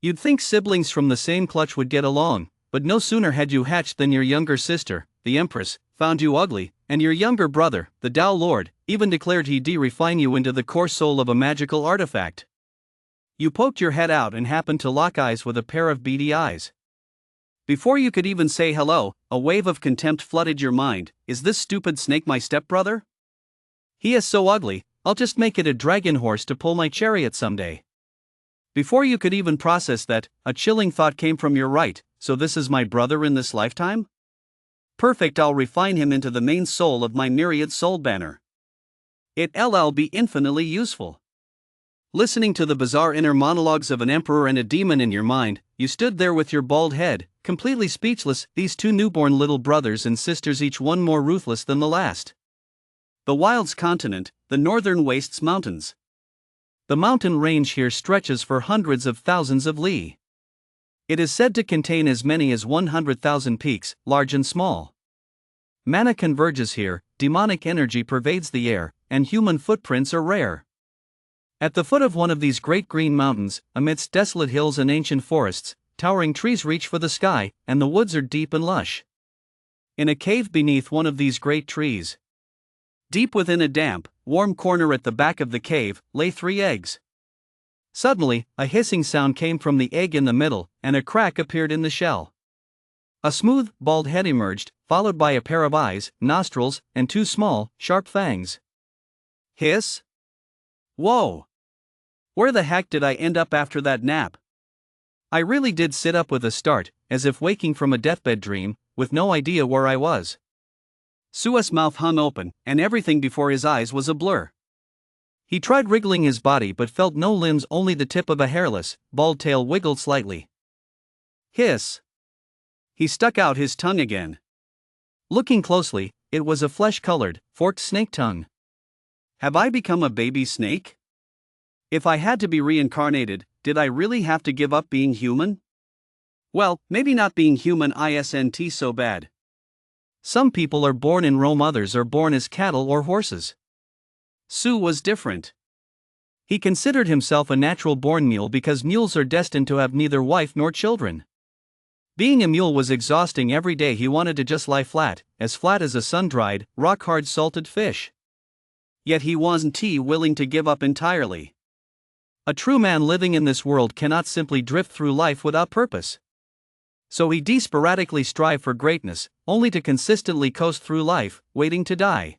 You'd think siblings from the same clutch would get along, but no sooner had you hatched than your younger sister, the Empress, found you ugly, and your younger brother, the Tao Lord, even declared he'd refine you into the core soul of a magical artifact. You poked your head out and happened to lock eyes with a pair of beady eyes. Before you could even say hello, a wave of contempt flooded your mind. Is this stupid snake my stepbrother? He is so ugly, I'll just make it a dragon horse to pull my chariot someday. Before you could even process that, a chilling thought came from your right. So this is my brother in this lifetime? Perfect, I'll refine him into the main soul of my myriad soul banner. It'll be infinitely useful. Listening to the bizarre inner monologues of an emperor and a demon in your mind, you stood there with your bald head, completely speechless, these two newborn little brothers and sisters, each one more ruthless than the last. The Wilds continent, the northern wastes mountains. The mountain range here stretches for hundreds of thousands of li. It is said to contain as many as 100,000 peaks, large and small. Mana converges here, demonic energy pervades the air, and human footprints are rare. At the foot of one of these great green mountains, amidst desolate hills and ancient forests, towering trees reach for the sky, and the woods are deep and lush. In a cave beneath one of these great trees, deep within a damp, warm corner at the back of the cave, lay 3 eggs. Suddenly, a hissing sound came from the egg in the middle, and a crack appeared in the shell. A smooth, bald head emerged, followed by a pair of eyes, nostrils, and 2 small, sharp fangs. Hiss? Whoa! Where the heck did I end up after that nap? I really did sit up with a start, as if waking from a deathbed dream, with no idea where I was. Sua's mouth hung open, and everything before his eyes was a blur. He tried wriggling his body but felt no limbs, only the tip of a hairless, bald tail wiggled slightly. Hiss! He stuck out his tongue again. Looking closely, it was a flesh-colored, forked snake tongue. Have I become a baby snake? If I had to be reincarnated, did I really have to give up being human? Well, maybe not being human isn't so bad. Some people are born in Rome, others are born as cattle or horses. Su was different. He considered himself a natural-born mule because mules are destined to have neither wife nor children. Being a mule was exhausting. Every day he wanted to just lie flat as a sun-dried, rock-hard salted fish. Yet he wasn't willing to give up entirely. A true man living in this world cannot simply drift through life without purpose. So he sporadically strived for greatness, only to consistently coast through life, waiting to die.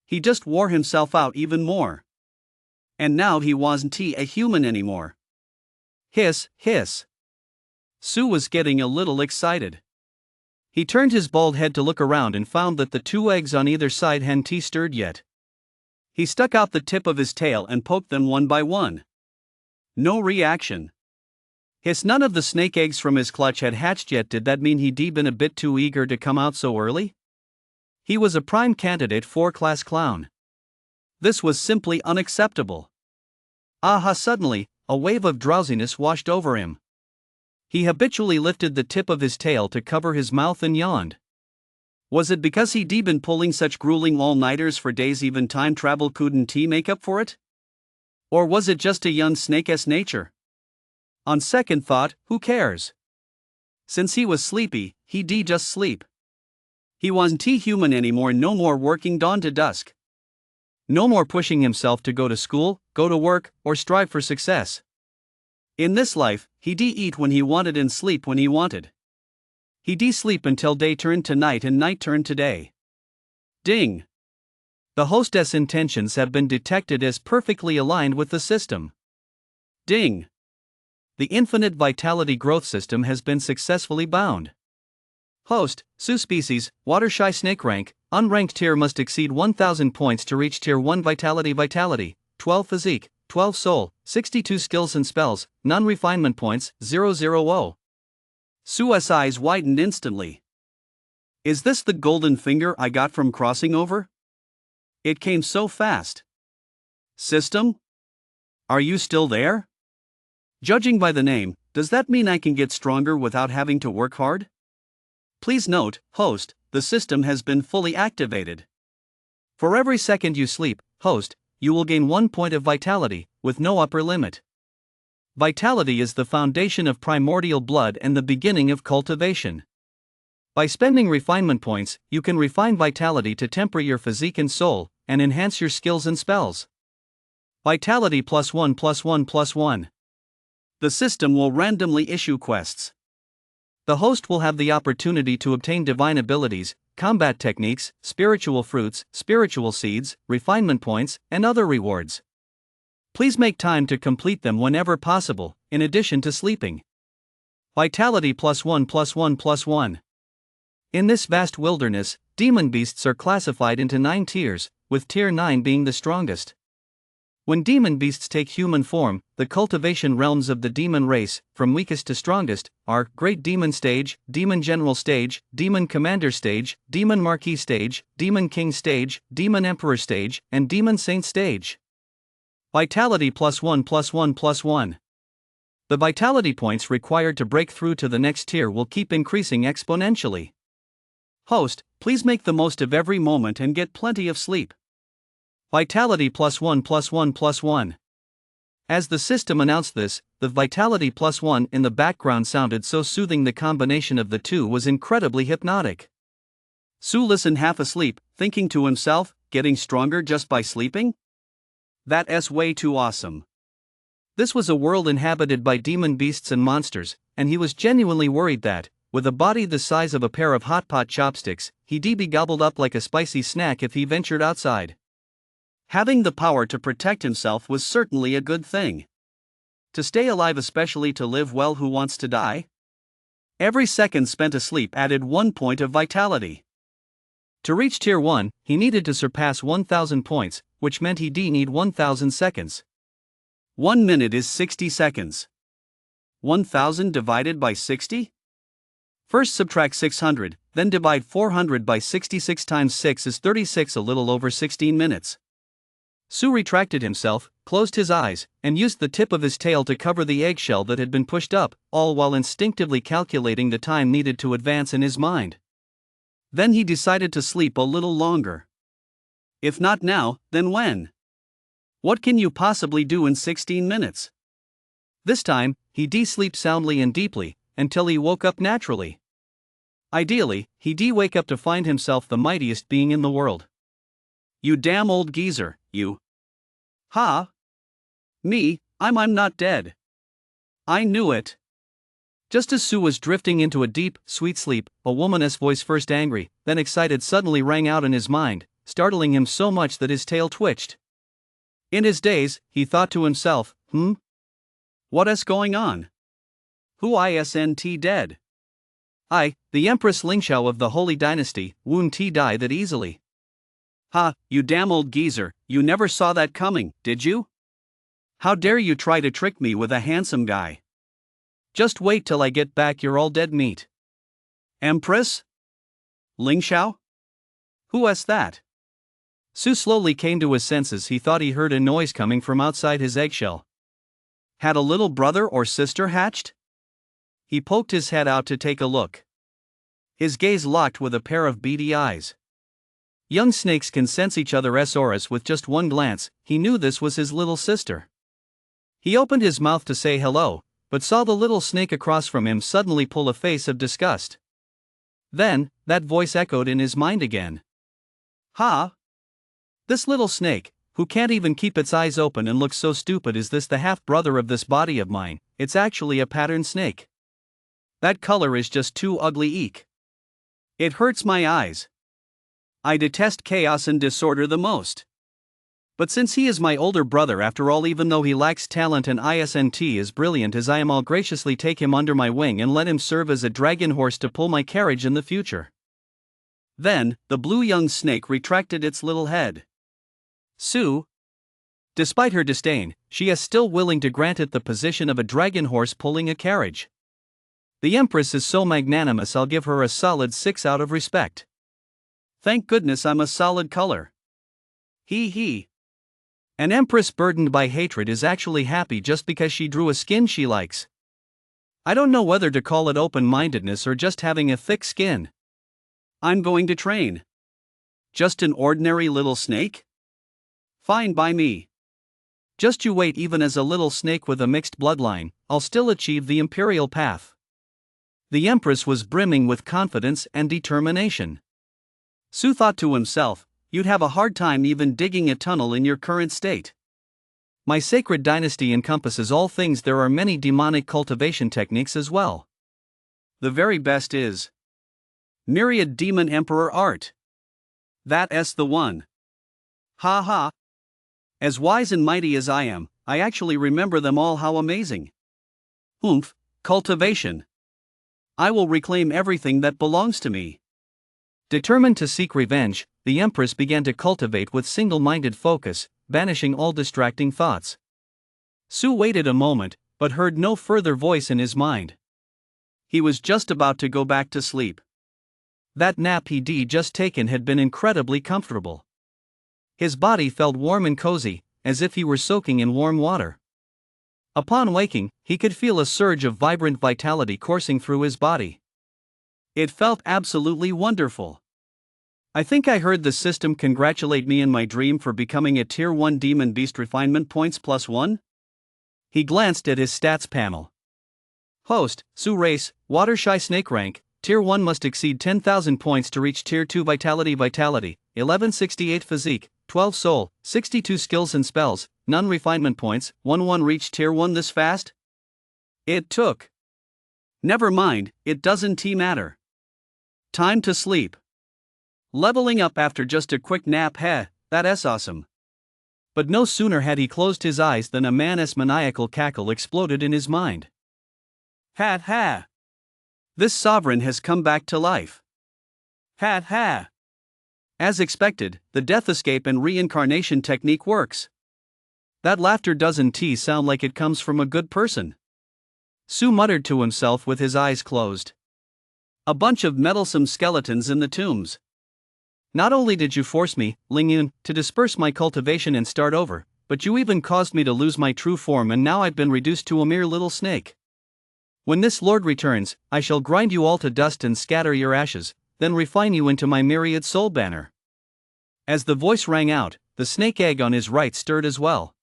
He just wore himself out even more. And now he wasn't a human anymore. Hiss, hiss. Su was getting a little excited. He turned his bald head to look around and found that the 2 eggs on either side hadn't stirred yet. He stuck out the tip of his tail and poked them one by one. No reaction. Hiss, none of the snake eggs from his clutch had hatched yet. Did that mean he'd been a bit too eager to come out so early? He was a prime candidate for class clown. This was simply unacceptable. Aha! Suddenly, a wave of drowsiness washed over him. He habitually lifted the tip of his tail to cover his mouth and yawned. Was it because he'd been pulling such grueling all-nighters for days even time travel couldn't make up for it? Or was it just a young snake's nature? On second thought, who cares? Since he was sleepy, he'd just sleep. He wasn't human anymore. No more working dawn to dusk. No more pushing himself to go to school, go to work, or strive for success. In this life, he'd eat when he wanted and sleep when he wanted. He'd sleep until day turned to night and night turned to day. Ding! The hostess' intentions have been detected as perfectly aligned with the system. Ding! The infinite vitality growth system has been successfully bound. Host, Su species, water-shy snake rank, unranked tier must exceed 1000 points to reach tier 1 vitality, 12 physique, 12 soul, 62 skills and spells, none refinement points, 000. Su's eyes widened instantly. Is this the golden finger I got from crossing over? It came so fast. System? Are you still there? Judging by the name, does that mean I can get stronger without having to work hard? Please note, host, the system has been fully activated. For every second you sleep, host, you will gain 1 point of vitality, with no upper limit. Vitality is the foundation of primordial blood and the beginning of cultivation. By spending refinement points, you can refine vitality to temper your physique and soul, and enhance your skills and spells. Vitality +1 +1 +1. The system will randomly issue quests. The host will have the opportunity to obtain divine abilities, combat techniques, spiritual fruits, spiritual seeds, refinement points, and other rewards. Please make time to complete them whenever possible, in addition to sleeping. Vitality +1 +1 +1. In this vast wilderness, demon beasts are classified into 9 tiers, with tier 9 being the strongest. When demon beasts take human form, the cultivation realms of the demon race, from weakest to strongest, are Great Demon Stage, Demon General Stage, Demon Commander Stage, Demon Marquis Stage, Demon King Stage, Demon Emperor Stage, and Demon Saint Stage. Vitality +1 +1 +1. The vitality points required to break through to the next tier will keep increasing exponentially. Host, please make the most of every moment and get plenty of sleep. Vitality +1 +1 +1. As the system announced this, the Vitality +1 in the background sounded so soothing. The combination of the two was incredibly hypnotic. Sue listened half asleep, thinking to himself, getting stronger just by sleeping? That's way too awesome. This was a world inhabited by demon beasts and monsters, and he was genuinely worried that, with a body the size of a pair of hot pot chopsticks, he'd be gobbled up like a spicy snack if he ventured outside. Having the power to protect himself was certainly a good thing. To stay alive, especially to live well, who wants to die? Every second spent asleep added 1 point of vitality. To reach tier 1, he needed to surpass 1,000 points, which meant he'd need 1,000 seconds. 1 minute is 60 seconds. 1,000 divided by 60? First subtract 600, then divide 400 by 66 times 6 is 36, a little over 16 minutes. Sue retracted himself, closed his eyes, and used the tip of his tail to cover the eggshell that had been pushed up, all while instinctively calculating the time needed to advance in his mind. Then he decided to sleep a little longer. If not now, then when? What can you possibly do in 16 minutes? This time, he'd sleep soundly and deeply, until he woke up naturally. Ideally, he'd wake up to find himself the mightiest being in the world. You damn old geezer, you. Ha? Me, I'm not dead. I knew it. Just as Sue was drifting into a deep, sweet sleep, a woman's voice, first angry, then excited, suddenly rang out in his mind, startling him so much that his tail twitched. In his daze, he thought to himself, what's going on? Who isn't dead? I, the Empress Lingxiao of the Holy Dynasty, won't die that easily. Ha, you damn old geezer, you never saw that coming, did you? How dare you try to trick me with a handsome guy? Just wait till I get back, you're all dead meat. Empress? Lingxiao? Who's that? Sue slowly came to his senses. He thought he heard a noise coming from outside his eggshell. Had a little brother or sister hatched? He poked his head out to take a look. His gaze locked with a pair of beady eyes. Young snakes can sense each other's auras with just one glance. He knew this was his little sister. He opened his mouth to say hello, but saw the little snake across from him suddenly pull a face of disgust. Then, that voice echoed in his mind again. Ha! This little snake, who can't even keep its eyes open and looks so stupid, is this the half-brother of this body of mine? It's actually a pattern snake. That color is just too ugly, eek. It hurts my eyes. I detest chaos and disorder the most. But since he is my older brother after all, even though he lacks talent and isn't as brilliant as I am, I'll graciously take him under my wing and let him serve as a dragon horse to pull my carriage in the future. Then, the blue young snake retracted its little head. Sue? Despite her disdain, she is still willing to grant it the position of a dragon horse pulling a carriage. The Empress is so magnanimous, I'll give her a solid 6 out of respect. Thank goodness I'm a solid color. He. An empress burdened by hatred is actually happy just because she drew a skin she likes. I don't know whether to call it open-mindedness or just having a thick skin. I'm going to train. Just an ordinary little snake? Fine by me. Just you wait, even as a little snake with a mixed bloodline, I'll still achieve the imperial path. The Empress was brimming with confidence and determination. Su thought to himself, you'd have a hard time even digging a tunnel in your current state. My sacred dynasty encompasses all things. There are many demonic cultivation techniques as well. The very best is myriad demon emperor art. That's the one. Ha ha. As wise and mighty as I am, I actually remember them all. How amazing. Oomph, cultivation. I will reclaim everything that belongs to me. Determined to seek revenge, the Empress began to cultivate with single-minded focus, banishing all distracting thoughts. Su waited a moment, but heard no further voice in his mind. He was just about to go back to sleep. That nap he'd just taken had been incredibly comfortable. His body felt warm and cozy, as if he were soaking in warm water. Upon waking, he could feel a surge of vibrant vitality coursing through his body. It felt absolutely wonderful. I think I heard the system congratulate me in my dream for becoming a Tier 1 Demon Beast Refinement Points +1? He glanced at his stats panel. Host, Su Race, Water Shy Snake Rank, Tier 1 must exceed 10,000 points to reach Tier 2 Vitality, 1168 Physique, 12 Soul, 62 Skills and Spells, none Refinement Points, 1 reach Tier 1 this fast? It took. Never mind, it doesn't matter. Time to sleep. Leveling up after just a quick nap, that's awesome. But no sooner had he closed his eyes than a man's maniacal cackle exploded in his mind. Ha ha! This sovereign has come back to life. Ha ha! As expected, the death escape and reincarnation technique works. That laughter doesn't sound like it comes from a good person. Su muttered to himself with his eyes closed. A bunch of meddlesome skeletons in the tombs. Not only did you force me, Lingyun, to disperse my cultivation and start over, but you even caused me to lose my true form, and now I've been reduced to a mere little snake. When this lord returns, I shall grind you all to dust and scatter your ashes, then refine you into my myriad soul banner. As the voice rang out, the snake egg on his right stirred as well.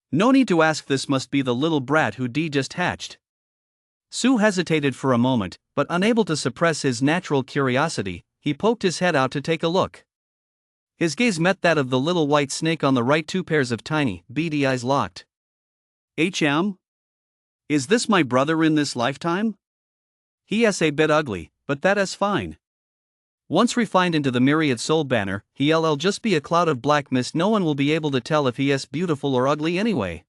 No need to ask, this must be the little brat who just hatched. Su hesitated for a moment, but unable to suppress his natural curiosity, he poked his head out to take a look. His gaze met that of the little white snake on the right, 2 pairs of tiny, beady eyes locked. Is this my brother in this lifetime? He is a bit ugly, but that is fine. Once refined into the myriad soul banner, he'll just be a cloud of black mist. No one will be able to tell if he is beautiful or ugly anyway.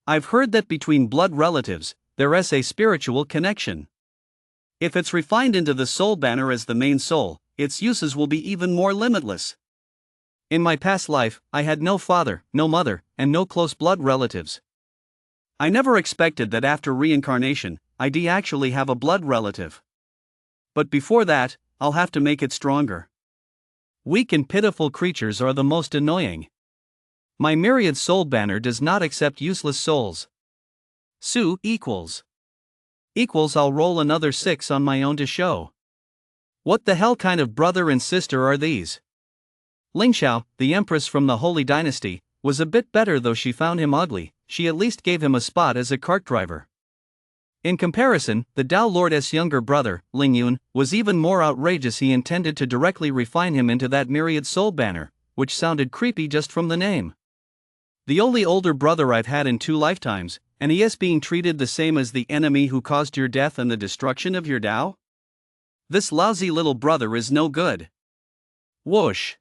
I've heard that between blood relatives, there is a spiritual connection. If it's refined into the soul banner as the main soul, its uses will be even more limitless. In my past life, I had no father, no mother, and no close blood relatives. I never expected that after reincarnation, I'd actually have a blood relative. But before that, I'll have to make it stronger. Weak and pitiful creatures are the most annoying. My myriad soul banner does not accept useless souls. Su equals. I'll roll another 6 on my own to show. What the hell kind of brother and sister are these? Lingxiao, the Empress from the Holy Dynasty, was a bit better. Though she found him ugly, she at least gave him a spot as a cart driver. In comparison, the Dao Lord's younger brother, Lingyun, was even more outrageous. He intended to directly refine him into that myriad soul banner, which sounded creepy just from the name. The only older brother I've had in 2 lifetimes, and he is being treated the same as the enemy who caused your death and the destruction of your Dao? This lousy little brother is no good. Whoosh!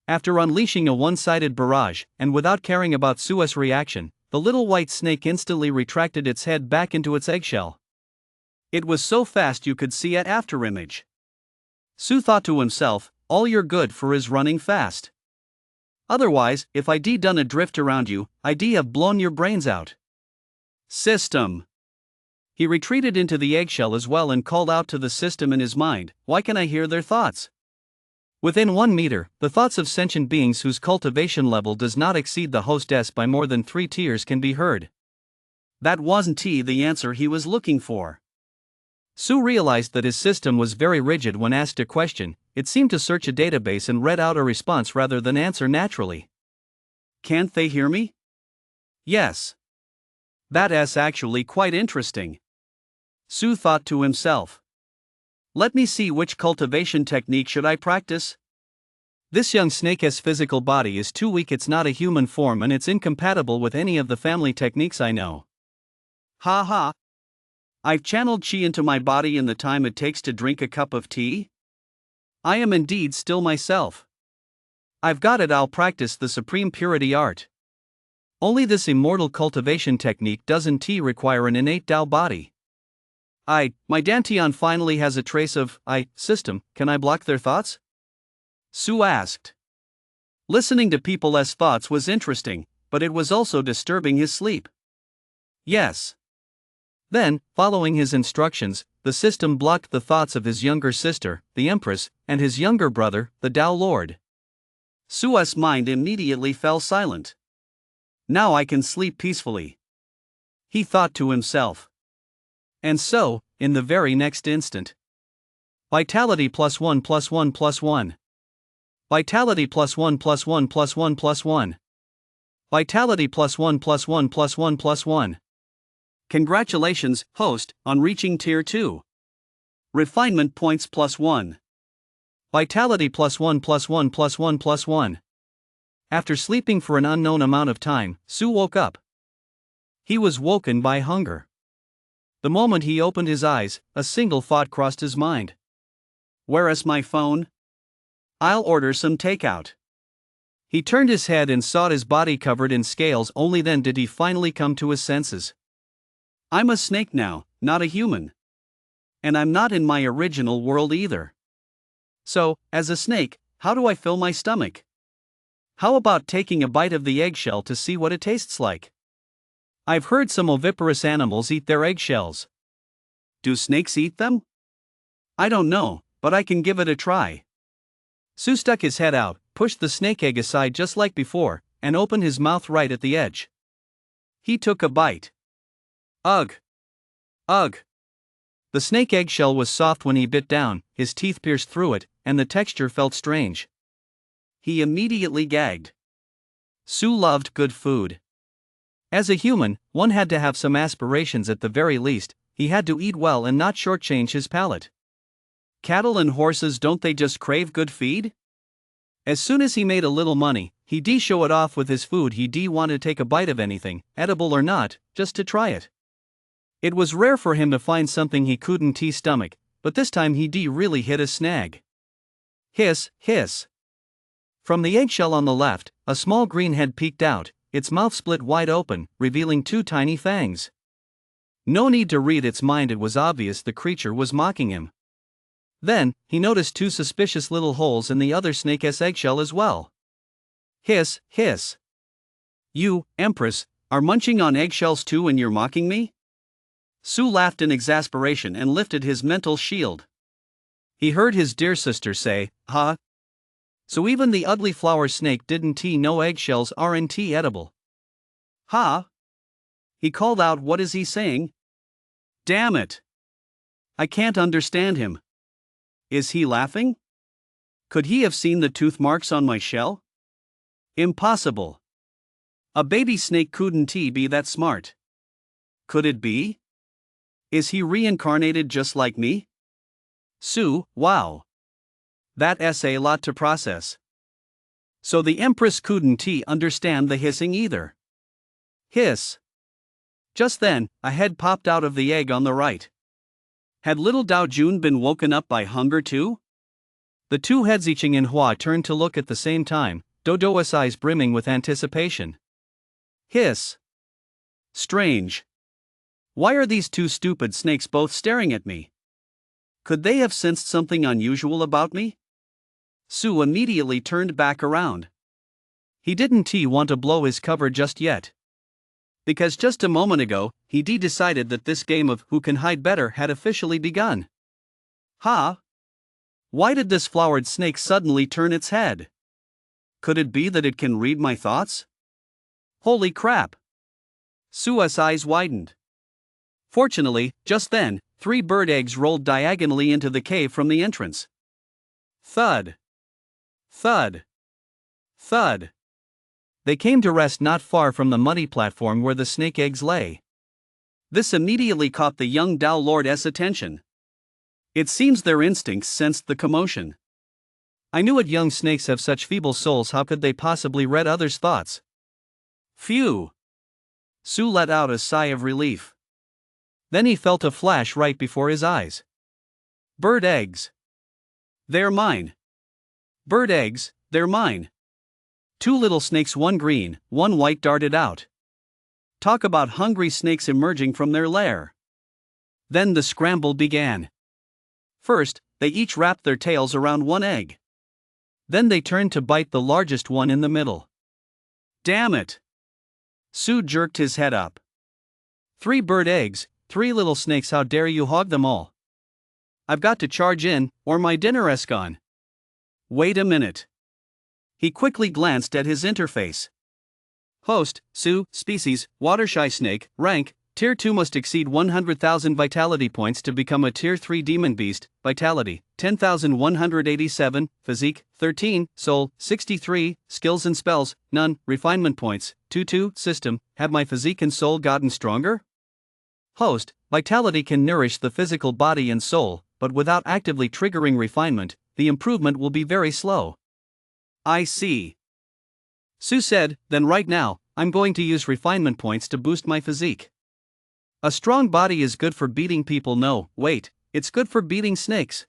After unleashing a one-sided barrage, and without caring about Su's reaction, the little white snake instantly retracted its head back into its eggshell. It was so fast you could see it afterimage. Su thought to himself, all you're good for is running fast. Otherwise, if I'd done a drift around you, I'd have blown your brains out. System. He retreated into the eggshell as well and called out to the system in his mind, why can I hear their thoughts? Within 1 meter, the thoughts of sentient beings whose cultivation level does not exceed the hostess by more than 3 tiers can be heard. That wasn't the answer he was looking for. Su realized that his system was very rigid when asked a question. It seemed to search a database and read out a response rather than answer naturally. Can't they hear me? Yes. That's actually quite interesting. Su thought to himself. Let me see, which cultivation technique should I practice? This young snake's physical body is too weak, it's not a human form, and it's incompatible with any of the family techniques I know. Ha ha. I've channeled chi into my body in the time it takes to drink a cup of tea. I am indeed still myself. I've got it, I'll practice the supreme purity art. Only this immortal cultivation technique doesn't require an innate Tao body. My Dantian finally has a trace of system, can I block their thoughts? Su asked. Listening to people's thoughts was interesting, but it was also disturbing his sleep. Yes. Then, following his instructions, the system blocked the thoughts of his younger sister, the Empress, and his younger brother, the Tao Lord. Su's mind immediately fell silent. Now I can sleep peacefully, he thought to himself. And so, in the very next instant, vitality +1 +1 +1. Vitality +1 +1 +1 +1. Vitality +1 +1 +1 +1. Congratulations, host, on reaching Tier 2. Refinement points +1. Vitality +1 +1 +1 +1. After sleeping for an unknown amount of time, Su woke up. He was woken by hunger. The moment he opened his eyes, a single thought crossed his mind. Where is my phone? I'll order some takeout. He turned his head and saw his body covered in scales. Only then did he finally come to his senses. I'm a snake now, not a human. And I'm not in my original world either. So, as a snake, how do I fill my stomach? How about taking a bite of the eggshell to see what it tastes like? I've heard some oviparous animals eat their eggshells. Do snakes eat them? I don't know, but I can give it a try. Su stuck his head out, pushed the snake egg aside just like before, and opened his mouth right at the edge. He took a bite. Ugh! Ugh! The snake eggshell was soft when he bit down, his teeth pierced through it, and the texture felt strange. He immediately gagged. Su loved good food. As a human, one had to have some aspirations at the very least. He had to eat well and not shortchange his palate. Cattle and horses, don't they just crave good feed? As soon as he made a little money, he'd show it off with his food. He'd want to take a bite of anything, edible or not, just to try it. It was rare for him to find something he couldn't stomach, but this time he'd really hit a snag. Hiss, hiss. From the eggshell on the left, a small green head peeked out, its mouth split wide open, revealing two tiny fangs. No need to read its mind, it was obvious the creature was mocking him. Then, he noticed two suspicious little holes in the other snake's eggshell as well. Hiss, hiss. You, Empress, are munching on eggshells too and you're mocking me? Su laughed in exasperation and lifted his mental shield. He heard his dear sister say, "Ha! So even the ugly flower snake didn't know eggshells aren't edible." Ha! He called out, what is he saying? Damn it! I can't understand him. Is he laughing? Could he have seen the tooth marks on my shell? Impossible. A baby snake couldn't be that smart. Could it be? Is he reincarnated just like me? Su, wow. That's a lot to process. So the Empress couldn't understand the hissing either. Hiss. Just then, a head popped out of the egg on the right. Had little Dao Jun been woken up by hunger too? The two heads Yicheng and Hua turned to look at the same time, Dodo's eyes brimming with anticipation. Hiss. Strange. Why are these two stupid snakes both staring at me? Could they have sensed something unusual about me? Su immediately turned back around. He didn't want to blow his cover just yet. Because just a moment ago, he decided that this game of who can hide better had officially begun. Ha! Why did this flowered snake suddenly turn its head? Could it be that it can read my thoughts? Holy crap! Su's eyes widened. Fortunately, just then, 3 bird eggs rolled diagonally into the cave from the entrance. Thud! Thud! Thud! They came to rest not far from the muddy platform where the snake eggs lay. This immediately caught the young Tao Lord's attention. It seems their instincts sensed the commotion. I knew it. Young snakes have such feeble souls, how could they possibly read others' thoughts? Phew! Su let out a sigh of relief. Then he felt a flash right before his eyes. Bird eggs. They're mine. Bird eggs, they're mine. Two little snakes, one green, one white, darted out. Talk about hungry snakes emerging from their lair. Then the scramble began. First, they each wrapped their tails around one egg. Then they turned to bite the largest one in the middle. Damn it! Su jerked his head up. 3 bird eggs, 3 little snakes, how dare you hog them all? I've got to charge in, or my dinner's gone. Wait a minute. He quickly glanced at his interface. Host, Su, species, water-shy snake, rank, Tier 2 must exceed 100,000 vitality points to become a Tier 3 demon beast, vitality, 10,187, physique, 13, soul, 63, skills and spells, none, refinement points, 2-2, system, have my physique and soul gotten stronger? Host, vitality can nourish the physical body and soul, but without actively triggering refinement, the improvement will be very slow. I see. Su said, then right now, I'm going to use refinement points to boost my physique. A strong body is good for beating people. No, wait, it's good for beating snakes.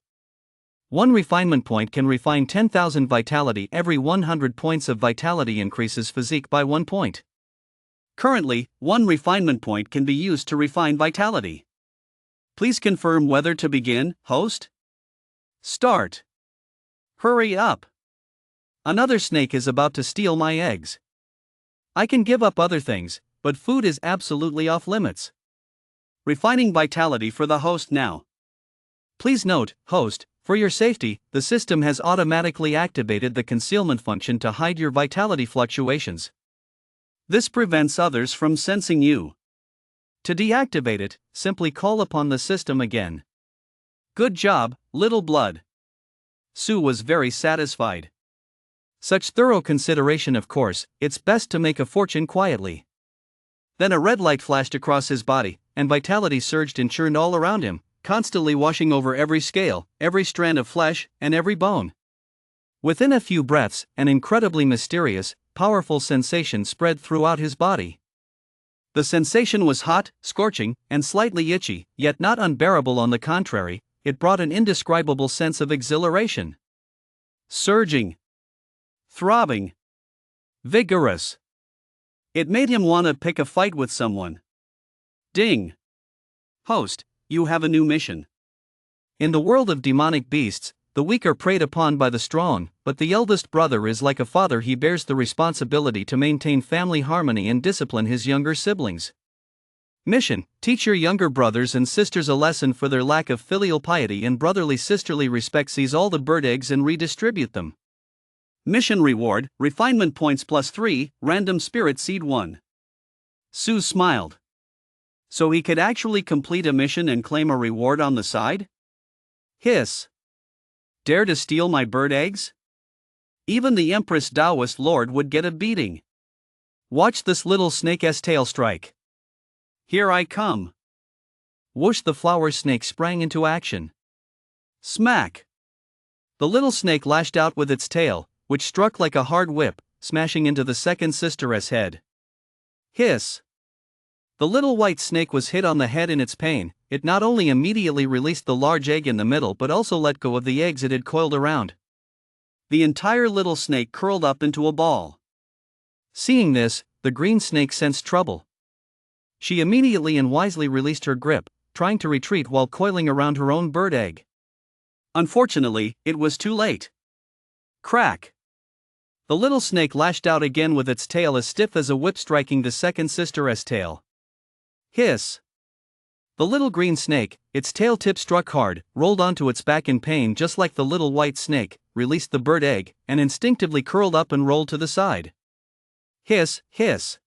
1 refinement point can refine 10,000 vitality. Every 100 points of vitality increases physique by 1 point. Currently, 1 refinement point can be used to refine vitality. Please confirm whether to begin, host? Start. Hurry up. Another snake is about to steal my eggs. I can give up other things, but food is absolutely off limits. Refining vitality for the host now. Please note, host, for your safety, the system has automatically activated the concealment function to hide your vitality fluctuations. This prevents others from sensing you. To deactivate it, simply call upon the system again. Good job, little blood. Su was very satisfied. Such thorough consideration, of course, it's best to make a fortune quietly. Then a red light flashed across his body, and vitality surged and churned all around him, constantly washing over every scale, every strand of flesh, and every bone. Within a few breaths, an incredibly mysterious, powerful sensation spread throughout his body. The sensation was hot, scorching, and slightly itchy, yet not unbearable. On the contrary, it brought an indescribable sense of exhilaration. Surging. Throbbing. Vigorous. It made him want to pick a fight with someone. Ding. Host, you have a new mission. In the world of demonic beasts, the weak are preyed upon by the strong, but the eldest brother is like a father. He bears the responsibility to maintain family harmony and discipline his younger siblings. Mission: teach your younger brothers and sisters a lesson for their lack of filial piety and brotherly sisterly respect. Seize all the bird eggs and redistribute them. Mission reward: refinement points +3, random spirit seed 1. Su smiled. So he could actually complete a mission and claim a reward on the side? Hiss. Dare to steal my bird eggs? Even the Empress Taoist Lord would get a beating. Watch this little snake's tail strike. Here I come. Whoosh! The flower snake sprang into action. Smack! The little snake lashed out with its tail, which struck like a hard whip, smashing into the second sister's head. Hiss! The little white snake was hit on the head. In its pain, it not only immediately released the large egg in the middle but also let go of the eggs it had coiled around. The entire little snake curled up into a ball. Seeing this, the green snake sensed trouble. She immediately and wisely released her grip, trying to retreat while coiling around her own bird egg. Unfortunately, it was too late. Crack! The little snake lashed out again with its tail as stiff as a whip, striking the second sister's tail. Hiss! The little green snake, its tail tip struck hard, rolled onto its back in pain just like the little white snake, released the bird egg, and instinctively curled up and rolled to the side. Hiss, hiss!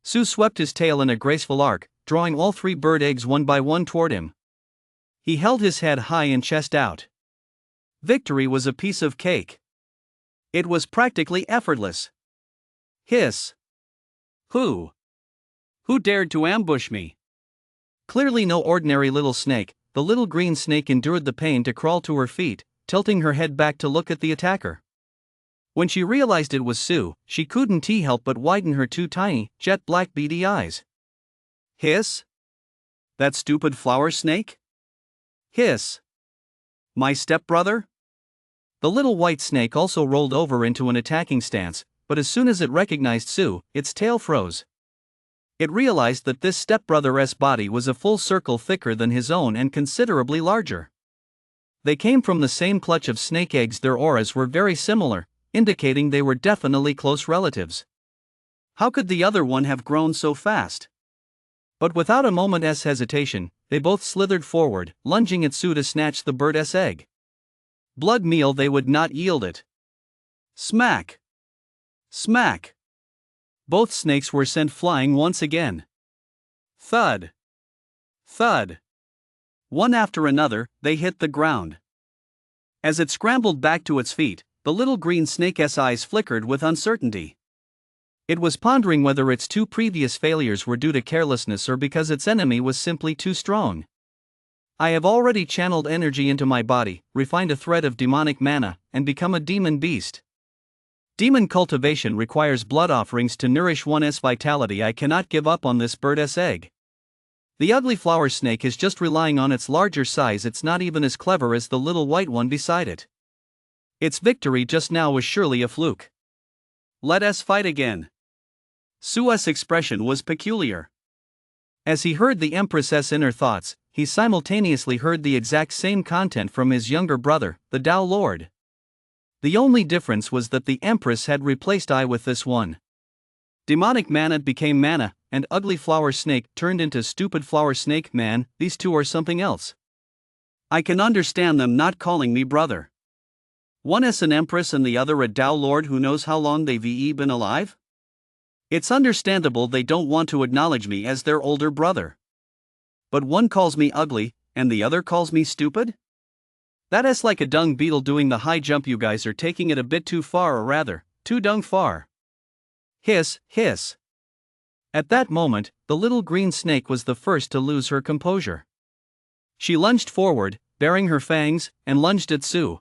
Su swept his tail in a graceful arc, drawing all 3 bird eggs one by one toward him. He held his head high and chest out. Victory was a piece of cake. It was practically effortless. Hiss. Who? Who dared to ambush me? Clearly no ordinary little snake, the little green snake endured the pain to crawl to her feet, tilting her head back to look at the attacker. When she realized it was Sue, she couldn't help but widen her two tiny, jet-black beady eyes. Hiss? That stupid flower snake? Hiss. My stepbrother? The little white snake also rolled over into an attacking stance, but as soon as it recognized Sue, its tail froze. It realized that this stepbrother's body was a full circle thicker than his own and considerably larger. They came from the same clutch of snake eggs. Their auras were very similar, indicating they were definitely close relatives. How could the other one have grown so fast? But without a moment's hesitation, they both slithered forward, lunging at Sue to snatch the bird's egg. Blood meal, they would not yield it. Smack! Smack! Both snakes were sent flying once again. Thud! Thud! One after another, they hit the ground. As it scrambled back to its feet, the little green snake's eyes flickered with uncertainty. It was pondering whether its two previous failures were due to carelessness or because its enemy was simply too strong. I have already channeled energy into my body, refined a thread of demonic mana, and become a demon beast. Demon cultivation requires blood offerings to nourish one's vitality. I cannot give up on this bird's egg. The ugly flower snake is just relying on its larger size. It's not even as clever as the little white one beside it. Its victory just now was surely a fluke. Let us fight again. Sue's expression was peculiar. As he heard the Empress's inner thoughts, he simultaneously heard the exact same content from his younger brother, the Tao Lord. The only difference was that the Empress had replaced I with this one. Demonic mana became mana, and ugly flower snake turned into stupid flower snake. Man, these two are something else. I can understand them not calling me brother. One is an Empress and the other a Tao Lord who knows how long they've been alive? It's understandable they don't want to acknowledge me as their older brother. But one calls me ugly, and the other calls me stupid? That is like a dung beetle doing the high jump. You guys are taking it a bit too far, or rather, too dung far. Hiss, hiss. At that moment, the little green snake was the first to lose her composure. She lunged forward, baring her fangs, and lunged at Sue.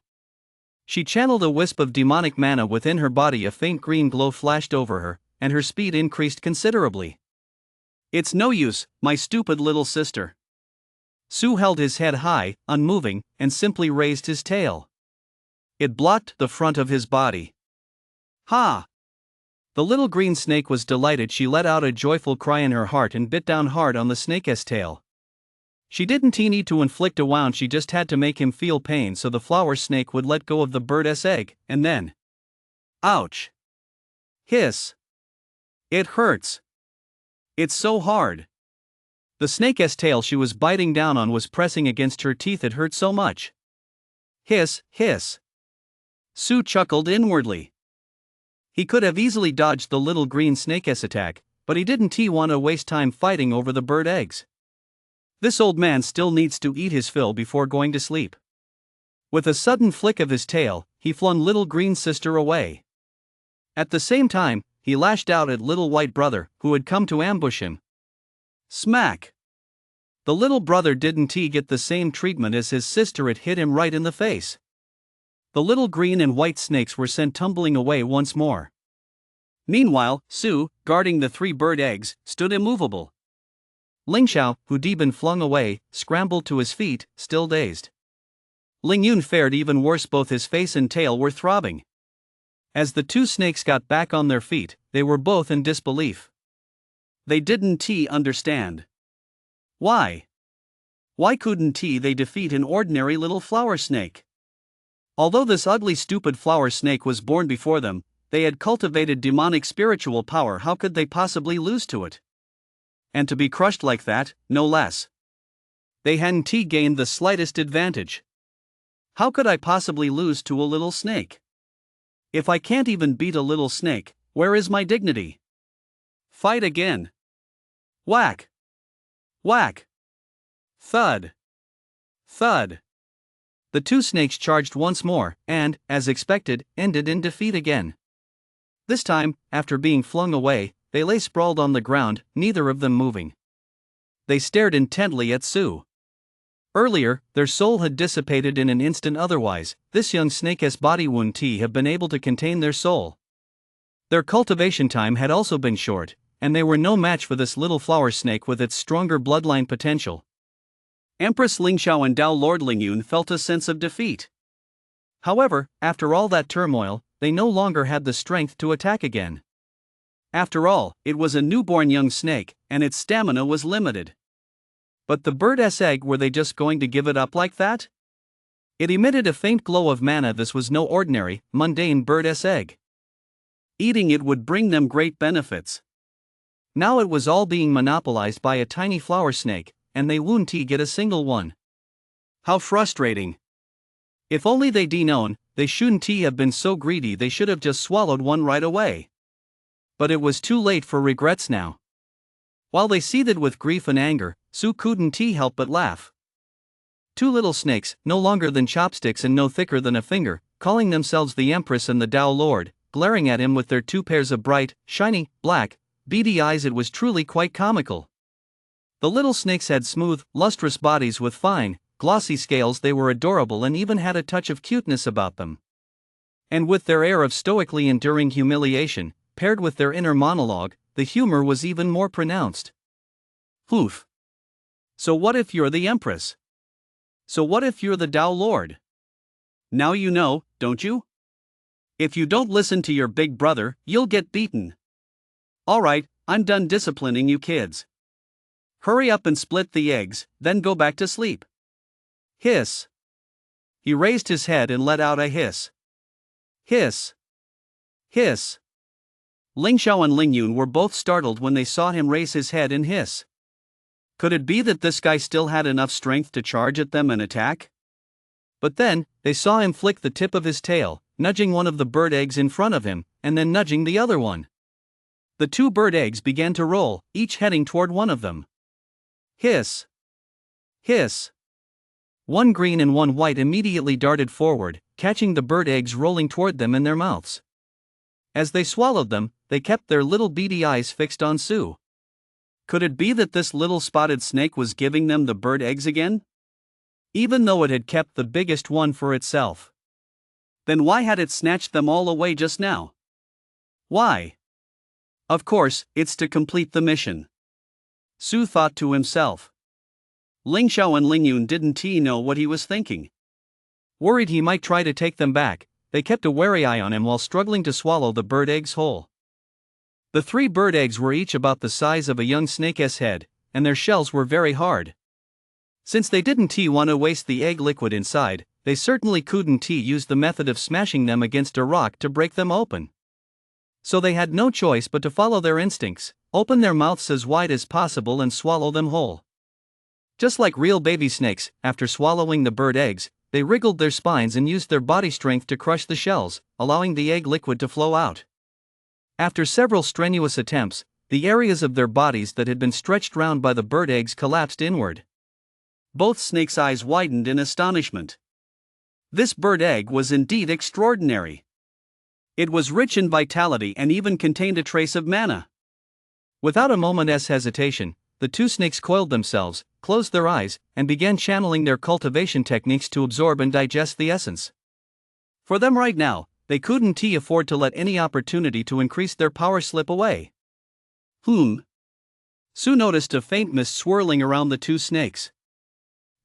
She channeled a wisp of demonic mana within her body. A faint green glow flashed over her, and her speed increased considerably. It's no use, my stupid little sister. Sue held his head high, unmoving, and simply raised his tail. It blocked the front of his body. Ha! The little green snake was delighted. She let out a joyful cry in her heart and bit down hard on the snake's tail. She didn't need to inflict a wound, she just had to make him feel pain so the flower snake would let go of the bird's egg, and then... Ouch! Hiss! It hurts! It's so hard! The snake's tail she was biting down on was pressing against her teeth. It hurt so much. Hiss, hiss! Sue chuckled inwardly. He could have easily dodged the little green snake's attack, but he didn't want to waste time fighting over the bird eggs. This old man still needs to eat his fill before going to sleep. With a sudden flick of his tail, he flung little green sister away. At the same time, he lashed out at little white brother, who had come to ambush him. Smack! The little brother didn't get the same treatment as his sister. It hit him right in the face. The little green and white snakes were sent tumbling away once more. Meanwhile, Sue, guarding the 3 bird eggs, stood immovable. Ling Xiao, who'd been flung away, scrambled to his feet, still dazed. Ling Yun fared even worse. Both his face and tail were throbbing. As the 2 snakes got back on their feet, they were both in disbelief. They didn't understand. Why? Why couldn't they defeat an ordinary little flower snake? Although this ugly stupid flower snake was born before them, they had cultivated demonic spiritual power. How could they possibly lose to it? And to be crushed like that, no less. They hadn't gained the slightest advantage. How could I possibly lose to a little snake? If I can't even beat a little snake, where is my dignity? Fight again. Whack! Whack! Thud! Thud! The 2 snakes charged once more, and, as expected, ended in defeat again. This time, after being flung away, they lay sprawled on the ground, neither of them moving. They stared intently at Sue. Earlier, their soul had dissipated in an instant. Otherwise, this young snake's body wouldn't have been able to contain their soul. Their cultivation time had also been short, and they were no match for this little flower snake with its stronger bloodline potential. Empress Lingxiao and Dao Lord Lingyun felt a sense of defeat. However, after all that turmoil, they no longer had the strength to attack again. After all, it was a newborn young snake, and its stamina was limited. But the bird's egg, were they just going to give it up like that? It emitted a faint glow of mana. This was no ordinary, mundane bird's egg. Eating it would bring them great benefits. Now it was all being monopolized by a tiny flower snake, and they wouldn't get a single one. How frustrating. If only they'd known, they shouldn't have been so greedy. They should have just swallowed one right away. But it was too late for regrets now. While they seethed with grief and anger, Sue couldn't help but laugh. Two little snakes, no longer than chopsticks and no thicker than a finger, calling themselves the Empress and the Dao Lord, glaring at him with their two pairs of bright, shiny, black, beady eyes. It was truly quite comical. The little snakes had smooth, lustrous bodies with fine, glossy scales. They were adorable and even had a touch of cuteness about them. And with their air of stoically enduring humiliation, paired with their inner monologue, the humor was even more pronounced. Oof. So what if you're the Empress? So what if you're the Dao Lord? Now you know, don't you? If you don't listen to your big brother, you'll get beaten. Alright, I'm done disciplining you kids. Hurry up and split the eggs, then go back to sleep. Hiss. He raised his head and let out a hiss. Hiss. Hiss. Lingxiao and Lingyun were both startled when they saw him raise his head and hiss. Could it be that this guy still had enough strength to charge at them and attack? But then, they saw him flick the tip of his tail, nudging one of the bird eggs in front of him, and then nudging the other one. The two bird eggs began to roll, each heading toward one of them. Hiss. Hiss. One green and one white immediately darted forward, catching the bird eggs rolling toward them in their mouths. As they swallowed them, they kept their little beady eyes fixed on Sue. Could it be that this little spotted snake was giving them the bird eggs again? Even though it had kept the biggest one for itself. Then why had it snatched them all away just now? Why? Of course, it's to complete the mission. Sue thought to himself. Lingxiao and Lingyun didn't know what he was thinking. Worried he might try to take them back, they kept a wary eye on him while struggling to swallow the bird eggs whole. The three bird eggs were each about the size of a young snake's head, and their shells were very hard. Since they didn't want to waste the egg liquid inside, they certainly couldn't use the method of smashing them against a rock to break them open. So they had no choice but to follow their instincts, open their mouths as wide as possible and swallow them whole. Just like real baby snakes, after swallowing the bird eggs, they wriggled their spines and used their body strength to crush the shells, allowing the egg liquid to flow out. After several strenuous attempts, the areas of their bodies that had been stretched round by the bird eggs collapsed inward. Both snakes' eyes widened in astonishment. This bird egg was indeed extraordinary. It was rich in vitality and even contained a trace of mana. Without a moment's hesitation, the two snakes coiled themselves, closed their eyes, and began channeling their cultivation techniques to absorb and digest the essence. For them right now, they couldn't afford to let any opportunity to increase their power slip away. Sue noticed a faint mist swirling around the two snakes.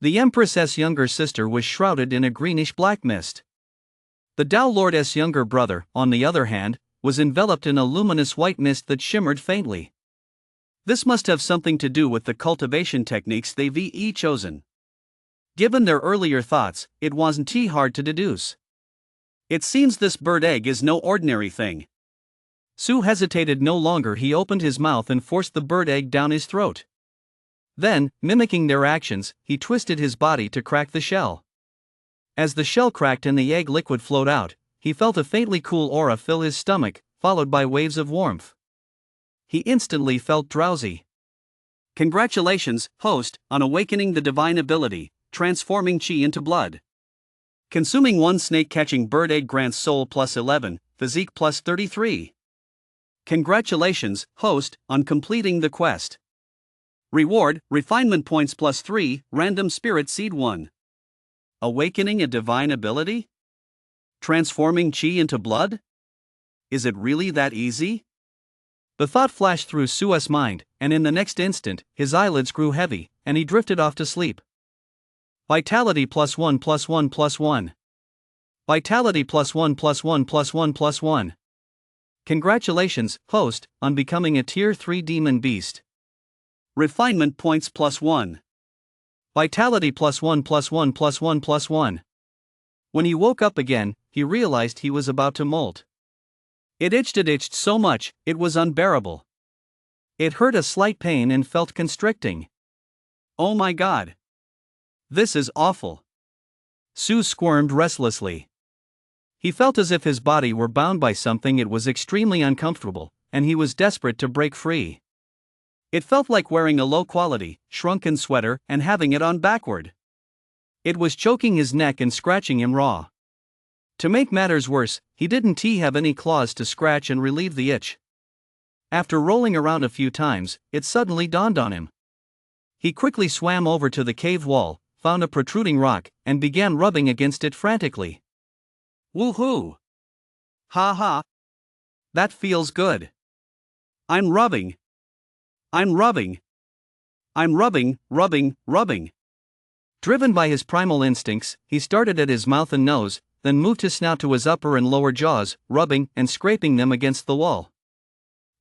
The Empress's younger sister was shrouded in a greenish-black mist. The Dao Lord's younger brother, on the other hand, was enveloped in a luminous white mist that shimmered faintly. This must have something to do with the cultivation techniques they've chosen. Given their earlier thoughts, it wasn't hard to deduce. It seems this bird egg is no ordinary thing. Sue hesitated no longer. He opened his mouth and forced the bird egg down his throat. Then, mimicking their actions, he twisted his body to crack the shell. As the shell cracked and the egg liquid flowed out, he felt a faintly cool aura fill his stomach, followed by waves of warmth. He instantly felt drowsy. Congratulations, host, on awakening the divine ability, transforming chi into blood. Consuming one snake-catching bird egg grants soul plus 11, physique plus 33. Congratulations, host, on completing the quest. Reward, refinement points +3, random spirit seed 1. Awakening a divine ability? Transforming chi into blood? Is it really that easy? The thought flashed through Sua's mind, and in the next instant, his eyelids grew heavy, and he drifted off to sleep. Vitality +1 +1 +1. Vitality +1 +1 +1 +1. Congratulations, host, on becoming a Tier 3 demon beast. Refinement points +1. Vitality +1 +1 +1 +1. When he woke up again, he realized he was about to molt. It itched so much, it was unbearable. It hurt a slight pain and felt constricting. Oh my god. This is awful. Su squirmed restlessly. He felt as if his body were bound by something. It was extremely uncomfortable, and he was desperate to break free. It felt like wearing a low-quality, shrunken sweater and having it on backward. It was choking his neck and scratching him raw. To make matters worse, he didn't have any claws to scratch and relieve the itch. After rolling around a few times, it suddenly dawned on him. He quickly swam over to the cave wall, found a protruding rock, and began rubbing against it frantically. Woohoo! Ha ha! That feels good. I'm rubbing. I'm rubbing. I'm rubbing, rubbing, rubbing. Driven by his primal instincts, he started at his mouth and nose, then moved his snout to his upper and lower jaws, rubbing and scraping them against the wall.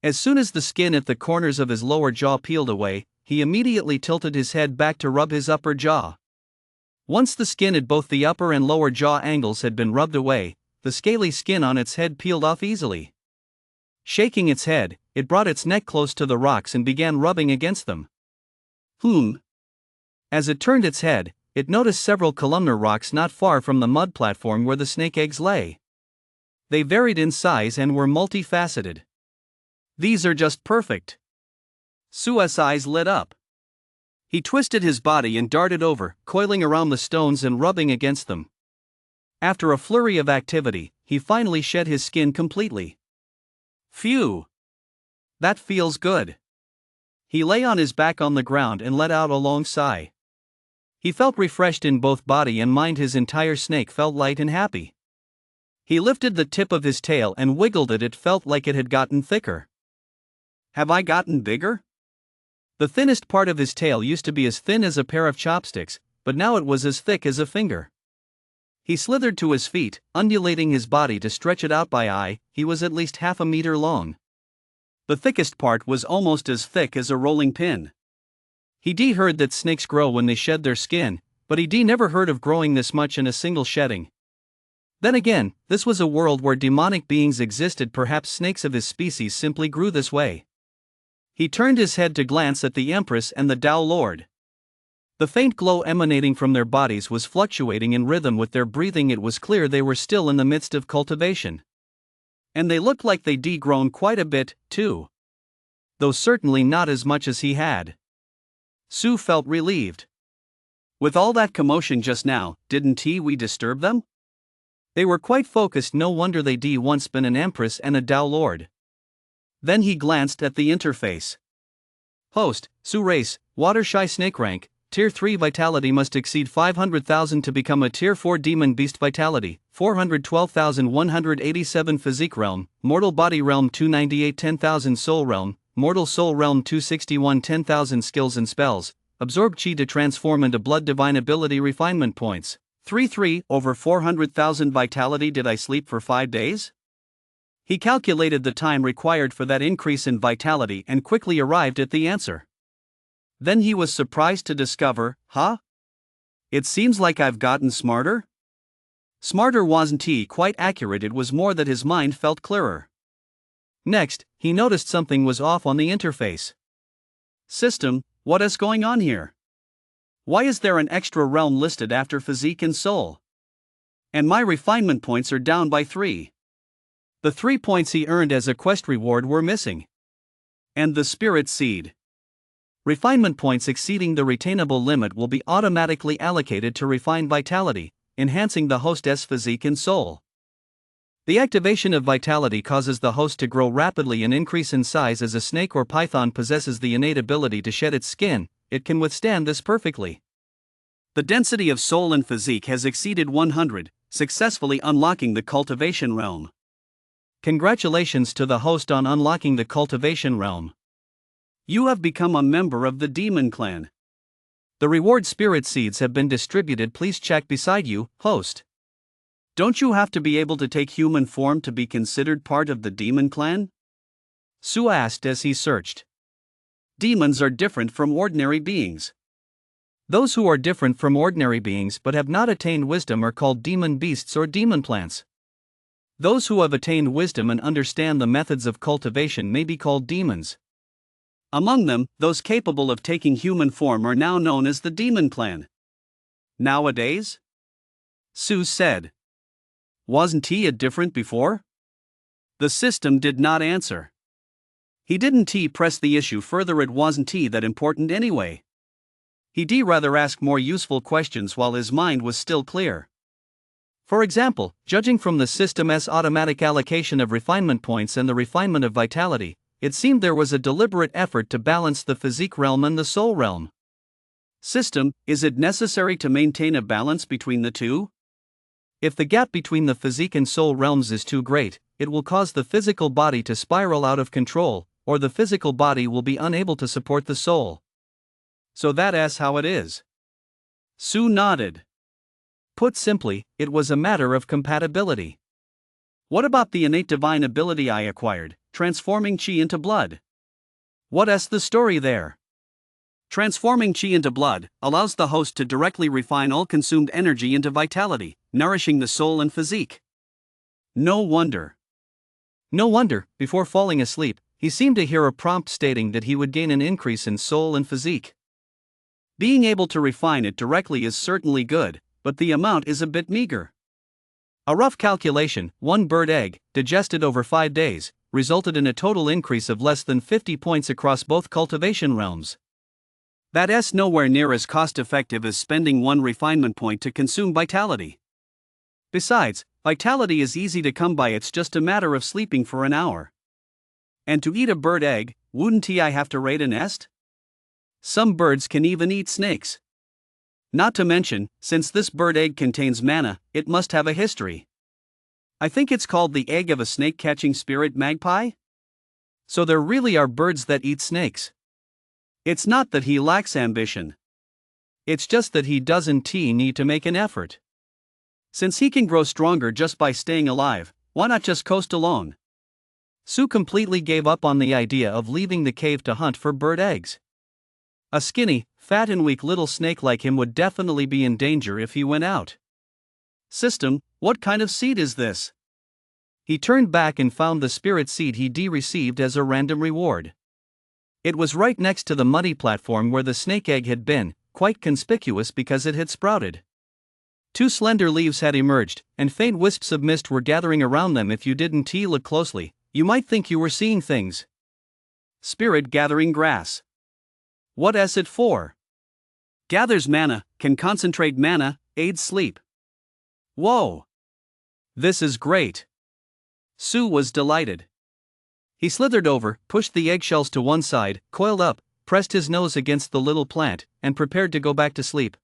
As soon as the skin at the corners of his lower jaw peeled away, he immediately tilted his head back to rub his upper jaw. Once the skin at both the upper and lower jaw angles had been rubbed away, the scaly skin on its head peeled off easily. Shaking its head, it brought its neck close to the rocks and began rubbing against them. As it turned its head, it noticed several columnar rocks not far from the mud platform where the snake eggs lay. They varied in size and were multifaceted. These are just perfect. Sua's eyes lit up. He twisted his body and darted over, coiling around the stones and rubbing against them. After a flurry of activity, he finally shed his skin completely. Phew! That feels good. He lay on his back on the ground and let out a long sigh. He felt refreshed in both body and mind. His entire snake felt light and happy. He lifted the tip of his tail and wiggled it. It felt like it had gotten thicker. Have I gotten bigger? The thinnest part of his tail used to be as thin as a pair of chopsticks, but now it was as thick as a finger. He slithered to his feet, undulating his body to stretch it out by eye. He was at least half a meter long. The thickest part was almost as thick as a rolling pin. He heard that snakes grow when they shed their skin, but he never heard of growing this much in a single shedding. Then again, this was a world where demonic beings existed. Perhaps snakes of his species simply grew this way. He turned his head to glance at the Empress and the Tao Lord. The faint glow emanating from their bodies was fluctuating in rhythm with their breathing. It was clear they were still in the midst of cultivation. And they looked like they'd grown quite a bit, too. Though certainly not as much as he had. Su felt relieved. With all that commotion just now, didn't we disturb them? They were quite focused. No wonder they'd once been an Empress and a Tao Lord. Then he glanced at the interface. Host, Su race, water shy snake rank, Tier 3 vitality must exceed 500,000 to become a Tier 4 demon beast. Vitality, 412,187. Physique realm, mortal body realm 298. 10,000 soul realm, mortal soul realm 261. 10,000 skills and spells, absorb chi to transform into blood. Divine ability refinement points, 3 over 400,000. Vitality. Did I sleep for 5 days? He calculated the time required for that increase in vitality and quickly arrived at the answer. Then he was surprised to discover, it seems like I've gotten smarter? Smarter wasn't quite accurate. It was more that his mind felt clearer. Next, he noticed something was off on the interface. System, what is going on here? Why is there an extra realm listed after physique and soul? And my refinement points are down by 3. The 3 points he earned as a quest reward were missing. And the spirit seed. Refinement points exceeding the retainable limit will be automatically allocated to refine vitality, enhancing the hostess' physique and soul. The activation of vitality causes the host to grow rapidly and increase in size. As a snake or python possesses the innate ability to shed its skin, it can withstand this perfectly. The density of soul and physique has exceeded 100, successfully unlocking the cultivation realm. Congratulations to the host on unlocking the cultivation realm. You have become a member of the demon clan. The reward spirit seeds have been distributed. Please check beside you, host. Don't you have to be able to take human form to be considered part of the demon clan? Sue asked as he searched. Demons are different from ordinary beings. Those who are different from ordinary beings but have not attained wisdom are called demon beasts or demon plants. Those who have attained wisdom and understand the methods of cultivation may be called demons. Among them, those capable of taking human form are now known as the demon clan. Nowadays? Sue said. Wasn't he different before? The system did not answer. He didn't press the issue further. It wasn't that important anyway. He rather ask more useful questions while his mind was still clear. For example, judging from the system's automatic allocation of refinement points and the refinement of vitality, it seemed there was a deliberate effort to balance the physique realm and the soul realm. System, is it necessary to maintain a balance between the two? If the gap between the physique and soul realms is too great, it will cause the physical body to spiral out of control, or the physical body will be unable to support the soul. So that's how it is. Sue nodded. Put simply, it was a matter of compatibility. What about the innate divine ability I acquired, transforming chi into blood? What's the story there? Transforming chi into blood allows the host to directly refine all consumed energy into vitality, nourishing the soul and physique. No wonder. Before falling asleep, he seemed to hear a prompt stating that he would gain an increase in soul and physique. Being able to refine it directly is certainly good, but the amount is a bit meager. A rough calculation, 1 bird egg, digested over 5 days, resulted in a total increase of less than 50 points across both cultivation realms. That's nowhere near as cost-effective as spending 1 refinement point to consume vitality. Besides, vitality is easy to come by. It's just a matter of sleeping for an hour. And to eat a bird egg, wouldn't I have to raid a nest? Some birds can even eat snakes. Not to mention, since this bird egg contains mana, it must have a history. I think it's called the egg of a snake-catching spirit magpie? So there really are birds that eat snakes. It's not that he lacks ambition. It's just that he doesn't need to make an effort. Since he can grow stronger just by staying alive, why not just coast alone? Sue completely gave up on the idea of leaving the cave to hunt for bird eggs. A skinny, fat and weak little snake like him would definitely be in danger if he went out. System, what kind of seed is this? He turned back and found the spirit seed he received as a random reward. It was right next to the muddy platform where the snake egg had been, quite conspicuous because it had sprouted. 2 slender leaves had emerged, and faint wisps of mist were gathering around them. If you didn't look closely, you might think you were seeing things. Spirit gathering grass. What's it for? Gathers mana, can concentrate mana, aids sleep. Whoa! This is great. Sue was delighted. He slithered over, pushed the eggshells to one side, coiled up, pressed his nose against the little plant, and prepared to go back to sleep.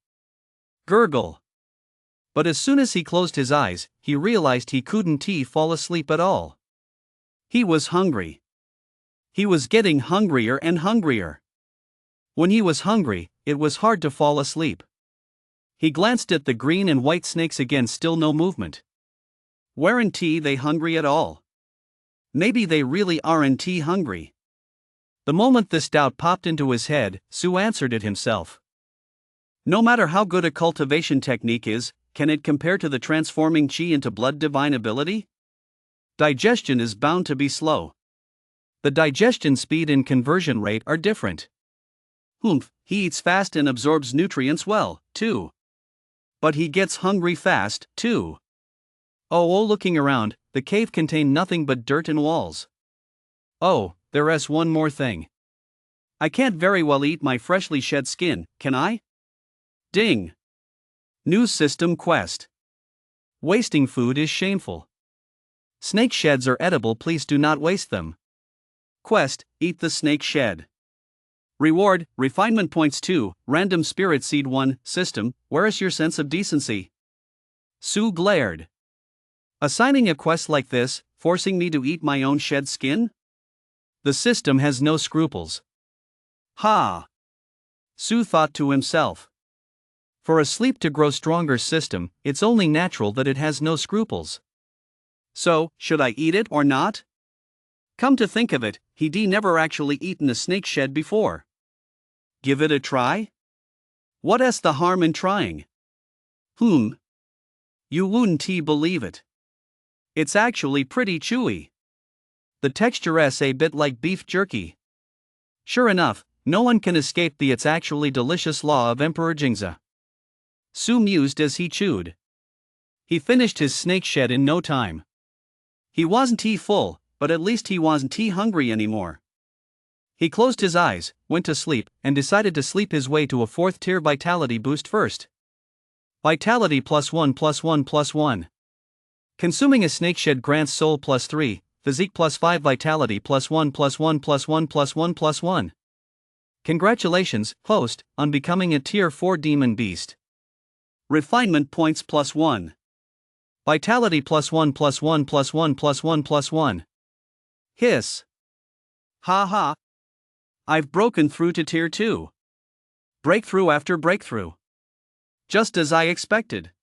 Gurgle. But as soon as he closed his eyes, he realized he couldn't fall asleep at all. He was hungry. He was getting hungrier and hungrier. When he was hungry, it was hard to fall asleep. He glanced at the green and white snakes again, still no movement. Weren't they hungry at all? Maybe they really aren't hungry. The moment this doubt popped into his head, Sue answered it himself. No matter how good a cultivation technique is, can it compare to the transforming chi into blood divine ability? Digestion is bound to be slow. The digestion speed and conversion rate are different. He eats fast and absorbs nutrients well, too. But he gets hungry fast, too. Looking around, the cave contained nothing but dirt and walls. There's one more thing. I can't very well eat my freshly shed skin, can I? Ding! New system quest. Wasting food is shameful. Snake sheds are edible, please do not waste them. Quest, eat the snake shed. Reward, refinement points 2, random spirit seed 1, system, where is your sense of decency? Sue glared. Assigning a quest like this, forcing me to eat my own shed skin? The system has no scruples. Ha! Sue thought to himself. For a sleep to grow stronger system, it's only natural that it has no scruples. So, should I eat it or not? Come to think of it, he'd never actually eaten a snake shed before. Give it a try? What's the harm in trying? You wouldn't believe it. It's actually pretty chewy. The texture's a bit like beef jerky. Sure enough, no one can escape the it's actually delicious law of Emperor Jingza. Sue mused as he chewed. He finished his snake shed in no time. He wasn't full, but at least he wasn't hungry anymore. He closed his eyes, went to sleep, and decided to sleep his way to a 4th tier vitality boost first. Vitality +1 +1 +1. Consuming a snake shed grants soul +3, physique +5, vitality +1 +1 +1 +1 +1. Congratulations, host, on becoming a tier 4 demon beast. Refinement points +1. Vitality +1 +1 +1 +1 +1. Hiss. Ha ha. I've broken through to tier 2. Breakthrough after breakthrough. Just as I expected.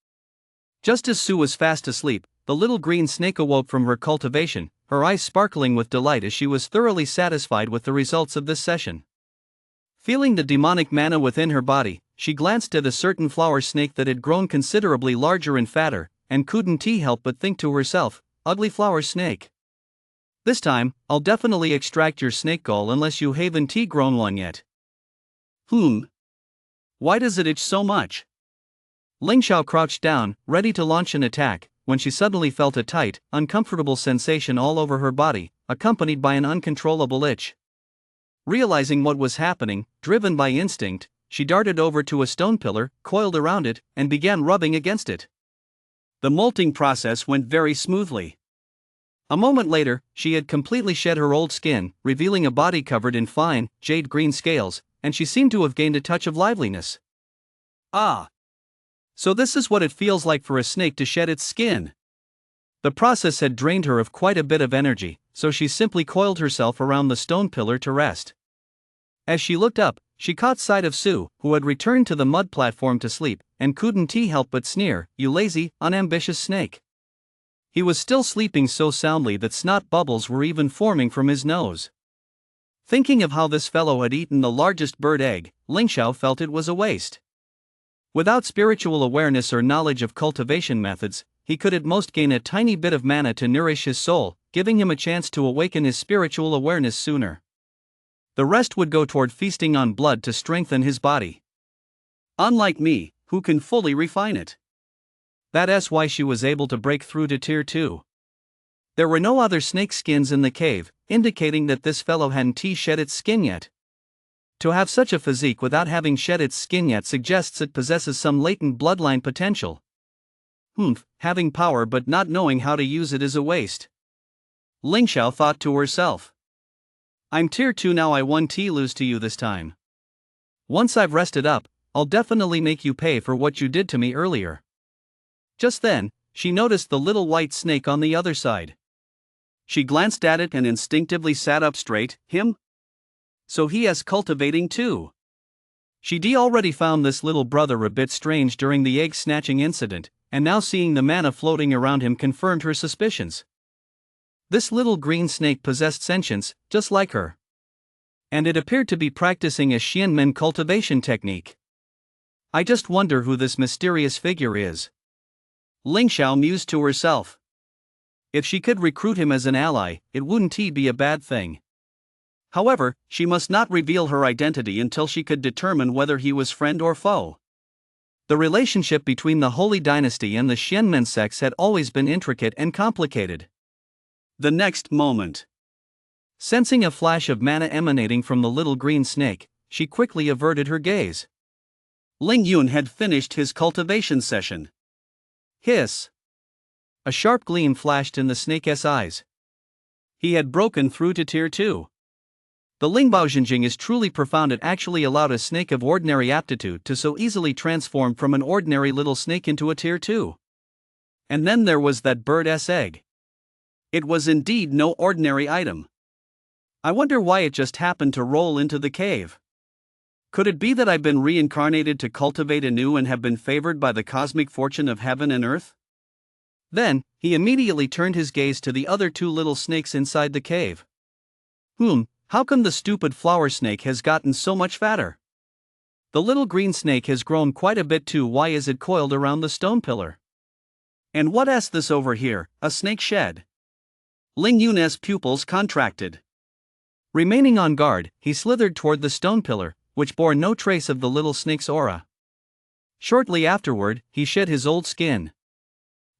Just as Sue was fast asleep, the little green snake awoke from her cultivation, her eyes sparkling with delight as she was thoroughly satisfied with the results of this session. Feeling the demonic mana within her body, she glanced at a certain flower snake that had grown considerably larger and fatter, and couldn't help but think to herself, ugly flower snake. This time, I'll definitely extract your snake gall unless you haven't grown one yet. Why does it itch so much? Ling Xiao crouched down, ready to launch an attack, when she suddenly felt a tight, uncomfortable sensation all over her body, accompanied by an uncontrollable itch. Realizing what was happening, driven by instinct, she darted over to a stone pillar, coiled around it, and began rubbing against it. The molting process went very smoothly. A moment later, she had completely shed her old skin, revealing a body covered in fine, jade-green scales, and she seemed to have gained a touch of liveliness. Ah! So this is what it feels like for a snake to shed its skin. The process had drained her of quite a bit of energy, so she simply coiled herself around the stone pillar to rest. As she looked up, she caught sight of Sue, who had returned to the mud platform to sleep, and couldn't help but sneer, "You lazy, unambitious snake." He was still sleeping so soundly that snot bubbles were even forming from his nose. Thinking of how this fellow had eaten the largest bird egg, Ling Xiao felt it was a waste. Without spiritual awareness or knowledge of cultivation methods, he could at most gain a tiny bit of mana to nourish his soul, giving him a chance to awaken his spiritual awareness sooner. The rest would go toward feasting on blood to strengthen his body. Unlike me, who can fully refine it. That's why she was able to break through to tier 2. There were no other snake skins in the cave, indicating that this fellow hadn't shed its skin yet. To have such a physique without having shed its skin yet suggests it possesses some latent bloodline potential. Having power but not knowing how to use it is a waste. Ling Xiao thought to herself. I'm tier 2 now, I won't lose to you this time. Once I've rested up, I'll definitely make you pay for what you did to me earlier. Just then, she noticed the little white snake on the other side. She glanced at it and instinctively sat up straight. Him? So he is cultivating too. She'd already found this little brother a bit strange during the egg snatching incident, and now seeing the mana floating around him confirmed her suspicions. This little green snake possessed sentience, just like her. And it appeared to be practicing a Xianmen cultivation technique. I just wonder who this mysterious figure is. Ling Xiao mused to herself. If she could recruit him as an ally, it wouldn't be a bad thing. However, she must not reveal her identity until she could determine whether he was friend or foe. The relationship between the Holy Dynasty and the Xianmen sects had always been intricate and complicated. The next moment, sensing a flash of mana emanating from the little green snake, she quickly averted her gaze. Ling Yun had finished his cultivation session. Hiss. A sharp gleam flashed in the snake's eyes. He had broken through to Tier 2. The Lingbao Jinjing is truly profound. It actually allowed a snake of ordinary aptitude to so easily transform from an ordinary little snake into a Tier 2. And then there was that bird's egg. It was indeed no ordinary item. I wonder why it just happened to roll into the cave. Could it be that I've been reincarnated to cultivate anew and have been favored by the cosmic fortune of heaven and earth? Then, he immediately turned his gaze to the other two little snakes inside the cave. How come the stupid flower snake has gotten so much fatter? The little green snake has grown quite a bit too. Why is it coiled around the stone pillar? And what's this over here, a snake shed? Ling Yun's pupils contracted. Remaining on guard, he slithered toward the stone pillar, which bore no trace of the little snake's aura. Shortly afterward, he shed his old skin.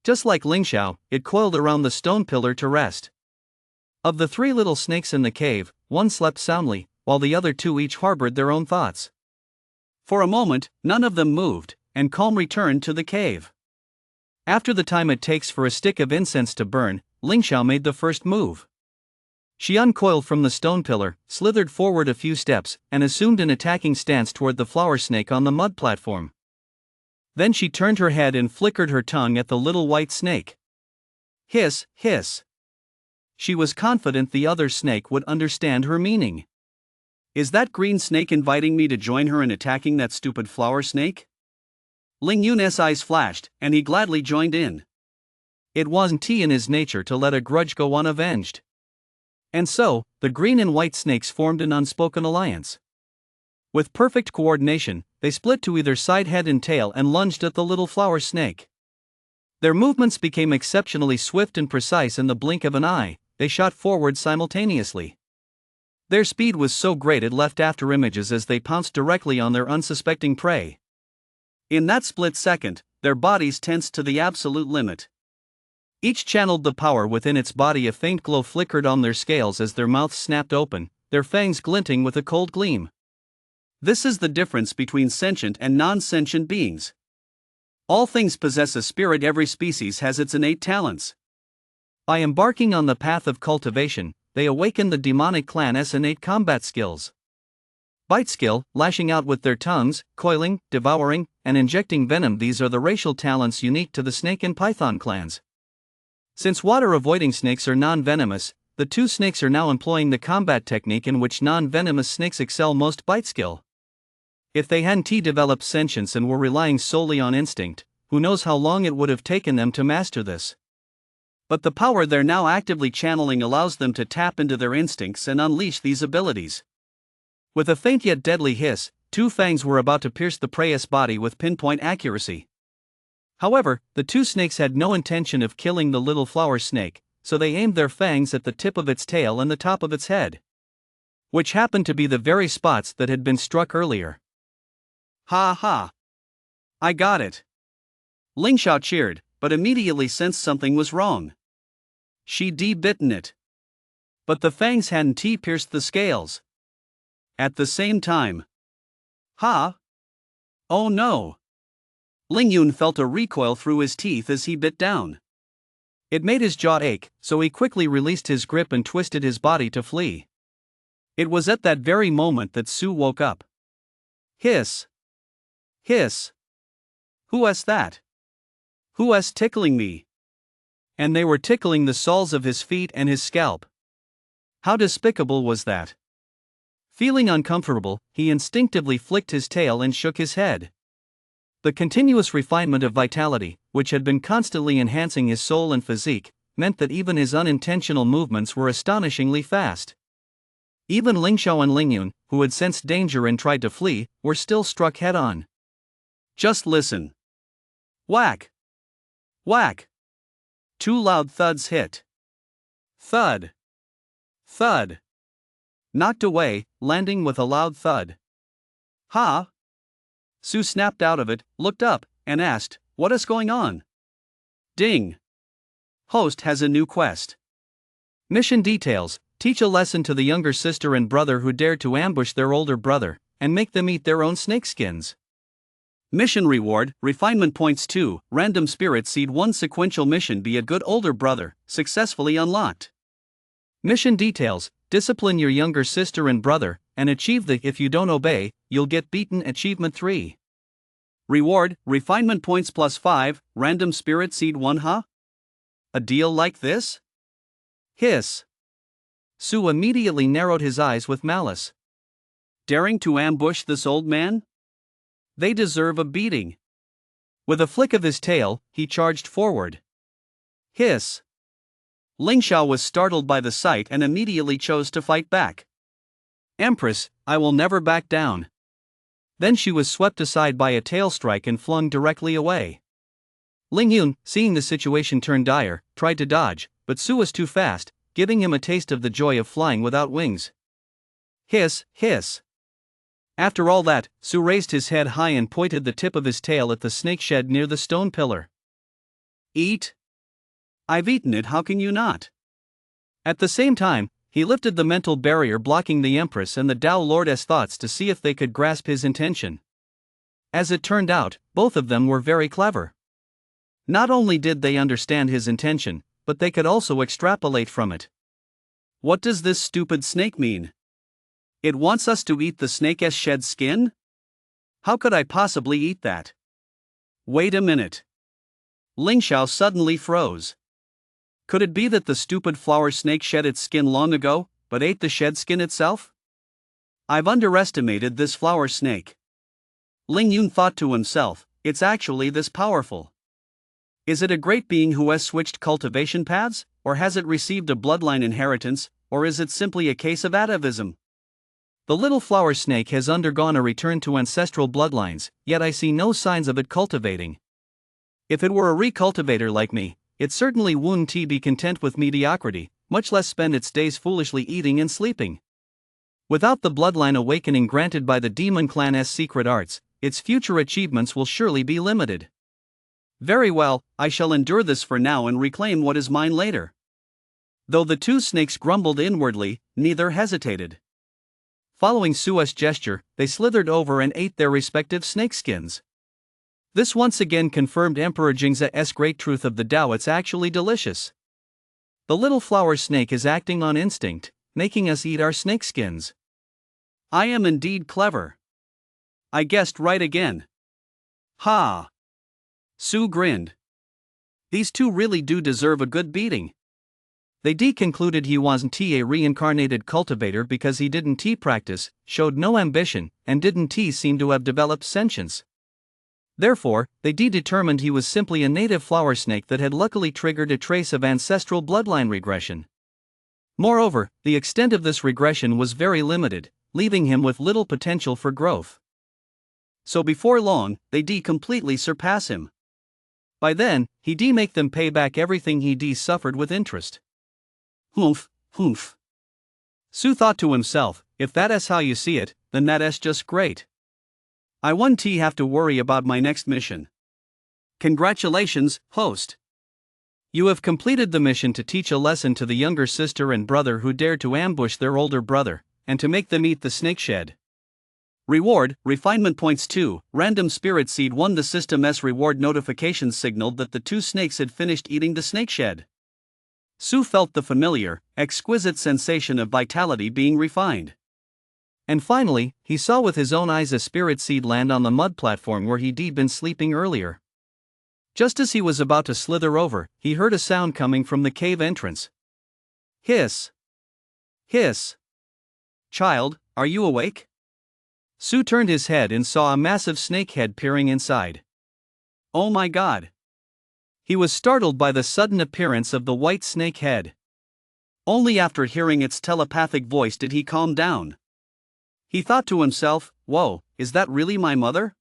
Just like Ling Xiao, it coiled around the stone pillar to rest. Of the three little snakes in the cave, one slept soundly, while the other two each harbored their own thoughts. For a moment, none of them moved, and calm returned to the cave. After the time it takes for a stick of incense to burn, Ling Xiao made the first move. She uncoiled from the stone pillar, slithered forward a few steps, and assumed an attacking stance toward the flower snake on the mud platform. Then she turned her head and flickered her tongue at the little white snake. Hiss, hiss. She was confident the other snake would understand her meaning. Is that green snake inviting me to join her in attacking that stupid flower snake? Ling Yun's eyes flashed, and he gladly joined in. It wasn't in his nature to let a grudge go unavenged. And so, the green and white snakes formed an unspoken alliance. With perfect coordination, they split to either side, head and tail, and lunged at the little flower snake. Their movements became exceptionally swift and precise. In the blink of an eye, they shot forward simultaneously. Their speed was so great it left after images as they pounced directly on their unsuspecting prey. In that split second, their bodies tensed to the absolute limit. Each channeled the power within its body. A faint glow flickered on their scales as their mouths snapped open, their fangs glinting with a cold gleam. This is the difference between sentient and non-sentient beings. All things possess a spirit. Every species has its innate talents. By embarking on the path of cultivation, they awakened the demonic clan's innate combat skills. Bite skill, lashing out with their tongues, coiling, devouring, and injecting venom. These are the racial talents unique to the snake and python clans. Since water-avoiding snakes are non-venomous, the two snakes are now employing the combat technique in which non-venomous snakes excel most: bite skill. If they hadn't developed sentience and were relying solely on instinct, who knows how long it would have taken them to master this. But the power they're now actively channeling allows them to tap into their instincts and unleash these abilities. With a faint yet deadly hiss, two fangs were about to pierce the prey's body with pinpoint accuracy. However, the two snakes had no intention of killing the little flower snake, so they aimed their fangs at the tip of its tail and the top of its head, which happened to be the very spots that had been struck earlier. Ha ha! I got it! Ling Xiao cheered, but immediately sensed something was wrong. She bitten it. But the fangs hadn't pierced the scales. At the same time. Ha! Oh no! Ling Yun felt a recoil through his teeth as he bit down. It made his jaw ache, so he quickly released his grip and twisted his body to flee. It was at that very moment that Su woke up. Hiss! Hiss! Who's that? Who's tickling me? And they were tickling the soles of his feet and his scalp. How despicable was that? Feeling uncomfortable, he instinctively flicked his tail and shook his head. The continuous refinement of vitality, which had been constantly enhancing his soul and physique, meant that even his unintentional movements were astonishingly fast. Even Ling Xiao and Ling Yun, who had sensed danger and tried to flee, were still struck head-on. Just listen. Whack! Whack! Two loud thuds hit. Thud! Thud! Knocked away, landing with a loud thud. Ha! Su snapped out of it, looked up, and asked, "What is going on?" Ding! Host has a new quest. Mission details: teach a lesson to the younger sister and brother who dared to ambush their older brother, and make them eat their own snakeskins. Mission reward, refinement points 2, random spirit seed 1 sequential mission be a good older brother, successfully unlocked. Mission details: discipline your younger sister and brother, and achieve the if you don't obey, you'll get beaten achievement 3. Reward, refinement points plus 5, random spirit seed 1 huh? A deal like this? Hiss. Sue immediately narrowed his eyes with malice. Daring to ambush this old man? They deserve a beating. With a flick of his tail, he charged forward. Hiss. Ling Xiao was startled by the sight and immediately chose to fight back. Empress, I will never back down. Then she was swept aside by a tail strike and flung directly away. Ling Yun, seeing the situation turn dire, tried to dodge, but Sue was too fast, giving him a taste of the joy of flying without wings. Hiss, hiss. After all that, Sue raised his head high and pointed the tip of his tail at the snake shed near the stone pillar. Eat? I've eaten it, how can you not? At the same time, he lifted the mental barrier blocking the Empress and the Tao Lord's thoughts to see if they could grasp his intention. As it turned out, both of them were very clever. Not only did they understand his intention, but they could also extrapolate from it. What does this stupid snake mean? It wants us to eat the snake's shed skin? How could I possibly eat that? Wait a minute. Ling Xiao suddenly froze. Could it be that the stupid flower snake shed its skin long ago, but ate the shed skin itself? I've underestimated this flower snake. Ling Yun thought to himself, it's actually this powerful. Is it a great being who has switched cultivation paths, or has it received a bloodline inheritance, or is it simply a case of atavism? The little flower snake has undergone a return to ancestral bloodlines, yet I see no signs of it cultivating. If it were a recultivator like me, it certainly wouldn't be content with mediocrity, much less spend its days foolishly eating and sleeping. Without the bloodline awakening granted by the Demon Clan's secret arts, its future achievements will surely be limited. Very well, I shall endure this for now and reclaim what is mine later. Though the two snakes grumbled inwardly, neither hesitated. Following Sua's gesture, they slithered over and ate their respective snakeskins. This once again confirmed Emperor Jingza's great truth of the Tao. It's actually delicious. The little flower snake is acting on instinct, making us eat our snakeskins. I am indeed clever. I guessed right again. Ha! Sue grinned. These two really do deserve a good beating. They concluded he wasn't a reincarnated cultivator because he didn't practice, showed no ambition, and didn't seem to have developed sentience. Therefore, they determined he was simply a native flower snake that had luckily triggered a trace of ancestral bloodline regression. Moreover, the extent of this regression was very limited, leaving him with little potential for growth. So before long, they completely surpass him. By then, he make them pay back everything he suffered with interest. Humph, humph. Sue thought to himself, if that's how you see it, then that's just great. I won't have to worry about my next mission. Congratulations, host. You have completed the mission to teach a lesson to the younger sister and brother who dared to ambush their older brother, and to make them eat the snake shed. Reward, refinement points 2, random spirit seed 1. The system's reward notifications signaled that the two snakes had finished eating the snake shed. Sue felt the familiar, exquisite sensation of vitality being refined. And finally, he saw with his own eyes a spirit seed land on the mud platform where he'd been sleeping earlier. Just as he was about to slither over, he heard a sound coming from the cave entrance. Hiss! Hiss! Child, are you awake? Sue turned his head and saw a massive snake head peering inside. Oh my God! He was startled by the sudden appearance of the white snake head. Only after hearing its telepathic voice did he calm down. He thought to himself, whoa, is that really my mother?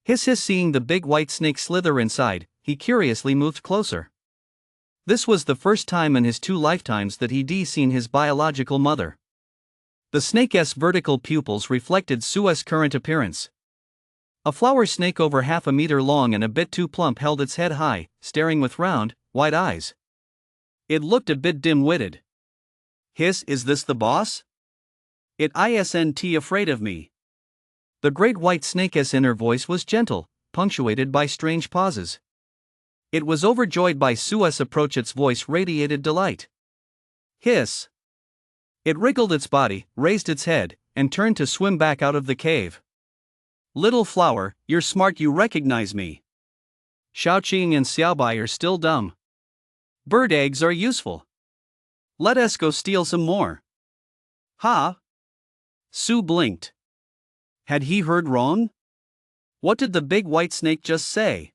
Hiss. Seeing the big white snake slither inside, he curiously moved closer. This was the first time in his 2 lifetimes that he'd seen his biological mother. The snake's vertical pupils reflected Sua's current appearance. A flower snake over half a meter long and a bit too plump held its head high, staring with round, wide eyes. It looked a bit dim-witted. Hiss, is this the boss? It isn't afraid of me. The great white snake's inner voice was gentle, punctuated by strange pauses. It was overjoyed by Sue's approach. Its voice radiated delight. Hiss! It wriggled its body, raised its head, and turned to swim back out of the cave. Little flower, you're smart, you recognize me. Xiaoqing and Xiaobai are still dumb. Bird eggs are useful. Let us go steal some more. Ha! Su blinked. Had he heard wrong? What did the big white snake just say?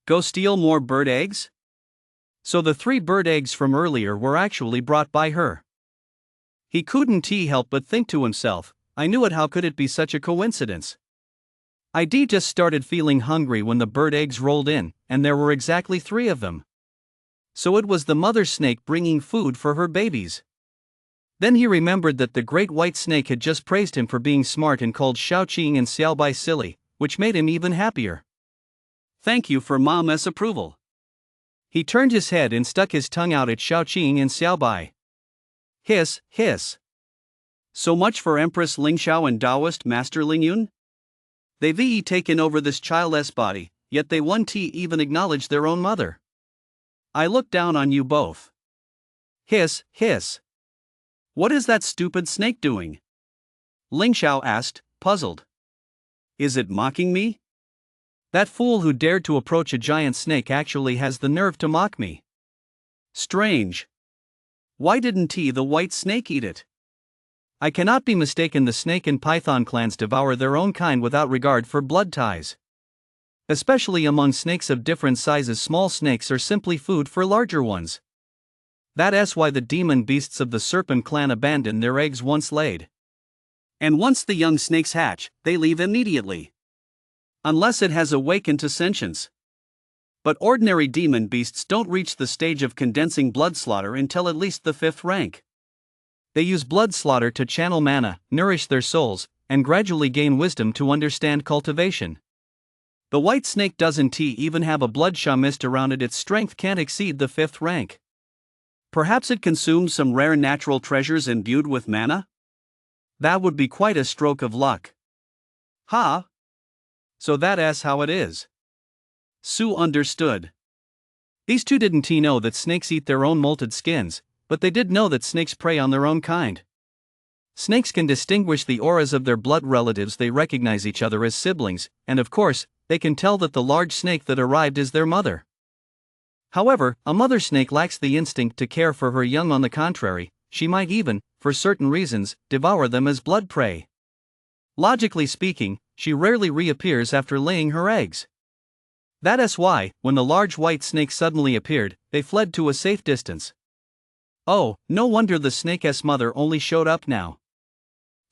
Go steal more bird eggs? So the 3 bird eggs from earlier were actually brought by her. He couldn't help but think to himself, I knew it, how could it be such a coincidence? I just started feeling hungry when the bird eggs rolled in, and there were exactly 3 of them. So it was the mother snake bringing food for her babies. Then he remembered that the great white snake had just praised him for being smart and called Xiaoqing and Xiaobai silly, which made him even happier. Thank you for Mom's approval. He turned his head and stuck his tongue out at Xiaoqing and Xiaobai. Hiss, hiss. So much for Empress Lingxiao and Taoist Master Lingyun? They've taken over this child's body, yet they won't even acknowledge their own mother. I look down on you both. Hiss, hiss. What is that stupid snake doing? Lingxiao asked, puzzled. Is it mocking me? That fool who dared to approach a giant snake actually has the nerve to mock me. Strange. Why didn't the white snake eat it? I cannot be mistaken, the snake and python clans devour their own kind without regard for blood ties. Especially among snakes of different sizes, small snakes are simply food for larger ones. That's why the demon beasts of the serpent clan abandon their eggs once laid. And once the young snakes hatch, they leave immediately. Unless it has awakened to sentience. But ordinary demon beasts don't reach the stage of condensing blood slaughter until at least the 5th rank. They use blood slaughter to channel mana, nourish their souls, and gradually gain wisdom to understand cultivation. The white snake doesn't even have a blood mist around it, its strength can't exceed the 5th rank. Perhaps it consumes some rare natural treasures imbued with mana? That would be quite a stroke of luck. Ha! So that's how it is. Su understood. These 2 didn't know that snakes eat their own molted skins, but they did know that snakes prey on their own kind. Snakes can distinguish the auras of their blood relatives, they recognize each other as siblings, and of course, they can tell that the large snake that arrived is their mother. However, a mother snake lacks the instinct to care for her young. On the contrary, she might even, for certain reasons, devour them as blood prey. Logically speaking, she rarely reappears after laying her eggs. That's why, when the large white snake suddenly appeared, they fled to a safe distance. Oh, no wonder the snake's mother only showed up now.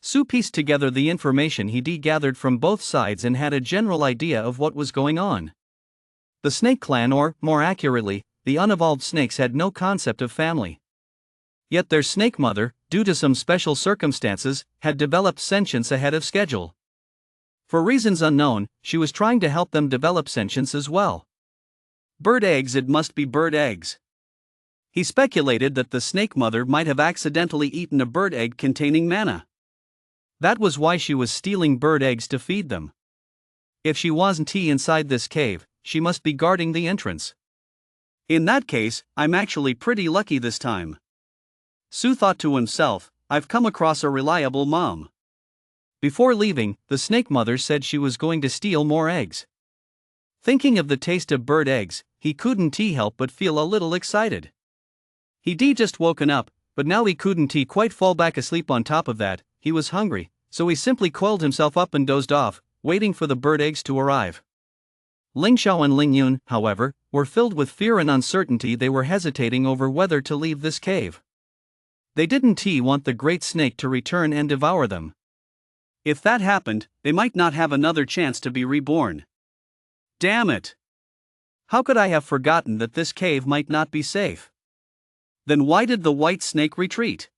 Su pieced together the information he gathered from both sides and had a general idea of what was going on. The snake clan, or, more accurately, the unevolved snakes, had no concept of family. Yet their snake mother, due to some special circumstances, had developed sentience ahead of schedule. For reasons unknown, she was trying to help them develop sentience as well. Bird eggs, it must be bird eggs. He speculated that the snake mother might have accidentally eaten a bird egg containing mana. That was why she was stealing bird eggs to feed them. If she wasn't inside this cave, she must be guarding the entrance. In that case, I'm actually pretty lucky this time. Su thought to himself, I've come across a reliable mom. Before leaving, the snake mother said she was going to steal more eggs. Thinking of the taste of bird eggs, he couldn't help but feel a little excited. He'd just woken up, but now he couldn't quite fall back asleep. On top of that, he was hungry, so he simply coiled himself up and dozed off, waiting for the bird eggs to arrive. Lingxiao and Lingyun, however, were filled with fear and uncertainty. They were hesitating over whether to leave this cave. They didn't want the great snake to return and devour them. If that happened, they might not have another chance to be reborn. Damn it! How could I have forgotten that this cave might not be safe? Then why did the white snake retreat?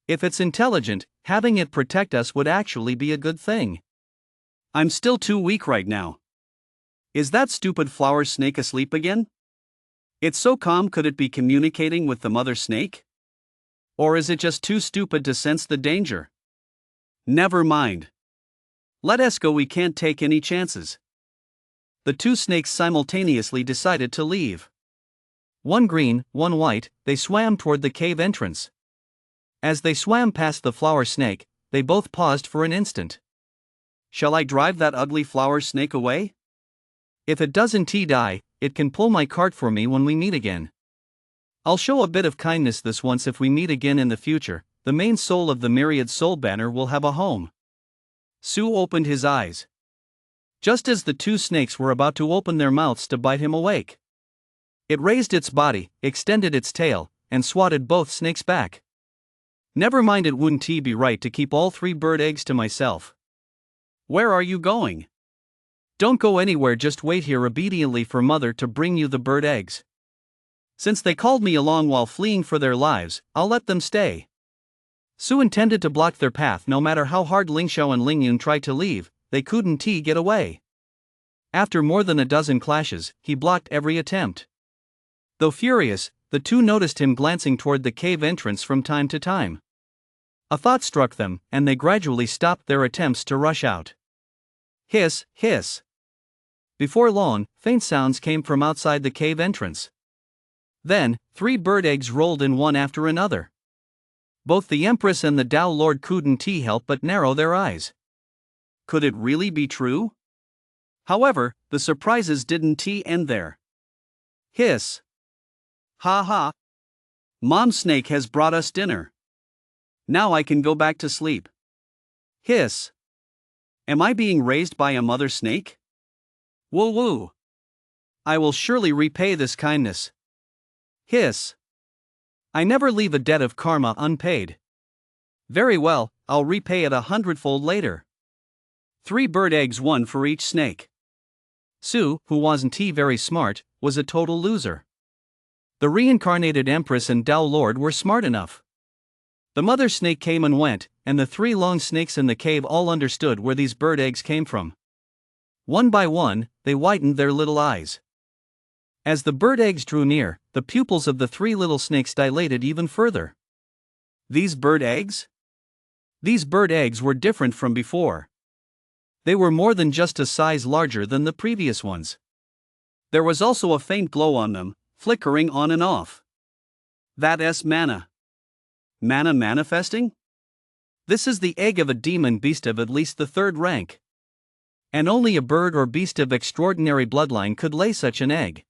If it's intelligent, having it protect us would actually be a good thing. I'm still too weak right now. Is that stupid flower snake asleep again? It's so calm, could it be communicating with the mother snake? Or is it just too stupid to sense the danger? Never mind. Let us go, we can't take any chances. The two snakes simultaneously decided to leave. One green, one white, they swam toward the cave entrance. As they swam past the flower snake, they both paused for an instant. Shall I drive that ugly flower snake away? If it doesn't die, it can pull my cart for me when we meet again. I'll show a bit of kindness this once. If we meet again in the future, the main soul of the myriad soul banner will have a home. Sue opened his eyes. Just as the two snakes were about to open their mouths to bite him awake, it raised its body, extended its tail, and swatted both snakes back. Never mind, it wouldn't be right to keep all 3 bird eggs to myself. Where are you going? Don't go anywhere, just wait here obediently for Mother to bring you the bird eggs. Since they called me along while fleeing for their lives, I'll let them stay. Sue intended to block their path. No matter how hard Ling Xiao and Ling Yun tried to leave, they couldn't get away. After more than a dozen clashes, he blocked every attempt. Though furious, the two noticed him glancing toward the cave entrance from time to time. A thought struck them, and they gradually stopped their attempts to rush out. Hiss, hiss. Before long, faint sounds came from outside the cave entrance. Then, 3 bird eggs rolled in one after another. Both the Empress and the Tao Lord couldn't help but narrow their eyes. Could it really be true? However, the surprises didn't end there. Hiss. Ha ha. Mom Snake has brought us dinner. Now I can go back to sleep. Hiss. Am I being raised by a mother snake? Woo woo. I will surely repay this kindness. Hiss. I never leave a debt of karma unpaid. Very well, I'll repay it 100-fold later. 3 bird eggs, 1 for each snake. Sue, who wasn't very smart, was a total loser. The reincarnated Empress and Tao Lord were smart enough. The mother snake came and went, and the 3 long snakes in the cave all understood where these bird eggs came from. One by one, they widened their little eyes. As the bird eggs drew near, the pupils of the 3 little snakes dilated even further. These bird eggs? These bird eggs were different from before. They were more than just a size larger than the previous ones. There was also a faint glow on them, flickering on and off. That's mana. Mana manifesting? This is the egg of a demon beast of at least the 3rd rank. And only a bird or beast of extraordinary bloodline could lay such an egg.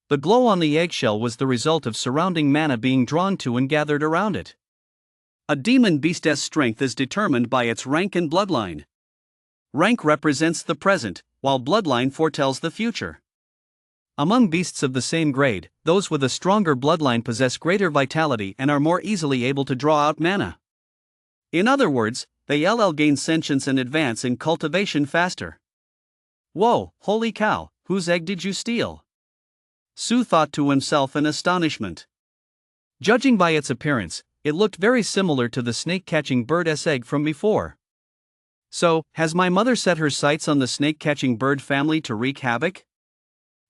The glow on the eggshell was the result of surrounding mana being drawn to and gathered around it. A demon beast's strength is determined by its rank and bloodline. Rank represents the present, while bloodline foretells the future. Among beasts of the same grade, those with a stronger bloodline possess greater vitality and are more easily able to draw out mana. In other words, they gain sentience and advance in cultivation faster. Whoa, holy cow, whose egg did you steal? Sue thought to himself in astonishment. Judging by its appearance, it looked very similar to the snake-catching bird's egg from before. So, has my mother set her sights on the snake-catching bird family to wreak havoc?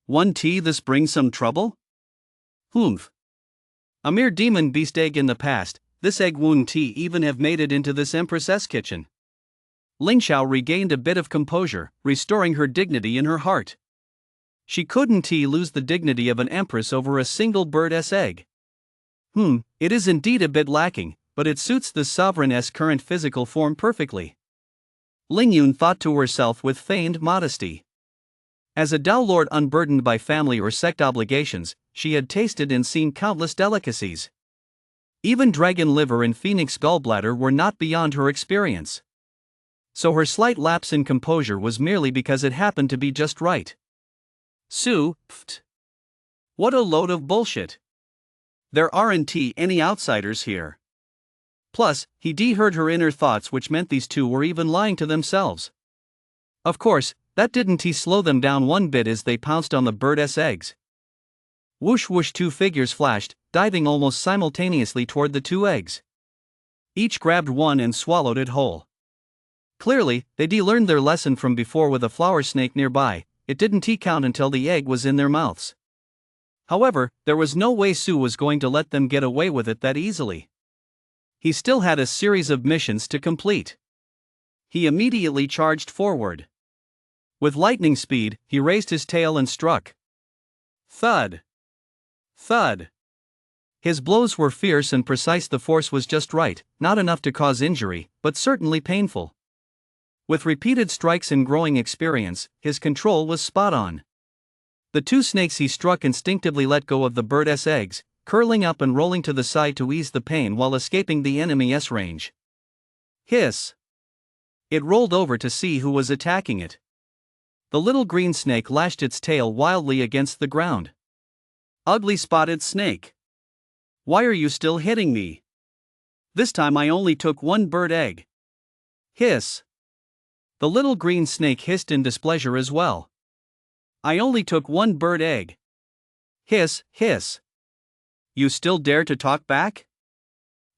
This brings some trouble? Humph. A mere demon beast egg in the past, this egg wouldn't even have made it into this Empress's kitchen. Ling Xiao regained a bit of composure, restoring her dignity in her heart. She couldn't lose the dignity of an empress over a single bird's egg. It is indeed a bit lacking, but it suits the sovereign's current physical form perfectly. Ling Yun thought to herself with feigned modesty. As a Tao Lord unburdened by family or sect obligations, she had tasted and seen countless delicacies. Even dragon liver and phoenix gallbladder were not beyond her experience. So her slight lapse in composure was merely because it happened to be just right. Sue, pfft. What a load of bullshit. There aren't any outsiders here. Plus, he heard her inner thoughts, which meant these two were even lying to themselves. Of course, that didn't slow them down one bit as they pounced on the bird's eggs. Whoosh whoosh, 2 figures flashed, diving almost simultaneously toward the 2 eggs. Each grabbed one and swallowed it whole. Clearly, they learned their lesson from before. With a flower snake nearby, it didn't count until the egg was in their mouths. However, there was no way Sue was going to let them get away with it that easily. He still had a series of missions to complete. He immediately charged forward. With lightning speed, he raised his tail and struck. Thud! Thud! His blows were fierce and precise. The force was just right, not enough to cause injury, but certainly painful. With repeated strikes and growing experience, his control was spot on. The two snakes he struck instinctively let go of the bird's eggs, curling up and rolling to the side to ease the pain while escaping the enemy's range. Hiss! It rolled over to see who was attacking it. The little green snake lashed its tail wildly against the ground. Ugly spotted snake! Why are you still hitting me? This time I only took one bird egg. Hiss! The little green snake hissed in displeasure as well. I only took one bird egg. Hiss, hiss. You still dare to talk back?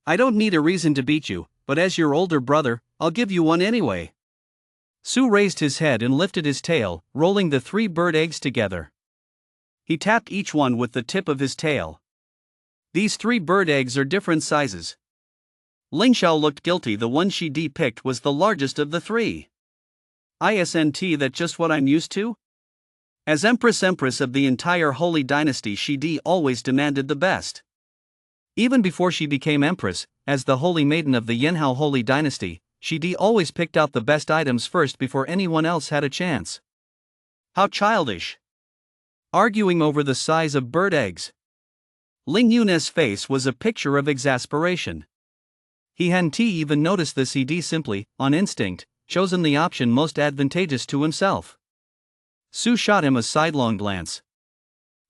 I don't need a reason to beat you, but as your older brother, I'll give you one anyway. Sue raised his head and lifted his tail, rolling the 3 bird eggs together. He tapped each one with the tip of his tail. These 3 bird eggs are different sizes. Ling Xiao looked guilty. The one she picked was the largest of the 3. Isn't that just what I'm used to? As Empress of the entire Holy Dynasty, she always demanded the best. Even before she became Empress, as the Holy Maiden of the Yanhao Holy Dynasty, she always picked out the best items first before anyone else had a chance. How childish! Arguing over the size of bird eggs. Ling Yun's face was a picture of exasperation. He hadn't even noticed this. He simply, on instinct, chosen the option most advantageous to himself. Sue shot him a sidelong glance.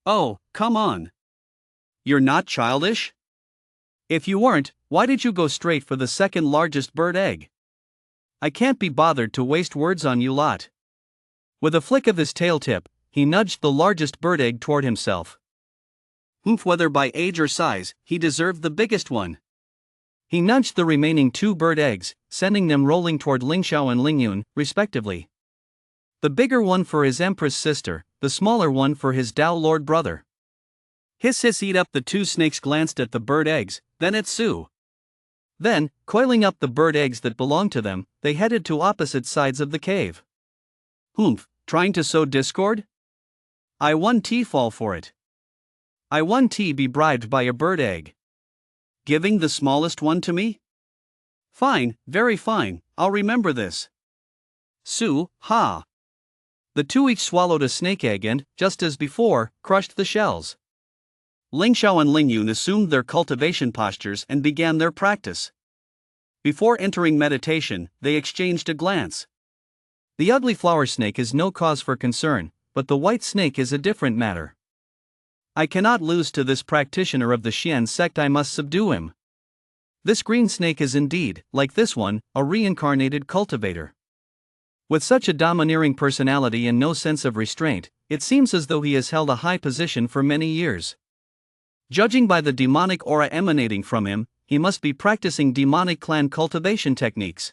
Oh, come on. You're not childish? If you weren't, why did you go straight for the second largest bird egg? I can't be bothered to waste words on you lot. With a flick of his tail tip, he nudged the largest bird egg toward himself. Whether by age or size, he deserved the biggest one. He nudged the remaining 2 bird eggs, sending them rolling toward Ling Xiao and Ling Yun, respectively. The bigger one for his Empress sister, the smaller one for his Tao Lord brother. Hiss hiss eat up. The 2 snakes glanced at the bird eggs, then at Sue. Then, coiling up the bird eggs that belonged to them, they headed to opposite sides of the cave. Trying to sow discord? I won fall for it. I won be bribed by a bird egg. Giving the smallest one to me? Fine, very fine, I'll remember this. Sue, ha! The 2 each swallowed a snake egg and, just as before, crushed the shells. Ling Xiao and Ling Yun assumed their cultivation postures and began their practice. Before entering meditation, they exchanged a glance. The ugly flower snake is no cause for concern, but the white snake is a different matter. I cannot lose to this practitioner of the Xian sect. I must subdue him. This green snake is indeed, like this one, a reincarnated cultivator. With such a domineering personality and no sense of restraint, it seems as though he has held a high position for many years. Judging by the demonic aura emanating from him, he must be practicing demonic clan cultivation techniques.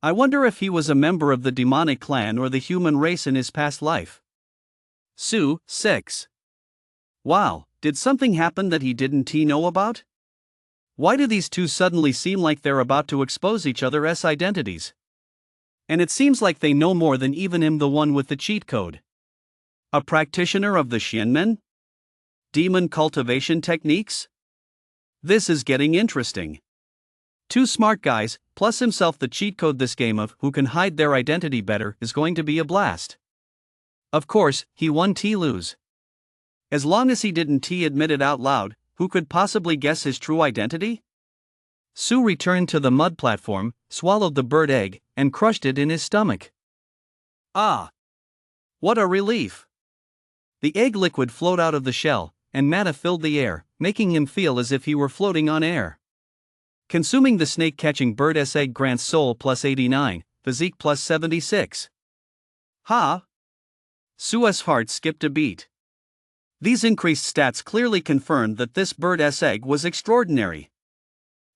I wonder if he was a member of the demonic clan or the human race in his past life. Sue, 6. Wow, did something happen that he didn't know about? Why do these 2 suddenly seem like they're about to expose each other's identities? And it seems like they know more than even him, the one with the cheat code. A practitioner of the Xianmen? Demon cultivation techniques? This is getting interesting. 2 smart guys, plus himself the cheat code. This game of who can hide their identity better is going to be a blast. Of course, he won lose. As long as he didn't admit it out loud, who could possibly guess his true identity? Sue returned to the mud platform, swallowed the bird egg, and crushed it in his stomach. Ah! What a relief! The egg liquid flowed out of the shell, and mana filled the air, making him feel as if he were floating on air. Consuming the snake-catching bird's egg grants soul plus 89, physique plus 76. Ha! Sue's heart skipped a beat. These increased stats clearly confirmed that this bird's egg was extraordinary.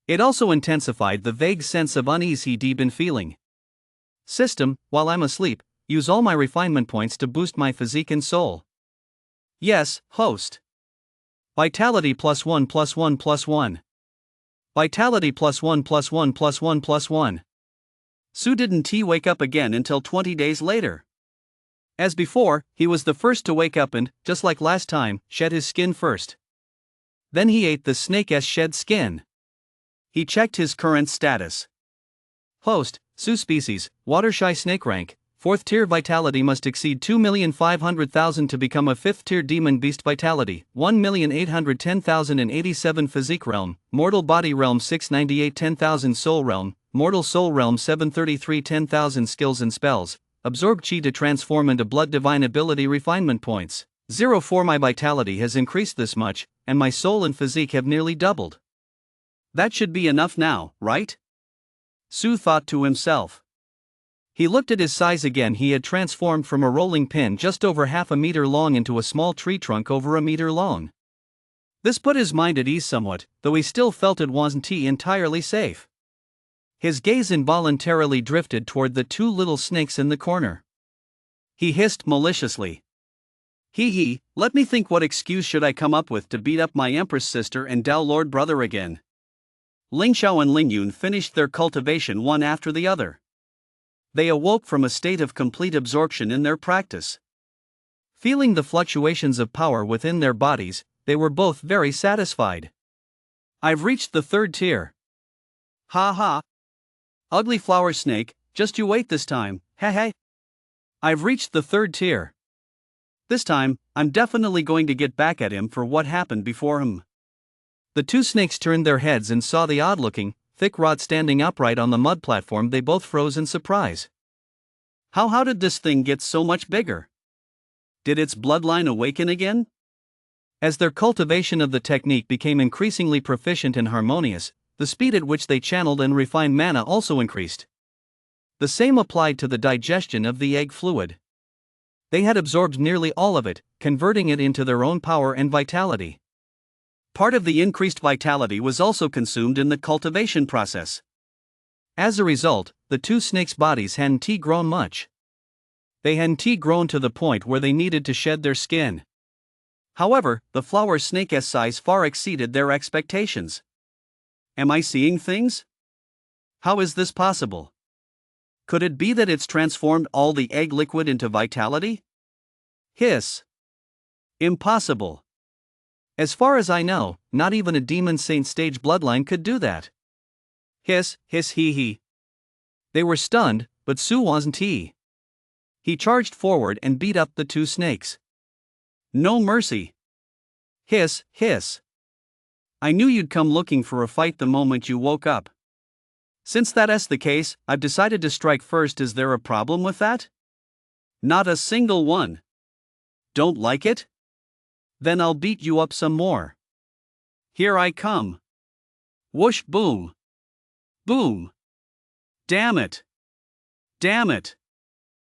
It also intensified the vague sense of unease he'd been feeling. System, while I'm asleep, use all my refinement points to boost my physique and soul. Yes, host. Vitality plus 1 plus 1 plus 1. Vitality plus 1 plus 1 plus 1 plus 1. Su didn't wake up again until 20 days later. As before, he was the first to wake up and, just like last time, shed his skin first. Then he ate the snake's shed skin. He checked his current status. Host, Su species, water-shy snake rank, 4th tier vitality must exceed 2,500,000 to become a 5th tier demon beast vitality, 1,810,087 physique realm, mortal body realm 698 10,000 soul realm, mortal soul realm 733 10,000 skills and spells, absorb chi to transform into blood divine ability refinement points. 04 My vitality has increased this much, and my soul and physique have nearly doubled. That should be enough now, right? Su thought to himself. He looked at his size again. He had transformed from a rolling pin just over half a meter long into a small tree trunk over a meter long. This put his mind at ease somewhat, though he still felt it wasn't entirely safe. His gaze involuntarily drifted toward the two little snakes in the corner. He hissed maliciously. Hee, let me think, what excuse should I come up with to beat up my Empress sister and Dao Lord brother again? Ling Xiao and Ling Yun finished their cultivation one after the other. They awoke from a state of complete absorption in their practice. Feeling the fluctuations of power within their bodies, they were both very satisfied. I've reached the 3rd tier. Ha ha. Ugly flower snake, just you wait this time, heh. I've reached the 3rd tier. This time, I'm definitely going to get back at him for what happened before him. The two snakes turned their heads and saw the odd-looking, thick rod standing upright on the mud platform. They both froze in surprise. How did this thing get so much bigger? Did its bloodline awaken again? As their cultivation of the technique became increasingly proficient and harmonious, the speed at which they channeled and refined mana also increased. The same applied to the digestion of the egg fluid. They had absorbed nearly all of it, converting it into their own power and vitality. Part of the increased vitality was also consumed in the cultivation process. As a result, the two snakes' bodies hadn't grown much. They hadn't grown to the point where they needed to shed their skin. However, the flower snake's size far exceeded their expectations. Am I seeing things? How is this possible? Could it be that it's transformed all the egg liquid into vitality? Hiss. Impossible. As far as I know, not even a demon saint stage bloodline could do that. Hiss, hee. They were stunned, but Su wasn't. He charged forward and beat up the two snakes. No mercy. Hiss. I knew you'd come looking for a fight the moment you woke up. Since that's the case, I've decided to strike first. Is there a problem with that? Not a single one. Don't like it? Then I'll beat you up some more. Here I come. Whoosh, boom. Boom. Damn it.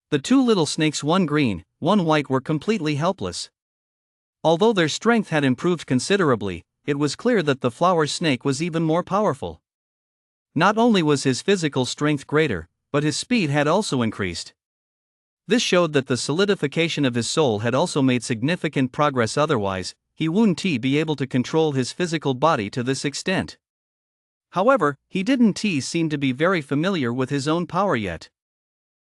The two little snakes, one green, one white, were completely helpless. Although their strength had improved considerably, it was clear that the flower snake was even more powerful. Not only was his physical strength greater, but his speed had also increased. This showed that the solidification of his soul had also made significant progress. Otherwise, he wouldn't be able to control his physical body to this extent. However, he didn't seem to be very familiar with his own power yet.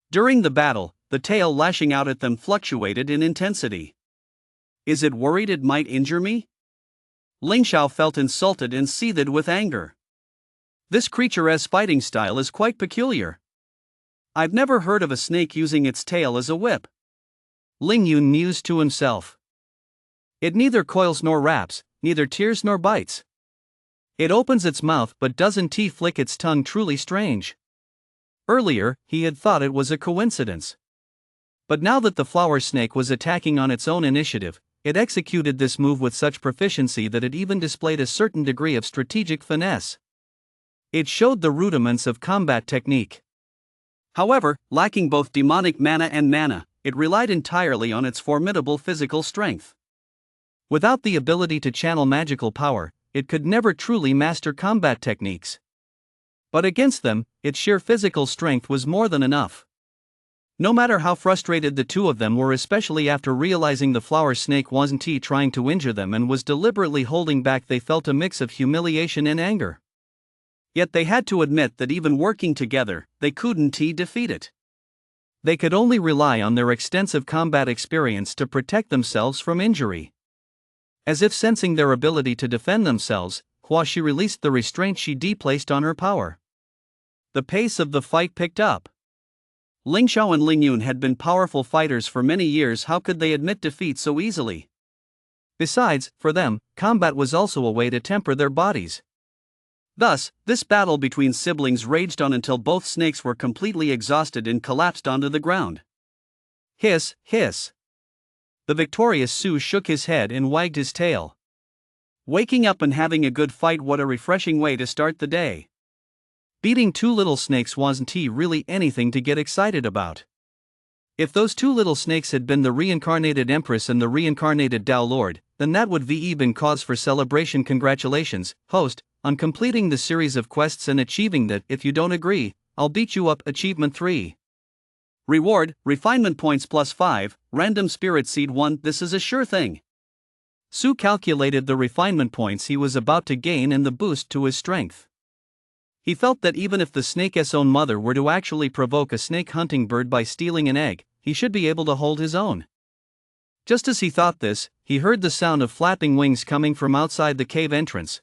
During the battle, the tail lashing out at them fluctuated in intensity. Is it worried it might injure me? Ling Xiao felt insulted and seethed with anger. This creature's fighting style is quite peculiar. I've never heard of a snake using its tail as a whip. Ling Yun mused to himself. It neither coils nor wraps, neither tears nor bites. It opens its mouth but doesn't flick its tongue. Truly strange. Earlier, he had thought it was a coincidence. But now that the flower snake was attacking on its own initiative, it executed this move with such proficiency that it even displayed a certain degree of strategic finesse. It showed the rudiments of combat technique. However, lacking both demonic mana and mana, it relied entirely on its formidable physical strength. Without the ability to channel magical power, it could never truly master combat techniques. But against them, its sheer physical strength was more than enough. No matter how frustrated the two of them were, especially after realizing the flower snake wasn't trying to injure them and was deliberately holding back, they felt a mix of humiliation and anger. Yet they had to admit that even working together, they couldn't defeat it. They could only rely on their extensive combat experience to protect themselves from injury. As if sensing their ability to defend themselves, Hua Shi released the restraint she placed on her power. The pace of the fight picked up. Ling Xiao and Ling Yun had been powerful fighters for many years. How could they admit defeat so easily? Besides, for them, combat was also a way to temper their bodies. Thus, this battle between siblings raged on until both snakes were completely exhausted and collapsed onto the ground. Hiss, hiss. The victorious Su shook his head and wagged his tail. Waking up and having a good fight, what a refreshing way to start the day. Beating two little snakes wasn't really anything to get excited about. If those two little snakes had been the reincarnated Empress and the reincarnated Tao Lord, then that would been cause for celebration. Congratulations, host, on completing the series of quests and achieving that. If you don't agree, I'll beat you up. Achievement 3. Reward, refinement points +5, random spirit seed 1. This is a sure thing. Su calculated the refinement points he was about to gain and the boost to his strength. He felt that even if the snake's own mother were to actually provoke a snake hunting bird by stealing an egg, he should be able to hold his own. Just as he thought this, he heard the sound of flapping wings coming from outside the cave entrance.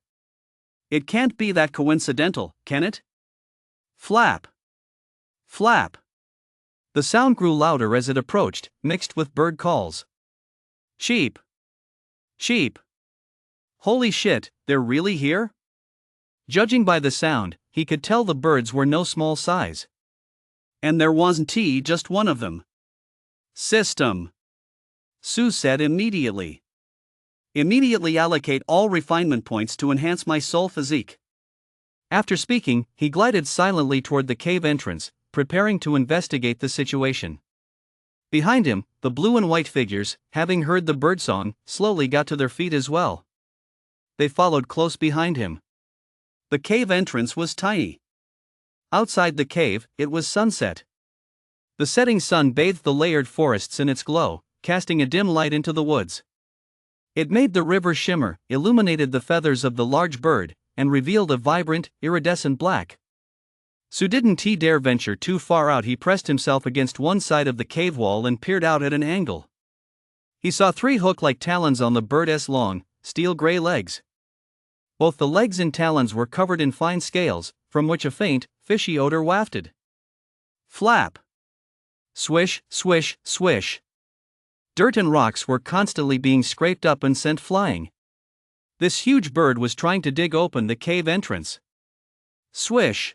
It can't be that coincidental, can it? Flap. Flap. The sound grew louder as it approached, mixed with bird calls. Sheep. Sheep. Holy shit, they're really here? Judging by the sound, he could tell the birds were no small size. And there wasn't just one of them. System. Su said immediately. Immediately allocate all refinement points to enhance my soul physique. After speaking, he glided silently toward the cave entrance, preparing to investigate the situation. Behind him, the blue and white figures, having heard the birdsong, slowly got to their feet as well. They followed close behind him. The cave entrance was tiny. Outside the cave, it was sunset. The setting sun bathed the layered forests in its glow, casting a dim light into the woods. It made the river shimmer, illuminated the feathers of the large bird, and revealed a vibrant, iridescent black. Su didn't dare venture too far out. He pressed himself against one side of the cave wall and peered out at an angle. He saw 3 hook-like talons on the bird's long, steel-gray legs. Both the legs and talons were covered in fine scales, from which a faint, fishy odor wafted. Flap. Swish, swish, swish. Dirt and rocks were constantly being scraped up and sent flying. This huge bird was trying to dig open the cave entrance. Swish.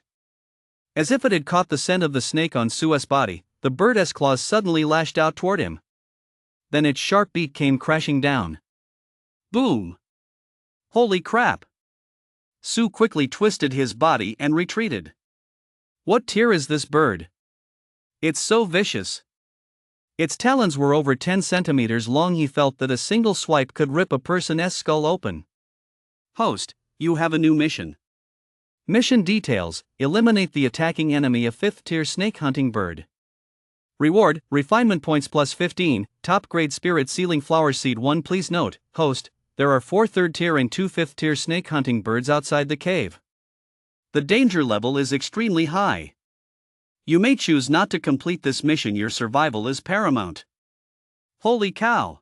As if it had caught the scent of the snake on Su's body, the bird's claws suddenly lashed out toward him. Then its sharp beak came crashing down. Boom! Holy crap! Su quickly twisted his body and retreated. What tier is this bird? It's so vicious. Its talons were over 10 centimeters long. He felt that a single swipe could rip a person's skull open. Host, you have a new mission. Mission details: eliminate the attacking enemy, a 5th tier snake hunting bird. Reward, refinement points +15, top grade spirit sealing flower seed 1. Please note, host, there are 4 3rd tier and 2 5th tier snake hunting birds outside the cave. The danger level is extremely high. You may choose not to complete this mission. Your survival is paramount. Holy cow!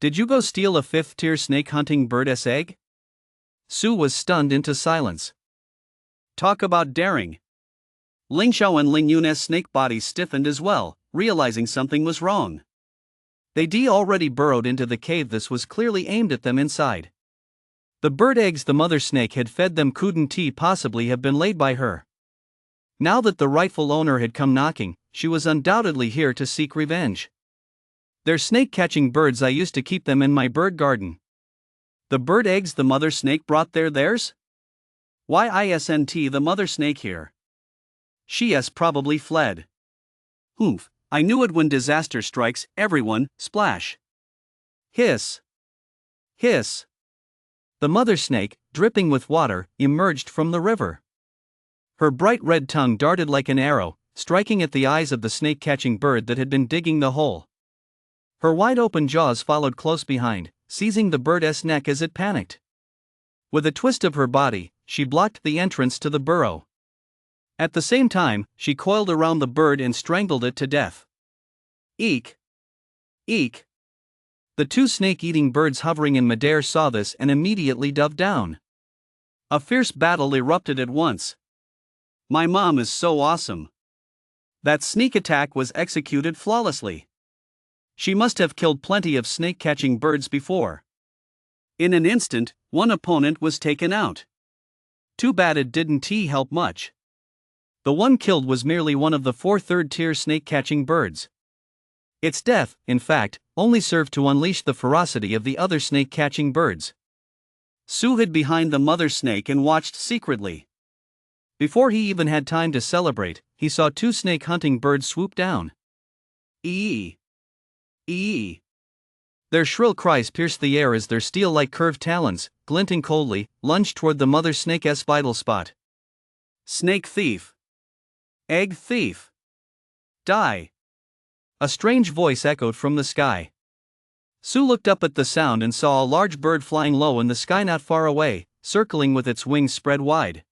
Did you go steal a 5th tier snake hunting bird's egg? Su was stunned into silence. Talk about daring. Ling Xiao and Ling Yun's snake bodies stiffened as well, realizing something was wrong. They already burrowed into the cave. This was clearly aimed at them inside. The bird eggs the mother snake had fed them couldn't possibly have been laid by her. Now that the rightful owner had come knocking, she was undoubtedly here to seek revenge. They're snake-catching birds. I used to keep them in my bird garden. The bird eggs the mother snake brought theirs? Why isn't the mother snake here? She's probably fled. Oomph, I knew it. When disaster strikes, everyone, splash. Hiss. Hiss. The mother snake, dripping with water, emerged from the river. Her bright red tongue darted like an arrow, striking at the eyes of the snake-catching bird that had been digging the hole. Her wide-open jaws followed close behind, seizing the bird's neck as it panicked. With a twist of her body, she blocked the entrance to the burrow. At the same time, she coiled around the bird and strangled it to death. Eek! Eek! The two snake-eating birds hovering in midair saw this and immediately dove down. A fierce battle erupted at once. My mom is so awesome. That sneak attack was executed flawlessly. She must have killed plenty of snake-catching birds before. In an instant, one opponent was taken out. Too bad it didn't help much. The one killed was merely one of the 4 third-tier snake-catching birds. Its death, in fact, only served to unleash the ferocity of the other snake-catching birds. Sue hid behind the mother snake and watched secretly. Before he even had time to celebrate, he saw 2 snake-hunting birds swoop down. Ee! Ee! Their shrill cries pierced the air as their steel-like curved talons, glinting coldly, lunged toward the mother snake's vital spot. Snake thief! Egg thief! Die! A strange voice echoed from the sky. Sue looked up at the sound and saw a large bird flying low in the sky not far away, circling with its wings spread wide.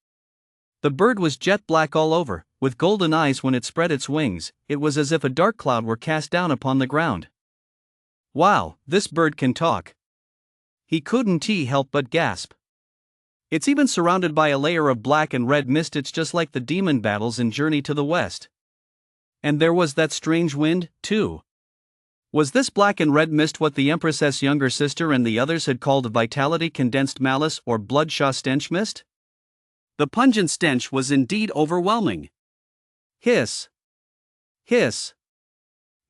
The bird was jet black all over, with golden eyes when it spread its wings. It was as if a dark cloud were cast down upon the ground. Wow, this bird can talk. He couldn't help but gasp. It's even surrounded by a layer of black and red mist. It's just like the demon battles in Journey to the West. And there was that strange wind, too. Was this black and red mist what the Empress's younger sister and the others had called vitality condensed malice or bloodshot stench mist? The pungent stench was indeed overwhelming. Hiss! Hiss!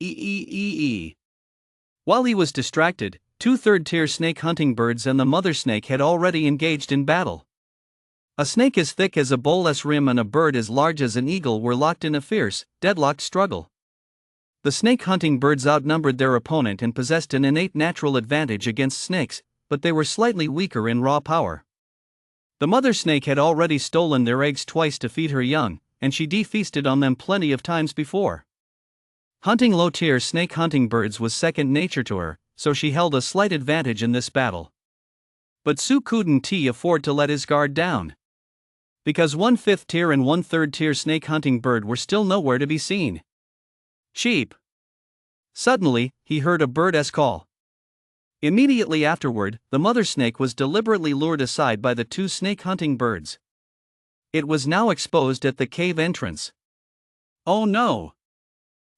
Ee. While he was distracted, 2 third-tier snake-hunting birds and the mother snake had already engaged in battle. A snake as thick as a bowl's rim and a bird as large as an eagle were locked in a fierce, deadlocked struggle. The snake-hunting birds outnumbered their opponent and possessed an innate natural advantage against snakes, but they were slightly weaker in raw power. The mother snake had already stolen their eggs twice to feed her young, and she feasted on them plenty of times before. Hunting low-tier snake-hunting birds was second nature to her, so she held a slight advantage in this battle. But Sue couldn't afford to let his guard down. Because 1 5th-tier and 1 3rd-tier snake-hunting bird were still nowhere to be seen. Cheep! Suddenly, he heard a bird's call. Immediately afterward, the mother snake was deliberately lured aside by the 2 snake-hunting birds. It was now exposed at the cave entrance. Oh no!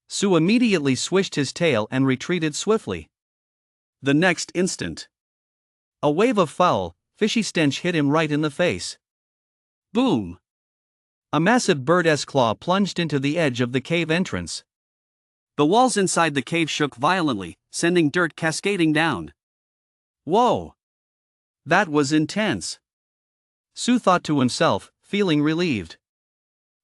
Sue immediately swished his tail and retreated swiftly. The next instant, a wave of foul, fishy stench hit him right in the face. Boom! A massive bird's claw plunged into the edge of the cave entrance. The walls inside the cave shook violently, sending dirt cascading down. Whoa! That was intense. Sue thought to himself, feeling relieved.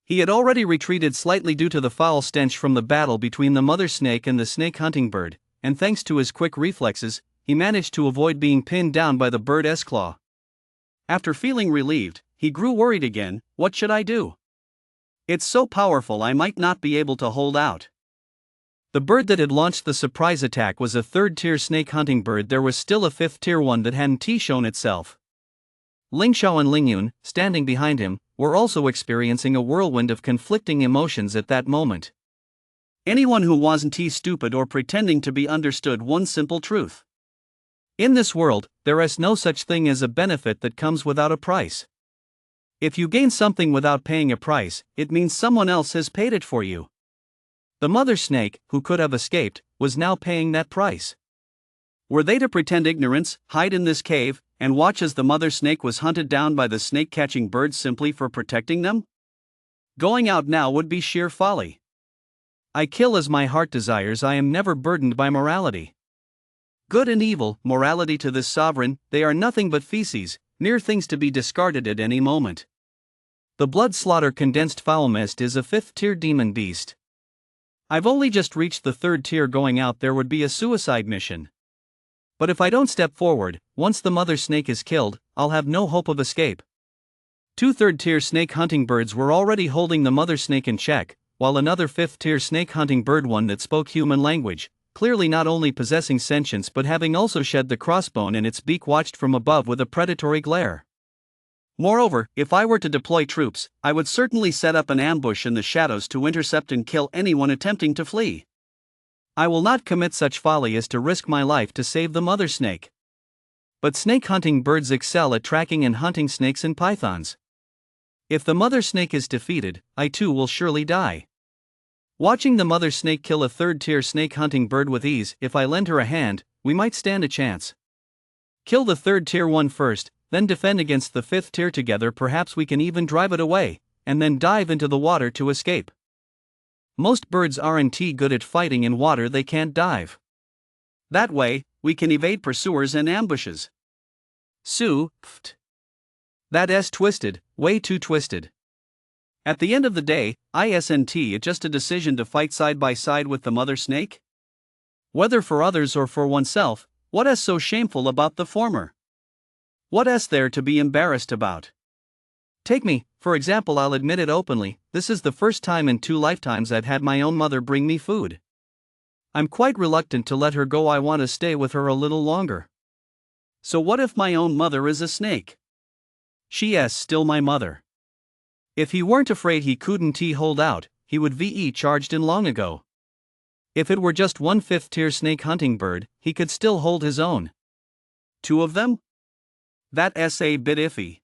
He had already retreated slightly due to the foul stench from the battle between the mother snake and the snake-hunting bird, and thanks to his quick reflexes, he managed to avoid being pinned down by the bird's claw. After feeling relieved, he grew worried again. What should I do? It's so powerful I might not be able to hold out. The bird that had launched the surprise attack was a 3rd-tier snake-hunting bird. There was still a 5th-tier one that hadn't shown itself. Ling Xiao and Ling Yun, standing behind him, were also experiencing a whirlwind of conflicting emotions at that moment. Anyone who wasn't stupid or pretending to be understood one simple truth. In this world, there is no such thing as a benefit that comes without a price. If you gain something without paying a price, it means someone else has paid it for you. The mother snake, who could have escaped, was now paying that price. Were they to pretend ignorance, hide in this cave, and watch as the mother snake was hunted down by the snake-catching birds simply for protecting them? Going out now would be sheer folly. I kill as my heart desires. I am never burdened by morality. Good and evil, morality to this sovereign, they are nothing but feces, mere things to be discarded at any moment. The blood slaughter condensed foul mist is a 5th-tier demon beast. I've only just reached the 3rd tier. Going out there would be a suicide mission. But if I don't step forward, once the mother snake is killed, I'll have no hope of escape. 2 3rd-tier snake-hunting birds were already holding the mother snake in check, while another 5th-tier snake-hunting bird, one that spoke human language, clearly not only possessing sentience but having also shed the crossbone in its beak, watched from above with a predatory glare. Moreover, if I were to deploy troops, I would certainly set up an ambush in the shadows to intercept and kill anyone attempting to flee. I will not commit such folly as to risk my life to save the mother snake. But snake hunting birds excel at tracking and hunting snakes and pythons. If the mother snake is defeated, I too will surely die. Watching the mother snake kill a third-tier snake hunting bird with ease, if I lend her a hand, we might stand a chance. Kill the third-tier one first, then defend against the fifth tier together. Perhaps we can even drive it away, and then dive into the water to escape. Most birds aren't good at fighting in water they can't dive. That way, we can evade pursuers and ambushes. That's twisted, way too twisted. At the end of the day, isn't it just a decision to fight side by side with the mother snake? Whether for others or for oneself, what is so shameful about the former? What is there to be embarrassed about? Take me, for example. I'll admit it openly, this is the first time in 2 lifetimes I've had my own mother bring me food. I'm quite reluctant to let her go. I want to stay with her a little longer. So what if my own mother is a snake? She is still my mother. If he weren't afraid he couldn't hold out, he would VE charged in long ago. If it were just one fifth-tier snake hunting bird, he could still hold his own. 2 of them? That's a bit iffy.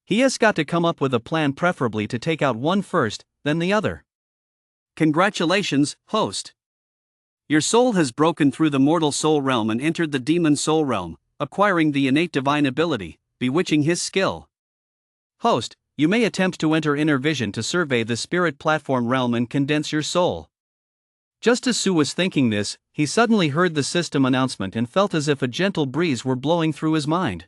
He has got to come up with a plan, preferably to take out one first, then the other. Congratulations, host. Your soul has broken through the mortal soul realm and entered the demon soul realm, acquiring the innate divine ability, bewitching his skill. Host, you may attempt to enter inner vision to survey the spirit platform realm and condense your soul. Just as Sue was thinking this, he suddenly heard the system announcement and felt as if a gentle breeze were blowing through his mind.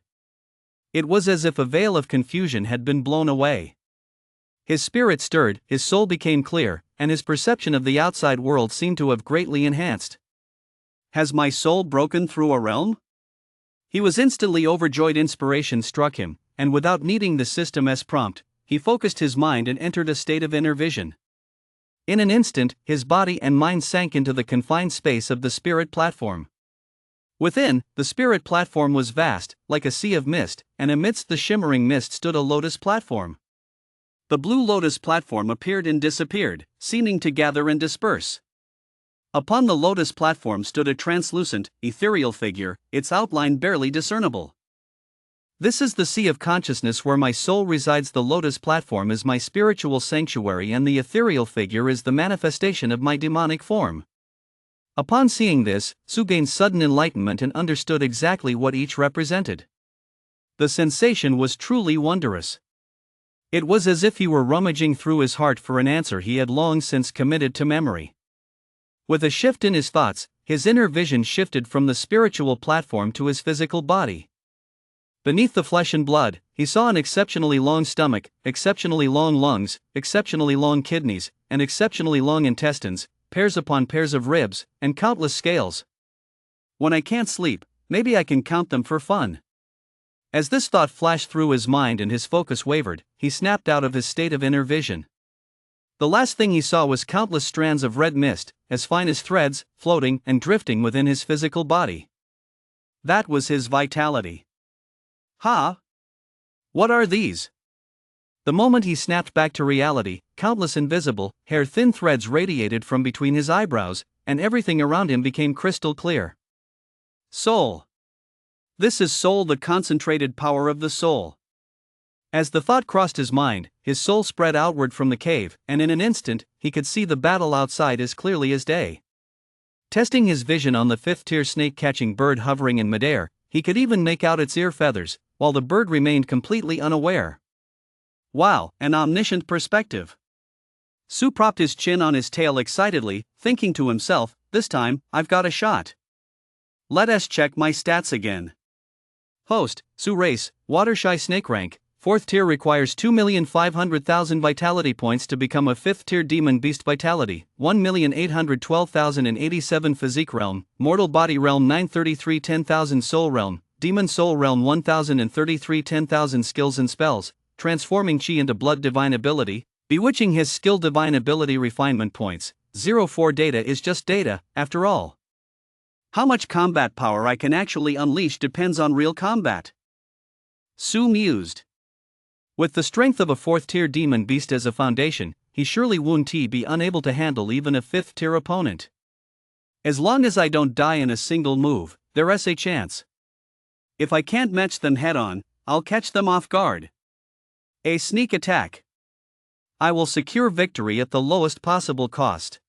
It was as if a veil of confusion had been blown away. His spirit stirred, his soul became clear, and his perception of the outside world seemed to have greatly enhanced. Has my soul broken through a realm? He was instantly overjoyed. Inspiration struck him, and without needing the system's prompt, he focused his mind and entered a state of inner vision. In an instant, his body and mind sank into the confined space of the spirit platform. Within, the spirit platform was vast, like a sea of mist, and amidst the shimmering mist stood a lotus platform. The blue lotus platform appeared and disappeared, seeming to gather and disperse. Upon the lotus platform stood a translucent, ethereal figure, its outline barely discernible. This is the sea of consciousness where my soul resides. The lotus platform is my spiritual sanctuary, and the ethereal figure is the manifestation of my demonic form. Upon seeing this, Sue gained sudden enlightenment and understood exactly what each represented. The sensation was truly wondrous. It was as if he were rummaging through his heart for an answer he had long since committed to memory. With a shift in his thoughts, his inner vision shifted from the spiritual platform to his physical body. Beneath the flesh and blood, he saw an exceptionally long stomach, exceptionally long lungs, exceptionally long kidneys, and exceptionally long intestines, pairs upon pairs of ribs, and countless scales. When I can't sleep, maybe I can count them for fun. As this thought flashed through his mind and his focus wavered, he snapped out of his state of inner vision. The last thing he saw was countless strands of red mist, as fine as threads, floating and drifting within his physical body. That was his vitality. Ha! What are these? The moment he snapped back to reality, countless invisible, hair-thin threads radiated from between his eyebrows, and everything around him became crystal clear. Soul. This is soul, the concentrated power of the soul. As the thought crossed his mind, his soul spread outward from the cave, and in an instant, he could see the battle outside as clearly as day. Testing his vision on the fifth-tier snake-catching bird hovering in midair, he could even make out its ear feathers, while the bird remained completely unaware. Wow, an omniscient perspective. Sue propped his chin on his tail excitedly, thinking to himself, this time, I've got a shot. Let us check my stats again. Host, Sue race, water-shy snake rank, 4th tier requires 2,500,000 vitality points to become a 5th tier demon beast vitality, 1,812,087 physique realm, mortal body realm 933 10,000 soul realm, demon soul realm 1,033 10,000 skills and spells, transforming chi into blood divine ability, bewitching his skill divine ability refinement points, 04 data is just data, after all. How much combat power I can actually unleash depends on real combat. Sue mused. With the strength of a 4th-tier demon beast as a foundation, he surely won't be unable to handle even a 5th-tier opponent. As long as I don't die in a single move, there's a chance. If I can't match them head-on, I'll catch them off guard. A sneak attack. I will secure victory at the lowest possible cost.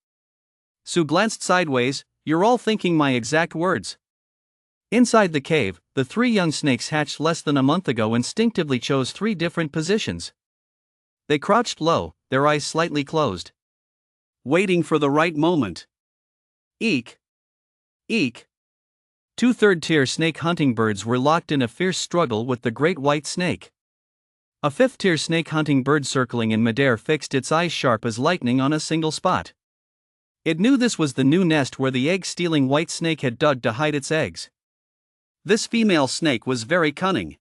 Sue glanced sideways. You're all thinking my exact words. Inside the cave, the 3 young snakes hatched less than a month ago instinctively chose 3 different positions. They crouched low, their eyes slightly closed, waiting for the right moment. Eek! Eek! 2 third-tier snake hunting birds were locked in a fierce struggle with the great white snake. A 5th-tier snake hunting bird circling in midair fixed its eyes sharp as lightning on a single spot. It knew this was the new nest where the egg-stealing white snake had dug to hide its eggs. This female snake was very cunning.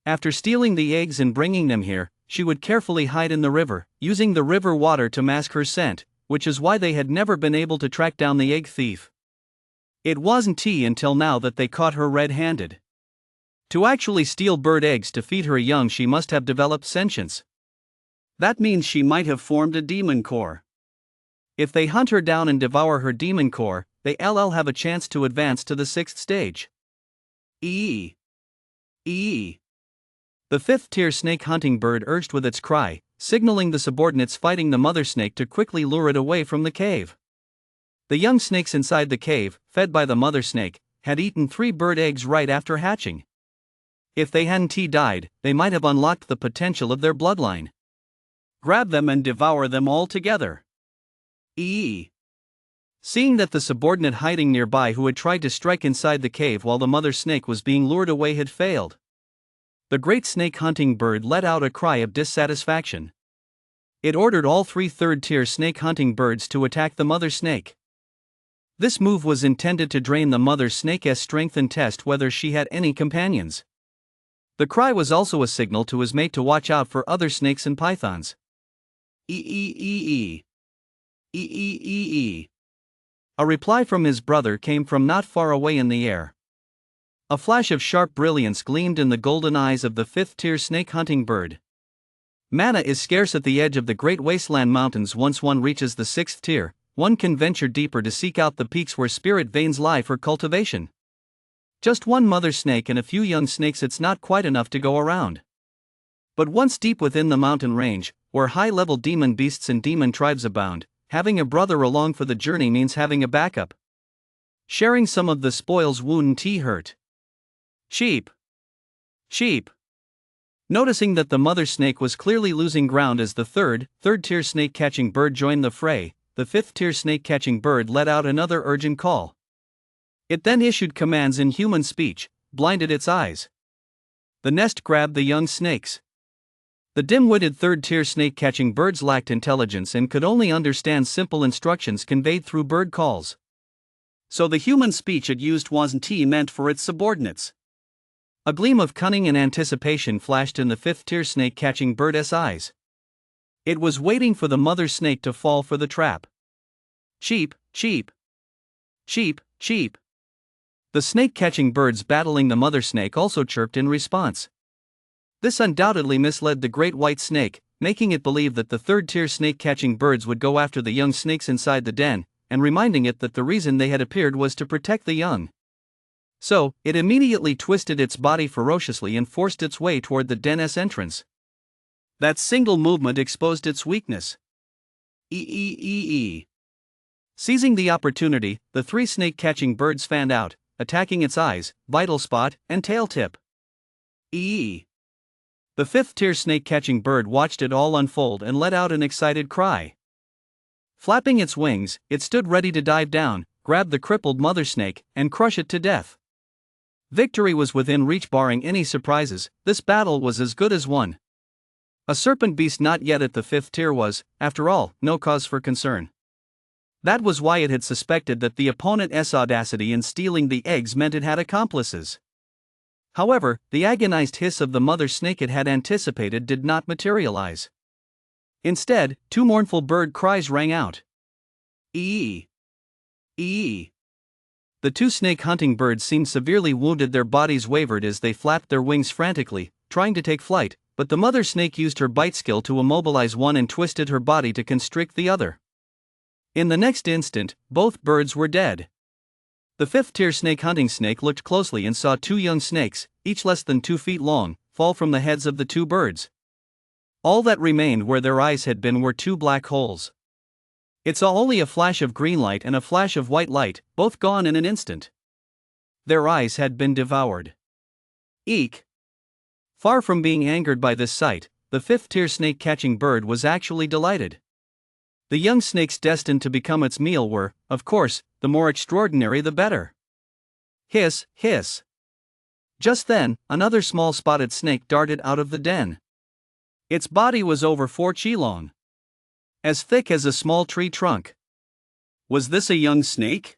After stealing the eggs and bringing them here, she would carefully hide in the river, using the river water to mask her scent, which is why they had never been able to track down the egg thief. It wasn't until now that they caught her red-handed. To actually steal bird eggs to feed her young, she must have developed sentience. That means she might have formed a demon core. If they hunt her down and devour her demon core, they'll have a chance to advance to the 6th stage. The 5th-tier snake hunting bird urged with its cry, signaling the subordinates fighting the mother snake to quickly lure it away from the cave. The young snakes inside the cave, fed by the mother snake, had eaten 3 bird eggs right after hatching. If they hadn't died, they might have unlocked the potential of their bloodline. Grab them and devour them all together. Seeing that the subordinate hiding nearby who had tried to strike inside the cave while the mother snake was being lured away had failed, the great snake hunting bird let out a cry of dissatisfaction. It ordered all 3 third-tier snake hunting birds to attack the mother snake. This move was intended to drain the mother snake's strength and test whether she had any companions. The cry was also a signal to his mate to watch out for other snakes and pythons. A reply from his brother came from not far away in the air. A flash of sharp brilliance gleamed in the golden eyes of the 5th-tier snake hunting bird. Mana is scarce at the edge of the Great Wasteland Mountains. Once one reaches the 6th tier, one can venture deeper to seek out the peaks where spirit veins lie for cultivation. Just one mother snake and a few young snakes, it's not quite enough to go around. But once deep within the mountain range, where high-level demon beasts and demon tribes abound, having a brother along for the journey means having a backup. Sharing some of the spoils wouldn't hurt. Sheep. Noticing that the mother snake was clearly losing ground as the third-tier snake-catching bird joined the fray, the 5th-tier snake-catching bird let out another urgent call. It then issued commands in human speech, blinded its eyes. The nest grabbed the young snakes. The dim-witted 3rd-tier snake-catching birds lacked intelligence and could only understand simple instructions conveyed through bird calls. So the human speech it used wasn't meant for its subordinates. A gleam of cunning and anticipation flashed in the 5th-tier snake-catching bird's eyes. It was waiting for the mother snake to fall for the trap. Cheep. The snake-catching birds battling the mother snake also chirped in response. This undoubtedly misled the great white snake, making it believe that the 3rd-tier snake-catching birds would go after the young snakes inside the den, and reminding it that the reason they had appeared was to protect the young. So, it immediately twisted its body ferociously and forced its way toward the den's entrance. That single movement exposed its weakness. Seizing the opportunity, the 3 snake-catching birds fanned out, attacking its eyes, vital spot, and tail tip. The 5th-tier snake-catching bird watched it all unfold and let out an excited cry. Flapping its wings, it stood ready to dive down, grab the crippled mother snake, and crush it to death. Victory was within reach barring any surprises. This battle was as good as won. A serpent beast not yet at the 5th tier was, after all, no cause for concern. That was why it had suspected that the opponent's audacity in stealing the eggs meant it had accomplices. However, the agonized hiss of the mother snake it had anticipated did not materialize. Instead, 2 mournful bird cries rang out. The 2 snake-hunting birds seemed severely wounded. Their bodies wavered as they flapped their wings frantically, trying to take flight, but the mother snake used her bite skill to immobilize one and twisted her body to constrict the other. In the next instant, both birds were dead. The fifth-tier snake hunting snake looked closely and saw two young snakes, each less than 2 feet long, fall from the heads of the two birds. All that remained where their eyes had been were two black holes. It saw only a flash of green light and a flash of white light, both gone in an instant. Their eyes had been devoured. Eek! Far from being angered by this sight, the fifth-tier snake-catching bird was actually delighted. The young snakes destined to become its meal were, of course, the more extraordinary the better. Hiss, hiss. Just then, another small spotted snake darted out of the den. Its body was over 4 chi long, as thick as a small tree trunk. Was this a young snake?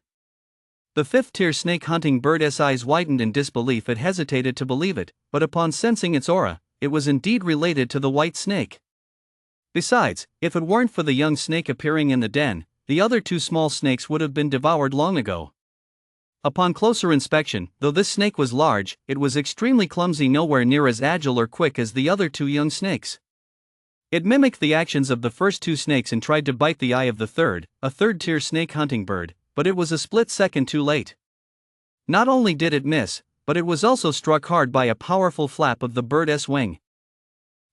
The fifth-tier snake-hunting bird's eyes widened in disbelief. It hesitated to believe it, but upon sensing its aura, it was indeed related to the white snake. Besides, if it weren't for the young snake appearing in the den, the other two small snakes would have been devoured long ago. Upon closer inspection, though this snake was large, it was extremely clumsy, nowhere near as agile or quick as the other two young snakes. It mimicked the actions of the first two snakes and tried to bite the eye of the third, a third-tier snake-hunting bird, but it was a split second too late. Not only did it miss, but it was also struck hard by a powerful flap of the bird's wing.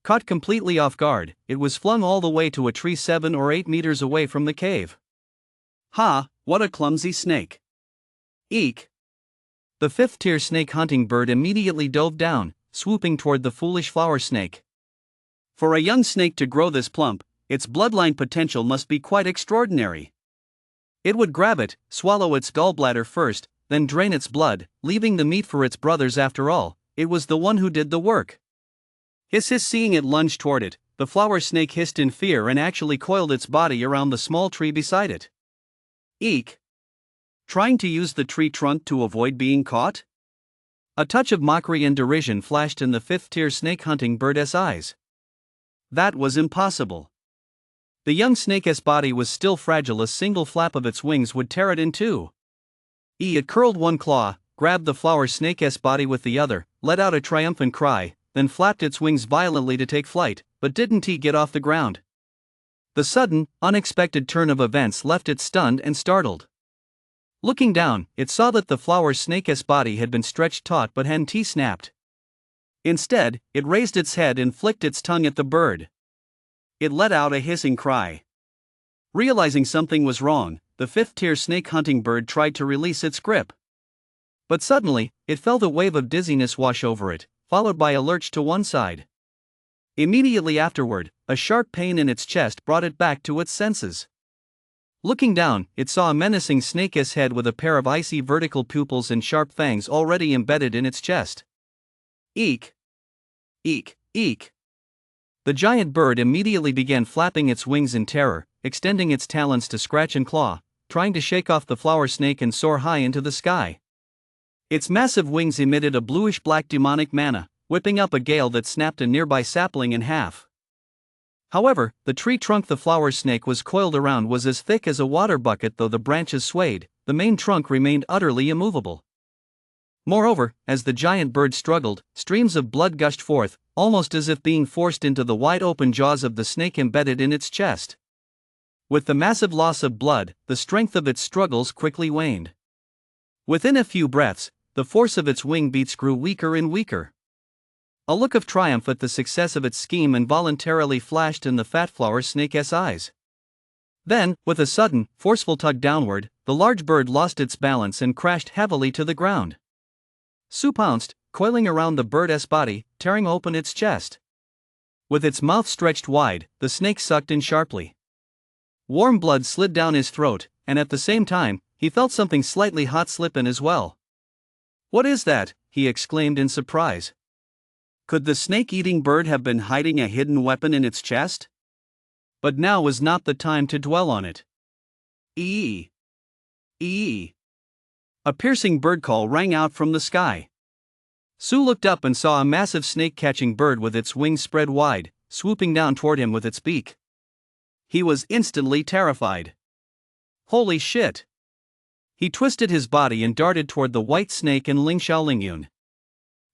Caught completely off guard, it was flung all the way to a tree 7 or 8 meters away from the cave. Ha, what a clumsy snake! Eek! The fifth-tier snake-hunting bird immediately dove down, swooping toward the foolish flower snake. For a young snake to grow this plump, its bloodline potential must be quite extraordinary. It would grab it, swallow its gallbladder first, then drain its blood, leaving the meat for its brothers. After all, it was the one who did the work. Hiss hiss! Seeing it lunge toward it, the flower snake hissed in fear and actually coiled its body around the small tree beside it. Eek! Trying to use the tree trunk to avoid being caught? A touch of mockery and derision flashed in the fifth-tier snake-hunting bird's eyes. That was impossible. The young snake's body was still fragile. A single flap of its wings would tear it in two. It curled one claw, grabbed the flower snake's body with the other, let out a triumphant cry, then flapped its wings violently to take flight, but didn't get off the ground. The sudden, unexpected turn of events left it stunned and startled. Looking down, it saw that the flower snake's body had been stretched taut but hadn't snapped. Instead, it raised its head and flicked its tongue at the bird. It let out a hissing cry. Realizing something was wrong, the fifth-tier snake-hunting bird tried to release its grip. But suddenly, it felt a wave of dizziness wash over it, followed by a lurch to one side. Immediately afterward, a sharp pain in its chest brought it back to its senses. Looking down, it saw a menacing snake's head with a pair of icy vertical pupils and sharp fangs already embedded in its chest. Eek! Eek! Eek! The giant bird immediately began flapping its wings in terror, extending its talons to scratch and claw, trying to shake off the flower snake and soar high into the sky. Its massive wings emitted a bluish-black demonic mana, whipping up a gale that snapped a nearby sapling in half. However, the tree trunk the flower snake was coiled around was as thick as a water bucket. Though the branches swayed, the main trunk remained utterly immovable. Moreover, as the giant bird struggled, streams of blood gushed forth, almost as if being forced into the wide-open jaws of the snake embedded in its chest. With the massive loss of blood, the strength of its struggles quickly waned. Within a few breaths, the force of its wing beats grew weaker and weaker. A look of triumph at the success of its scheme involuntarily flashed in the fat flower snake's eyes. Then, with a sudden, forceful tug downward, the large bird lost its balance and crashed heavily to the ground. Sue pounced, coiling around the bird's body, tearing open its chest. With its mouth stretched wide, the snake sucked in sharply. Warm blood slid down his throat, and at the same time, he felt something slightly hot slip in as well. "What is that?" he exclaimed in surprise. Could the snake-eating bird have been hiding a hidden weapon in its chest? But now was not the time to dwell on it. Ee! Ee! A piercing bird call rang out from the sky. Sue looked up and saw a massive snake-catching bird with its wings spread wide, swooping down toward him with its beak. He was instantly terrified. Holy shit! He twisted his body and darted toward the white snake and Ling Xiaolingyun.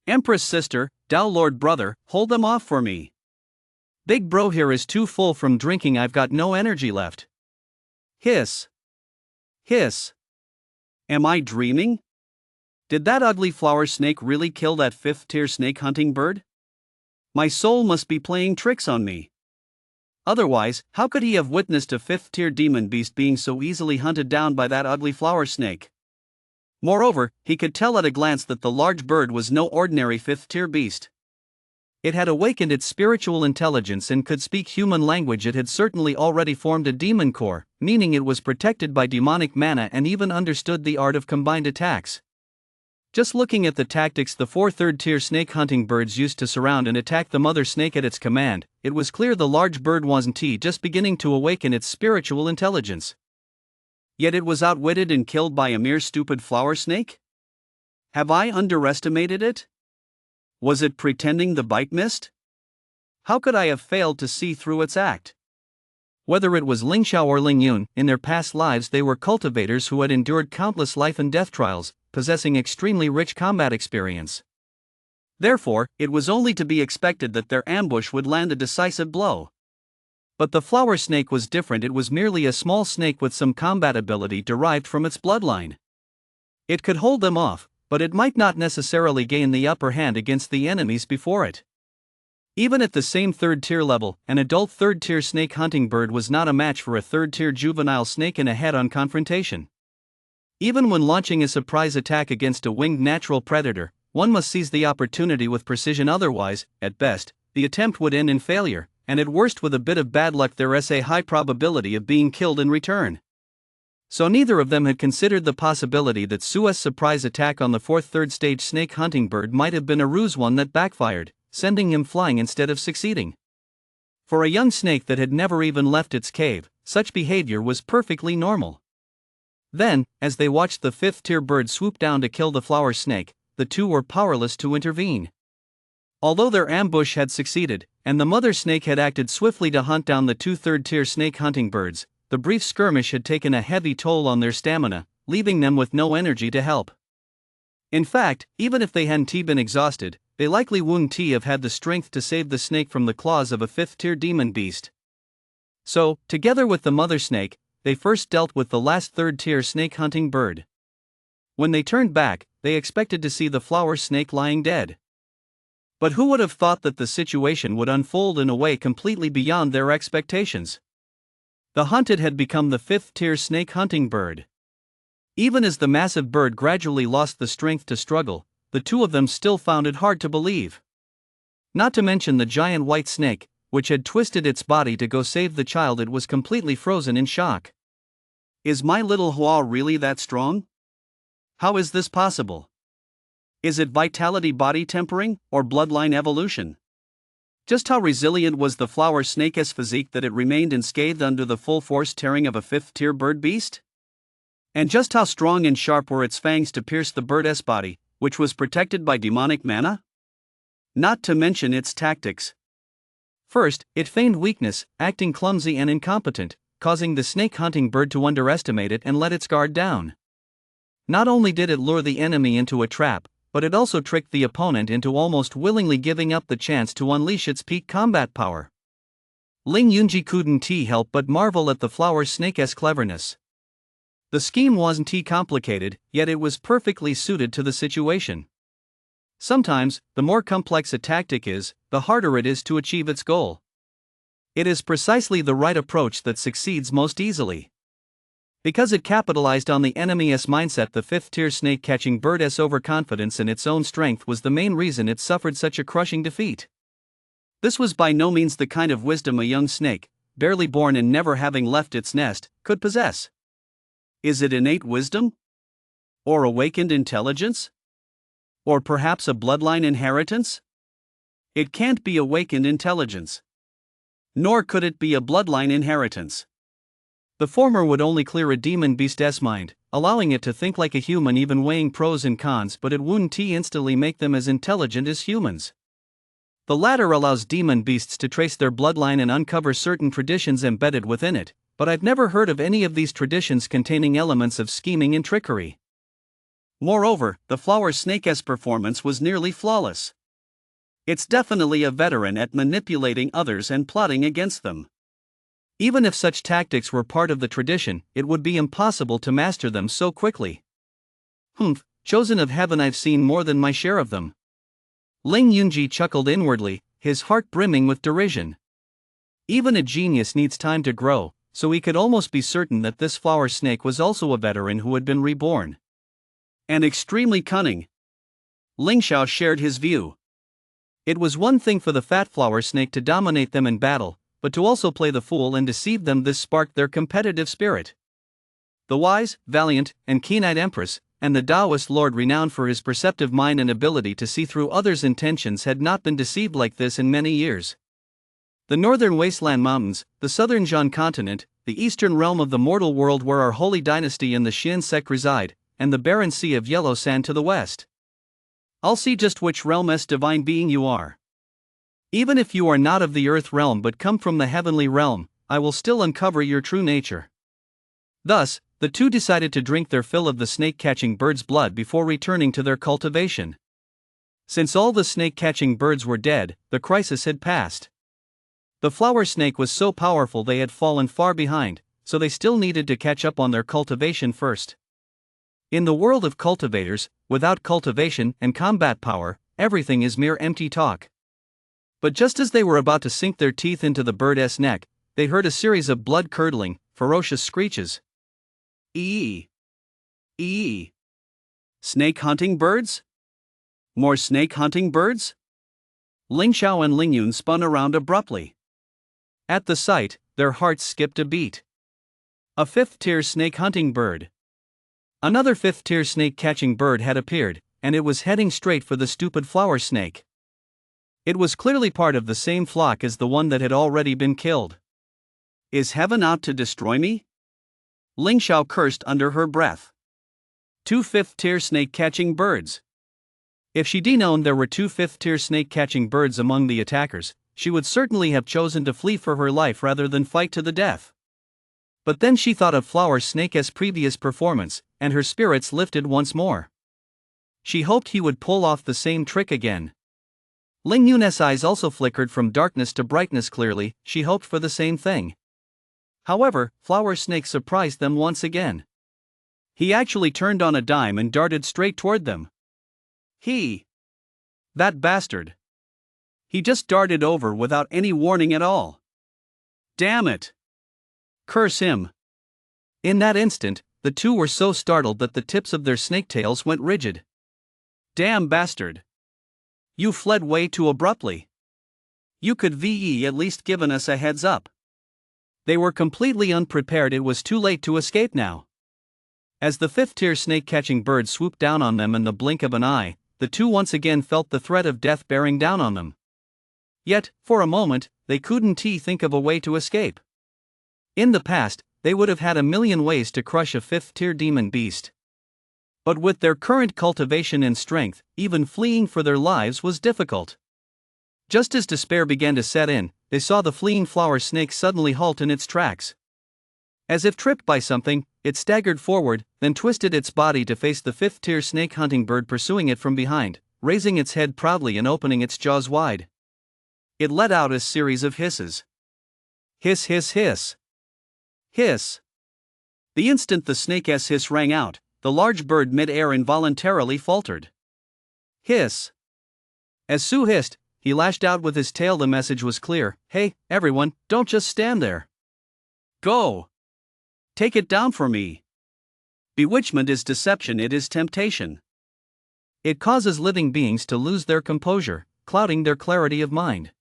"Empress sister, Tao Lord brother, hold them off for me. Big bro here is too full from drinking, I've got no energy left. Hiss. Hiss. Am I dreaming? Did that ugly flower snake really kill that 5th tier snake hunting bird? My soul must be playing tricks on me. Otherwise, how could he have witnessed a 5th tier demon beast being so easily hunted down by that ugly flower snake? Moreover, he could tell at a glance that the large bird was no ordinary 5th tier beast. It had awakened its spiritual intelligence and could speak human language. It had certainly already formed a demon core, meaning it was protected by demonic mana and even understood the art of combined attacks. Just looking at the tactics the 4 3rd-tier snake hunting birds used to surround and attack the mother snake at its command, it was clear the large bird wasn't just beginning to awaken its spiritual intelligence. Yet it was outwitted and killed by a mere stupid flower snake? Have I underestimated it? Was it pretending the bite missed? How could I have failed to see through its act? Whether it was Ling Xiao or Ling Yun, in their past lives they were cultivators who had endured countless life and death trials, possessing extremely rich combat experience. Therefore, it was only to be expected that their ambush would land a decisive blow. But the flower snake was different. It was merely a small snake with some combat ability derived from its bloodline. It could hold them off, but it might not necessarily gain the upper hand against the enemies before it. Even at the same 3rd-tier level, an adult 3rd-tier snake hunting bird was not a match for a 3rd-tier juvenile snake in a head-on confrontation. Even when launching a surprise attack against a winged natural predator, one must seize the opportunity with precision, otherwise, at best, the attempt would end in failure, and at worst with a bit of bad luck there is a high probability of being killed in return. So neither of them had considered the possibility that Sue's surprise attack on the 4th 3rd stage snake hunting bird might have been a ruse, one that backfired, sending him flying instead of succeeding. For a young snake that had never even left its cave, such behavior was perfectly normal. Then, as they watched the 5th-tier bird swoop down to kill the flower snake, the two were powerless to intervene. Although their ambush had succeeded, and the mother snake had acted swiftly to hunt down the 2 3rd-tier snake hunting birds, the brief skirmish had taken a heavy toll on their stamina, leaving them with no energy to help. In fact, even if they hadn't been exhausted, they likely wouldn't have had the strength to save the snake from the claws of a 5th-tier demon beast. So, together with the mother snake, they first dealt with the last 3rd-tier snake hunting bird. When they turned back, they expected to see the flower snake lying dead. But who would have thought that the situation would unfold in a way completely beyond their expectations? The hunted had become the 5th-tier snake hunting bird. Even as the massive bird gradually lost the strength to struggle, the two of them still found it hard to believe. Not to mention the giant white snake, which had twisted its body to go save the child. It was completely frozen in shock. Is my little Hua really that strong? How is this possible? Is it vitality body tempering, or bloodline evolution? Just how resilient was the flower snake's physique that it remained unscathed under the full force tearing of a 5th-tier bird beast? And just how strong and sharp were its fangs to pierce the bird's body, which was protected by demonic mana? Not to mention its tactics. First, it feigned weakness, acting clumsy and incompetent, causing the snake hunting bird to underestimate it and let its guard down. Not only did it lure the enemy into a trap, but it also tricked the opponent into almost willingly giving up the chance to unleash its peak combat power. Ling Yunji couldn't help but marvel at the flower snake's cleverness. The scheme wasn't complicated, yet it was perfectly suited to the situation. Sometimes, the more complex a tactic is, the harder it is to achieve its goal. It is precisely the right approach that succeeds most easily. Because it capitalized on the enemy's mindset, the 5th-tier snake-catching bird's overconfidence in its own strength was the main reason it suffered such a crushing defeat. This was by no means the kind of wisdom a young snake, barely born and never having left its nest, could possess. Is it innate wisdom? Or awakened intelligence? Or perhaps a bloodline inheritance? It can't be awakened intelligence. Nor could it be a bloodline inheritance. The former would only clear a demon beast's mind, allowing it to think like a human, even weighing pros and cons, but it wouldn't instantly make them as intelligent as humans. The latter allows demon beasts to trace their bloodline and uncover certain traditions embedded within it, but I've never heard of any of these traditions containing elements of scheming and trickery. Moreover, the flower snake's performance was nearly flawless. It's definitely a veteran at manipulating others and plotting against them. Even if such tactics were part of the tradition, it would be impossible to master them so quickly. Humph, chosen of heaven, I've seen more than my share of them. Ling Yunji chuckled inwardly, his heart brimming with derision. Even a genius needs time to grow, so he could almost be certain that this flower snake was also a veteran who had been reborn. And extremely cunning. Ling Xiao shared his view. It was one thing for the fat flower snake to dominate them in battle, but to also play the fool and deceive them. This sparked their competitive spirit. The wise, valiant, and keen-eyed empress, and the Taoist lord renowned for his perceptive mind and ability to see through others' intentions had not been deceived like this in many years. The northern wasteland mountains, the southern Zhan continent, the eastern realm of the mortal world where our holy dynasty and the Xian sect reside, and the barren sea of yellow sand to the west. I'll see just which realm's divine being you are. Even if you are not of the earth realm but come from the heavenly realm, I will still uncover your true nature. Thus, the two decided to drink their fill of the snake-catching bird's blood before returning to their cultivation. Since all the snake-catching birds were dead, the crisis had passed. The flower snake was so powerful they had fallen far behind, so they still needed to catch up on their cultivation first. In the world of cultivators, without cultivation and combat power, everything is mere empty talk. But just as they were about to sink their teeth into the bird's neck, they heard a series of blood-curdling, ferocious screeches. Ee! Ee! Snake-hunting birds? More snake-hunting birds? Ling Xiao and Ling Yun spun around abruptly. At the sight, their hearts skipped a beat. A fifth-tier snake-hunting bird. Another fifth-tier snake-catching bird had appeared, and it was heading straight for the stupid flower snake. It was clearly part of the same flock as the one that had already been killed. Is heaven out to destroy me? Ling Xiao cursed under her breath. 2 fifth-tier snake-catching birds. If she'd known there were 2 fifth-tier snake-catching birds among the attackers, she would certainly have chosen to flee for her life rather than fight to the death. But then she thought of Flower Snake's previous performance, and her spirits lifted once more. She hoped he would pull off the same trick again. Ling Yun's eyes also flickered from darkness to brightness. Clearly, she hoped for the same thing. However, Flower Snake surprised them once again. He actually turned on a dime and darted straight toward them. That bastard. He just darted over without any warning at all. Damn it! Curse him! In that instant, the two were so startled that the tips of their snake tails went rigid. Damn bastard! You fled way too abruptly. You could at least given us a heads up. They were completely unprepared. It was too late to escape now. As the fifth-tier snake-catching bird swooped down on them in the blink of an eye, the two once again felt the threat of death bearing down on them. Yet, for a moment, they couldn't think of a way to escape. In the past, they would have had a million ways to crush a fifth-tier demon beast. But with their current cultivation and strength, even fleeing for their lives was difficult. Just as despair began to set in, they saw the fleeing flower snake suddenly halt in its tracks. As if tripped by something, it staggered forward, then twisted its body to face the fifth-tier snake-hunting bird pursuing it from behind, raising its head proudly and opening its jaws wide. It let out a series of hisses. Hiss, hiss, hiss. Hiss. The instant the snake's hiss rang out, the large bird mid-air involuntarily faltered. Hiss. As Su hissed, he lashed out with his tail. The message was clear. Hey, everyone, don't just stand there. Go. Take it down for me. Bewitchment is deception, it is temptation. It causes living beings to lose their composure, clouding their clarity of mind.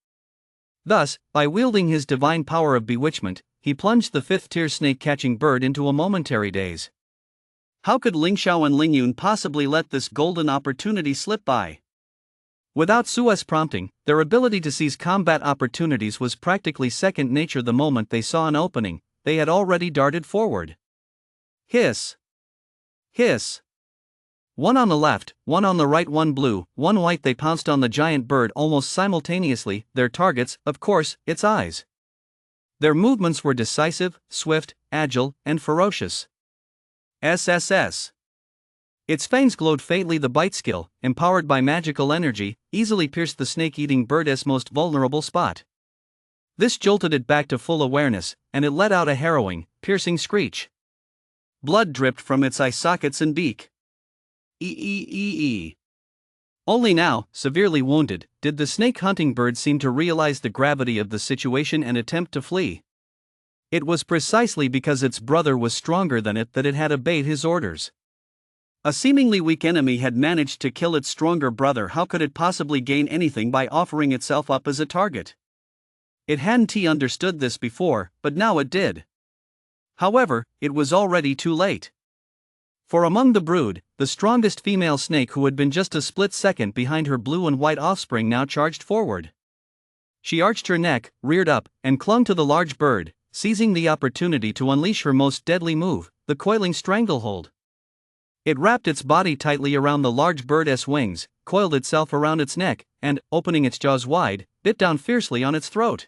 Thus, by wielding his divine power of bewitchment, he plunged the fifth-tier snake-catching bird into a momentary daze. How could Ling Xiao and Ling Yun possibly let this golden opportunity slip by? Without Su's prompting, their ability to seize combat opportunities was practically second nature. The moment they saw an opening, they had already darted forward. Hiss. Hiss. One on the left, one on the right, one blue, one white. They pounced on the giant bird almost simultaneously, their targets, of course, its eyes. Their movements were decisive, swift, agile, and ferocious. SSS. Its fangs glowed faintly. The bite skill, empowered by magical energy, easily pierced the snake-eating bird's most vulnerable spot. This jolted it back to full awareness, and it let out a harrowing, piercing screech. Blood dripped from its eye sockets and beak. Ee. Only now, severely wounded, did the snake-hunting bird seem to realize the gravity of the situation and attempt to flee. It was precisely because its brother was stronger than it that it had obeyed his orders. A seemingly weak enemy had managed to kill its stronger brother. How could it possibly gain anything by offering itself up as a target? It hadn't understood this before, but now it did. However, it was already too late. For among the brood, the strongest female snake, who had been just a split second behind her blue and white offspring, now charged forward. She arched her neck, reared up, and clung to the large bird, seizing the opportunity to unleash her most deadly move, the coiling stranglehold. It wrapped its body tightly around the large bird's wings, coiled itself around its neck, and, opening its jaws wide, bit down fiercely on its throat.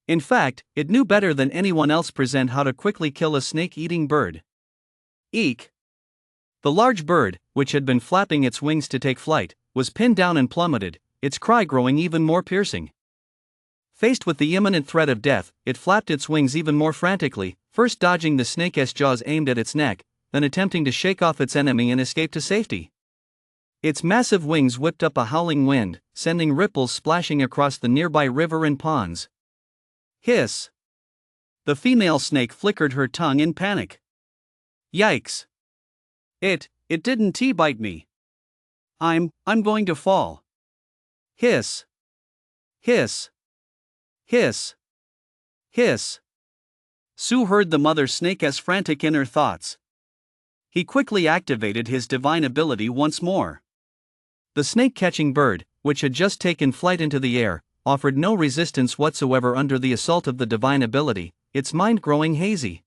In fact, it knew better than anyone else present how to quickly kill a snake-eating bird. Eek! The large bird, which had been flapping its wings to take flight, was pinned down and plummeted, its cry growing even more piercing. Faced with the imminent threat of death, it flapped its wings even more frantically, first dodging the snake's jaws aimed at its neck, then attempting to shake off its enemy and escape to safety. Its massive wings whipped up a howling wind, sending ripples splashing across the nearby river and ponds. Hiss! The female snake flickered her tongue in panic. Yikes! It didn't bite me. I'm going to fall. Hiss! Hiss! Hiss! Hiss! Sue heard the mother snake's frantic inner thoughts. He quickly activated his divine ability once more. The snake-catching bird, which had just taken flight into the air, offered no resistance whatsoever under the assault of the divine ability, its mind growing hazy.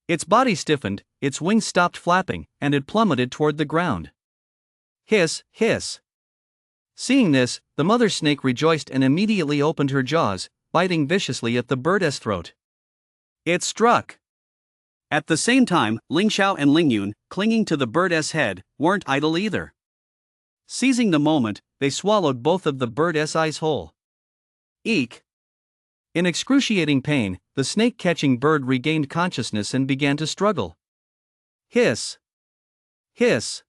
Its body stiffened, its wings stopped flapping, and it plummeted toward the ground. Hiss, hiss. Seeing this, the mother snake rejoiced and immediately opened her jaws, biting viciously at the bird's throat. It struck. At the same time, Ling Xiao and Ling Yun, clinging to the bird's head, weren't idle either. Seizing the moment, they swallowed both of the bird's eyes whole. Eek! In excruciating pain, the snake-catching bird regained consciousness and began to struggle. Hiss! Hiss!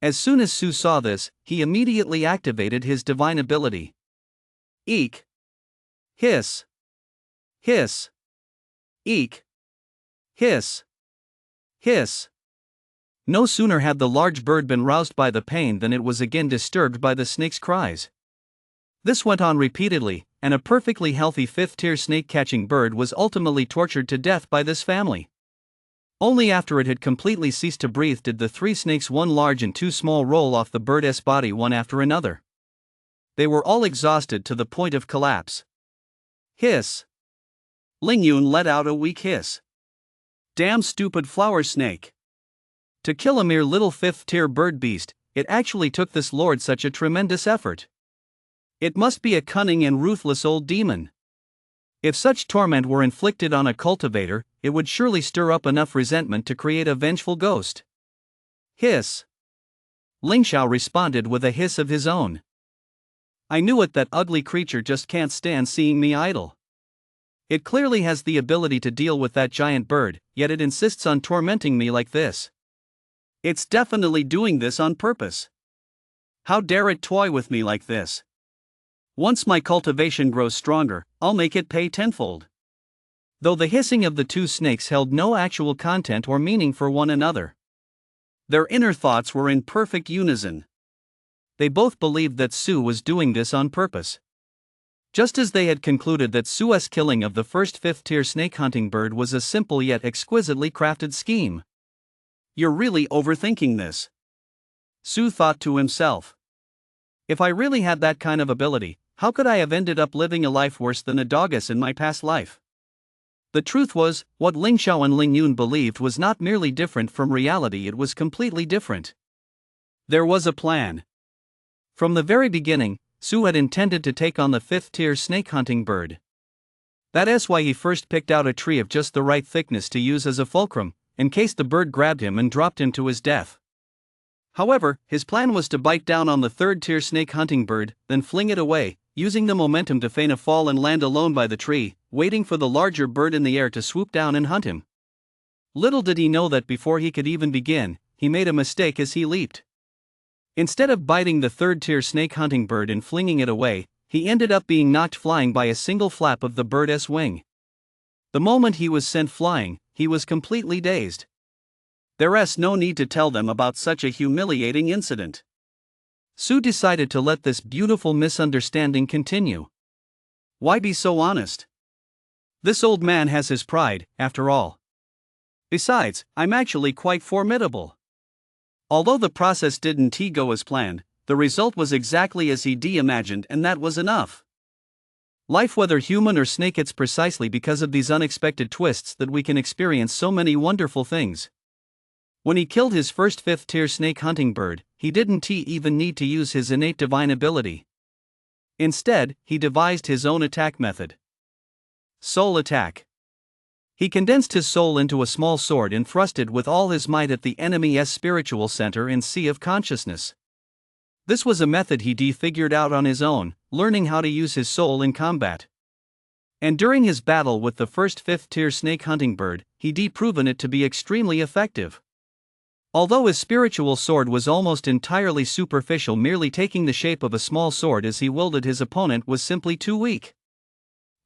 As soon as Sue saw this, he immediately activated his divine ability. Eek! Hiss! Hiss! Eek! Hiss! Hiss! No sooner had the large bird been roused by the pain than it was again disturbed by the snake's cries. This went on repeatedly, and a perfectly healthy fifth-tier snake-catching bird was ultimately tortured to death by this family. Only after it had completely ceased to breathe did the three snakes, one large and two small, roll off the bird's body one after another. They were all exhausted to the point of collapse. Hiss! Ling Yun let out a weak hiss. Damn stupid flower snake! To kill a mere little fifth-tier bird beast, it actually took this lord such a tremendous effort. It must be a cunning and ruthless old demon. If such torment were inflicted on a cultivator, it would surely stir up enough resentment to create a vengeful ghost. Hiss! Ling Xiao responded with a hiss of his own. I knew it, that ugly creature just can't stand seeing me idle. It clearly has the ability to deal with that giant bird, yet it insists on tormenting me like this. It's definitely doing this on purpose. How dare it toy with me like this? Once my cultivation grows stronger, I'll make it pay tenfold. Though the hissing of the two snakes held no actual content or meaning for one another, their inner thoughts were in perfect unison. They both believed that Sue was doing this on purpose. Just as they had concluded that Sue's killing of the first fifth-tier snake-hunting bird was a simple yet exquisitely crafted scheme. You're really overthinking this, Sue thought to himself. If I really had that kind of ability, how could I have ended up living a life worse than a doggess in my past life? The truth was, what Ling Xiao and Ling Yun believed was not merely different from reality, it was completely different. There was a plan. From the very beginning, Sue had intended to take on the fifth-tier snake-hunting bird. That is why he first picked out a tree of just the right thickness to use as a fulcrum, in case the bird grabbed him and dropped him to his death. However, his plan was to bite down on the third-tier snake hunting bird, then fling it away, using the momentum to feign a fall and land alone by the tree, waiting for the larger bird in the air to swoop down and hunt him. Little did he know that before he could even begin, he made a mistake as he leaped. Instead of biting the third-tier snake hunting bird and flinging it away, he ended up being knocked flying by a single flap of the bird's wing. The moment he was sent flying, he was completely dazed. There's no need to tell them about such a humiliating incident. Sue decided to let this beautiful misunderstanding continue. Why be so honest? This old man has his pride, after all. Besides, I'm actually quite formidable. Although the process didn't go as planned, the result was exactly as he imagined, and that was enough. Life, whether human or snake, it's precisely because of these unexpected twists that we can experience so many wonderful things. When he killed his first fifth-tier snake hunting bird, he didn't even need to use his innate divine ability. Instead, he devised his own attack method. Soul attack. He condensed his soul into a small sword and thrust it with all his might at the enemy's spiritual center and sea of consciousness. This was a method he figured out on his own, learning how to use his soul in combat. And during his battle with the first fifth-tier snake hunting bird, he proven it to be extremely effective. Although his spiritual sword was almost entirely superficial, merely taking the shape of a small sword as he wielded, his opponent was simply too weak.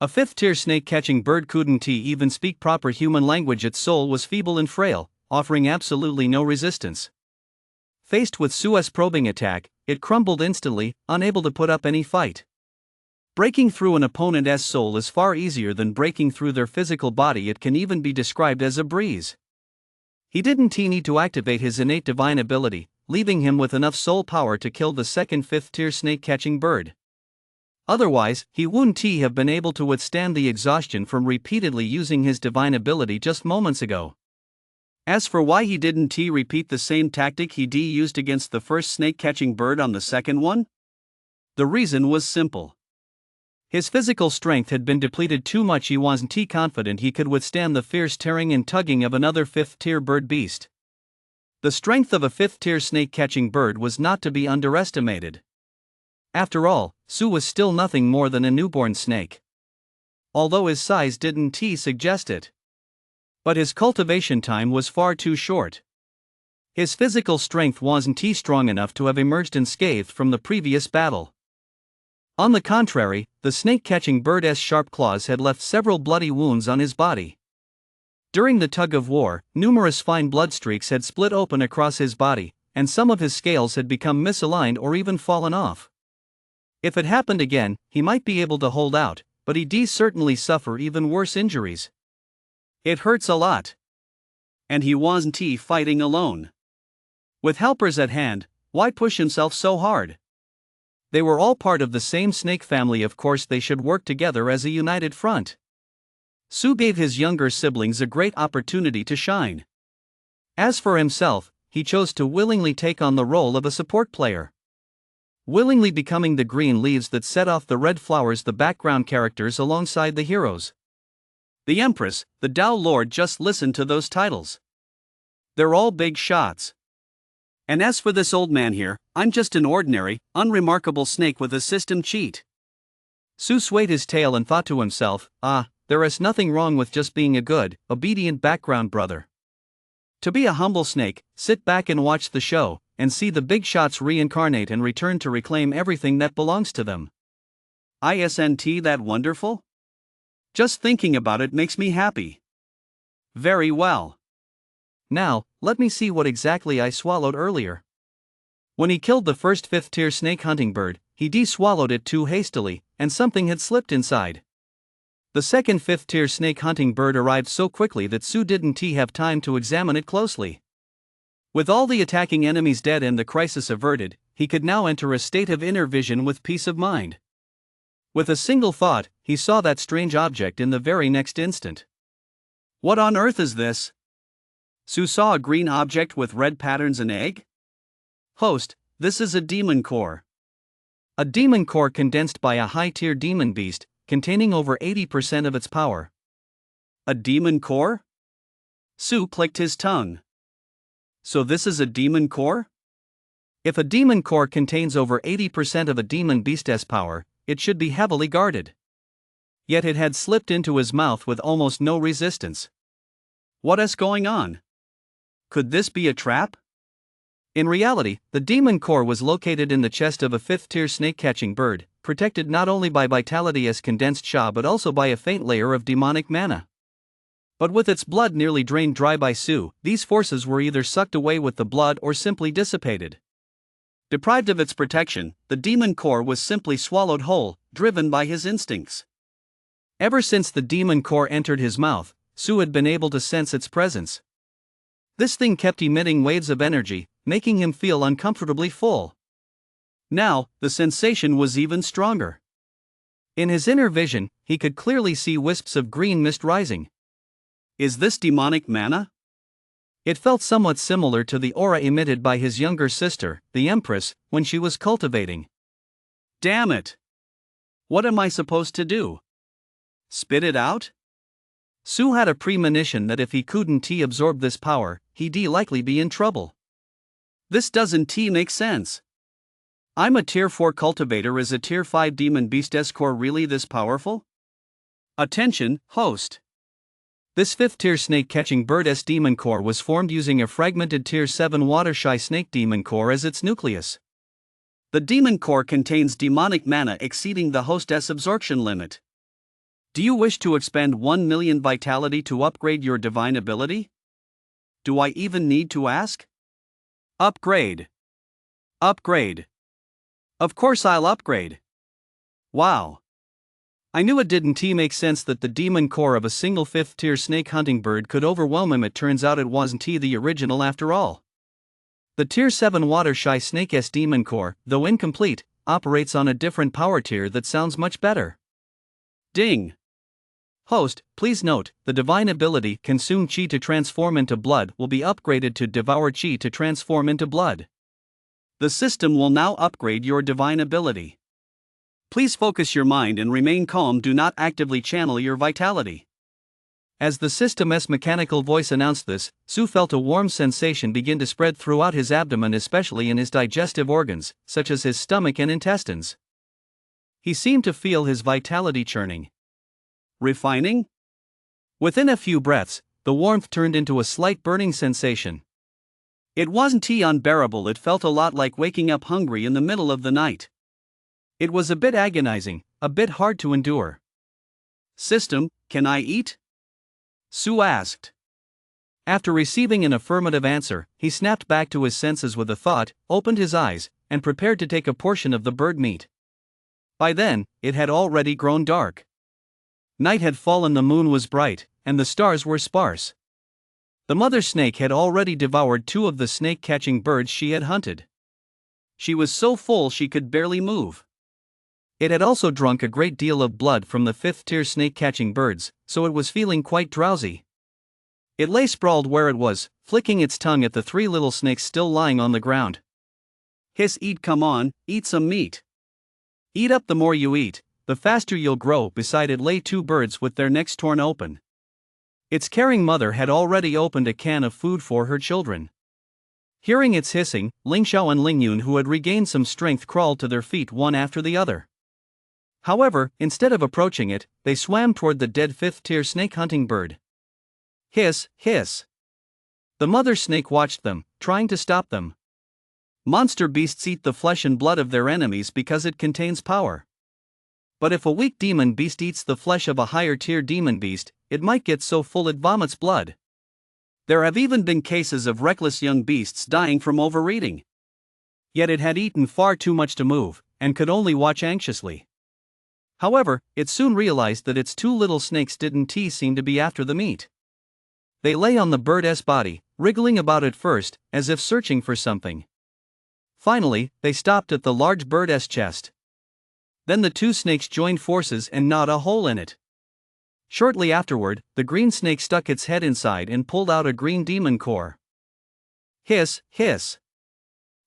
A fifth-tier snake-catching bird couldn't even speak proper human language. Its soul was feeble and frail, offering absolutely no resistance. Faced with Sue's probing attack, it crumbled instantly, unable to put up any fight. Breaking through an opponent's soul is far easier than breaking through their physical body. It can even be described as a breeze. He didn't need to activate his innate divine ability, leaving him with enough soul power to kill the second fifth-tier snake-catching bird. Otherwise, he wouldn't have been able to withstand the exhaustion from repeatedly using his divine ability just moments ago. As for why he didn't repeat the same tactic he used against the first snake-catching bird on the second one? The reason was simple. His physical strength had been depleted too much. He wasn't confident he could withstand the fierce tearing and tugging of another fifth-tier bird beast. The strength of a fifth-tier snake-catching bird was not to be underestimated. After all, Sue was still nothing more than a newborn snake. Although his size didn't suggest it. But his cultivation time was far too short. His physical strength wasn't strong enough to have emerged unscathed from the previous battle. On the contrary, the snake-catching bird's sharp claws had left several bloody wounds on his body. During the tug-of-war, numerous fine blood streaks had split open across his body, and some of his scales had become misaligned or even fallen off. If it happened again, he might be able to hold out, but he'd certainly suffer even worse injuries. It hurts a lot. And he wasn't fighting alone. With helpers at hand, why push himself so hard? They were all part of the same snake family. Of course they should work together as a united front. Sue gave his younger siblings a great opportunity to shine. As for himself, he chose to willingly take on the role of a support player. Willingly becoming the green leaves that set off the red flowers, the background characters alongside the heroes. The Empress, the Tao Lord, just listen to those titles. They're all big shots. And as for this old man here, I'm just an ordinary, unremarkable snake with a system cheat. Sue swayed his tail and thought to himself, there is nothing wrong with just being a good, obedient background brother. To be a humble snake, sit back and watch the show, and see the big shots reincarnate and return to reclaim everything that belongs to them. Isn't that wonderful? Just thinking about it makes me happy. Very well. Now, let me see what exactly I swallowed earlier. When he killed the first fifth-tier snake hunting bird, he swallowed it too hastily, and something had slipped inside. The second fifth-tier snake hunting bird arrived so quickly that Sue didn't have time to examine it closely. With all the attacking enemies dead and the crisis averted, he could now enter a state of inner vision with peace of mind. With a single thought, he saw that strange object in the very next instant. What on earth is this? Sue saw a green object with red patterns, an egg? Host, this is a demon core. A demon core condensed by a high-tier demon beast, containing over 80% of its power. A demon core? Sue clicked his tongue. So this is a demon core? If a demon core contains over 80% of a demon beast's power, it should be heavily guarded. Yet it had slipped into his mouth with almost no resistance. What is going on? Could this be a trap? In reality, the demon core was located in the chest of a 5th-tier snake-catching bird, protected not only by vitality as condensed Sha but also by a faint layer of demonic mana. But with its blood nearly drained dry by Su, these forces were either sucked away with the blood or simply dissipated. Deprived of its protection, the demon core was simply swallowed whole, driven by his instincts. Ever since the demon core entered his mouth, Su had been able to sense its presence. This thing kept emitting waves of energy, making him feel uncomfortably full. Now, the sensation was even stronger. In his inner vision, he could clearly see wisps of green mist rising. Is this demonic mana? It felt somewhat similar to the aura emitted by his younger sister, the Empress, when she was cultivating. Damn it! What am I supposed to do? Spit it out? Su had a premonition that if he couldn't absorb this power, he'd likely be in trouble. This doesn't make sense. I'm a tier 4 cultivator. Is a tier 5 demon beast's core really this powerful? Attention, host. This 5th-tier snake-catching bird's demon core was formed using a fragmented tier 7 water-shy snake demon core as its nucleus. The demon core contains demonic mana exceeding the host's absorption limit. Do you wish to expend 1 million vitality to upgrade your divine ability? Do I even need to ask? Upgrade. Upgrade. Of course I'll upgrade. Wow. I knew it didn't make sense that the demon core of a single 5th-tier snake hunting bird could overwhelm him. It turns out it wasn't the original after all. The tier 7 water-shy snake's demon core, though incomplete, operates on a different power tier that sounds much better. Ding. Host, please note, the divine ability Consume Chi to transform into blood will be upgraded to Devour Chi to transform into blood. The system will now upgrade your divine ability. Please focus your mind and remain calm. Do not actively channel your vitality. As the system's mechanical voice announced this, Su felt a warm sensation begin to spread throughout his abdomen, especially in his digestive organs, such as his stomach and intestines. He seemed to feel his vitality churning. Refining? Within a few breaths, the warmth turned into a slight burning sensation. It wasn't unbearable. It felt a lot like waking up hungry in the middle of the night. It was a bit agonizing, a bit hard to endure. System, can I eat? Su asked. After receiving an affirmative answer, he snapped back to his senses with a thought, opened his eyes, and prepared to take a portion of the bird meat. By then, it had already grown dark. Night had fallen, the moon was bright, and the stars were sparse. The mother snake had already devoured 2 of the snake-catching birds she had hunted. She was so full she could barely move. It had also drunk a great deal of blood from the 5th-tier snake-catching birds, so it was feeling quite drowsy. It lay sprawled where it was, flicking its tongue at the 3 little snakes still lying on the ground. Hiss, eat, come on, eat some meat. Eat up. The more you eat, the faster you'll grow. Beside it lay 2 birds with their necks torn open. Its caring mother had already opened a can of food for her children. Hearing its hissing, Ling Xiao and Ling Yun, who had regained some strength, crawled to their feet one after the other. However, instead of approaching it, they swam toward the dead 5th-tier snake-hunting bird. Hiss, hiss. The mother snake watched them, trying to stop them. Monster beasts eat the flesh and blood of their enemies because it contains power. But if a weak demon beast eats the flesh of a higher-tier demon beast, it might get so full it vomits blood. There have even been cases of reckless young beasts dying from overeating. Yet it had eaten far too much to move, and could only watch anxiously. However, it soon realized that its 2 little snakes didn't seem to be after the meat. They lay on the bird's body, wriggling about at first, as if searching for something. Finally, they stopped at the large bird's chest. Then the 2 snakes joined forces and gnawed a hole in it. Shortly afterward, the green snake stuck its head inside and pulled out a green demon core. Hiss, hiss.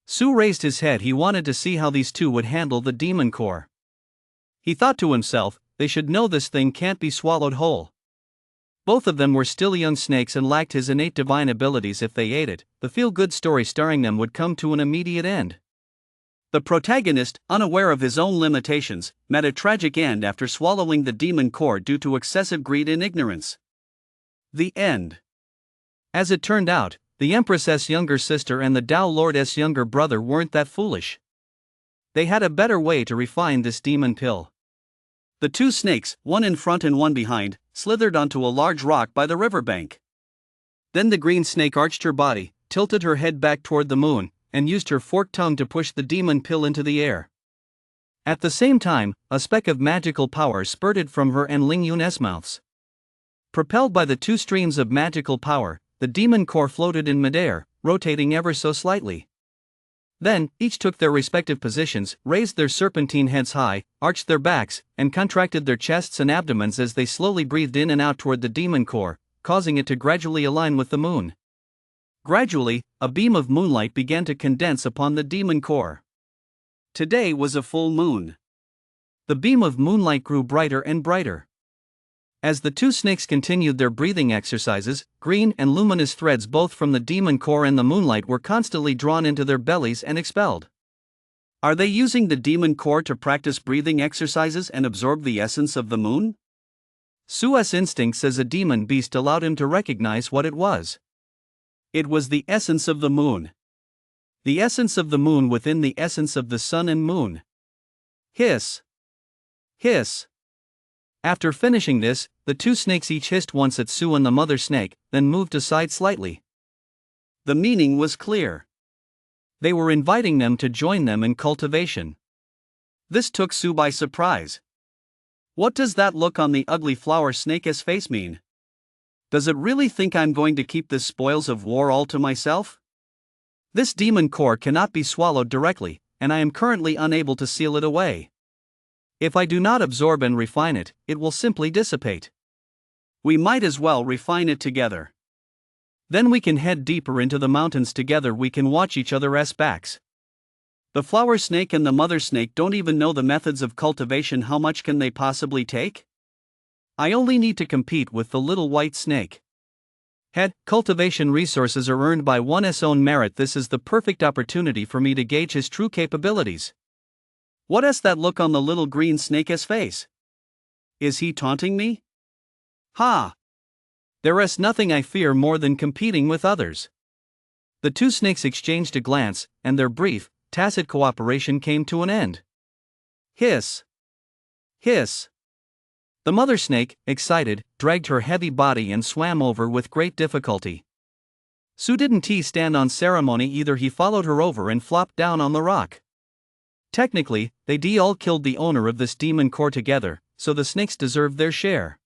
Su raised his head. He wanted to see how these 2 would handle the demon core. He thought to himself, they should know this thing can't be swallowed whole. Both of them were still young snakes and lacked his innate divine abilities. If they ate it, the feel-good story starring them would come to an immediate end. The protagonist, unaware of his own limitations, met a tragic end after swallowing the demon core due to excessive greed and ignorance. The end. As it turned out, the Empress's younger sister and the Tao Lord's younger brother weren't that foolish. They had a better way to refine this demon pill. The two snakes, one in front and one behind, slithered onto a large rock by the riverbank. Then the green snake arched her body, tilted her head back toward the moon, and used her forked tongue to push the demon pill into the air. At the same time, a speck of magical power spurted from her and Ling Yun's mouths. Propelled by the two streams of magical power, the demon core floated in midair, rotating ever so slightly. Then, each took their respective positions, raised their serpentine heads high, arched their backs, and contracted their chests and abdomens as they slowly breathed in and out toward the demon core, causing it to gradually align with the moon. Gradually, a beam of moonlight began to condense upon the demon core. Today was a full moon. The beam of moonlight grew brighter and brighter. As the two snakes continued their breathing exercises, green and luminous threads both from the demon core and the moonlight were constantly drawn into their bellies and expelled. Are they using the demon core to practice breathing exercises and absorb the essence of the moon? Su's instincts as a demon beast allowed him to recognize what it was. It was the essence of the moon. The essence of the moon within the essence of the sun and moon. Hiss. Hiss. After finishing this, the two snakes each hissed once at Su and the mother snake, then moved aside slightly. The meaning was clear. They were inviting them to join them in cultivation. This took Su by surprise. What does that look on the ugly flower snake's face mean? Does it really think I'm going to keep the spoils of war all to myself? This demon core cannot be swallowed directly, and I am currently unable to seal it away. If I do not absorb and refine it, it will simply dissipate. We might as well refine it together. Then we can head deeper into the mountains together. We can watch each other's backs. The flower snake and the mother snake don't even know the methods of cultivation. How much can they possibly take? I only need to compete with the little white snake. Cultivation resources are earned by one's own merit. This is the perfect opportunity for me to gauge his true capabilities. What is that look on the little green snake's face? Is he taunting me? Ha! There is nothing I fear more than competing with others. The two snakes exchanged a glance, and their brief, tacit cooperation came to an end. Hiss! Hiss! The mother snake, excited, dragged her heavy body and swam over with great difficulty. Su didn't stand on ceremony either. He followed her over and flopped down on the rock. Technically, they all killed the owner of this demon core together, so the snakes deserved their share.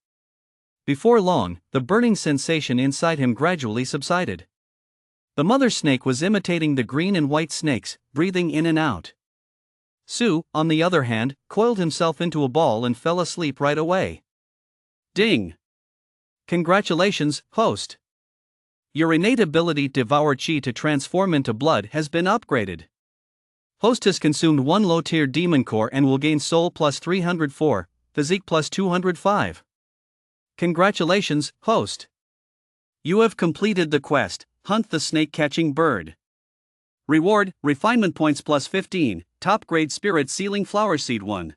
Before long, the burning sensation inside him gradually subsided. The mother snake was imitating the green and white snakes, breathing in and out. Su, on the other hand, coiled himself into a ball and fell asleep right away. Ding! Congratulations, host! Your innate ability to devour chi to transform into blood has been upgraded. Host has consumed one low-tier demon core and will gain soul plus 304, physique plus 205. Congratulations, host! You have completed the quest, Hunt the Snake-Catching Bird. Reward, refinement points plus 15, top grade spirit sealing flower seed 1.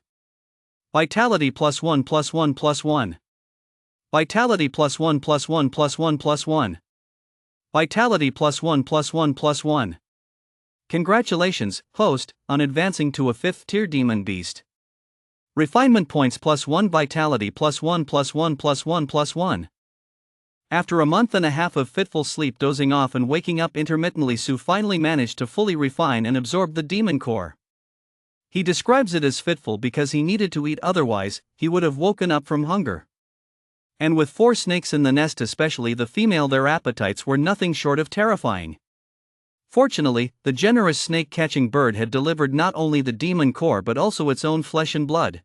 Vitality plus 1 plus 1 plus 1. Vitality plus 1 plus 1 plus 1 plus 1. Vitality plus 1 plus 1 plus 1. Congratulations, host, on advancing to a 5th tier demon beast. Refinement points plus 1, vitality plus 1 plus 1 plus 1 plus 1. After a month and a half of fitful sleep, dozing off and waking up intermittently, Su finally managed to fully refine and absorb the demon core. He describes it as fitful because he needed to eat, otherwise, he would have woken up from hunger. And with 4 snakes in the nest, especially the female, their appetites were nothing short of terrifying. Fortunately, the generous snake-catching bird had delivered not only the demon core but also its own flesh and blood.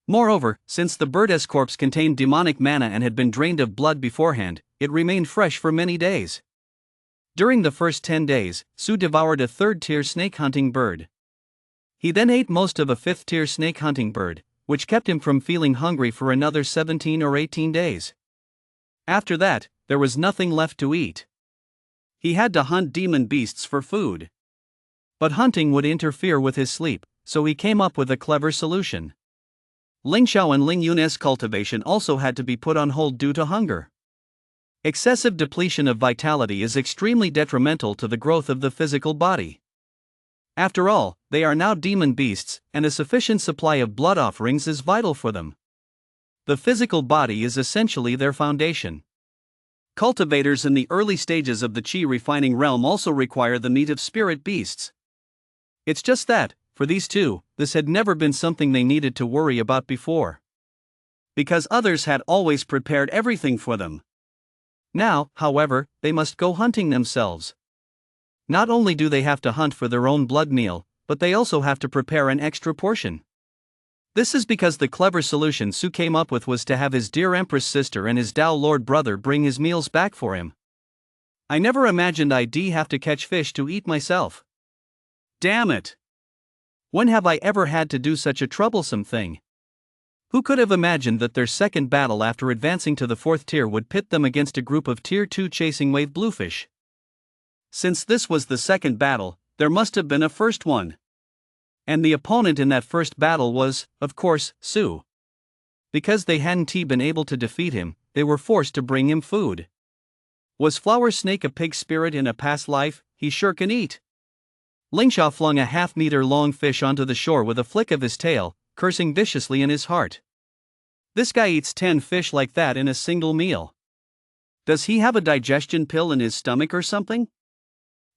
Moreover, since the bird's corpse contained demonic mana and had been drained of blood beforehand, it remained fresh for many days. During the first 10 days, Su devoured a 3rd-tier snake-hunting bird. He then ate most of a 5th-tier snake-hunting bird, which kept him from feeling hungry for another 17 or 18 days. After that, there was nothing left to eat. He had to hunt demon beasts for food. But hunting would interfere with his sleep, so he came up with a clever solution. Ling Xiao and Ling Yun's cultivation also had to be put on hold due to hunger. Excessive depletion of vitality is extremely detrimental to the growth of the physical body. After all, they are now demon beasts, and a sufficient supply of blood offerings is vital for them. The physical body is essentially their foundation. Cultivators in the early stages of the qi refining realm also require the meat of spirit beasts. It's just that, for these two, this had never been something they needed to worry about before. Because others had always prepared everything for them. Now, however, they must go hunting themselves. Not only do they have to hunt for their own blood meal, but they also have to prepare an extra portion. This is because the clever solution Su came up with was to have his dear Empress sister and his Dao Lord brother bring his meals back for him. I never imagined I'd have to catch fish to eat myself. Damn it! When have I ever had to do such a troublesome thing? Who could have imagined that their second battle after advancing to the 4th tier would pit them against a group of Tier 2 chasing wave bluefish? Since this was the second battle, there must have been a first one. And the opponent in that first battle was, of course, Su. Because they hadn't been able to defeat him, they were forced to bring him food. Was Flower Snake a pig spirit in a past life? He sure can eat. Ling Xiao flung a half-meter-long fish onto the shore with a flick of his tail, cursing viciously in his heart. This guy eats 10 fish like that in a single meal. Does he have a digestion pill in his stomach or something?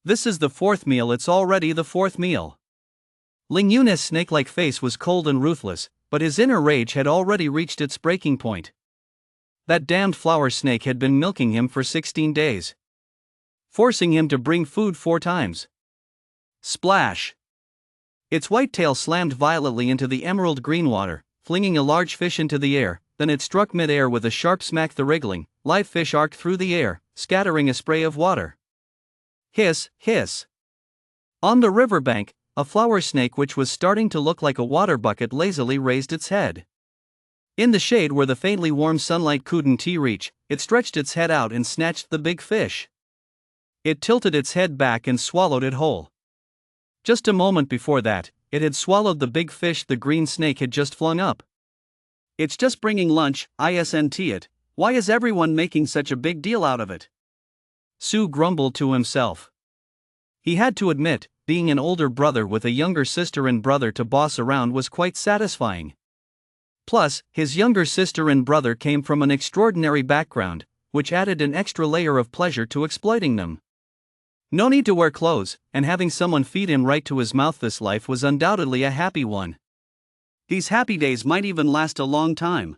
This is the 4th meal, it's already the 4th meal. Ling Yun's snake-like face was cold and ruthless, but his inner rage had already reached its breaking point. That damned flower snake had been milking him for 16 days. Forcing him to bring food 4 times. Splash! Its white tail slammed violently into the emerald green water, flinging a large fish into the air, then it struck mid-air with a sharp smack. The wriggling, live fish arced through the air, scattering a spray of water. Hiss, hiss! On the riverbank, a flower snake which was starting to look like a water bucket lazily raised its head. In the shade where the faintly warm sunlight couldn't reach, it stretched its head out and snatched the big fish. It tilted its head back and swallowed it whole. Just a moment before that, it had swallowed the big fish the green snake had just flung up. It's just bringing lunch, isn't it? Why is everyone making such a big deal out of it? Su grumbled to himself. He had to admit, being an older brother with a younger sister and brother to boss around was quite satisfying. Plus, his younger sister and brother came from an extraordinary background, which added an extra layer of pleasure to exploiting them. No need to wear clothes, and having someone feed him right to his mouth. This life was undoubtedly a happy one. These happy days might even last a long time.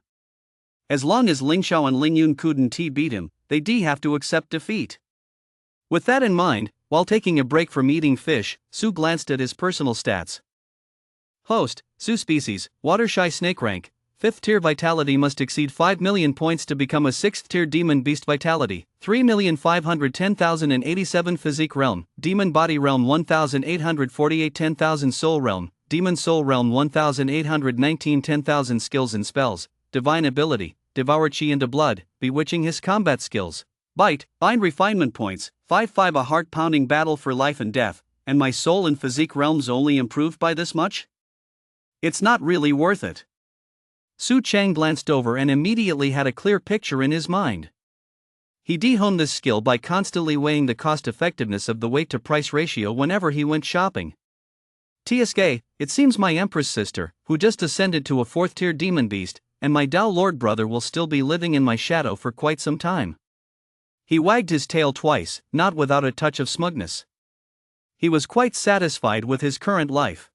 As long as Ling Xiao and Ling Yun couldn't beat him, they'd have to accept defeat. With that in mind, while taking a break from eating fish, Su glanced at his personal stats. Host, Su species, water-shy snake rank, 5th tier vitality must exceed 5 million points to become a 6th tier demon beast vitality, 3,510,087 physique realm, demon body realm 1,848 10,000 soul realm, demon soul realm 1,819 10,000 skills and spells, divine ability, devour chi into blood, bewitching his combat skills. Bind refinement points, 5/5 a heart-pounding battle for life and death, and my soul and physique realms only improved by this much? It's not really worth it. Su Chang glanced over and immediately had a clear picture in his mind. He honed this skill by constantly weighing the cost-effectiveness of the weight-to-price ratio whenever he went shopping. TSK, it seems my Empress sister, who just ascended to a 4th tier demon beast, and my Dao Lord brother will still be living in my shadow for quite some time. He wagged his tail twice, not without a touch of smugness. He was quite satisfied with his current life.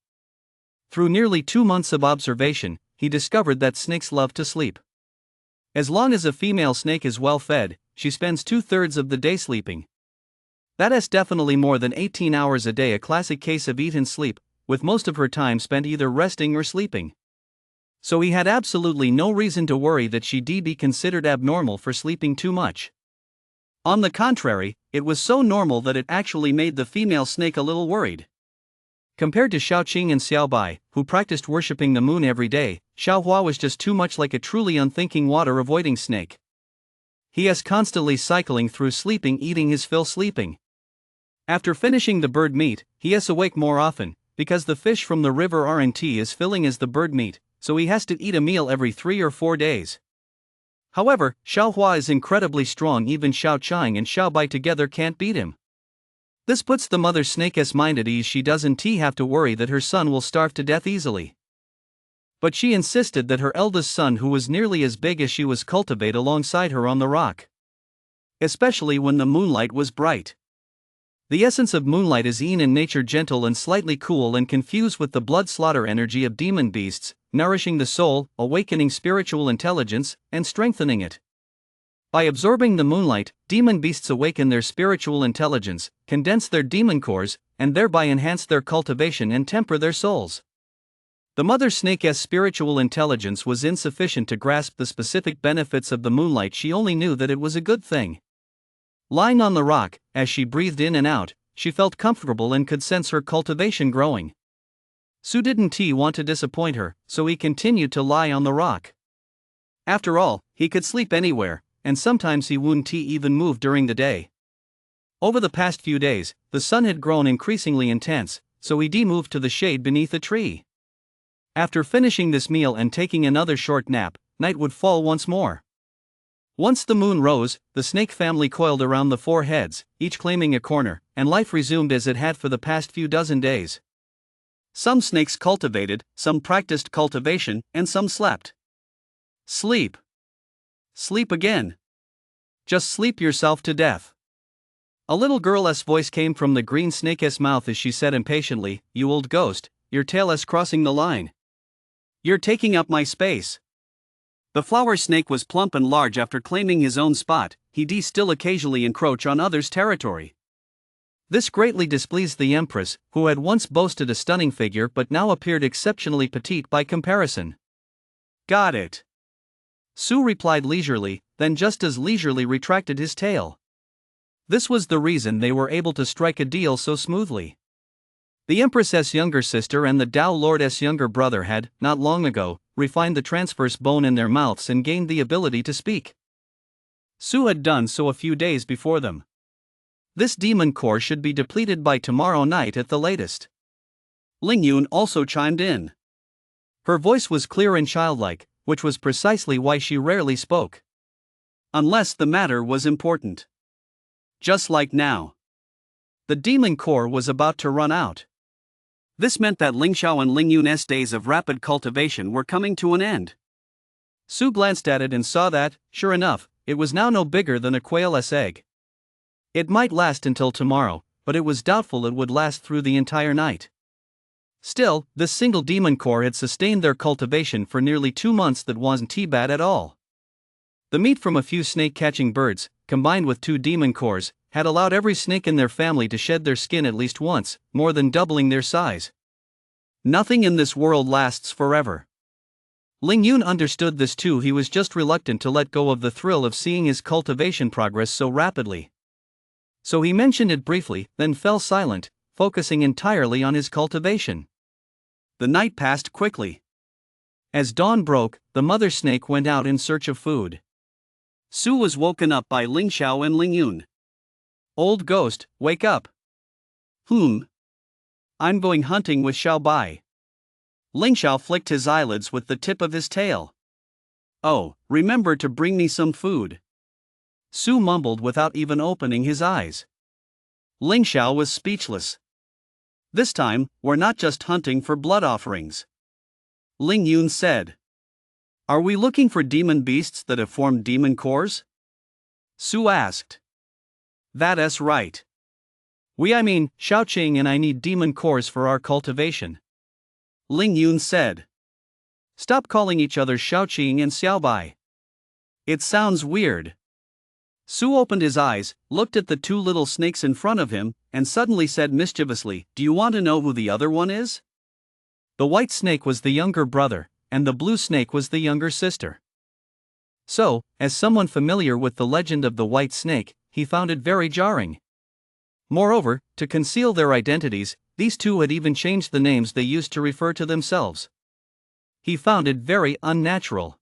Through nearly 2 months of observation, he discovered that snakes love to sleep. As long as a female snake is well fed, she spends 2/3 of the day sleeping. That is definitely more than 18 hours a day, a classic case of eat and sleep, with most of her time spent either resting or sleeping. So he had absolutely no reason to worry that she'd be considered abnormal for sleeping too much. On the contrary, it was so normal that it actually made the female snake a little worried. Compared to Xiaoqing and Xiaobai, who practiced worshipping the moon every day, Xiaohua was just too much like a truly unthinking water-avoiding snake. He is constantly cycling through sleeping, eating his fill, sleeping. After finishing the bird meat, he is awake more often, because the fish from the river RNT is filling as the bird meat, so he has to eat a meal every 3 or 4 days. However, Xiaohua is incredibly strong, even Xiao Chang and Xiao Bai together can't beat him. This puts the mother snake's mind at ease. She doesn't have to worry that her son will starve to death easily. But she insisted that her eldest son, who was nearly as big as she was, cultivate alongside her on the rock. Especially when the moonlight was bright. The essence of moonlight is in nature gentle and slightly cool and confused with the blood slaughter energy of demon beasts, nourishing the soul, awakening spiritual intelligence, and strengthening it. By absorbing the moonlight, demon beasts awaken their spiritual intelligence, condense their demon cores, and thereby enhance their cultivation and temper their souls. The mother snake's spiritual intelligence was insufficient to grasp the specific benefits of the moonlight. She only knew that it was a good thing. Lying on the rock, as she breathed in and out, she felt comfortable and could sense her cultivation growing. Su didn't want to disappoint her, so he continued to lie on the rock. After all, he could sleep anywhere, and sometimes he wouldn't even move during the day. Over the past few days, the sun had grown increasingly intense, so he moved to the shade beneath a tree. After finishing this meal and taking another short nap, night would fall once more. Once the moon rose, the snake family coiled around the 4 heads, each claiming a corner, and life resumed as it had for the past few dozen days. Some snakes cultivated, some practiced cultivation, and some slept. Sleep. Sleep again. Just sleep yourself to death. A little girl's voice came from the green snake's mouth as she said impatiently, "You old ghost, your tail is crossing the line. You're taking up my space." The flower snake was plump and large. After claiming his own spot, he still occasionally encroach on others' territory. This greatly displeased the Empress, who had once boasted a stunning figure but now appeared exceptionally petite by comparison. "Got it." Su replied leisurely, then just as leisurely retracted his tail. This was the reason they were able to strike a deal so smoothly. The Empress's younger sister and the Tao Lord's younger brother had, not long ago, refined the transverse bone in their mouths and gained the ability to speak. Su had done so a few days before them. This demon core should be depleted by tomorrow night at the latest. Ling Yun also chimed in. Her voice was clear and childlike, which was precisely why she rarely spoke. Unless the matter was important. Just like now. The demon core was about to run out. This meant that Ling Xiao and Ling Yun's days of rapid cultivation were coming to an end. Su glanced at it and saw that, sure enough, it was now no bigger than a quail's egg. It might last until tomorrow, but it was doubtful it would last through the entire night. Still, this single demon core had sustained their cultivation for nearly 2 months. That wasn't bad at all. The meat from a few snake-catching birds, combined with 2 demon cores, had allowed every snake in their family to shed their skin at least once, more than doubling their size. Nothing in this world lasts forever. Ling Yun understood this too. He was just reluctant to let go of the thrill of seeing his cultivation progress so rapidly. So he mentioned it briefly, then fell silent, focusing entirely on his cultivation. The night passed quickly. As dawn broke, the mother snake went out in search of food. Su was woken up by Ling Xiao and Ling Yun. "Old ghost, wake up." "I'm going hunting with Xiao Bai." Ling Xiao flicked his eyelids with the tip of his tail. "Oh, remember to bring me some food." Su mumbled without even opening his eyes. Ling Xiao was speechless. "This time, we're not just hunting for blood offerings," Ling Yun said. "Are we looking for demon beasts that have formed demon cores?" Su asked. "That's right. Xiaoqing and I need demon cores for our cultivation," Ling Yun said. "Stop calling each other Xiaoqing and Xiaobai. It sounds weird." Su opened his eyes, looked at the 2 little snakes in front of him, and suddenly said mischievously, "Do you want to know who the other one is?" The white snake was the younger brother, and the blue snake was the younger sister. So, as someone familiar with the legend of the white snake, he found it very jarring. Moreover, to conceal their identities, these 2 had even changed the names they used to refer to themselves. He found it very unnatural.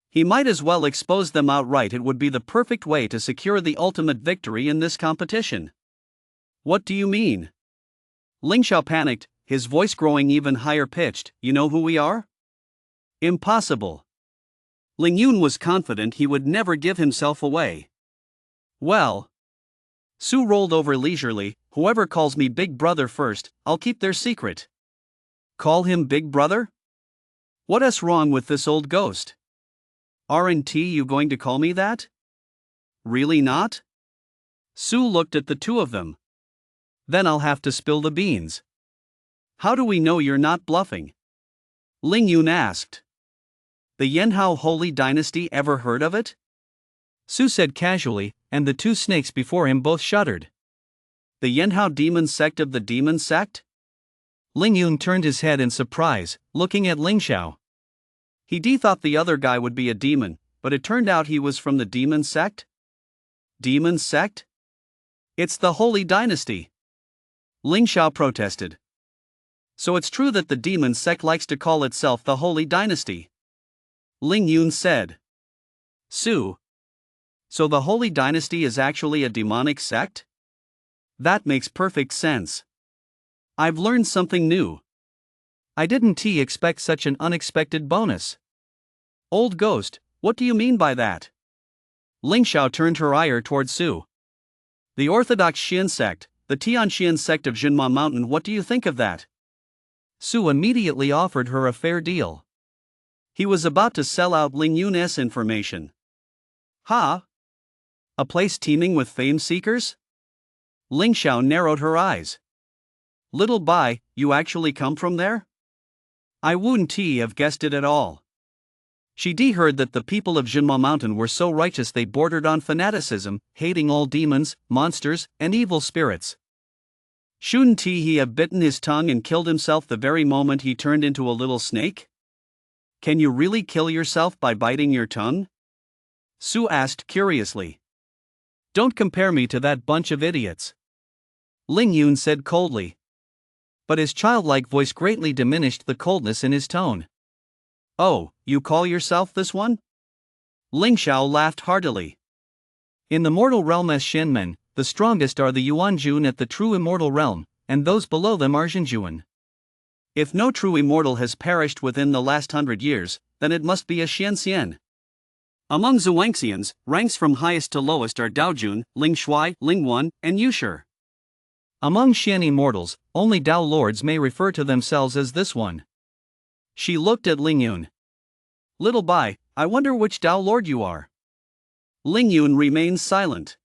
He might as well expose them outright. It would be the perfect way to secure the ultimate victory in this competition. What do you mean? Ling Xiao panicked, his voice growing even higher pitched. You know who we are? Impossible. Ling Yun was confident he would never give himself away. Well. Su rolled over leisurely. Whoever calls me Big Brother first, I'll keep their secret. Call him Big Brother? What's wrong with this old ghost? Aren't you going to call me that? Really not? Su looked at the two of them. Then I'll have to spill the beans. How do we know you're not bluffing? Ling Yun asked. The Yanhao Holy Dynasty, ever heard of it? Su said casually, and the two snakes before him both shuddered. The Yanhao demon sect of the demon sect? Ling Yun turned his head in surprise, looking at Ling Xiao. He thought the other guy would be a demon, but it turned out he was from the demon sect? Demon sect? It's the Holy Dynasty. Ling Xiao protested. So it's true that the demon sect likes to call itself the Holy Dynasty? Ling Yun said. Su. So the Holy Dynasty is actually a demonic sect? That makes perfect sense. I've learned something new. I didn't expect such an unexpected bonus. Old ghost, what do you mean by that? Ling Xiao turned her ire toward Su. The Orthodox Xian sect, the Tianxian sect of Jinma Mountain, what do you think of that? Su immediately offered her a fair deal. He was about to sell out Ling Yun's information. Ha! A place teeming with fame seekers? Ling Xiao narrowed her eyes. Little Bai, you actually come from there? I wouldn't have guessed it at all. She heard that the people of Jinma Mountain were so righteous they bordered on fanaticism, hating all demons, monsters, and evil spirits. Shouldn't he have bitten his tongue and killed himself the very moment he turned into a little snake? Can you really kill yourself by biting your tongue? Su asked curiously. Don't compare me to that bunch of idiots. Ling Yun said coldly. But his childlike voice greatly diminished the coldness in his tone. Oh, you call yourself this one? Ling Xiao laughed heartily. In the mortal realm as Shenmen, the strongest are the Yuanjun at the true immortal realm, and those below them are Zhenjuan. If no true immortal has perished within the last 100 years, then it must be a Xianxian. Among Zhuangxians, ranks from highest to lowest are Daojun, Ling Shui, Ling Wan, and Yushi. Among Xian immortals, only Dao lords may refer to themselves as this one. She looked at Ling Yun. Little Bai, I wonder which Dao lord you are. Ling Yun remained silent.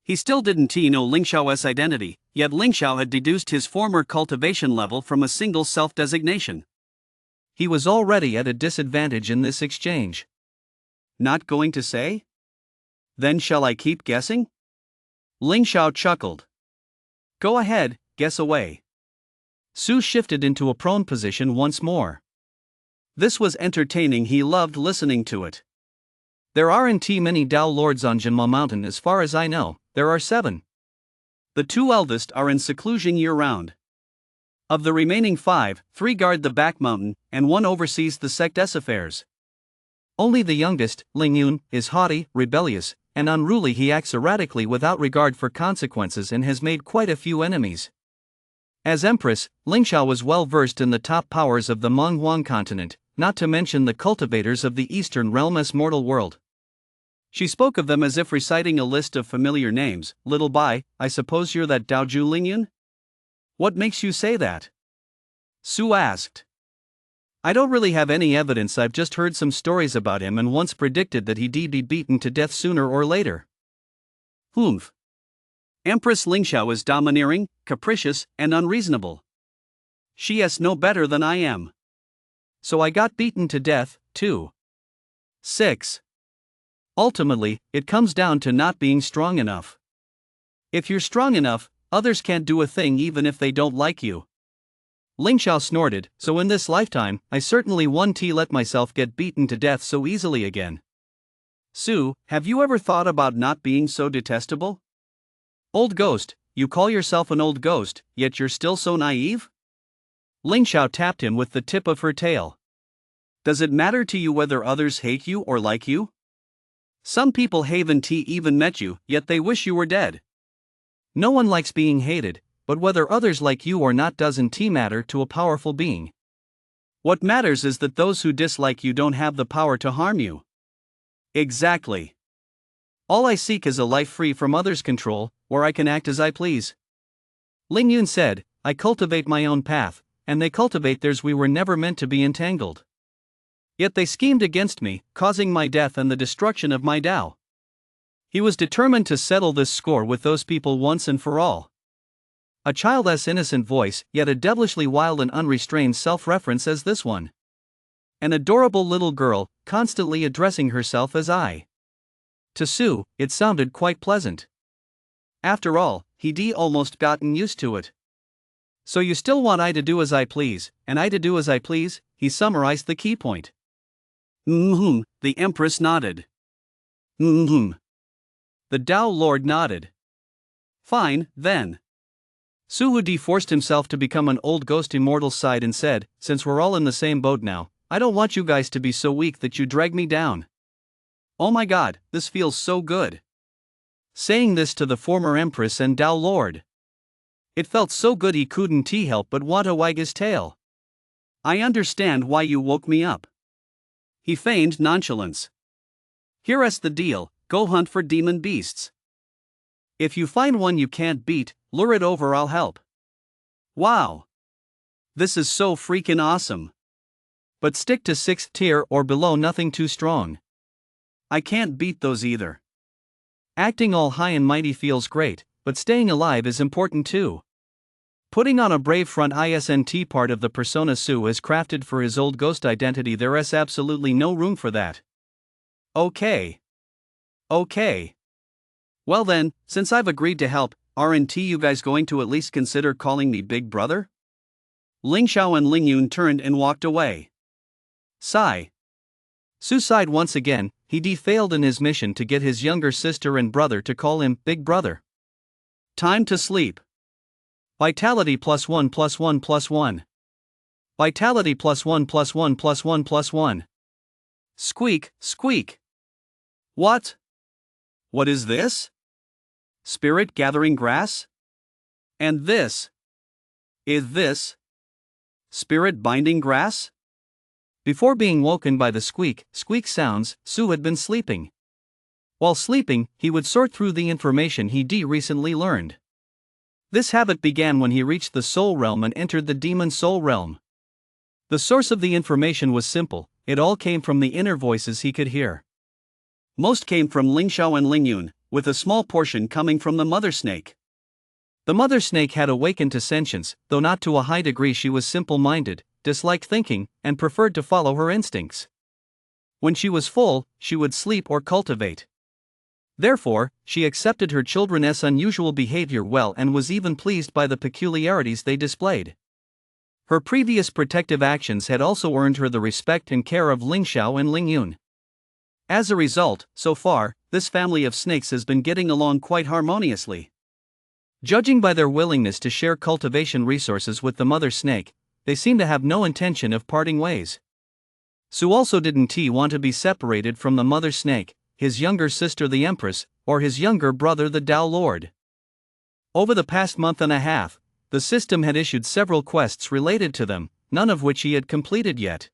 He still didn't know Ling Xiao's identity, yet Ling Xiao had deduced his former cultivation level from a single self-designation. He was already at a disadvantage in this exchange. Not going to say? Then shall I keep guessing? Ling Xiao chuckled. Go ahead, guess away. Su shifted into a prone position once more. This was entertaining, he loved listening to it. There aren't many Dao lords on Jinma Mountain as far as I know, there are 7. The 2 eldest are in seclusion year-round. Of the remaining 5, 3 guard the back mountain, and 1 oversees the sect's affairs. Only the youngest, Ling Yun, is haughty, rebellious, and unruly. He acts erratically without regard for consequences and has made quite a few enemies. As Empress, Ling Xiao was well versed in the top powers of the Menghuang continent, not to mention the cultivators of the Eastern realm's mortal world. She spoke of them as if reciting a list of familiar names. Little Bai, I suppose you're that Daoju Ling Yun? What makes you say that? Su asked. I don't really have any evidence, I've just heard some stories about him and once predicted that he'd be beaten to death sooner or later. Humph. Empress Ling Xiao is domineering, capricious, and unreasonable. She is no better than I am. So I got beaten to death, too. 6. Ultimately, it comes down to not being strong enough. If you're strong enough, others can't do a thing even if they don't like you. Ling Xiao snorted, so in this lifetime, I certainly won't let myself get beaten to death so easily again. Su, have you ever thought about not being so detestable? Old ghost, you call yourself an old ghost, yet you're still so naive? Ling Xiao tapped him with the tip of her tail. Does it matter to you whether others hate you or like you? Some people haven't even met you, yet they wish you were dead. No one likes being hated, but whether others like you or not doesn't matter to a powerful being. What matters is that those who dislike you don't have the power to harm you. Exactly. All I seek is a life free from others' control, where I can act as I please. Ling Yun said, I cultivate my own path, and they cultivate theirs. We were never meant to be entangled. Yet they schemed against me, causing my death and the destruction of my Tao. He was determined to settle this score with those people once and for all. A child's innocent voice, yet a devilishly wild and unrestrained self-reference as this one. An adorable little girl, constantly addressing herself as I. To Su, it sounded quite pleasant. After all, he'd almost gotten used to it. So you still want I to do as I please, and I to do as I please? He summarized the key point. The Empress nodded. The Tao Lord nodded. Fine, then. Su Hudi forced himself to become an old ghost immortal side and said, since we're all in the same boat now, I don't want you guys to be so weak that you drag me down. Oh my god, this feels so good. Saying this to the former Empress and Tao Lord. It felt so good he couldn't help but want to wag his tail. I understand why you woke me up. He feigned nonchalance. Here's the deal, go hunt for demon beasts. If you find one you can't beat, lure it over, I'll help. Wow. This is so freaking awesome. But stick to 6th tier or below, nothing too strong. I can't beat those either. Acting all high and mighty feels great, but staying alive is important too. Putting on a brave front isn't part of the persona Su has crafted for his old ghost identity. There's absolutely no room for that. Okay. Well then, since I've agreed to help, aren't you guys going to at least consider calling me Big Brother? Ling Xiao and Ling Yun turned and walked away. Sigh. Su sighed once again. He failed in his mission to get his younger sister and brother to call him Big Brother. Time to sleep. Vitality +1+1+1. Vitality +1+1+1+1. Squeak, squeak. What? What is this? Spirit gathering grass? And this? Is this spirit binding grass? Before being woken by the squeak sounds, Su had been sleeping. While sleeping, he would sort through the information he'd recently learned. This habit began when he reached the soul realm and entered the demon soul realm. The source of the information was simple, it all came from the inner voices he could hear. Most came from Ling Xiao and Ling Yun, with a small portion coming from the mother snake. The mother snake had awakened to sentience, though not to a high degree. She was simple-minded, disliked thinking, and preferred to follow her instincts. When she was full, she would sleep or cultivate. Therefore, she accepted her children's unusual behavior well and was even pleased by the peculiarities they displayed. Her previous protective actions had also earned her the respect and care of Ling Xiao and Ling Yun. As a result, so far, this family of snakes has been getting along quite harmoniously. Judging by their willingness to share cultivation resources with the mother snake, they seem to have no intention of parting ways. Su also didn't want to be separated from the mother snake, his younger sister the Empress, or his younger brother the Tao Lord. Over the past month and a half, the system had issued several quests related to them, none of which he had completed yet.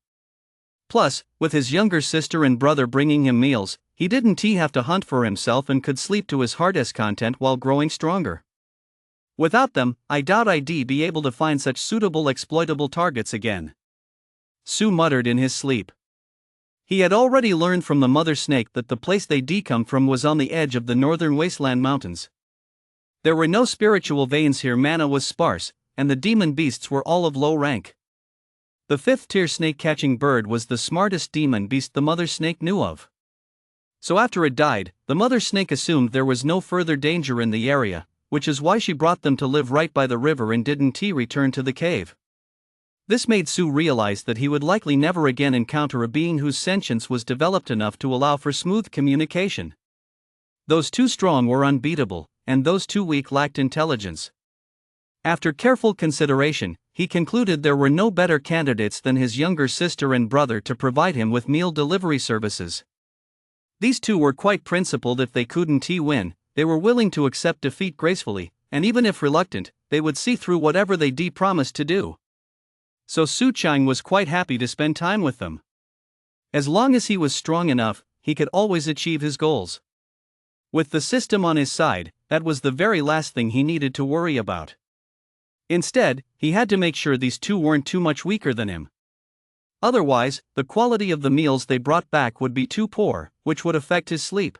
Plus, with his younger sister and brother bringing him meals, he didn't have to hunt for himself and could sleep to his heart's content while growing stronger. Without them, I doubt I'd be able to find such suitable exploitable targets again. Su muttered in his sleep. He had already learned from the mother snake that the place they'd come from was on the edge of the northern wasteland mountains. There were no spiritual veins here, mana was sparse, and the demon beasts were all of low rank. The 5th tier snake-catching bird was the smartest demon beast the mother snake knew of. So after it died, the mother snake assumed there was no further danger in the area, which is why she brought them to live right by the river and didn't return to the cave. This made Su realize that he would likely never again encounter a being whose sentience was developed enough to allow for smooth communication. Those too strong were unbeatable, and those too weak lacked intelligence. After careful consideration, he concluded there were no better candidates than his younger sister and brother to provide him with meal delivery services. These two were quite principled. If they couldn't win, they were willing to accept defeat gracefully, and even if reluctant, they would see through whatever they promised to do. So Su Chang was quite happy to spend time with them. As long as he was strong enough, he could always achieve his goals. With the system on his side, that was the very last thing he needed to worry about. Instead, he had to make sure these two weren't too much weaker than him. Otherwise, the quality of the meals they brought back would be too poor, which would affect his sleep.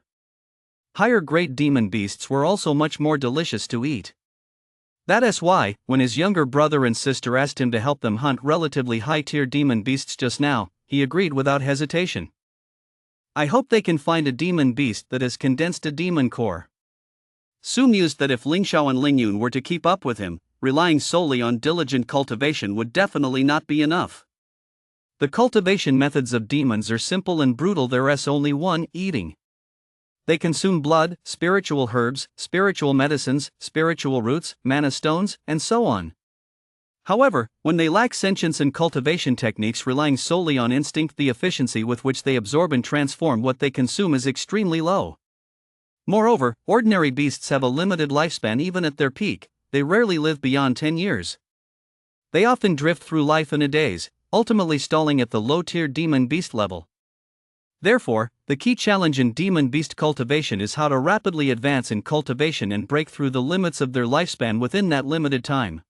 Higher grade demon beasts were also much more delicious to eat. That's why, when his younger brother and sister asked him to help them hunt relatively high-tier demon beasts just now, he agreed without hesitation. I hope they can find a demon beast that has condensed a demon core. Su mused that if Ling Xiao and Ling Yun were to keep up with him, relying solely on diligent cultivation would definitely not be enough. The cultivation methods of demons are simple and brutal. There's only one: eating. They consume blood, spiritual herbs, spiritual medicines, spiritual roots, mana stones, and so on. However, when they lack sentience and cultivation techniques relying solely on instinct, the efficiency with which they absorb and transform what they consume is extremely low. Moreover, ordinary beasts have a limited lifespan. Even at their peak, they rarely live beyond 10 years. They often drift through life in a daze, ultimately stalling at the low-tier demon beast level. Therefore, the key challenge in demon beast cultivation is how to rapidly advance in cultivation and break through the limits of their lifespan within that limited time.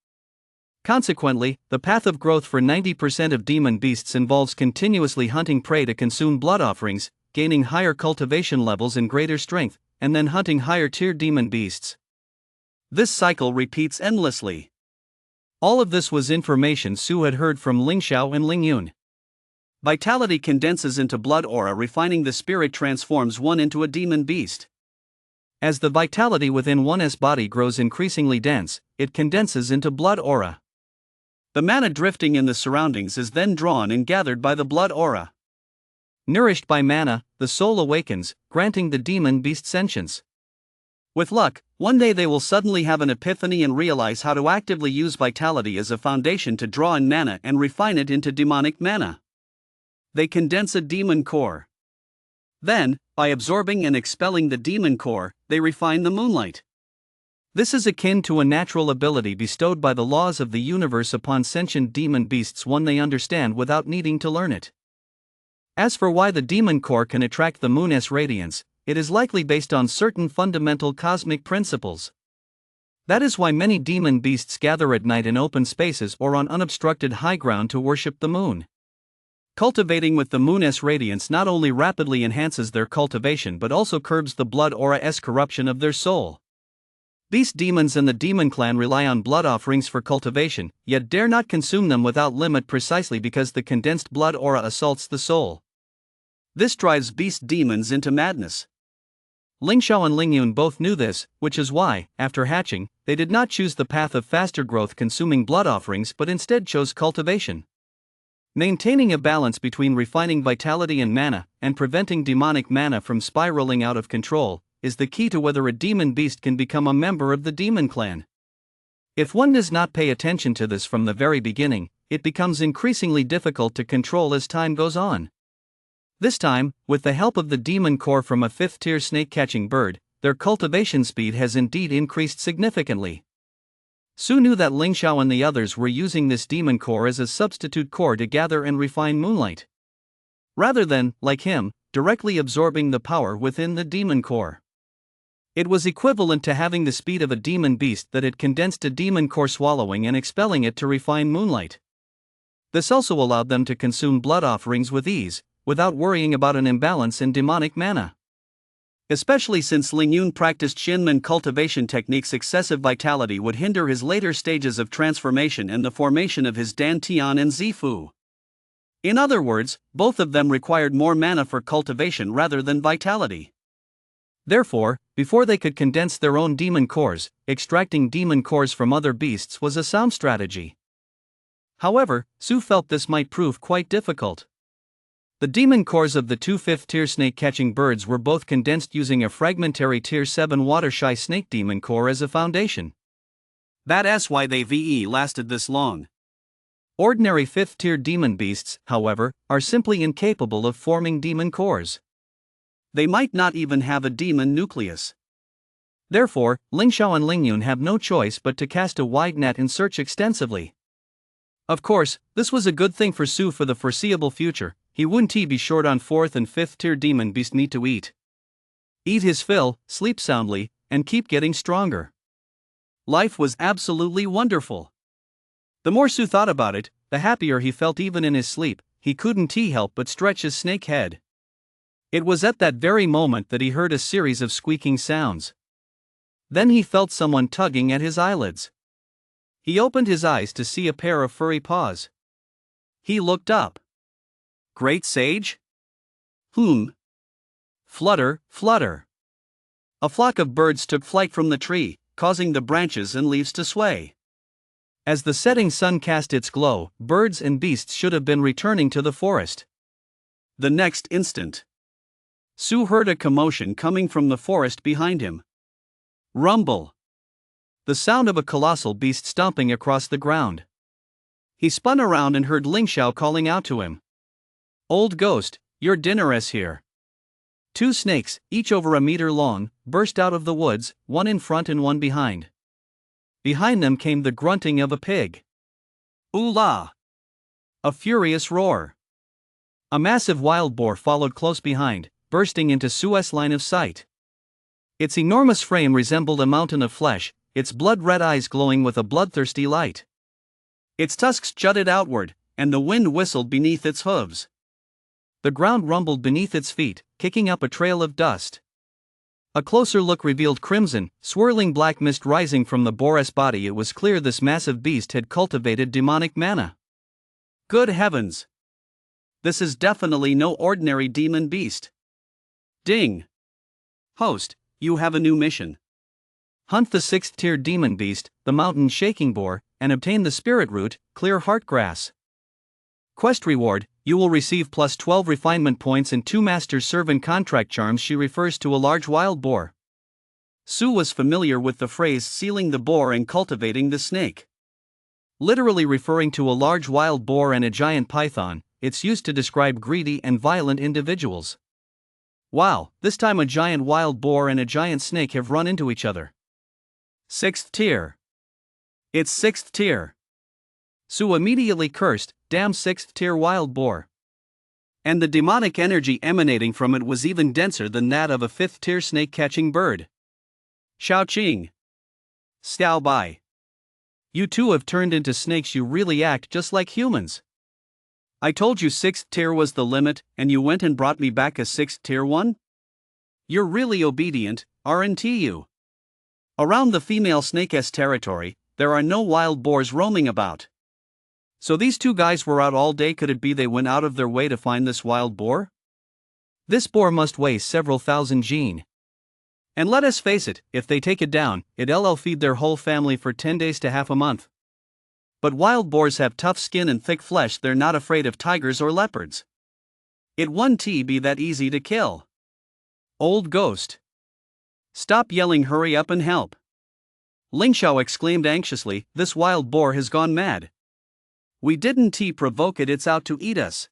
Consequently, the path of growth for 90% of demon beasts involves continuously hunting prey to consume blood offerings, gaining higher cultivation levels and greater strength, and then hunting higher-tier demon beasts. This cycle repeats endlessly. All of this was information Su had heard from Ling Xiao and Ling Yun. Vitality condenses into blood aura. Refining the spirit transforms one into a demon beast. As the vitality within one's body grows increasingly dense, it condenses into blood aura. The mana drifting in the surroundings is then drawn and gathered by the blood aura. Nourished by mana, the soul awakens, granting the demon beast sentience. With luck, one day they will suddenly have an epiphany and realize how to actively use vitality as a foundation to draw in mana and refine it into demonic mana. They condense a demon core. Then, by absorbing and expelling the demon core, they refine the moonlight. This is akin to a natural ability bestowed by the laws of the universe upon sentient demon beasts, one they understand without needing to learn it. As for why the demon core can attract the moon's radiance, it is likely based on certain fundamental cosmic principles. That is why many demon beasts gather at night in open spaces or on unobstructed high ground to worship the moon. Cultivating with the moon's radiance not only rapidly enhances their cultivation but also curbs the blood aura's corruption of their soul. Beast demons and the demon clan rely on blood offerings for cultivation, yet dare not consume them without limit precisely because the condensed blood aura assaults the soul. This drives beast demons into madness. Ling Xiao and Ling Yun both knew this, which is why, after hatching, they did not choose the path of faster growth consuming blood offerings but instead chose cultivation. Maintaining a balance between refining vitality and mana, and preventing demonic mana from spiraling out of control, is the key to whether a demon beast can become a member of the demon clan. If one does not pay attention to this from the very beginning, it becomes increasingly difficult to control as time goes on. This time, with the help of the demon core from a 5th-tier snake-catching bird, their cultivation speed has indeed increased significantly. Su knew that Ling Xiao and the others were using this demon core as a substitute core to gather and refine moonlight, rather than, like him, directly absorbing the power within the demon core. It was equivalent to having the speed of a demon beast that had condensed a demon core, swallowing and expelling it to refine moonlight. This also allowed them to consume blood offerings with ease, without worrying about an imbalance in demonic mana. Especially since Ling Yun practiced Shinmen cultivation techniques, excessive vitality would hinder his later stages of transformation and the formation of his Dantian and Zifu. In other words, both of them required more mana for cultivation rather than vitality. Therefore, before they could condense their own demon cores, extracting demon cores from other beasts was a sound strategy. However, Su felt this might prove quite difficult. The demon cores of the two 5th-tier snake-catching birds were both condensed using a fragmentary Tier 7 water-shy snake demon core as a foundation. That's why they lasted this long. Ordinary 5th-tier demon beasts, however, are simply incapable of forming demon cores. They might not even have a demon nucleus. Therefore, Ling Xiao and Ling Yun have no choice but to cast a wide net and search extensively. Of course, this was a good thing for Su for the foreseeable future. He wouldn't be short on 4th and 5th tier demon beast need to eat his fill, sleep soundly, and keep getting stronger. Life was absolutely wonderful. The more Su thought about it, the happier he felt. Even in his sleep, he couldn't help but stretch his snake head. It was at that very moment that he heard a series of squeaking sounds. Then he felt someone tugging at his eyelids. He opened his eyes to see a pair of furry paws. He looked up. Great Sage? Flutter, flutter. A flock of birds took flight from the tree, causing the branches and leaves to sway. As the setting sun cast its glow, birds and beasts should have been returning to the forest. The next instant, Su heard a commotion coming from the forest behind him. Rumble. The sound of a colossal beast stomping across the ground. He spun around and heard Ling Xiao calling out to him. Old ghost, your dinner is here. 2 snakes, each over a meter long, burst out of the woods, one in front and one behind. Behind them came the grunting of a pig. Ooh la! A furious roar. A massive wild boar followed close behind, bursting into Su's line of sight. Its enormous frame resembled a mountain of flesh, its blood-red eyes glowing with a bloodthirsty light. Its tusks jutted outward, and the wind whistled beneath its hooves. The ground rumbled beneath its feet, kicking up a trail of dust. A closer look revealed crimson, swirling black mist rising from the boar's body. It was clear this massive beast had cultivated demonic mana. Good heavens! This is definitely no ordinary demon beast. Ding! Host, you have a new mission. Hunt the 6th tier demon beast, the mountain shaking boar, and obtain the spirit root, clear heart grass. Quest reward, you will receive plus 12 refinement points and 2 master servant contract charms. She refers to a large wild boar. Su was familiar with the phrase sealing the boar and cultivating the snake. Literally referring to a large wild boar and a giant python, it's used to describe greedy and violent individuals. Wow, this time a giant wild boar and a giant snake have run into each other. 6th tier. It's 6th tier. Su immediately cursed, damn 6th tier wild boar. And the demonic energy emanating from it was even denser than that of a 5th tier snake catching bird. Xiao Qing. Xiao Bai. You two have turned into snakes. You really act just like humans. I told you 6th tier was the limit, and you went and brought me back a 6th tier one? You're really obedient, aren't you? Around the female snake's territory, there are no wild boars roaming about. So these two guys were out all day. Could it be they went out of their way to find this wild boar? This boar must weigh several thousand jin. And let us face it, if they take it down, it'll feed their whole family for 10 days to half a month. But wild boars have tough skin and thick flesh. They're not afraid of tigers or leopards. It won't be that easy to kill. Old ghost. Stop yelling, hurry up and help. Ling Xiao exclaimed anxiously, this wild boar has gone mad. We didn't provoke it, it's out to eat us.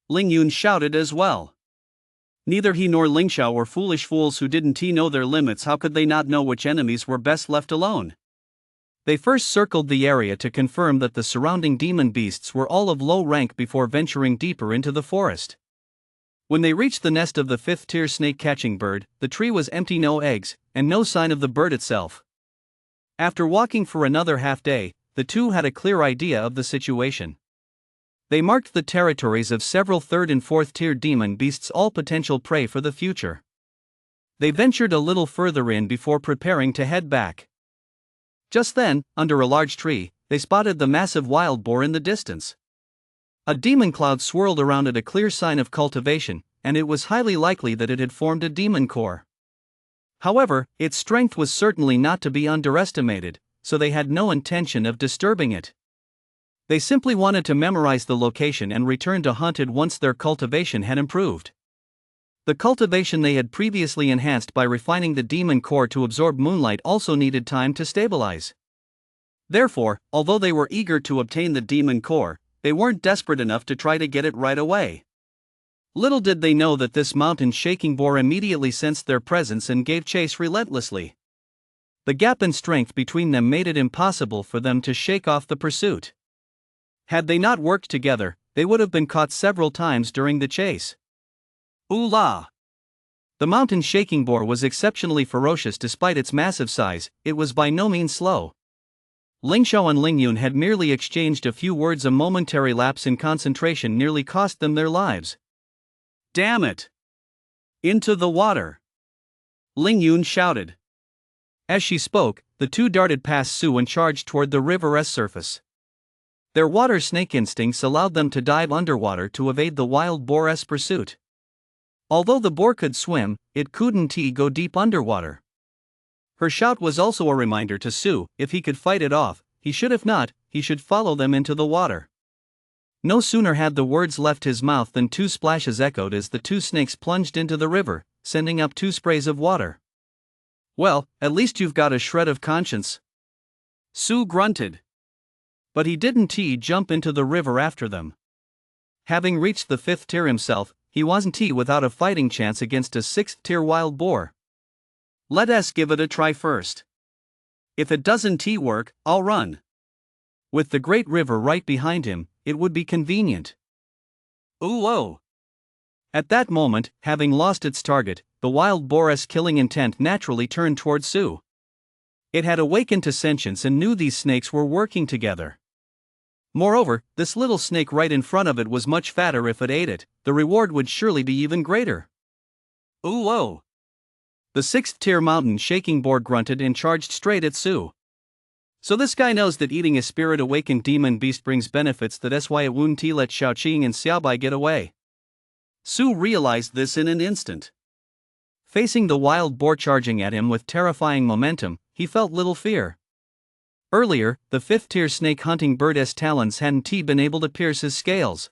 Ling Yun shouted as well. Neither he nor Ling Xiao were foolish fools who didn't know their limits. How could they not know which enemies were best left alone? They first circled the area to confirm that the surrounding demon beasts were all of low rank before venturing deeper into the forest. When they reached the nest of the 5th tier snake catching bird, the tree was empty, no eggs, and no sign of the bird itself. After walking for another half day, the two had a clear idea of the situation. They marked the territories of several 3rd and 4th tier demon beasts, all potential prey for the future. They ventured a little further in before preparing to head back. Just then, under a large tree, they spotted the massive wild boar in the distance. A demon cloud swirled around it, a clear sign of cultivation, and it was highly likely that it had formed a demon core. However, its strength was certainly not to be underestimated, so they had no intention of disturbing it. They simply wanted to memorize the location and return to hunt it once their cultivation had improved. The cultivation they had previously enhanced by refining the demon core to absorb moonlight also needed time to stabilize. Therefore, although they were eager to obtain the demon core, they weren't desperate enough to try to get it right away. Little did they know that this mountain-shaking boar immediately sensed their presence and gave chase relentlessly. The gap in strength between them made it impossible for them to shake off the pursuit. Had they not worked together, they would have been caught several times during the chase. Ooh la! The mountain shaking boar was exceptionally ferocious despite its massive size. It was by no means slow. Ling Xiao and Ling Yun had merely exchanged a few words. A momentary lapse in concentration nearly cost them their lives. Damn it! Into the water! Ling Yun shouted. As she spoke, the two darted past Su and charged toward the river's surface. Their water snake instincts allowed them to dive underwater to evade the wild boar's pursuit. Although the boar could swim, it couldn't go deep underwater. Her shout was also a reminder to Su: if he could fight it off, he should; if not, he should follow them into the water. No sooner had the words left his mouth than two splashes echoed as the two snakes plunged into the river, sending up two sprays of water. Well, at least you've got a shred of conscience, Su grunted. But he didn't jump into the river after them. Having reached the 5th tier himself, he wasn't without a fighting chance against a 6th tier wild boar. Let us give it a try first. If it doesn't work, I'll run. With the great river right behind him, it would be convenient. Ooh oh! At that moment, having lost its target, the wild boar's killing intent naturally turned toward Su. It had awakened to sentience and knew these snakes were working together. Moreover, this little snake right in front of it was much fatter. If it ate it, the reward would surely be even greater. Ooh oh! The 6th tier mountain shaking boar grunted and charged straight at Su. So this guy knows that eating a spirit awakened demon beast brings benefits. That's why it wouldn't let Xiaoqing and Xiaobai get away. Su realized this in an instant. Facing the wild boar charging at him with terrifying momentum, he felt little fear. Earlier, the 5th tier snake hunting bird's talons hadn't been able to pierce his scales.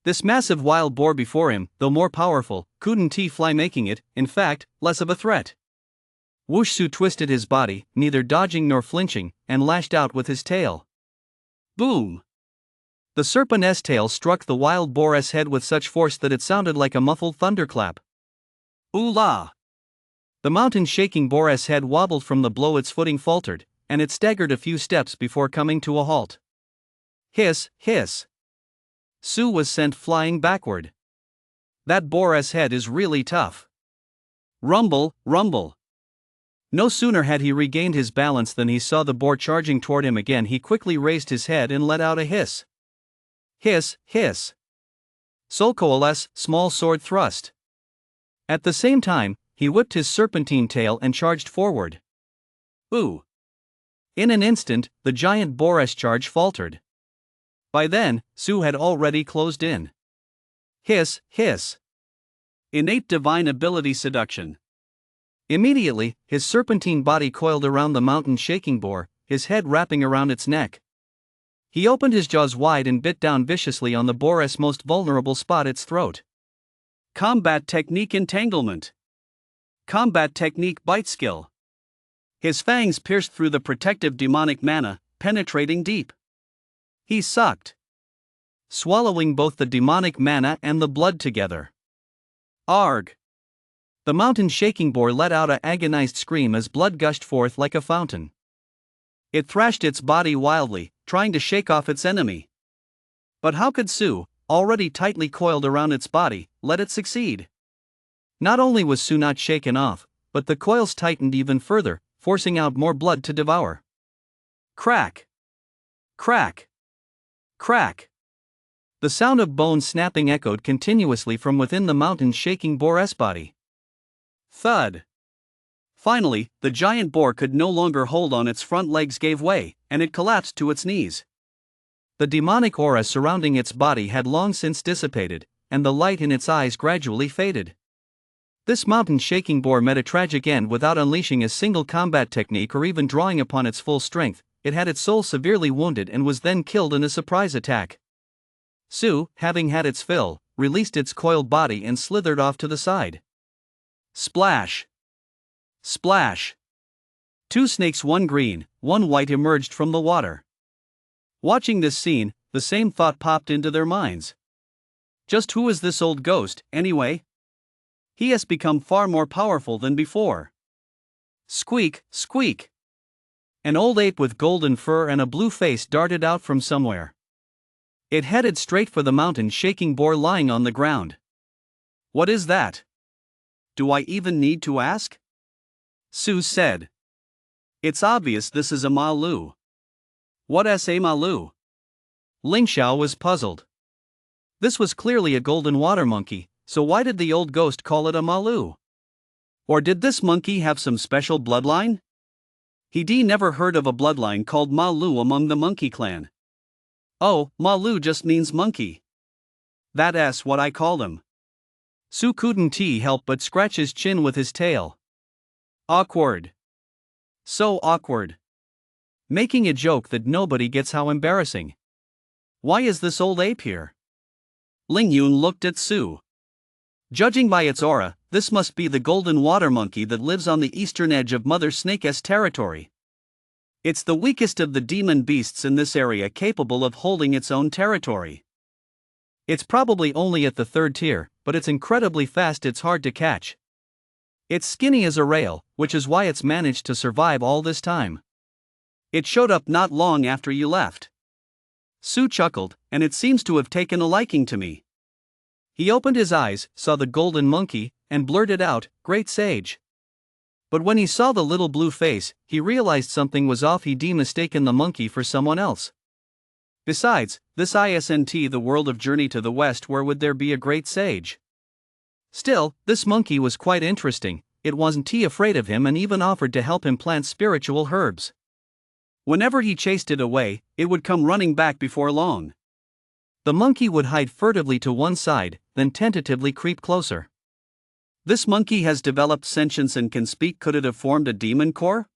This massive wild boar before him, though more powerful, couldn't fly, making it, in fact, less of a threat. Whoosh! Su twisted his body, neither dodging nor flinching, and lashed out with his tail. Boom! The serpent's tail struck the wild boar's head with such force that it sounded like a muffled thunderclap. Ooh la! The mountain shaking boar's head wobbled from the blow. Its footing faltered, and it staggered a few steps before coming to a halt. Hiss, hiss! Su was sent flying backward. That boar's head is really tough. Rumble, rumble! No sooner had he regained his balance than he saw the boar charging toward him again. He quickly raised his head and let out a hiss. Hiss, hiss! Soul coalesce, small sword thrust. At the same time, he whipped his serpentine tail and charged forward. Ooh! In an instant, the giant boar's charge faltered. By then, Su had already closed in. Hiss, hiss! Innate divine ability seduction. Immediately, his serpentine body coiled around the mountain shaking boar, his head wrapping around its neck. He opened his jaws wide and bit down viciously on the boar's most vulnerable spot, its throat. Combat technique entanglement. Combat technique bite skill. His fangs pierced through the protective demonic mana, penetrating deep. He sucked, swallowing both the demonic mana and the blood together. Arg! The mountain shaking boar let out an agonized scream as blood gushed forth like a fountain. It thrashed its body wildly, trying to shake off its enemy. But how could Su, already tightly coiled around its body, let it succeed? Not only was Su not shaken off, but the coils tightened even further, forcing out more blood to devour. Crack! Crack! Crack! The sound of bones snapping echoed continuously from within the mountain shaking boar's body. Thud! Finally, the giant boar could no longer hold on. Its front legs gave way, and it collapsed to its knees. The demonic aura surrounding its body had long since dissipated, and the light in its eyes gradually faded. This mountain shaking boar met a tragic end without unleashing a single combat technique or even drawing upon its full strength. It had its soul severely wounded and was then killed in a surprise attack. Su, having had its fill, released its coiled body and slithered off to the side. Splash! Splash! Two snakes, one green, one white, emerged from the water. Watching this scene, the same thought popped into their minds. Just who is this old ghost, anyway? He has become far more powerful than before. Squeak, squeak. An old ape with golden fur and a blue face darted out from somewhere. It headed straight for the mountain shaking boar lying on the ground. What is that? Do I even need to ask? Sue said. It's obvious this is a Malu. What's a Malu? Ling Xiao was puzzled. This was clearly a golden water monkey, so why did the old ghost call it a Malu? Or did this monkey have some special bloodline? He never heard of a bloodline called Malu among the monkey clan. Oh, Malu just means monkey. That's what I call them. Su couldn't help but scratch his chin with his tail. Awkward. So awkward. Making a joke that nobody gets how embarrassing. Why is this old ape here? Ling Yun looked at Su. Judging by its aura, this must be the golden water monkey that lives on the eastern edge of Mother Snake's territory. It's the weakest of the demon beasts in this area capable of holding its own territory. It's probably only at the 3rd tier, but it's incredibly fast. It's hard to catch. It's skinny as a rail, which is why it's managed to survive all this time. It showed up not long after you left. Su chuckled, and it seems to have taken a liking to me. He opened his eyes, saw the golden monkey, and blurted out, "Great sage." But when he saw the little blue face, he realized something was off. He'd mistaken the monkey for someone else. Besides, this isn't the world of Journey to the West. Where would there be a great sage? Still, this monkey was quite interesting. It wasn't afraid of him and even offered to help him plant spiritual herbs. Whenever he chased it away, it would come running back before long. The monkey would hide furtively to one side, then tentatively creep closer. This monkey has developed sentience and can speak. Could it have formed a demon core?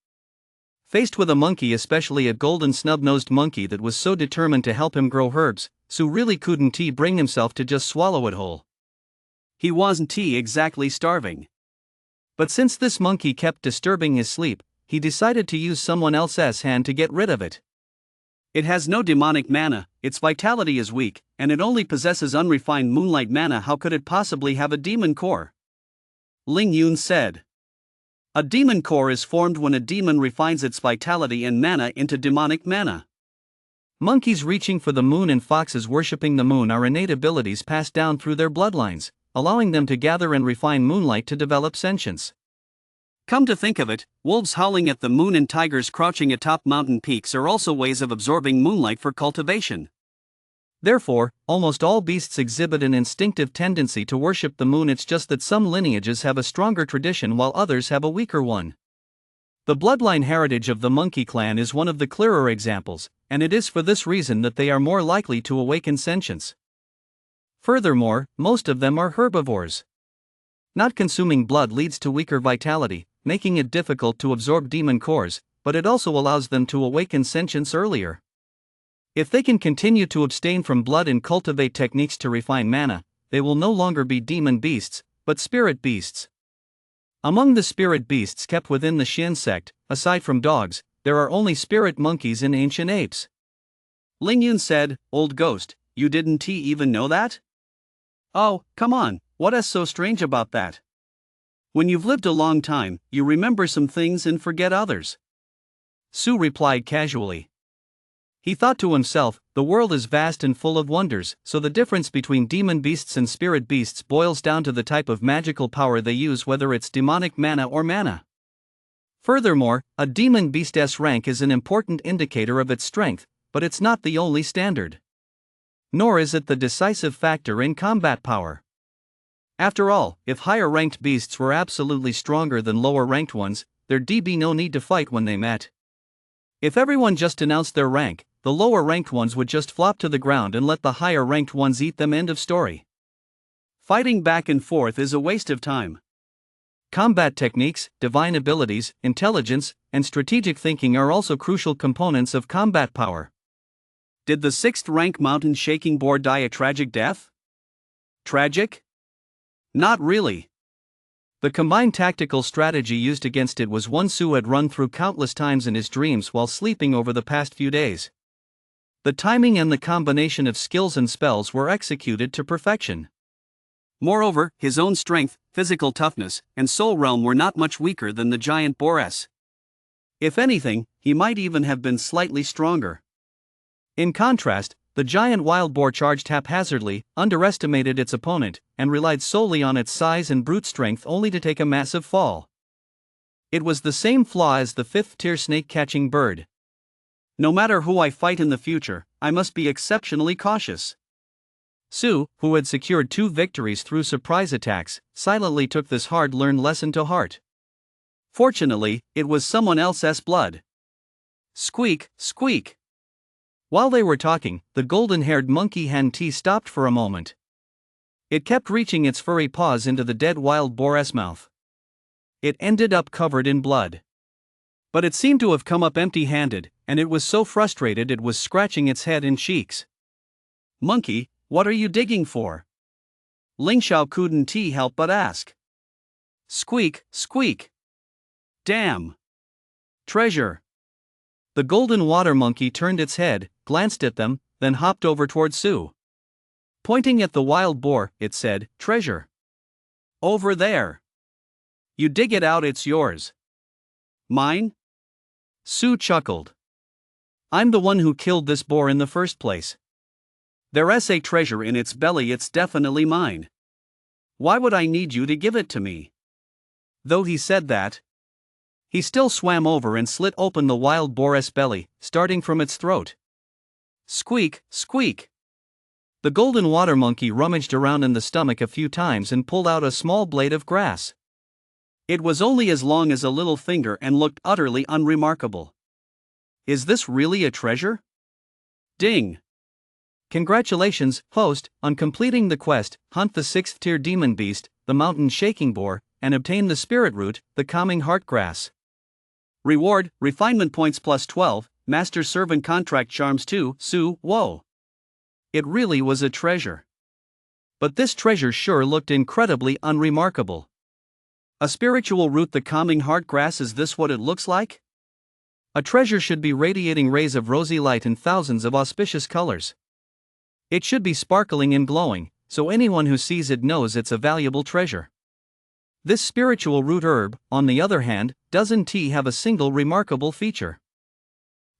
Faced with a monkey, especially a golden snub-nosed monkey that was so determined to help him grow herbs, Su really couldn't bring himself to just swallow it whole. He wasn't exactly starving. But since this monkey kept disturbing his sleep, he decided to use someone else's hand to get rid of it. It has no demonic mana, its vitality is weak, and it only possesses unrefined moonlight mana. How could it possibly have a demon core? Ling Yun said. A demon core is formed when a demon refines its vitality and mana into demonic mana. Monkeys reaching for the moon and foxes worshipping the moon are innate abilities passed down through their bloodlines, allowing them to gather and refine moonlight to develop sentience. Come to think of it, wolves howling at the moon and tigers crouching atop mountain peaks are also ways of absorbing moonlight for cultivation. Therefore, almost all beasts exhibit an instinctive tendency to worship the moon. It's just that some lineages have a stronger tradition while others have a weaker one. The bloodline heritage of the monkey clan is one of the clearer examples, and it is for this reason that they are more likely to awaken sentience. Furthermore, most of them are herbivores. Not consuming blood leads to weaker vitality, making it difficult to absorb demon cores, but it also allows them to awaken sentience earlier. If they can continue to abstain from blood and cultivate techniques to refine mana, they will no longer be demon beasts, but spirit beasts. Among the spirit beasts kept within the Shin sect, aside from dogs, there are only spirit monkeys and ancient apes. Ling Yun said, "Old ghost, you didn't even know that?" Oh, come on, what's so strange about that? When you've lived a long time, you remember some things and forget others. Su replied casually. He thought to himself, the world is vast and full of wonders, so the difference between demon beasts and spirit beasts boils down to the type of magical power they use, whether it's demonic mana or mana. Furthermore, a demon beast's rank is an important indicator of its strength, but it's not the only standard. Nor is it the decisive factor in combat power. After all, if higher-ranked beasts were absolutely stronger than lower-ranked ones, there'd be no need to fight when they met. If everyone just announced their rank, the lower-ranked ones would just flop to the ground and let the higher-ranked ones eat them. End of story. Fighting back and forth is a waste of time. Combat techniques, divine abilities, intelligence, and strategic thinking are also crucial components of combat power. Did the 6th rank mountain shaking boar die a tragic death? Tragic? Not really. The combined tactical strategy used against it was one Su had run through countless times in his dreams while sleeping over the past few days. The timing and the combination of skills and spells were executed to perfection. Moreover, his own strength, physical toughness, and soul realm were not much weaker than the giant boar's. If anything, he might even have been slightly stronger. In contrast, the giant wild boar charged haphazardly, underestimated its opponent, and relied solely on its size and brute strength only to take a massive fall. It was the same flaw as the fifth-tier snake-catching bird. No matter who I fight in the future, I must be exceptionally cautious. Su, who had secured 2 victories through surprise attacks, silently took this hard-learned lesson to heart. Fortunately, it was someone else's blood. Squeak, squeak. While they were talking, the golden-haired monkey hen T stopped for a moment. It kept reaching its furry paws into the dead wild boar's mouth. It ended up covered in blood. But it seemed to have come up empty-handed, and it was so frustrated it was scratching its head and cheeks. Monkey, what are you digging for? Ling Xiao couldn't help but ask. Squeak, squeak. Damn. Treasure. The golden water monkey turned its head, glanced at them, then hopped over toward Su. Pointing at the wild boar, it said, "Treasure. Over there. You dig it out, it's yours." Mine? Su chuckled. "I'm the one who killed this boar in the first place. There's a treasure in its belly, it's definitely mine. Why would I need you to give it to me?" Though he said that, he still swam over and slit open the wild boar's belly, starting from its throat. Squeak, squeak. The golden water monkey rummaged around in the stomach a few times and pulled out a small blade of grass. It was only as long as a little finger and looked utterly unremarkable. Is this really a treasure? Ding. Congratulations, host, on completing the quest, hunt the 6th-tier demon beast, the mountain shaking boar, and obtain the spirit root, the calming heart grass. Reward, refinement points plus 12, master servant contract charms 2, Su, whoa. It really was a treasure. But this treasure sure looked incredibly unremarkable. A spiritual root, the calming heart grass, is this what it looks like? A treasure should be radiating rays of rosy light in thousands of auspicious colors. It should be sparkling and glowing, so anyone who sees it knows it's a valuable treasure. This spiritual root herb, on the other hand, doesn't have a single remarkable feature.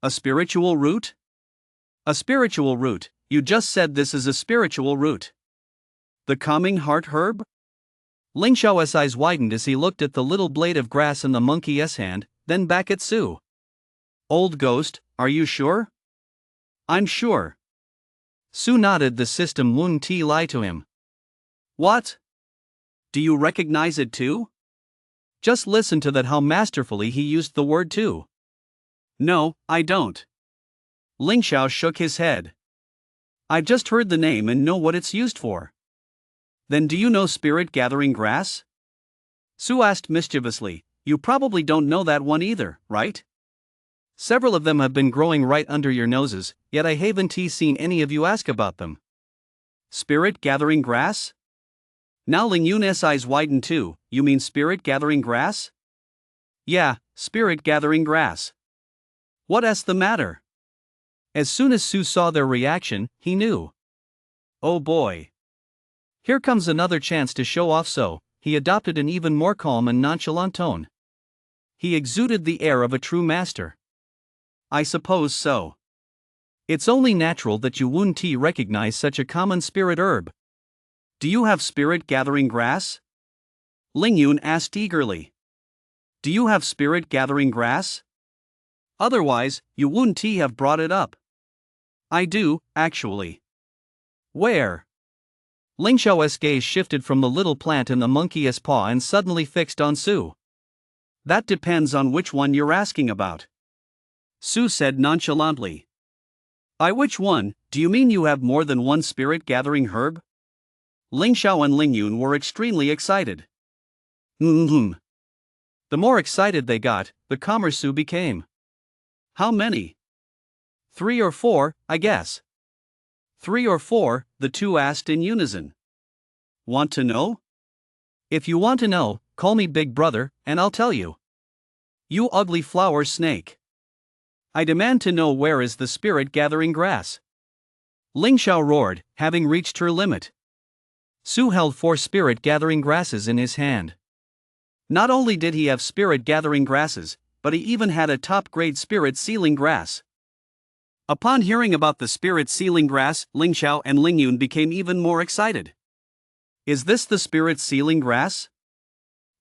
A spiritual root? A spiritual root, you just said this is a spiritual root. The calming heart herb? Ling Xiao's eyes widened as he looked at the little blade of grass in the monkey's hand, then back at Su. Old ghost, are you sure? I'm sure. Su nodded. The system wouldn't lie to him. What? Do you recognize it too? Just listen to that, how masterfully he used the word too. No, I don't. Ling Xiao shook his head. I've just heard the name and know what it's used for. Then do you know spirit gathering grass? Su asked mischievously. You probably don't know that one either, right? Several of them have been growing right under your noses, yet I haven't seen any of you ask about them. Spirit gathering grass? Now Ling Yun's eyes widened too. You mean spirit gathering grass? Yeah, spirit gathering grass. What's the matter? As soon as Su saw their reaction, he knew. Oh boy. Here comes another chance to show off, so he adopted an even more calm and nonchalant tone. He exuded the air of a true master. I suppose so. It's only natural that you wouldn't recognize such a common spirit herb. Do you have spirit gathering grass? Ling Yun asked eagerly. Do you have spirit gathering grass? Otherwise, you wouldn't have brought it up. I do, actually. Where? Ling Xiao's gaze shifted from the little plant in the monkey's paw and suddenly fixed on Su. That depends on which one you're asking about. Su said nonchalantly. By which one, do you mean you have more than one spirit gathering herb? Ling Xiao and Ling Yun were extremely excited. The more excited they got, the calmer Su became. How many? 3 or 4, I guess. 3 or 4, the two asked in unison. Want to know? If you want to know, call me Big Brother, and I'll tell you. You ugly flower snake. I demand to know, where is the spirit gathering grass? Ling Xiao roared, having reached her limit. Su held 4 spirit-gathering grasses in his hand. Not only did he have spirit-gathering grasses, but he even had a top-grade spirit-sealing grass. Upon hearing about the spirit-sealing grass, Ling Xiao and Ling Yun became even more excited. Is this the spirit-sealing grass?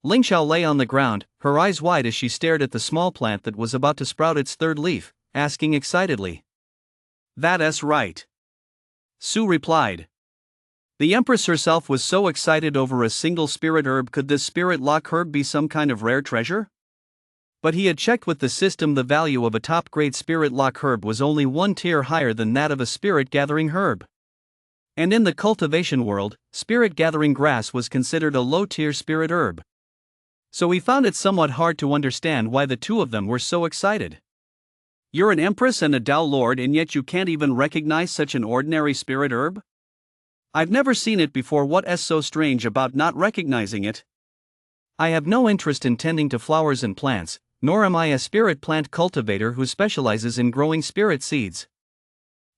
Ling Xiao lay on the ground, her eyes wide as she stared at the small plant that was about to sprout its 3rd leaf, asking excitedly. That's right. Su replied. The Empress herself was so excited over a single spirit herb. Could this spirit lock herb be some kind of rare treasure? But he had checked with the system. The value of a top-grade spirit lock herb was only 1 tier higher than that of a spirit-gathering herb. And in the cultivation world, spirit-gathering grass was considered a low-tier spirit herb. So he found it somewhat hard to understand why the two of them were so excited. You're an Empress and a Dao Lord, and yet you can't even recognize such an ordinary spirit herb? I've never seen it before. What's so strange about not recognizing it? I have no interest in tending to flowers and plants, nor am I a spirit plant cultivator who specializes in growing spirit seeds.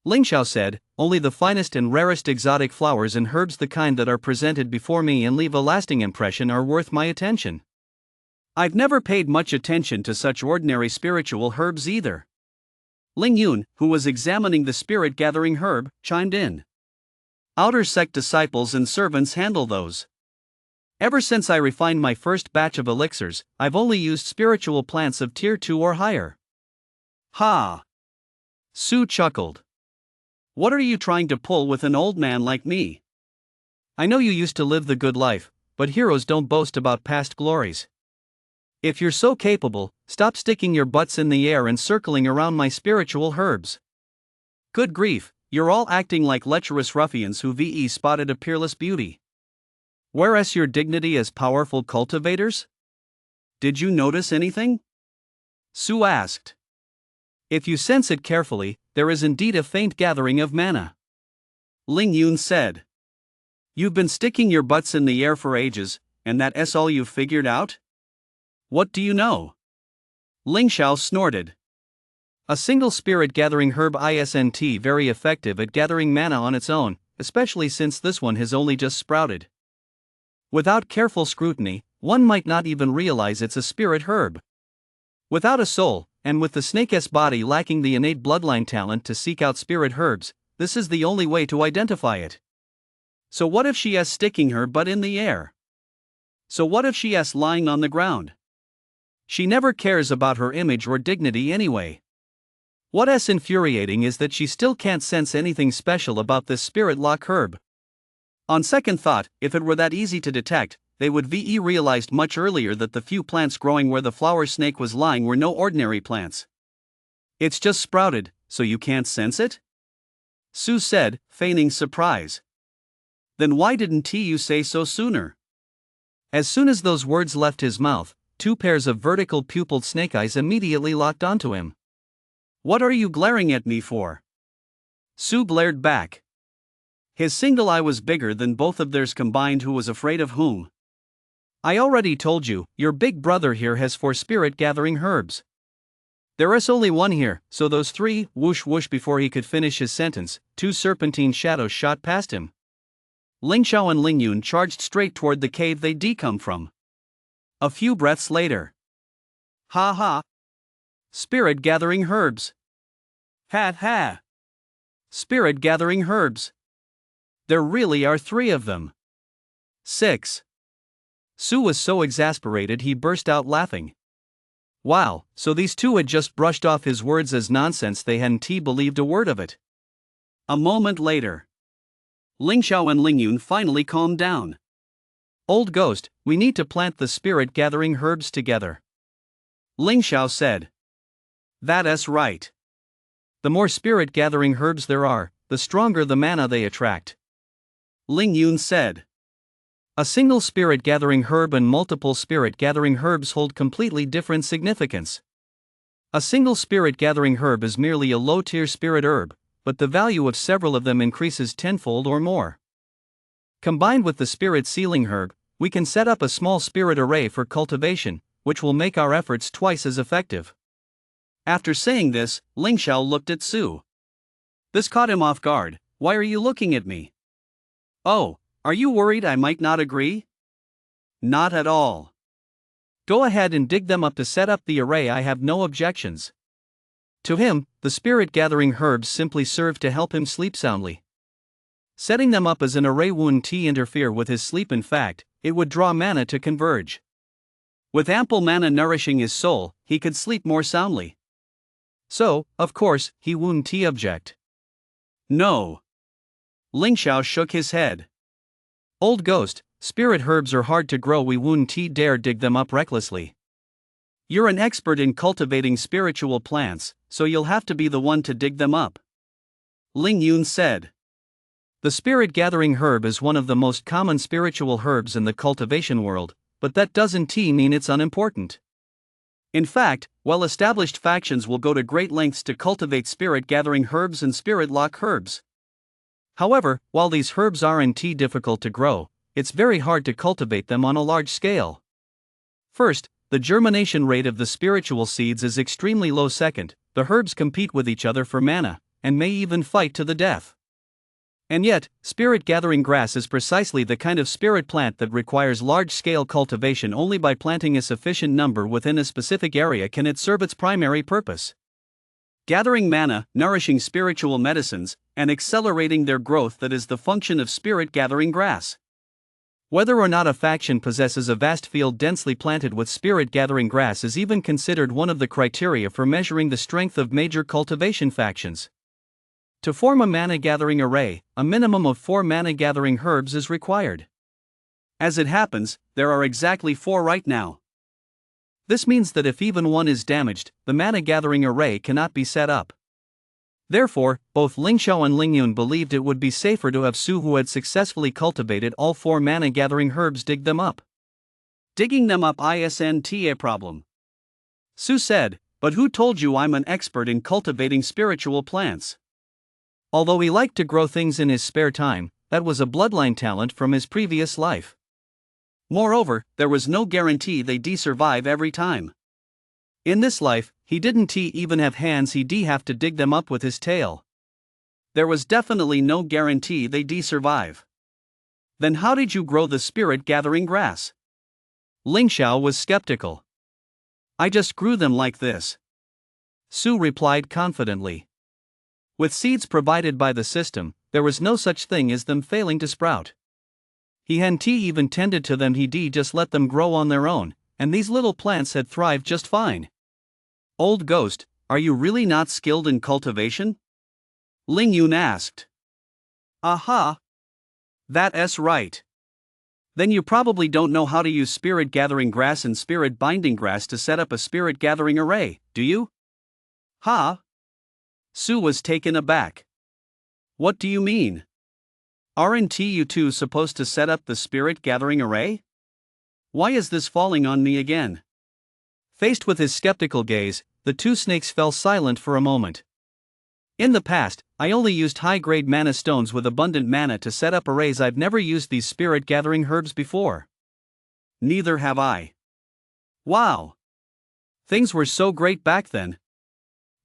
Ling Xiao said, only the finest and rarest exotic flowers and herbs, the kind that are presented before me and leave a lasting impression, are worth my attention. I've never paid much attention to such ordinary spiritual herbs either. Ling Yun, who was examining the spirit-gathering herb, chimed in. Outer sect disciples and servants handle those. Ever since I refined my first batch of elixirs, I've only used spiritual plants of tier 2 or higher. Ha! Su chuckled. What are you trying to pull with an old man like me? I know you used to live the good life, but heroes don't boast about past glories. If you're so capable, stop sticking your butts in the air and circling around my spiritual herbs. Good grief, you're all acting like lecherous ruffians who spotted a peerless beauty. Whereas your dignity as powerful cultivators? Did you notice anything? Su asked. If you sense it carefully, there is indeed a faint gathering of mana. Ling Yun said. You've been sticking your butts in the air for ages, and that's all you've figured out? What do you know? Ling Xiao snorted. A single spirit-gathering herb isn't very effective at gathering mana on its own, especially since this one has only just sprouted. Without careful scrutiny, one might not even realize it's a spirit herb. Without a soul, and with the snake's body lacking the innate bloodline talent to seek out spirit herbs, this is the only way to identify it. So what if she is sticking her butt in the air? So what if she is lying on the ground? She never cares about her image or dignity anyway. What's infuriating is that she still can't sense anything special about this spirit lock herb. On second thought, if it were that easy to detect, they would realized much earlier that the few plants growing where the flower snake was lying were no ordinary plants. It's just sprouted, so you can't sense it? Su said, feigning surprise. Then why didn't you say so sooner? As soon as those words left his mouth, 2 pairs of vertical pupiled snake eyes immediately locked onto him. What are you glaring at me for? Su glared back. His single eye was bigger than both of theirs combined. Who was afraid of whom? I already told you, your big brother here has 4 spirit-gathering herbs. There is only 1 here, so those 3, whoosh whoosh. Before he could finish his sentence, 2 serpentine shadows shot past him. Ling Xiao and Ling Yun charged straight toward the cave they'd come from. A few breaths later. Ha ha! Spirit-gathering herbs. Ha ha! Spirit-gathering herbs. There really are 3 of them. 6. Su was so exasperated he burst out laughing. Wow, so these 2 had just brushed off his words as nonsense. They hadn't believed a word of it. A moment later. Ling Xiao and Ling Yun finally calmed down. Old ghost, we need to plant the spirit-gathering herbs together. Ling Xiao said. That's right. The more spirit-gathering herbs there are, the stronger the mana they attract. Ling Yun said. A single spirit-gathering herb and multiple spirit-gathering herbs hold completely different significance. A single spirit-gathering herb is merely a low-tier spirit herb, but the value of several of them increases tenfold or more. Combined with the spirit-sealing herb, we can set up a small spirit array for cultivation, which will make our efforts twice as effective. After saying this, Ling Xiao looked at Su. This caught him off guard. Why are you looking at me? Oh, Are you worried I might not agree? Not at all. Go ahead and dig them up to set up the array, I have no objections. To him, the spirit-gathering herbs simply served to help him sleep soundly. Setting them up as an array wouldn't interfere with his sleep, in fact, it would draw mana to converge. With ample mana nourishing his soul, he could sleep more soundly. So, of course, he wouldn't object. No. Ling Xiao shook his head. Old ghost, spirit herbs are hard to grow, we wouldn't dare dig them up recklessly. You're an expert in cultivating spiritual plants, so you'll have to be the one to dig them up. Ling Yun said. The spirit-gathering herb is one of the most common spiritual herbs in the cultivation world, but that doesn't mean it's unimportant. In fact, well-established factions will go to great lengths to cultivate spirit-gathering herbs and spirit-lock herbs. However, while these herbs aren't difficult to grow, it's very hard to cultivate them on a large scale. First, the germination rate of the spiritual seeds is extremely low. Second, the herbs compete with each other for mana, and may even fight to the death. And yet, spirit-gathering grass is precisely the kind of spirit plant that requires large-scale cultivation. Only by planting a sufficient number within a specific area can it serve its primary purpose. Gathering mana, nourishing spiritual medicines, and accelerating their growth, that is the function of spirit-gathering grass. Whether or not a faction possesses a vast field densely planted with spirit-gathering grass is even considered one of the criteria for measuring the strength of major cultivation factions. To form a mana-gathering array, a minimum of 4 mana-gathering herbs is required. As it happens, there are exactly 4 right now. This means that if even one is damaged, the mana-gathering array cannot be set up. Therefore, both Ling Xiao and Ling Yun believed it would be safer to have Su, who had successfully cultivated all 4 mana-gathering herbs, dig them up. Digging them up isn't a problem. Su said, but who told you I'm an expert in cultivating spiritual plants? Although he liked to grow things in his spare time, that was a bloodline talent from his previous life. Moreover, there was no guarantee they'd survive every time. In this life, he didn't even have hands, he'd have to dig them up with his tail. There was definitely no guarantee they'd survive. Then how did you grow the spirit-gathering grass? Ling Xiao was skeptical. I just grew them like this, Su replied confidently. With seeds provided by the system, there was no such thing as them failing to sprout. He hadn't even tended to them, he'd just let them grow on their own, and these little plants had thrived just fine. Old ghost, are you really not skilled in cultivation? Ling Yun asked. Aha! That's right. Then you probably don't know how to use spirit-gathering grass and spirit-binding grass to set up a spirit-gathering array, do you? Ha! Su was taken aback. What do you mean? Aren't you two supposed to set up the spirit-gathering array? Why is this falling on me again? Faced with his skeptical gaze, the two snakes fell silent for a moment. In the past, I only used high-grade mana stones with abundant mana to set up arrays. I've never used these spirit-gathering herbs before. Neither have I. Wow! Things were so great back then.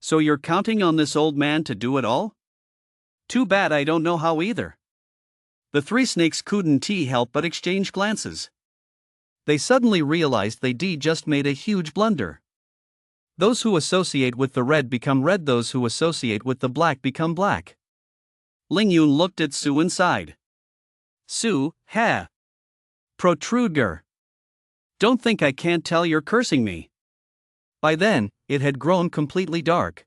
So you're counting on this old man to do it all? Too bad I don't know how either. The 3 snakes couldn't help but exchange glances. They suddenly realized they'd just made a huge blunder. Those who associate with the red become red, those who associate with the black become black. Ling Yun looked at Su and sighed. Su, ha! Protruder. Don't think I can't tell you're cursing me. By then, it had grown completely dark.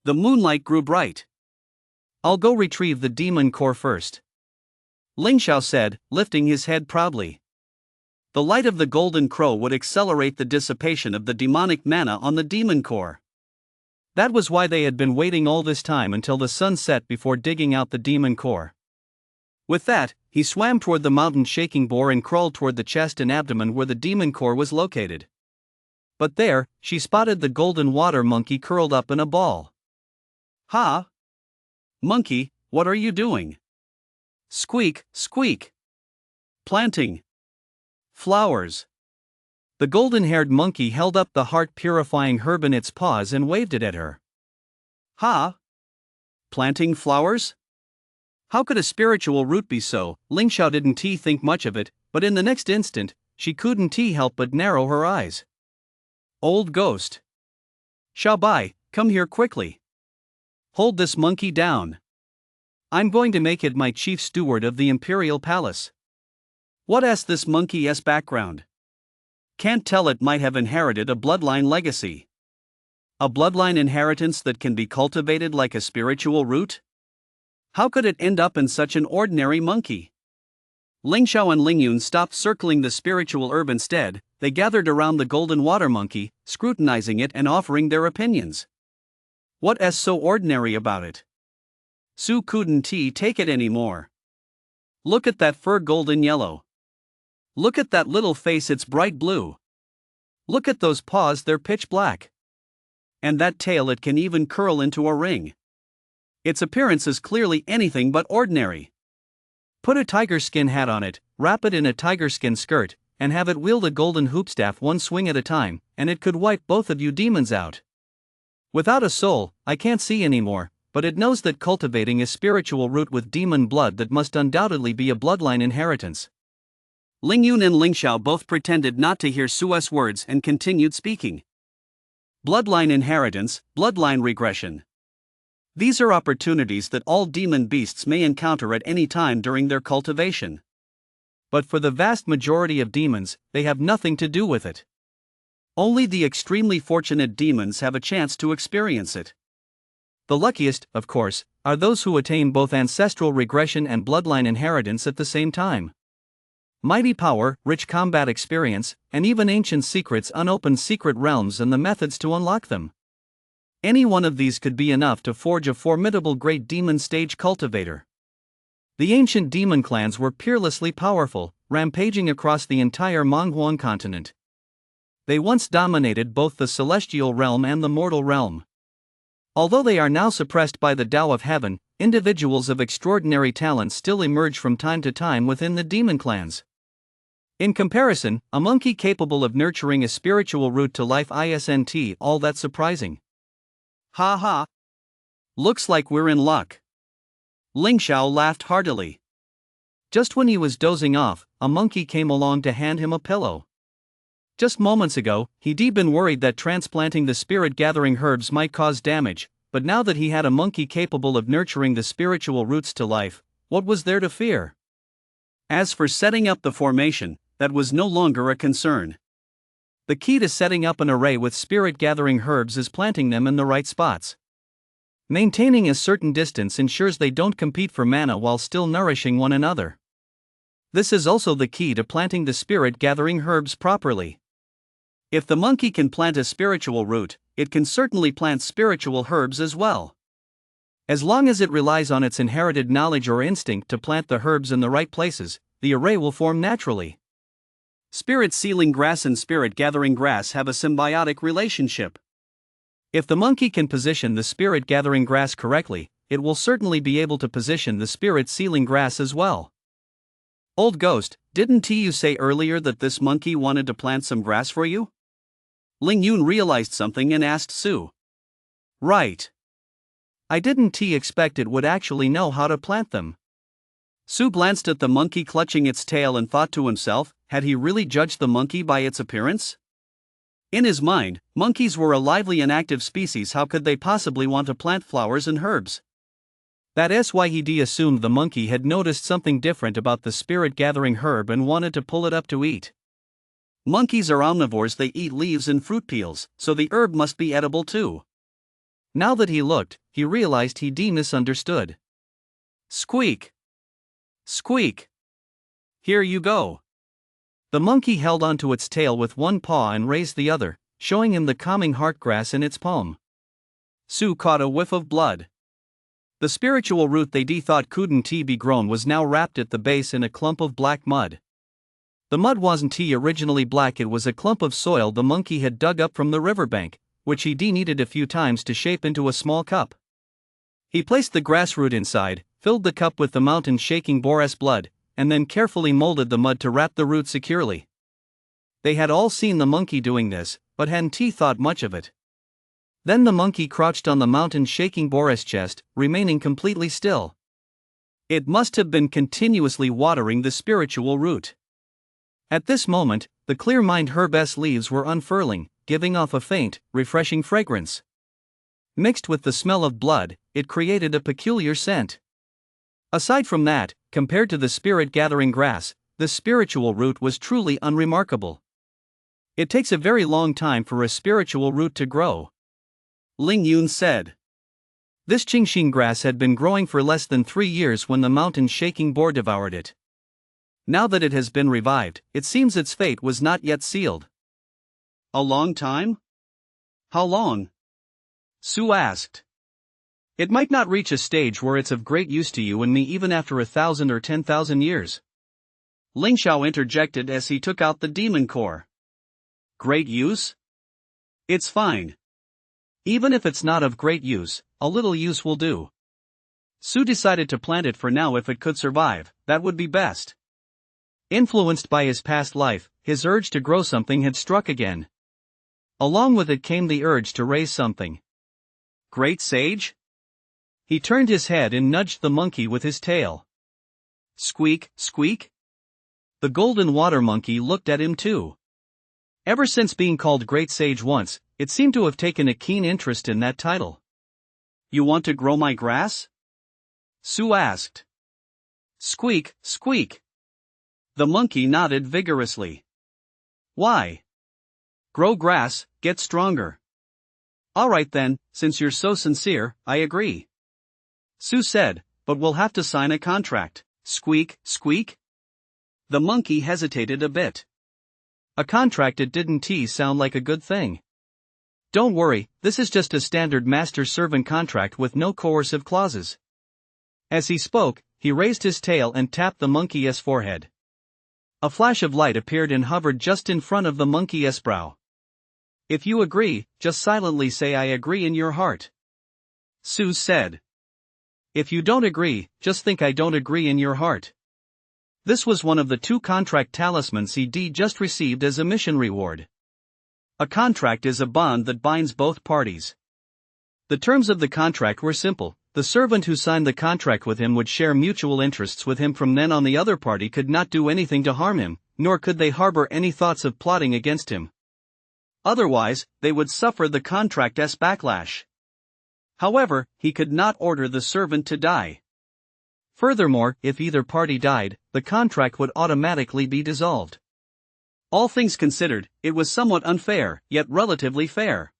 The moonlight grew bright. I'll go retrieve the demon core first, Ling Xiao said, lifting his head proudly. The light of the golden crow would accelerate the dissipation of the demonic mana on the demon core. That was why they had been waiting all this time until the sun set before digging out the demon core. With that, he swam toward the mountain-shaking boar and crawled toward the chest and abdomen where the demon core was located. But there, she spotted the golden water monkey curled up in a ball. Ha! Monkey, what are you doing? Squeak, squeak. Planting flowers. The golden-haired monkey held up the heart-purifying herb in its paws and waved it at her. Ha! Planting flowers? How could a spiritual root be so? Ling Xiao didn't think much of it, but in the next instant, she couldn't help but narrow her eyes. Old ghost. Xiao Bai, come here quickly. Hold this monkey down. I'm going to make it my chief steward of the imperial palace. What's this monkey's background? Can't tell, it might have inherited a bloodline legacy. A bloodline inheritance that can be cultivated like a spiritual root? How could it end up in such an ordinary monkey? Ling Xiao and Ling Yun stopped circling the spiritual herb instead. They gathered around the golden water monkey, scrutinizing it and offering their opinions. What's so ordinary about it? Su couldn't take it anymore. Look at that fur, golden yellow. Look at that little face, it's bright blue. Look at those paws, they're pitch black. And that tail, it can even curl into a ring. Its appearance is clearly anything but ordinary. Put a tiger skin hat on it, wrap it in a tiger skin skirt, and have it wield a golden hoopstaff one swing at a time, and it could wipe both of you demons out. Without a soul, I can't see anymore, but it knows that cultivating a spiritual root with demon blood, that must undoubtedly be a bloodline inheritance. Ling Yun and Ling Xiao both pretended not to hear Su's words and continued speaking. Bloodline inheritance, bloodline regression. These are opportunities that all demon beasts may encounter at any time during their cultivation. But for the vast majority of demons, they have nothing to do with it. Only the extremely fortunate demons have a chance to experience it. The luckiest, of course, are those who attain both ancestral regression and bloodline inheritance at the same time. Mighty power, rich combat experience, and even ancient secrets, unopened secret realms, and the methods to unlock them. Any one of these could be enough to forge a formidable great demon stage cultivator. The ancient demon clans were peerlessly powerful, rampaging across the entire Monghuan continent. They once dominated both the celestial realm and the mortal realm. Although they are now suppressed by the Tao of Heaven, individuals of extraordinary talent still emerge from time to time within the demon clans. In comparison, a monkey capable of nurturing a spiritual root to life isn't all that surprising. Ha ha! Looks like we're in luck. Ling Xiao laughed heartily. Just when he was dozing off, a monkey came along to hand him a pillow. Just moments ago, he'd been worried that transplanting the spirit-gathering herbs might cause damage, but now that he had a monkey capable of nurturing the spiritual roots to life, what was there to fear? As for setting up the formation, that was no longer a concern. The key to setting up an array with spirit-gathering herbs is planting them in the right spots. Maintaining a certain distance ensures they don't compete for mana while still nourishing one another. This is also the key to planting the spirit-gathering herbs properly. If the monkey can plant a spiritual root, it can certainly plant spiritual herbs as well. As long as it relies on its inherited knowledge or instinct to plant the herbs in the right places, the array will form naturally. Spirit-sealing grass and spirit-gathering grass have a symbiotic relationship. If the monkey can position the spirit-gathering grass correctly, it will certainly be able to position the spirit-sealing grass as well. Old ghost, didn't you say earlier that this monkey wanted to plant some grass for you? Ling Yun realized something and asked Su. Right. I didn't expect it would actually know how to plant them. Su glanced at the monkey clutching its tail and thought to himself, had he really judged the monkey by its appearance? In his mind, monkeys were a lively and active species. How could they possibly want to plant flowers and herbs? That's why he assumed the monkey had noticed something different about the spirit-gathering herb and wanted to pull it up to eat. Monkeys are omnivores, they eat leaves and fruit peels, so the herb must be edible too. Now that he looked, he realized he'd misunderstood. Squeak! Squeak! Here you go. The monkey held onto its tail with one paw and raised the other, showing him the calming heartgrass in its palm. Su caught a whiff of blood. The spiritual root they thought couldn't be grown was now wrapped at the base in a clump of black mud. The mud wasn't originally black, it was a clump of soil the monkey had dug up from the riverbank, which he kneaded a few times to shape into a small cup. He placed the grass root inside, filled the cup with the mountain shaking boar's blood, and then carefully molded the mud to wrap the root securely. They had all seen the monkey doing this, but hadn't thought much of it. Then the monkey crouched on the mountain shaking boar's chest, remaining completely still. It must have been continuously watering the spiritual root. At this moment, the clear-mined herbess leaves were unfurling, giving off a faint, refreshing fragrance. Mixed with the smell of blood, it created a peculiar scent. Aside from that, compared to the spirit-gathering grass, the spiritual root was truly unremarkable. It takes a very long time for a spiritual root to grow, Ling Yun said. This Qingxing grass had been growing for less than 3 years when the mountain-shaking boar devoured it. Now that it has been revived, it seems its fate was not yet sealed. A long time? How long? Su asked. It might not reach a stage where it's of great use to you and me even after 1,000 or 10,000 years. Ling Xiao interjected as he took out the demon core. Great use? It's fine. Even if it's not of great use, a little use will do. Su decided to plant it for now if it could survive, that would be best. Influenced by his past life, his urge to grow something had struck again. Along with it came the urge to raise something. Great sage? He turned his head and nudged the monkey with his tail. Squeak, squeak? The golden water monkey looked at him too. Ever since being called Great Sage once, it seemed to have taken a keen interest in that title. You want to grow my grass? Su asked. Squeak, squeak. The monkey nodded vigorously. Why? Grow grass, get stronger. Alright then, since you're so sincere, I agree. Su said, but we'll have to sign a contract. Squeak, squeak? The monkey hesitated a bit. A contract, it didn't sound like a good thing. Don't worry, this is just a standard master-servant contract with no coercive clauses. As he spoke, he raised his tail and tapped the monkey's forehead. A flash of light appeared and hovered just in front of the monkey's brow. If you agree, just silently say I agree in your heart. Su said. If you don't agree, just think I don't agree in your heart. This was one of the 2 contract talismans CD just received as a mission reward. A contract is a bond that binds both parties. The terms of the contract were simple. The servant who signed the contract with him would share mutual interests with him from then on. The other party could not do anything to harm him, nor could they harbor any thoughts of plotting against him. Otherwise, they would suffer the contract's backlash. However, he could not order the servant to die. Furthermore, if either party died, the contract would automatically be dissolved. All things considered, it was somewhat unfair, yet relatively fair.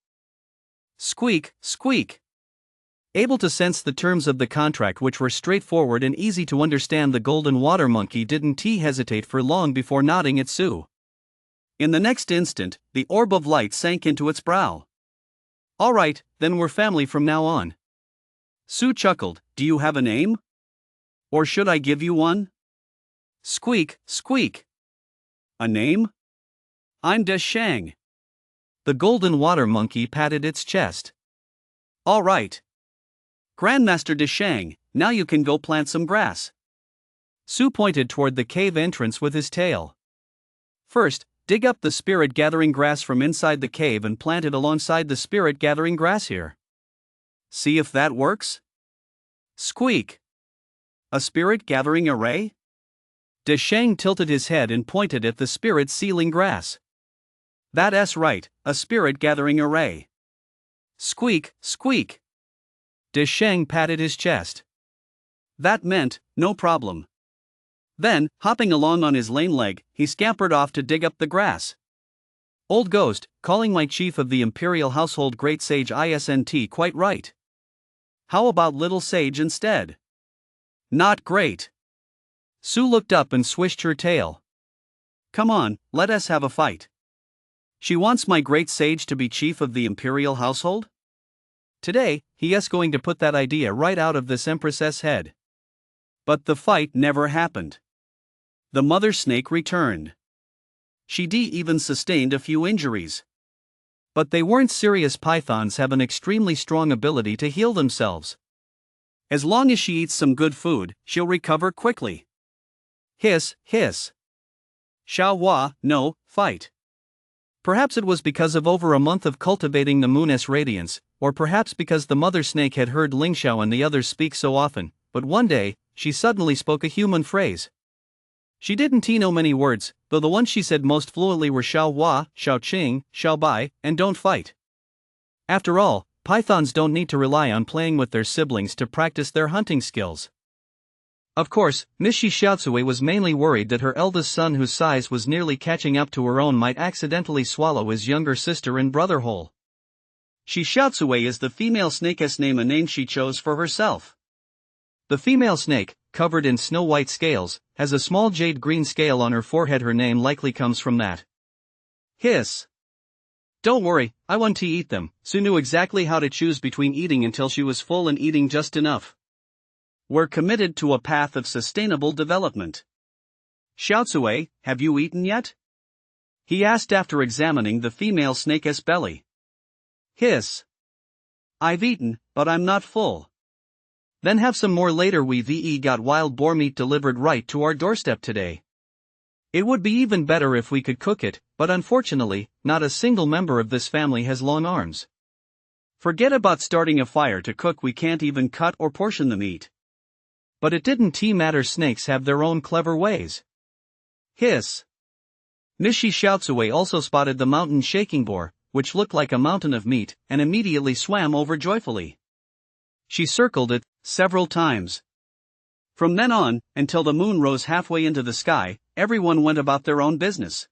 Squeak, squeak. Able to sense the terms of the contract, which were straightforward and easy to understand, the golden water monkey didn't hesitate for long before nodding at Su. In the next instant, the orb of light sank into its brow. Alright, then we're family from now on. Su chuckled. Do you have a name? Or should I give you one? Squeak, squeak. A name? I'm De Shang. The golden water monkey patted its chest. All right. Grandmaster De Shang, now you can go plant some grass. Su pointed toward the cave entrance with his tail. First, dig up the spirit-gathering grass from inside the cave and plant it alongside the spirit-gathering grass here. See if that works? Squeak. A spirit-gathering array? De Shang tilted his head and pointed at the spirit-sealing grass. That's right, a spirit-gathering array. Squeak, squeak. De Shang patted his chest. That meant, no problem. Then, hopping along on his lame leg, he scampered off to dig up the grass. Old Ghost, calling my chief of the Imperial Household Great Sage isn't quite right. How about Little Sage instead? Not great. Su looked up and swished her tail. Come on, let us have a fight. She wants my Great Sage to be chief of the Imperial Household? Today, he is going to put that idea right out of this Empress's head. But the fight never happened. The mother snake returned. She even sustained a few injuries. But they weren't serious. Pythons have an extremely strong ability to heal themselves. As long as she eats some good food, she'll recover quickly. Hiss, hiss. Xiao Hua, no, fight. Perhaps it was because of over a month of cultivating the moon's radiance, or perhaps because the mother snake had heard Ling Xiao and the others speak so often, but one day, she suddenly spoke a human phrase. She didn't know many words, though the ones she said most fluently were Xiao Hua, Xiao Qing, Xiao Bai, and don't fight. After all, pythons don't need to rely on playing with their siblings to practice their hunting skills. Of course, Miss Shi Xiaocui was mainly worried that her eldest son, whose size was nearly catching up to her own, might accidentally swallow his younger sister and brother whole. Shi Xiaocui is the female snake's name, a name she chose for herself. The female snake, covered in snow-white scales, has a small jade-green scale on her forehead. Her name likely comes from that. Hiss. Don't worry, I want to eat them. Su knew exactly how to choose between eating until she was full and eating just enough. We're committed to a path of sustainable development. Xiaocui, have you eaten yet? He asked after examining the female snake's belly. Hiss. I've eaten, but I'm not full. Then have some more later. We've got wild boar meat delivered right to our doorstep today. It would be even better if we could cook it, but unfortunately, not a single member of this family has long arms. Forget about starting a fire to cook, we can't even cut or portion the meat. But it didn't matter, snakes have their own clever ways. Hiss. Miss Shi Xiaocui also spotted the mountain shaking boar, which looked like a mountain of meat, and immediately swam over joyfully. She circled it several times. From then on, until the moon rose halfway into the sky, everyone went about their own business.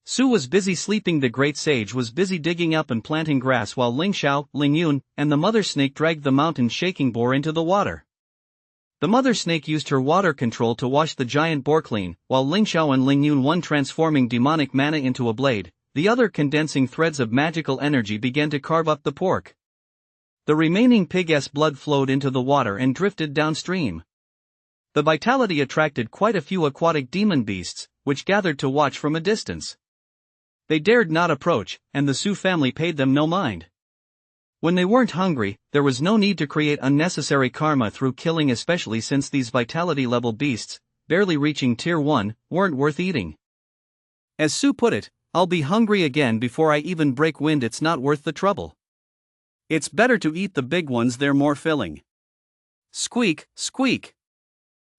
Su was busy sleeping, the great sage was busy digging up and planting grass, while Ling Xiao, Ling Yun, and the mother snake dragged the mountain shaking boar into the water. The mother snake used her water control to wash the giant boar clean, while Ling Xiao and Ling Yun, one transforming demonic mana into a blade, the other condensing threads of magical energy, began to carve up the pork. The remaining pig's blood flowed into the water and drifted downstream. The vitality attracted quite a few aquatic demon beasts, which gathered to watch from a distance. They dared not approach, and the Su family paid them no mind. When they weren't hungry, there was no need to create unnecessary karma through killing, especially since these vitality level beasts, barely reaching tier 1, weren't worth eating. As Su put it, I'll be hungry again before I even break wind. It's not worth the trouble. It's better to eat the big ones, they're more filling. Squeak, squeak.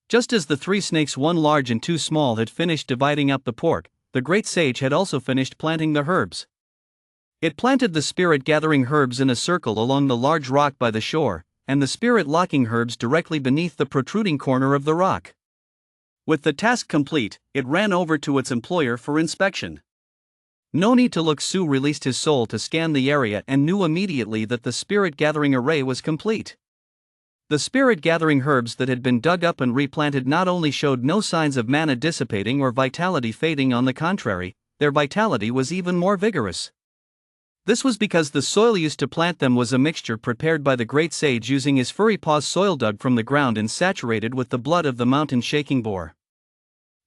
Just as the three snakes, one large and two small, had finished dividing up the pork, the great sage had also finished planting the herbs. It planted the spirit-gathering herbs in a circle along the large rock by the shore, and the spirit-locking herbs directly beneath the protruding corner of the rock. With the task complete, it ran over to its employer for inspection. No need to look, Su released his soul to scan the area and knew immediately that the spirit-gathering array was complete. The spirit-gathering herbs that had been dug up and replanted not only showed no signs of mana dissipating or vitality fading, on the contrary, their vitality was even more vigorous. This was because the soil used to plant them was a mixture prepared by the great sage using his furry paws, soil dug from the ground and saturated with the blood of the mountain shaking boar.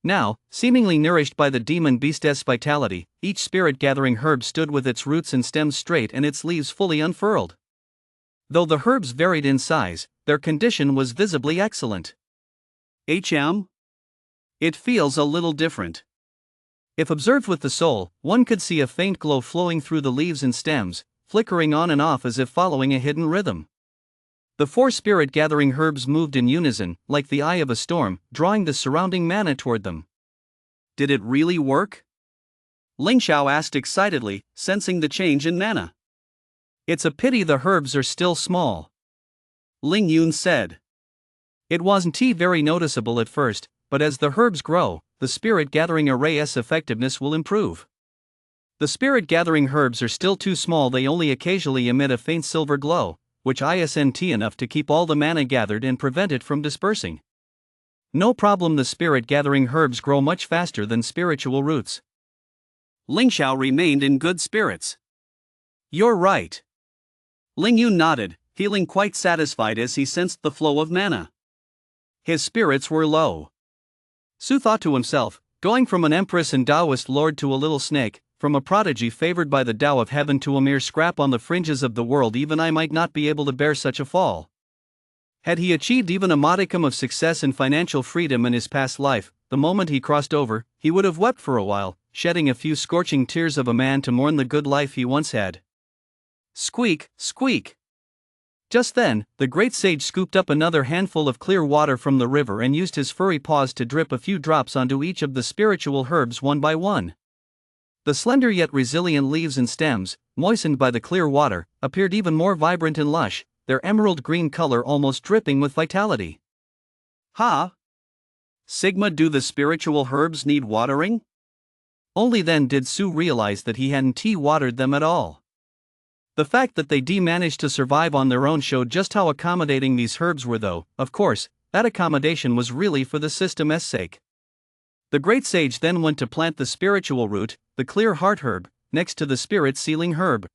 Now, seemingly nourished by the demon beast's vitality, each spirit-gathering herb stood with its roots and stems straight and its leaves fully unfurled. Though the herbs varied in size, their condition was visibly excellent. It feels a little different. If observed with the soul, one could see a faint glow flowing through the leaves and stems, flickering on and off as if following a hidden rhythm. The four spirit-gathering herbs moved in unison, like the eye of a storm, drawing the surrounding mana toward them. Did it really work? Ling Xiao asked excitedly, sensing the change in mana. It's a pity the herbs are still small. Ling Yun said. It wasn't very noticeable at first, but as the herbs grow, the spirit-gathering array's effectiveness will improve. The spirit-gathering herbs are still too small, they only occasionally emit a faint silver glow, which isn't enough to keep all the mana gathered and prevent it from dispersing. No problem, the spirit-gathering herbs grow much faster than spiritual roots. Ling Xiao remained in good spirits. You're right. Ling Yun nodded, feeling quite satisfied as he sensed the flow of mana. His spirits were low. Su thought to himself, going from an empress and Taoist lord to a little snake, from a prodigy favored by the Tao of heaven to a mere scrap on the fringes of the world, even I might not be able to bear such a fall. Had he achieved even a modicum of success and financial freedom in his past life, the moment he crossed over, he would have wept for a while, shedding a few scorching tears of a man to mourn the good life he once had. Squeak, squeak. Just then, the great sage scooped up another handful of clear water from the river and used his furry paws to drip a few drops onto each of the spiritual herbs one by one. The slender yet resilient leaves and stems, moistened by the clear water, appeared even more vibrant and lush, their emerald green color almost dripping with vitality. Ha! Sigma, do the spiritual herbs need watering? Only then did Sue realize that he hadn't watered them at all. The fact that they managed to survive on their own showed just how accommodating these herbs were, though, of course, that accommodation was really for the system's sake. The great sage then went to plant the spiritual root, the clear heart herb, next to the spirit sealing herb.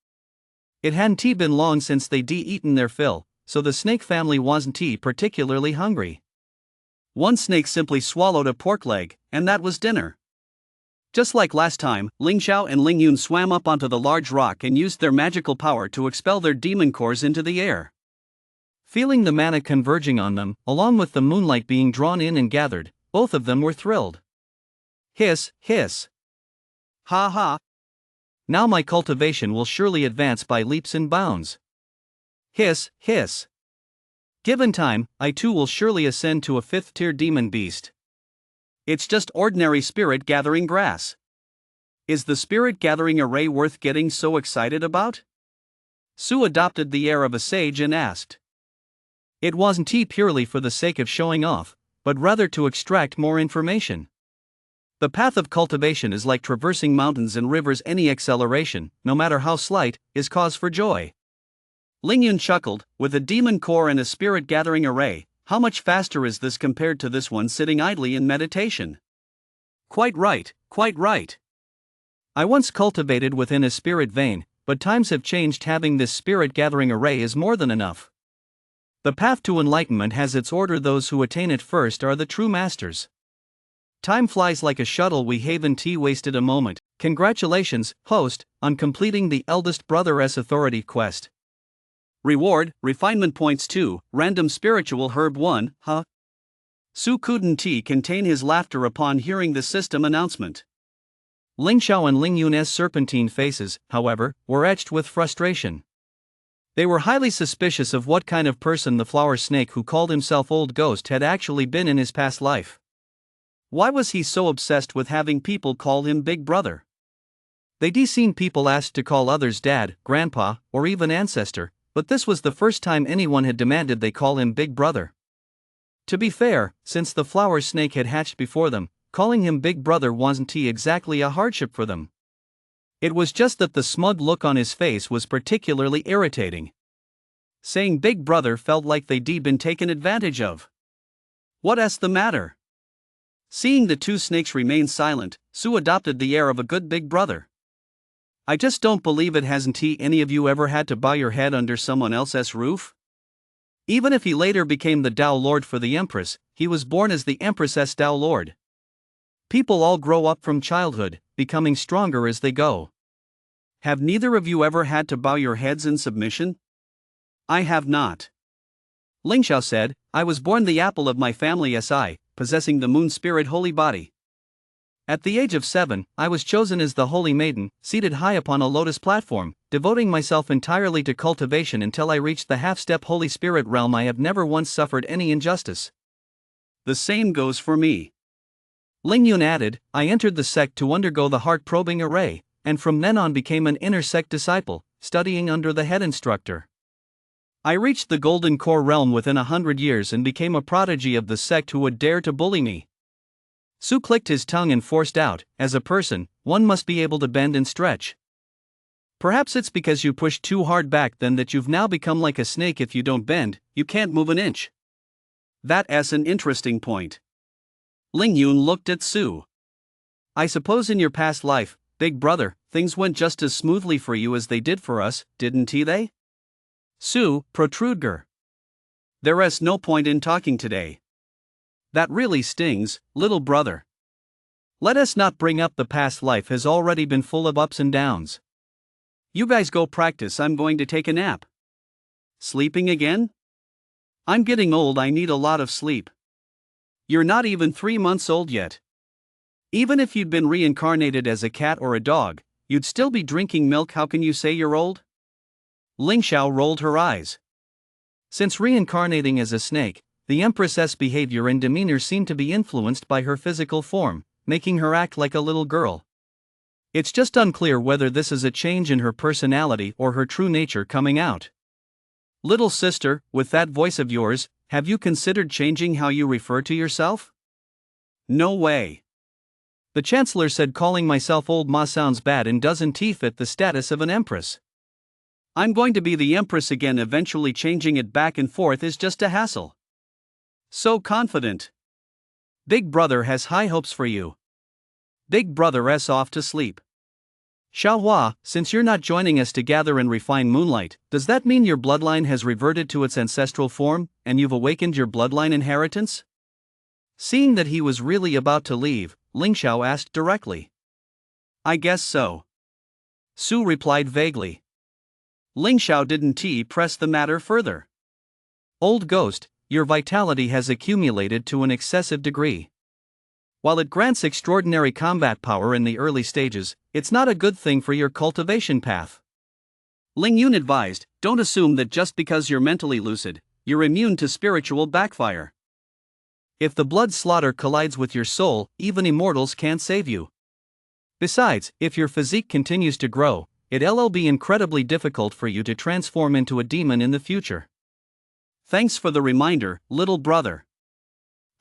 It hadn't been long since they'd eaten their fill, so the snake family wasn't particularly hungry. One snake simply swallowed a pork leg, and that was dinner. Just like last time, Ling Xiao and Ling Yun swam up onto the large rock and used their magical power to expel their demon cores into the air. Feeling the mana converging on them, along with the moonlight being drawn in and gathered, both of them were thrilled. Hiss, hiss. Ha ha. Now my cultivation will surely advance by leaps and bounds. Hiss, hiss. Given time, I too will surely ascend to a 5th-tier demon beast. It's just ordinary spirit gathering grass. Is the spirit gathering array worth getting so excited about? Sue adopted the air of a sage and asked. It wasn't purely for the sake of showing off, but rather to extract more information. The path of cultivation is like traversing mountains and rivers. Any acceleration, no matter how slight, is cause for joy. Ling Yun chuckled. With a demon core and a spirit gathering array, how much faster is this compared to this one sitting idly in meditation? Quite right, quite right. I once cultivated within a spirit vein, but times have changed. Having this spirit gathering array is more than enough. The path to enlightenment has its order. Those who attain it first are the true masters. Time flies like a shuttle. We haven't wasted a moment. Congratulations, host, on completing the eldest brother's authority quest. Reward, refinement points 2, random spiritual herb 1, huh? Sue couldn't contain his laughter upon hearing the system announcement. Ling Xiao and Ling Yun's serpentine faces, however, were etched with frustration. They were highly suspicious of what kind of person the flower snake who called himself Old Ghost had actually been in his past life. Why was he so obsessed with having people call him Big Brother? They'd seen people asked to call others Dad, Grandpa, or even Ancestor, but this was the first time anyone had demanded they call him Big Brother. To be fair, since the flower snake had hatched before them, calling him Big Brother wasn't exactly a hardship for them. It was just that the smug look on his face was particularly irritating. Saying Big Brother felt like they'd been taken advantage of. What's the matter? Seeing the two snakes remain silent, Sue adopted the air of a good big brother. I just don't believe it. Hasn't any of you ever had to bow your head under someone else's roof? Even if he later became the Tao Lord for the Empress, he was born as the Empress's Tao Lord. People all grow up from childhood, becoming stronger as they go. Have neither of you ever had to bow your heads in submission? I have not. Ling Xiao said, I was born the apple of my family Si, possessing the moon spirit holy body. At the age of 7, I was chosen as the Holy Maiden, seated high upon a lotus platform, devoting myself entirely to cultivation until I reached the half-step Holy Spirit realm. I have never once suffered any injustice. The same goes for me. Ling Yun added, I entered the sect to undergo the heart-probing array, and from then on became an inner sect disciple, studying under the head instructor. I reached the golden core realm within 100 years and became a prodigy of the sect who would dare to bully me. Sue clicked his tongue and forced out, as a person, one must be able to bend and stretch. Perhaps it's because you pushed too hard back then that you've now become like a snake. If you don't bend, you can't move an inch. That's an interesting point. Ling Yun looked at Sue. I suppose in your past life, Big Brother, things went just as smoothly for you as they did for us, didn't they? Sue, protruder. There's no point in talking today. That really stings, little brother. Let us not bring up the past. Life has already been full of ups and downs. You guys go practice. I'm going to take a nap. Sleeping again? I'm getting old. I need a lot of sleep. You're not even 3 months old yet. Even if you'd been reincarnated as a cat or a dog, you'd still be drinking milk. How can you say you're old? Ling Xiao rolled her eyes. Since reincarnating as a snake, the Empress's behavior and demeanor seem to be influenced by her physical form, making her act like a little girl. It's just unclear whether this is a change in her personality or her true nature coming out. Little sister, with that voice of yours, have you considered changing how you refer to yourself? No way. The Chancellor said calling myself Old Ma sounds bad and doesn't fit the status of an empress. I'm going to be the Empress again, eventually changing it back and forth is just a hassle. So confident. Big Brother has high hopes for you. Big Brother's off to sleep. Xiaohua, since you're not joining us to gather and refine moonlight, does that mean your bloodline has reverted to its ancestral form, and you've awakened your bloodline inheritance? Seeing that he was really about to leave, Ling Xiao asked directly. I guess so. Su replied vaguely. Ling Xiao didn't press the matter further. Old ghost, your vitality has accumulated to an excessive degree. While it grants extraordinary combat power in the early stages, it's not a good thing for your cultivation path. Ling Yun advised, don't assume that just because you're mentally lucid, you're immune to spiritual backfire. If the blood slaughter collides with your soul, even immortals can't save you. Besides, if your physique continues to grow, it'll be incredibly difficult for you to transform into a demon in the future. Thanks for the reminder, little brother.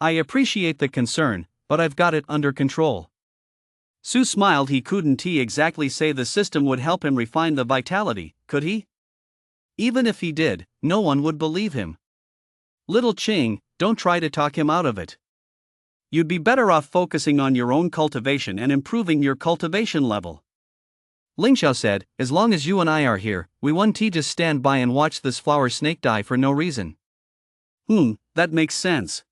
I appreciate the concern, but I've got it under control. Su smiled. He couldn't exactly say the system would help him refine the vitality, could he? Even if he did, no one would believe him. Little Qing, don't try to talk him out of it. You'd be better off focusing on your own cultivation and improving your cultivation level. Ling Xiao said, as long as you and I are here, we won't just stand by and watch this flower snake die for no reason. That makes sense.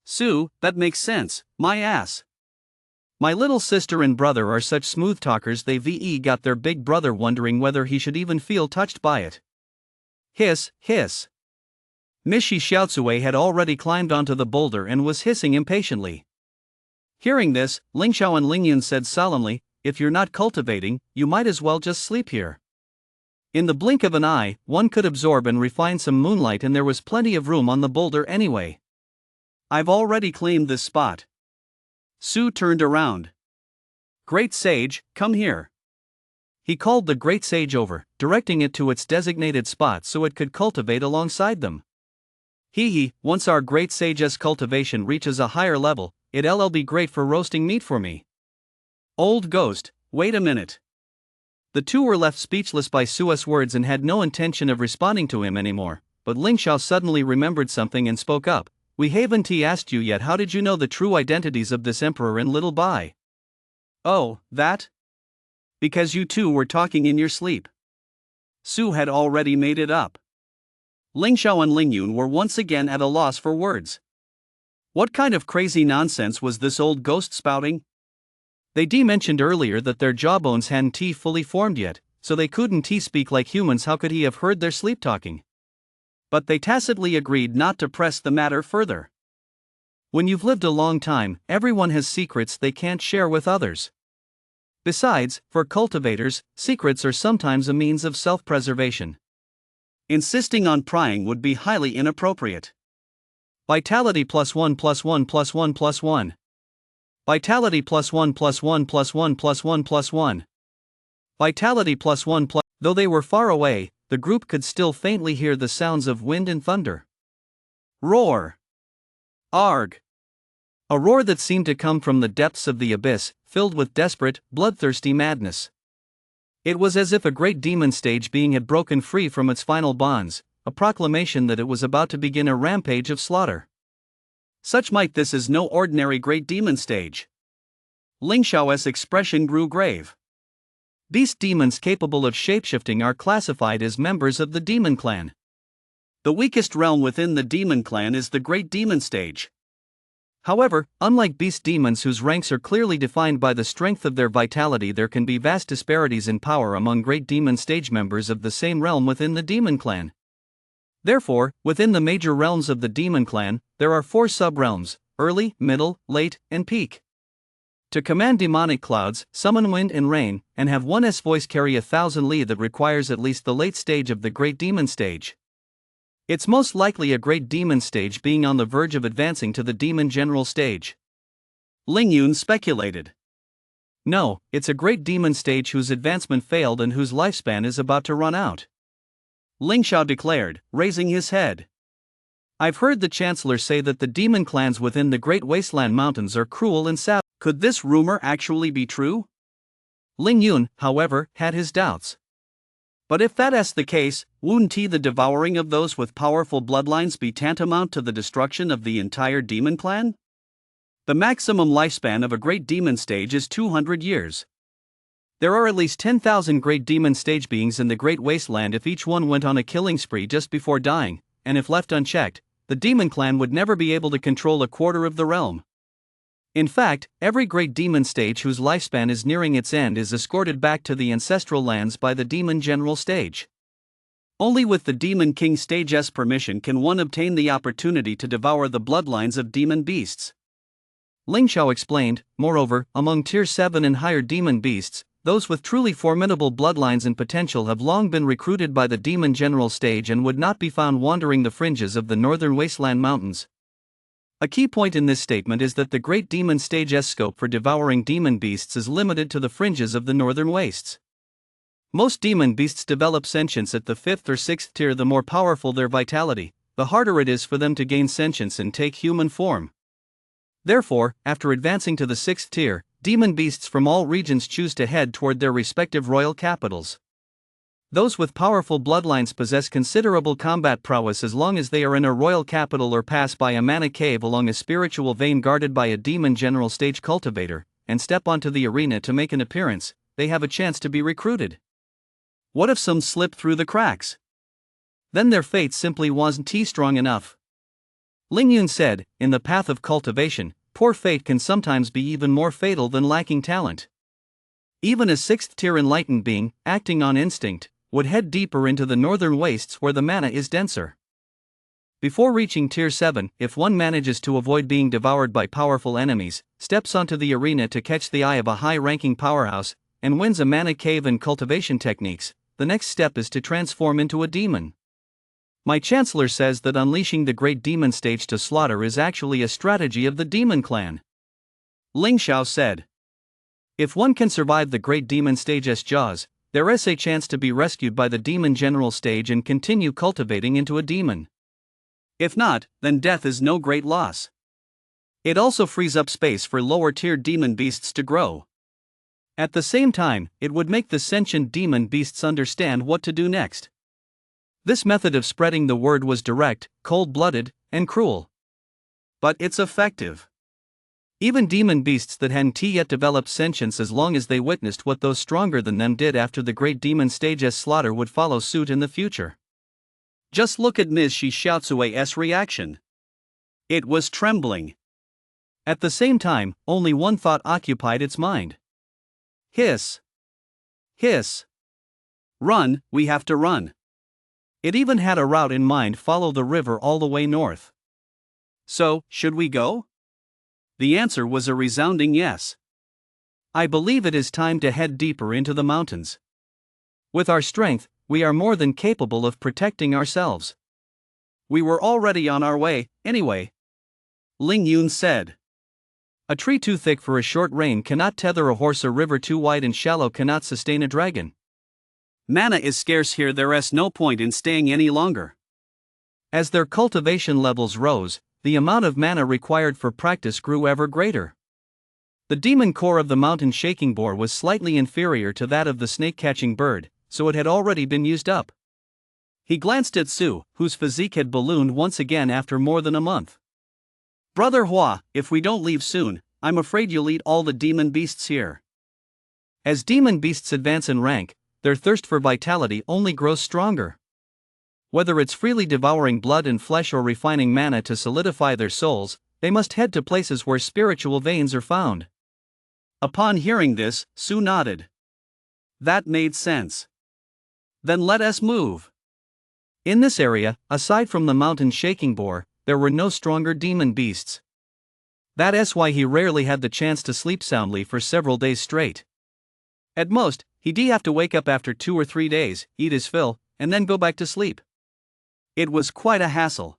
Su, that makes sense, my ass. My little sister and brother are such smooth talkers they've got their big brother wondering whether he should even feel touched by it. Hiss, hiss. Miss Shi Xiaotsue had already climbed onto the boulder and was hissing impatiently. Hearing this, Ling Xiao and Ling Yun said solemnly, if you're not cultivating, you might as well just sleep here. In the blink of an eye, one could absorb and refine some moonlight, and there was plenty of room on the boulder anyway. I've already claimed this spot. Su turned around. Great Sage, come here. He called the Great Sage over, directing it to its designated spot so it could cultivate alongside them. Once our Great Sage's cultivation reaches a higher level, it'll be great for roasting meat for me. Old ghost, wait a minute. The two were left speechless by Su's words and had no intention of responding to him anymore, but Ling Xiao suddenly remembered something and spoke up. We haven't asked you yet, how did you know the true identities of this emperor and little Bai? Oh, that? Because you two were talking in your sleep. Su had already made it up. Ling Xiao and Ling Yun were once again at a loss for words. What kind of crazy nonsense was this old ghost spouting? They mentioned earlier that their jawbones hadn't fully formed yet, so they couldn't speak like humans. How could he have heard their sleep talking? But they tacitly agreed not to press the matter further. When you've lived a long time, everyone has secrets they can't share with others. Besides, for cultivators, secrets are sometimes a means of self-preservation. Insisting on prying would be highly inappropriate. Vitality +1 +1 +1 +1. Vitality +1 +1 +1 +1 +1. Vitality +1 +. Though they were far away, the group could still faintly hear the sounds of wind and thunder. Roar! Arg! A roar that seemed to come from the depths of the abyss, filled with desperate, bloodthirsty madness. It was as if a great demon stage being had broken free from its final bonds, a proclamation that it was about to begin a rampage of slaughter. Such might this is no ordinary great demon stage. Ling Xiao's expression grew grave. Beast demons capable of shapeshifting are classified as members of the demon clan. The weakest realm within the demon clan is the great demon stage. However, unlike beast demons whose ranks are clearly defined by the strength of their vitality, there can be vast disparities in power among great demon stage members of the same realm within the demon clan. Therefore, within the major realms of the demon clan, there are 4 sub-realms: early, middle, late, and peak. To command demonic clouds, summon wind and rain, and have one's voice carry 1,000 li, that requires at least the late stage of the great demon stage. It's most likely a great demon stage being on the verge of advancing to the demon general stage. Ling Yun speculated. No, it's a great demon stage whose advancement failed and whose lifespan is about to run out. Ling Xiao declared, raising his head. I've heard the Chancellor say that the demon clans within the Great Wasteland Mountains are cruel and savage. Could this rumor actually be true? Ling Yun, however, had his doubts. But if that's the case, wouldn't the devouring of those with powerful bloodlines be tantamount to the destruction of the entire demon clan? The maximum lifespan of a great demon stage is 200 years. There are at least 10,000 great demon stage beings in the Great Wasteland. If each one went on a killing spree just before dying, and if left unchecked, the demon clan would never be able to control a quarter of the realm. In fact, every great demon stage whose lifespan is nearing its end is escorted back to the ancestral lands by the demon general stage. Only with the Demon King stage's permission can one obtain the opportunity to devour the bloodlines of demon beasts. Ling Xiao explained. Moreover, among Tier 7 and higher demon beasts, those with truly formidable bloodlines and potential have long been recruited by the demon general stage and would not be found wandering the fringes of the northern wasteland mountains. A key point in this statement is that the great demon stage's scope for devouring demon beasts is limited to the fringes of the northern wastes. Most demon beasts develop sentience at the 5th or 6th tier. The more powerful their vitality, the harder it is for them to gain sentience and take human form. Therefore, after advancing to the 6th tier, demon beasts from all regions choose to head toward their respective royal capitals. Those with powerful bloodlines possess considerable combat prowess as long as they are in a royal capital or pass by a mana cave along a spiritual vein guarded by a demon general stage cultivator, and step onto the arena to make an appearance. They have a chance to be recruited. What if some slip through the cracks? Then their fate simply wasn't strong enough. Ling Yun said, in the path of cultivation, poor fate can sometimes be even more fatal than lacking talent. Even a 6th tier enlightened being, acting on instinct, would head deeper into the northern wastes where the mana is denser. Before reaching Tier 7, if one manages to avoid being devoured by powerful enemies, steps onto the arena to catch the eye of a high-ranking powerhouse, and wins a mana cave and cultivation techniques, the next step is to transform into a demon. My Chancellor says that unleashing the great demon stage to slaughter is actually a strategy of the demon clan. Ling Xiao said. If one can survive the great demon stage's jaws, there is a chance to be rescued by the demon general stage and continue cultivating into a demon. If not, then death is no great loss. It also frees up space for lower-tier demon beasts to grow. At the same time, it would make the sentient demon beasts understand what to do next. This method of spreading the word was direct, cold-blooded, and cruel. But it's effective. Even demon beasts that hadn't yet developed sentience, as long as they witnessed what those stronger than them did after the great demon stage's slaughter, would follow suit in the future. Just look at Ms. Shi Xiaozui's reaction. It was trembling. At the same time, only one thought occupied its mind. Hiss. Hiss. Run, we have to run. It even had a route in mind: follow the river all the way north. So, should we go? The answer was a resounding yes. I believe it is time to head deeper into the mountains. With our strength, we are more than capable of protecting ourselves. We were already on our way, anyway. Ling Yun said. A tree too thick for a short rein cannot tether a horse. A river too wide and shallow cannot sustain a dragon. Mana is scarce here. There is no point in staying any longer. As their cultivation levels rose, the amount of mana required for practice grew ever greater. The demon core of the mountain shaking boar was slightly inferior to that of the snake-catching bird, so it had already been used up. He glanced at Su, whose physique had ballooned once again after more than a month. Brother Hua, if we don't leave soon, I'm afraid you'll eat all the demon beasts here. As demon beasts advance in rank, their thirst for vitality only grows stronger. Whether it's freely devouring blood and flesh or refining mana to solidify their souls, they must head to places where spiritual veins are found. Upon hearing this, Su nodded. That made sense. Then let us move. In this area, aside from the mountain shaking boar, there were no stronger demon beasts. That's why he rarely had the chance to sleep soundly for several days straight. At most, he'd have to wake up after 2 or 3 days, eat his fill, and then go back to sleep. It was quite a hassle.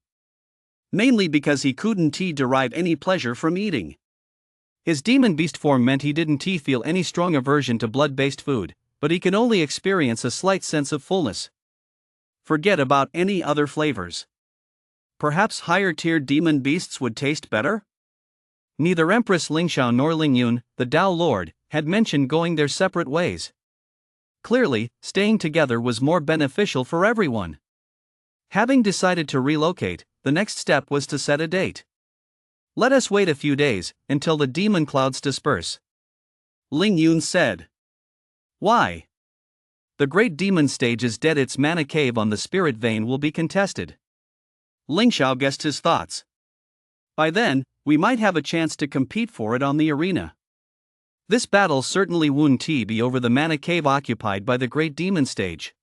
Mainly because he couldn't derive any pleasure from eating. His demon beast form meant he didn't feel any strong aversion to blood-based food, but he could only experience a slight sense of fullness. Forget about any other flavors. Perhaps higher-tier demon beasts would taste better? Neither Empress Lingxiao nor Lingyun, the Tao Lord, had mentioned going their separate ways. Clearly, staying together was more beneficial for everyone. Having decided to relocate, the next step was to set a date. Let us wait a few days, until the demon clouds disperse, Lingyun said. Why? The great demon stage is dead. Its mana cave on the spirit vein will be contested. Lingxiao guessed his thoughts. By then, we might have a chance to compete for it on the arena. This battle certainly wouldn't be over the mana cave occupied by the great demon stage.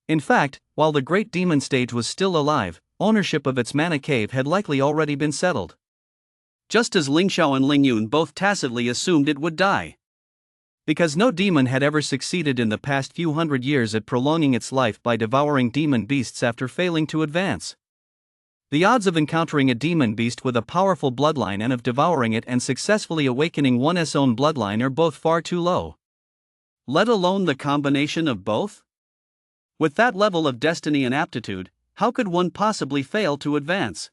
In fact, while the great demon stage was still alive, ownership of its mana cave had likely already been settled. Just as Lingxiao and Lingyun both tacitly assumed it would die. Because no demon had ever succeeded in the past few hundred years at prolonging its life by devouring demon beasts after failing to advance. The odds of encountering a demon beast with a powerful bloodline and of devouring it and successfully awakening one's own bloodline are both far too low. Let alone the combination of both? With that level of destiny and aptitude, how could one possibly fail to advance?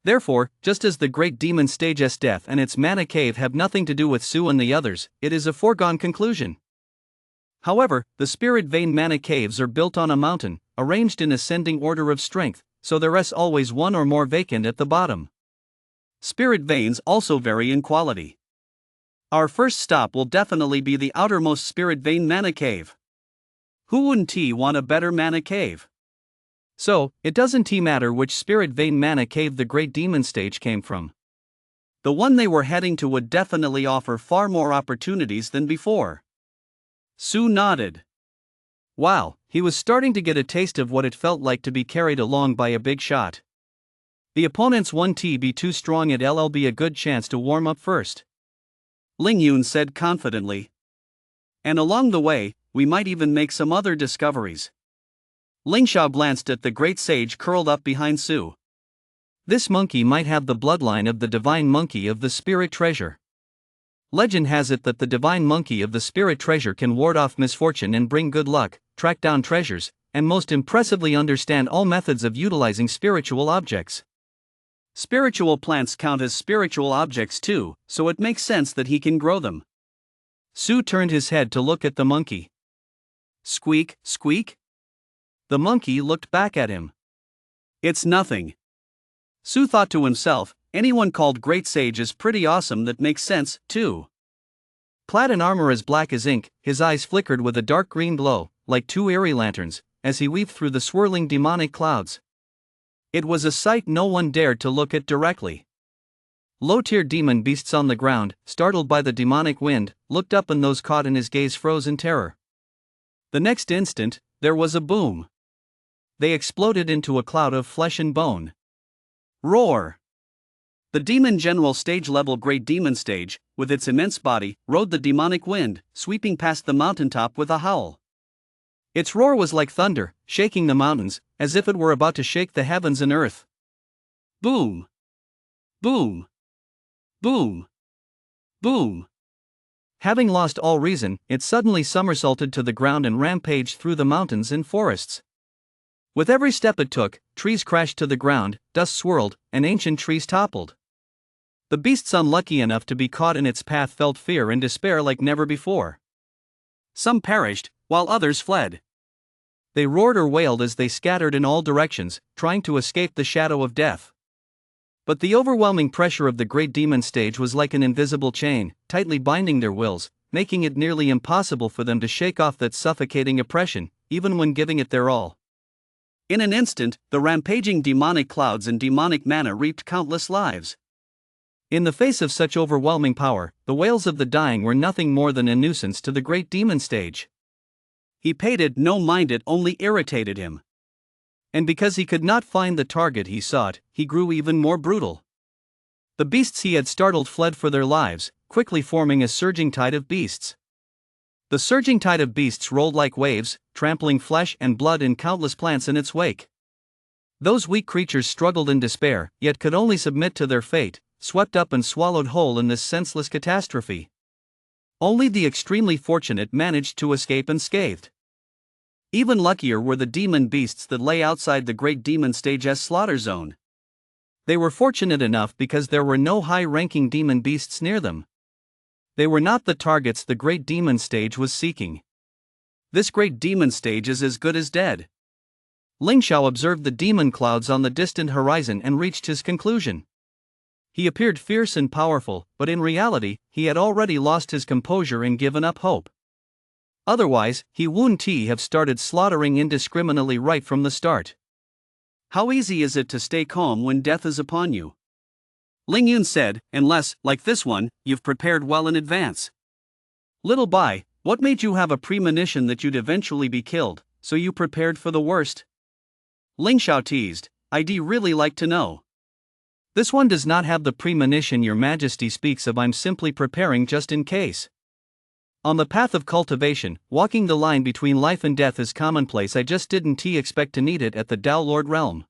Therefore, just as the great demon stage's death and its mana cave have nothing to do with Su and the others, it is a foregone conclusion. However, the spirit vein mana caves are built on a mountain, arranged in ascending order of strength, so there is always one or more vacant at the bottom. Spirit veins also vary in quality. Our first stop will definitely be the outermost spirit vein mana cave. Who wouldn't want a better mana cave? So, it doesn't matter which spirit vein mana cave the great demon stage came from. The one they were heading to would definitely offer far more opportunities than before. Su nodded. Wow, he was starting to get a taste of what it felt like to be carried along by a big shot. The opponents won't be too strong. It'll be a good chance to warm up first, Lingyun said confidently. And along the way, we might even make some other discoveries. Lingxiao glanced at the great sage curled up behind Su. This monkey might have the bloodline of the divine monkey of the spirit treasure. Legend has it that the divine monkey of the spirit treasure can ward off misfortune and bring good luck, track down treasures, and most impressively understand all methods of utilizing spiritual objects. Spiritual plants count as spiritual objects too, so it makes sense that he can grow them. Su turned his head to look at the monkey. Squeak, squeak? The monkey looked back at him. It's nothing. Su thought to himself, anyone called Great Sage is pretty awesome. That makes sense, too. Clad in armor as black as ink, his eyes flickered with a dark green glow, like two airy lanterns, as he weaved through the swirling demonic clouds. It was a sight no one dared to look at directly. Low-tier demon beasts on the ground, startled by the demonic wind, looked up and those caught in his gaze froze in terror. The next instant, there was a boom. They exploded into a cloud of flesh and bone. Roar! The demon general stage-level great demon stage, with its immense body, rode the demonic wind, sweeping past the mountaintop with a howl. Its roar was like thunder, shaking the mountains, as if it were about to shake the heavens and earth. Boom! Boom! Boom! Boom! Having lost all reason, it suddenly somersaulted to the ground and rampaged through the mountains and forests. With every step it took, trees crashed to the ground, dust swirled, and ancient trees toppled. The beasts unlucky enough to be caught in its path felt fear and despair like never before. Some perished, while others fled. They roared or wailed as they scattered in all directions, trying to escape the shadow of death. But the overwhelming pressure of the great demon stage was like an invisible chain, tightly binding their wills, making it nearly impossible for them to shake off that suffocating oppression, even when giving it their all. In an instant, the rampaging demonic clouds and demonic mana reaped countless lives. In the face of such overwhelming power, the wails of the dying were nothing more than a nuisance to the great demon stage. He paid it no mind, it only irritated him. And because he could not find the target he sought, he grew even more brutal. The beasts he had startled fled for their lives, quickly forming a surging tide of beasts. The surging tide of beasts rolled like waves, trampling flesh and blood in countless plants in its wake. Those weak creatures struggled in despair, yet could only submit to their fate, swept up and swallowed whole in this senseless catastrophe. Only the extremely fortunate managed to escape unscathed. Even luckier were the demon beasts that lay outside the great demon stage's slaughter zone. They were fortunate enough because there were no high-ranking demon beasts near them. They were not the targets the great demon stage was seeking. This great demon stage is as good as dead. Ling Xiao observed the demon clouds on the distant horizon and reached his conclusion. He appeared fierce and powerful, but in reality, he had already lost his composure and given up hope. Otherwise, he wouldn't have started slaughtering indiscriminately right from the start. How easy is it to stay calm when death is upon you? Ling Yun said, unless, like this one, you've prepared well in advance. Little Bai, what made you have a premonition that you'd eventually be killed, so you prepared for the worst? Ling Xiao teased, I'd really like to know. This one does not have the premonition your majesty speaks of. I'm simply preparing just in case. On the path of cultivation, walking the line between life and death is commonplace. I just didn't expect to need it at the Tao Lord realm.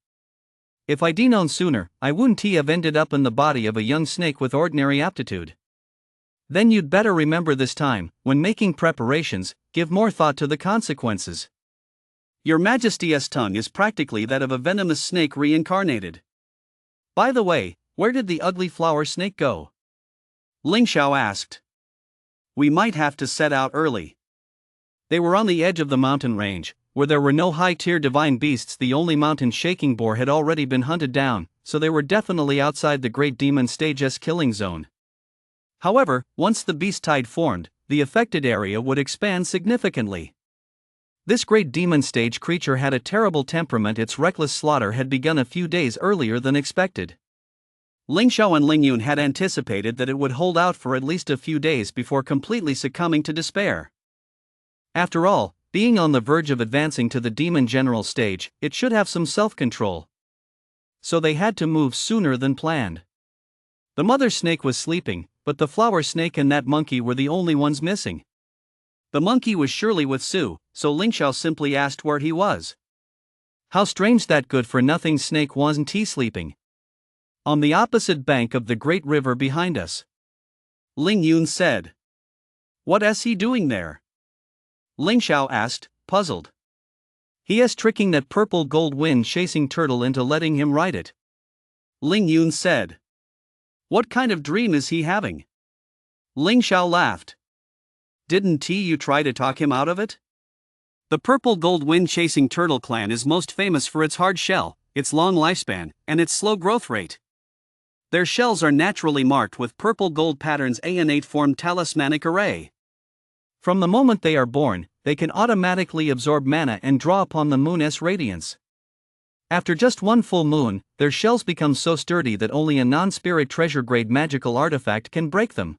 If I'd known sooner, I wouldn't have ended up in the body of a young snake with ordinary aptitude. Then you'd better remember this time, when making preparations, give more thought to the consequences. Your Majesty's tongue is practically that of a venomous snake reincarnated. By the way, where did the ugly flower snake go? Ling Xiao asked. We might have to set out early. They were on the edge of the mountain range, where there were no high-tier divine beasts. The only mountain-shaking boar had already been hunted down, so they were definitely outside the great demon stage's killing zone. However, once the beast tide formed, the affected area would expand significantly. This great demon stage creature had a terrible temperament. Its reckless slaughter had begun a few days earlier than expected. Ling Xiao and Ling Yun had anticipated that it would hold out for at least a few days before completely succumbing to despair. After all, being on the verge of advancing to the demon general stage, it should have some self-control. So they had to move sooner than planned. The mother snake was sleeping, but the flower snake and that monkey were the only ones missing. The monkey was surely with Su, so Ling Xiao simply asked where he was. How strange that good-for-nothing snake wasn't sleeping. On the opposite bank of the great river behind us. Ling Yun said. What is he doing there? Ling Xiao asked, puzzled. He is tricking that purple gold wind-chasing turtle into letting him ride it. Ling Yun said. What kind of dream is he having? Ling Xiao laughed. Didn't you try to talk him out of it? The purple gold wind-chasing turtle clan is most famous for its hard shell, its long lifespan, and its slow growth rate. Their shells are naturally marked with purple gold patterns, an eight-formed talismanic array. From the moment they are born, they can automatically absorb mana and draw upon the moon's radiance. After just one full moon, their shells become so sturdy that only a non-spirit treasure-grade magical artifact can break them.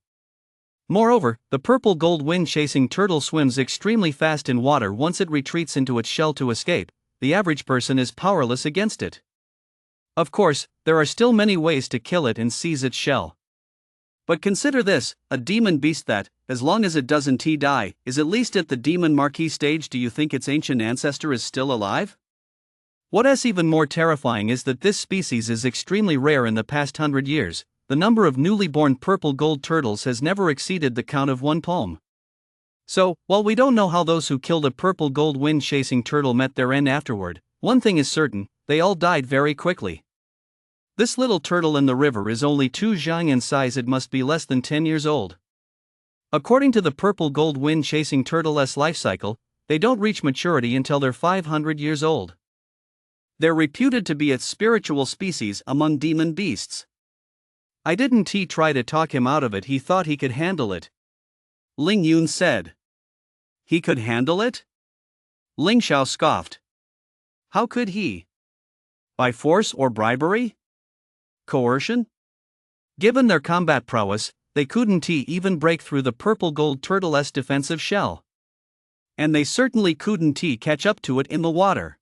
Moreover, the purple gold wind-chasing turtle swims extremely fast in water. Once it retreats into its shell to escape, the average person is powerless against it. Of course, there are still many ways to kill it and seize its shell. But consider this, a demon beast that, as long as it doesn't die, is at least at the demon marquee stage. Do you think its ancient ancestor is still alive? What is even more terrifying is that this species is extremely rare. In the past 100 years, the number of newly born purple gold turtles has never exceeded the count of one palm. So, while we don't know how those who killed a purple gold wind-chasing turtle met their end afterward, one thing is certain, they all died very quickly. This little turtle in the river is only 2 zhang in size. It must be less than 10 years old. According to the purple gold wind-chasing turtle's life cycle, they don't reach maturity until they're 500 years old. They're reputed to be a spiritual species among demon beasts. I didn't try to talk him out of it. He thought he could handle it. Ling Yun said. He could handle it? Ling Xiao scoffed. How could he? By force or bribery? Coercion? Given their combat prowess, they couldn't even break through the purple gold turtle's defensive shell. And they certainly couldn't catch up to it in the water.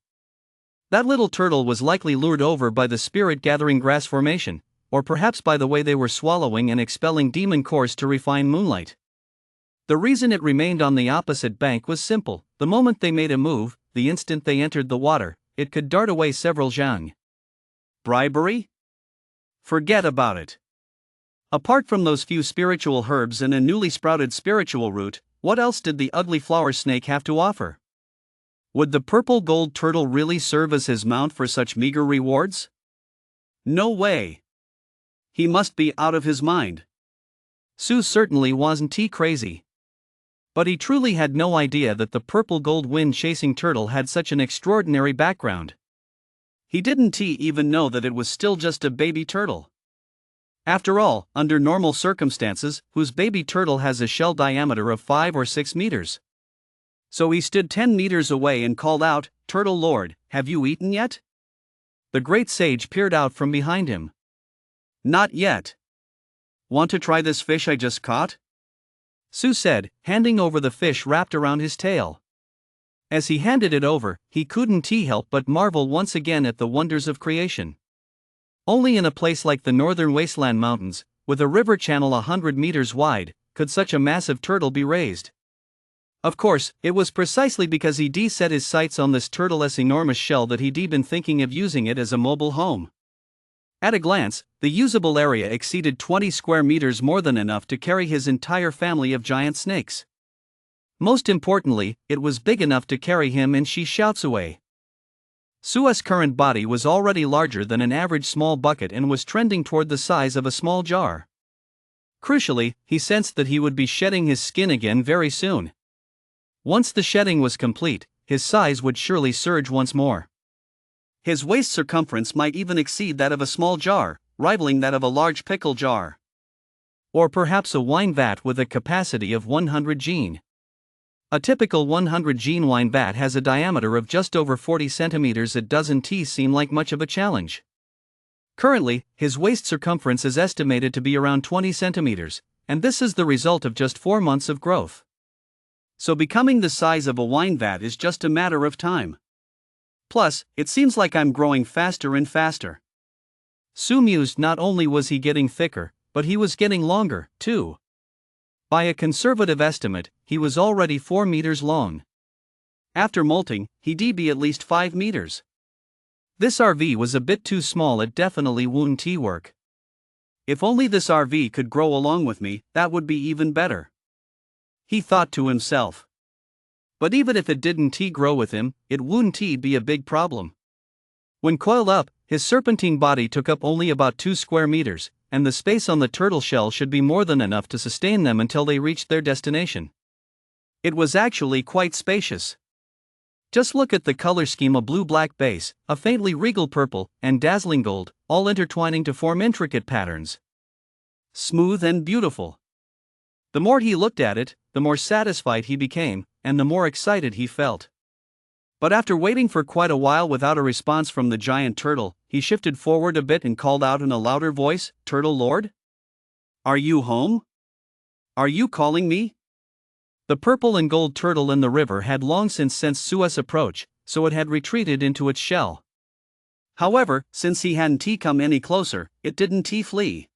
That little turtle was likely lured over by the spirit-gathering grass formation, or perhaps by the way they were swallowing and expelling demon cores to refine moonlight. The reason it remained on the opposite bank was simple. The moment they made a move, the instant they entered the water, it could dart away several zhang. Bribery? Forget about it. Apart from those few spiritual herbs and a newly sprouted spiritual root, what else did the ugly flower snake have to offer? Would the purple gold turtle really serve as his mount for such meager rewards? No way. He must be out of his mind. Sue certainly wasn't crazy. But he truly had no idea that the purple gold wind-chasing turtle had such an extraordinary background. He didn't even know that it was still just a baby turtle. After all, under normal circumstances, whose baby turtle has a shell diameter of 5 or 6 meters. So he stood 10 meters away and called out, "Turtle Lord, have you eaten yet?" The great sage peered out from behind him. "Not yet." "Want to try this fish I just caught?" Sue said, handing over the fish wrapped around his tail. As he handed it over, he couldn't help but marvel once again at the wonders of creation. Only in a place like the northern wasteland mountains, with a river channel 100 meters wide, could such a massive turtle be raised. Of course, it was precisely because he'd set his sights on this turtle's enormous shell that he'd been thinking of using it as a mobile home. At a glance, the usable area exceeded 20 square meters, more than enough to carry his entire family of giant snakes. Most importantly, it was big enough to carry him and she shouts away. Sue's current body was already larger than an average small bucket and was trending toward the size of a small jar. Crucially, he sensed that he would be shedding his skin again very soon. Once the shedding was complete, his size would surely surge once more. His waist circumference might even exceed that of a small jar, rivaling that of a large pickle jar. Or perhaps a wine vat with a capacity of 100 gin. A typical 100 gin wine vat has a diameter of just over 40 centimeters. It doesn't seem like much of a challenge. Currently, his waist circumference is estimated to be around 20 centimeters, and this is the result of just 4 months of growth. So becoming the size of a wine vat is just a matter of time. Plus, it seems like I'm growing faster and faster. Sue mused. Not only was he getting thicker, but he was getting longer, too. By a conservative estimate, he was already 4 meters long. After molting, he'd be at least 5 meters. This RV was a bit too small. It definitely wouldn't work. If only this RV could grow along with me, that would be even better, he thought to himself. But even if it didn't grow with him, it wouldn't be a big problem. When coiled up, his serpentine body took up only about 2 square meters, and the space on the turtle shell should be more than enough to sustain them until they reached their destination. It was actually quite spacious. Just look at the color scheme: a blue-black base, a faintly regal purple, and dazzling gold, all intertwining to form intricate patterns. Smooth and beautiful. The more he looked at it, the more satisfied he became, and the more excited he felt. But after waiting for quite a while without a response from the giant turtle, he shifted forward a bit and called out in a louder voice, "Turtle Lord? Are you home? Are you calling me?" The purple and gold turtle in the river had long since sensed Sue's approach, so it had retreated into its shell. However, since he hadn't come any closer, it didn't flee.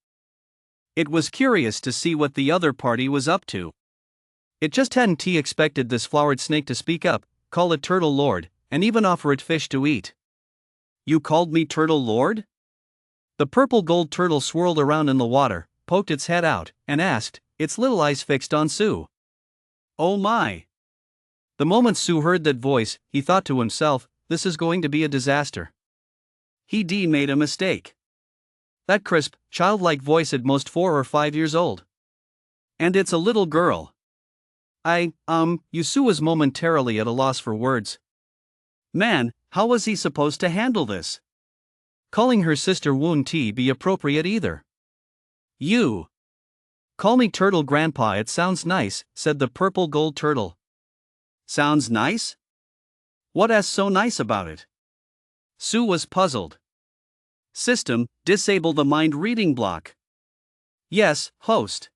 It was curious to see what the other party was up to. It just hadn't expected this flowered snake to speak up, call it Turtle Lord, and even offer it fish to eat. "You called me Turtle Lord?" The purple gold turtle swirled around in the water, poked its head out, and asked, its little eyes fixed on Sue. Oh my! The moment Sue heard that voice, he thought to himself, this is going to be a disaster. He'd made a mistake. That crisp, childlike voice at most 4 or 5 years old. And it's a little girl. Sue was momentarily at a loss for words. Man, how was he supposed to handle this? Calling her sister wouldn't be appropriate either. You. Call me Turtle Grandpa, it sounds nice, said the purple gold turtle. Sounds nice? What's so nice about it? Sue was puzzled. System, disable the mind reading block. Yes, host.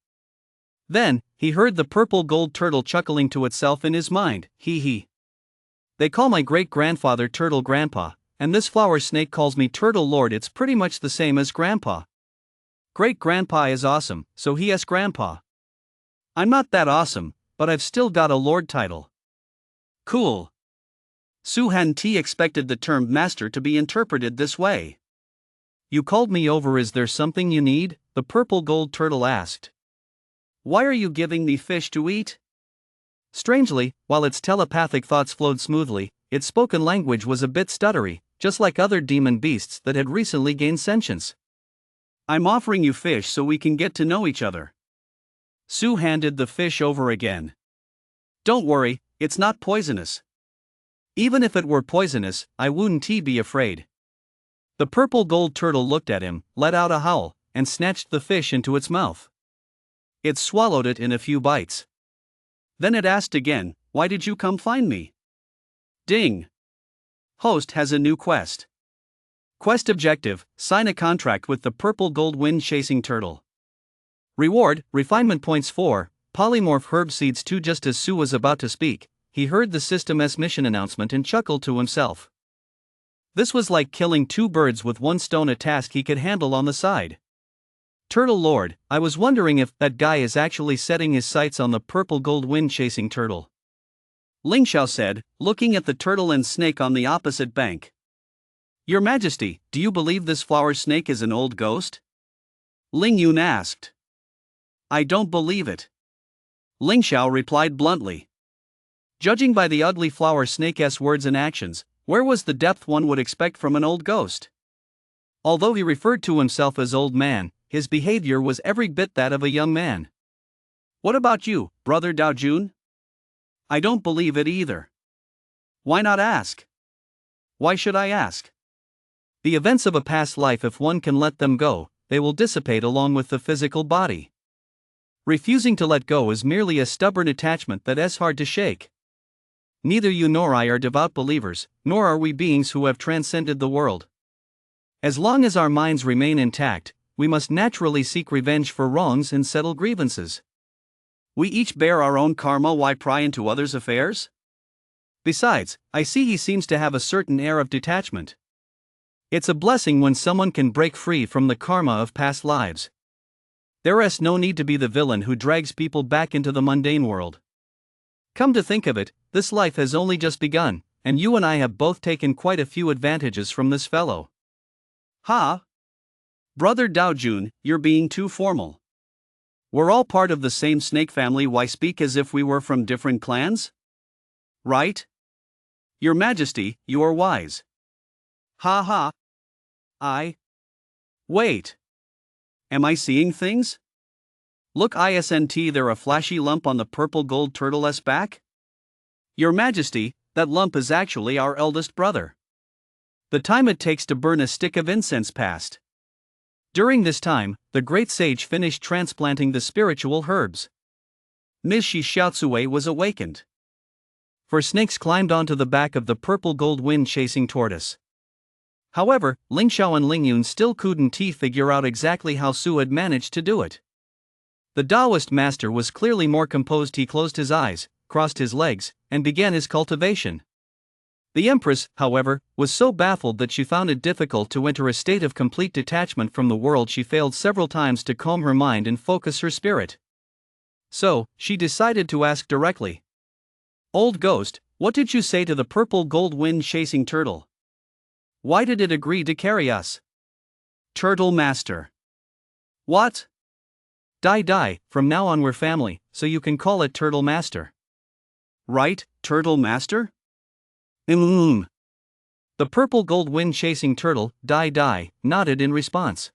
Then, he heard the purple gold turtle chuckling to itself in his mind, hee hee. They call my great-grandfather Turtle Grandpa, and this flower snake calls me Turtle Lord. It's pretty much the same as Grandpa. Great-grandpa is awesome, so he is Grandpa. I'm not that awesome, but I've still got a Lord title. Cool. Sue hadn't expected the term master to be interpreted this way. You called me over, is there something you need? The purple gold turtle asked. Why are you giving me fish to eat? Strangely, while its telepathic thoughts flowed smoothly, its spoken language was a bit stuttery, just like other demon beasts that had recently gained sentience. I'm offering you fish so we can get to know each other. Sue handed the fish over again. Don't worry, it's not poisonous. Even if it were poisonous, I wouldn't be afraid. The purple gold turtle looked at him, let out a howl, and snatched the fish into its mouth. It swallowed it in a few bites. Then it asked again, why did you come find me? Ding! Host has a new quest. Quest objective: sign a contract with the purple gold wind-chasing turtle. Reward: refinement points 4, polymorph herb seeds 2. Just as Sue was about to speak, he heard the system's mission announcement and chuckled to himself. This was like killing 2 birds with 1 stone, a task he could handle on the side. Turtle Lord, I was wondering if that guy is actually setting his sights on the purple gold wind-chasing turtle. Ling Xiao said, looking at the turtle and snake on the opposite bank. Your Majesty, do you believe this flower snake is an old ghost? Ling Yun asked. I don't believe it. Ling Xiao replied bluntly. Judging by the ugly flower snake's words and actions, where was the depth one would expect from an old ghost? Although he referred to himself as old man, his behavior was every bit that of a young man. What about you, Brother Dao Jun? I don't believe it either. Why not ask? Why should I ask? The events of a past life, if one can let them go, they will dissipate along with the physical body. Refusing to let go is merely a stubborn attachment that is hard to shake. Neither you nor I are devout believers, nor are we beings who have transcended the world. As long as our minds remain intact, we must naturally seek revenge for wrongs and settle grievances. We each bear our own karma. Why pry into others' affairs? Besides, I see he seems to have a certain air of detachment. It's a blessing when someone can break free from the karma of past lives. There is no need to be the villain who drags people back into the mundane world. Come to think of it, this life has only just begun, and you and I have both taken quite a few advantages from this fellow. Ha! Brother Dao Jun, you're being too formal. We're all part of the same snake family. Why speak as if we were from different clans? Right? Your Majesty, you are wise. Ha ha. Wait. Am I seeing things? Look, isn't there a flashy lump on the purple gold turtle's back? Your Majesty, that lump is actually our eldest brother. The time it takes to burn a stick of incense passed. During this time, the great sage finished transplanting the spiritual herbs. Ms. Shi Xiaotsui was awakened. For snakes climbed onto the back of the purple gold wind-chasing tortoise. However, Ling Xiao and Ling Yun still couldn't figure out exactly how Su had managed to do it. The Taoist master was clearly more composed. He closed his eyes, crossed his legs, and began his cultivation. The Empress, however, was so baffled that she found it difficult to enter a state of complete detachment from the world. She failed several times to calm her mind and focus her spirit. So, she decided to ask directly. Old ghost, what did you say to the purple gold wind-chasing turtle? Why did it agree to carry us? Turtle Master. What? Die, from now on we're family, so you can call it Turtle Master. Right, Turtle Master? The purple gold wind-chasing turtle, Die, nodded in response.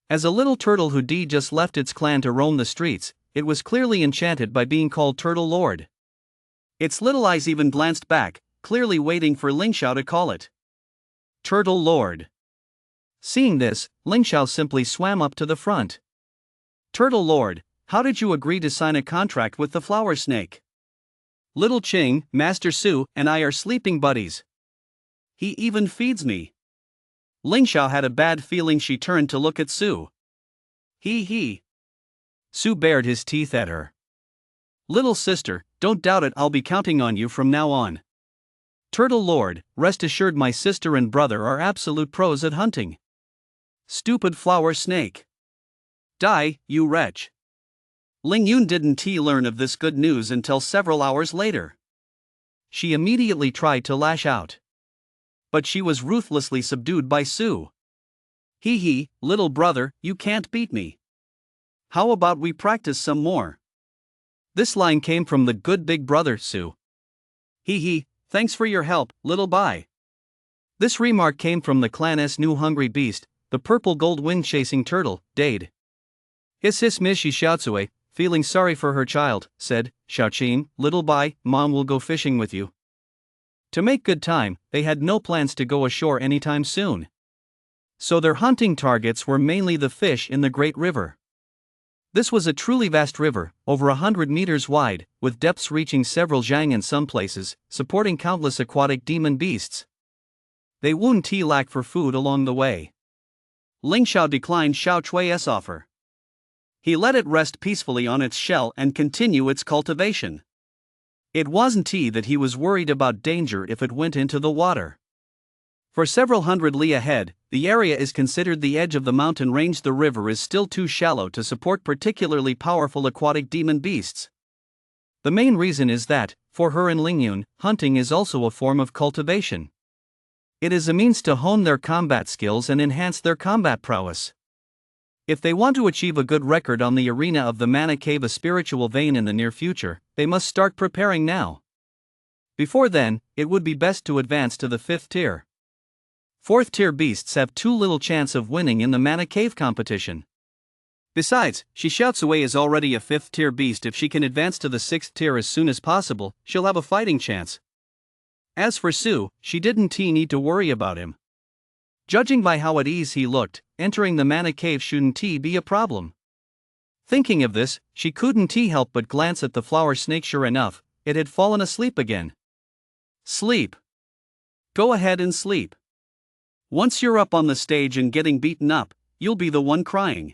As a little turtle who just left its clan to roam the streets, it was clearly enchanted by being called Turtle Lord. Its little eyes even glanced back, clearly waiting for Ling Xiao to call it Turtle Lord. Seeing this, Ling Xiao simply swam up to the front. Turtle Lord, how did you agree to sign a contract with the flower snake? Little Ching, Master Su, and I are sleeping buddies. He even feeds me. Ling Xiao had a bad feeling. She turned to look at Su. He. Su bared his teeth at her. Little sister, don't doubt it, I'll be counting on you from now on. Turtle Lord, rest assured my sister and brother are absolute pros at hunting. Stupid flower snake. Die, you wretch. Ling Yun didn't learn of this good news until several hours later. She immediately tried to lash out. But she was ruthlessly subdued by Su. Hee hee, little brother, you can't beat me. How about we practice some more? This line came from the good big brother, Sue. Hee hee, thanks for your help, little bye. This remark came from the clan's new hungry beast, the purple gold wind-chasing turtle, Dade. Hiss hiss Miss Xiaotsue, feeling sorry for her child, said, Xiaoqin, little bye, mom will go fishing with you. To make good time, they had no plans to go ashore anytime soon. So their hunting targets were mainly the fish in the Great River. This was a truly vast river, over 100 meters wide, with depths reaching several zhang in some places, supporting countless aquatic demon beasts. They wouldn't lack for food along the way. Ling Xiao declined Xiao Chui's offer. He let it rest peacefully on its shell and continue its cultivation. It wasn't that he was worried about danger if it went into the water. For several hundred li ahead, the area is considered the edge of the mountain range. The river is still too shallow to support particularly powerful aquatic demon beasts. The main reason is that, for her and Lingyun, hunting is also a form of cultivation. It is a means to hone their combat skills and enhance their combat prowess. If they want to achieve a good record on the arena of the Mana Cave, a spiritual vein, in the near future, they must start preparing now. Before then, it would be best to advance to the 5th tier. 4th tier beasts have too little chance of winning in the Mana Cave competition. Besides, Xiaotsue is already a 5th tier beast. If she can advance to the 6th tier as soon as possible, she'll have a fighting chance. As for Sue, she didn't need to worry about him. Judging by how at ease he looked, entering the Mana Cave shouldn't be a problem. Thinking of this, she couldn't help but glance at the flower snake. Sure enough, it had fallen asleep again. Sleep. Go ahead and sleep. Once you're up on the stage and getting beaten up, you'll be the one crying.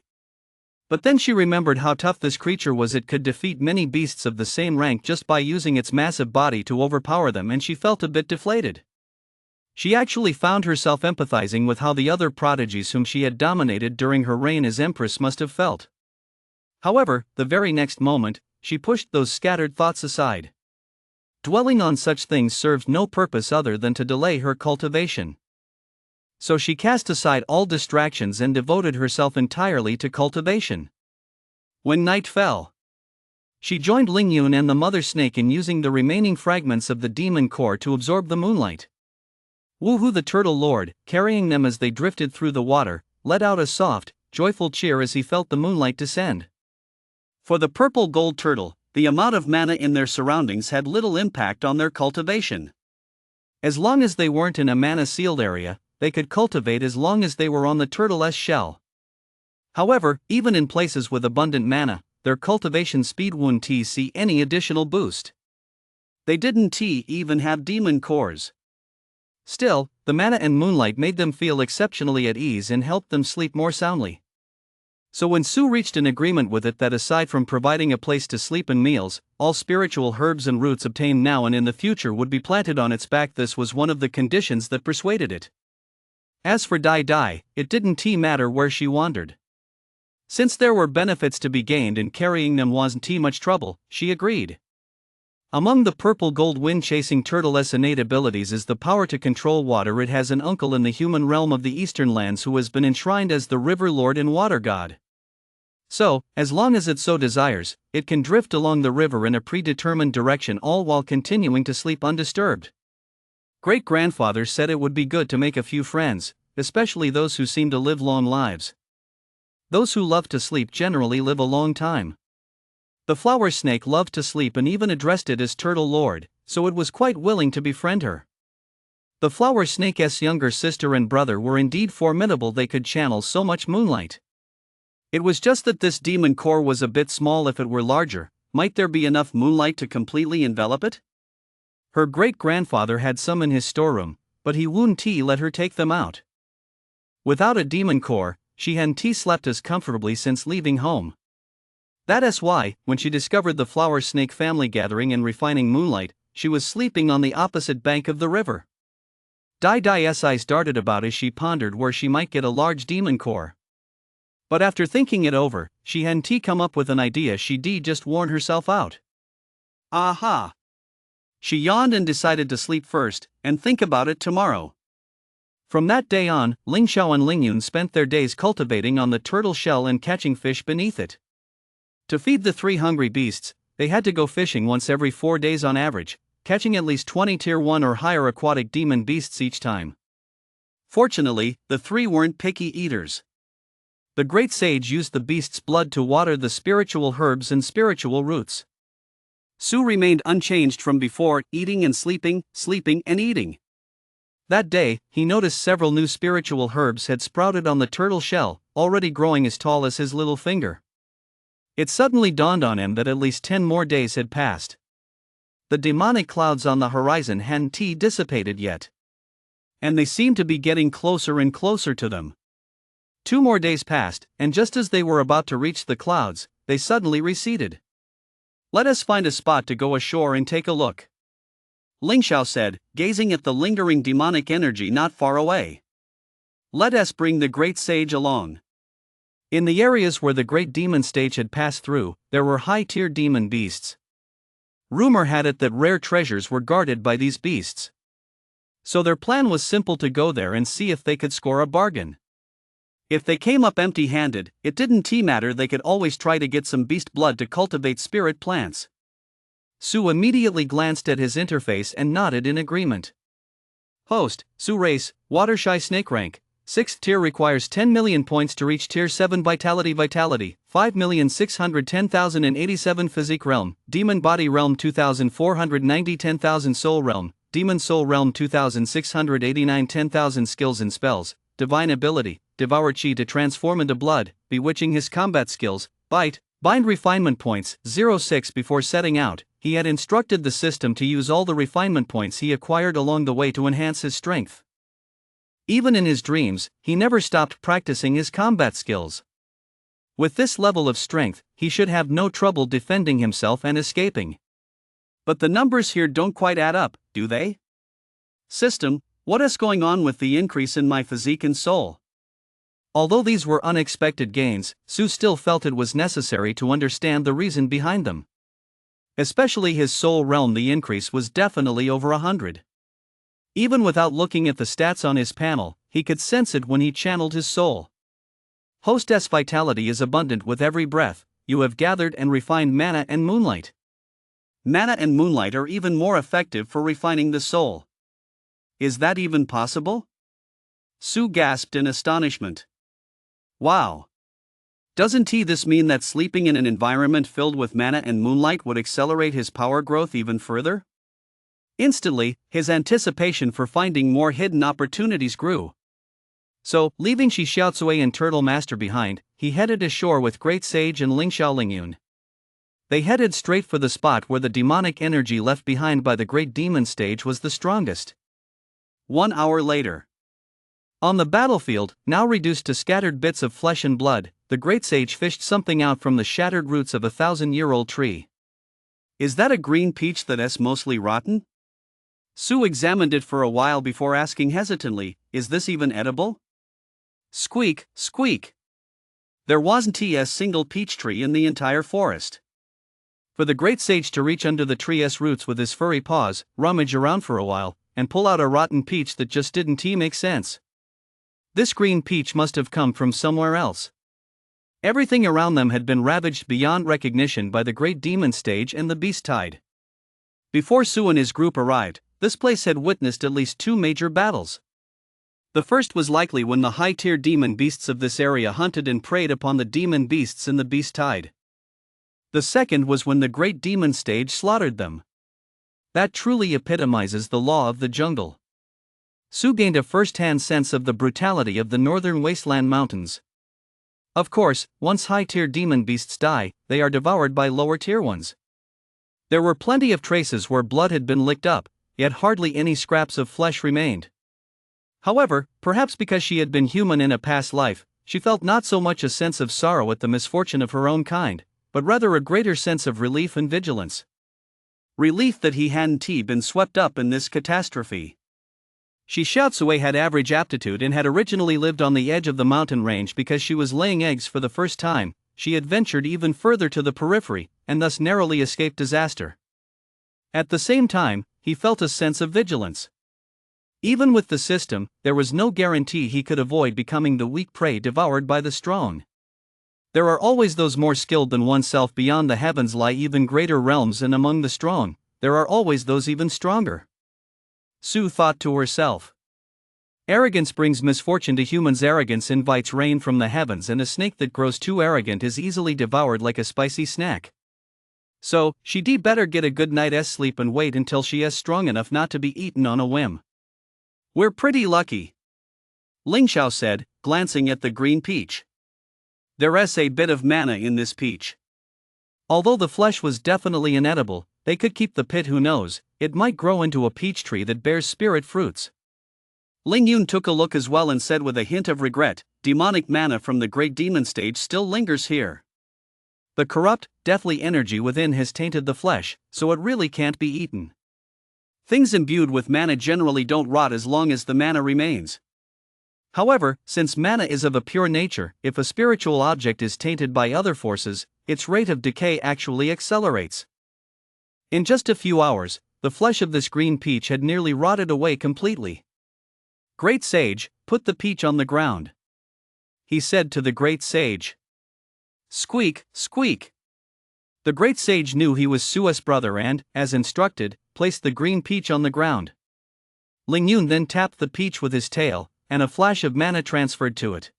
But then she remembered how tough this creature was. It could defeat many beasts of the same rank just by using its massive body to overpower them, and she felt a bit deflated. She actually found herself empathizing with how the other prodigies whom she had dominated during her reign as empress must have felt. However, the very next moment, she pushed those scattered thoughts aside. Dwelling on such things served no purpose other than to delay her cultivation. So she cast aside all distractions and devoted herself entirely to cultivation. When night fell, she joined Lingyun and the mother snake in using the remaining fragments of the demon core to absorb the moonlight. Woohoo! The turtle lord, carrying them as they drifted through the water, let out a soft, joyful cheer as he felt the moonlight descend. For the purple gold turtle, the amount of mana in their surroundings had little impact on their cultivation. As long as they weren't in a mana-sealed area, they could cultivate as long as they were on the turtle's shell. However, even in places with abundant mana, their cultivation speed wouldn't see any additional boost. They didn't even have demon cores. Still, the mana and moonlight made them feel exceptionally at ease and helped them sleep more soundly. So when Sue reached an agreement with it that aside from providing a place to sleep and meals, all spiritual herbs and roots obtained now and in the future would be planted on its back, this was one of the conditions that persuaded it. As for Dai Dai, it didn't matter where she wandered. Since there were benefits to be gained and carrying them wasn't much trouble, she agreed. Among the purple gold wind-chasing turtle's innate abilities is the power to control water. It has an uncle in the human realm of the eastern lands who has been enshrined as the river lord and water god. So, as long as it so desires, it can drift along the river in a predetermined direction, all while continuing to sleep undisturbed. Great-grandfather said it would be good to make a few friends, especially those who seem to live long lives. Those who love to sleep generally live a long time. The flower snake loved to sleep and even addressed it as Turtle Lord, so it was quite willing to befriend her. The flower snake's younger sister and brother were indeed formidable. They could channel so much moonlight. It was just that this demon core was a bit small. If it were larger, might there be enough moonlight to completely envelop it? Her great-grandfather had some in his storeroom, but he wouldn't let her take them out. Without a demon core, she hadn't slept as comfortably since leaving home. That's why, when she discovered the flower snake family gathering and refining moonlight, she was sleeping on the opposite bank of the river. Dai Dai's eyes darted about as she pondered where she might get a large demon core. But after thinking it over, she hadn't come up with an idea. She'd just worn herself out. Aha! She yawned and decided to sleep first, and think about it tomorrow. From that day on, Ling Xiao and Ling Yun spent their days cultivating on the turtle shell and catching fish beneath it. To feed the 3 hungry beasts, they had to go fishing once every 4 days on average, catching at least 20 tier 1 or higher aquatic demon beasts each time. Fortunately, the 3 weren't picky eaters. The great sage used the beast's blood to water the spiritual herbs and spiritual roots. Su remained unchanged from before, eating and sleeping, sleeping and eating. That day, he noticed several new spiritual herbs had sprouted on the turtle shell, already growing as tall as his little finger. It suddenly dawned on him that at least 10 more days had passed. The demonic clouds on the horizon hadn't dissipated yet. And they seemed to be getting closer and closer to them. 2 more days passed, and just as they were about to reach the clouds, they suddenly receded. "Let us find a spot to go ashore and take a look," Ling Xiao said, gazing at the lingering demonic energy not far away. "Let us bring the great sage along." In the areas where the great demon stage had passed through, there were high-tier demon beasts. Rumor had it that rare treasures were guarded by these beasts. So their plan was simple: to go there and see if they could score a bargain. If they came up empty-handed, it didn't matter, they could always try to get some beast blood to cultivate spirit plants. Su immediately glanced at his interface and nodded in agreement. Host, Su race, Watershy snake rank, 6th tier, requires 10 million points to reach tier 7 vitality, 5,610,087 physique realm, demon body realm 2,490, 10,000 soul realm, demon soul realm 2,689, 10,000 skills and spells, divine ability, devour chi to transform into blood, bewitching his combat skills, bind refinement points, 06. Before setting out, he had instructed the system to use all the refinement points he acquired along the way to enhance his strength. Even in his dreams, he never stopped practicing his combat skills. With this level of strength, he should have no trouble defending himself and escaping. But the numbers here don't quite add up, do they? System, what is going on with the increase in my physique and soul? Although these were unexpected gains, Su still felt it was necessary to understand the reason behind them. Especially his soul realm, the increase was definitely over 100. Even without looking at the stats on his panel, he could sense it when he channeled his soul. Hostess vitality is abundant with every breath. You have gathered and refined mana and moonlight. Mana and moonlight are even more effective for refining the soul. Is that even possible? Su gasped in astonishment. Wow! Doesn't this mean that sleeping in an environment filled with mana and moonlight would accelerate his power growth even further? Instantly, his anticipation for finding more hidden opportunities grew. So, leaving Shi Xiaotsui and Turtle Master behind, he headed ashore with Great Sage and Ling Xiao Lingyun. They headed straight for the spot where the demonic energy left behind by the Great Demon stage was the strongest. 1 hour later. On the battlefield, now reduced to scattered bits of flesh and blood, the Great Sage fished something out from the shattered roots of a 1,000-year-old tree. Is that a green peach that's mostly rotten? Su examined it for a while before asking hesitantly, is this even edible? Squeak, squeak. There wasn't a single peach tree in the entire forest. For the Great Sage to reach under the tree's roots with his furry paws, rummage around for a while, and pull out a rotten peach that just didn't make sense. This green peach must have come from somewhere else. Everything around them had been ravaged beyond recognition by the Great Demon stage and the Beast Tide. Before Su and his group arrived, this place had witnessed at least 2 major battles. The first was likely when the high-tier demon beasts of this area hunted and preyed upon the demon beasts in the Beast Tide. The second was when the Great Demon stage slaughtered them. That truly epitomizes the law of the jungle. Su gained a first-hand sense of the brutality of the northern wasteland mountains. Of course, once high-tier demon beasts die, they are devoured by lower-tier ones. There were plenty of traces where blood had been licked up, yet hardly any scraps of flesh remained. However, perhaps because she had been human in a past life, she felt not so much a sense of sorrow at the misfortune of her own kind, but rather a greater sense of relief and vigilance. Relief that he hadn't been swept up in this catastrophe. Shi Xiaotsui had average aptitude and had originally lived on the edge of the mountain range. Because she was laying eggs for the first time, she had ventured even further to the periphery, and thus narrowly escaped disaster. At the same time, he felt a sense of vigilance. Even with the system, there was no guarantee he could avoid becoming the weak prey devoured by the strong. There are always those more skilled than oneself. Beyond the heavens lie even greater realms, and among the strong, there are always those even stronger. Sue thought to herself. Arrogance brings misfortune to humans. Arrogance invites rain from the heavens, and a snake that grows too arrogant is easily devoured like a spicy snack. So, she'd better get a good night's sleep and wait until she is strong enough not to be eaten on a whim. We're pretty lucky, Ling Xiao said, glancing at the green peach. There's a bit of mana in this peach. Although the flesh was definitely inedible, they could keep the pit. Who knows, it might grow into a peach tree that bears spirit fruits. Ling Yun took a look as well and said with a hint of regret, demonic mana from the great demon stage still lingers here. The corrupt, deathly energy within has tainted the flesh, so it really can't be eaten. Things imbued with mana generally don't rot as long as the mana remains. However, since mana is of a pure nature, if a spiritual object is tainted by other forces, its rate of decay actually accelerates. In just a few hours, the flesh of this green peach had nearly rotted away completely. Great Sage, put the peach on the ground, he said to the Great Sage. Squeak, squeak. The Great Sage knew he was Su's brother and, as instructed, placed the green peach on the ground. Ling Yun then tapped the peach with his tail, and a flash of mana transferred to it.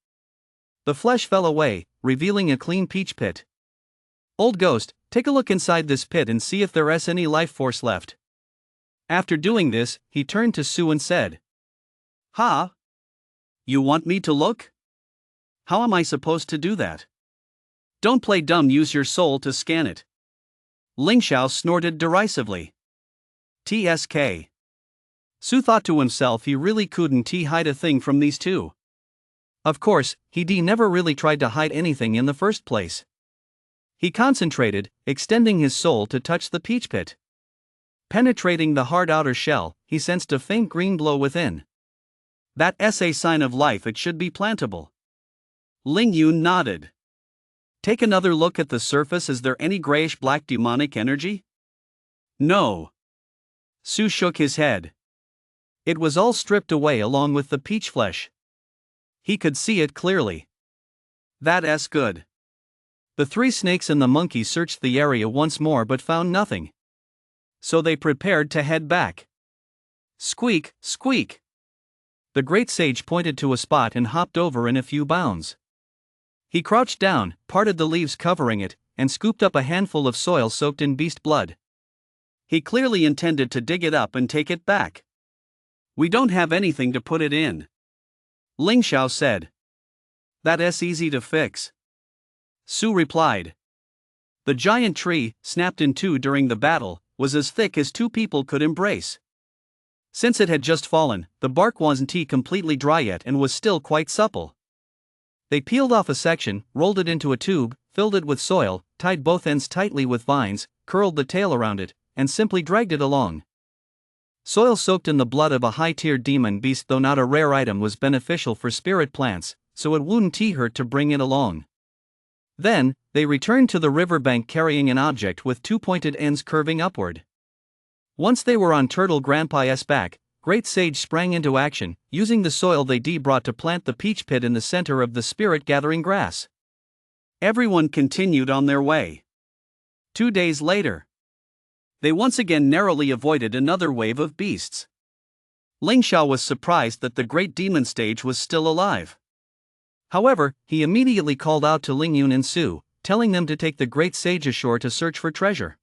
The flesh fell away, revealing a clean peach pit. Old ghost, take a look inside this pit and see if there's any life force left. After doing this, he turned to Su and said, Ha? You want me to look? How am I supposed to do that? Don't play dumb, use your soul to scan it. Ling Xiao snorted derisively. TSK. Su thought to himself he really couldn't hide a thing from these two. Of course, he never really tried to hide anything in the first place. He concentrated, extending his soul to touch the peach pit. Penetrating the hard outer shell, he sensed a faint green glow within. That's a sign of life, it should be plantable. Ling Yun nodded. Take another look at the surface. Is there any grayish-black demonic energy? No. Su shook his head. It was all stripped away along with the peach flesh. He could see it clearly. That's good. The three snakes and the monkey searched the area once more but found nothing. So they prepared to head back. Squeak, squeak. The Great Sage pointed to a spot and hopped over in a few bounds. He crouched down, parted the leaves covering it, and scooped up a handful of soil soaked in beast blood. He clearly intended to dig it up and take it back. We don't have anything to put it in, Ling Xiao said. That's easy to fix, Su replied. The giant tree, snapped in two during the battle, was as thick as two people could embrace. Since it had just fallen, the bark wasn't completely dry yet and was still quite supple. They peeled off a section, rolled it into a tube, filled it with soil, tied both ends tightly with vines, curled the tail around it, and simply dragged it along. Soil soaked in the blood of a high-tiered demon beast, though not a rare item, was beneficial for spirit plants, so it wouldn't hurt to bring it along. Then, they returned to the riverbank carrying an object with two pointed ends curving upward. Once they were on Turtle Grandpa's back, Great Sage sprang into action, using the soil they brought to plant the peach pit in the center of the spirit-gathering grass. Everyone continued on their way. 2 days later, they once again narrowly avoided another wave of beasts. Ling Xiao was surprised that the great demon stage was still alive. However, he immediately called out to Ling Yun and Su, telling them to take the Great Sage ashore to search for treasure.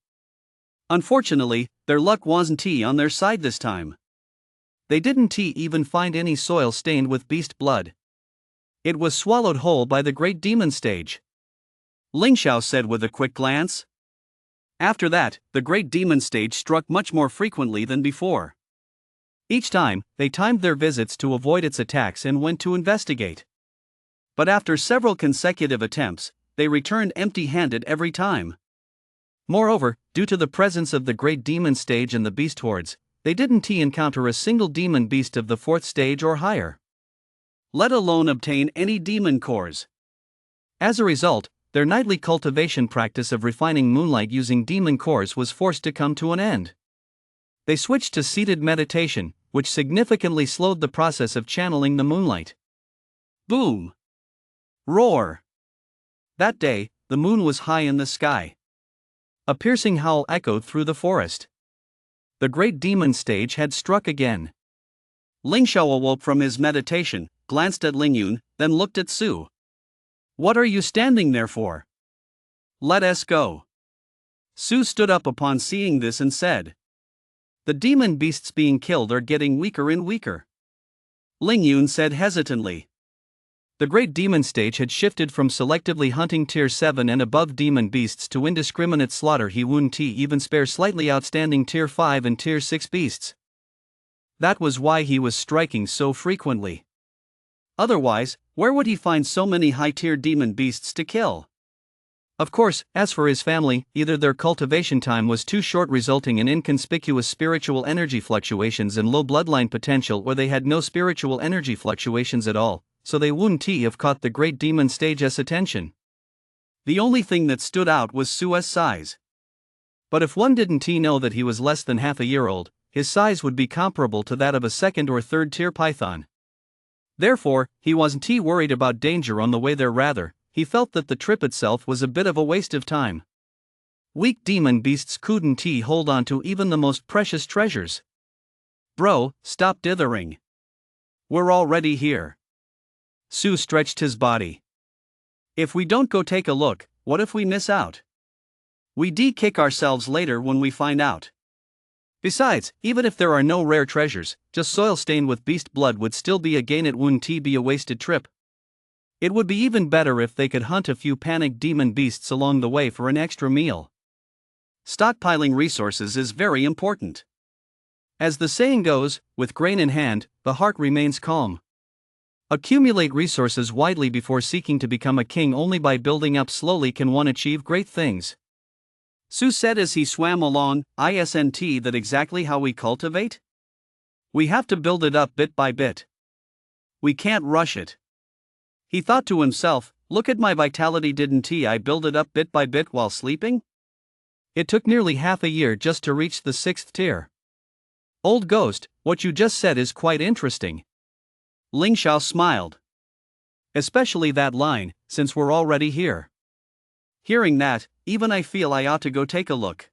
Unfortunately, their luck wasn't on their side this time. They didn't even find any soil stained with beast blood. It was swallowed whole by the great demon stage, Ling Xiao said with a quick glance. After that, the great demon stage struck much more frequently than before. Each time, they timed their visits to avoid its attacks and went to investigate. But after several consecutive attempts, they returned empty-handed every time. Moreover, due to the presence of the great demon stage and the beast hordes, they didn't encounter a single demon beast of the 4th stage or higher, let alone obtain any demon cores. As a result, their nightly cultivation practice of refining moonlight using demon cores was forced to come to an end. They switched to seated meditation, which significantly slowed the process of channeling the moonlight. Boom! Roar! That day, the moon was high in the sky. A piercing howl echoed through the forest. The great demon stage had struck again. Ling Xiao awoke from his meditation, glanced at Ling Yun, then looked at Su. "What are you standing there for? Let us go." Su stood up upon seeing this and said, "The demon beasts being killed are getting weaker and weaker." Ling Yun said hesitantly, The great demon stage had shifted from selectively hunting tier 7 and above demon beasts to indiscriminate slaughter. He wouldn't even spare slightly outstanding tier 5 and tier 6 beasts. That was why he was striking so frequently. Otherwise, where would he find so many high-tier demon beasts to kill? Of course, as for his family, either their cultivation time was too short, resulting in inconspicuous spiritual energy fluctuations and low bloodline potential, or they had no spiritual energy fluctuations at all, so they wouldn't have caught the great demon stage's attention. The only thing that stood out was Su's size. But if one didn't know that he was less than half a year old, his size would be comparable to that of a second or third tier python. Therefore, he wasn't worried about danger on the way there, rather, he felt that the trip itself was a bit of a waste of time. Weak demon beasts couldn't hold on to even the most precious treasures. Bro, stop dithering. We're already here. Su stretched his body. If we don't go take a look, what if we miss out? We kick ourselves later when we find out. Besides, even if there are no rare treasures, just soil stained with beast blood would still be a gain. It wouldn't be a wasted trip. It would be even better if they could hunt a few panicked demon beasts along the way for an extra meal. Stockpiling resources is very important. As the saying goes, with grain in hand, the heart remains calm. Accumulate resources widely before seeking to become a king. Only by building up slowly can one achieve great things. Su said as he swam along. Isn't that exactly how we cultivate? We have to build it up bit by bit. We can't rush it. He thought to himself, look at my vitality, didn't I build it up bit by bit while sleeping? It took nearly half a year just to reach the 6th tier. Old ghost, what you just said is quite interesting. Ling Xiao smiled. Especially that line, since we're already here. Hearing that, even I feel I ought to go take a look.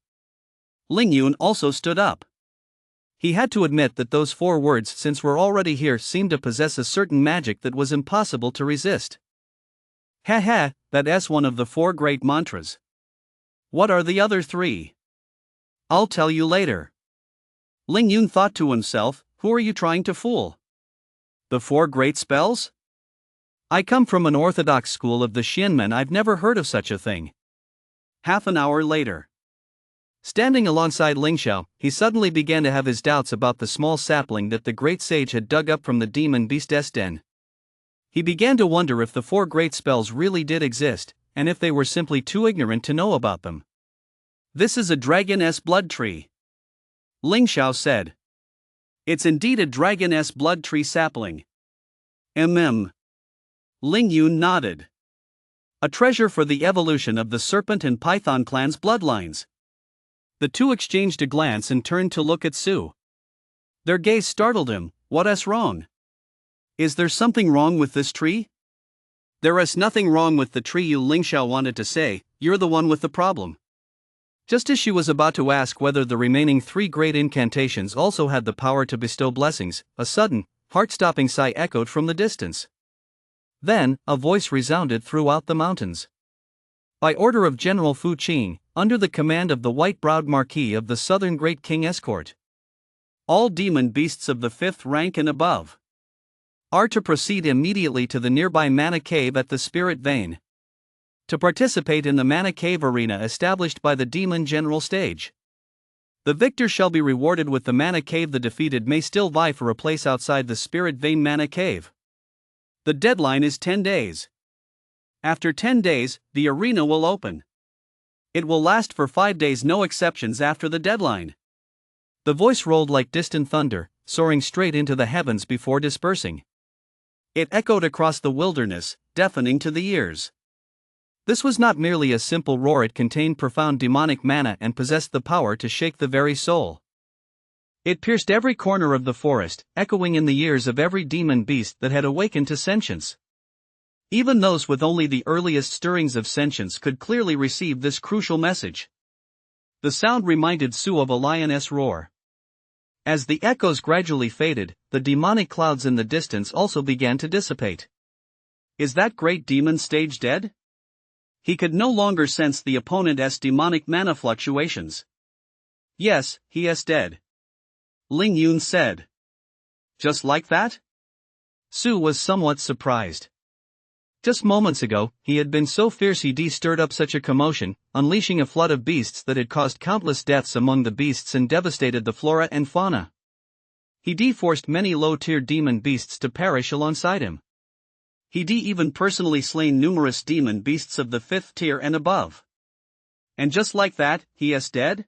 Ling Yun also stood up. He had to admit that those 4 words, since we're already here, seemed to possess a certain magic that was impossible to resist. That's one of the 4 great mantras. What are the other 3? I'll tell you later. Ling Yun thought to himself, who are you trying to fool? The 4 great spells? I come from an orthodox school of the Xianmen. I've never heard of such a thing. Half an hour later. Standing alongside Ling Xiao, he suddenly began to have his doubts about the small sapling that the great sage had dug up from the demon beast's den. He began to wonder if the 4 great spells really did exist, and if they were simply too ignorant to know about them. This is a dragon's blood tree, Ling Xiao said. It's indeed a dragon's blood tree sapling. Ling Yun nodded. A treasure for the evolution of the serpent and python clan's bloodlines. The two exchanged a glance and turned to look at Su. Their gaze startled him. What's wrong? Is there something wrong with this tree? There is nothing wrong with the tree, Ling Xiao wanted to say, you're the one with the problem. Just as she was about to ask whether the remaining 3 great incantations also had the power to bestow blessings, a sudden, heart-stopping sigh echoed from the distance. Then, a voice resounded throughout the mountains. By order of General Fu Qing, under the command of the white-browed Marquis of the Southern Great King Escort, all demon beasts of the 5th rank and above are to proceed immediately to the nearby Mana Cave at the Spirit Vein, to participate in the Mana Cave arena established by the Demon General Stage. The victor shall be rewarded with the Mana Cave. The defeated may still vie for a place outside the Spirit Vein Mana Cave. The deadline is 10 days. After 10 days, the arena will open. It will last for 5 days, no exceptions after the deadline. The voice rolled like distant thunder, soaring straight into the heavens before dispersing. It echoed across the wilderness, deafening to the ears. This was not merely a simple roar, it contained profound demonic mana and possessed the power to shake the very soul. It pierced every corner of the forest, echoing in the ears of every demon beast that had awakened to sentience. Even those with only the earliest stirrings of sentience could clearly receive this crucial message. The sound reminded Sue of a lioness roar. As the echoes gradually faded, the demonic clouds in the distance also began to dissipate. Is that great demon stage dead? He could no longer sense the opponent's demonic mana fluctuations. Yes, he is dead. Ling Yun said. Just like that? Sue was somewhat surprised. Just moments ago, he had been so fierce he'd stirred up such a commotion, unleashing a flood of beasts that had caused countless deaths among the beasts and devastated the flora and fauna. He'd forced many low-tier demon beasts to perish alongside him. He'd even personally slain numerous demon beasts of the 5th tier and above. And just like that, he is dead?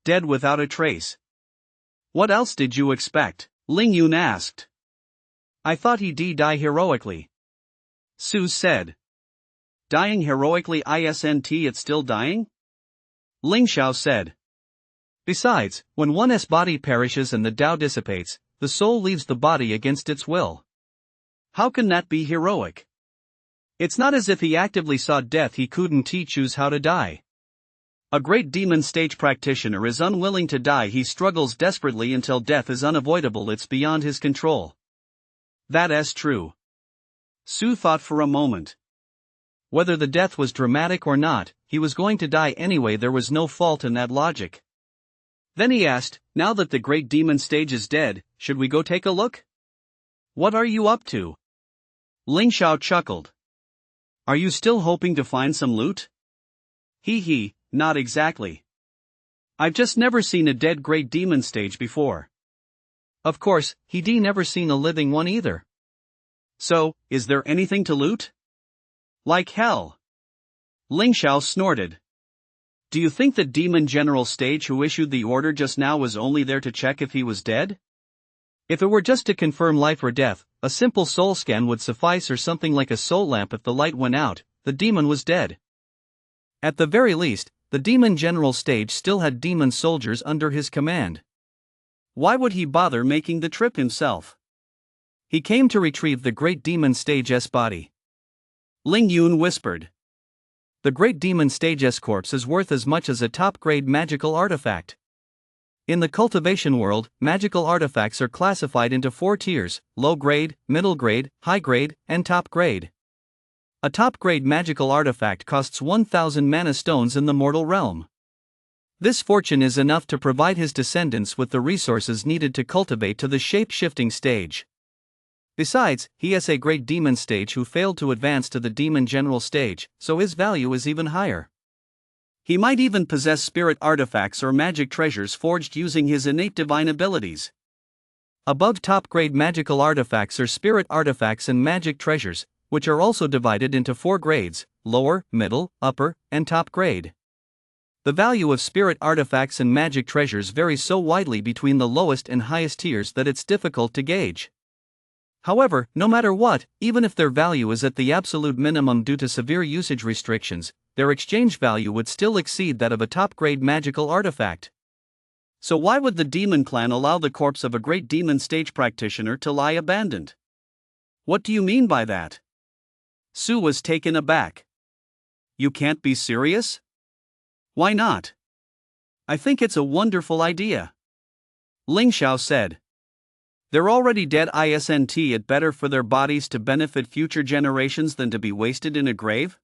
Dead without a trace. What else did you expect? Ling Yun asked. I thought he'd die heroically. Sue said. Dying heroically isn't it still dying? Ling Xiao said. Besides, when one's body perishes and the Tao dissipates, the soul leaves the body against its will. How can that be heroic? It's not as if he actively sought death, he couldn't choose how to die. A great demon stage practitioner is unwilling to die, he struggles desperately until death is unavoidable, it's beyond his control. That is true. Sue thought for a moment. Whether the death was dramatic or not, he was going to die anyway, there was no fault in that logic. Then he asked, now that the great demon stage is dead, should we go take a look? What are you up to? Ling Xiao chuckled. Are you still hoping to find some loot? Hee, not exactly. I've just never seen a dead great demon stage before. Of course, he'd never seen a living one either. So, is there anything to loot? Like hell. Ling Xiao snorted. Do you think the demon general stage who issued the order just now was only there to check if he was dead? If it were just to confirm life or death, a simple soul scan would suffice, or something like a soul lamp. If the light went out, the demon was dead. At the very least, the demon general stage still had demon soldiers under his command. Why would he bother making the trip himself? He came to retrieve the great demon stage's body. Ling Yun whispered. The great demon stage's corpse is worth as much as a top-grade magical artifact. In the cultivation world, magical artifacts are classified into 4 tiers: low grade, middle grade, high grade, and top grade. A top grade magical artifact costs 1,000 mana stones in the mortal realm. This fortune is enough to provide his descendants with the resources needed to cultivate to the shape-shifting stage. Besides, he is a great demon stage who failed to advance to the demon general stage, so his value is even higher. He might even possess spirit artifacts or magic treasures forged using his innate divine abilities. Above top-grade magical artifacts are spirit artifacts and magic treasures, which are also divided into 4 grades: lower, middle, upper, and top grade. The value of spirit artifacts and magic treasures varies so widely between the lowest and highest tiers that it's difficult to gauge. However, no matter what, even if their value is at the absolute minimum due to severe usage restrictions, their exchange value would still exceed that of a top-grade magical artifact. So why would the demon clan allow the corpse of a great demon stage practitioner to lie abandoned? What do you mean by that? Sue was taken aback. You can't be serious? Why not? I think it's a wonderful idea. Ling Xiao said. They're already dead, isn't it better for their bodies to benefit future generations than to be wasted in a grave?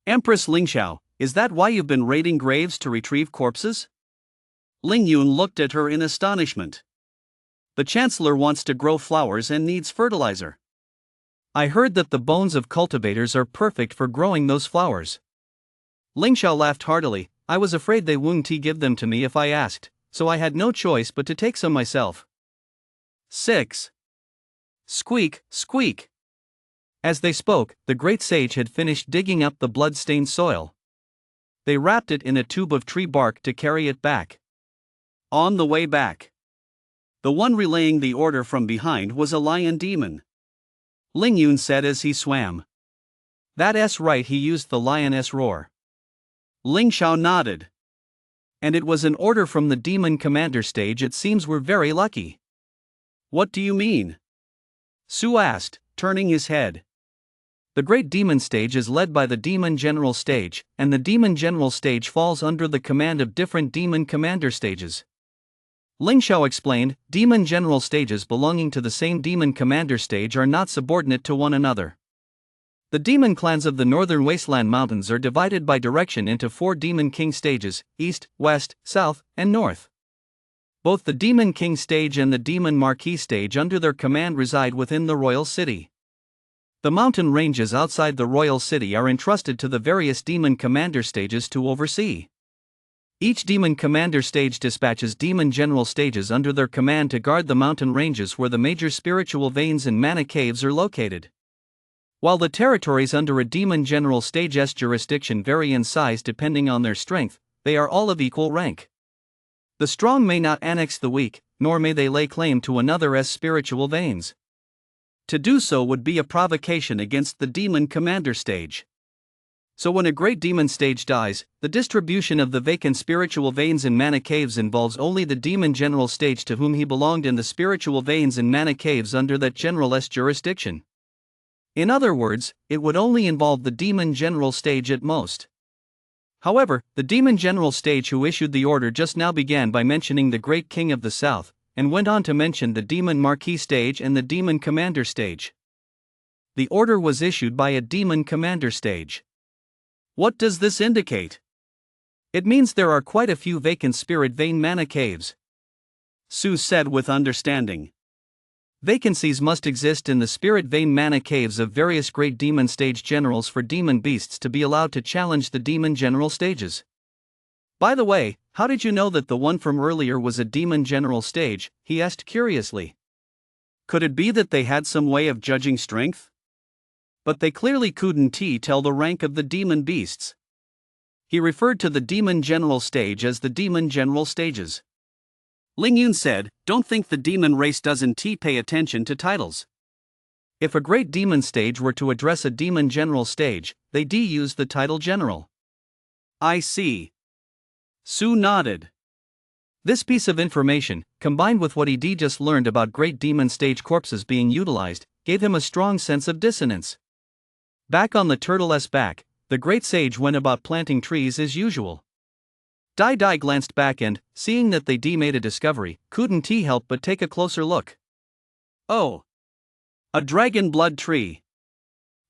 Empress Ling Xiao, is that why you've been raiding graves to retrieve corpses? Ling Yun looked at her in astonishment. The Chancellor wants to grow flowers and needs fertilizer. I heard that the bones of cultivators are perfect for growing those flowers. Ling Xiao laughed heartily. I was afraid they wouldn't give them to me if I asked, so I had no choice but to take some myself. 6. Squeak, squeak. As they spoke, the great sage had finished digging up the blood-stained soil. They wrapped it in a tube of tree bark to carry it back. On the way back, the one relaying the order from behind was a lion demon. Ling Yun said as he swam. That's right, he used the lioness roar. Ling Xiao nodded. And it was an order from the demon commander stage. It seems we're very lucky. What do you mean? Su asked, turning his head. The Great Demon Stage is led by the Demon General Stage, and the Demon General Stage falls under the command of different Demon Commander Stages. Ling Xiao explained, Demon General Stages belonging to the same Demon Commander Stage are not subordinate to one another. The demon clans of the Northern Wasteland Mountains are divided by direction into 4 Demon King Stages, East, West, South, and North. Both the Demon King Stage and the Demon Marquis Stage under their command reside within the Royal City. The mountain ranges outside the Royal City are entrusted to the various Demon Commander Stages to oversee. Each Demon Commander Stage dispatches Demon General Stages under their command to guard the mountain ranges where the major spiritual veins and mana caves are located. While the territories under a Demon General Stage's jurisdiction vary in size depending on their strength, they are all of equal rank. The strong may not annex the weak, nor may they lay claim to another's spiritual veins. To do so would be a provocation against the Demon Commander Stage. So when a great demon stage dies, the distribution of the vacant spiritual veins and mana caves involves only the Demon General Stage to whom he belonged in the spiritual veins and mana caves under that general's jurisdiction. In other words, it would only involve the Demon General Stage at most. However, the Demon General Stage who issued the order just now began by mentioning the Great King of the South, and went on to mention the Demon Marquis Stage and the Demon Commander Stage. The order was issued by a Demon Commander Stage. What does this indicate? It means there are quite a few vacant spirit vein mana caves. Su said with understanding. Vacancies must exist in the spirit vein mana caves of various great demon stage generals for demon beasts to be allowed to challenge the Demon General Stages. By the way, how did you know that the one from earlier was a Demon General Stage? He asked curiously. Could it be that they had some way of judging strength? But they clearly couldn't tell the rank of the demon beasts. He referred to the Demon General Stage as the Demon General Stages. Ling Yun said, don't think the demon race doesn't pay attention to titles. If a great demon stage were to address a Demon General Stage, they'd use the title General. I see. Su nodded. This piece of information, combined with what he just learned about great demon stage corpses being utilized, gave him a strong sense of dissonance. Back on the turtle's back, the great sage went about planting trees as usual. Dai glanced back and, seeing that they made a discovery, couldn't help but take a closer look. Oh! A dragon blood tree.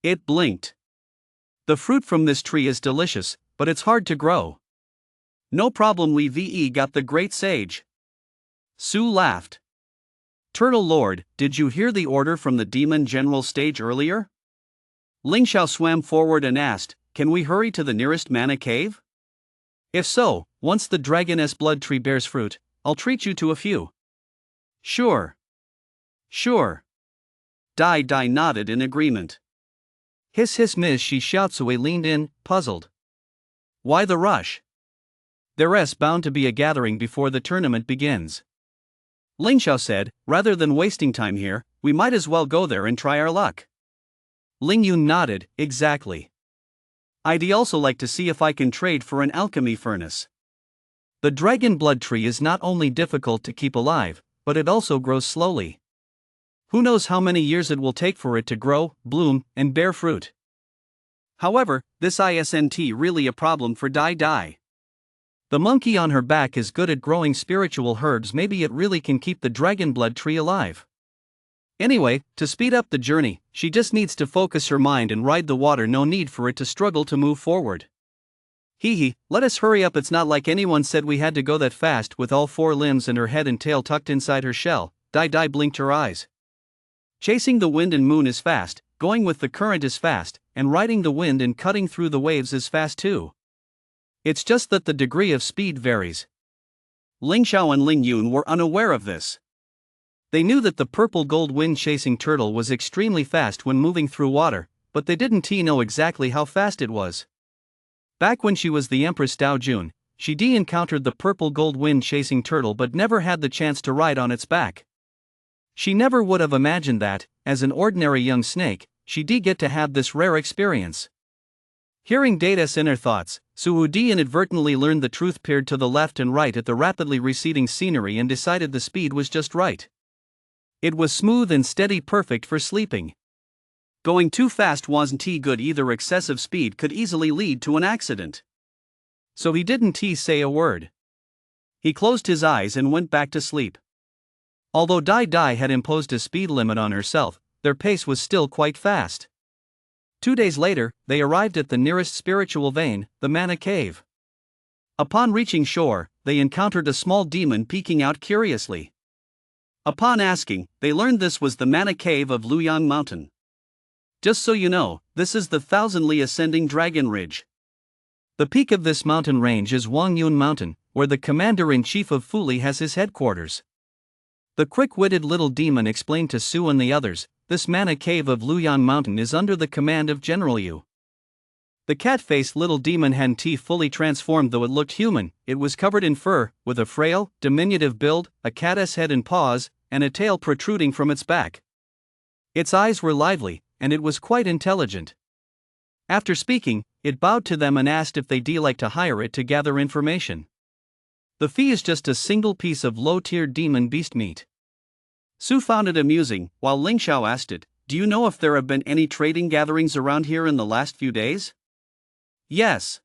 It blinked. The fruit from this tree is delicious, but it's hard to grow. No problem, we got the great sage. Su laughed. Turtle Lord, did you hear the order from the Demon General Stage earlier? Ling Xiao swam forward and asked, can we hurry to the nearest mana cave? If so, once the dragon's blood tree bears fruit, I'll treat you to a few. Sure. Dai nodded in agreement. Hiss hiss miss, she shouts away, leaned in, puzzled. Why the rush? There's bound to be a gathering before the tournament begins. Ling Xiao said, rather than wasting time here, we might as well go there and try our luck. Ling Yun nodded, exactly. I'd also like to see if I can trade for an alchemy furnace. The dragon blood tree is not only difficult to keep alive, but it also grows slowly. Who knows how many years it will take for it to grow, bloom, and bear fruit. However, this isn't really a problem for Dai. The monkey on her back is good at growing spiritual herbs. Maybe it really can keep the dragon blood tree alive. Anyway, to speed up the journey, she just needs to focus her mind and ride the water. No need for it to struggle to move forward. Let us hurry up. It's not like anyone said we had to go that fast. With all 4 limbs and her head and tail tucked inside her shell, Dai blinked her eyes. Chasing the wind and moon is fast, going with the current is fast, and riding the wind and cutting through the waves is fast too. It's just that the degree of speed varies. Ling Xiao and Ling Yun were unaware of this. They knew that the purple gold wind-chasing turtle was extremely fast when moving through water, but they didn't know exactly how fast it was. Back when she was the Empress Dao Jun, she encountered the purple gold wind-chasing turtle but never had the chance to ride on its back. She never would have imagined that, as an ordinary young snake, she'd get to have this rare experience. Hearing Data's inner thoughts, Suudi inadvertently learned the truth, peered to the left and right at the rapidly receding scenery and decided the speed was just right. It was smooth and steady, perfect for sleeping. Going too fast wasn't good either. Excessive speed could easily lead to an accident. So he didn't say a word. He closed his eyes and went back to sleep. Although Dai had imposed a speed limit on herself, their pace was still quite fast. 2 days later, they arrived at the nearest spiritual vein, the Mana Cave. Upon reaching shore, they encountered a small demon peeking out curiously. Upon asking, they learned this was the Mana Cave of Luyang Mountain. Just so you know, this is the thousandly ascending Dragon Ridge. The peak of this mountain range is Wangyun Mountain, where the commander-in-chief of Fuli has his headquarters. The quick-witted little demon explained to Su and the others, this Mana Cave of Luyang Mountain is under the command of General Yu. The cat-faced little demon hadn't fully transformed, though it looked human. It was covered in fur, with a frail, diminutive build, a cat's head and paws, and a tail protruding from its back. Its eyes were lively, and it was quite intelligent. After speaking, it bowed to them and asked if they'd like to hire it to gather information. The fee is just a single piece of low-tier demon beast meat. Su found it amusing, while Ling Xiao asked it, "Do you know if there have been any trading gatherings around here in the last few days?" "Yes."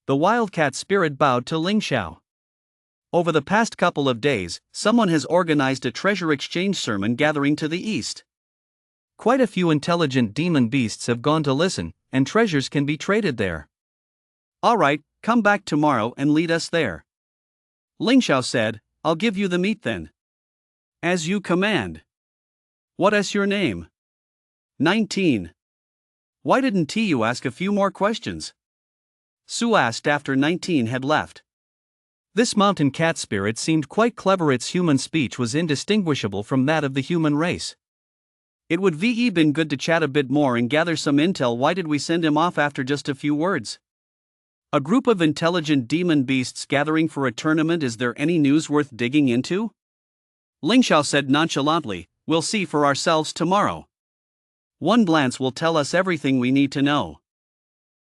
The wildcat spirit bowed to Ling Xiao. "Over the past couple of days, someone has organized a treasure exchange sermon gathering to the east. Quite a few intelligent demon beasts have gone to listen, and treasures can be traded there." "All right, come back tomorrow and lead us there." Ling Xiao said, "I'll give you the meat then." "As you command." "What is your name?" 19. "Why didn't you ask a few more questions?" Su asked after 19 had left. This mountain cat spirit seemed quite clever. Its human speech was indistinguishable from that of the human race. "It would been good to chat a bit more and gather some intel. Why did we send him off after just a few words?" "A group of intelligent demon beasts gathering for a tournament. Is there any news worth digging into?" Ling Xiao said nonchalantly, "We'll see for ourselves tomorrow. One glance will tell us everything we need to know.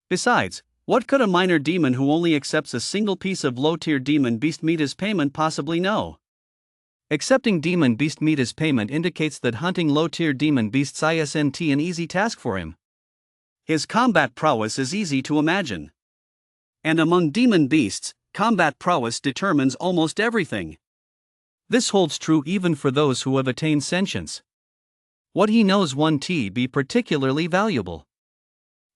Besides, what could a minor demon who only accepts a single piece of low-tier demon beast meat as payment possibly know?" Accepting demon beast meat as payment indicates that hunting low-tier demon beasts isn't an easy task for him. His combat prowess is easy to imagine. And among demon beasts, combat prowess determines almost everything. This holds true even for those who have attained sentience. What he knows won't be particularly valuable.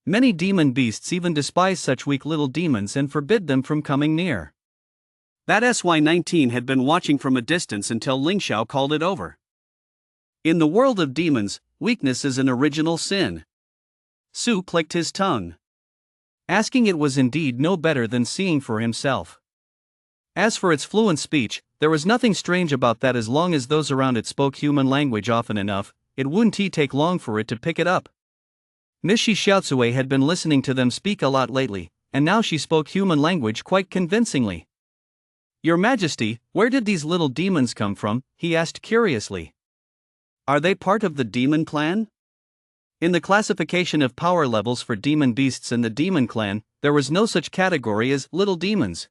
Many demon beasts even despise such weak little demons and forbid them from coming near. That SY-19 had been watching from a distance until Ling Xiao called it over. In the world of demons, weakness is an original sin. Su clicked his tongue. Asking it was indeed no better than seeing for himself. As for its fluent speech, there was nothing strange about that. As long as those around it spoke human language often enough, it wouldn't take long for it to pick it up. Nishi Xiaotsue had been listening to them speak a lot lately, and now she spoke human language quite convincingly. "Your Majesty, where did these little demons come from?" he asked curiously. "Are they part of the demon clan?" In the classification of power levels for demon beasts in the demon clan, there was no such category as little demons.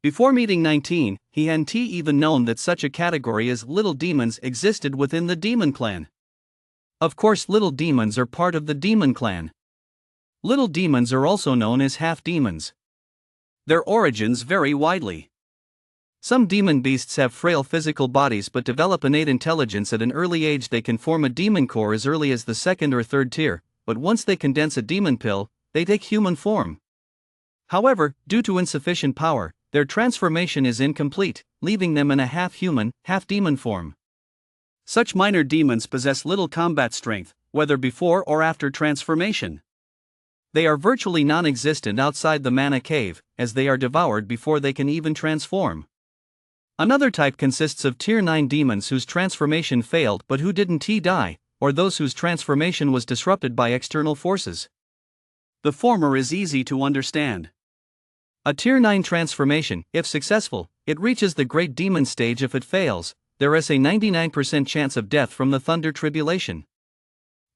Before meeting 19, he hadn't even known that such a category as little demons existed within the demon clan. Of course, little demons are part of the demon clan. Little demons are also known as half-demons. Their origins vary widely. Some demon beasts have frail physical bodies but develop innate intelligence at an early age. They can form a demon core as early as the 2nd or 3rd tier, but once they condense a demon pill, they take human form. However, due to insufficient power, their transformation is incomplete, leaving them in a half-human, half-demon form. Such minor demons possess little combat strength, whether before or after transformation. They are virtually non-existent outside the Mana Cave, as they are devoured before they can even transform. Another type consists of Tier 9 demons whose transformation failed but who didn't die, or those whose transformation was disrupted by external forces. The former is easy to understand. A Tier 9 transformation, if successful, it reaches the Great Demon stage. If it fails, there is a 99% chance of death from the Thunder Tribulation.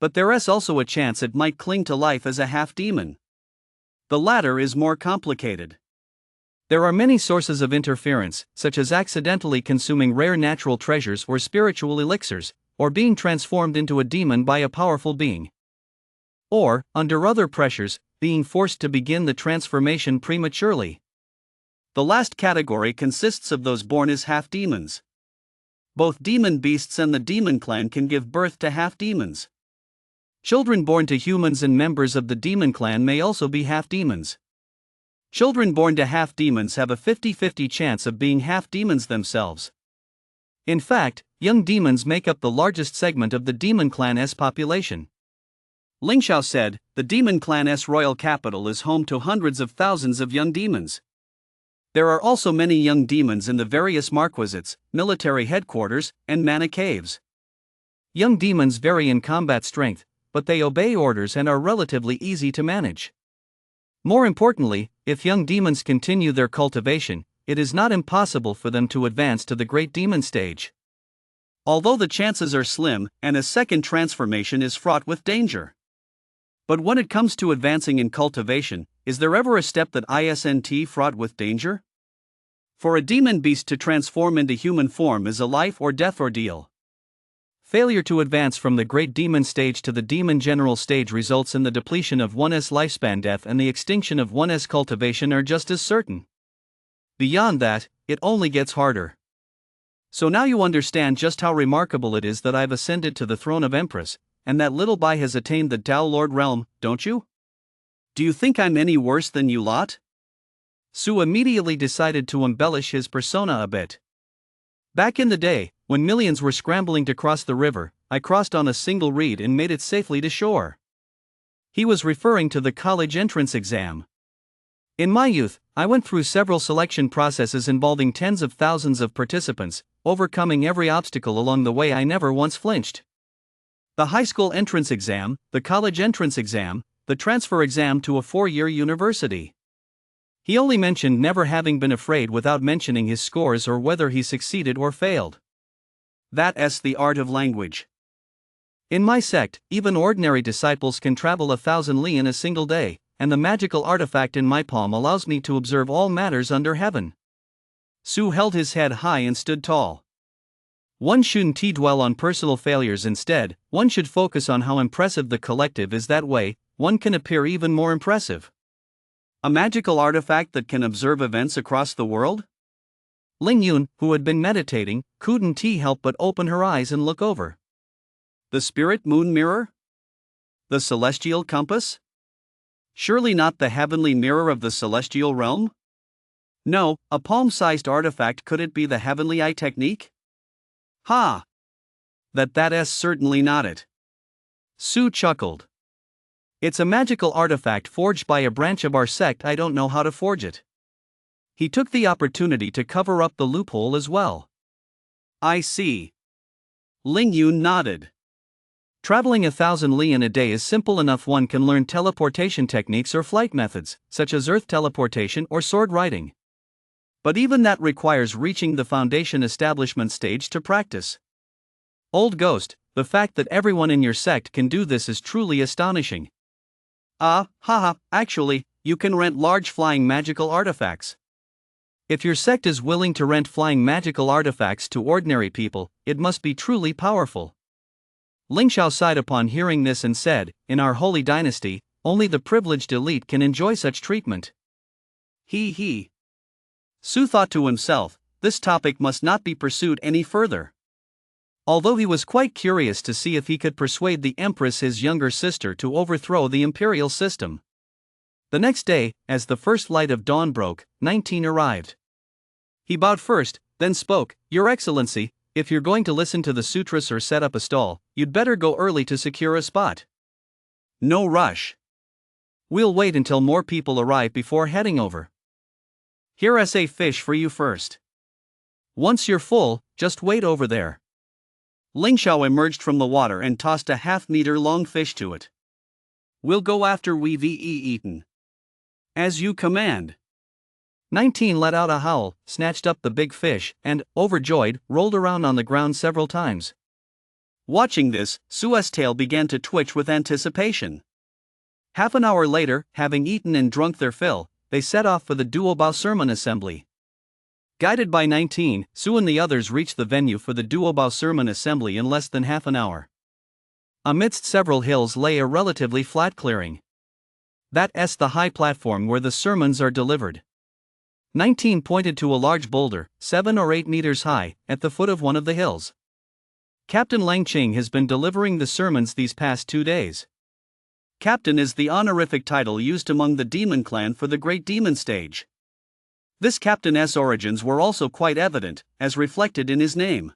But there is also a chance it might cling to life as a half-demon. The latter is more complicated. There are many sources of interference, such as accidentally consuming rare natural treasures or spiritual elixirs, or being transformed into a demon by a powerful being. Or, under other pressures, being forced to begin the transformation prematurely. The last category consists of those born as half-demons. Both demon beasts and the demon clan can give birth to half-demons. Children born to humans and members of the demon clan may also be half-demons. Children born to half-demons have a 50-50 chance of being half-demons themselves. In fact, young demons make up the largest segment of the demon clan's population. Ling Xiao said, the demon clan's royal capital is home to hundreds of thousands of young demons. There are also many young demons in the various marquisates, military headquarters, and mana caves. Young demons vary in combat strength, but they obey orders and are relatively easy to manage. More importantly, if young demons continue their cultivation, it is not impossible for them to advance to the great demon stage. Although the chances are slim, and a second transformation is fraught with danger. But when it comes to advancing in cultivation, is there ever a step that isn't fraught with danger? For a demon beast to transform into human form is a life or death ordeal. Failure to advance from the great demon stage to the demon general stage results in the depletion of one's lifespan. Death and the extinction of one's cultivation are just as certain. Beyond that, it only gets harder. So now you understand just how remarkable it is that I've ascended to the throne of Empress, and that little Bai has attained the Tao Lord realm, don't you? Do you think I'm any worse than you lot? Su immediately decided to embellish his persona a bit. Back in the day, when millions were scrambling to cross the river, I crossed on a single reed and made it safely to shore. He was referring to the college entrance exam. In my youth, I went through several selection processes involving tens of thousands of participants, overcoming every obstacle along the way. I never once flinched. The high school entrance exam, the college entrance exam, the transfer exam to a 4-year university. He only mentioned never having been afraid without mentioning his scores or whether he succeeded or failed. That's the art of language. In my sect, even ordinary disciples can travel 1,000 li in a single day, and the magical artifact in my palm allows me to observe all matters under heaven. Su held his head high and stood tall. One shouldn't dwell on personal failures. Instead, one should focus on how impressive the collective is. That way, one can appear even more impressive. A magical artifact that can observe events across the world? Ling Yun, who had been meditating, couldn't help but open her eyes and look over. The spirit moon mirror? The celestial compass? Surely not the heavenly mirror of the celestial realm? No, a palm-sized artifact. Could it be the heavenly eye technique? Ha! That's certainly not it. Su chuckled. It's a magical artifact forged by a branch of our sect. I don't know how to forge it. He took the opportunity to cover up the loophole as well. I see. Ling Yun nodded. Traveling 1,000 li in a day is simple enough. One can learn teleportation techniques or flight methods, such as earth teleportation or sword riding. But even that requires reaching the foundation establishment stage to practice. Old Ghost, the fact that everyone in your sect can do this is truly astonishing. Actually, you can rent large flying magical artifacts. If your sect is willing to rent flying magical artifacts to ordinary people, it must be truly powerful. Ling Xiao sighed upon hearing this and said, in our holy dynasty, only the privileged elite can enjoy such treatment. He. Su thought to himself, this topic must not be pursued any further. Although he was quite curious to see if he could persuade the Empress, his younger sister, to overthrow the imperial system. The next day, as the first light of dawn broke, 19 arrived. He bowed first, then spoke, Your Excellency, if you're going to listen to the sutras or set up a stall, you'd better go early to secure a spot. No rush. We'll wait until more people arrive before heading over. Here's a fish for you first. Once you're full, just wait over there. Ling Xiao emerged from the water and tossed a half-meter long fish to it. We'll go after we've eaten. As you command. 19 let out a howl, snatched up the big fish, and, overjoyed, rolled around on the ground several times. Watching this, Su's tail began to twitch with anticipation. Half an hour later, having eaten and drunk their fill, they set off for the Duobao sermon assembly. Guided by 19, Su and the others reached the venue for the Duobao sermon assembly in less than half an hour. Amidst several hills lay a relatively flat clearing. That's the high platform where the sermons are delivered. 19 pointed to a large boulder, 7 or 8 meters high, at the foot of one of the hills. Captain Lang Ching has been delivering the sermons these past 2 days. Captain is the honorific title used among the demon clan for the great demon stage. This captain's origins were also quite evident, as reflected in his name.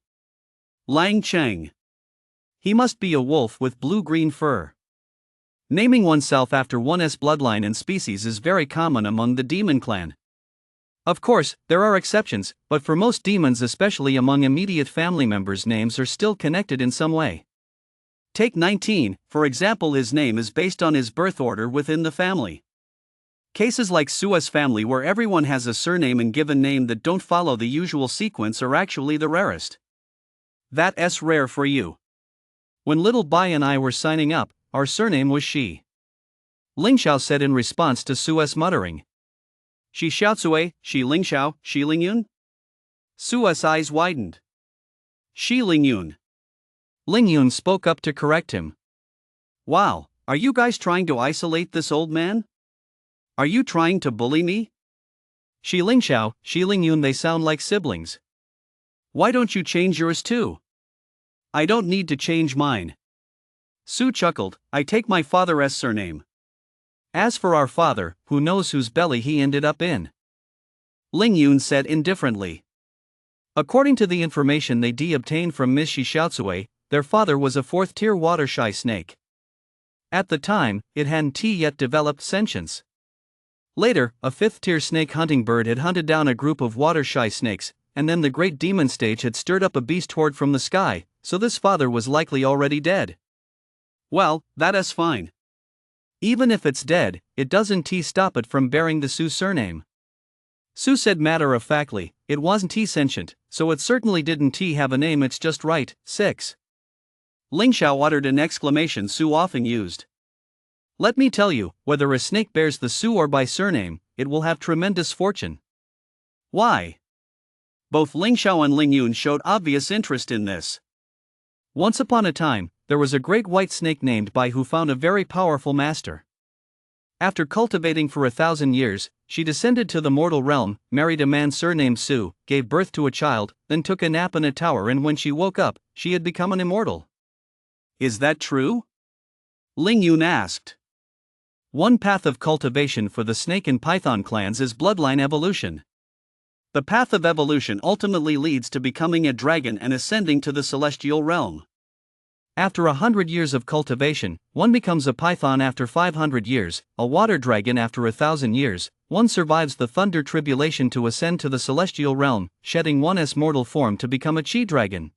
Lang Cheng. He must be a wolf with blue-green fur. Naming oneself after one's bloodline and species is very common among the demon clan. Of course, there are exceptions, but for most demons, especially among immediate family members, names are still connected in some way. Take 19, for example, his name is based on his birth order within the family. Cases like Su's family, where everyone has a surname and given name that don't follow the usual sequence, are actually the rarest. That's rare for you. When little Bai and I were signing up, our surname was Shi. Ling Xiao said in response to Su's muttering. Shi Xiaocui, Shi Ling Xiao, Shi Ling Yun? Su's eyes widened. Shi Ling Yun. Ling Yun spoke up to correct him. Wow, are you guys trying to isolate this old man? Are you trying to bully me? Shi Ling Xiao, Shi Ling Yun, they sound like siblings. Why don't you change yours too? I don't need to change mine. Su chuckled, I take my father's surname. As for our father, who knows whose belly he ended up in? Ling Yun said indifferently. According to the information they obtained from Ms. Shi Xiaocui, their father was a 4th-tier water-shy snake. At the time, it hadn't yet developed sentience. Later, a 5th-tier snake hunting bird had hunted down a group of water-shy snakes, and then the great demon stage had stirred up a beast horde from the sky, so this father was likely already dead. Well, that's fine. Even if it's dead, it doesn't stop it from bearing the Su surname. Su said matter-of-factly, it wasn't sentient, so it certainly didn't have a name, it's just right. 6. Ling Xiao uttered an exclamation Su often used. Let me tell you, whether a snake bears the Su or Bai surname, it will have tremendous fortune. Why? Both Ling Xiao and Ling Yun showed obvious interest in this. Once upon a time, there was a great white snake named Bai who found a very powerful master. After cultivating for 1,000 years, she descended to the mortal realm, married a man surnamed Su, gave birth to a child, then took a nap in a tower, and when she woke up, she had become an immortal. Is that true? Ling Yun asked. One path of cultivation for the snake and python clans is bloodline evolution. The path of evolution ultimately leads to becoming a dragon and ascending to the celestial realm. After 100 years of cultivation, one becomes a python after 500 years, a water dragon after 1,000 years, one survives the thunder tribulation to ascend to the celestial realm, shedding one's mortal form to become a chi dragon.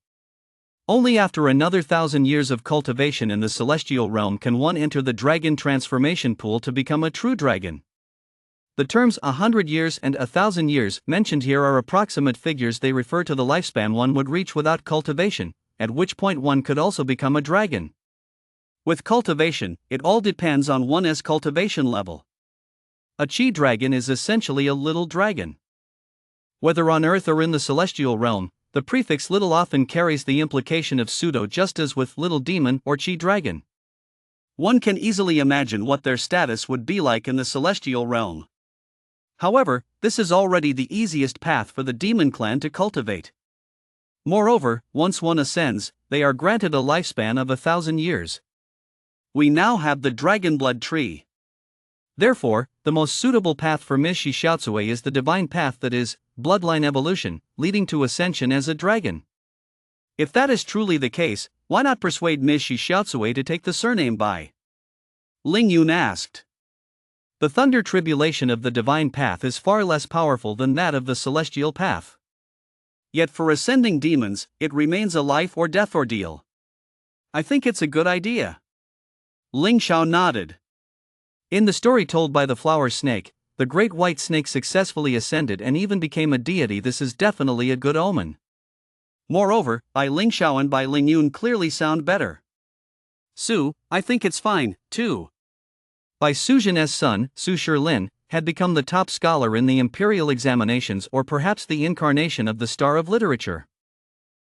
Only after another 1,000 years of cultivation in the celestial realm can one enter the dragon transformation pool to become a true dragon. The terms 100 years and 1,000 years mentioned here are approximate figures. They refer to the lifespan one would reach without cultivation, at which point one could also become a dragon. With cultivation, it all depends on one's cultivation level. A chi dragon is essentially a little dragon. Whether on Earth or in the celestial realm, the prefix little often carries the implication of pseudo, just as with little demon or chi dragon. One can easily imagine what their status would be like in the celestial realm. However, this is already the easiest path for the demon clan to cultivate. Moreover, once one ascends, they are granted a lifespan of 1,000 years. We now have the dragon blood tree. Therefore, the most suitable path for Ms. Shi Xiaocui is the divine path, that is, bloodline evolution, leading to ascension as a dragon. If that is truly the case, why not persuade Ms. Shi Xiaocui to take the surname Bai? Ling Yun asked. The thunder tribulation of the divine path is far less powerful than that of the celestial path. Yet for ascending demons, it remains a life or death ordeal. I think it's a good idea. Ling Xiao nodded. In the story told by the flower snake, the great white snake successfully ascended and even became a deity. This is definitely a good omen. Moreover, Bai Ling Xiao and Bai Ling Yun clearly sound better. Su, I think it's fine, too. By Su Jin's son, Su Shilin, had become the top scholar in the imperial examinations, or perhaps the incarnation of the star of literature.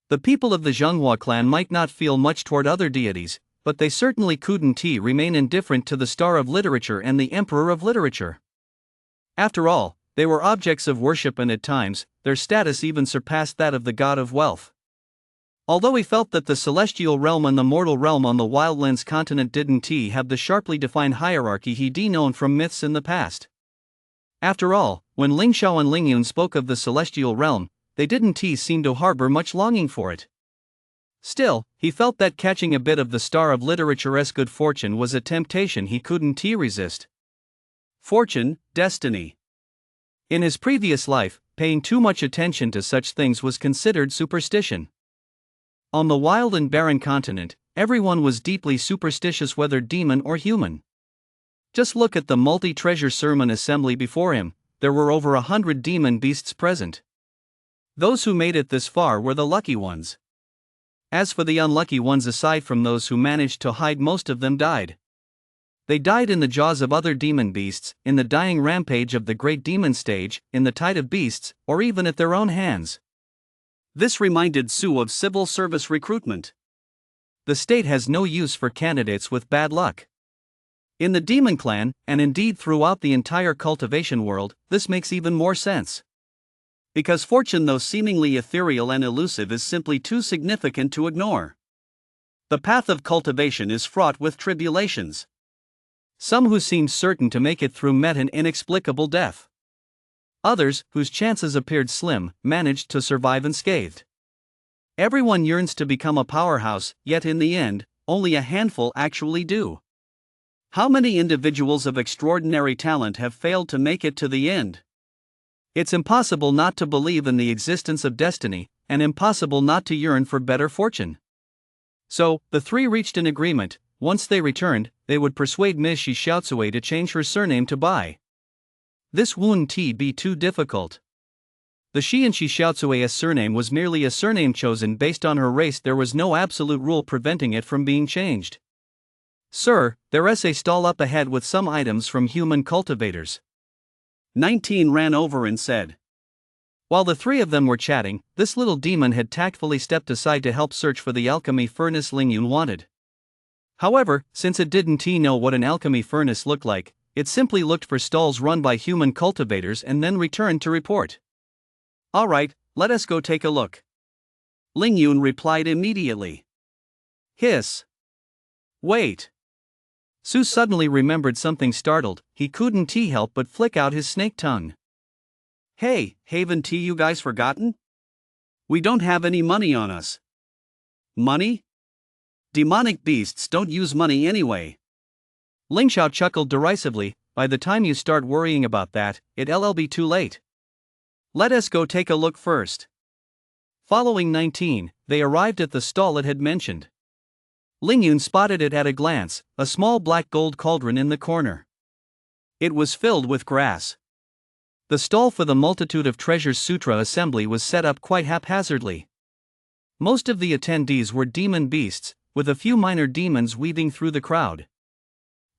The people of the Zhenghua clan might not feel much toward other deities, but they certainly couldn't remain indifferent to the star of literature and the emperor of literature. After all, they were objects of worship, and at times, their status even surpassed that of the god of wealth. Although he felt that the celestial realm and the mortal realm on the Wildlands continent didn't have the sharply defined hierarchy he'd known from myths in the past. After all, when Ling Xiao and Ling Yun spoke of the celestial realm, they didn't seem to harbor much longing for it. Still, he felt that catching a bit of the star of literature's good fortune was a temptation he couldn't resist. Fortune, destiny. In his previous life, paying too much attention to such things was considered superstition. On the wild and barren continent, everyone was deeply superstitious, whether demon or human. Just look at the multi-treasure sermon assembly before him. There were over 100 demon beasts present. Those who made it this far were the lucky ones. As for the unlucky ones, aside from those who managed to hide, most of them died. They died in the jaws of other demon beasts, in the dying rampage of the great demon stage, in the tide of beasts, or even at their own hands. This reminded Su of civil service recruitment. The state has no use for candidates with bad luck. In the demon clan, and indeed throughout the entire cultivation world, this makes even more sense. Because fortune, though seemingly ethereal and elusive, is simply too significant to ignore. The path of cultivation is fraught with tribulations. Some who seemed certain to make it through met an inexplicable death. Others, whose chances appeared slim, managed to survive unscathed. Everyone yearns to become a powerhouse, yet in the end, only a handful actually do. How many individuals of extraordinary talent have failed to make it to the end? It's impossible not to believe in the existence of destiny, and impossible not to yearn for better fortune. So, the three reached an agreement. Once they returned, they would persuade Ms. Shi Xiaotsui to change her surname to Bai. This wouldn't be too difficult. The Shi and Shi Xiaotsui's surname was merely a surname chosen based on her race. There was no absolute rule preventing it from being changed. Sir, there's a stall up ahead with some items from human cultivators. 19 ran over and said. While the three of them were chatting, this little demon had tactfully stepped aside to help search for the alchemy furnace Ling Yun wanted. However, since it didn't know what an alchemy furnace looked like, it simply looked for stalls run by human cultivators and then returned to report. Alright, let us go take a look. Ling Yun replied immediately. Hiss. Wait. Su suddenly remembered something. Startled, he couldn't help but flick out his snake tongue. Hey, haven't you guys forgotten? We don't have any money on us. Money? Demonic beasts don't use money anyway. Ling Xiao chuckled derisively. By the time you start worrying about that, it'll be too late. Let us go take a look first. Following 19, they arrived at the stall it had mentioned. Ling Yun spotted it at a glance, a small black gold cauldron in the corner. It was filled with grass. The stall for the Multitude of Treasures Sutra assembly was set up quite haphazardly. Most of the attendees were demon beasts, with a few minor demons weaving through the crowd.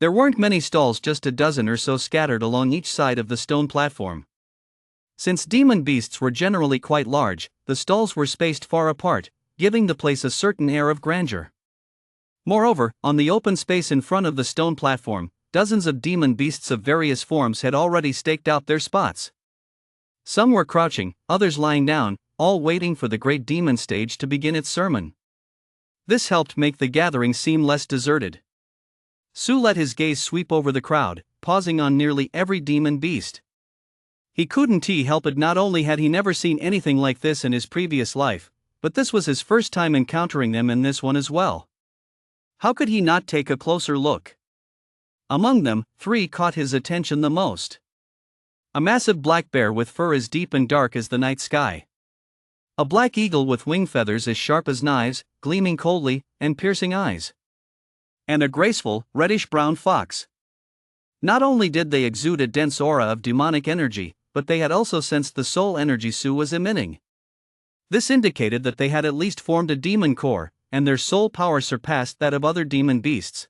There weren't many stalls, just a dozen or so scattered along each side of the stone platform. Since demon beasts were generally quite large, the stalls were spaced far apart, giving the place a certain air of grandeur. Moreover, on the open space in front of the stone platform, dozens of demon beasts of various forms had already staked out their spots. Some were crouching, others lying down, all waiting for the great demon stage to begin its sermon. This helped make the gathering seem less deserted. Su let his gaze sweep over the crowd, pausing on nearly every demon beast. He couldn't help it. Not only had he never seen anything like this in his previous life, but this was his first time encountering them in this one as well. How could he not take a closer look? Among them, three caught his attention the most. A massive black bear with fur as deep and dark as the night sky. A black eagle with wing feathers as sharp as knives, gleaming coldly, and piercing eyes. And a graceful, reddish-brown fox. Not only did they exude a dense aura of demonic energy, but they had also sensed the soul energy Su was emitting. This indicated that they had at least formed a demon core, and their soul power surpassed that of other demon beasts.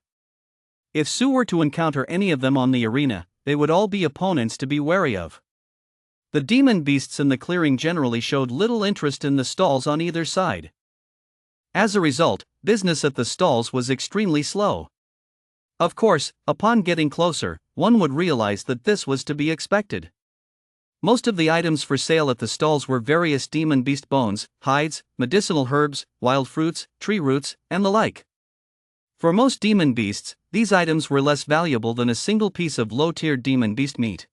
If Sue were to encounter any of them on the arena, they would all be opponents to be wary of. The demon beasts in the clearing generally showed little interest in the stalls on either side. As a result, business at the stalls was extremely slow. Of course, upon getting closer, one would realize that this was to be expected. Most of the items for sale at the stalls were various demon beast bones, hides, medicinal herbs, wild fruits, tree roots, and the like. For most demon beasts, these items were less valuable than a single piece of low-tier demon beast meat.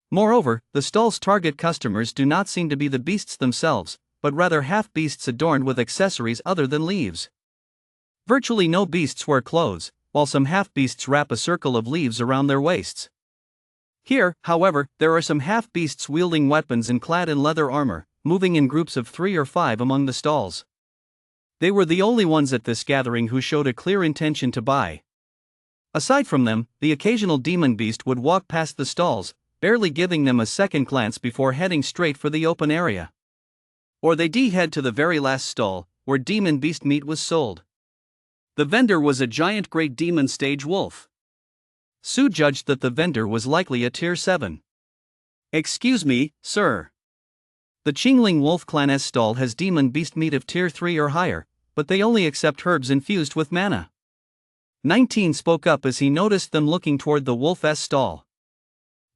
Moreover, the stall's target customers do not seem to be the beasts themselves, but rather half-beasts adorned with accessories other than leaves. Virtually no beasts wear clothes, while some half-beasts wrap a circle of leaves around their waists. Here, however, there are some half-beasts wielding weapons and clad in leather armor, moving in groups of 3 or 5 among the stalls. They were the only ones at this gathering who showed a clear intention to buy. Aside from them, the occasional demon beast would walk past the stalls, barely giving them a second glance before heading straight for the open area. Or they'd head to the very last stall, where demon beast meat was sold. The vendor was a giant great demon stage wolf. Sue judged that the vendor was likely a tier 7. "Excuse me, sir. The Qingling Wolf Clan's stall has demon beast meat of tier 3 or higher, but they only accept herbs infused with mana." 19 spoke up as he noticed them looking toward the wolf's stall.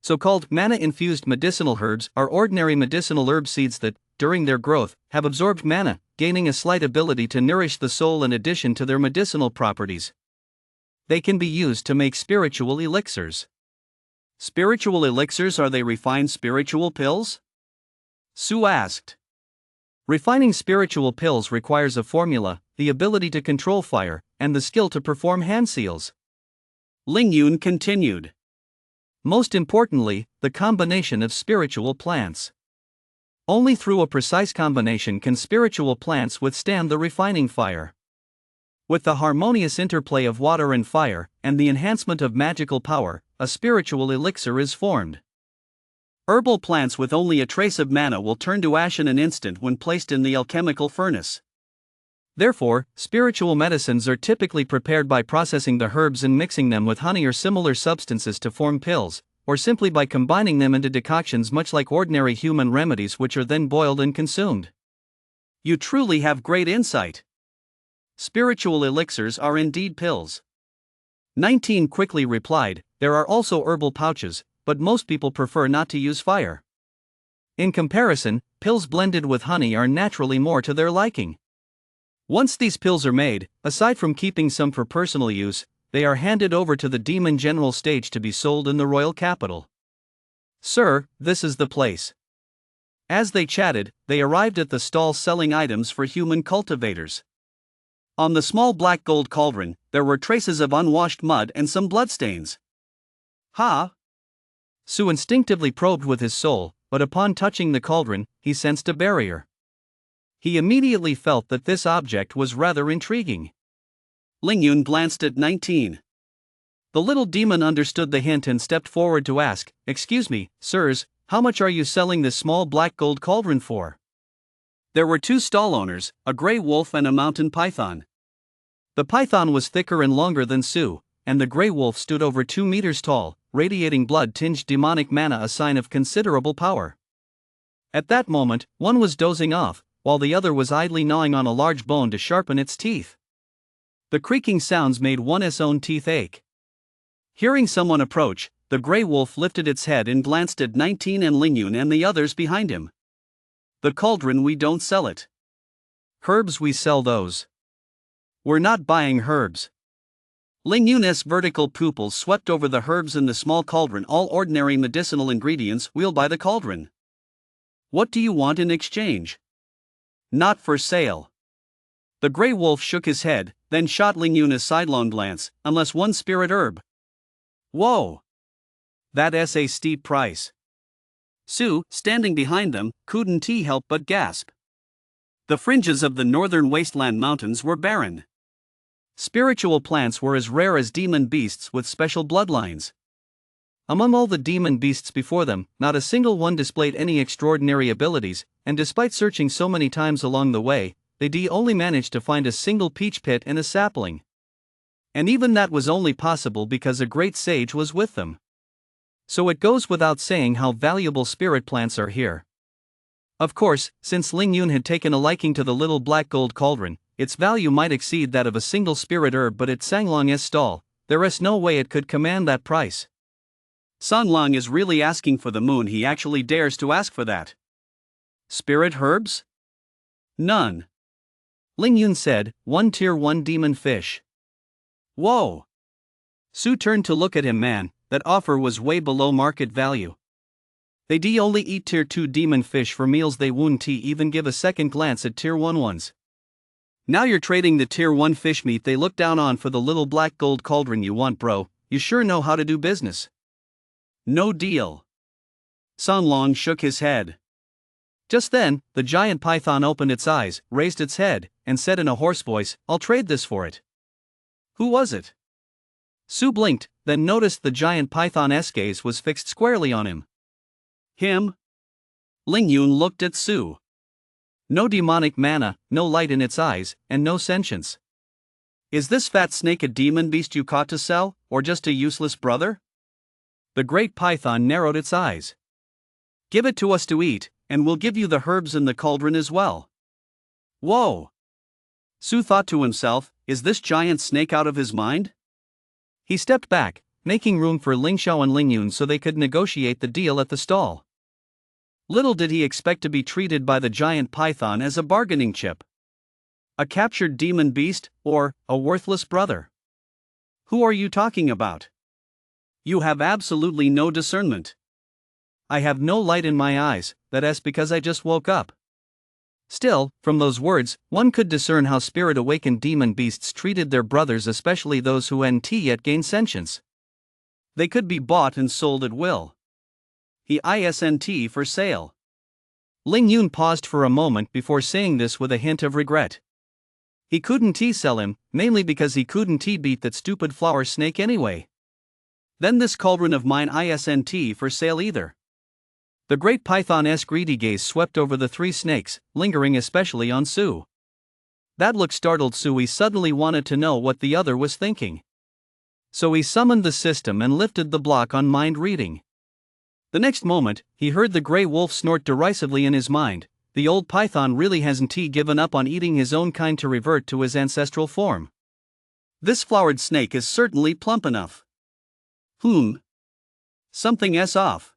So-called mana-infused medicinal herbs are ordinary medicinal herb seeds that, during their growth, have absorbed mana, gaining a slight ability to nourish the soul in addition to their medicinal properties. They can be used to make spiritual elixirs. Spiritual elixirs, are they refined spiritual pills? Sue asked. Refining spiritual pills requires a formula, the ability to control fire, and the skill to perform hand seals. Ling Yun continued. Most importantly, the combination of spiritual plants. Only through a precise combination can spiritual plants withstand the refining fire. With the harmonious interplay of water and fire, and the enhancement of magical power, a spiritual elixir is formed. Herbal plants with only a trace of mana will turn to ash in an instant when placed in the alchemical furnace. Therefore, spiritual medicines are typically prepared by processing the herbs and mixing them with honey or similar substances to form pills, or simply by combining them into decoctions much like ordinary human remedies, which are then boiled and consumed. You truly have great insight. Spiritual elixirs are indeed pills. 19 quickly replied, there are also herbal pouches, but most people prefer not to use fire. In comparison, pills blended with honey are naturally more to their liking. Once these pills are made, aside from keeping some for personal use, they are handed over to the demon general stage to be sold in the royal capital. "Sir, this is the place." As they chatted, they arrived at the stall selling items for human cultivators. On the small black gold cauldron, there were traces of unwashed mud and some bloodstains. "Ha!" Sue instinctively probed with his soul, but upon touching the cauldron, he sensed a barrier. He immediately felt that this object was rather intriguing. Ling Yun glanced at 19. The little demon understood the hint and stepped forward to ask, "Excuse me, sirs, how much are you selling this small black gold cauldron for?" There were 2 stall owners, a gray wolf and a mountain python. The python was thicker and longer than Sue, and the gray wolf stood over 2 meters tall, radiating blood-tinged demonic mana, a sign of considerable power. At that moment, one was dozing off, while the other was idly gnawing on a large bone to sharpen its teeth. The creaking sounds made one's own teeth ache. Hearing someone approach, the gray wolf lifted its head and glanced at 19 and Ling Yun and the others behind him. "The cauldron, we don't sell it. Herbs, we sell those. We're not buying herbs." Ling Yun's vertical pupils swept over the herbs in the small cauldron, all ordinary medicinal ingredients wheeled by the cauldron. "What do you want in exchange?" "Not for sale." The gray wolf shook his head, then shot Ling Yun a sidelong glance, "Unless one spirit herb." "Whoa! That's a steep price." Sue, standing behind them, couldn't help but gasp. The fringes of the northern wasteland mountains were barren. Spiritual plants were as rare as demon beasts with special bloodlines. Among all the demon beasts before them, not a single one displayed any extraordinary abilities, and despite searching so many times along the way, they only managed to find a single peach pit and a sapling. And even that was only possible because a great sage was with them. So it goes without saying how valuable spirit plants are here. Of course, since Ling Yun had taken a liking to the little black gold cauldron, its value might exceed that of a single spirit herb, but at Sanglong's stall, there is no way it could command that price. Sanglong is really asking for the moon. He actually dares to ask for that. Spirit herbs? None. Ling Yun said, one tier 1 demon fish. Whoa! Su turned to look at him. Man, that offer was way below market value. They only eat tier 2 demon fish for meals. They wouldn't even give a second glance at tier 1 ones. Now you're trading the tier 1 fish meat they look down on for the little black gold cauldron you want, bro. You sure know how to do business. No deal. Sanglong shook his head. Just then, the giant python opened its eyes, raised its head, and said in a hoarse voice, I'll trade this for it. Who was it? Su blinked, then noticed the giant python's gaze was fixed squarely on him. Him? Ling Yun looked at Su. No demonic mana, no light in its eyes, and no sentience. Is this fat snake a demon beast you caught to sell, or just a useless brother? The great python narrowed its eyes. Give it to us to eat, and we'll give you the herbs in the cauldron as well. Whoa! Su thought to himself, is this giant snake out of his mind? He stepped back, making room for Ling Xiao and Ling Yun so they could negotiate the deal at the stall. Little did he expect to be treated by the giant python as a bargaining chip. A captured demon beast, or a worthless brother. Who are you talking about? You have absolutely no discernment. I have no light in my eyes, that's because I just woke up. Still, from those words, one could discern how spirit-awakened demon beasts treated their brothers, especially those who hadn't yet gained sentience. They could be bought and sold at will. He isn't for sale. Ling Yun paused for a moment before saying this with a hint of regret. He couldn't sell him, mainly because he couldn't beat that stupid flower snake anyway. Then this cauldron of mine isn't for sale either. The great python's greedy gaze swept over the three snakes, lingering especially on Su. That look startled Su. He suddenly wanted to know what the other was thinking. So he summoned the system and lifted the block on mind reading. The next moment, he heard the gray wolf snort derisively in his mind. The old python really hasn't given up on eating his own kind to revert to his ancestral form. This flowered snake is certainly plump enough. Something's off.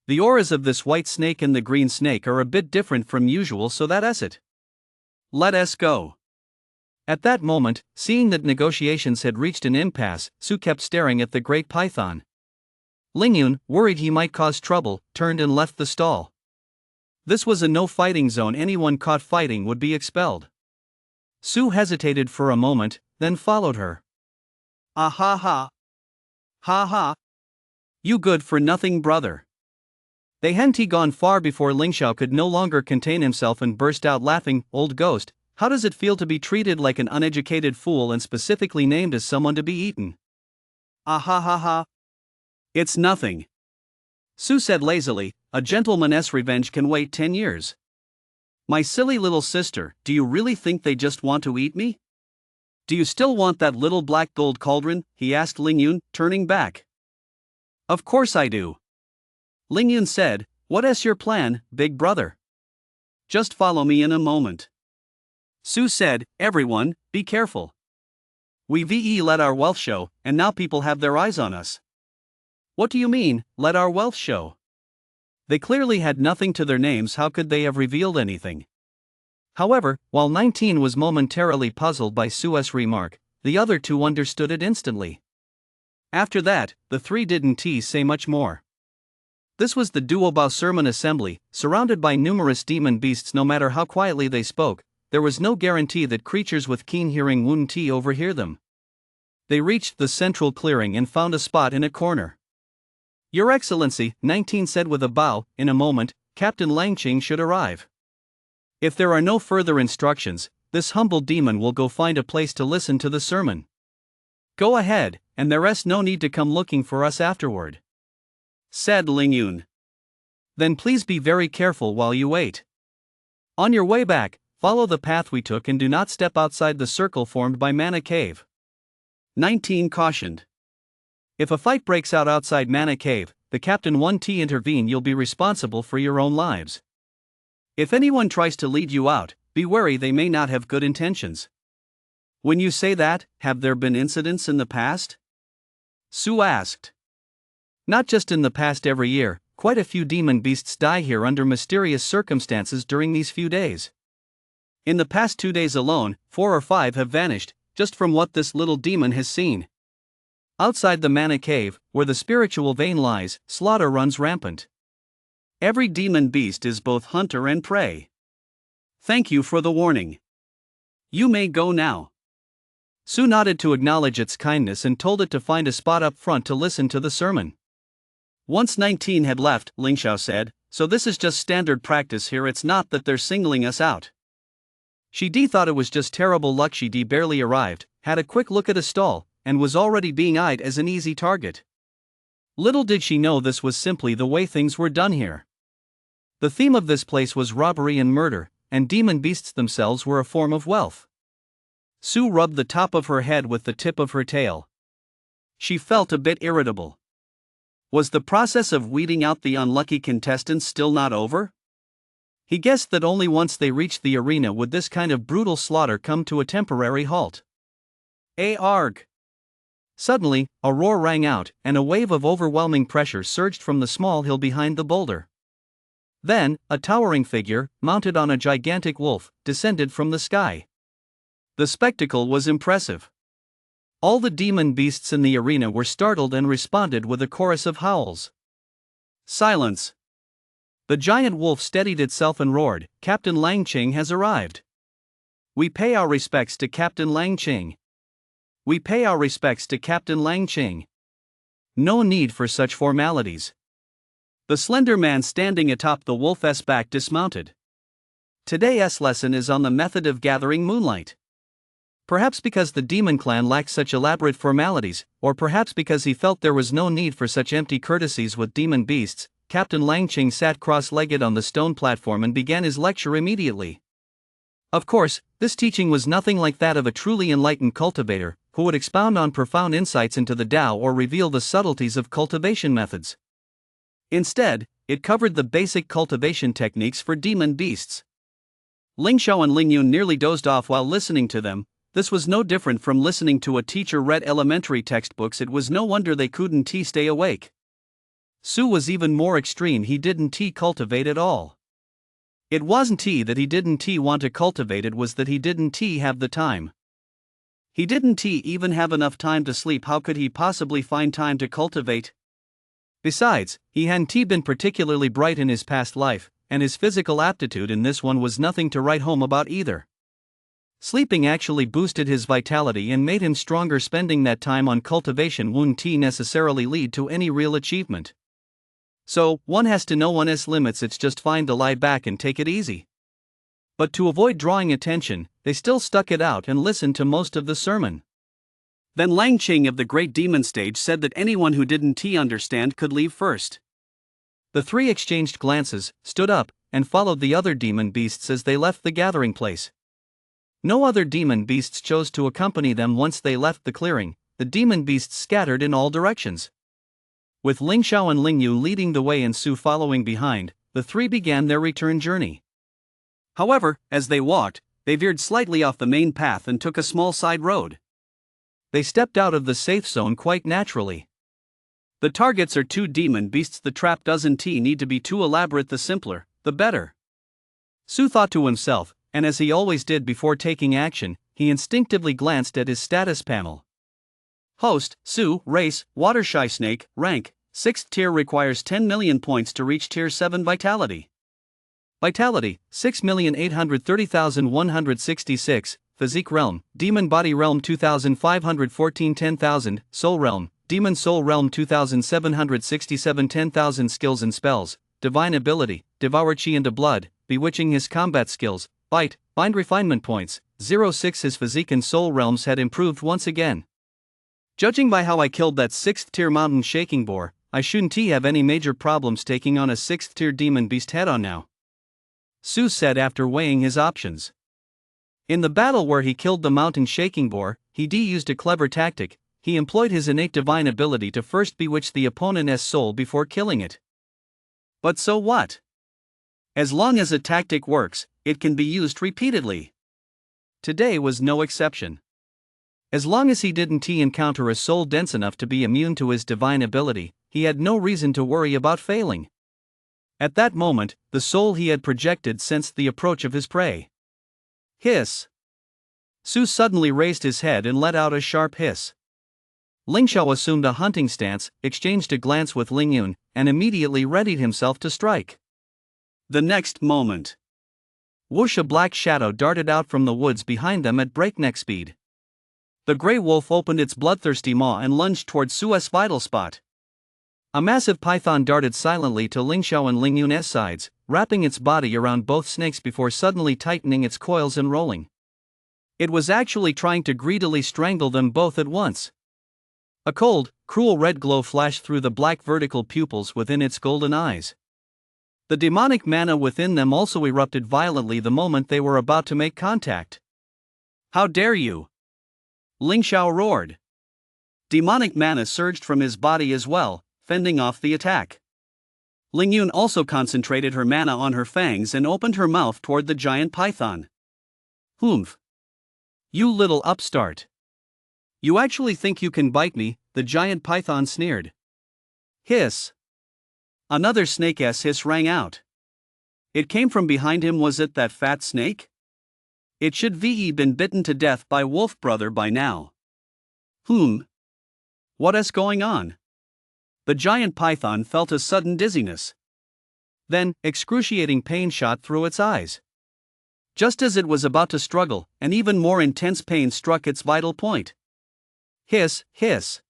The auras of this white snake and the green snake are a bit different from usual, so that's it. Let us go. At that moment, seeing that negotiations had reached an impasse, Su kept staring at the great python. Ling Yun, worried he might cause trouble, turned and left the stall. This was a no-fighting zone. Anyone caught fighting would be expelled. Su hesitated for a moment, then followed her. Ah ha ha. Ha ha. You good-for-nothing brother. They hadn't gone far before Ling Xiao could no longer contain himself and burst out laughing. Old ghost, how does it feel to be treated like an uneducated fool and specifically named as someone to be eaten? Ah ha ha ha. It's nothing. Su said lazily, a gentleman's revenge can wait 10 years. My silly little sister, do you really think they just want to eat me? Do you still want that little black gold cauldron? He asked Ling Yun, turning back. Of course I do. Ling Yun said, what's your plan, big brother? Just follow me in a moment. Su said, everyone, be careful. We let our wealth show, and now people have their eyes on us. What do you mean, let our wealth show? They clearly had nothing to their names. How could they have revealed anything? However, while 19 was momentarily puzzled by Su's remark, the other two understood it instantly. After that, the three didn't say much more. This was the Duobao Sermon Assembly, surrounded by numerous demon beasts. No matter how quietly they spoke, there was no guarantee that creatures with keen hearing wouldn't overhear them. They reached the central clearing and found a spot in a corner. Your Excellency, 19 said with a bow, in a moment, Captain Langqing should arrive. If there are no further instructions, this humble demon will go find a place to listen to the sermon. Go ahead, and there's no need to come looking for us afterward, said Ling Yun. Then please be very careful while you wait. On your way back, follow the path we took and do not step outside the circle formed by Mana Cave. 19 cautioned. If a fight breaks out outside Mana Cave, the Captain 1T intervene, you'll be responsible for your own lives. If anyone tries to lead you out, be wary, they may not have good intentions. When you say that, have there been incidents in the past? Sue asked. Not just in the past, every year, quite a few demon beasts die here under mysterious circumstances during these few days. In the past 2 days alone, 4 or 5 have vanished, just from what this little demon has seen. Outside the Mana Cave, where the spiritual vein lies, slaughter runs rampant. Every demon beast is both hunter and prey. Thank you for the warning. You may go now. Sue nodded to acknowledge its kindness and told it to find a spot up front to listen to the sermon. Once 19 had left, Ling Xiao said, so this is just standard practice here, it's not that they're singling us out. Shi Di thought it was just terrible luck. Shi Di barely arrived, had a quick look at a stall, and was already being eyed as an easy target. Little did she know this was simply the way things were done here. The theme of this place was robbery and murder, and demon beasts themselves were a form of wealth. Sue rubbed the top of her head with the tip of her tail. She felt a bit irritable. Was the process of weeding out the unlucky contestants still not over? He guessed that only once they reached the arena would this kind of brutal slaughter come to a temporary halt. Arg! Suddenly, a roar rang out, and a wave of overwhelming pressure surged from the small hill behind the boulder. Then, a towering figure, mounted on a gigantic wolf, descended from the sky. The spectacle was impressive. All the demon beasts in the arena were startled and responded with a chorus of howls. Silence! The giant wolf steadied itself and roared, Captain Lang Qing has arrived. We pay our respects to Captain Lang Qing. We pay our respects to Captain Lang Qing. No need for such formalities. The slender man standing atop the wolf's back dismounted. Today's lesson is on the method of gathering moonlight. Perhaps because the demon clan lacked such elaborate formalities, or perhaps because he felt there was no need for such empty courtesies with demon beasts, Captain Lang Qing sat cross-legged on the stone platform and began his lecture immediately. Of course, this teaching was nothing like that of a truly enlightened cultivator, who would expound on profound insights into the Tao or reveal the subtleties of cultivation methods. Instead, it covered the basic cultivation techniques for demon beasts. Ling Xiao and Ling Yun nearly dozed off while listening to them. This was no different from listening to a teacher read elementary textbooks. It was no wonder they couldn't stay awake. Sue was even more extreme. He didn't cultivate at all. It wasn't that he didn't want to cultivate, it was that he didn't have the time. He didn't even have enough time to sleep. How could he possibly find time to cultivate? Besides, he hadn't been particularly bright in his past life, and his physical aptitude in this one was nothing to write home about either. Sleeping actually boosted his vitality and made him stronger. Spending that time on cultivation wouldn't necessarily lead to any real achievement. So, one has to know one's limits. It's just fine to lie back and take it easy. But to avoid drawing attention, they still stuck it out and listened to most of the sermon. Then Lang Qing of the Great Demon Stage said that anyone who didn't understand could leave first. The three exchanged glances, stood up, and followed the other demon beasts as they left the gathering place. No other demon beasts chose to accompany them once they left the clearing. The demon beasts scattered in all directions. With Ling Xiao and Ling Yu leading the way and Sue following behind, the three began their return journey. However, as they walked, they veered slightly off the main path and took a small side road. They stepped out of the safe zone quite naturally. The targets are 2 demon beasts. The trap doesn't need to be too elaborate. The simpler, the better. Sue thought to himself, and as he always did before taking action, he instinctively glanced at his status panel. Host, Sue, race, Watershy Snake, rank, 6th tier, requires 10 million points to reach tier 7 vitality. Vitality, 6,830,166, Physique Realm, Demon Body Realm 2,514 10,000, Soul Realm, Demon Soul Realm 2,767 10,000 Skills and Spells, Divine Ability, Devour Chi into Blood, Bewitching. His combat skills, Bite, Bind. Refinement points, 06. His physique and soul realms had improved once again. Judging by how I killed that 6th tier mountain shaking boar, I shouldn't have any major problems taking on a 6th tier demon beast head on now, Sue said after weighing his options. In the battle where he killed the mountain shaking boar, he used a clever tactic. he employed his innate divine ability to first bewitch the opponent's soul before killing it. But so what? As long as a tactic works, it can be used repeatedly. Today was no exception. As long as he didn't encounter a soul dense enough to be immune to his divine ability, he had no reason to worry about failing. At that moment, the soul he had projected sensed the approach of his prey. Hiss! Su suddenly raised his head and let out a sharp hiss. Ling Xiao assumed a hunting stance, exchanged a glance with Ling Yun, and immediately readied himself to strike. The next moment, whoosh, a black shadow darted out from the woods behind them at breakneck speed. The gray wolf opened its bloodthirsty maw and lunged toward Su's vital spot. A massive python darted silently to Ling Xiao and Ling Yun's sides, wrapping its body around both snakes before suddenly tightening its coils and rolling. It was actually trying to greedily strangle them both at once. A cold, cruel red glow flashed through the black vertical pupils within its golden eyes. The demonic mana within them also erupted violently the moment they were about to make contact. "How dare you!" Ling Xiao roared. Demonic mana surged from his body as well, fending off the attack. Ling Yun also concentrated her mana on her fangs and opened her mouth toward the giant python. "Humph! You little upstart! You actually think you can bite me?" the giant python sneered. Hiss! Another snake's hiss rang out. It came from behind him. Was it that fat snake? It should have been bitten to death by Wolf Brother by now. What is going on? The giant python felt a sudden dizziness. Then, excruciating pain shot through its eyes. Just as it was about to struggle, an even more intense pain struck its vital point. Hiss, hiss.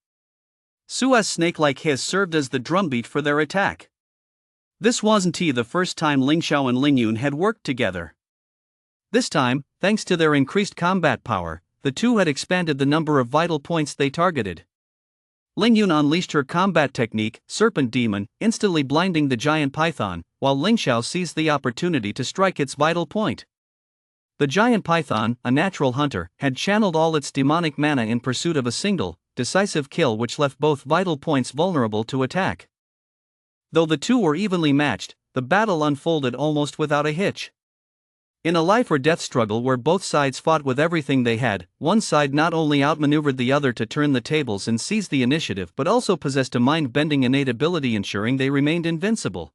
Su's snake-like hiss served as the drumbeat for their attack. This wasn't the first time Ling Xiao and Ling Yun had worked together. This time, thanks to their increased combat power, the two had expanded the number of vital points they targeted. Ling Yun unleashed her combat technique, Serpent Demon, instantly blinding the giant python, while Ling Xiao seized the opportunity to strike its vital point. The giant python, a natural hunter, had channeled all its demonic mana in pursuit of a single, decisive kill which left both vital points vulnerable to attack. Though the two were evenly matched, the battle unfolded almost without a hitch. In a life-or-death struggle where both sides fought with everything they had, one side not only outmaneuvered the other to turn the tables and seize the initiative but also possessed a mind-bending innate ability ensuring they remained invincible.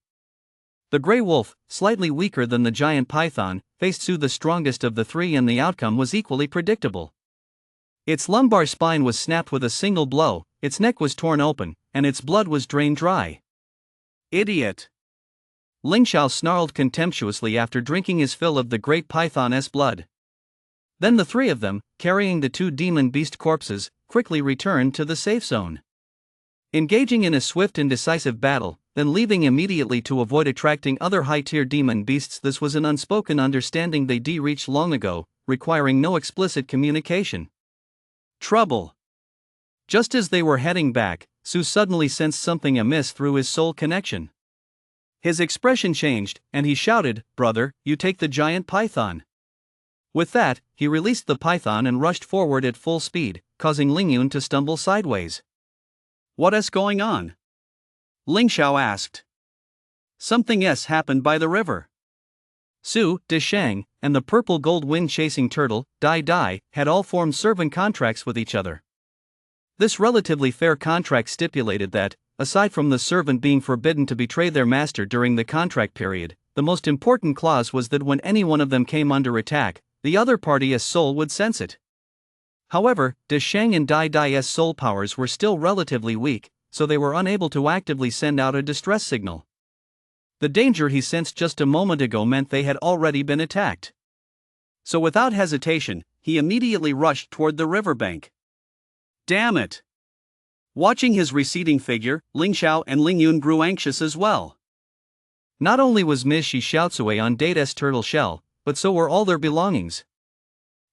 The Grey Wolf, slightly weaker than the giant python, faced Su, the strongest of the three, and the outcome was equally predictable. Its lumbar spine was snapped with a single blow, its neck was torn open, and its blood was drained dry. "Idiot!" Ling Xiao snarled contemptuously after drinking his fill of the great python's blood. Then the three of them, carrying the two demon beast corpses, quickly returned to the safe zone. Engaging in a swift and decisive battle, then leaving immediately to avoid attracting other high-tier demon beasts. This was an unspoken understanding they reached long ago, requiring no explicit communication. Trouble! Just as they were heading back, Su suddenly sensed something amiss through his soul connection. His expression changed, and he shouted, "Brother, you take the giant python." With that, he released the python and rushed forward at full speed, causing Ling Yun to stumble sideways. "What is going on?" Ling Xiao asked. "Something happened by the river." Su, De Shang, and the purple gold wind-chasing turtle, Dai Dai, had all formed servant contracts with each other. This relatively fair contract stipulated that, aside from the servant being forbidden to betray their master during the contract period, the most important clause was that when any one of them came under attack, the other party's soul would sense it. However, De Shang and Dai Dai's soul powers were still relatively weak, so they were unable to actively send out a distress signal. The danger he sensed just a moment ago meant they had already been attacked. So without hesitation, he immediately rushed toward the riverbank. Damn it! Watching his receding figure, Ling Xiao and Ling Yun grew anxious as well. Not only was Ms. Shi Xiaotsui on Data's turtle shell, but so were all their belongings.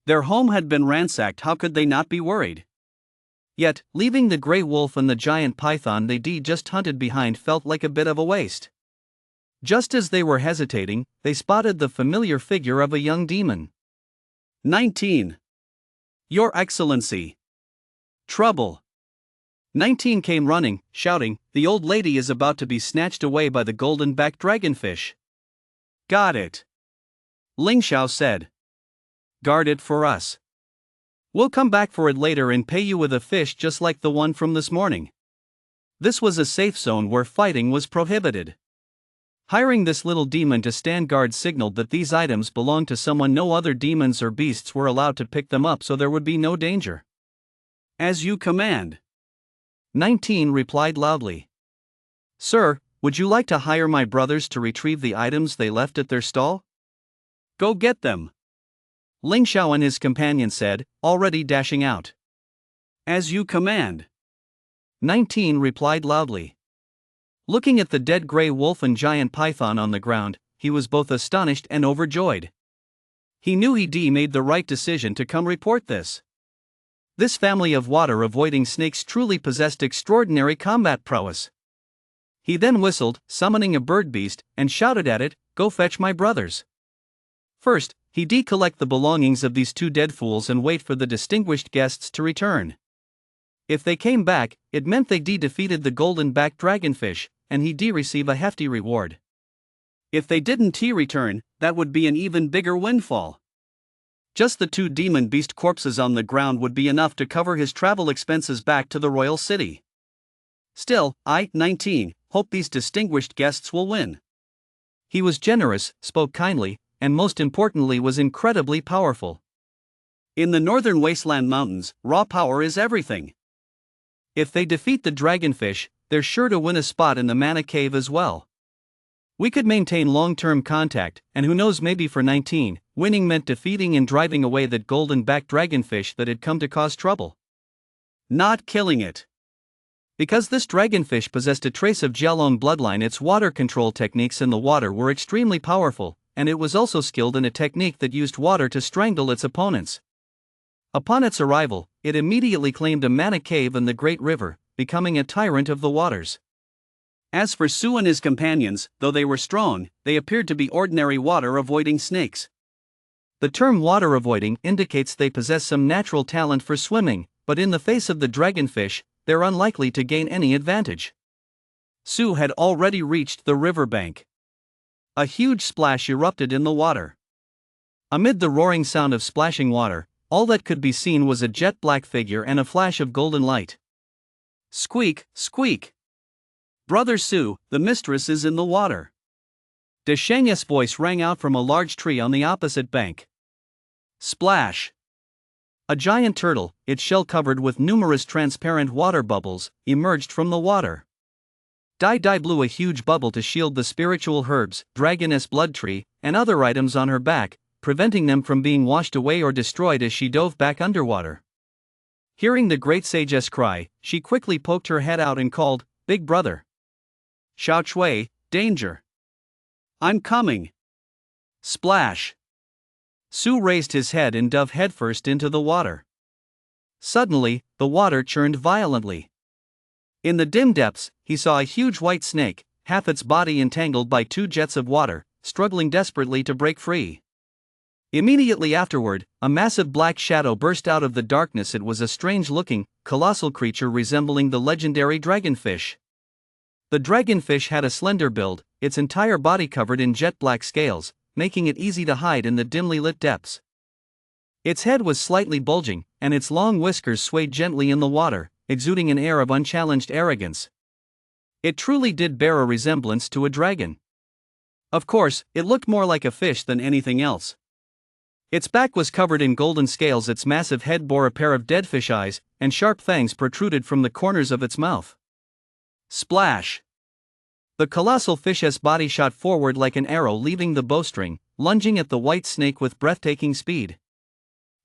Their home had been ransacked. How could they not be worried? Yet, leaving the Grey Wolf and the giant python they just hunted behind felt like a bit of a waste. Just as they were hesitating, they spotted the familiar figure of a young demon. 19. Your Excellency. Trouble. 19 came running, shouting, "The old lady is about to be snatched away by the golden-backed dragonfish." Got it, Ling Xiao said. guard it for us. We'll come back for it later and pay you with a fish just like the one from this morning. This was a safe zone where fighting was prohibited. Hiring this little demon to stand guard signaled that these items belonged to someone no other demons or beasts were allowed to pick them up, so there would be no danger. As you command, 19 replied loudly. Sir, would you like to hire my brothers to retrieve the items they left at their stall? Go get them, Ling Xiao and his companion said, already dashing out. As you command, 19 replied loudly. Looking at the dead gray wolf and giant python on the ground, he was both astonished and overjoyed. He knew he'd made the right decision to come report this. This family of water-avoiding snakes truly possessed extraordinary combat prowess. He then whistled, summoning a bird beast, and shouted at it, "Go fetch my brothers." First, he'd collect the belongings of these two dead fools and wait for the distinguished guests to return. If they came back, it meant they'd defeated the golden-backed dragonfish, and he'd receive a hefty reward. If they didn't return, that would be an even bigger windfall. Just the two demon beast corpses on the ground would be enough to cover his travel expenses back to the royal city. Still, 19, hope these distinguished guests will win. He was generous, spoke kindly, and most importantly was incredibly powerful. In the northern wasteland mountains, raw power is everything. If they defeat the dragonfish, they're sure to win a spot in the mana cave as well. We could maintain long-term contact, and who knows, maybe for 19, winning meant defeating and driving away that golden-backed dragonfish that had come to cause trouble. Not killing it. Because this dragonfish possessed a trace of Jialong bloodline, its water control techniques in the water were extremely powerful, and it was also skilled in a technique that used water to strangle its opponents. Upon its arrival, it immediately claimed a mana cave in the Great River, becoming a tyrant of the waters. As for Su and his companions, though they were strong, they appeared to be ordinary water-avoiding snakes. The term water-avoiding indicates they possess some natural talent for swimming, but in the face of the dragonfish, they're unlikely to gain any advantage. Su had already reached the riverbank. A huge splash erupted in the water. Amid the roaring sound of splashing water, all that could be seen was a jet-black figure and a flash of golden light. Squeak, squeak. Brother Su, the mistress is in the water. De Sheng's voice rang out from a large tree on the opposite bank. Splash. A giant turtle, its shell covered with numerous transparent water bubbles, emerged from the water. Dai Dai blew a huge bubble to shield the spiritual herbs, dragoness blood tree, and other items on her back, preventing them from being washed away or destroyed as she dove back underwater. Hearing the great sage's cry, she quickly poked her head out and called, "Big brother." Xiao Chui, danger. I'm coming. Splash. Su raised his head and dove headfirst into the water. Suddenly, the water churned violently. In the dim depths, he saw a huge white snake, half its body entangled by two jets of water, struggling desperately to break free. Immediately afterward, a massive black shadow burst out of the darkness. It was a strange-looking, colossal creature resembling the legendary dragonfish. The dragonfish had a slender build, its entire body covered in jet-black scales, making it easy to hide in the dimly lit depths. Its head was slightly bulging, and its long whiskers swayed gently in the water, exuding an air of unchallenged arrogance. It truly did bear a resemblance to a dragon. Of course, it looked more like a fish than anything else. Its back was covered in golden scales, its massive head bore a pair of dead fish eyes, and sharp fangs protruded from the corners of its mouth. Splash! The colossal fish's body shot forward like an arrow leaving the bowstring, lunging at the white snake with breathtaking speed.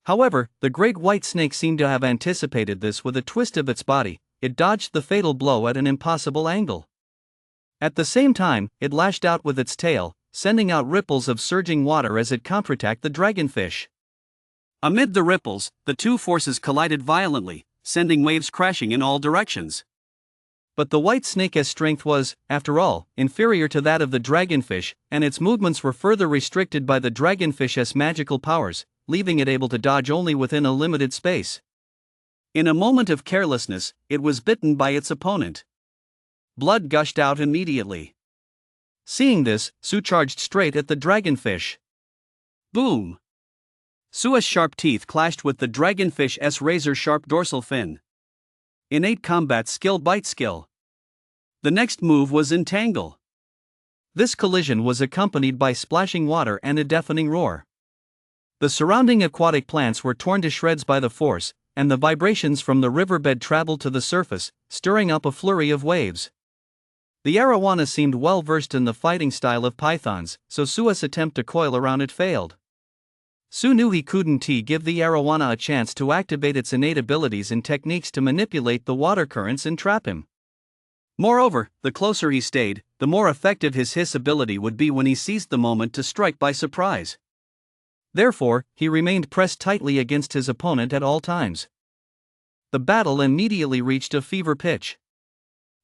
However, the great white snake seemed to have anticipated this. With a twist of its body, it dodged the fatal blow at an impossible angle. At the same time, it lashed out with its tail, sending out ripples of surging water as it counterattacked the dragonfish. Amid the ripples, the two forces collided violently, sending waves crashing in all directions. But the white snake's strength was, after all, inferior to that of the dragonfish, and its movements were further restricted by the dragonfish's magical powers, leaving it able to dodge only within a limited space. In a moment of carelessness, it was bitten by its opponent. Blood gushed out immediately. Seeing this, Su charged straight at the dragonfish. Boom! Su's sharp teeth clashed with the dragonfish's razor-sharp dorsal fin. Innate combat skill bite skill. The next move was entangle. This collision was accompanied by splashing water and a deafening roar. The surrounding aquatic plants were torn to shreds by the force, and the vibrations from the riverbed traveled to the surface, stirring up a flurry of waves. The arowana seemed well versed in the fighting style of pythons, so Su's attempt to coil around it failed. Su knew he couldn't give the arowana a chance to activate its innate abilities and techniques to manipulate the water currents and trap him. Moreover, the closer he stayed, the more effective his hiss ability would be when he seized the moment to strike by surprise. Therefore, he remained pressed tightly against his opponent at all times. The battle immediately reached a fever pitch.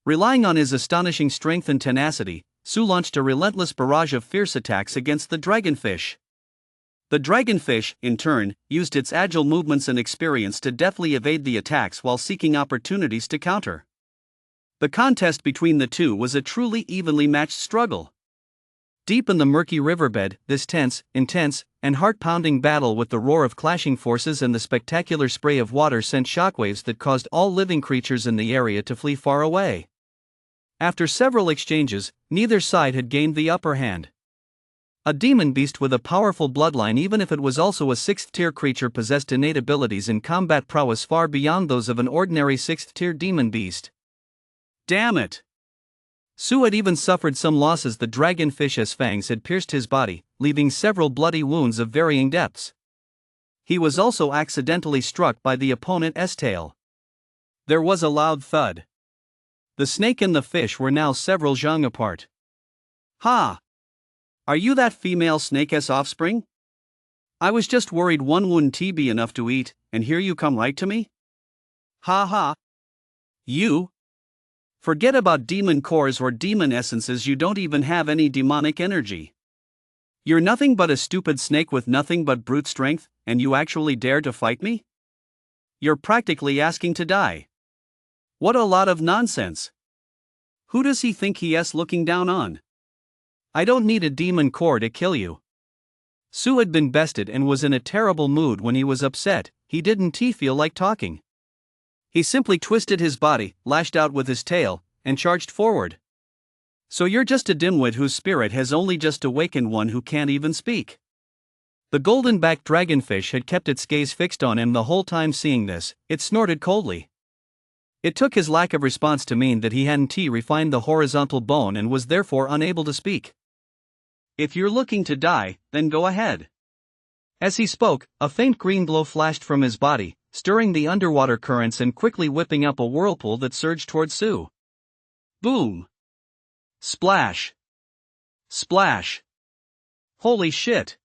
Relying on his astonishing strength and tenacity, Su launched a relentless barrage of fierce attacks against the dragonfish. The dragonfish, in turn, used its agile movements and experience to deftly evade the attacks while seeking opportunities to counter. The contest between the two was a truly evenly matched struggle. Deep in the murky riverbed, this tense, intense, and heart-pounding battle with the roar of clashing forces and the spectacular spray of water sent shockwaves that caused all living creatures in the area to flee far away. After several exchanges, neither side had gained the upper hand. A demon beast with a powerful bloodline, even if it was also a 6th-tier creature, possessed innate abilities in combat prowess far beyond those of an ordinary 6th-tier demon beast. Damn it! Su had even suffered some losses. The dragonfish's fangs had pierced his body, leaving several bloody wounds of varying depths. He was also accidentally struck by the opponent's tail. There was a loud thud. The snake and the fish were now several zhang apart. Ha! Are you that female snake's offspring? I was just worried one wouldn't be enough to eat, and here you come right to me? Ha ha! You? Forget about demon cores or demon essences, you don't even have any demonic energy. You're nothing but a stupid snake with nothing but brute strength, and you actually dare to fight me? You're practically asking to die. What a lot of nonsense. Who does he think he is looking down on? I don't need a demon core to kill you. Su had been bested and was in a terrible mood. When he was upset, he didn't feel like talking. He simply twisted his body, lashed out with his tail, and charged forward. So you're just a dimwit whose spirit has only just awakened, one who can't even speak. The golden-backed dragonfish had kept its gaze fixed on him the whole time. Seeing this, it snorted coldly. It took his lack of response to mean that he hadn't refined the horizontal bone and was therefore unable to speak. If you're looking to die, then go ahead. As he spoke, a faint green glow flashed from his body, stirring the underwater currents and quickly whipping up a whirlpool that surged towards Su. Boom! Splash! Splash! Holy shit!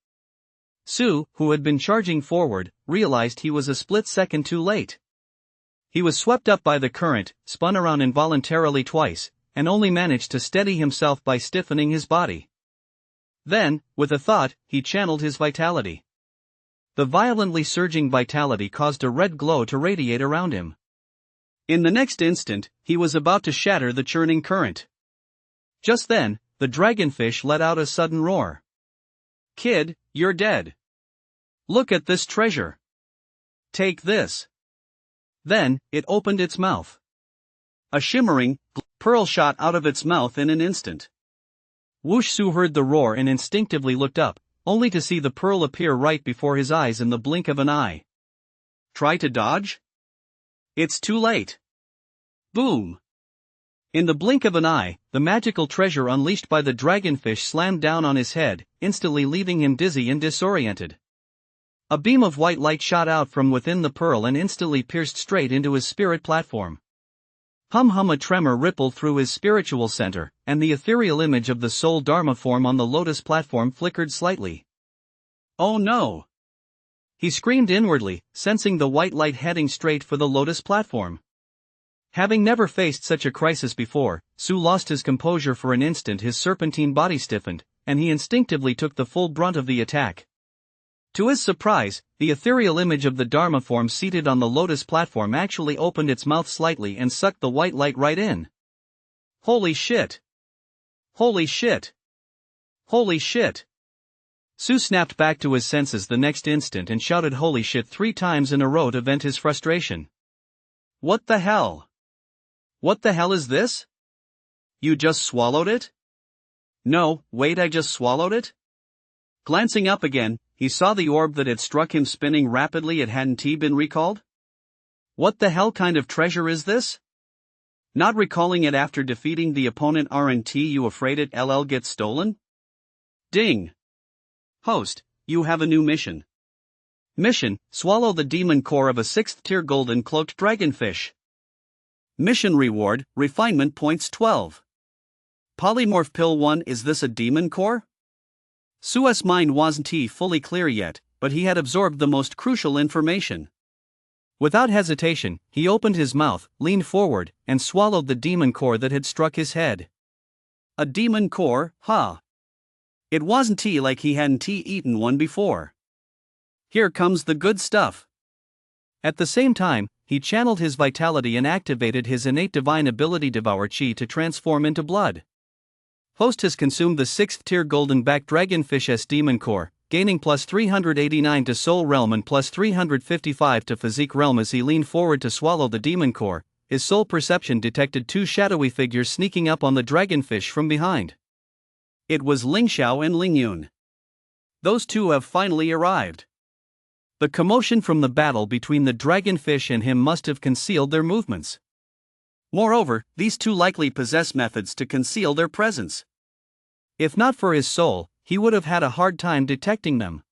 Su, who had been charging forward, realized he was a split second too late. He was swept up by the current, spun around involuntarily twice, and only managed to steady himself by stiffening his body. Then, with a thought, he channeled his vitality. The violently surging vitality caused a red glow to radiate around him. In the next instant, he was about to shatter the churning current. Just then, the dragonfish let out a sudden roar. Kid, you're dead. Look at this treasure. Take this. Then, it opened its mouth. A shimmering pearl shot out of its mouth in an instant. Whoosh! Su heard the roar and instinctively looked up, only to see the pearl appear right before his eyes in the blink of an eye. Try to dodge? It's too late. Boom! In the blink of an eye, the magical treasure unleashed by the dragonfish slammed down on his head, instantly leaving him dizzy and disoriented. A beam of white light shot out from within the pearl and instantly pierced straight into his spirit platform. A tremor rippled through his spiritual center, and the ethereal image of the soul Dharma form on the lotus platform flickered slightly. Oh no! He screamed inwardly, sensing the white light heading straight for the lotus platform. Having never faced such a crisis before, Su lost his composure for an instant. His serpentine body stiffened, and he instinctively took the full brunt of the attack. To his surprise, the ethereal image of the Dharma form seated on the lotus platform actually opened its mouth slightly and sucked the white light right in. Holy shit! Holy shit! Holy shit! Su snapped back to his senses the next instant and shouted holy shit 3 times in a row to vent his frustration. What the hell? What the hell is this? You just swallowed it? No, wait, I just swallowed it? Glancing up again, he saw the orb that had struck him spinning rapidly. It hadn't been recalled? What the hell kind of treasure is this? Not recalling it after defeating the opponent, aren't you afraid it gets stolen? Ding! Host, you have a new mission. Mission, swallow the demon core of a 6th tier golden cloaked dragonfish. Mission reward, refinement points 12. Polymorph pill 1. Is this a demon core? Su's mind wasn't fully clear yet, but he had absorbed the most crucial information. Without hesitation, he opened his mouth, leaned forward, and swallowed the demon core that had struck his head. A demon core, huh? It wasn't like he hadn't eaten one before. Here comes the good stuff. At the same time, he channeled his vitality and activated his innate divine ability Devour Chi to transform into blood. Host has consumed the 6th tier golden back dragonfish's demon core, gaining plus 389 to soul realm and plus 355 to physique realm. As he leaned forward to swallow the demon core, his soul perception detected 2 shadowy figures sneaking up on the dragonfish from behind. It was Ling Xiao and Ling Yun. Those two have finally arrived. The commotion from the battle between the dragonfish and him must have concealed their movements. Moreover, these two likely possess methods to conceal their presence. If not for his soul, he would have had a hard time detecting them.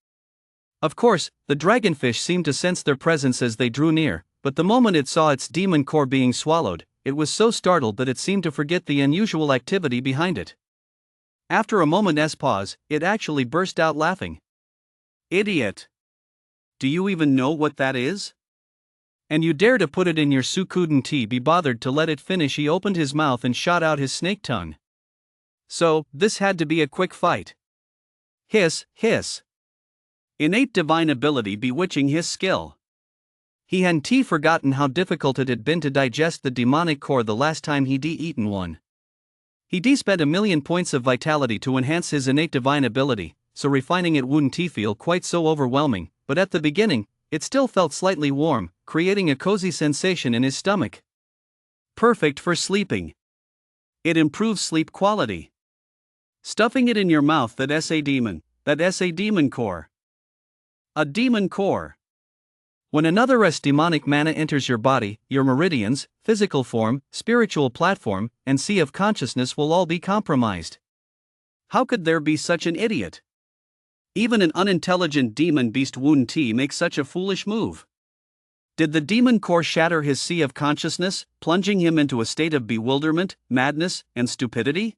Of course, the dragonfish seemed to sense their presence as they drew near, but the moment it saw its demon core being swallowed, it was so startled that it seemed to forget the unusual activity behind it. After a moment's pause, it actually burst out laughing. Idiot! Do you even know what that is? And you dare to put it in your Su couldn't be bothered to let it finish. He opened his mouth and shot out his snake tongue. So, this had to be a quick fight. Hiss, hiss. Innate divine ability bewitching his skill. He hadn't forgotten how difficult it had been to digest the demonic core the last time he'd eaten one. He spent 1,000,000 points of vitality to enhance his innate divine ability, so refining it wouldn't feel quite so overwhelming, but at the beginning, it still felt slightly warm, creating a cozy sensation in his stomach. Perfect for sleeping. It improves sleep quality. Stuffing it in your mouth, that's a demon core. A demon core. When another demonic mana enters your body, your meridians, physical form, spiritual platform, and sea of consciousness will all be compromised. How could there be such an idiot? Even an unintelligent demon beast wouldn't make such a foolish move. Did the demon core shatter his sea of consciousness, plunging him into a state of bewilderment, madness, and stupidity?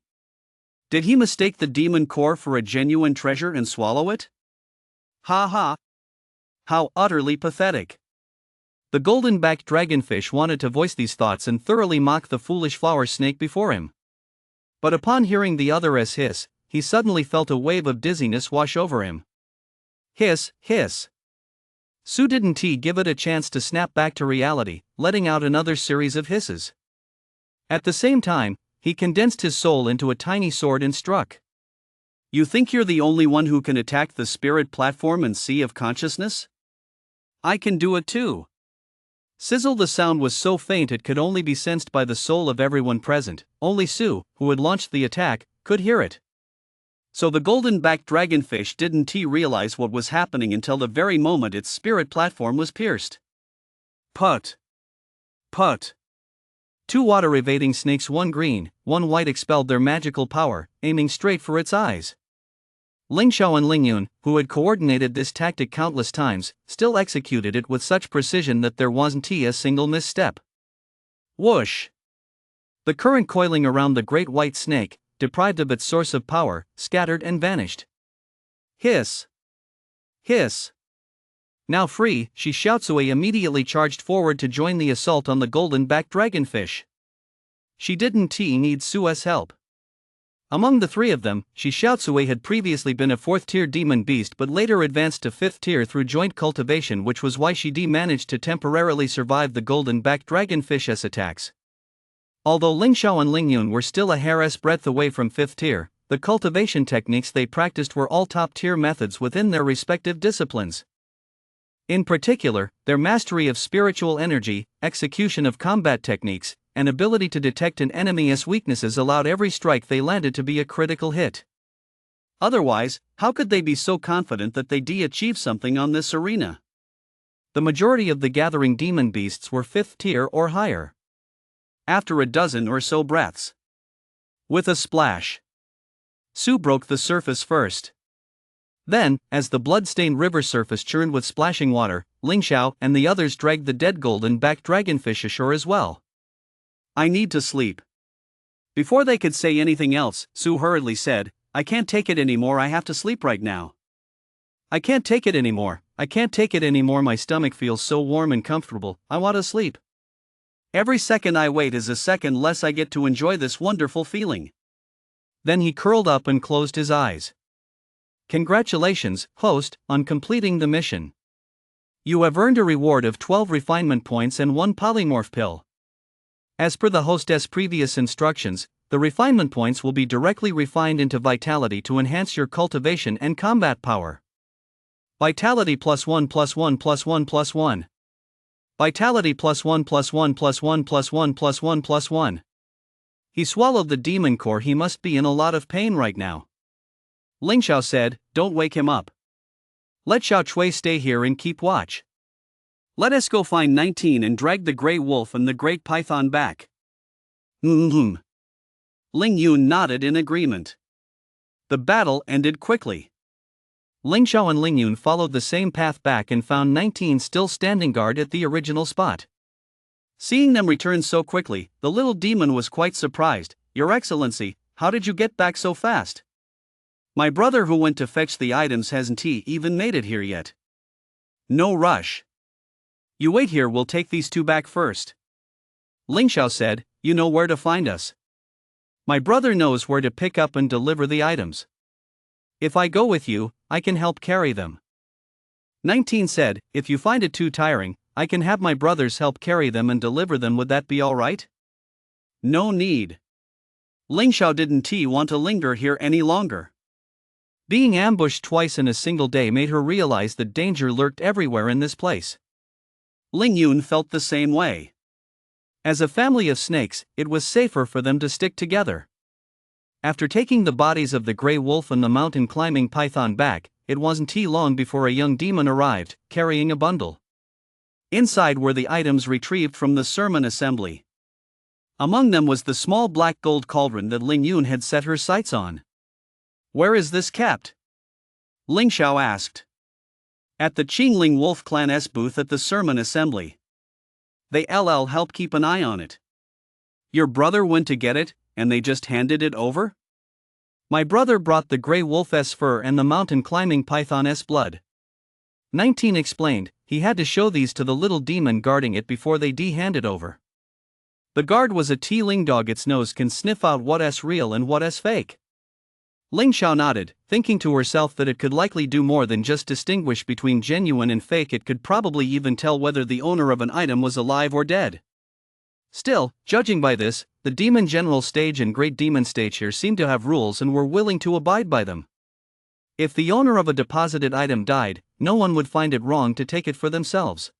Did he mistake the demon core for a genuine treasure and swallow it? Ha ha! How utterly pathetic. The golden-backed dragonfish wanted to voice these thoughts and thoroughly mock the foolish flower snake before him. But upon hearing the other's hiss, he suddenly felt a wave of dizziness wash over him. Hiss, hiss. Su didn't give it a chance to snap back to reality, letting out another series of hisses. At the same time, he condensed his soul into a tiny sword and struck. You think you're the only one who can attack the spirit platform and sea of consciousness? I can do it too. Sizzle. The sound was so faint it could only be sensed by the soul of everyone present. Only Su, who had launched the attack, could hear it. So the golden-backed dragonfish didn't realize what was happening until the very moment its spirit platform was pierced. Put. Put. 2 water-evading snakes, 1 green, 1 white, expelled their magical power, aiming straight for its eyes. Ling Xiao and Ling Yun, who had coordinated this tactic countless times, still executed it with such precision that there wasn't a single misstep. Whoosh! The current coiling around the great white snake, deprived of its source of power, scattered and vanished. Hiss! Hiss! Now free, she shouts. Sui immediately charged forward to join the assault on the golden-backed dragonfish. She didn't need Su's help. Among the three of them, Shishatsue had previously been a 4th-tier demon beast but later advanced to 5th tier through joint cultivation, which was why Shidi managed to temporarily survive the golden-backed dragonfish's attacks. Although Ling Xiao and Ling Yun were still a hair's breadth away from 5th tier, the cultivation techniques they practiced were all top-tier methods within their respective disciplines. In particular, their mastery of spiritual energy, execution of combat techniques, and ability to detect an enemy's weaknesses allowed every strike they landed to be a critical hit. Otherwise, how could they be so confident that they'd achieve something on this arena? The majority of the gathering demon beasts were 5th tier or higher. After a dozen or so breaths, with a splash, Su broke the surface first. Then, as the blood-stained river surface churned with splashing water, Ling Xiao and the others dragged the dead golden-backed dragonfish ashore as well. I need to sleep. Before they could say anything else, Su hurriedly said, I can't take it anymore, I have to sleep right now. I can't take it anymore, my stomach feels so warm and comfortable, I want to sleep. Every second I wait is a second less I get to enjoy this wonderful feeling. Then he curled up and closed his eyes. Congratulations, host, on completing the mission. You have earned a reward of 12 refinement points and 1 polymorph pill. As per the hostess' previous instructions, the refinement points will be directly refined into vitality to enhance your cultivation and combat power. Vitality +1 +1 +1 +1. Vitality +1 +1 +1 +1 +1 +1. He swallowed the demon core. He must be in a lot of pain right now. Ling Xiao said, don't wake him up. Let Xiao Chui stay here and keep watch. Let us go find 19 and drag the Grey Wolf and the Great Python back. Ling Yun nodded in agreement. The battle ended quickly. Ling Xiao and Ling Yun followed the same path back and found 19 still standing guard at the original spot. Seeing them return so quickly, the little demon was quite surprised. Your Excellency, how did you get back so fast? My brother who went to fetch the items hasn't even made it here yet. No rush. You wait here, we'll take these 2 back first. Ling Xiao said, you know where to find us. My brother knows where to pick up and deliver the items. If I go with you, I can help carry them. 19 said, if you find it too tiring, I can have my brothers help carry them and deliver them, would that be alright? No need. Ling Xiao didn't want to linger here any longer. Being ambushed twice in a single day made her realize that danger lurked everywhere in this place. Ling Yun felt the same way. As a family of snakes, it was safer for them to stick together. After taking the bodies of the Grey Wolf and the mountain-climbing python back, it wasn't long before a young demon arrived, carrying a bundle. Inside were the items retrieved from the sermon assembly. Among them was the small black gold cauldron that Ling Yun had set her sights on. Where is this kept? Ling Xiao asked. At the Qingling Wolf Clan's booth at the sermon assembly. They help keep an eye on it. Your brother went to get it, and they just handed it over? My brother brought the Grey Wolf's fur and the mountain-climbing python's blood. 19 explained, he had to show these to the little demon guarding it before they handed over. The guard was a Ling dog, its nose can sniff out what's real and what's fake. Ling Xiao nodded, thinking to herself that it could likely do more than just distinguish between genuine and fake. It could probably even tell whether the owner of an item was alive or dead. Still, judging by this, the Demon General Stage and Great Demon Stage here seemed to have rules and were willing to abide by them. If the owner of a deposited item died, no one would find it wrong to take it for themselves.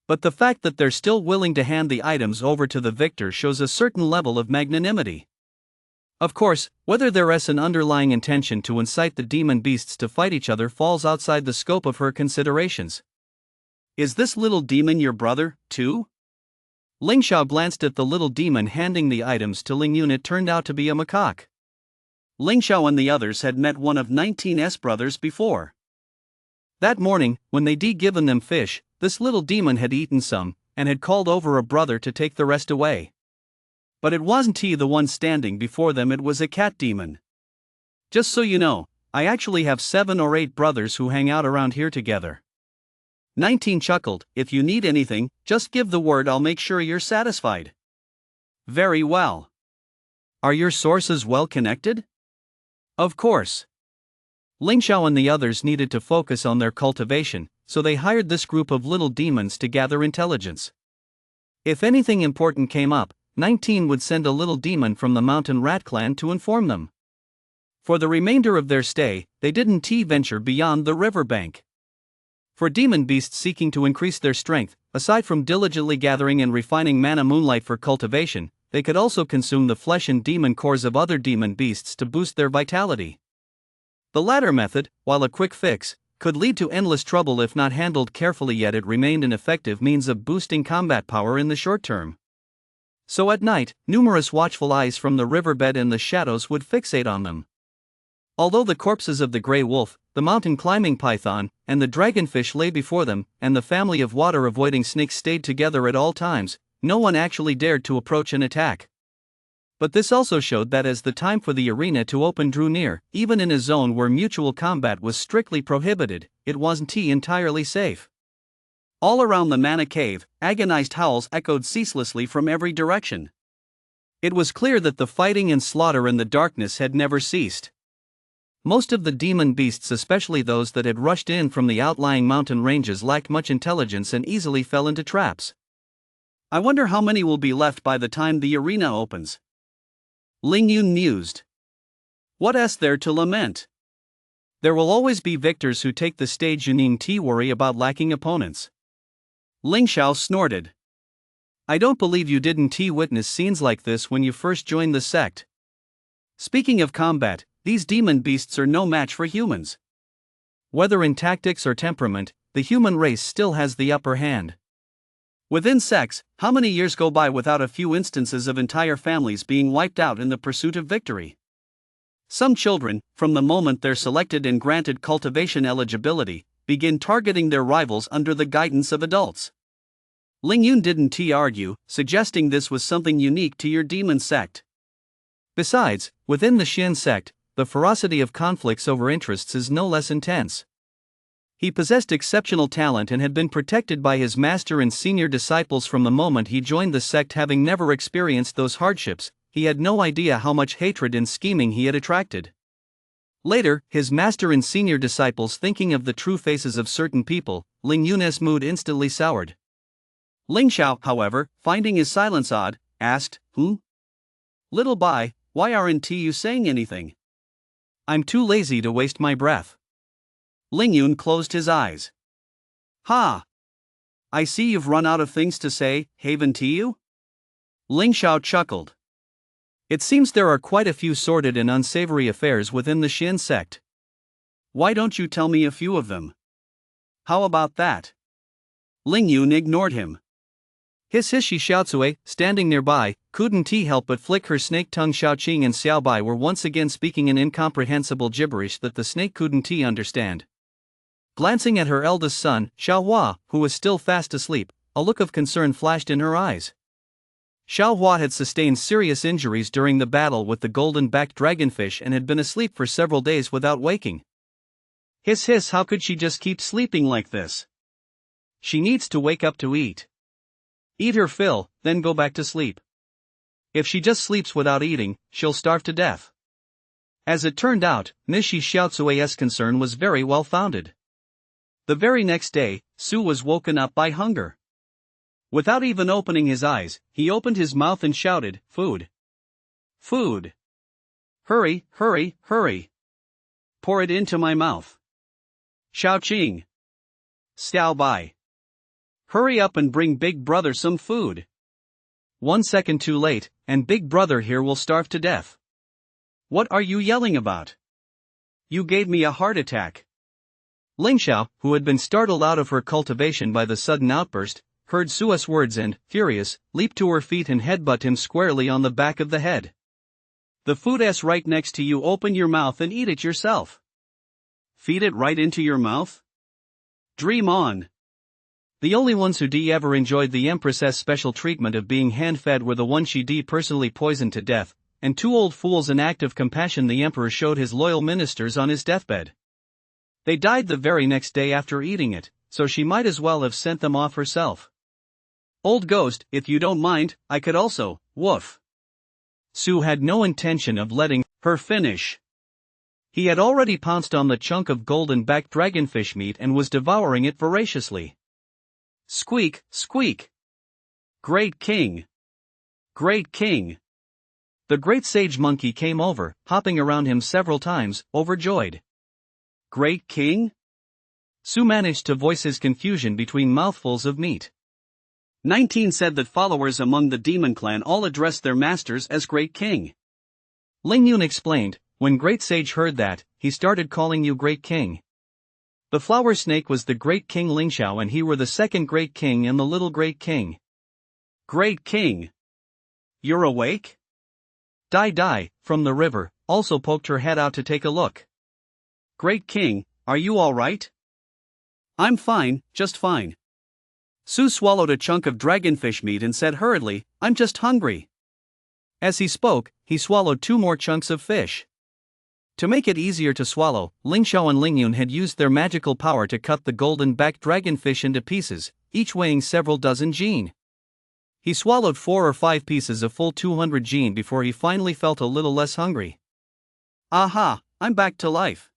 But the fact that they're still willing to hand the items over to the victor shows a certain level of magnanimity. Of course, whether there is an underlying intention to incite the demon beasts to fight each other falls outside the scope of her considerations. Is this little demon your brother, too? Ling Xiao glanced at the little demon handing the items to Ling Yun. It turned out to be a macaque. Ling Xiao and the others had met one of 19's brothers before. That morning, when they'd given them fish, this little demon had eaten some, and had called over a brother to take the rest away. But it wasn't he the one standing before them, it was a cat demon. Just so you know, I actually have 7 or 8 brothers who hang out around here together. 19 chuckled, if you need anything, just give the word, I'll make sure you're satisfied. Very well. Are your sources well connected? Of course. Ling Xiao and the others needed to focus on their cultivation, so they hired this group of little demons to gather intelligence. If anything important came up, 19 would send a little demon from the mountain rat clan to inform them. For the remainder of their stay, they didn't venture beyond the riverbank. For demon beasts seeking to increase their strength, aside from diligently gathering and refining mana moonlight for cultivation, they could also consume the flesh and demon cores of other demon beasts to boost their vitality. The latter method, while a quick fix, could lead to endless trouble if not handled carefully, yet it remained an effective means of boosting combat power in the short term. So at night, numerous watchful eyes from the riverbed and the shadows would fixate on them. Although the corpses of the grey wolf, the mountain climbing python, and the dragonfish lay before them, and the family of water avoiding snakes stayed together at all times, no one actually dared to approach and attack. But this also showed that as the time for the arena to open drew near, even in a zone where mutual combat was strictly prohibited, it wasn't entirely safe. All around the mana cave, agonized howls echoed ceaselessly from every direction. It was clear that the fighting and slaughter in the darkness had never ceased. Most of the demon beasts, especially those that had rushed in from the outlying mountain ranges, lacked much intelligence and easily fell into traps. I wonder how many will be left by the time the arena opens. Ling Yun mused. What is there to lament? There will always be victors who take the stage. You needn't worry about lacking opponents. Ling Xiao snorted. I don't believe you didn't witness scenes like this when you first joined the sect. Speaking of combat, these demon beasts are no match for humans. Whether in tactics or temperament, the human race still has the upper hand. Within sects, how many years go by without a few instances of entire families being wiped out in the pursuit of victory? Some children, from the moment they're selected and granted cultivation eligibility, begin targeting their rivals under the guidance of adults. Ling Yun didn't argue, suggesting this was something unique to your demon sect. Besides, within the Xin sect, the ferocity of conflicts over interests is no less intense. He possessed exceptional talent and had been protected by his master and senior disciples from the moment he joined the sect. Having never experienced those hardships, he had no idea how much hatred and scheming he had attracted. Later, his master and senior disciples thinking of the true faces of certain people, Ling Yun's mood instantly soured. Ling Xiao, however, finding his silence odd, asked, Little Bai, why aren't you saying anything? I'm too lazy to waste my breath. Ling Yun closed his eyes. Ha! I see you've run out of things to say, haven't you? Ling Xiao chuckled. It seems there are quite a few sordid and unsavory affairs within the Xin sect. Why don't you tell me a few of them? How about that? Ling Yun ignored him. Hiss Xiaocui, standing nearby, couldn't help but flick her snake tongue. Xiaoqing and Xiaobai were once again speaking in incomprehensible gibberish that the snake couldn't understand. Glancing at her eldest son, Xiaohua, who was still fast asleep, a look of concern flashed in her eyes. Xiaohua had sustained serious injuries during the battle with the golden-backed dragonfish and had been asleep for several days without waking. Hiss, how could she just keep sleeping like this? She needs to wake up to eat. Eat her fill, then go back to sleep. If she just sleeps without eating, she'll starve to death. As it turned out, Nishi Xiaocui's concern was very well founded. The very next day, Su was woken up by hunger. Without even opening his eyes, he opened his mouth and shouted, Food! Food! Hurry, hurry, hurry! Pour it into my mouth. Xiaoqing! Xiao Bai! Hurry up and bring Big Brother some food. 1 second too late, and Big Brother here will starve to death. What are you yelling about? You gave me a heart attack. Ling Xiao, who had been startled out of her cultivation by the sudden outburst, heard Su's words and, furious, leaped to her feet and headbutt him squarely on the back of the head. The food's right next to you. Open your mouth and eat it yourself. Feed it right into your mouth? Dream on. The only ones who ever enjoyed the Empress's special treatment of being hand-fed were the ones she personally poisoned to death, and 2 old fools. An act of compassion the Emperor showed his loyal ministers on his deathbed. They died the very next day after eating it, so she might as well have sent them off herself. Old ghost, if you don't mind, I could also, woof. Su had no intention of letting her finish. He had already pounced on the chunk of golden-backed dragonfish meat and was devouring it voraciously. Squeak, squeak! Great king! Great king! The great sage monkey came over, hopping around him several times, overjoyed. Great king? Su managed to voice his confusion between mouthfuls of meat. 19 said that followers among the demon clan all addressed their masters as Great King. Ling Yun explained, when Great Sage heard that, he started calling you Great King. The flower snake was the Great King Lingxiao and he were the second Great King and the little Great King. Great King! You're awake? Dai Dai, from the river, also poked her head out to take a look. Great King, are you all right? I'm fine, just fine. Su swallowed a chunk of dragonfish meat and said hurriedly, I'm just hungry. As he spoke, he swallowed 2 more chunks of fish. To make it easier to swallow, Lingxiao and Lingyun had used their magical power to cut the golden-backed dragonfish into pieces, each weighing several dozen jin. He swallowed 4 or 5 pieces of full 200 jin before he finally felt a little less hungry. Aha, I'm back to life.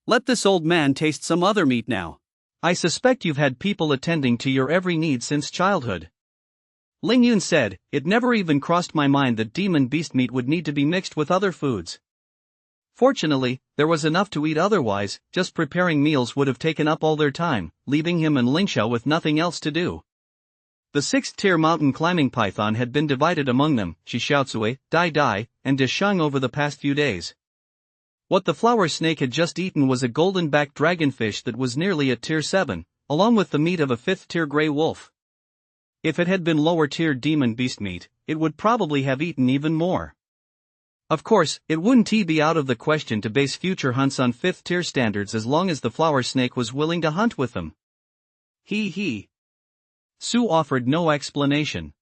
Let this old man taste some other meat now. I suspect you've had people attending to your every need since childhood. Ling Yun said, it never even crossed my mind that demon beast meat would need to be mixed with other foods. Fortunately, there was enough to eat otherwise, just preparing meals would have taken up all their time, leaving him and Lingxiao with nothing else to do. The 6th-tier mountain climbing python had been divided among them, Shi Xiaotsui, Dai Dai, and Desheng over the past few days. What the flower snake had just eaten was a golden-backed dragonfish that was nearly at tier 7, along with the meat of a 5th-tier grey wolf. If it had been lower-tier demon beast meat, it would probably have eaten even more. Of course, it wouldn't be out of the question to base future hunts on 5th-tier standards as long as the flower snake was willing to hunt with them. He. Su offered no explanation.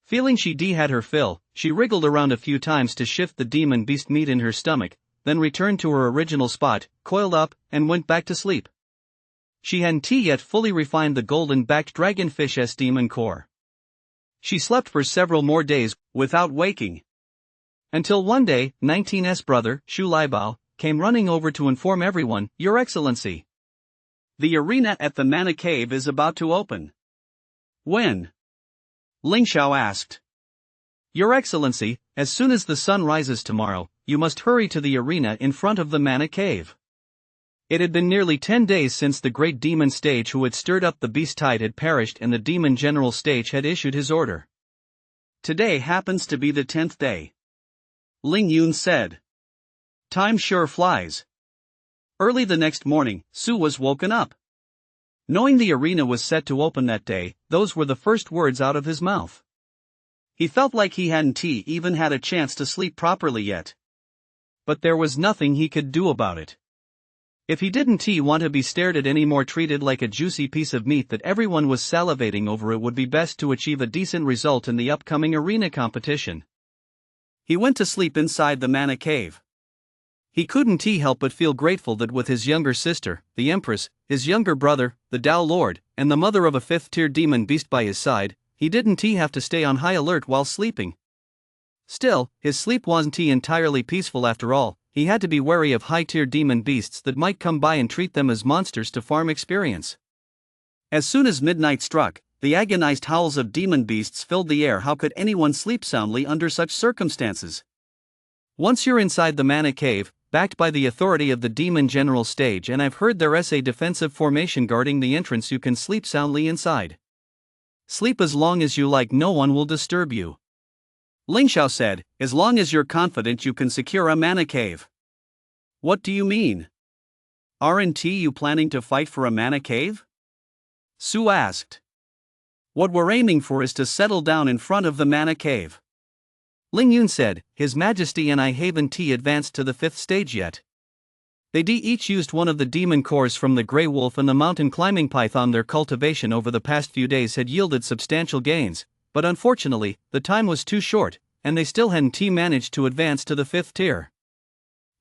Feeling she had her fill, she wriggled around a few times to shift the demon beast meat in her stomach, then returned to her original spot, coiled up, and went back to sleep. She hadn't yet fully refined the golden-backed dragonfish's demon core. She slept for several more days, without waking. Until one day, 19's brother, Shu Laibao, came running over to inform everyone, Your Excellency. The arena at the Mana Cave is about to open. When? Lingxiao asked. Your Excellency, as soon as the sun rises tomorrow, you must hurry to the arena in front of the Mana Cave. It had been nearly 10 days since the great demon sage who had stirred up the beast tide had perished and the demon general stage had issued his order. Today happens to be the 10th day. Ling Yun said. Time sure flies. Early the next morning, Su was woken up. Knowing the arena was set to open that day, those were the first words out of his mouth. He felt like he hadn't even had a chance to sleep properly yet. But there was nothing he could do about it. If he didn't want to be stared at anymore, treated like a juicy piece of meat that everyone was salivating over, it would be best to achieve a decent result in the upcoming arena competition. He went to sleep inside the Mana Cave. He couldn't help but feel grateful that with his younger sister, the Empress, his younger brother, the Tao Lord, and the mother of a 5th-tier demon beast by his side, he didn't have to stay on high alert while sleeping. Still, his sleep wasn't entirely peaceful after all. He had to be wary of high-tier demon beasts that might come by and treat them as monsters to farm experience. As soon as midnight struck, the agonized howls of demon beasts filled the air. How could anyone sleep soundly under such circumstances? Once you're inside the Mana Cave, backed by the authority of the demon general stage, and I've heard there's a defensive formation guarding the entrance, you can sleep soundly inside. Sleep as long as you like, no one will disturb you. Lingxiao said, as long as you're confident you can secure a Mana Cave. What do you mean? Aren't you planning to fight for a Mana Cave? Su asked. What we're aiming for is to settle down in front of the Mana Cave. Ling Yun said, His Majesty and I haven't advanced to the 5th stage yet. They each used one of the demon cores from the Grey Wolf and the mountain climbing python. Their cultivation over the past few days had yielded substantial gains, but unfortunately, the time was too short, and they still hadn't managed to advance to the 5th tier.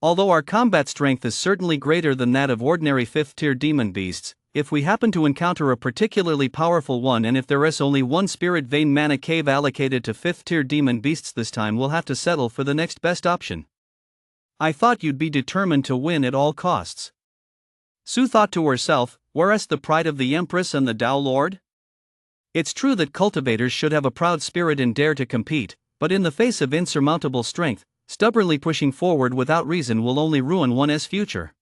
Although our combat strength is certainly greater than that of ordinary 5th tier demon beasts, if we happen to encounter a particularly powerful one, and if there is only one spirit vein mana cave allocated to 5th tier demon beasts this time, we'll have to settle for the next best option. I thought you'd be determined to win at all costs. Su thought to herself, whereas the pride of the Empress and the Tao Lord? It's true that cultivators should have a proud spirit and dare to compete, but in the face of insurmountable strength, stubbornly pushing forward without reason will only ruin one's future.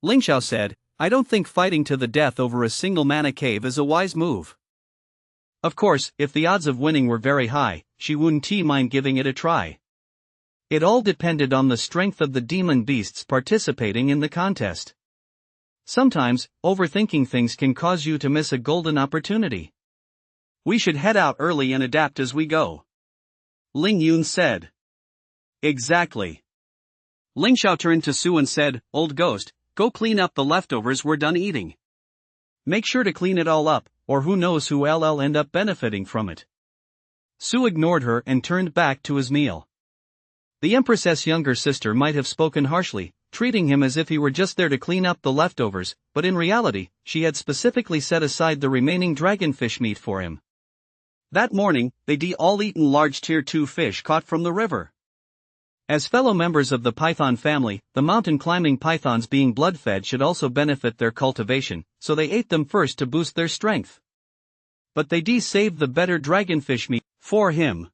Ling Xiao said, I don't think fighting to the death over a single mana cave is a wise move. Of course, if the odds of winning were very high, she wouldn't mind giving it a try. It all depended on the strength of the demon beasts participating in the contest. Sometimes, overthinking things can cause you to miss a golden opportunity. We should head out early and adapt as we go, Ling Yun said. Exactly. Ling Xiao turned to Su and said, Old ghost, go clean up the leftovers we're done eating. Make sure to clean it all up, or who knows who'll end up benefiting from it. Su ignored her and turned back to his meal. The Empress's younger sister might have spoken harshly, treating him as if he were just there to clean up the leftovers, but in reality, she had specifically set aside the remaining dragonfish meat for him. That morning, they'd all eaten large tier 2 fish caught from the river. As fellow members of the python family, the mountain climbing pythons being blood-fed should also benefit their cultivation, so they ate them first to boost their strength. But they'd saved the better dragonfish meat for him.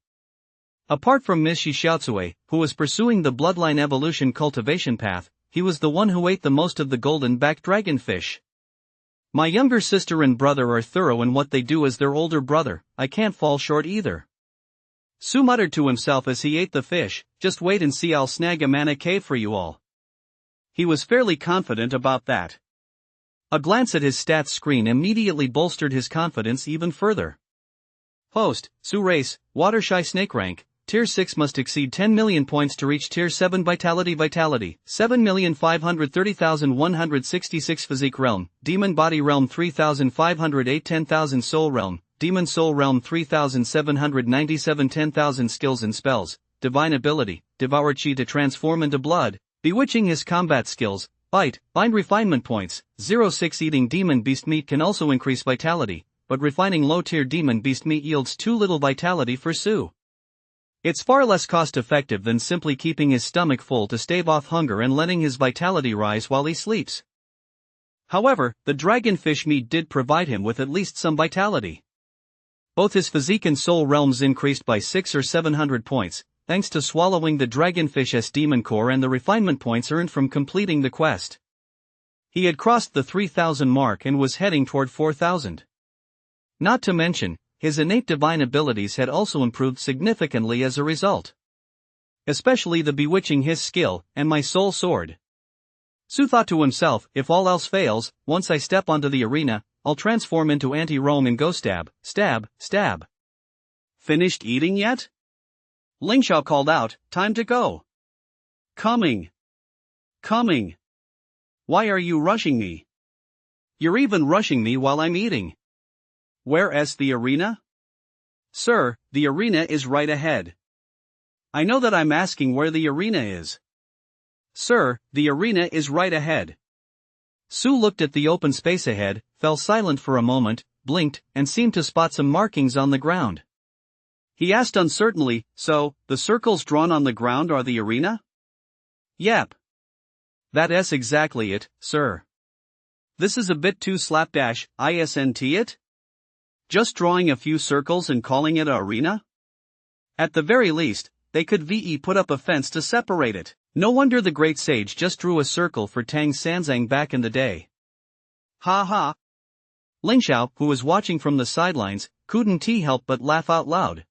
Apart from Ms. Xiaotsue, who was pursuing the bloodline evolution cultivation path, he was the one who ate the most of the golden-backed dragonfish. My younger sister and brother are thorough in what they do as their older brother, I can't fall short either. Su muttered to himself as he ate the fish, just wait and see, I'll snag a mana cave for you all. He was fairly confident about that. A glance at his stats screen immediately bolstered his confidence even further. Host, Su race, Watershy snake rank, Tier 6 must exceed 10 million points to reach Tier 7 Vitality 7,530,166 Physique Realm, Demon Body Realm 3,508 10,000 Soul Realm, Demon Soul Realm 3,797 10,000 Skills and Spells, Divine Ability, Devour Chi to transform into blood, Bewitching his combat skills, Bind Refinement Points, 06 Eating Demon Beast Meat can also increase Vitality, but refining low-tier Demon Beast Meat yields too little Vitality for Su. It's far less cost-effective than simply keeping his stomach full to stave off hunger and letting his vitality rise while he sleeps. However, the dragonfish meat did provide him with at least some vitality. Both his physique and soul realms increased by 600 or 700 points, thanks to swallowing the dragonfish's demon core and the refinement points earned from completing the quest. He had crossed the 3,000 mark and was heading toward 4,000. Not to mention, his innate divine abilities had also improved significantly as a result. Especially the bewitching his skill, and my soul sword. Su thought to himself, if all else fails, once I step onto the arena, I'll transform into anti-roam and go stab. Finished eating yet? Ling Xiao called out, time to go. Coming. Why are you rushing me? You're even rushing me while I'm eating. Where's the arena? Sir, the arena is right ahead. I know that I'm asking where the arena is. Sir, the arena is right ahead. Su looked at the open space ahead, fell silent for a moment, blinked, and seemed to spot some markings on the ground. He asked uncertainly, so, the circles drawn on the ground are the arena? Yep. That's exactly it, sir. This is a bit too slapdash, isn't it? Just drawing a few circles and calling it an arena? At the very least, they could put up a fence to separate it. No wonder the great sage just drew a circle for Tang Sanzang back in the day. Ha ha. Ling Xiao, who was watching from the sidelines, couldn't help but laugh out loud.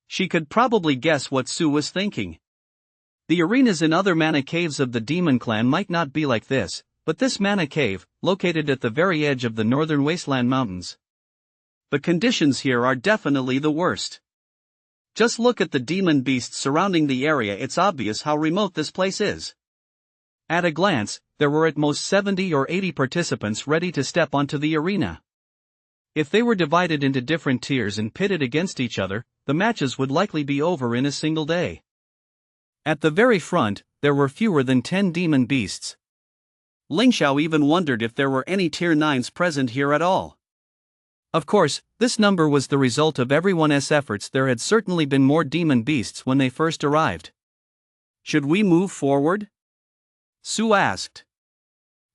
She could probably guess what Su was thinking. The arenas in other mana caves of the demon clan might not be like this, but this mana cave, located at the very edge of the northern wasteland mountains. The conditions here are definitely the worst. Just look at the demon beasts surrounding the area, it's obvious how remote this place is. At a glance, there were at most 70 or 80 participants ready to step onto the arena. If they were divided into different tiers and pitted against each other, the matches would likely be over in a single day. At the very front, there were fewer than 10 demon beasts. Ling Xiao even wondered if there were any tier 9s present here at all. Of course, this number was the result of everyone's efforts. There had certainly been more demon beasts when they first arrived. Should we move forward? Su asked.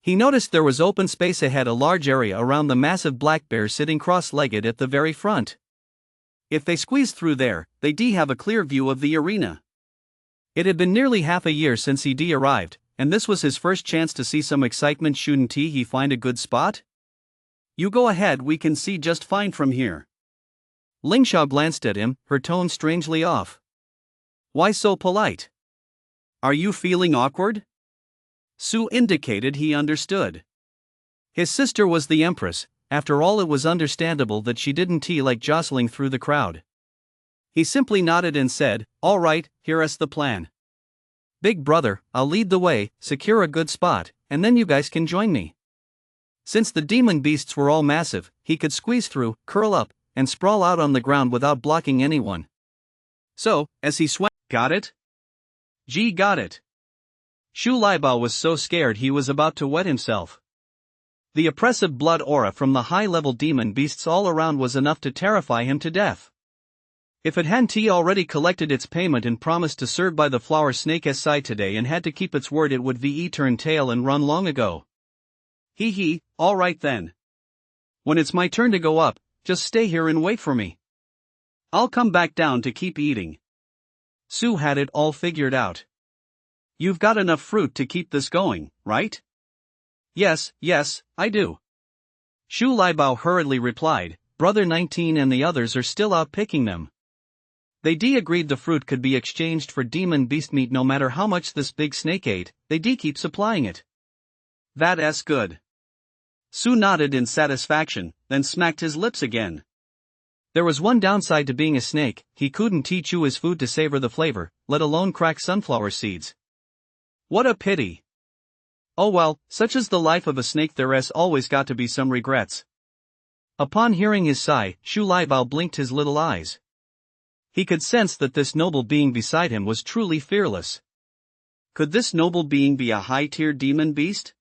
He noticed there was open space ahead, a large area around the massive black bear sitting cross-legged at the very front. If they squeeze through there, they'd have a clear view of the arena. It had been nearly half a year since he'd arrived, and this was his first chance to see some excitement. Shouldn't he find a good spot? You go ahead, we can see just fine from here. Ling Xiao glanced at him, her tone strangely off. Why so polite? Are you feeling awkward? Su indicated he understood. His sister was the Empress. After all, it was understandable that she didn't like jostling through the crowd. He simply nodded and said, "All right, here's the plan. Big brother, I'll lead the way, secure a good spot, and then you guys can join me." Since the demon beasts were all massive, he could squeeze through, curl up, and sprawl out on the ground without blocking anyone. So, as he swam, got it? Gee, got it. Shu Laibao was so scared he was about to wet himself. The oppressive blood aura from the high-level demon beasts all around was enough to terrify him to death. If it hadn't already collected its payment and promised to serve by the flower snake's side today and had to keep its word, it would turn tail and run long ago. All right then. When it's my turn to go up, just stay here and wait for me. I'll come back down to keep eating. Su had it all figured out. You've got enough fruit to keep this going, right? Yes, I do. Shu Laibao hurriedly replied. Brother 19 and the others are still out picking them. They agreed the fruit could be exchanged for demon beast meat. No matter how much this big snake ate, they keep supplying it. That's good. Su nodded in satisfaction, then smacked his lips again. There was one downside to being a snake: he couldn't chew his food to savor the flavor, let alone crack sunflower seeds. What a pity. Oh well, such is the life of a snake, there's always got to be some regrets. Upon hearing his sigh, Shu Laibao blinked his little eyes. He could sense that this noble being beside him was truly fearless. Could this noble being be a high-tier demon beast?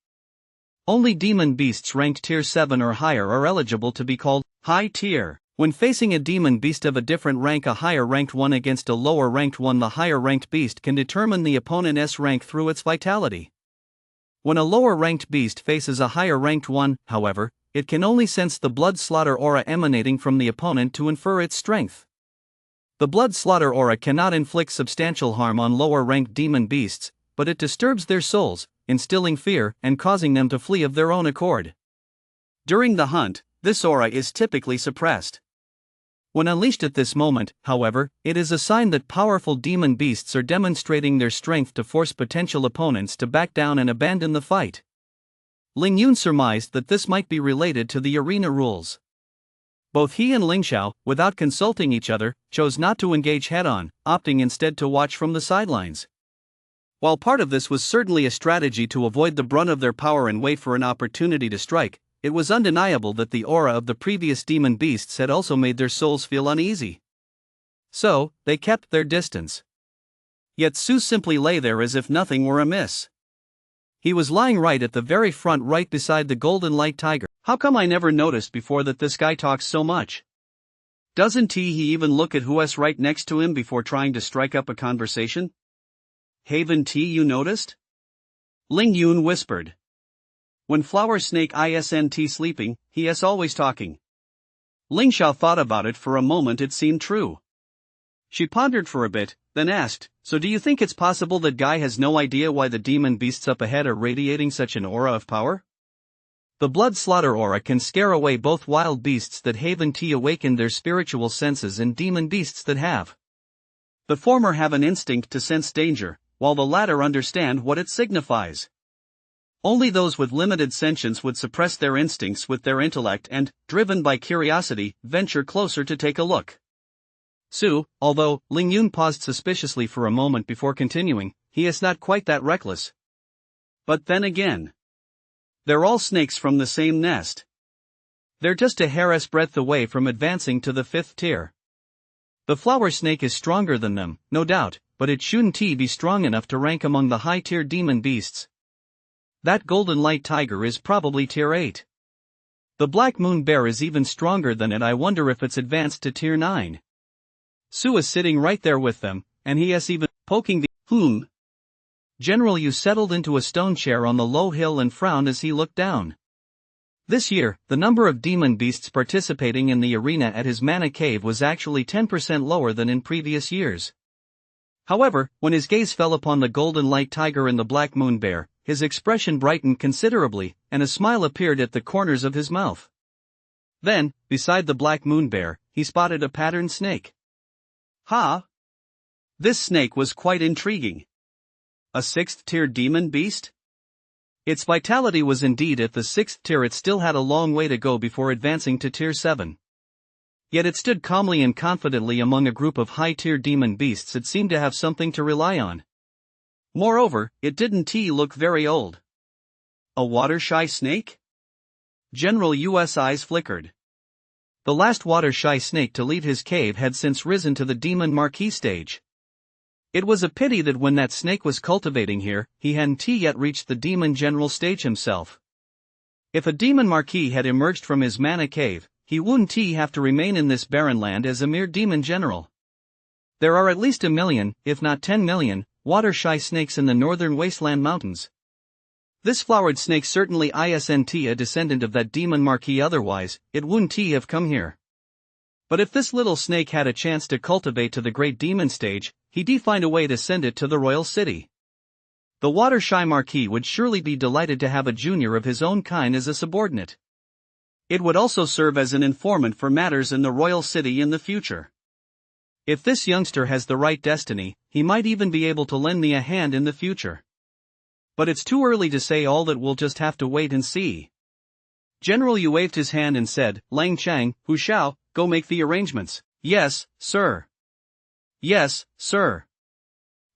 Only demon beasts ranked tier 7 or higher are eligible to be called high-tier. When facing a demon beast of a different rank, a higher-ranked one against a lower-ranked one, the higher-ranked beast can determine the opponent's rank through its vitality. When a lower-ranked beast faces a higher-ranked one, however, it can only sense the blood slaughter aura emanating from the opponent to infer its strength. The blood slaughter aura cannot inflict substantial harm on lower-ranked demon beasts, but it disturbs their souls, instilling fear and causing them to flee of their own accord. During the hunt, this aura is typically suppressed. When unleashed at this moment, however, it is a sign that powerful demon beasts are demonstrating their strength to force potential opponents to back down and abandon the fight. Ling Yun surmised that this might be related to the arena rules. Both he and Ling Xiao, without consulting each other, chose not to engage head-on, opting instead to watch from the sidelines. While part of this was certainly a strategy to avoid the brunt of their power and wait for an opportunity to strike, it was undeniable that the aura of the previous demon beasts had also made their souls feel uneasy. So, they kept their distance. Yet Su simply lay there as if nothing were amiss. He was lying right at the very front, right beside the golden light tiger. How come I never noticed before that this guy talks so much? Doesn't he even look at who's right next to him before trying to strike up a conversation? Haven't you noticed? Ling Yun whispered. When flower snake isn't sleeping, he is always talking. Ling Xiao thought about it for a moment. It seemed true. She pondered for a bit, then asked, so do you think it's possible that guy has no idea why the demon beasts up ahead are radiating such an aura of power? The blood slaughter aura can scare away both wild beasts that haven't awakened their spiritual senses and demon beasts that have. The former have an instinct to sense danger, while the latter understand what it signifies. Only those with limited sentience would suppress their instincts with their intellect and, driven by curiosity, venture closer to take a look. Su, although Ling Yun paused suspiciously for a moment before continuing, he is not quite that reckless. But then again, they're all snakes from the same nest. They're just a hair's breadth away from advancing to the 5th tier. The flower snake is stronger than them, no doubt, but it shouldn't be strong enough to rank among the high-tier demon beasts. That golden light tiger is probably tier 8. The black moon bear is even stronger than it. I wonder if it's advanced to tier 9. Sue is sitting right there with them, and he is even poking the General Yu settled into a stone chair on the low hill and frowned as he looked down. This year, the number of demon beasts participating in the arena at his mana cave was actually 10% lower than in previous years. However, when his gaze fell upon the golden light tiger and the black moon bear, his expression brightened considerably, and a smile appeared at the corners of his mouth. Then, beside the black moon bear, he spotted a patterned snake. This snake was quite intriguing. A 6th-tier demon beast? Its vitality was indeed at the 6th tier. It still had a long way to go before advancing to tier 7. Yet it stood calmly and confidently among a group of high-tier demon beasts. It seemed to have something to rely on. Moreover, it didn't look very old. A water-shy snake? General Yu's eyes flickered. The last water-shy snake to leave his cave had since risen to the demon marquis stage. It was a pity that when that snake was cultivating here, he hadn't yet reached the demon general stage himself. If a demon marquis had emerged from his mana cave, he wouldn't have to remain in this barren land as a mere demon general. There are at least 1 million, if not 10 million, water-shy snakes in the northern wasteland mountains. This flowered snake certainly isn't a descendant of that demon marquis, otherwise, it wouldn't have come here. But if this little snake had a chance to cultivate to the great demon stage, he'd find a way to send it to the royal city. The water-shy marquis would surely be delighted to have a junior of his own kind as a subordinate. It would also serve as an informant for matters in the royal city in the future. If this youngster has the right destiny, he might even be able to lend me a hand in the future. But it's too early to say all that. We'll just have to wait and see. General Yu waved his hand and said, "Lang Chang, Hu Shao, go make the arrangements." "Yes, sir." "Yes, sir."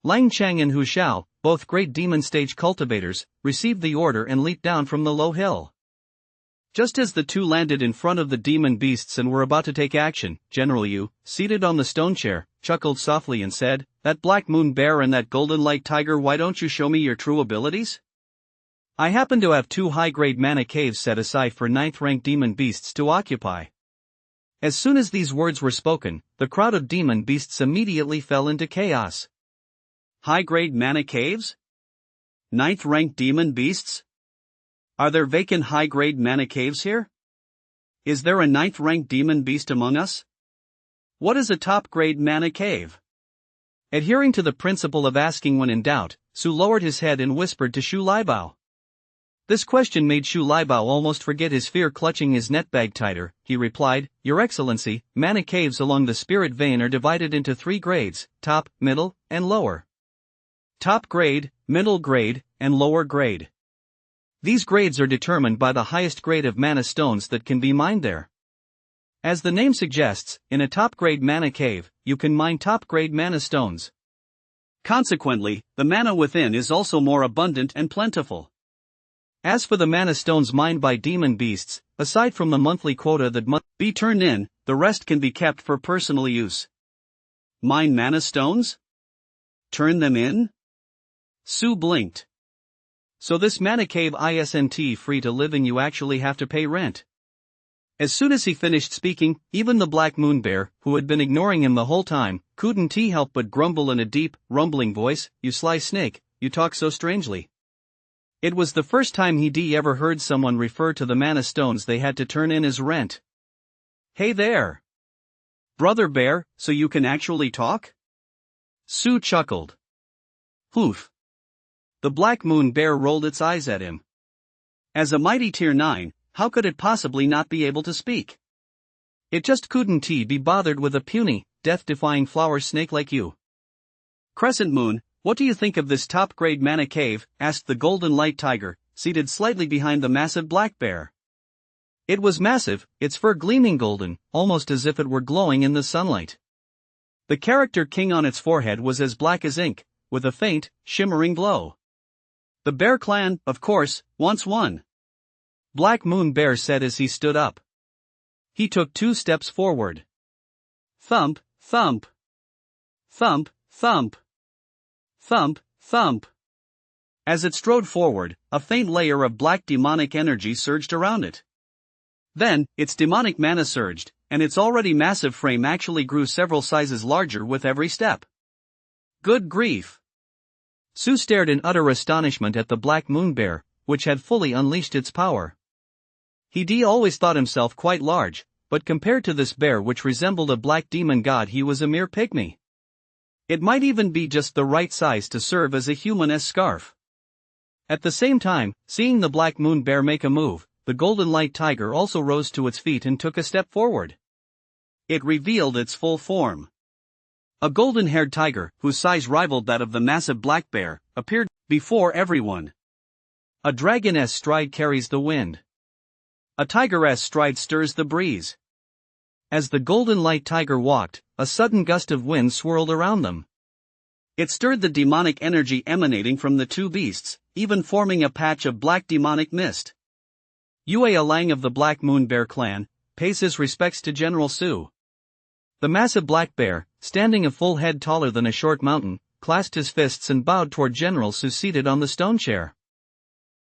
Lang Chang and Hu Shao, both great demon stage cultivators, received the order and leaped down from the low hill. Just as the two landed in front of the demon beasts and were about to take action, General Yu, seated on the stone chair, chuckled softly and said, "That black moon bear and that golden light tiger, why don't you show me your true abilities? I happen to have 2 high-grade mana caves set aside for 9th-rank demon beasts to occupy." As soon as these words were spoken, the crowd of demon beasts immediately fell into chaos. High-grade mana caves? 9th-rank demon beasts? Are there vacant high-grade mana caves here? Is there a 9th-rank demon beast among us? What is a top-grade mana cave? Adhering to the principle of asking when in doubt, Su lowered his head and whispered to Shu Laibao. This question made Shu Laibao almost forget his fear. Clutching his net bag tighter, he replied, "Your Excellency, mana caves along the spirit vein are divided into 3 grades, top, middle, and lower. Top grade, middle grade, and lower grade. These grades are determined by the highest grade of mana stones that can be mined there. As the name suggests, in a top-grade mana cave, you can mine top-grade mana stones. Consequently, the mana within is also more abundant and plentiful. As for the mana stones mined by demon beasts, aside from the monthly quota that must be turned in, the rest can be kept for personal use." "Mine mana stones? Turn them in?" Su blinked. "So this mana cave isn't free to live in, you actually have to pay rent." As soon as he finished speaking, even the black moon bear, who had been ignoring him the whole time, couldn't help but grumble in a deep, rumbling voice, "You sly snake, you talk so strangely." It was the first time he'd ever heard someone refer to the mana stones they had to turn in as rent. "Hey there! Brother bear, so you can actually talk?" Su chuckled. "Hoof." The black moon bear rolled its eyes at him. As a mighty tier 9, how could it possibly not be able to speak? It just couldn't be bothered with a puny, death-defying flower snake like you. "Crescent Moon, what do you think of this top-grade mana cave?" asked the golden light tiger, seated slightly behind the massive black bear. It was massive, its fur gleaming golden, almost as if it were glowing in the sunlight. The character king on its forehead was as black as ink, with a faint, shimmering glow. "The Bear Clan, of course, wants one," Black Moon Bear said as he stood up. He took 2 steps forward. Thump, thump. Thump, thump. Thump, thump. As it strode forward, a faint layer of black demonic energy surged around it. Then, its demonic mana surged, and its already massive frame actually grew several sizes larger with every step. Good grief! Sue stared in utter astonishment at the black moon bear, which had fully unleashed its power. He always thought himself quite large, but compared to this bear which resembled a black demon god he was a mere pygmy. It might even be just the right size to serve as a human scarf. At the same time, seeing the black moon bear make a move, the golden light tiger also rose to its feet and took a step forward. It revealed its full form. A golden-haired tiger, whose size rivaled that of the massive black bear, appeared before everyone. A dragon's stride carries the wind. A tiger's stride stirs the breeze. As the golden light tiger walked, a sudden gust of wind swirled around them. It stirred the demonic energy emanating from the two beasts, even forming a patch of black demonic mist. Yue Alang of the Black Moon Bear clan pays his respects to General Su. The massive black bear, standing a full head taller than a short mountain, clasped his fists and bowed toward General Su seated on the stone chair.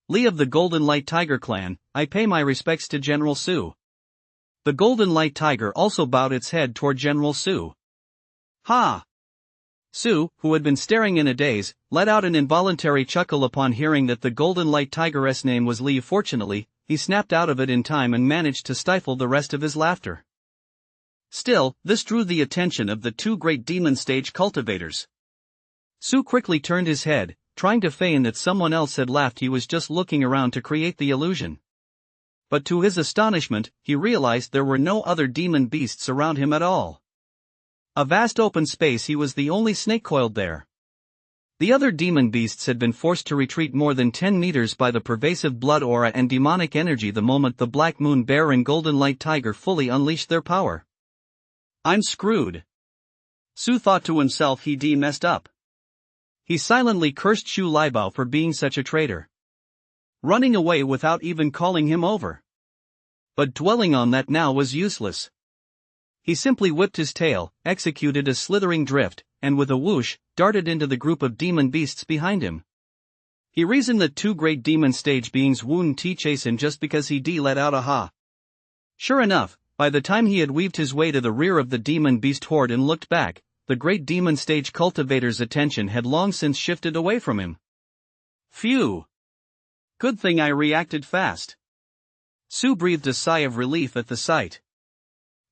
Li of the Golden Light Tiger clan, I pay my respects to General Su. The Golden Light Tiger also bowed its head toward General Su. Ha! Su, who had been staring in a daze, let out an involuntary chuckle upon hearing that the Golden Light Tiger's name was Li. Fortunately, he snapped out of it in time and managed to stifle the rest of his laughter. Still, this drew the attention of the two great demon stage cultivators. Su quickly turned his head, trying to feign that someone else had laughed. He was just looking around to create the illusion. But to his astonishment, he realized there were no other demon beasts around him at all. A vast open space, he was the only snake coiled there. The other demon beasts had been forced to retreat more than 10 meters by the pervasive blood aura and demonic energy the moment the Black Moon Bear and Golden Light Tiger fully unleashed their power. I'm screwed. Su thought to himself. He messed up. He silently cursed Shu Liebao for being such a traitor. Running away without even calling him over. But dwelling on that now was useless. He simply whipped his tail, executed a slithering drift, and with a whoosh, darted into the group of demon beasts behind him. He reasoned that two great demon stage beings wouldn't chase him just because he let out a ha. Sure enough, by the time he had weaved his way to the rear of the demon beast horde and looked back, the great demon stage cultivator's attention had long since shifted away from him. Phew! Good thing I reacted fast. Su breathed a sigh of relief at the sight.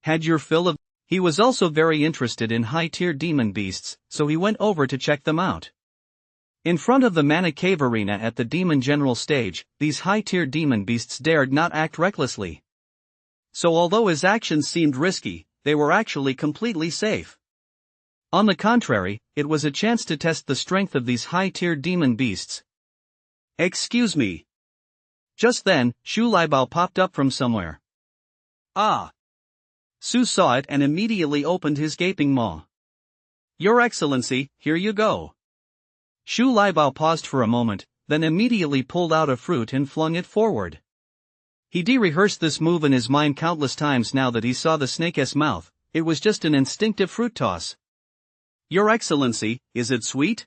Had your fill of... He was also very interested in high-tier demon beasts, so he went over to check them out. In front of the Mana Cave Arena at the Demon General stage, these high-tier demon beasts dared not act recklessly. So although his actions seemed risky, they were actually completely safe. On the contrary, it was a chance to test the strength of these high-tier demon beasts. Excuse me. Just then, Shu Liebao popped up from somewhere. Ah! Su saw it and immediately opened his gaping maw. Your Excellency, here you go. Shu Liebao paused for a moment, then immediately pulled out a fruit and flung it forward. He rehearsed this move in his mind countless times now that he saw the snake's mouth. It was just an instinctive fruit toss. Your Excellency, is it sweet?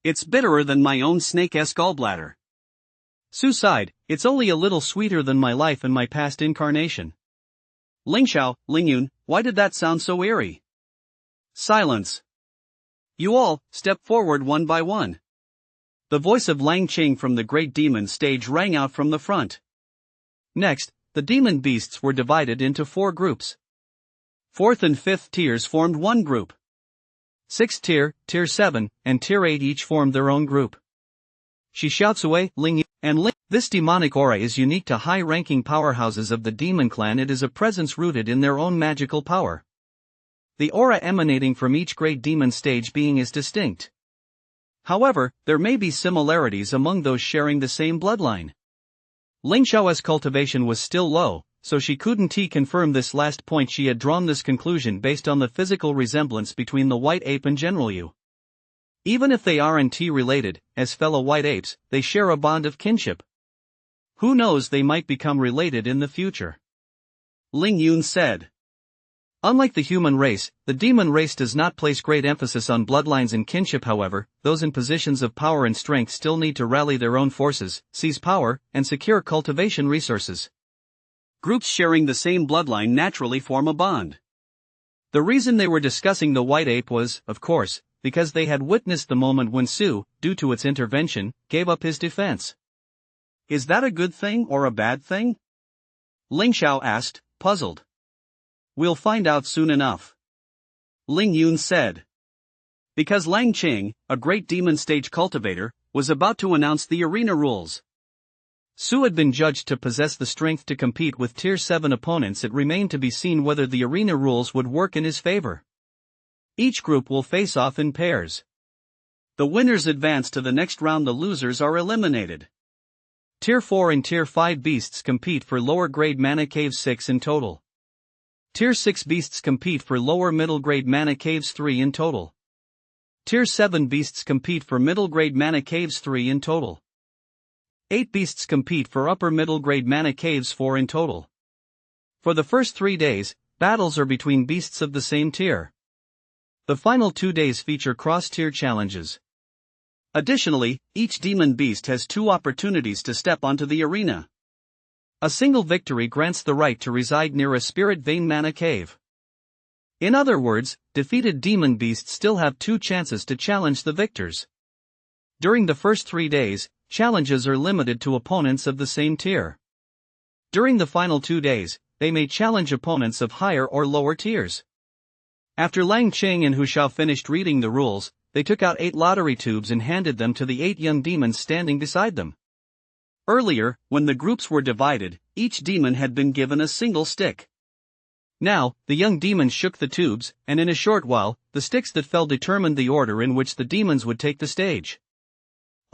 It's bitterer than my own snake's gallbladder. Su sighed. It's only a little sweeter than my life and my past incarnation. Lingxiao, Lingyun, why did that sound so eerie? Silence. You all, step forward one by one. The voice of Lang Qing from the great demon stage rang out from the front. Next, the demon beasts were divided into 4 groups. 4th and 5th tiers formed one group. 6th tier, tier 7, and tier 8 each formed their own group. Shi Xiaotsue, Ling, and Ling. This demonic aura is unique to high-ranking powerhouses of the demon clan. It is a presence rooted in their own magical power. The aura emanating from each great demon stage being is distinct. However, there may be similarities among those sharing the same bloodline. Lingxiao's cultivation was still low, so she couldn't confirm this last point. She had drawn this conclusion based on the physical resemblance between the white ape and General Yu. Even if they aren't related, as fellow white apes, they share a bond of kinship. Who knows, they might become related in the future. Ling Yun said. Unlike the human race, the demon race does not place great emphasis on bloodlines and kinship. However, those in positions of power and strength still need to rally their own forces, seize power, and secure cultivation resources. Groups sharing the same bloodline naturally form a bond. The reason they were discussing the white ape was, of course, because they had witnessed the moment when Su, due to its intervention, gave up his defense. Is that a good thing or a bad thing? Ling Xiao asked, puzzled. We'll find out soon enough. Ling Yun said. Because Lang Qing, a great demon stage cultivator, was about to announce the arena rules. Su had been judged to possess the strength to compete with Tier 7 opponents. It remained to be seen whether the arena rules would work in his favor. Each group will face off in pairs. The winners advance to the next round, the losers are eliminated. Tier 4 and Tier 5 beasts compete for lower grade mana caves 6 in total. Tier 6 beasts compete for lower middle grade mana caves 3 in total. Tier 7 beasts compete for middle grade mana caves 3 in total. 8 beasts compete for upper middle grade mana caves 4 in total. For the first 3 days, battles are between beasts of the same tier. The final 2 days feature cross-tier challenges. Additionally, each demon beast has 2 opportunities to step onto the arena. A single victory grants the right to reside near a spirit vein mana cave. In other words, defeated demon beasts still have 2 chances to challenge the victors. During the first 3 days, challenges are limited to opponents of the same tier. During the final 2 days, they may challenge opponents of higher or lower tiers. After Lang Qing and Hu Xiao finished reading the rules, they took out 8 lottery tubes and handed them to the 8 young demons standing beside them. Earlier, when the groups were divided, each demon had been given a single stick. Now, the young demons shook the tubes, and in a short while, the sticks that fell determined the order in which the demons would take the stage.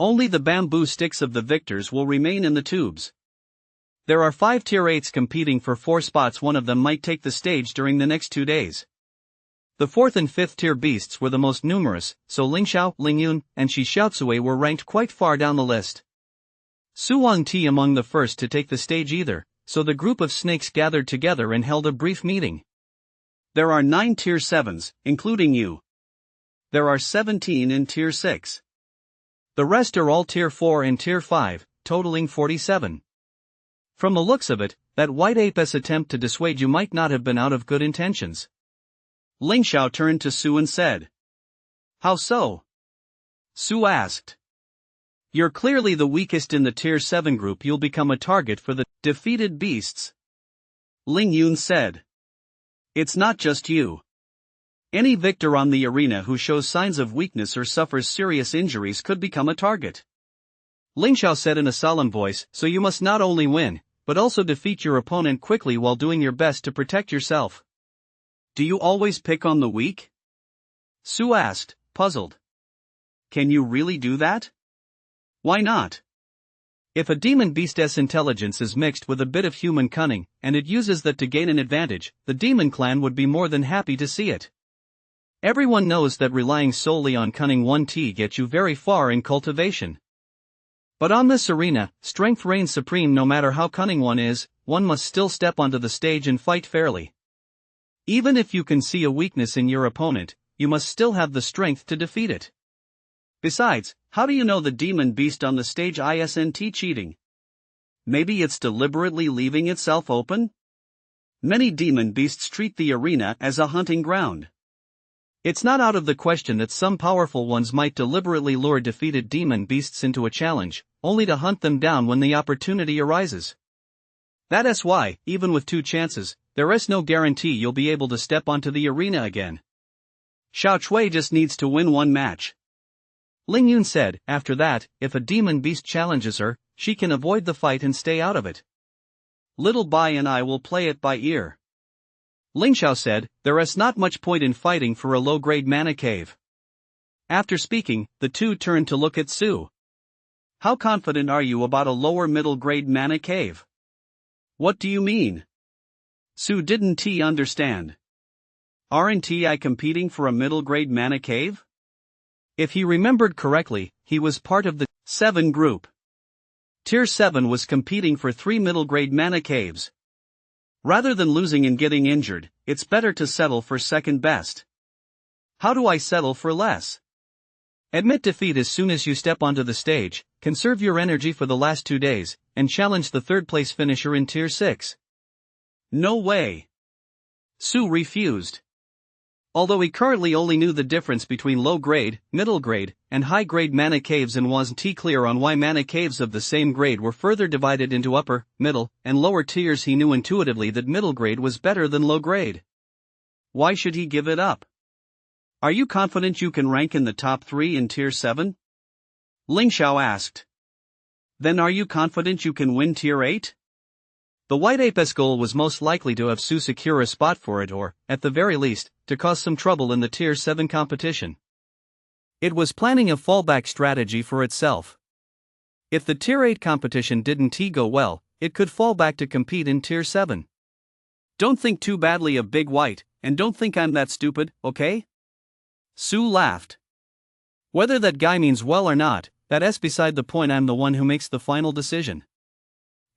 Only the bamboo sticks of the victors will remain in the tubes. There are 5 Tier 8s competing for 4 spots. One of them might take the stage during the next 2 days. The 4th and 5th tier beasts were the most numerous, so Ling Xiao, Ling Yun, and Shi Xiaocui were ranked quite far down the list. Su Wangti among the first to take the stage either, so the group of snakes gathered together and held a brief meeting. There are 9 Tier 7s, including you. There are 17 in Tier 6. The rest are all Tier 4 and Tier 5, totaling 47. From the looks of it, that white ape's attempt to dissuade you might not have been out of good intentions. Ling Xiao turned to Su and said. How so? Su asked. You're clearly the weakest in the Tier 7 group. You'll become a target for the defeated beasts. Ling Yun said. It's not just you. Any victor on the arena who shows signs of weakness or suffers serious injuries could become a target. Ling Xiao said in a solemn voice, so you must not only win, but also defeat your opponent quickly while doing your best to protect yourself. Do you always pick on the weak? Su asked, puzzled. Can you really do that? Why not? If a demon beast's intelligence is mixed with a bit of human cunning, and it uses that to gain an advantage, the demon clan would be more than happy to see it. Everyone knows that relying solely on cunning 1T gets you very far in cultivation. But on this arena, strength reigns supreme. No matter how cunning one is, one must still step onto the stage and fight fairly. Even if you can see a weakness in your opponent, you must still have the strength to defeat it. Besides, how do you know the demon beast on the stage isn't cheating? Maybe it's deliberately leaving itself open? Many demon beasts treat the arena as a hunting ground. It's not out of the question that some powerful ones might deliberately lure defeated demon beasts into a challenge, only to hunt them down when the opportunity arises. That's why, even with 2 chances, there is no guarantee you'll be able to step onto the arena again. Xiao Chui just needs to win 1 match. Ling Yun said. After that, if a demon beast challenges her, she can avoid the fight and stay out of it. Little Bai and I will play it by ear. Ling Xiao said, there is not much point in fighting for a low-grade mana cave. After speaking, the 2 turned to look at Su. How confident are you about a lower middle grade mana cave? What do you mean? Su didn't understand. Aren't I competing for a middle grade mana cave? If he remembered correctly, he was part of the 7 group. Tier 7 was competing for 3 middle grade mana caves. Rather than losing and getting injured, it's better to settle for second best. How do I settle for less? Admit defeat as soon as you step onto the stage, conserve your energy for the last 2 days, and challenge the third place finisher in Tier 6. No way. Sue refused. Although he currently only knew the difference between low-grade, middle-grade, and high-grade mana caves and wasn't clear on why mana caves of the same grade were further divided into upper, middle, and lower tiers, he knew intuitively that middle grade was better than low grade. Why should he give it up? Are you confident you can rank in the top 3 in Tier 7? Ling Xiao asked. Then are you confident you can win Tier 8? The White Ape's goal was most likely to have Sue secure a spot for it or, at the very least, to cause some trouble in the Tier 7 competition. It was planning a fallback strategy for itself. If the Tier 8 competition didn't go well, it could fall back to compete in Tier 7. Don't think too badly of Big White, and don't think I'm that stupid, okay? Sue laughed. Whether that guy means well or not, that's beside the point. I'm the one who makes the final decision.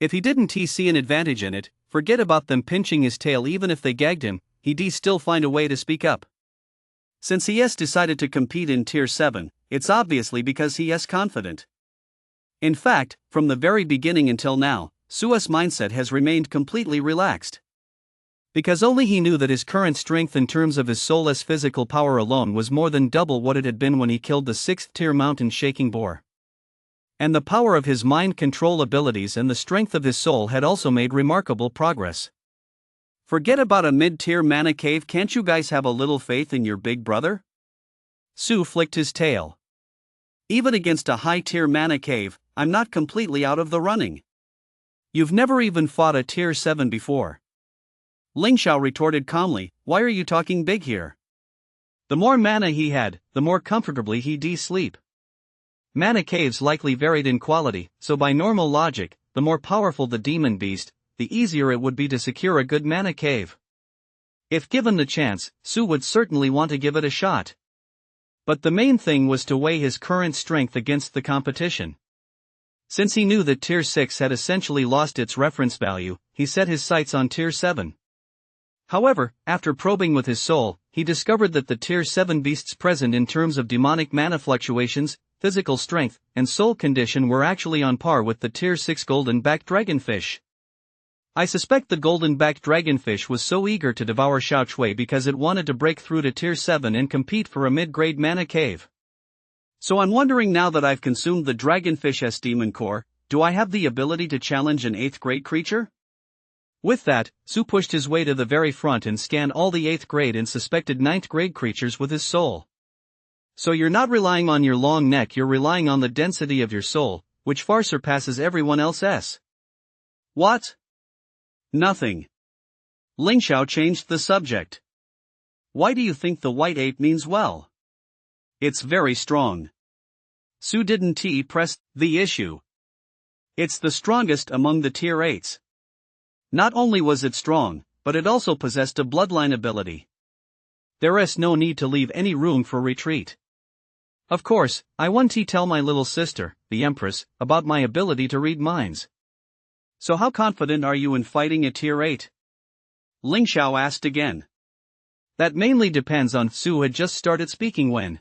If he didn't see an advantage in it, forget about them pinching his tail. Even if they gagged him, he'd still find a way to speak up. Since he has decided to compete in Tier 7, it's obviously because he is confident. In fact, from the very beginning until now, Sue's mindset has remained completely relaxed. Because only he knew that his current strength in terms of his soulless physical power alone was more than double what it had been when he killed the 6th tier mountain shaking boar. And the power of his mind control abilities and the strength of his soul had also made remarkable progress. Forget about a mid-tier mana cave. Can't you guys have a little faith in your big brother? Sue flicked his tail. Even against a high-tier mana cave, I'm not completely out of the running. You've never even fought a Tier 7 before. Ling Xiao retorted calmly, why are you talking big here? The more mana he had, the more comfortably he'd sleep. Mana caves likely varied in quality, so by normal logic, the more powerful the demon beast, the easier it would be to secure a good mana cave. If given the chance, Sue would certainly want to give it a shot. But the main thing was to weigh his current strength against the competition. Since he knew that Tier 6 had essentially lost its reference value, he set his sights on Tier 7. However, after probing with his soul, he discovered that the Tier 7 beasts present in terms of demonic mana fluctuations, physical strength, and soul condition were actually on par with the Tier 6 golden-backed dragonfish. I suspect the golden-backed dragonfish was so eager to devour Xiao Chui because it wanted to break through to Tier 7 and compete for a mid-grade mana cave. So I'm wondering, now that I've consumed the dragonfish's demon core, do I have the ability to challenge an 8th grade creature? With that, Sue pushed his way to the very front and scanned all the 8th grade and suspected 9th grade creatures with his soul. So you're not relying on your long neck, you're relying on the density of your soul, which far surpasses everyone else's. What? Nothing. Ling Xiao changed the subject. Why do you think the white ape means well? It's very strong. Sue didn't press the issue. It's the strongest among the Tier 8s. Not only was it strong, but it also possessed a bloodline ability. There's no need to leave any room for retreat. Of course, I want to tell my little sister, the Empress, about my ability to read minds. So how confident are you in fighting a Tier 8? Ling Xiao asked again. That mainly depends on. Sue had just started speaking when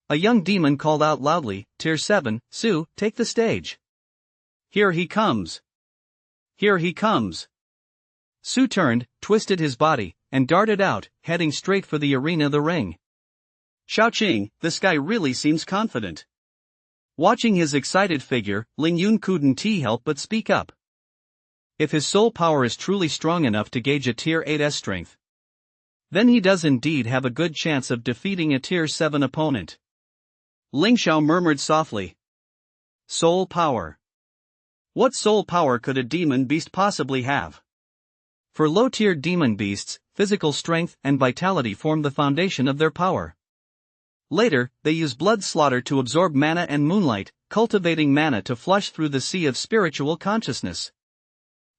a young demon called out loudly, Tier 7, Sue, take the stage. Here he comes. Here he comes. Sue turned, twisted his body, and darted out, heading straight for the arena, the ring. Xiaoqing, this guy really seems confident. Watching his excited figure, Ling Yun couldn't help but speak up. If his soul power is truly strong enough to gauge a Tier 8's strength, then he does indeed have a good chance of defeating a Tier 7 opponent. Ling Xiao murmured softly. Soul power. What soul power could a demon beast possibly have? For low-tier demon beasts, physical strength and vitality form the foundation of their power. Later, they use blood slaughter to absorb mana and moonlight, cultivating mana to flush through the sea of spiritual consciousness.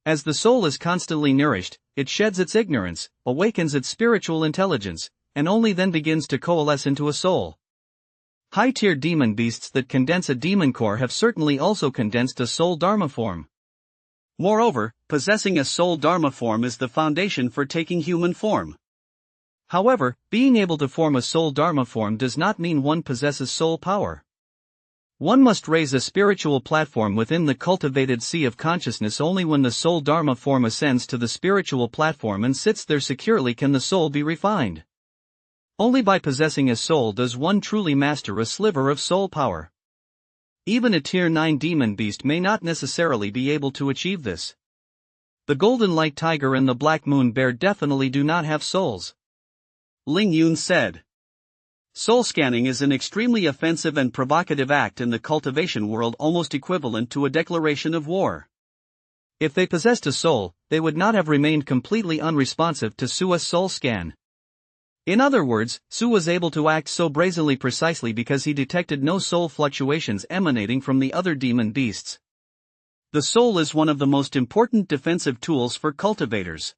As the soul is constantly nourished, it sheds its ignorance, awakens its spiritual intelligence, and only then begins to coalesce into a soul. High-tier demon beasts that condense a demon core have certainly also condensed a soul dharma form. Moreover, possessing a soul dharma form is the foundation for taking human form. However, being able to form a soul dharma form does not mean one possesses soul power. One must raise a spiritual platform within the cultivated sea of consciousness. Only when the soul dharma form ascends to the spiritual platform and sits there securely can the soul be refined. Only by possessing a soul does one truly master a sliver of soul power. Even a Tier 9 demon beast may not necessarily be able to achieve this. The golden light tiger and the black moon bear definitely do not have souls. Ling Yun said. Soul scanning is an extremely offensive and provocative act in the cultivation world, almost equivalent to a declaration of war. If they possessed a soul, they would not have remained completely unresponsive to Sua's soul scan. In other words, Su was able to act so brazenly precisely because he detected no soul fluctuations emanating from the other demon beasts. The soul is one of the most important defensive tools for cultivators.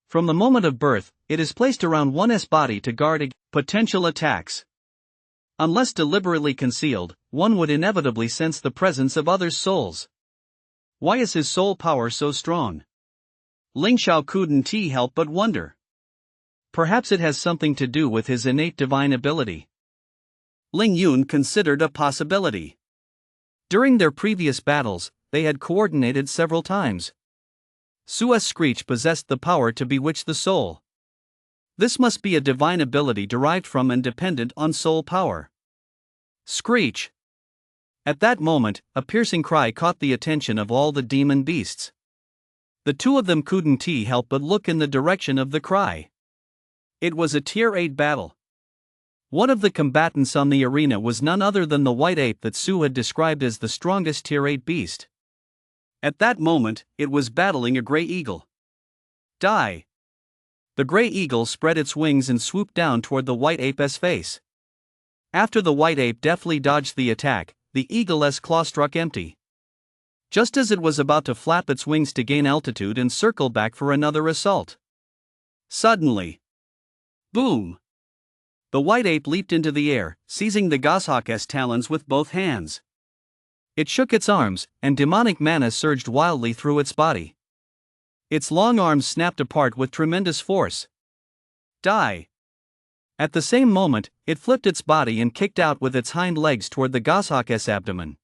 From the moment of birth, it is placed around one's body to guard against potential attacks. Unless deliberately concealed, one would inevitably sense the presence of others' souls. Why is his soul power so strong? Ling Xiao couldn't help but wonder. Perhaps it has something to do with his innate divine ability. Ling Yun considered a possibility. During their previous battles, they had coordinated several times. Sua's screech possessed the power to bewitch the soul. This must be a divine ability derived from and dependent on soul power. Screech! At that moment, a piercing cry caught the attention of all the demon beasts. The two of them couldn't help but look in the direction of the cry. It was a Tier 8 battle. One of the combatants on the arena was none other than the white ape that Su had described as the strongest Tier 8 beast. At that moment, it was battling a gray eagle. Die! The gray eagle spread its wings and swooped down toward the white ape's face. After the white ape deftly dodged the attack, the eagle's claw struck empty. Just as it was about to flap its wings to gain altitude and circle back for another assault. Suddenly, boom! The white ape leaped into the air, seizing the goshawk's talons with both hands. It shook its arms, and demonic mana surged wildly through its body. Its long arms snapped apart with tremendous force. Die! At the same moment, it flipped its body and kicked out with its hind legs toward the goshawk's abdomen.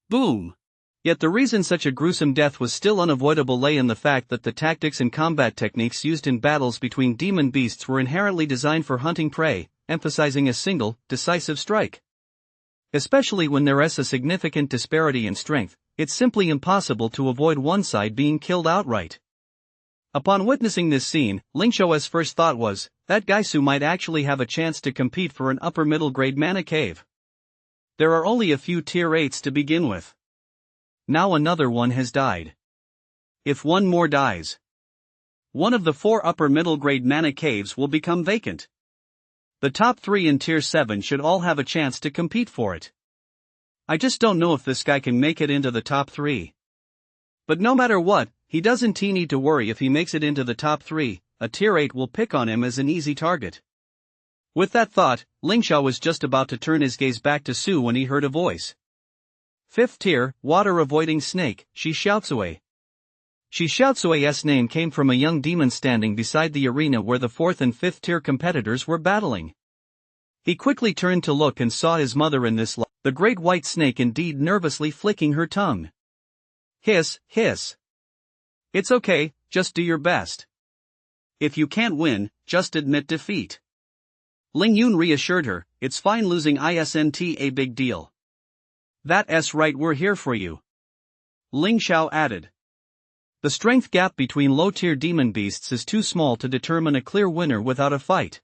Boom! Yet the reason such a gruesome death was still unavoidable lay in the fact that the tactics and combat techniques used in battles between demon beasts were inherently designed for hunting prey, emphasizing a single, decisive strike. Especially when there is a significant disparity in strength, it's simply impossible to avoid one side being killed outright. Upon witnessing this scene, Ling Xiao's first thought was, that guy Su might actually have a chance to compete for an upper middle grade mana cave. There are only a few Tier 8s to begin with. Now another one has died. If one more dies, one of the 4 upper middle grade mana caves will become vacant. The top 3 in Tier 7 should all have a chance to compete for it. I just don't know if this guy can make it into the top 3. But no matter what, he doesn't need to worry. If he makes it into the top 3, a Tier 8 will pick on him as an easy target. With that thought, Ling Xiao was just about to turn his gaze back to Su when he heard a voice. 5th tier, water-avoiding snake, Shi Xiaotsui. Shi Xiaotsui's name came from a young demon standing beside the arena where the 4th and 5th tier competitors were battling. He quickly turned to look and saw his mother in this light, the great white snake indeed nervously flicking her tongue. Hiss, hiss. It's okay, just do your best. If you can't win, just admit defeat. Ling Yun reassured her, it's fine losing, isn't a big deal. That's right, we're here for you. Ling Xiao added. The strength gap between low-tier demon beasts is too small to determine a clear winner without a fight.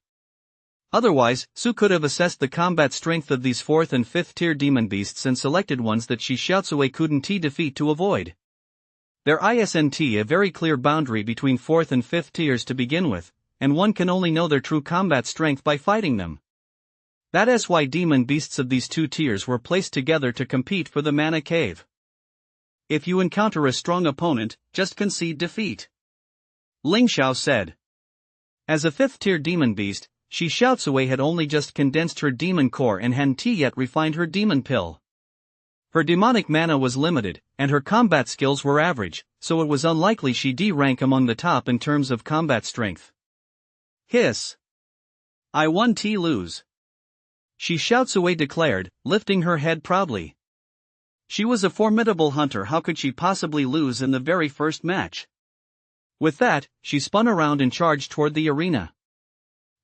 Otherwise, Su could have assessed the combat strength of these 4th and 5th tier demon beasts and selected ones that Shi Xiaotsui couldn't defeat to avoid. There isn't a very clear boundary between 4th and 5th tiers to begin with, and one can only know their true combat strength by fighting them. That is why demon beasts of these 2 tiers were placed together to compete for the mana cave. If you encounter a strong opponent, just concede defeat. Ling Xiao said. As a 5th tier demon beast, Shi Xiaotsui had only just condensed her demon core and hadn't yet refined her demon pill. Her demonic mana was limited, and her combat skills were average, so it was unlikely she'd rank among the top in terms of combat strength. Hiss. I won T lose. She shouts away declared, lifting her head proudly. She was a formidable hunter, how could she possibly lose in the very first match? With that, she spun around and charged toward the arena.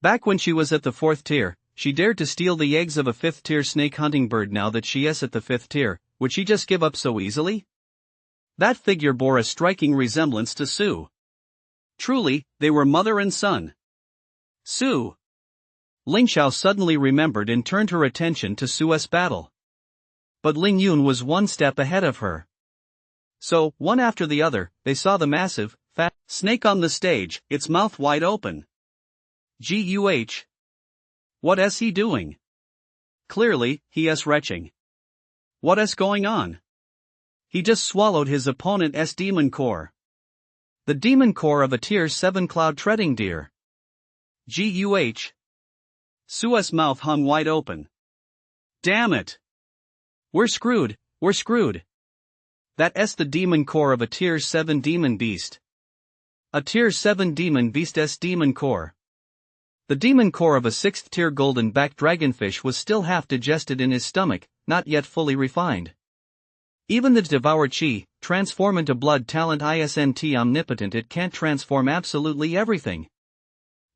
Back when she was at the 4th tier, she dared to steal the eggs of a 5th tier snake hunting bird. Now that she is at the 5th tier, would she just give up so easily? That figure bore a striking resemblance to Sue. Truly, they were mother and son. Sue. Ling Xiao suddenly remembered and turned her attention to Sue's battle. But Ling Yun was one step ahead of her. So, one after the other, they saw the massive, fat snake on the stage, its mouth wide open. Guh. What is he doing? Clearly, he is retching. What is going on? He just swallowed his opponent's demon core. The demon core of a tier 7 cloud treading deer. Guh. Sue's mouth hung wide open. Damn it! We're screwed. That's the demon core of a tier 7 demon beast. A tier 7 demon beast's demon core. The demon core of a 6th tier golden-backed dragonfish was still half digested in his stomach, not yet fully refined. Even the devour chi, transform into blood talent isn't omnipotent, it can't transform absolutely everything.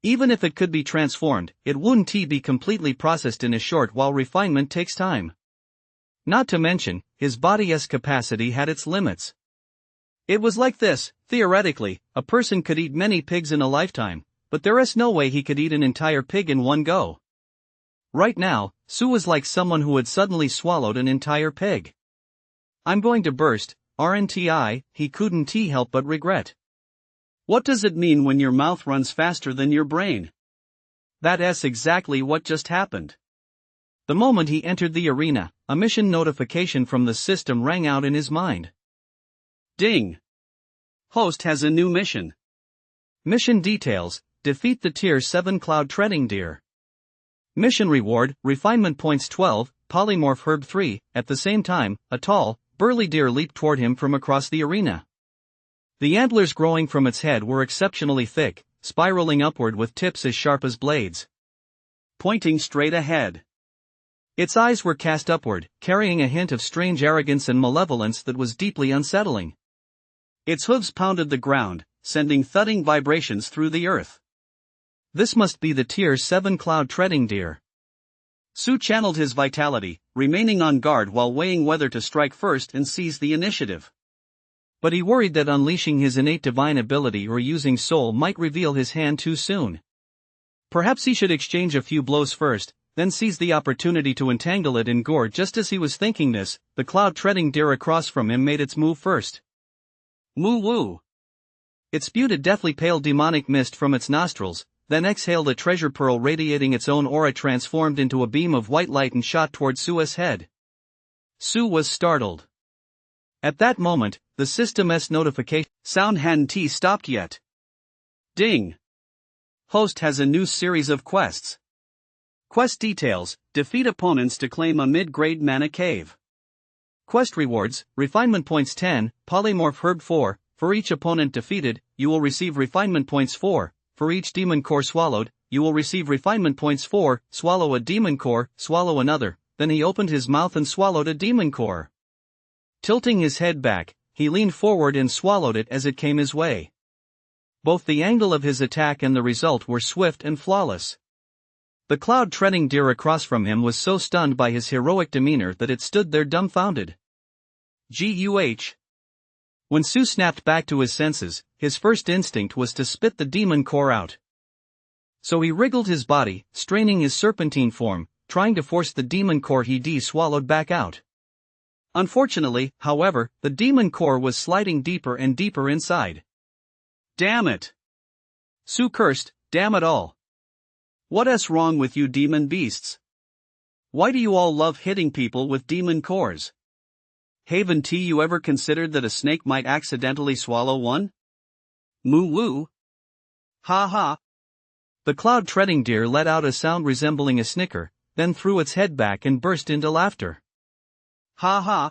Even if it could be transformed, it wouldn't be completely processed in a short while refinement takes time. Not to mention, his body's capacity had its limits. It was like this: theoretically, a person could eat many pigs in a lifetime, but there is no way he could eat an entire pig in one go. Right now, Sue was like someone who had suddenly swallowed an entire pig. I'm going to burst, RNTI, he couldn't help but regret. What does it mean when your mouth runs faster than your brain? That is exactly what just happened. The moment he entered the arena, a mission notification from the system rang out in his mind. Ding! Host has a new mission. Mission details: defeat the tier 7 cloud treading deer. Mission reward: refinement points 12, polymorph herb 3. At the same time, a tall, burly deer leaped toward him from across the arena. The antlers growing from its head were exceptionally thick, spiraling upward with tips as sharp as blades. Pointing straight ahead. Its eyes were cast upward, carrying a hint of strange arrogance and malevolence that was deeply unsettling. Its hooves pounded the ground, sending thudding vibrations through the earth. This must be the tier 7 cloud treading deer. Sue channeled his vitality, remaining on guard while weighing whether to strike first and seize the initiative. But he worried that unleashing his innate divine ability or using soul might reveal his hand too soon. Perhaps he should exchange a few blows first, then seize the opportunity to entangle it in gore. Just as he was thinking this, the cloud treading deer across from him made its move first. Moo woo! It spewed a deathly pale demonic mist from its nostrils, then exhaled a treasure pearl radiating its own aura, transformed into a beam of white light and shot toward Sue's head. Sue was startled. At that moment, the system's notification sound hadn't stopped yet. Ding! Host has a new series of quests. Quest details: defeat opponents to claim a mid-grade mana cave. Quest rewards: refinement points 10, polymorph herb 4. For each opponent defeated, you will receive refinement points 4. For each demon core swallowed, you will receive refinement points 4. Swallow a demon core, swallow another. Then he opened his mouth and swallowed a demon core. Tilting his head back, he leaned forward and swallowed it as it came his way. Both the angle of his attack and the result were swift and flawless. The cloud treading deer across from him was so stunned by his heroic demeanor that it stood there dumbfounded. Guh. When Sue snapped back to his senses, his first instinct was to spit the demon core out. So he wriggled his body, straining his serpentine form, trying to force the demon core he swallowed back out. Unfortunately, however, the demon core was sliding deeper and deeper inside. Damn it! Sue cursed, damn it all. What is wrong with you demon beasts? Why do you all love hitting people with demon cores? Haven't you ever considered that a snake might accidentally swallow one? Moo woo! Ha ha! The cloud treading deer let out a sound resembling a snicker, then threw its head back and burst into laughter. Ha ha!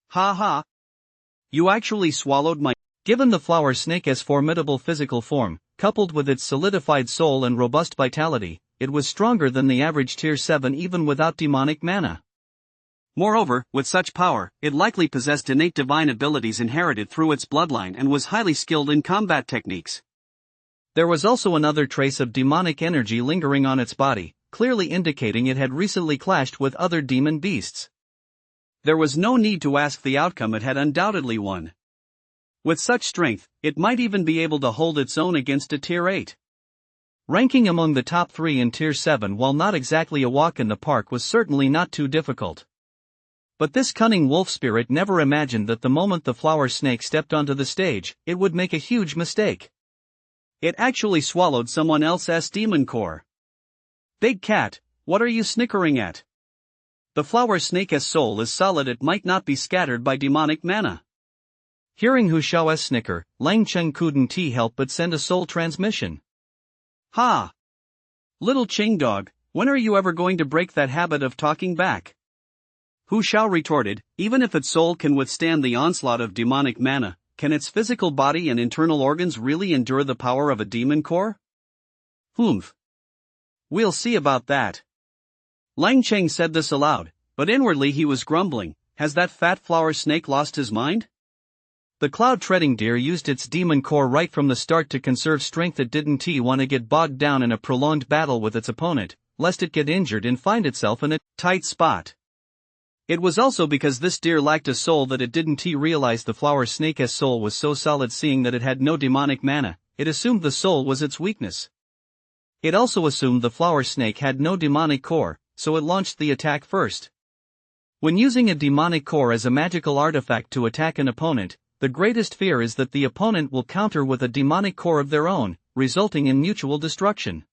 Ha ha! You actually swallowed my. Given the flower snake's formidable physical form, coupled with its solidified soul and robust vitality, it was stronger than the average tier 7 even without demonic mana. Moreover, with such power, it likely possessed innate divine abilities inherited through its bloodline and was highly skilled in combat techniques. There was also another trace of demonic energy lingering on its body, clearly indicating it had recently clashed with other demon beasts. There was no need to ask, the outcome it had undoubtedly won. With such strength, it might even be able to hold its own against a tier 8. Ranking among the top 3 in tier 7 while not exactly a walk in the park was certainly not too difficult. But this cunning wolf spirit never imagined that the moment the flower snake stepped onto the stage, it would make a huge mistake. It actually swallowed someone else's demon core. Big cat, what are you snickering at? The flower snake's soul is solid, it might not be scattered by demonic mana. Hearing Hu Xiao's snicker, Lang Cheng couldn't help but send a soul transmission. Ha! Little Ching dog, when are you ever going to break that habit of talking back? Hu Xiao retorted, even if its soul can withstand the onslaught of demonic mana, can its physical body and internal organs really endure the power of a demon core? Humph. We'll see about that. Lang Cheng said this aloud, but inwardly he was grumbling, has that fat flower snake lost his mind? The cloud-treading deer used its demon core right from the start to conserve strength. It didn't want to get bogged down in a prolonged battle with its opponent, lest it get injured and find itself in a tight spot. It was also because this deer lacked a soul that it didn't realize the flower snake's soul was so solid. Seeing that it had no demonic mana, it assumed the soul was its weakness. It also assumed the flower snake had no demonic core, so it launched the attack first. When using a demonic core as a magical artifact to attack an opponent, the greatest fear is that the opponent will counter with a demonic core of their own, resulting in mutual destruction.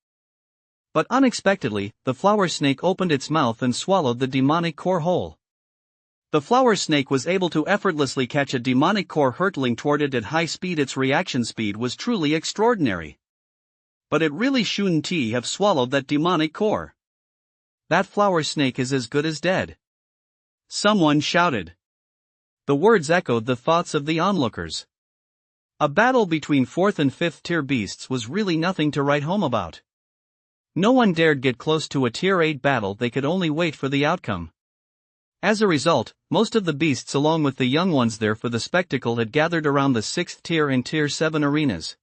But unexpectedly, the flower snake opened its mouth and swallowed the demonic core whole. The flower snake was able to effortlessly catch a demonic core hurtling toward it at high speed. Its reaction speed was truly extraordinary. But it really shouldn't have swallowed that demonic core. That flower snake is as good as dead. Someone shouted. The words echoed the thoughts of the onlookers. A battle between 4th and 5th tier beasts was really nothing to write home about. No one dared get close to a tier 8 battle. They could only wait for the outcome. As a result, most of the beasts along with the young ones there for the spectacle had gathered around the 6th tier and tier 7 arenas.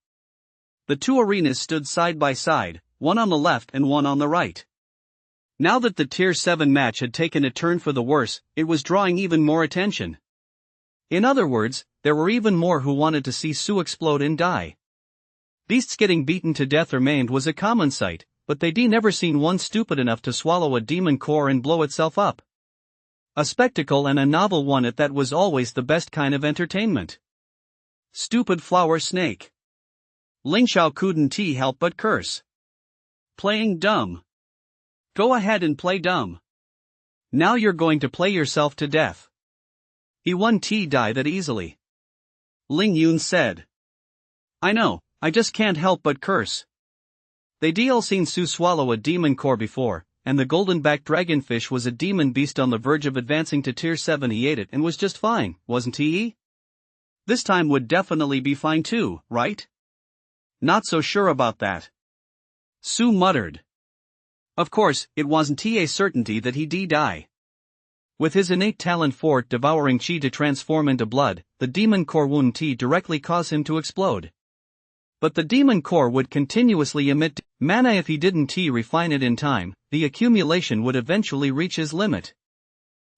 The two arenas stood side by side, one on the left and one on the right. Now that the tier 7 match had taken a turn for the worse, it was drawing even more attention. In other words, there were even more who wanted to see Su explode and die. Beasts getting beaten to death or maimed was a common sight, but they'd never seen one stupid enough to swallow a demon core and blow itself up. A spectacle, and a novel one at that, was always the best kind of entertainment. Stupid flower snake. Ling Xiao couldn't help but curse. Playing dumb. Go ahead and play dumb. Now you're going to play yourself to death. He won't die that easily. Ling Yun said. I know, I just can't help but curse. They'd all seen Su swallow a demon core before, and the golden-backed dragonfish was a demon beast on the verge of advancing to tier 7. He ate it and was just fine, wasn't he? This time would definitely be fine too, right? Not so sure about that. Su muttered. Of course, it wasn't a certainty that he'd die. With his innate talent for devouring chi to transform into blood, the demon core wouldn't directly cause him to explode. But the demon core would continuously emit mana. If he didn't refine it in time, the accumulation would eventually reach his limit.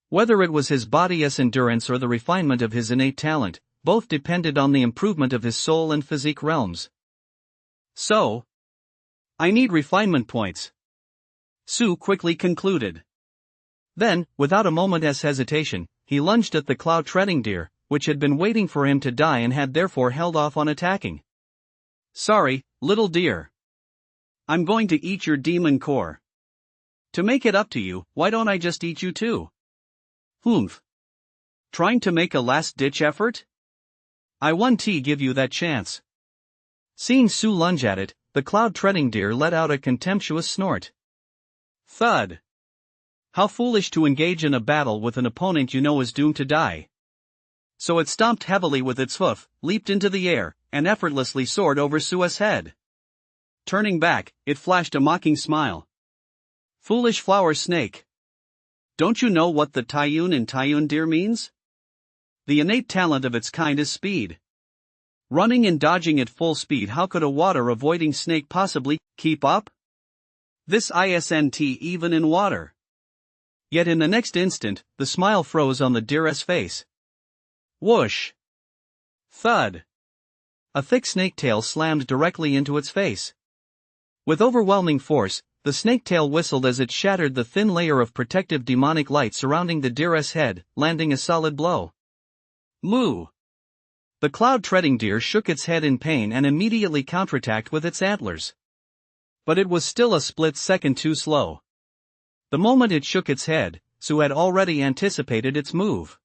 Whether it was his body's endurance or the refinement of his innate talent, both depended on the improvement of his soul and physique realms. So, I need refinement points. Su quickly concluded. Then, without a moment's hesitation, he lunged at the cloud-treading deer, which had been waiting for him to die and had therefore held off on attacking. Sorry, little deer. I'm going to eat your demon core. To make it up to you, why don't I just eat you too? Humph. Trying to make a last-ditch effort? I won't give you that chance. Seeing Su lunge at it, the cloud-treading deer let out a contemptuous snort. Thud. How foolish to engage in a battle with an opponent you know is doomed to die. So it stomped heavily with its hoof, leaped into the air, and effortlessly soared over Sua's head. Turning back, it flashed a mocking smile. Foolish flower snake. Don't you know what the Tayun in Tayun deer means? The innate talent of its kind is speed. Running and dodging at full speed, how could a water-avoiding snake possibly keep up? This isn't even in water. Yet in the next instant, the smile froze on the deer's face. Whoosh! Thud! A thick snake tail slammed directly into its face. With overwhelming force, the snake tail whistled as it shattered the thin layer of protective demonic light surrounding the deer's head, landing a solid blow. Moo! The cloud-treading deer shook its head in pain and immediately counterattacked with its antlers. But it was still a split second too slow. The moment it shook its head, Su had already anticipated its move.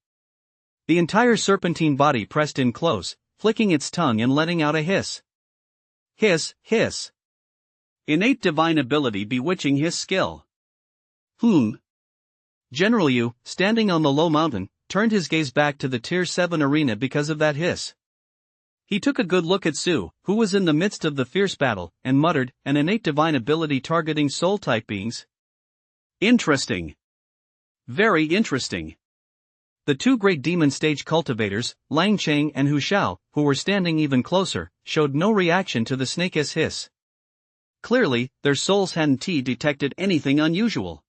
The entire serpentine body pressed in close, flicking its tongue and letting out a hiss. Hiss, hiss. Innate divine ability bewitching his skill. General Yu, standing on the low mountain, turned his gaze back to the Tier 7 arena because of that hiss. He took a good look at Su, who was in the midst of the fierce battle, and muttered, an innate divine ability targeting soul-type beings? Interesting. Very interesting. The two great demon stage cultivators, Lang Cheng and Hu Xiao, who were standing even closer, showed no reaction to the snake's hiss. Clearly, their souls hadn't detected anything unusual.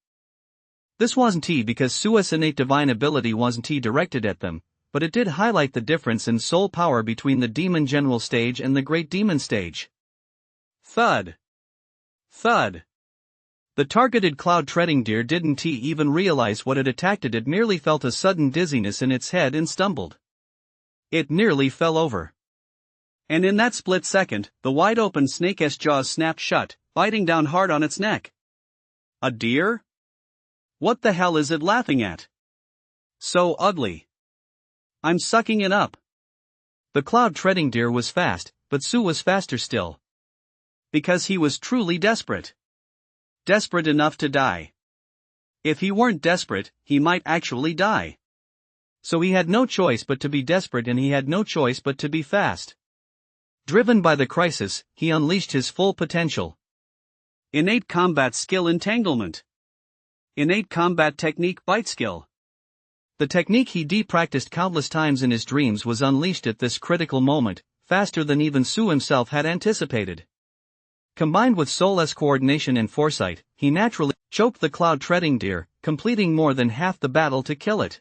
This wasn't because Su's innate divine ability wasn't directed at them, but it did highlight the difference in soul power between the demon general stage and the great demon stage. Thud! Thud! The targeted cloud-treading deer didn't even realize what had attacked it. It merely felt a sudden dizziness in its head and stumbled. It nearly fell over. And in that split second, the wide-open snake's jaws snapped shut, biting down hard on its neck. A deer? What the hell is it laughing at? So ugly. I'm sucking it up. The cloud-treading deer was fast, but Su was faster still. Because he was truly desperate. Desperate enough to die. If he weren't desperate, he might actually die. So he had no choice but to be desperate, and he had no choice but to be fast. Driven by the crisis, he unleashed his full potential. Innate combat skill entanglement. Innate combat technique bite skill. The technique he practiced countless times in his dreams was unleashed at this critical moment, faster than even Su himself had anticipated. Combined with Soul's coordination and foresight, he naturally choked the cloud-treading deer, completing more than half the battle to kill it.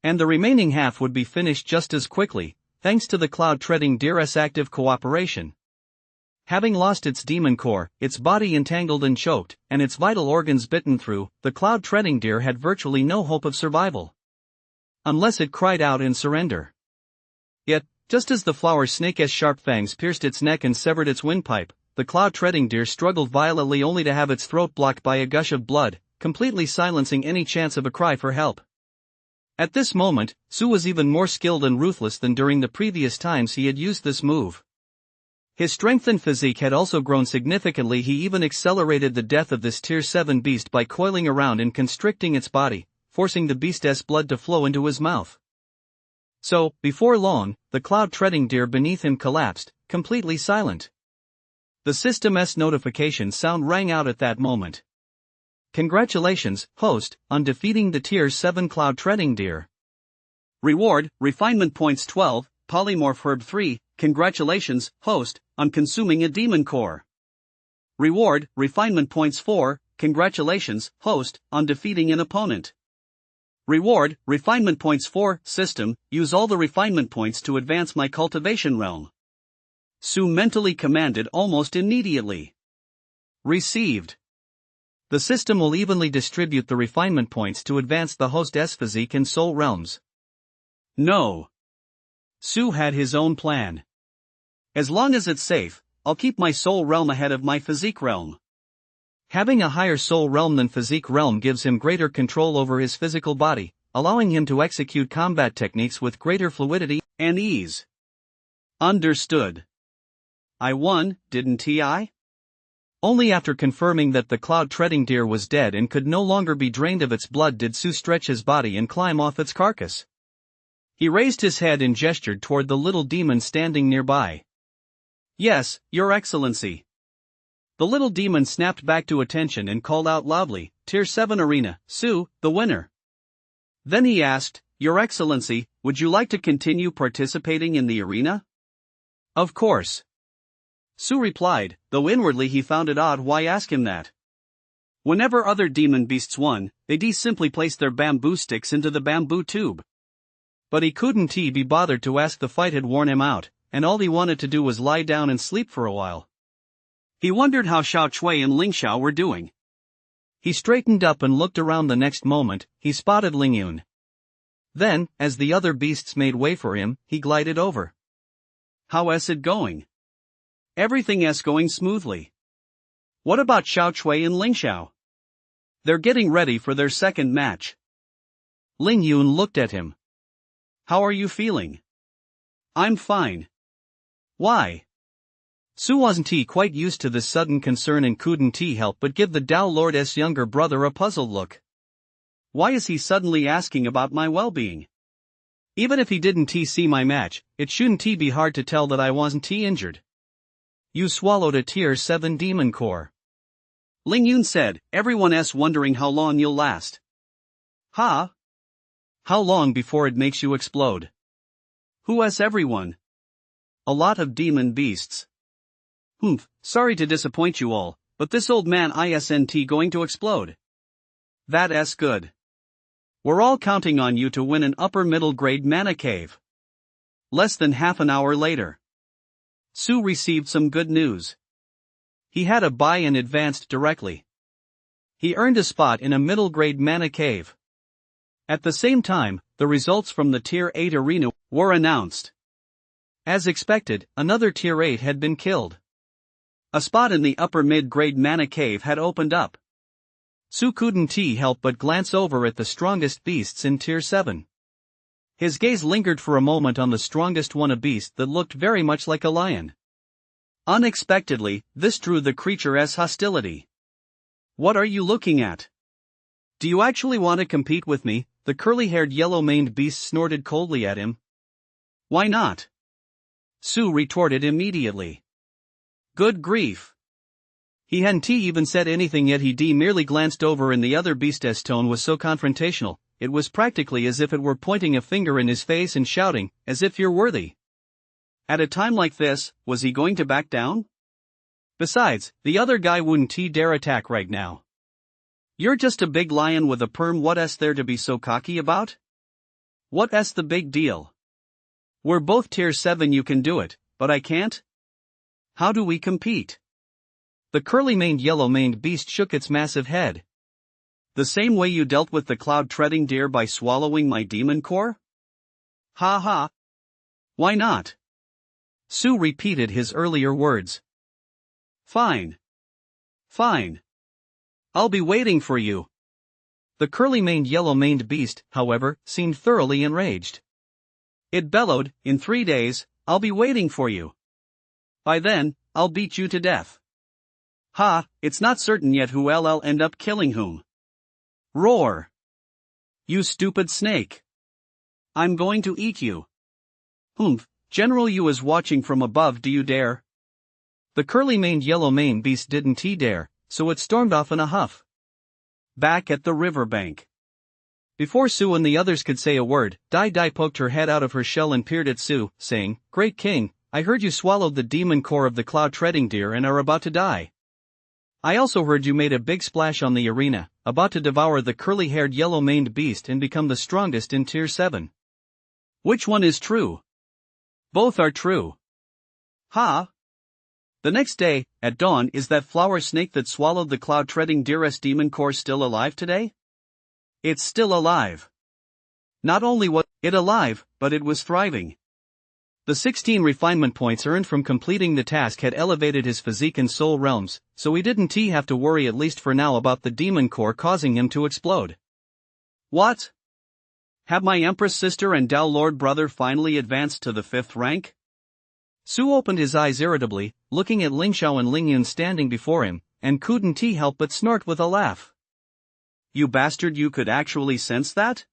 And the remaining half would be finished just as quickly, thanks to the cloud-treading deer's active cooperation. Having lost its demon core, its body entangled and choked, and its vital organs bitten through, the cloud-treading deer had virtually no hope of survival. Unless it cried out in surrender. Yet, just as the flower snake's sharp fangs pierced its neck and severed its windpipe, the cloud-treading deer struggled violently only to have its throat blocked by a gush of blood, completely silencing any chance of a cry for help. At this moment, Su was even more skilled and ruthless than during the previous times he had used this move. His strength and physique had also grown significantly. He even accelerated the death of this Tier 7 beast by coiling around and constricting its body, forcing the beast's blood to flow into his mouth. So, before long, the cloud-treading deer beneath him collapsed, completely silent. The system's notification sound rang out at that moment. Congratulations, host, on defeating the Tier 7 cloud-treading deer. Reward, refinement points 12, polymorph herb 3, congratulations, host, on consuming a demon core. Reward, refinement points 4, congratulations, host, on defeating an opponent. Reward, refinement points 4, system, use all the refinement points to advance my cultivation realm. Su mentally commanded almost immediately. Received. The system will evenly distribute the refinement points to advance the host's physique and soul realms. No. Su had his own plan. As long as it's safe, I'll keep my soul realm ahead of my physique realm. Having a higher soul realm than physique realm gives him greater control over his physical body, allowing him to execute combat techniques with greater fluidity and ease. Understood. I won, didn't I? Only after confirming that the cloud-treading deer was dead and could no longer be drained of its blood did Su stretch his body and climb off its carcass. He raised his head and gestured toward the little demon standing nearby. Yes, Your Excellency. The little demon snapped back to attention and called out loudly, Tier 7 Arena, Su, the winner. Then he asked, Your Excellency, would you like to continue participating in the arena? Of course. Su replied, though inwardly he found it odd why ask him that. Whenever other demon beasts won, they simply placed their bamboo sticks into the bamboo tube. But he couldn't be bothered to ask. The fight had worn him out, and all he wanted to do was lie down and sleep for a while. He wondered how Xiao Chui and Ling Xiao were doing. He straightened up and looked around. The next moment, he spotted Ling Yun. Then, as the other beasts made way for him, he glided over. How's it going? Everything's going smoothly. What about Xiao Chui and Ling Xiao? They're getting ready for their second match. Ling Yun looked at him. How are you feeling? I'm fine. Why? Su wasn't quite used to this sudden concern and couldn't help but give the Tao Lord's younger brother a puzzled look. Why is he suddenly asking about my well-being? Even if he didn't see my match, it shouldn't be hard to tell that I wasn't injured. You swallowed a Tier 7 demon core. Ling Yun said, everyone's wondering how long you'll last. Huh? How long before it makes you explode? Who's everyone? A lot of demon beasts. Sorry to disappoint you all, but this old man isn't going to explode. That's good. We're all counting on you to win an upper middle grade mana cave. Less than half an hour later, Su received some good news. He had a buy and advanced directly. He earned a spot in a middle grade mana cave. At the same time, the results from the Tier 8 arena were announced. As expected, another Tier 8 had been killed. A spot in the upper mid-grade mana cave had opened up. Su couldn't help but glance over at the strongest beasts in Tier 7. His gaze lingered for a moment on the strongest one, a beast that looked very much like a lion. Unexpectedly, this drew the creature's hostility. What are you looking at? Do you actually want to compete with me? The curly-haired yellow-maned beast snorted coldly at him. Why not? Su retorted immediately. Good grief. He hadn't even said anything yet. He merely glanced over, and the other beast's tone was so confrontational, it was practically as if it were pointing a finger in his face and shouting, as if you're worthy. At a time like this, was he going to back down? Besides, the other guy wouldn't dare attack right now. You're just a big lion with a perm. What's there to be so cocky about? What's the big deal? We're both Tier 7. You can do it, but I can't? How do we compete? The curly-maned yellow-maned beast shook its massive head. The same way you dealt with the cloud-treading deer by swallowing my demon core? Ha ha. Why not? Su repeated his earlier words. Fine. Fine. I'll be waiting for you. The curly-maned yellow-maned beast, however, seemed thoroughly enraged. It bellowed, in 3 days, I'll be waiting for you. By then, I'll beat you to death. Ha, it's not certain yet who'll end up killing whom. Roar. You stupid snake. I'm going to eat you. General Yu is watching from above. Do you dare? The curly-maned yellow-maned beast didn't dare, so it stormed off in a huff. Back at the riverbank. Before Su and the others could say a word, Dai Dai poked her head out of her shell and peered at Su, saying, Great King, I heard you swallowed the demon core of the cloud-treading deer and are about to die. I also heard you made a big splash on the arena, about to devour the curly-haired yellow-maned beast and become the strongest in Tier 7. Which one is true? Both are true. Ha! The next day, at dawn, is that flower snake that swallowed the cloud-treading deer's demon core still alive today? It's still alive. Not only was it alive, but it was thriving. The 16 refinement points earned from completing the task had elevated his physique and soul realms, so he didn't have to worry, at least for now, about the demon core causing him to explode. What? Have my Empress sister and Tao Lord brother finally advanced to the 5th rank? Su opened his eyes irritably, looking at Ling Xiao and Ling Yun standing before him, and couldn't help but snort with a laugh. You bastard, you could actually sense that?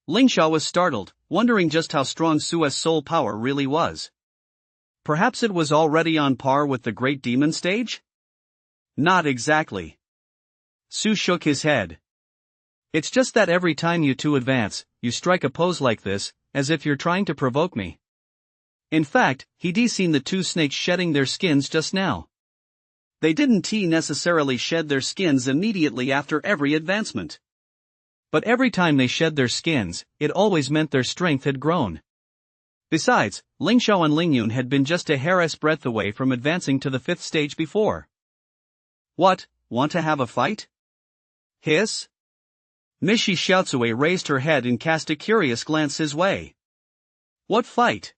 Ling Xiao was startled. wondering just how strong Su's soul power really was. Perhaps it was already on par with the Great Demon stage? Not exactly. Su shook his head. It's just that every time you two advance, you strike a pose like this, as if you're trying to provoke me. In fact, he'd seen the two snakes shedding their skins just now. They didn't necessarily shed their skins immediately after every advancement. But every time they shed their skins, it always meant their strength had grown. Besides, Ling Xiao and Ling Yun had been just a hair's breadth away from advancing to the 5th stage before. What, want to have a fight? Hiss? Miss Xiaotsui raised her head and cast a curious glance his way. What fight?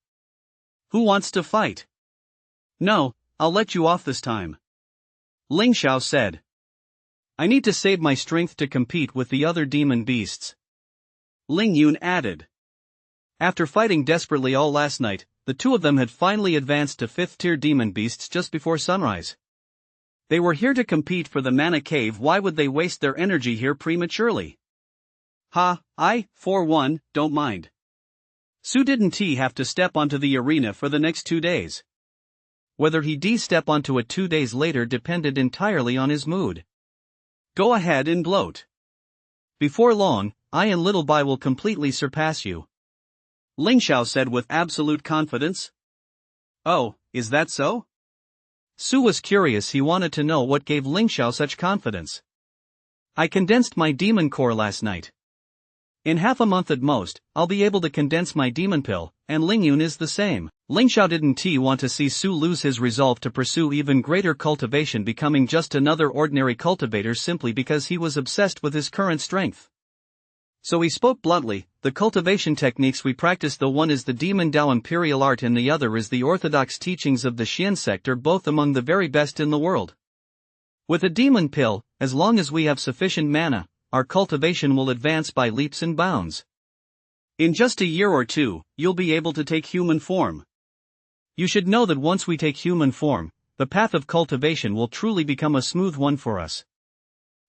Who wants to fight? No, I'll let you off this time. Ling Xiao said. I need to save my strength to compete with the other demon beasts. Ling Yun added. After fighting desperately all last night, the two of them had finally advanced to 5th-tier demon beasts just before sunrise. They were here to compete for the mana cave. Why would they waste their energy here prematurely? I, for one, don't mind. Su didn't have to step onto the arena for the next 2 days. Whether he'd step onto it 2 days later depended entirely on his mood. Go ahead and gloat. Before long, I and Little Bai will completely surpass you. Ling Xiao said with absolute confidence. Oh, is that so? Su was curious. He wanted to know what gave Ling Xiao such confidence. I condensed my demon core last night. In half a month at most, I'll be able to condense my demon pill, and Ling Yun is the same. Ling Xiao didn't want to see Su lose his resolve to pursue even greater cultivation, becoming just another ordinary cultivator simply because he was obsessed with his current strength. So he spoke bluntly, the cultivation techniques we practice, the one is the Demon Dao Imperial Art and the other is the orthodox teachings of the Xian sect, are both among the very best in the world. With a demon pill, as long as we have sufficient mana, our cultivation will advance by leaps and bounds. In just a year or two, you'll be able to take human form. You should know that once we take human form, the path of cultivation will truly become a smooth one for us.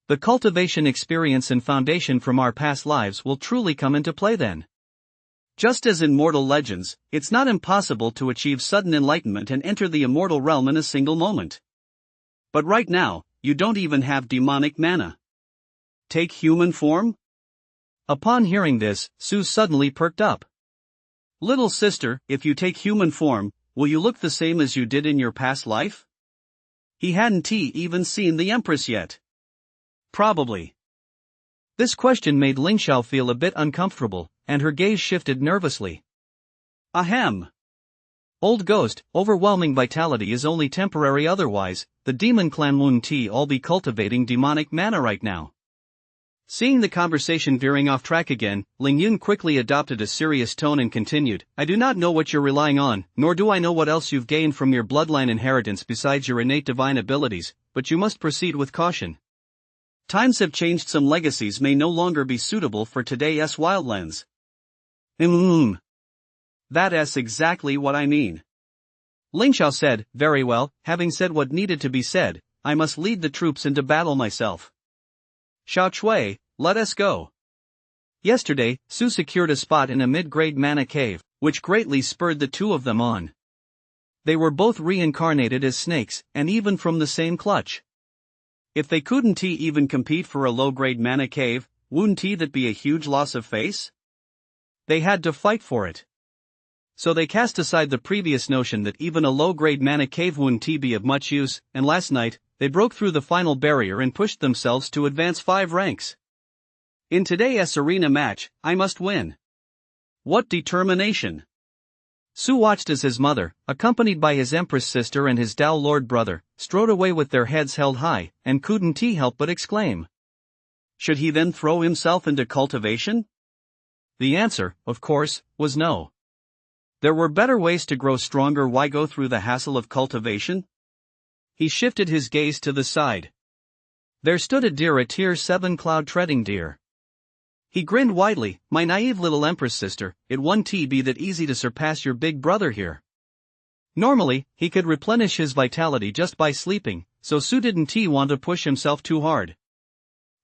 The cultivation experience and foundation from our past lives will truly come into play then. Just as in mortal legends, it's not impossible to achieve sudden enlightenment and enter the immortal realm in a single moment. But right now, you don't even have demonic mana. Take human form? Upon hearing this, Su suddenly perked up. Little sister, if you take human form, will you look the same as you did in your past life? He hadn't even seen the Empress yet. Probably. This question made Ling Xiao feel a bit uncomfortable, and her gaze shifted nervously. Ahem. Old ghost, overwhelming vitality is only temporary, otherwise, the demon clan wouldn't all be cultivating demonic mana right now. Seeing the conversation veering off track again, Ling Yun quickly adopted a serious tone and continued, I do not know what you're relying on, nor do I know what else you've gained from your bloodline inheritance besides your innate divine abilities, but you must proceed with caution. Times have changed. Some legacies may no longer be suitable for today's wildlands. That's exactly what I mean. Ling Xiao said, very well, having said what needed to be said, I must lead the troops into battle myself. Xiao Chui, let us go. Yesterday, Su secured a spot in a mid-grade mana cave, which greatly spurred the two of them on. They were both reincarnated as snakes, and even from the same clutch. If they couldn't even compete for a low-grade mana cave, wouldn't that be a huge loss of face? They had to fight for it. So they cast aside the previous notion that even a low-grade mana cave wouldn't be of much use, and last night, they broke through the final barrier and pushed themselves to advance 5 ranks. In today's arena match, I must win. What determination! Su watched as his mother, accompanied by his Empress sister and his Dao Lord brother, strode away with their heads held high, and couldn't help but exclaim. Should he then throw himself into cultivation? The answer, of course, was no. There were better ways to grow stronger. Why go through the hassle of cultivation? He shifted his gaze to the side. There stood a deer, a tier 7 cloud-treading deer. He grinned widely, my naive little Empress sister, it won't be that easy to surpass your big brother here. Normally, he could replenish his vitality just by sleeping, so Su didn't want to push himself too hard.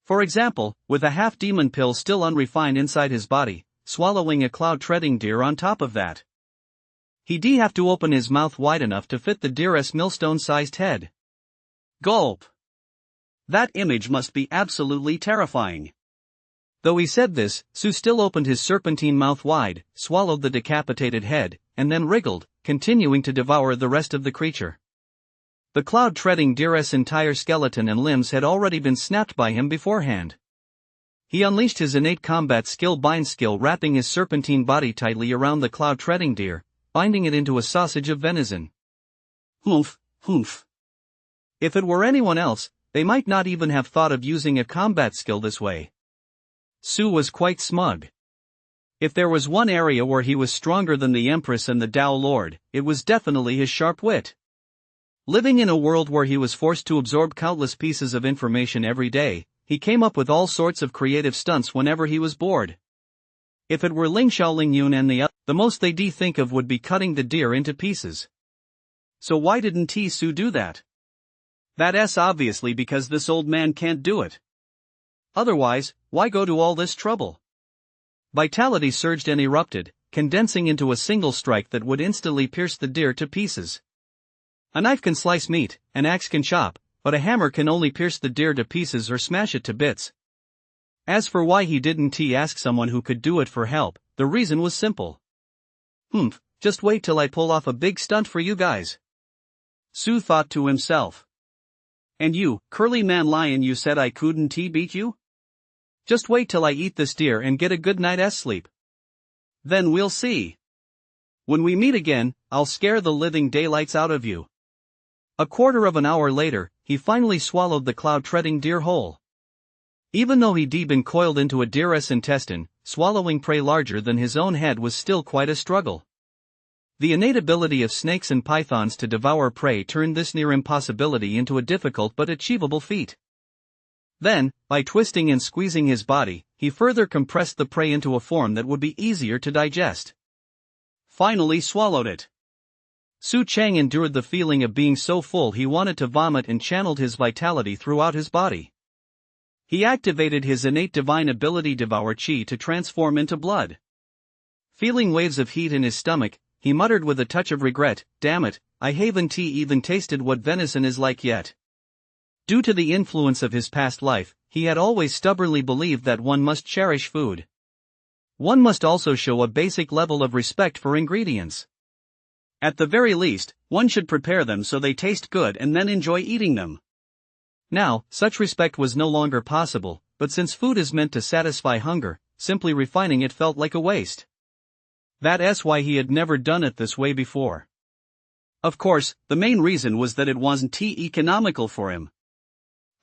For example, with a half-demon pill still unrefined inside his body, swallowing a cloud-treading deer on top of that. He'd have to open his mouth wide enough to fit the deer's millstone-sized head. Gulp! That image must be absolutely terrifying. Though he said this, Sue still opened his serpentine mouth wide, swallowed the decapitated head, and then wriggled, continuing to devour the rest of the creature. The cloud-treading deer's entire skeleton and limbs had already been snapped by him beforehand. He unleashed his innate combat skill bind skill, wrapping his serpentine body tightly around the cloud-treading deer, binding it into a sausage of venison. Humph, humph. If it were anyone else, they might not even have thought of using a combat skill this way. Sue was quite smug. If there was one area where he was stronger than the Empress and the Tao Lord, it was definitely his sharp wit. Living in a world where he was forced to absorb countless pieces of information every day, he came up with all sorts of creative stunts whenever he was bored. If it were Ling Xiaoling Yun and the most they'd think of would be cutting the deer into pieces. So why didn't Sue do that? That's obviously because this old man can't do it. Otherwise, why go to all this trouble? Vitality surged and erupted, condensing into a single strike that would instantly pierce the deer to pieces. A knife can slice meat, an axe can chop, but a hammer can only pierce the deer to pieces or smash it to bits. As for why he didn't ask someone who could do it for help, the reason was simple. Just wait till I pull off a big stunt for you guys. Sue thought to himself. And you, curly man lion, you said I couldn't beat you? Just wait till I eat this deer and get a good night's sleep. Then we'll see. When we meet again, I'll scare the living daylights out of you. A quarter of an hour later, he finally swallowed the cloud-treading deer whole. Even though he'd been coiled into a deer's intestine, swallowing prey larger than his own head was still quite a struggle. The innate ability of snakes and pythons to devour prey turned this near impossibility into a difficult but achievable feat. Then, by twisting and squeezing his body, he further compressed the prey into a form that would be easier to digest. Finally swallowed it. Su Chang endured the feeling of being so full he wanted to vomit and channeled his vitality throughout his body. He activated his innate divine ability Devour Qi to transform into blood. Feeling waves of heat in his stomach, he muttered with a touch of regret, "Damn it, I haven't even tasted what venison is like yet." Due to the influence of his past life, he had always stubbornly believed that one must cherish food. One must also show a basic level of respect for ingredients. At the very least, one should prepare them so they taste good and then enjoy eating them. Now, such respect was no longer possible, but since food is meant to satisfy hunger, simply refining it felt like a waste. That's why he had never done it this way before. Of course, the main reason was that it wasn't economical for him.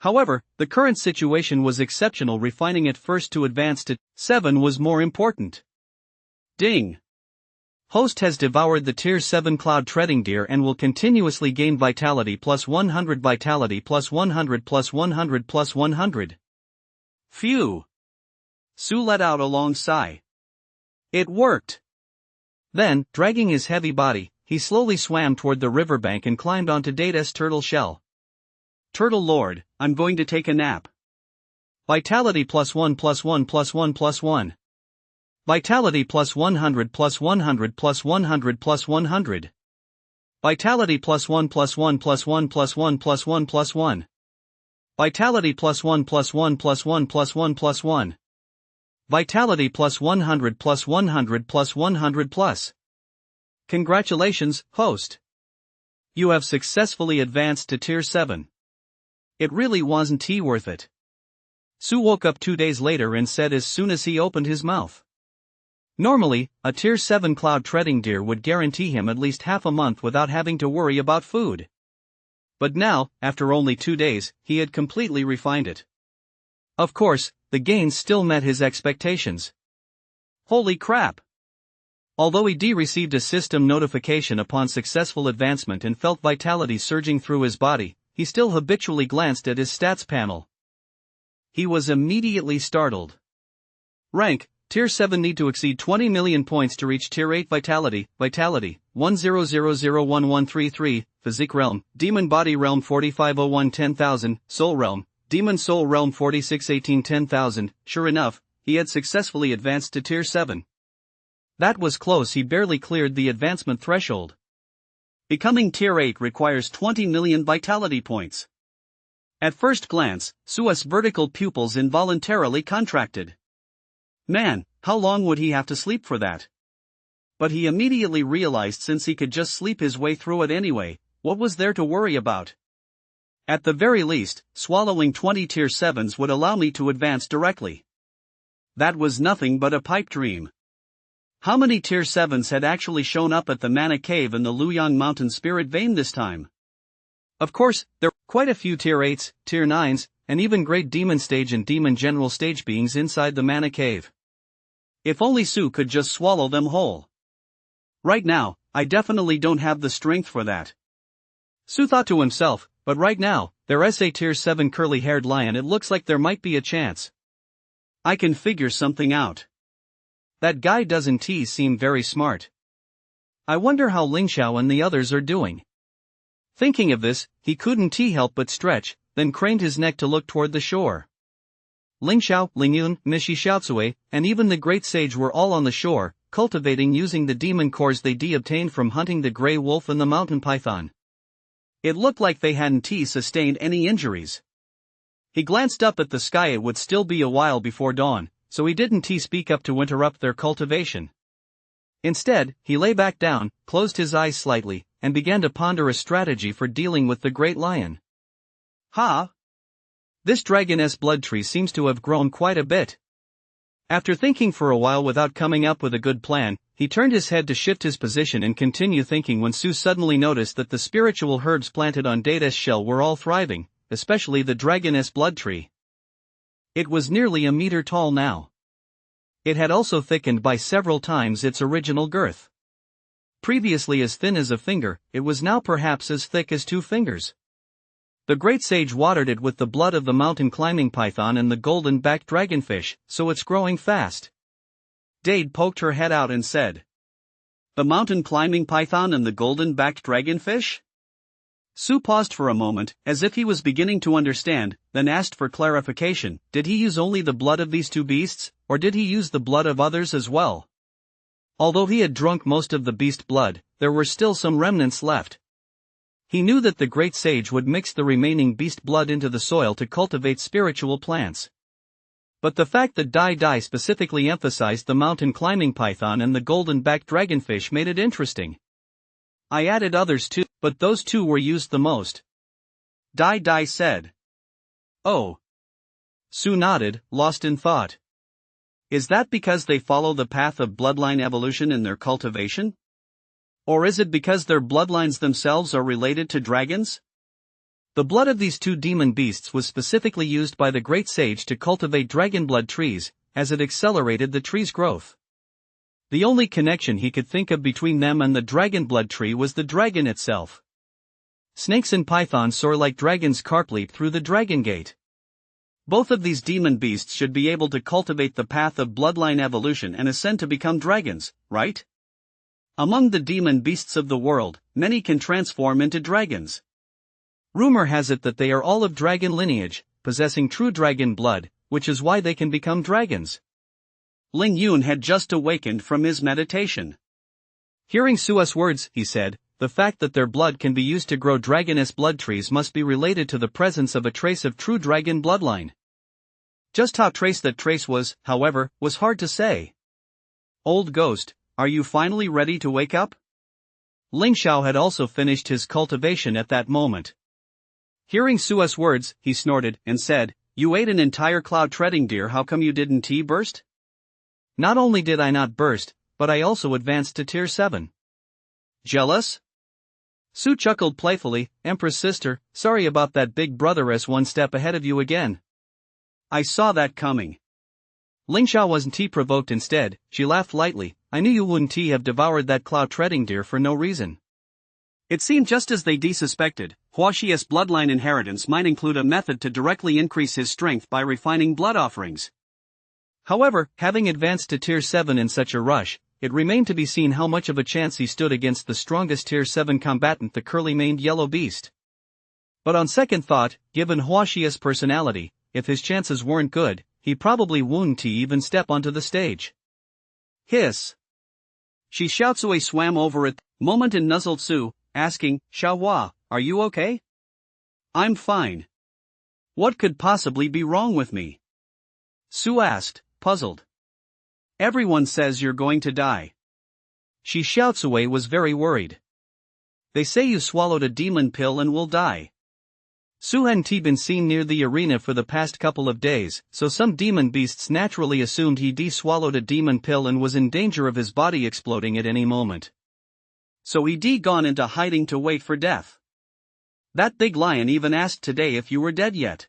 However, the current situation was exceptional. Refining it first to advance to 7 was more important. Ding! Host has devoured the Tier 7 Cloud Treading Deer and will continuously gain Vitality plus 100, Vitality plus 100 plus 100 plus 100. Phew! Su let out a long sigh. It worked! Then, dragging his heavy body, he slowly swam toward the riverbank and climbed onto Data's turtle shell. Turtle Lord, I'm going to take a nap. Vitality plus 1 plus 1 plus 1 plus 1. Vitality plus 100 plus 100 plus 100 plus 100. Vitality plus 1 plus 1 plus 1 plus 1 plus 1 plus 1. Vitality plus 1 plus 1 plus 1 plus 1 plus 1. Vitality plus 100 plus 100 plus 100 plus. Congratulations, host. You have successfully advanced to Tier 7. It really wasn't worth it. Su woke up 2 days later and said as soon as he opened his mouth. Normally, a Tier 7 Cloud Treading Deer would guarantee him at least half a month without having to worry about food. But now, after only 2 days, he had completely refined it. Of course, the gains still met his expectations. Holy crap! Although he received a system notification upon successful advancement and felt vitality surging through his body, he still habitually glanced at his stats panel. He was immediately startled. Rank, Tier 7 need to exceed 20 million points to reach Tier 8 Vitality, Vitality, 100001133, Physique Realm, Demon Body Realm 4501 10,000, Soul Realm, Demon Soul Realm 4618 10,000, sure enough, he had successfully advanced to Tier 7. That was close, he barely cleared the advancement threshold. Becoming Tier 8 requires 20 million vitality points. At first glance, Su's vertical pupils involuntarily contracted. Man, how long would he have to sleep for that? But he immediately realized since he could just sleep his way through it anyway, what was there to worry about? At the very least, swallowing 20 Tier 7s would allow me to advance directly. That was nothing but a pipe dream. How many Tier 7s had actually shown up at the Mana Cave in the Luyang Mountain Spirit Vein this time? Of course, there were quite a few Tier 8s, Tier 9s, and even Great Demon Stage and Demon General Stage beings inside the Mana Cave. If only Su could just swallow them whole. Right now, I definitely don't have the strength for that. Su thought to himself, but right now, there's a Tier 7 curly-haired lion, it looks like there might be a chance. I can figure something out. That guy doesn't seem very smart. I wonder how Ling Xiao and the others are doing. Thinking of this, he couldn't help but stretch, then craned his neck to look toward the shore. Ling Xiao, Ling Yun, Mishi Xiaotsui, and even the Great Sage were all on the shore, cultivating using the demon cores they obtained from hunting the gray wolf and the mountain python. It looked like they hadn't sustained any injuries. He glanced up at the sky. It would still be a while before dawn, so he didn't speak up to interrupt their cultivation. Instead, he lay back down, closed his eyes slightly, and began to ponder a strategy for dealing with the great lion. This dragoness blood tree seems to have grown quite a bit. After thinking for a while without coming up with a good plan, he turned his head to shift his position and continue thinking when Su suddenly noticed that the spiritual herbs planted on Data's shell were all thriving, especially the dragoness blood tree. It was nearly a meter tall now. It had also thickened by several times its original girth. Previously as thin as a finger, it was now perhaps as thick as 2 fingers. The great sage watered it with the blood of the mountain climbing python and the golden-backed dragonfish, so it's growing fast. Dade poked her head out and said, "The mountain climbing python and the golden-backed dragonfish?" Su paused for a moment, as if he was beginning to understand, then asked for clarification. Did he use only the blood of these 2 beasts, or did he use the blood of others as well? Although he had drunk most of the beast blood, there were still some remnants left. He knew that the great sage would mix the remaining beast blood into the soil to cultivate spiritual plants. But the fact that Dai specifically emphasized the mountain climbing python and the golden-backed dragonfish made it interesting. I added others too, but those 2 were used the most. Dai said. Oh. Su nodded, lost in thought. Is that because they follow the path of bloodline evolution in their cultivation? Or is it because their bloodlines themselves are related to dragons? The blood of these 2 demon beasts was specifically used by the great sage to cultivate dragon blood trees, as it accelerated the tree's growth. The only connection he could think of between them and the dragon blood tree was the dragon itself. Snakes and pythons soar like dragons, carp leap through the dragon gate. Both of these demon beasts should be able to cultivate the path of bloodline evolution and ascend to become dragons, right? Among the demon beasts of the world, many can transform into dragons. Rumor has it that they are all of dragon lineage, possessing true dragon blood, which is why they can become dragons. Ling Yun had just awakened from his meditation. Hearing Su's words, he said, the fact that their blood can be used to grow dragoness blood trees must be related to the presence of a trace of true dragon bloodline. Just how trace that trace was, however, was hard to say. Old ghost, are you finally ready to wake up? Ling Xiao had also finished his cultivation at that moment. Hearing Su's words, he snorted and said, "You ate an entire cloud-treading deer, how come you didn't burst?" Not only did I not burst, but I also advanced to Tier 7. Jealous? Su chuckled playfully. Empress sister, sorry about that, big brother is 1 step ahead of you again. I saw that coming. Ling Xiao wasn't provoked. Instead, she laughed lightly. I knew you wouldn't have devoured that cloud-treading deer for no reason. It seemed just as they suspected, Huaxia's bloodline inheritance might include a method to directly increase his strength by refining blood offerings. However, having advanced to Tier 7 in such a rush, it remained to be seen how much of a chance he stood against the strongest Tier 7 combatant, the curly-maned yellow beast. But on second thought, given Huaxia's personality, if his chances weren't good, he probably wouldn't even step onto the stage. Hiss. She shouts away, swam over it, moment and nuzzled Sue, asking, Xiaohua, are you okay? I'm fine. What could possibly be wrong with me? Sue asked, puzzled. Everyone says you're going to die. She shouts away was very worried. They say you swallowed a demon pill and will die. Sue hadn't been seen near the arena for the past couple of days, so some demon beasts naturally assumed he'd swallowed a demon pill and was in danger of his body exploding at any moment. So he'd gone into hiding to wait for death. That big lion even asked today if you were dead yet.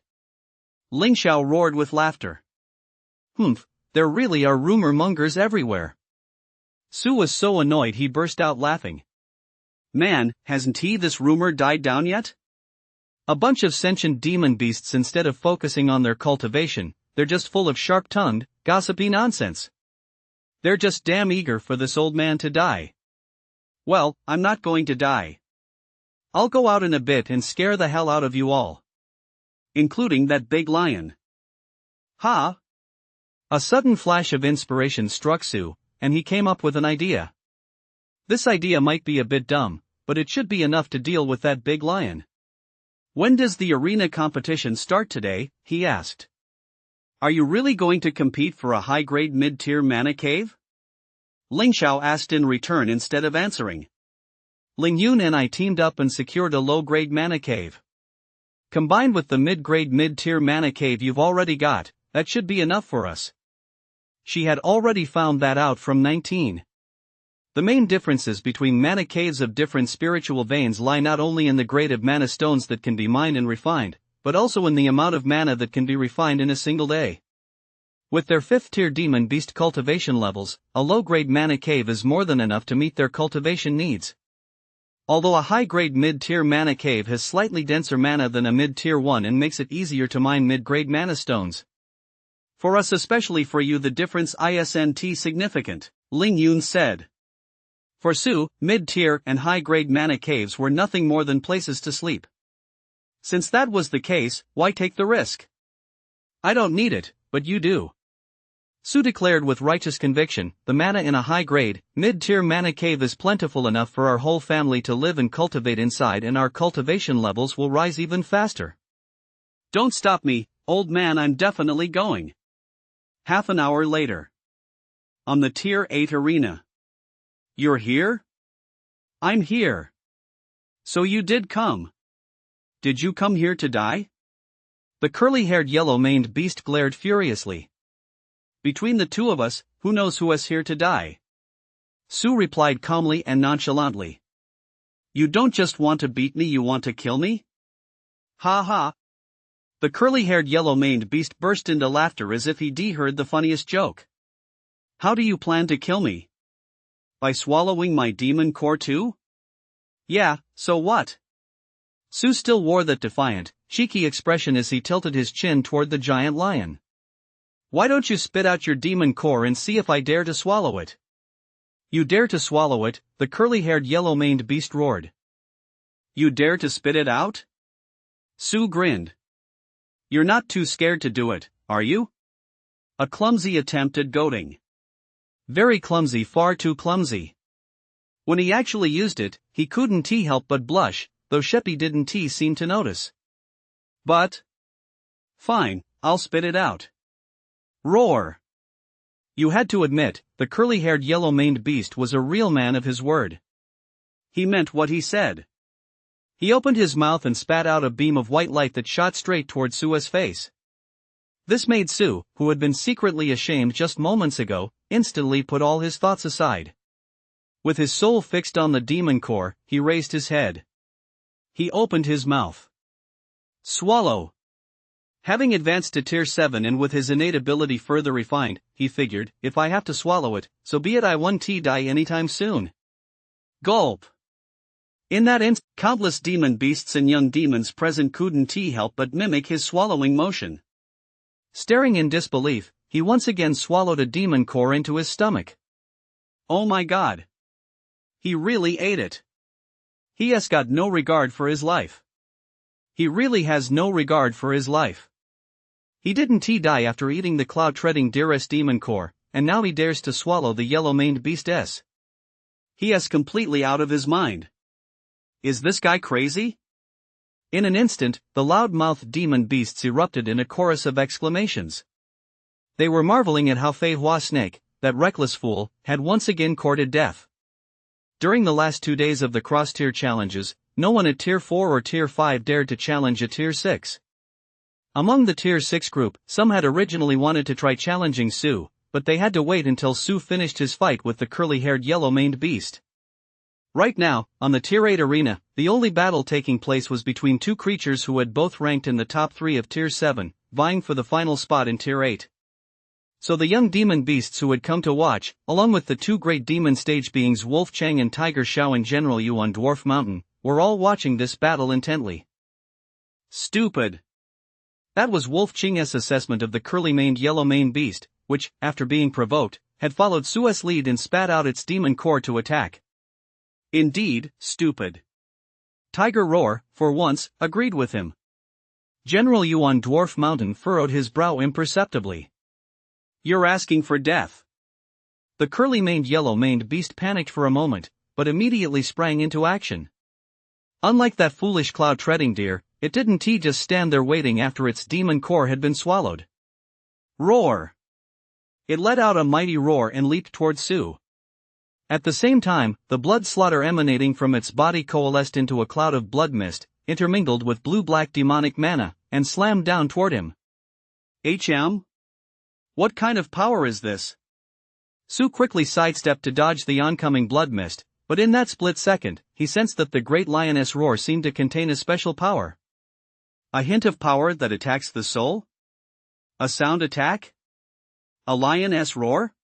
Ling Xiao roared with laughter. Humph, there really are rumor mongers everywhere. Sue was so annoyed he burst out laughing. Man, hasn't this rumor died down yet? A bunch of sentient demon beasts, instead of focusing on their cultivation, they're just full of sharp-tongued, gossipy nonsense. They're just damn eager for this old man to die. Well, I'm not going to die. I'll go out in a bit and scare the hell out of you all. Including that big lion. Ha! A sudden flash of inspiration struck Sue, and he came up with an idea. This idea might be a bit dumb, but it should be enough to deal with that big lion. When does the arena competition start today? He asked. Are you really going to compete for a high-grade mid-tier mana cave? Ling Xiao asked in return instead of answering. Ling Yun and I teamed up and secured a low-grade mana cave. Combined with the mid-grade mid-tier mana cave you've already got, that should be enough for us. She had already found that out from 19. The main differences between mana caves of different spiritual veins lie not only in the grade of mana stones that can be mined and refined, but also in the amount of mana that can be refined in a single day. With their 5th-tier demon beast cultivation levels, a low-grade mana cave is more than enough to meet their cultivation needs. Although a high-grade mid-tier mana cave has slightly denser mana than a mid-tier one and makes it easier to mine mid-grade mana stones. For us, especially for you, the difference isn't significant, Ling Yun said. For Sue, mid-tier and high-grade mana caves were nothing more than places to sleep. Since that was the case, why take the risk? I don't need it, but you do. Sue declared with righteous conviction, the mana in a high-grade, mid-tier mana cave is plentiful enough for our whole family to live and cultivate inside, and our cultivation levels will rise even faster. Don't stop me, old man, I'm definitely going. Half an hour later. On the Tier 8 arena. You're here? I'm here. So you did come. Did you come here to die? The curly-haired yellow-maned beast glared furiously. Between the two of us, who knows who is here to die? Sue replied calmly and nonchalantly. You don't just want to beat me, you want to kill me? Ha ha. The curly-haired yellow-maned beast burst into laughter as if he'd heard the funniest joke. How do you plan to kill me? By swallowing my demon core too? Yeah, so what? Sue still wore that defiant, cheeky expression as he tilted his chin toward the giant lion. Why don't you spit out your demon core and see if I dare to swallow it? You dare to swallow it, the curly-haired yellow-maned beast roared. You dare to spit it out? Sue grinned. You're not too scared to do it, are you? A clumsy attempt at goading. Very clumsy, far too clumsy. When he actually used it, he couldn't help but blush, though Sheppy didn't seem to notice. But... Fine, I'll spit it out. Roar! You had to admit, the curly-haired yellow-maned beast was a real man of his word. He meant what he said. He opened his mouth and spat out a beam of white light that shot straight toward Sue's face. This made Sue, who had been secretly ashamed just moments ago, instantly put all his thoughts aside. With his soul fixed on the demon core, he raised his head. He opened his mouth. Swallow! Having advanced to Tier 7 and with his innate ability further refined, he figured, if I have to swallow it, so be it, I won't die anytime soon. Gulp! In that instant, countless demon beasts and young demons present couldn't help but mimic his swallowing motion. Staring in disbelief, he once again swallowed a demon core into his stomach. Oh my god! He really ate it. He has got no regard for his life. He really has no regard for his life. He didn't die after eating the cloud-treading Dearest demon core, and now he dares to swallow the yellow-maned beast S. He is completely out of his mind. Is this guy crazy? In an instant, the loud-mouthed demon beasts erupted in a chorus of exclamations. They were marveling at how Fei Hua Snake, that reckless fool, had once again courted death. During the last 2 days of the cross-tier challenges, no one at Tier 4 or Tier 5 dared to challenge a Tier 6. Among the Tier 6 group, some had originally wanted to try challenging Su, but they had to wait until Su finished his fight with the curly-haired yellow-maned beast. Right now, on the Tier 8 arena, the only battle taking place was between two creatures who had both ranked in the top 3 of Tier 7, vying for the final spot in Tier 8. So the young demon beasts who had come to watch, along with the two great demon stage beings Wolf Chang and Tiger Xiao and General Yu on Dwarf Mountain, were all watching this battle intently. Stupid. That was Wolf Chang's assessment of the curly-maned yellow-maned beast, which, after being provoked, had followed Su's lead and spat out its demon core to attack. Indeed, stupid. Tiger Roar, for once, agreed with him. General Yu on Dwarf Mountain furrowed his brow imperceptibly. You're asking for death. The curly-maned yellow-maned beast panicked for a moment, but immediately sprang into action. Unlike that foolish cloud-treading deer, it didn't just stand there waiting after its demon core had been swallowed. Roar! It let out a mighty roar and leaped toward Su. At the same time, the blood slaughter emanating from its body coalesced into a cloud of blood mist, intermingled with blue-black demonic mana, and slammed down toward him. HM? What kind of power is this? Su quickly sidestepped to dodge the oncoming blood mist, but in that split second, he sensed that the great lioness roar seemed to contain a special power. A hint of power that attacks the soul? A sound attack? A lioness roar?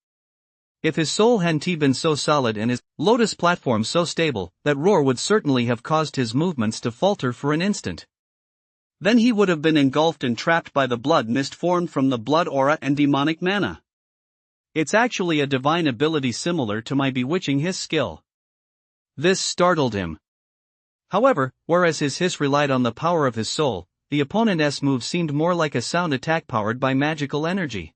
If his soul hadn't been so solid and his lotus platform so stable, that roar would certainly have caused his movements to falter for an instant. Then he would have been engulfed and trapped by the blood mist formed from the blood aura and demonic mana. It's actually a divine ability similar to my bewitching hiss skill. This startled him. However, whereas his hiss relied on the power of his soul, the opponent's move seemed more like a sound attack powered by magical energy.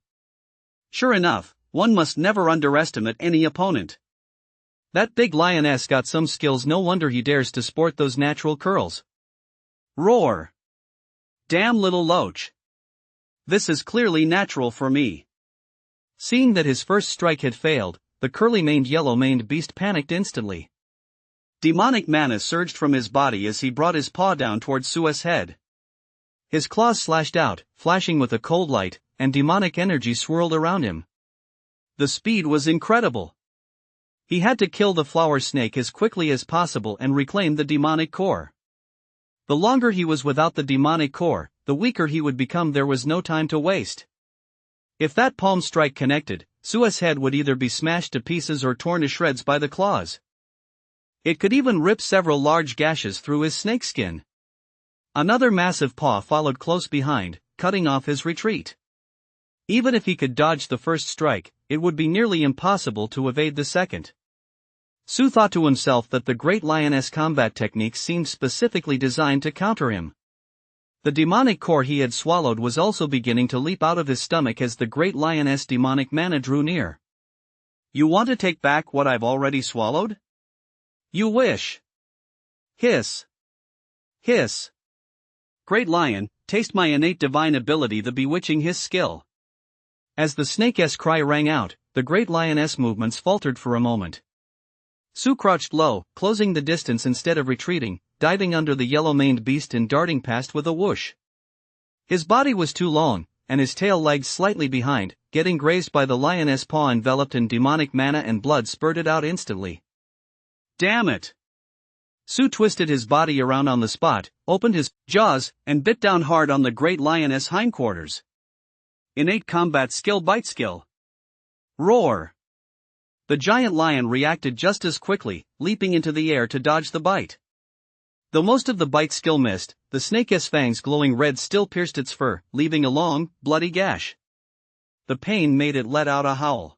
Sure enough, one must never underestimate any opponent. That big lioness got some skills, no wonder he dares to sport those natural curls. Roar! Damn little loach. This is clearly natural for me. Seeing that his first strike had failed, the curly-maned yellow-maned beast panicked instantly. Demonic mana surged from his body as he brought his paw down toward Su's head. His claws slashed out, flashing with a cold light, and demonic energy swirled around him. The speed was incredible. He had to kill the flower snake as quickly as possible and reclaim the demonic core. The longer he was without the demonic core, the weaker he would become. There was no time to waste. If that palm strike connected, Su's head would either be smashed to pieces or torn to shreds by the claws. It could even rip several large gashes through his snakeskin. Another massive paw followed close behind, cutting off his retreat. Even if he could dodge the first strike, it would be nearly impossible to evade the second. Su thought to himself that the great lioness combat techniques seemed specifically designed to counter him. The demonic core he had swallowed was also beginning to leap out of his stomach as the great lioness demonic mana drew near. You want to take back what I've already swallowed? You wish. Hiss. Hiss. Great lion, taste my innate divine ability, the bewitching hiss skill. As the snake's cry rang out, the great lioness movements faltered for a moment. Su crouched low, closing the distance instead of retreating, diving under the yellow-maned beast and darting past with a whoosh. His body was too long, and his tail lagged slightly behind, getting grazed by the lioness paw enveloped in demonic mana, and blood spurted out instantly. Damn it! Su twisted his body around on the spot, opened his jaws, and bit down hard on the great lioness hindquarters. Innate combat skill, bite skill. Roar! The giant lion reacted just as quickly, leaping into the air to dodge the bite. Though most of the bite skill missed, the snake's fangs glowing red still pierced its fur, leaving a long, bloody gash. The pain made it let out a howl.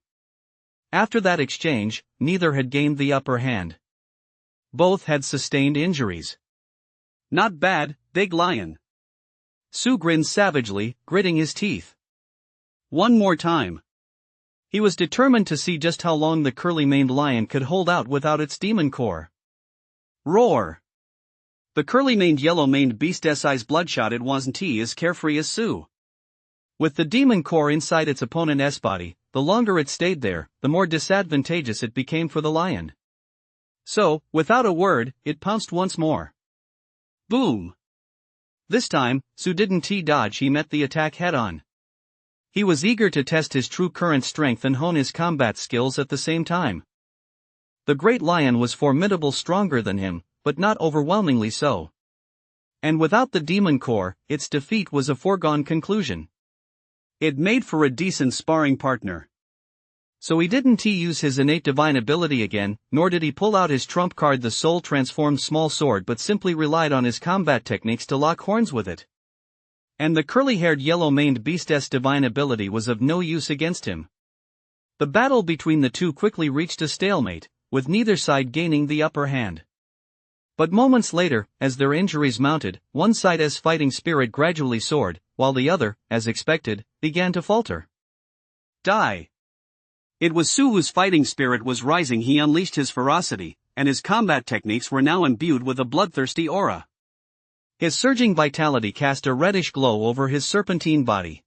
After that exchange, neither had gained the upper hand. Both had sustained injuries. Not bad, big lion. Su grinned savagely, gritting his teeth. One more time. He was determined to see just how long the curly-maned lion could hold out without its demon core. Roar! The curly-maned yellow-maned beast's eyes bloodshot. It wasn't as carefree as Sue. With the demon core inside its opponent's body, the longer it stayed there, the more disadvantageous it became for the lion. So, without a word, it pounced once more. Boom! This time, Sue didn't dodge, he met the attack head-on. He was eager to test his true current strength and hone his combat skills at the same time. The great lion was formidable, stronger than him, but not overwhelmingly so. And without the demon core, its defeat was a foregone conclusion. It made for a decent sparring partner. So he didn't use his innate divine ability again, nor did he pull out his trump card, the soul-transformed small sword, but simply relied on his combat techniques to lock horns with it. And the curly-haired yellow-maned beast's divine ability was of no use against him. The battle between the two quickly reached a stalemate, with neither side gaining the upper hand. But moments later, as their injuries mounted, one side's fighting spirit gradually soared, while the other, as expected, began to falter. Die! It was Sue whose fighting spirit was rising. He unleashed his ferocity, and his combat techniques were now imbued with a bloodthirsty aura. His surging vitality cast a reddish glow over his serpentine body.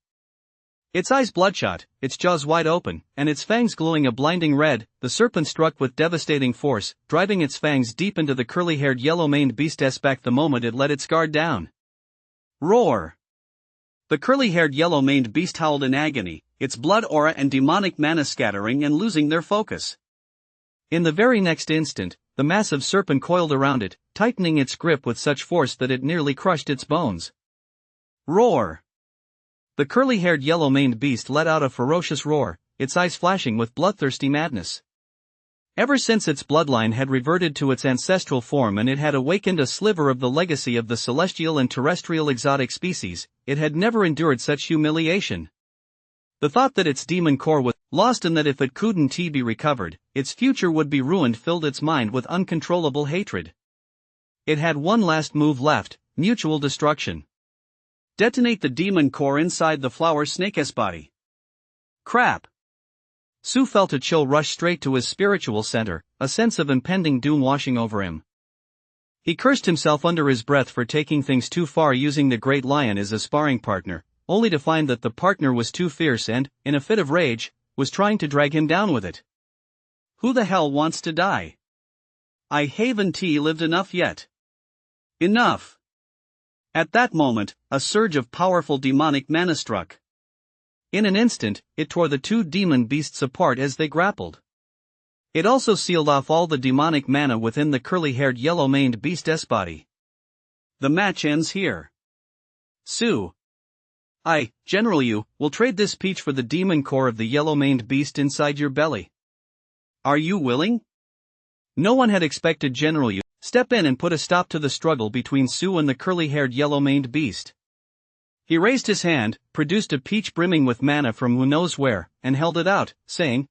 Its eyes bloodshot, its jaws wide open, and its fangs glowing a blinding red, the serpent struck with devastating force, driving its fangs deep into the curly-haired yellow-maned beast's back the moment it let its guard down. Roar! The curly-haired yellow-maned beast howled in agony, its blood aura and demonic mana scattering and losing their focus. In the very next instant, the massive serpent coiled around it, tightening its grip with such force that it nearly crushed its bones. Roar! The curly-haired yellow-maned beast let out a ferocious roar, its eyes flashing with bloodthirsty madness. Ever since its bloodline had reverted to its ancestral form and it had awakened a sliver of the legacy of the celestial and terrestrial exotic species, it had never endured such humiliation. The thought that its demon core was lost and that if it couldn't be recovered, its future would be ruined filled its mind with uncontrollable hatred. It had one last move left: mutual destruction. Detonate the demon core inside the flower snake's body. Crap! Sue felt a chill rush straight to his spiritual center, a sense of impending doom washing over him. He cursed himself under his breath for taking things too far, using the great lion as a sparring partner, only to find that the partner was too fierce and, in a fit of rage, was trying to drag him down with it. Who the hell wants to die? I haven't lived enough yet. Enough! At that moment, a surge of powerful demonic mana struck. In an instant, it tore the two demon beasts apart as they grappled. It also sealed off all the demonic mana within the curly-haired yellow-maned beast's body. The match ends here. Sue. General, you will trade this peach for the demon core of the yellow-maned beast inside your belly. Are you willing? No one had expected General Yu step in and put a stop to the struggle between Sue and the curly-haired yellow-maned beast. He raised his hand, produced a peach brimming with mana from who knows where, and held it out, saying,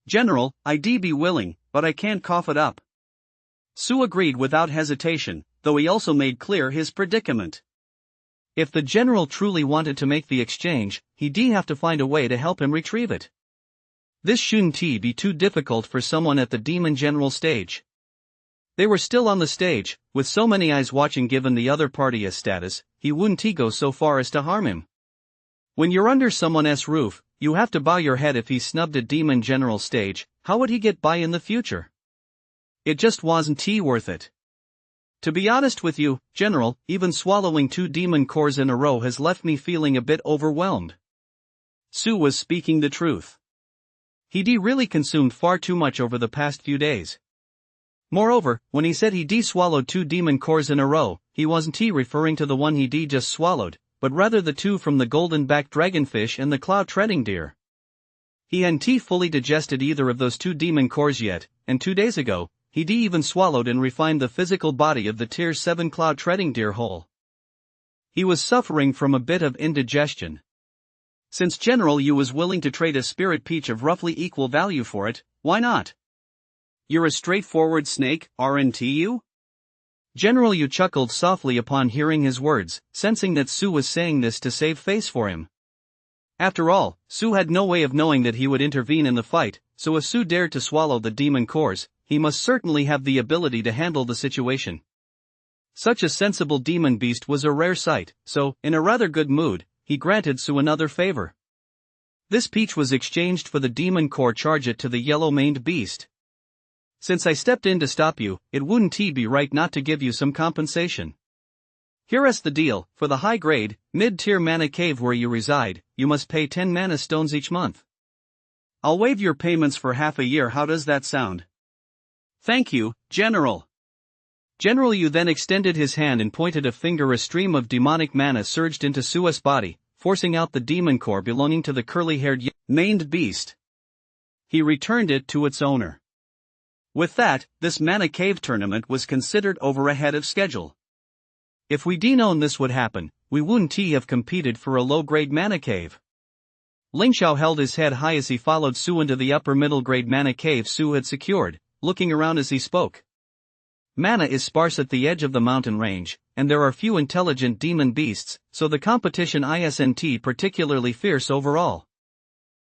General, I'd be willing, but I can't cough it up. Sue agreed without hesitation, though he also made clear his predicament. If the general truly wanted to make the exchange, he'd have to find a way to help him retrieve it. This shouldn't be too difficult for someone at the demon general stage. They were still on the stage, with so many eyes watching. Given the other party's status, he wouldn't go so far as to harm him. When you're under someone's roof, you have to bow your head. If he snubbed a demon general stage, how would he get by in the future? It just wasn't worth it. To be honest with you, General, even swallowing 2 demon cores in a row has left me feeling a bit overwhelmed. Sue was speaking the truth. He'd really consumed far too much over the past few days. Moreover, when he said he'd swallowed 2 demon cores in a row, he wasn't referring to the one he'd just swallowed, but rather the 2 from the golden-backed dragonfish and the cloud-treading deer. He hadn't fully digested either of those 2 demon cores yet, and 2 days ago, he'd even swallowed and refined the physical body of the Tier 7 cloud-treading deer whole. He was suffering from a bit of indigestion. Since General Yu was willing to trade a spirit peach of roughly equal value for it, why not? You're a straightforward snake, aren't you? General Yu chuckled softly upon hearing his words, sensing that Sue was saying this to save face for him. After all, Su had no way of knowing that he would intervene in the fight, so if Su dared to swallow the demon cores, he must certainly have the ability to handle the situation. Such a sensible demon beast was a rare sight, so, in a rather good mood, he granted Su another favor. This peach was exchanged for the demon core. Charge it to the yellow-maned beast. Since I stepped in to stop you, it wouldn't be right not to give you some compensation. Here's the deal: for the high-grade, mid-tier mana cave where you reside, you must pay 10 mana stones each month. I'll waive your payments for half a year. How does that sound? Thank you, General. General Yu then extended his hand and pointed a finger. A stream of demonic mana surged into Su's body, forcing out the demon core belonging to the curly-haired maned beast. He returned it to its owner. With that, this mana cave tournament was considered over ahead of schedule. If we'd known this would happen, we wouldn't have competed for a low-grade mana cave. Ling Xiao held his head high as he followed Su into the upper middle-grade mana cave Su had secured, looking around as he spoke. Mana is sparse at the edge of the mountain range, and there are few intelligent demon beasts, so the competition isn't particularly fierce overall.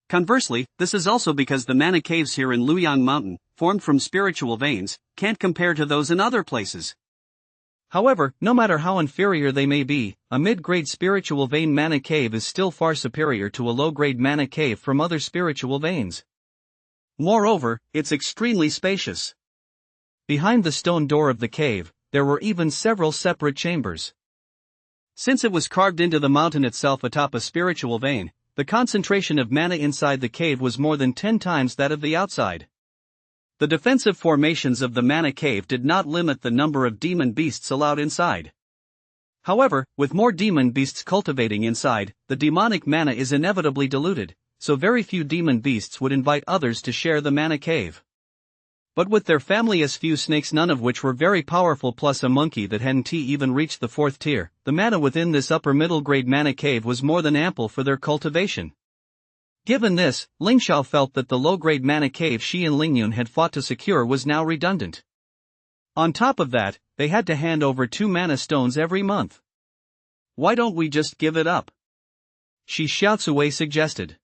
Conversely, this is also because the mana caves here in Luyang Mountain, formed from spiritual veins, can't compare to those in other places. However, no matter how inferior they may be, a mid-grade spiritual vein mana cave is still far superior to a low-grade mana cave from other spiritual veins. Moreover, it's extremely spacious. Behind the stone door of the cave, there were even several separate chambers. Since it was carved into the mountain itself atop a spiritual vein, the concentration of mana inside the cave was more than 10 times that of the outside. The defensive formations of the mana cave did not limit the number of demon beasts allowed inside. However, with more demon beasts cultivating inside, the demonic mana is inevitably diluted, so very few demon beasts would invite others to share the mana cave. But with their family as few snakes, none of which were very powerful, plus a monkey that hadn't even reached the 4th tier, the mana within this upper middle grade mana cave was more than ample for their cultivation. Given this, Ling Xiao felt that the low-grade mana cave she and Ling Yun had fought to secure was now redundant. On top of that, they had to hand over 2 mana stones every month. Why don't we just give it up? Shi Xiaotsui suggested.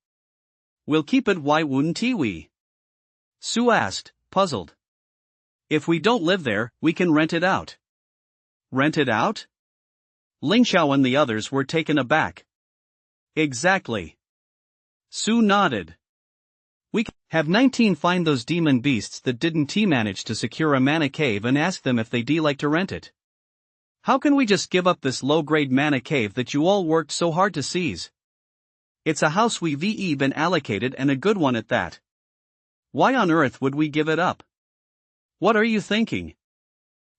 We'll keep it. Why wouldn't we? Su asked, puzzled. If we don't live there, we can rent it out. Rent it out? Ling Xiao and the others were taken aback. Exactly. Su nodded. We have 19 find those demon beasts that didn't manage to secure a mana cave and ask them if they'd like to rent it. How can we just give up this low-grade mana cave that you all worked so hard to seize? It's a house we've been allocated, and a good one at that. Why on earth would we give it up? What are you thinking?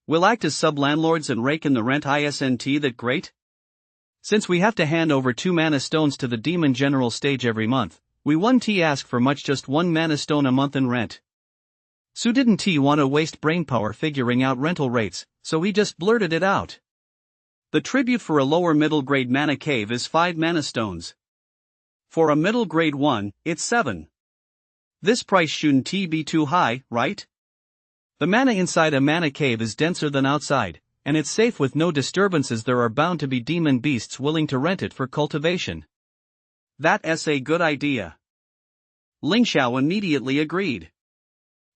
We'll act as sub-landlords and rake in the rent, isn't that great? Since we have to hand over 2 mana stones to the demon general stage every month, we won't ask for much, just 1 mana stone a month in rent. Su didn't want to waste brainpower figuring out rental rates, so he just blurted it out. The tribute for a lower middle grade mana cave is 5 mana stones. For a middle grade one, it's 7. This price shouldn't be too high, right? The mana inside a mana cave is denser than outside, and it's safe with no disturbances. There are bound to be demon beasts willing to rent it for cultivation. That's a good idea. Ling Xiao immediately agreed.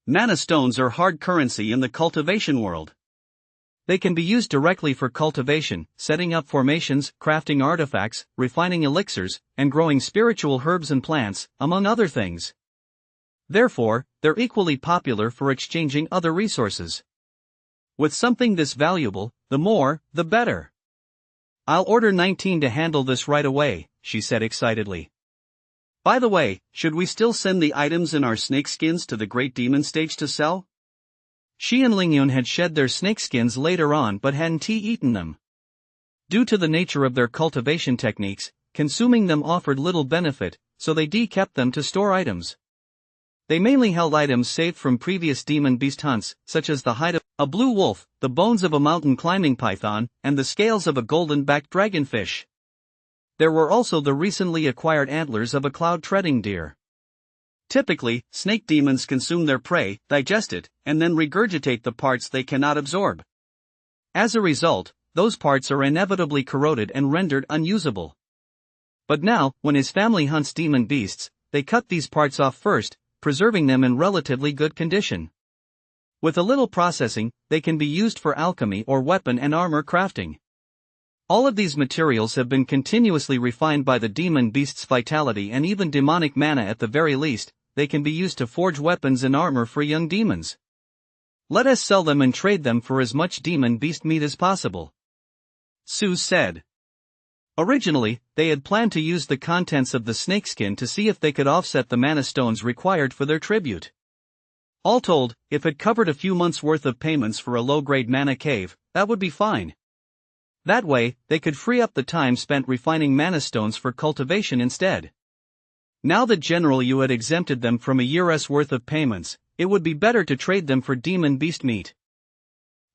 Mana stones are hard currency in the cultivation world. They can be used directly for cultivation, setting up formations, crafting artifacts, refining elixirs, and growing spiritual herbs and plants, among other things. Therefore, they're equally popular for exchanging other resources. With something this valuable, the more, the better. I'll order 19 to handle this right away, she said excitedly. By the way, should we still send the items in our snakeskins to the Great Demon stage to sell? She and Ling Yun had shed their snakeskins later on but hadn't eaten them. Due to the nature of their cultivation techniques, consuming them offered little benefit, so they kept them to store items. They mainly held items saved from previous demon beast hunts, such as the hide of a blue wolf, the bones of a mountain climbing python, and the scales of a golden-backed dragonfish. There were also the recently acquired antlers of a cloud-treading deer. Typically, snake demons consume their prey, digest it, and then regurgitate the parts they cannot absorb. As a result, those parts are inevitably corroded and rendered unusable. But now, when his family hunts demon beasts, they cut these parts off first, preserving them in relatively good condition. With a little processing, they can be used for alchemy or weapon and armor crafting. All of these materials have been continuously refined by the demon beast's vitality, and even demonic mana at the very least, they can be used to forge weapons and armor for young demons. Let us sell them and trade them for as much demon beast meat as possible. Sue said. Originally, they had planned to use the contents of the snakeskin to see if they could offset the mana stones required for their tribute. All told, if it covered a few months' worth of payments for a low-grade mana cave, that would be fine. That way, they could free up the time spent refining mana stones for cultivation instead. Now that General Yu had exempted them from a year's worth of payments, it would be better to trade them for demon beast meat.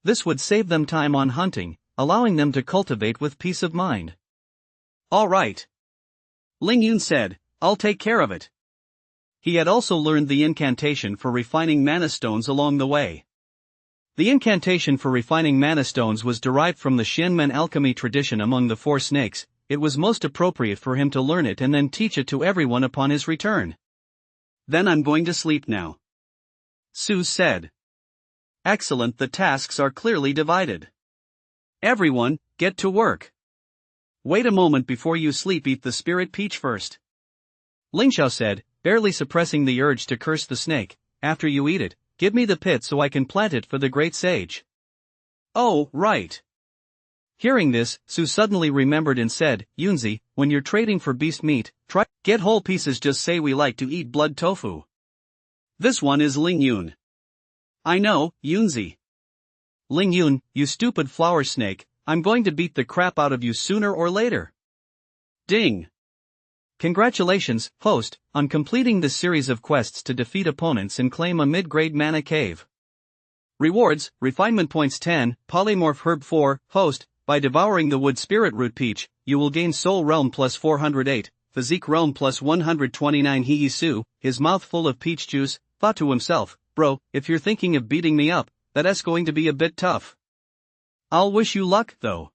This would save them time on hunting, allowing them to cultivate with peace of mind. All right. Ling Yun said, I'll take care of it. He had also learned the incantation for refining mana stones along the way. The incantation for refining mana stones was derived from the Shinmen alchemy tradition among the four snakes. It was most appropriate for him to learn it and then teach it to everyone upon his return. Then I'm going to sleep now. Sue said. Excellent, the tasks are clearly divided. Everyone, get to work. Wait a moment before you sleep, eat the spirit peach first. Ling Xiao said, barely suppressing the urge to curse the snake. After you eat it, give me the pit so I can plant it for the great sage. Oh, right. Hearing this, Sue suddenly remembered and said, Yunzi, when you're trading for beast meat, try get whole pieces, just say we like to eat blood tofu. This one is Ling Yun. I know, Yunzi. Ling Yun, you stupid flower snake, I'm going to beat the crap out of you sooner or later. Ding. Congratulations, host, on completing this series of quests to defeat opponents and claim a mid-grade mana cave. Rewards, Refinement Points 10, Polymorph Herb 4, host, by devouring the Wood Spirit Root Peach, you will gain Soul Realm plus 408, Physique Realm plus 129. Hee Su, his mouth full of peach juice, thought to himself, bro, if you're thinking of beating me up, that's going to be a bit tough. I'll wish you luck, though.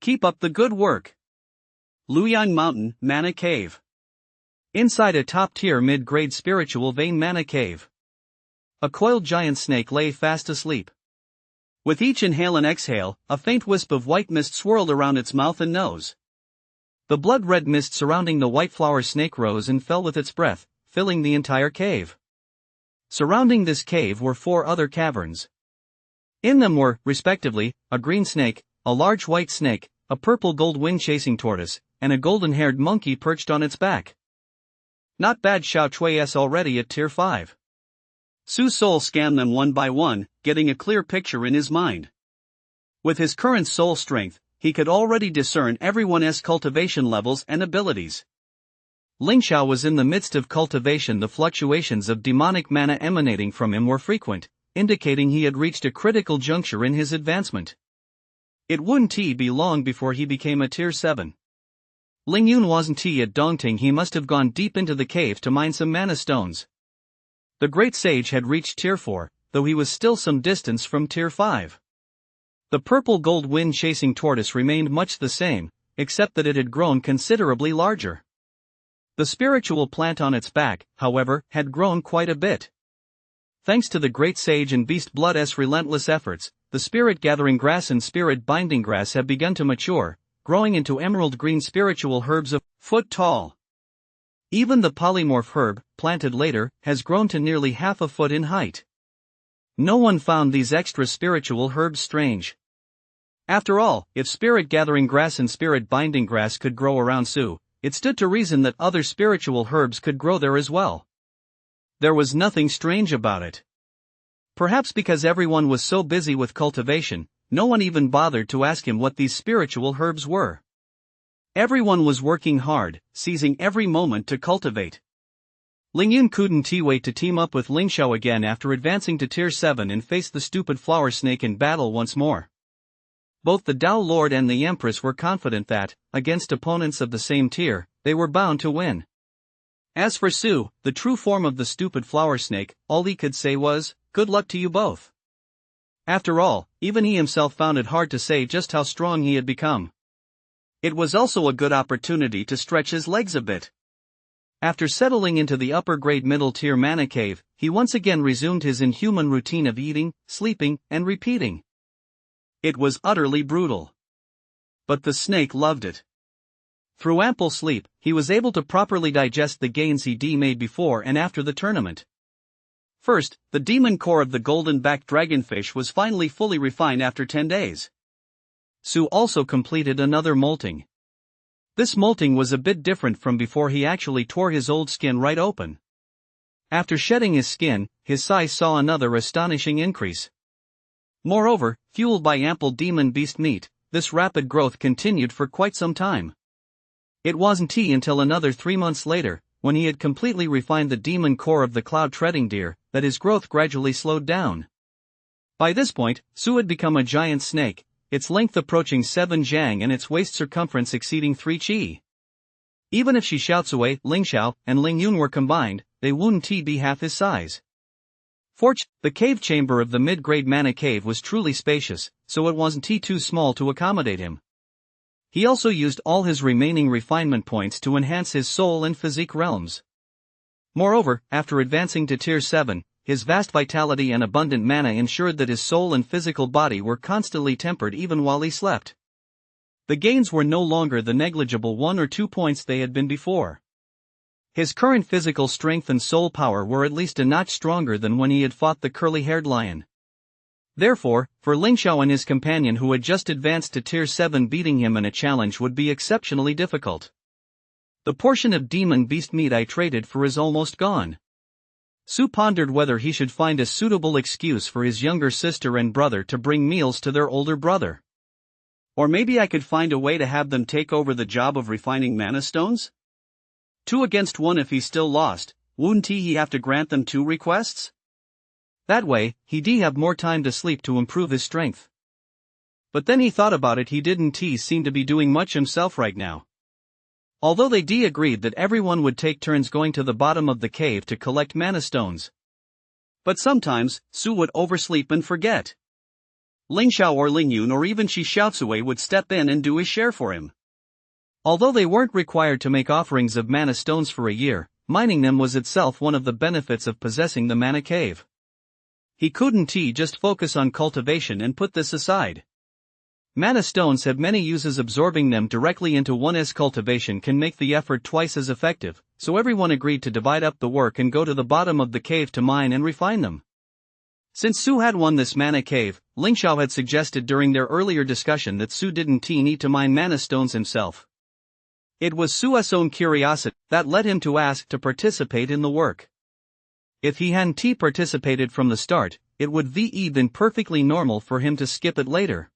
Keep up the good work. Luoyang Mountain, Mana Cave. Inside a top-tier mid-grade spiritual vein mana cave, a coiled giant snake lay fast asleep. With each inhale and exhale, a faint wisp of white mist swirled around its mouth and nose. The blood-red mist surrounding the white flower snake rose and fell with its breath, filling the entire cave. Surrounding this cave were 4 other caverns. In them were, respectively, a green snake, a large white snake, a purple gold wind-chasing tortoise, and a golden-haired monkey perched on its back. Not bad, Xiao Chui's already at tier 5. Su's soul scanned them one by one, getting a clear picture in his mind. With his current soul strength, he could already discern everyone's cultivation levels and abilities. Ling Xiao was in the midst of cultivation. The fluctuations of demonic mana emanating from him were frequent, indicating he had reached a critical juncture in his advancement. It wouldn't be long before he became a tier 7. Ling Yun wasn't at Dongting. He must have gone deep into the cave to mine some mana stones. The great sage had reached tier 4, though he was still some distance from tier 5. The purple gold wind-chasing tortoise remained much the same, except that it had grown considerably larger. The spiritual plant on its back, however, had grown quite a bit. Thanks to the great sage and beast blood's relentless efforts, the spirit-gathering grass and spirit-binding grass have begun to mature, growing into emerald-green spiritual herbs a foot tall. Even the polymorph herb, planted later, has grown to nearly half a foot in height. No one found these extra spiritual herbs strange. After all, if spirit-gathering grass and spirit-binding grass could grow around Su, it stood to reason that other spiritual herbs could grow there as well. There was nothing strange about it. Perhaps because everyone was so busy with cultivation, no one even bothered to ask him what these spiritual herbs were. Everyone was working hard, seizing every moment to cultivate. Ling Yun couldn't wait to team up with Ling Xiao again after advancing to tier 7 and face the stupid flower snake in battle once more. Both the Tao Lord and the Empress were confident that, against opponents of the same tier, they were bound to win. As for Su, the true form of the stupid flower snake, all he could say was, good luck to you both. After all, even he himself found it hard to say just how strong he had become. It was also a good opportunity to stretch his legs a bit. After settling into the upper-grade middle-tier mana cave, he once again resumed his inhuman routine of eating, sleeping, and repeating. It was utterly brutal. But the snake loved it. Through ample sleep, he was able to properly digest the gains he made before and after the tournament. First, the demon core of the golden-backed dragonfish was finally fully refined after 10 days. Su also completed another molting. This molting was a bit different from before. He actually tore his old skin right open. After shedding his skin, his size saw another astonishing increase. Moreover, fueled by ample demon beast meat, this rapid growth continued for quite some time. It wasn't until another 3 months later, when he had completely refined the demon core of the cloud-treading deer, that his growth gradually slowed down. By this point, Su had become a giant snake, its length approaching 7 zhang and its waist circumference exceeding 3 qi. Even if Xiaotsui, Lingxiao, and Lingyun were combined, they wouldn't be half his size. The cave chamber of the mid-grade mana cave was truly spacious, so it wasn't too small to accommodate him. He also used all his remaining refinement points to enhance his soul and physique realms. Moreover, after advancing to Tier 7, his vast vitality and abundant mana ensured that his soul and physical body were constantly tempered even while he slept. The gains were no longer the negligible 1 or 2 points they had been before. His current physical strength and soul power were at least a notch stronger than when he had fought the curly-haired lion. Therefore, for Lingxiao and his companion who had just advanced to Tier 7, beating him in a challenge would be exceptionally difficult. The portion of demon beast meat I traded for is almost gone. Su pondered whether he should find a suitable excuse for his younger sister and brother to bring meals to their older brother. Or maybe I could find a way to have them take over the job of refining mana stones? 2 against 1. If he still lost, wouldn't he have to grant them 2 requests? That way, he'd have more time to sleep to improve his strength. But then he thought about it. He didn't seem to be doing much himself right now. Although they agreed that everyone would take turns going to the bottom of the cave to collect mana stones. But sometimes, Su would oversleep and forget. Lingxiao or Lingyun or even Xiaotsui would step in and do his share for him. Although they weren't required to make offerings of mana stones for a year, mining them was itself one of the benefits of possessing the mana cave. He couldn't just focus on cultivation and put this aside. Mana stones have many uses. Absorbing them directly into one's cultivation can make the effort twice as effective, so everyone agreed to divide up the work and go to the bottom of the cave to mine and refine them. Since Su had won this mana cave, Lingxiao had suggested during their earlier discussion that Su didn't need to mine mana stones himself. It was Su's own curiosity that led him to ask to participate in the work. If he hadn't participated from the start, it would been perfectly normal for him to skip it later.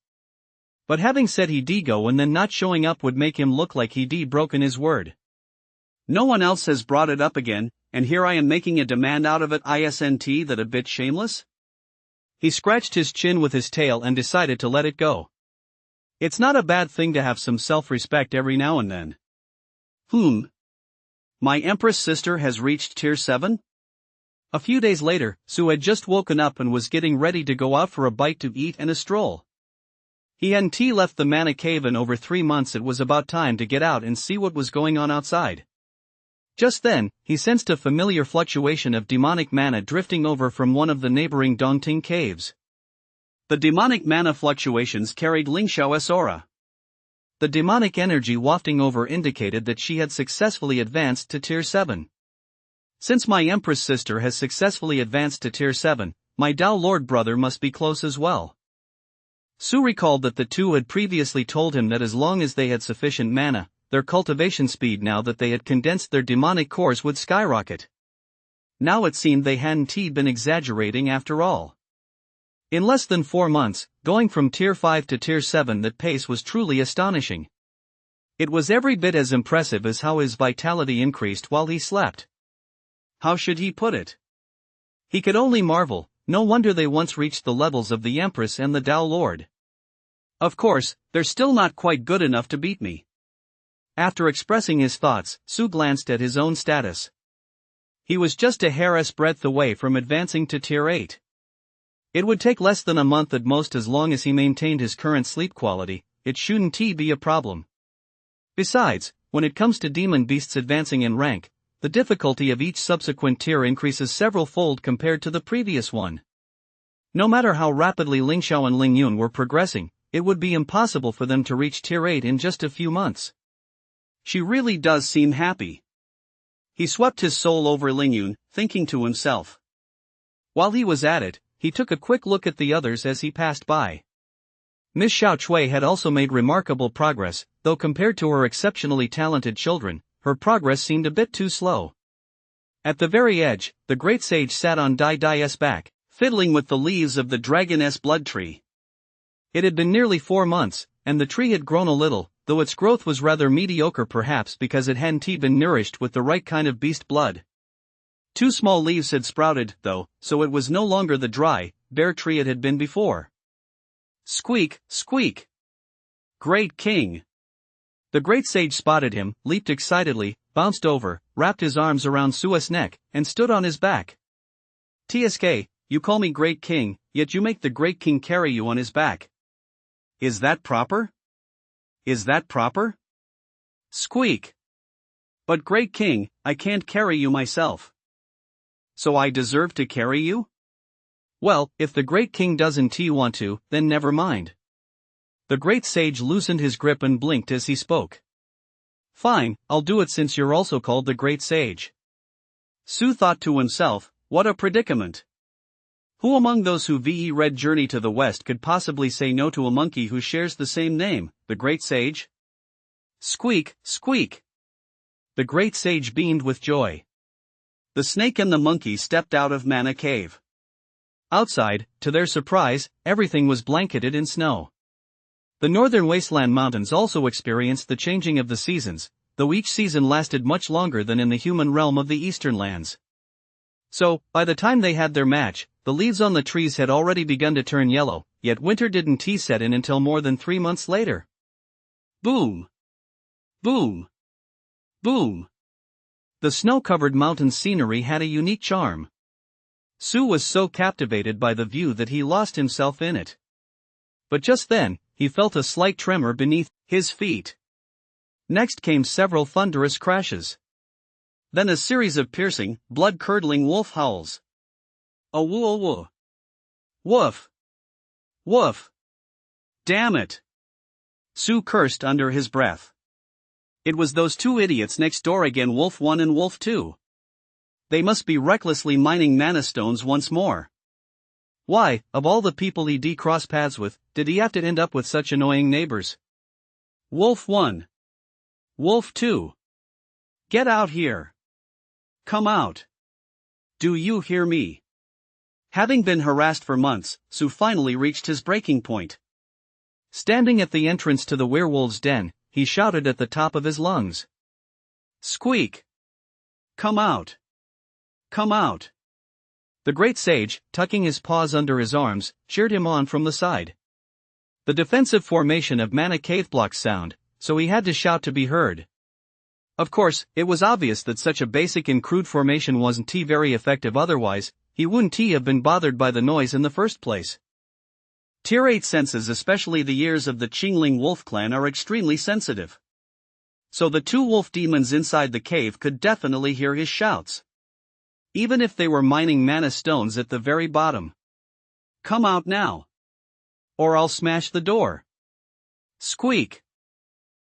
But having said he'd go and then not showing up would make him look like he'd broken his word. No one else has brought it up again, and here I am making a demand out of it. Isn't that a bit shameless? He scratched his chin with his tail and decided to let it go. It's not a bad thing to have some self-respect every now and then. My Empress sister has reached Tier 7? A few days later, Su had just woken up and was getting ready to go out for a bite to eat and a stroll. He hadn't left the mana cave in over 3 months. It was about time to get out and see what was going on outside. Just then, he sensed a familiar fluctuation of demonic mana drifting over from one of the neighboring Dongting caves. The demonic mana fluctuations carried Lingxiao's aura. The demonic energy wafting over indicated that she had successfully advanced to Tier 7. Since my Empress sister has successfully advanced to Tier 7, my Dao Lord brother must be close as well. Su recalled that the two had previously told him that as long as they had sufficient mana, their cultivation speed now that they had condensed their demonic cores would skyrocket. Now it seemed they hadn't been exaggerating after all. In less than 4 months, going from Tier 5 to Tier 7, that pace was truly astonishing. It was every bit as impressive as how his vitality increased while he slept. How should he put it? He could only marvel. No wonder they once reached the levels of the Empress and the Dao Lord. Of course, they're still not quite good enough to beat me. After expressing his thoughts, Su glanced at his own status. He was just a hair's breadth away from advancing to Tier 8. It would take less than a month at most. As long as he maintained his current sleep quality, it shouldn't be a problem. Besides, when it comes to demon beasts advancing in rank, the difficulty of each subsequent tier increases several-fold compared to the previous one. No matter how rapidly Ling Xiao and Ling Yun were progressing, it would be impossible for them to reach tier 8 in just a few months. She really does seem happy. He swept his soul over Ling Yun, thinking to himself. While he was at it, he took a quick look at the others as he passed by. Miss Xiao Chui had also made remarkable progress, though compared to her exceptionally talented children, her progress seemed a bit too slow. At the very edge, the great sage sat on Dai Dai's back, fiddling with the leaves of the dragoness blood tree. It had been nearly 4 months, and the tree had grown a little, though its growth was rather mediocre perhaps because it hadn't been nourished with the right kind of beast blood. 2 small leaves had sprouted, though, so it was no longer the dry, bare tree it had been before. Squeak, squeak! Great King! The great sage spotted him, leaped excitedly, bounced over, wrapped his arms around Sua's neck, and stood on his back. "TSK, you call me Great King, yet you make the Great King carry you on his back. Is that proper? Is that proper?" Squeak! "But Great King, I can't carry you myself." "So I deserve to carry you?" "Well, if the Great King doesn't want to, then never mind." The great sage loosened his grip and blinked as he spoke. "Fine, I'll do it since you're also called the Great Sage." Su thought to himself, what a predicament. Who among those who read Journey to the West could possibly say no to a monkey who shares the same name, the Great Sage? Squeak, squeak! The great sage beamed with joy. The snake and the monkey stepped out of Mana Cave. Outside, to their surprise, everything was blanketed in snow. The northern wasteland mountains also experienced the changing of the seasons, though each season lasted much longer than in the human realm of the eastern lands. So, by the time they had their match, the leaves on the trees had already begun to turn yellow, yet winter didn't set in until more than 3 months later. Boom! Boom! Boom! The snow-covered mountain scenery had a unique charm. Su was so captivated by the view that he lost himself in it. But just then, he felt a slight tremor beneath his feet. Next came several thunderous crashes. Then a series of piercing, blood-curdling wolf howls. A woo-woo. Woof! Woof! Damn it! Su cursed under his breath. It was those 2 idiots next door again, Wolf 1 and Wolf 2. They must be recklessly mining mana stones once more. Why, of all the people he'd cross paths with, did he have to end up with such annoying neighbors? Wolf 1. Wolf 2. Get out here. Come out. Do you hear me? Having been harassed for months, Su finally reached his breaking point. Standing at the entrance to the werewolf's den, he shouted at the top of his lungs. Squeak! Come out! Come out! The great sage, tucking his paws under his arms, cheered him on from the side. The defensive formation of Mana Cave blocks sound, so he had to shout to be heard. Of course, it was obvious that such a basic and crude formation wasn't very effective, otherwise, he wouldn't have been bothered by the noise in the first place. Tier 8 senses, especially the ears of the Qingling wolf clan, are extremely sensitive. So the 2 wolf demons inside the cave could definitely hear his shouts. Even if they were mining mana stones at the very bottom. Come out now. Or I'll smash the door. Squeak!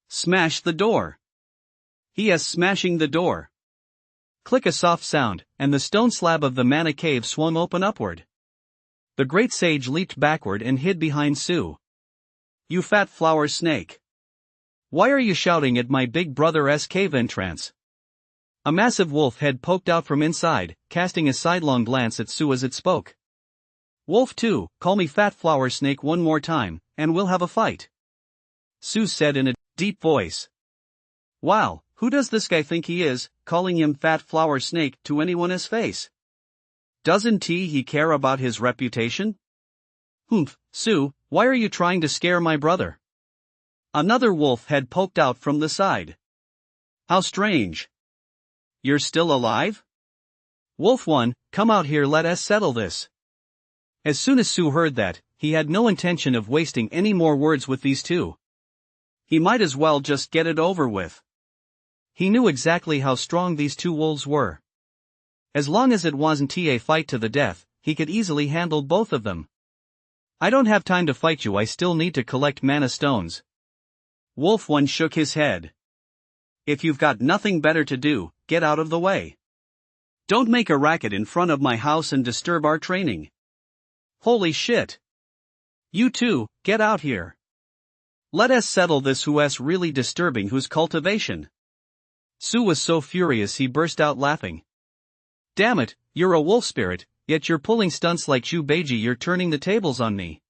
Smash the door. He is smashing the door. Click, a soft sound, and the stone slab of the mana cave swung open upward. The great sage leaped backward and hid behind Su. You fat flower snake. Why are you shouting at my big brother's cave entrance? A massive wolf head poked out from inside, casting a sidelong glance at Su as it spoke. Wolf 2, call me fat flower snake one more time, and we'll have a fight. Su said in a deep voice. Wow, who does this guy think he is, calling him fat flower snake to anyone's face? Doesn't he care about his reputation? Humph, Su, why are you trying to scare my brother? Another wolf head poked out from the side. How strange. You're still alive? Wolf 1, come out here, let us settle this. As soon as Su heard that, he had no intention of wasting any more words with these 2. He might as well just get it over with. He knew exactly how strong these two wolves were. As long as it wasn't a fight to the death, he could easily handle both of them. I don't have time to fight you, I still need to collect mana stones. Wolf 1 shook his head. If you've got nothing better to do, get out of the way. Don't make a racket in front of my house and disturb our training. Holy shit. You two, get out here. Let us settle this. Who's really disturbing whose cultivation? Su was so furious he burst out laughing. Damn it, you're a wolf spirit, yet you're pulling stunts like Beiji, you're turning the tables on me.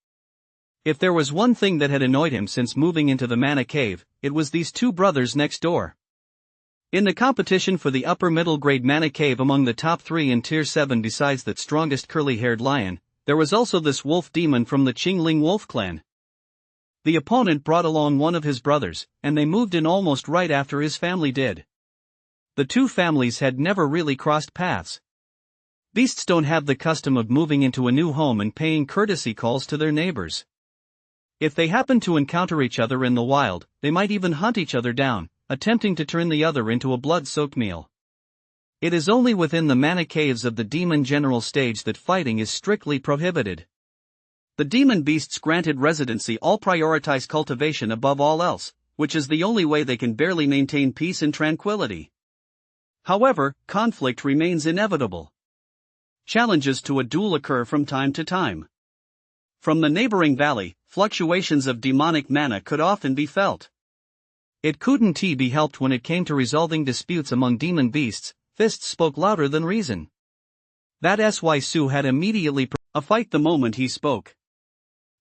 If there was one thing that had annoyed him since moving into the mana cave, it was these two brothers next door. In the competition for the upper middle grade mana cave among the top 3 in tier 7, besides that strongest curly-haired lion, there was also this wolf demon from the Qingling wolf clan. The opponent brought along one of his brothers, and they moved in almost right after his family did. The two families had never really crossed paths. Beasts don't have the custom of moving into a new home and paying courtesy calls to their neighbors. If they happen to encounter each other in the wild, they might even hunt each other down, attempting to turn the other into a blood-soaked meal. It is only within the mana caves of the demon general stage that fighting is strictly prohibited. The demon beasts granted residency all prioritize cultivation above all else, which is the only way they can barely maintain peace and tranquility. However, conflict remains inevitable. Challenges to a duel occur from time to time. From the neighboring valley, fluctuations of demonic mana could often be felt. It couldn't be helped when it came to resolving disputes among demon beasts, fists spoke louder than reason. That's why Su had immediately a fight the moment he spoke.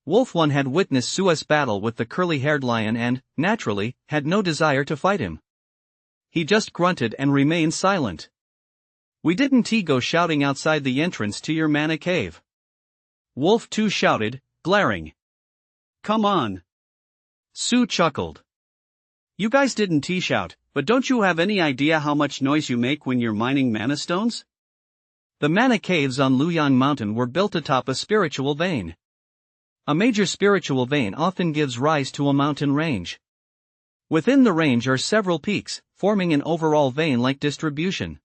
Wolf 1 had witnessed Su's battle with the curly-haired lion and, naturally, had no desire to fight him. He just grunted and remained silent. We didn't go shouting outside the entrance to your mana cave. Wolf 2 shouted, glaring. Come on. Su chuckled. You guys didn't shout, but don't you have any idea how much noise you make when you're mining mana stones? The mana caves on Luyang Mountain were built atop a spiritual vein. A major spiritual vein often gives rise to a mountain range. Within the range are several peaks, forming an overall vein-like distribution.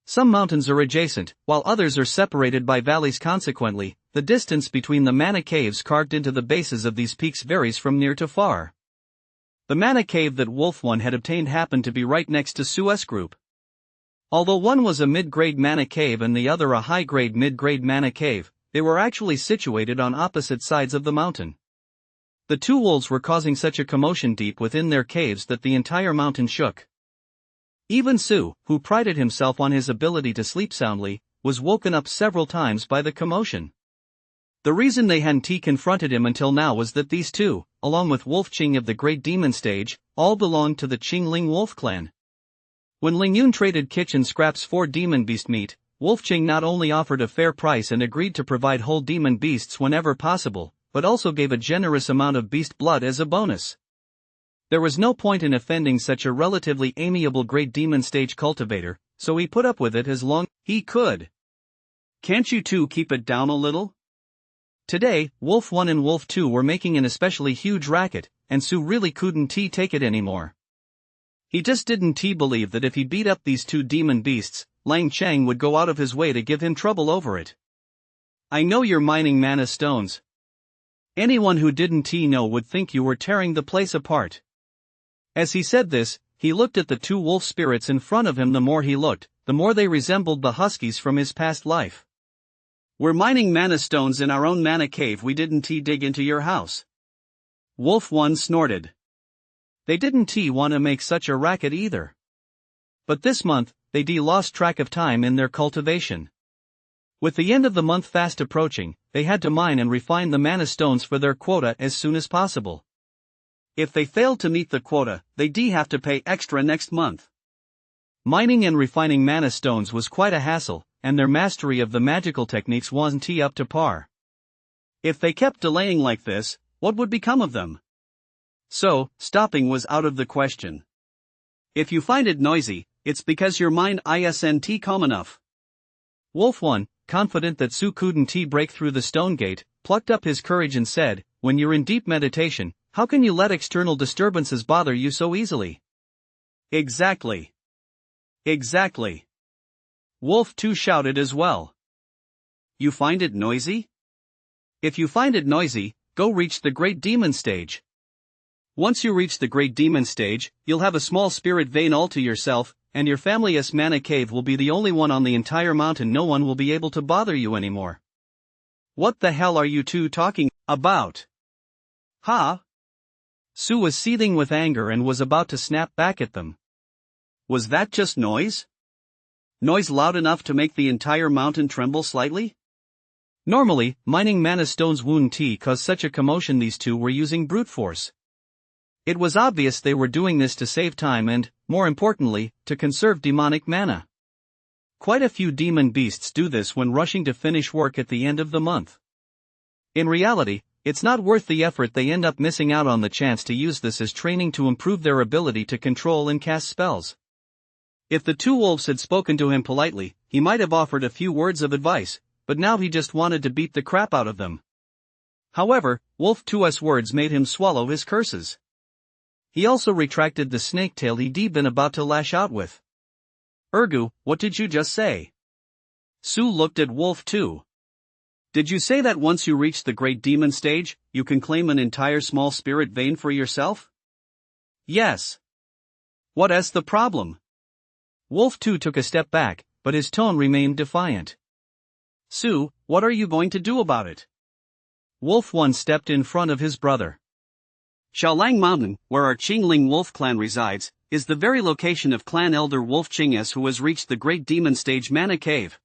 Some mountains are adjacent, while others are separated by valleys. Consequently, the distance between the mana caves carved into the bases of these peaks varies from near to far. The mana cave that Wolf 1 had obtained happened to be right next to Su's group. Although one was a mid-grade mana cave and the other a high-grade mid-grade mana cave, they were actually situated on opposite sides of the mountain. The two wolves were causing such a commotion deep within their caves that the entire mountain shook. Even Su, who prided himself on his ability to sleep soundly, was woken up several times by the commotion. The reason they hadn't confronted him until now was that these two, along with Wolf Qing of the Great Demon stage, all belonged to the Qingling wolf clan. When Ling Yun traded kitchen scraps for demon beast meat, Wolf Qing not only offered a fair price and agreed to provide whole demon beasts whenever possible, but also gave a generous amount of beast blood as a bonus. There was no point in offending such a relatively amiable Great Demon stage cultivator, so he put up with it as long as he could. Can't you two keep it down a little? Today, Wolf 1 and Wolf 2 were making an especially huge racket, and Su really couldn't take it anymore. He just didn't believe that if he beat up these two demon beasts, Lang Chang would go out of his way to give him trouble over it. I know you're mining mana stones. Anyone who didn't know would think you were tearing the place apart. As he said this, he looked at the two wolf spirits in front of him. The more he looked, the more they resembled the huskies from his past life. We're mining mana stones in our own mana cave. We didn't dig into your house. Wolf 1 snorted. They didn't want to make such a racket either. But this month, they lost track of time in their cultivation. With the end of the month fast approaching, they had to mine and refine the mana stones for their quota as soon as possible. If they failed to meet the quota, they'd have to pay extra next month. Mining and refining mana stones was quite a hassle, and their mastery of the magical techniques wasn't up to par. If they kept delaying like this, what would become of them? So, stopping was out of the question. If you find it noisy, it's because your mind isn't calm enough. Wolf 1, confident that Su couldn't break through the stone gate, plucked up his courage and said, when you're in deep meditation, How can you let external disturbances bother you so easily? Exactly. Exactly. Wolf 2 shouted as well. You find it noisy? If you find it noisy, go reach the Great Demon stage. Once you reach the Great Demon stage, you'll have a small spirit vein all to yourself, and your family's mana cave will be the only one on the entire mountain. No one will be able to bother you anymore. What the hell are you two talking about? Huh? Sue was seething with anger and was about to snap back at them. Was that just noise? Noise loud enough to make the entire mountain tremble slightly? Normally, mining mana stones wouldn't cause such a commotion. These two were using brute force. It was obvious they were doing this to save time and, more importantly, to conserve demonic mana. Quite a few demon beasts do this when rushing to finish work at the end of the month. In reality, it's not worth the effort. They end up missing out on the chance to use this as training to improve their ability to control and cast spells. If the two wolves had spoken to him politely, he might have offered a few words of advice, but now he just wanted to beat the crap out of them. However, Wolf 2's words made him swallow his curses. He also retracted the snake tail he'd been about to lash out with. Ergu, what did you just say? Sue looked at Wolf 2. Did you say that once you reach the Great Demon stage, you can claim an entire small spirit vein for yourself? Yes. What is the problem? Wolf 2 took a step back, but his tone remained defiant. Sue, what are you going to do about it? Wolf 1 stepped in front of his brother. Xiaolang Mountain, where our Qingling Wolf clan resides, is the very location of clan elder Wolf Qing's who has reached the Great Demon stage mana cave.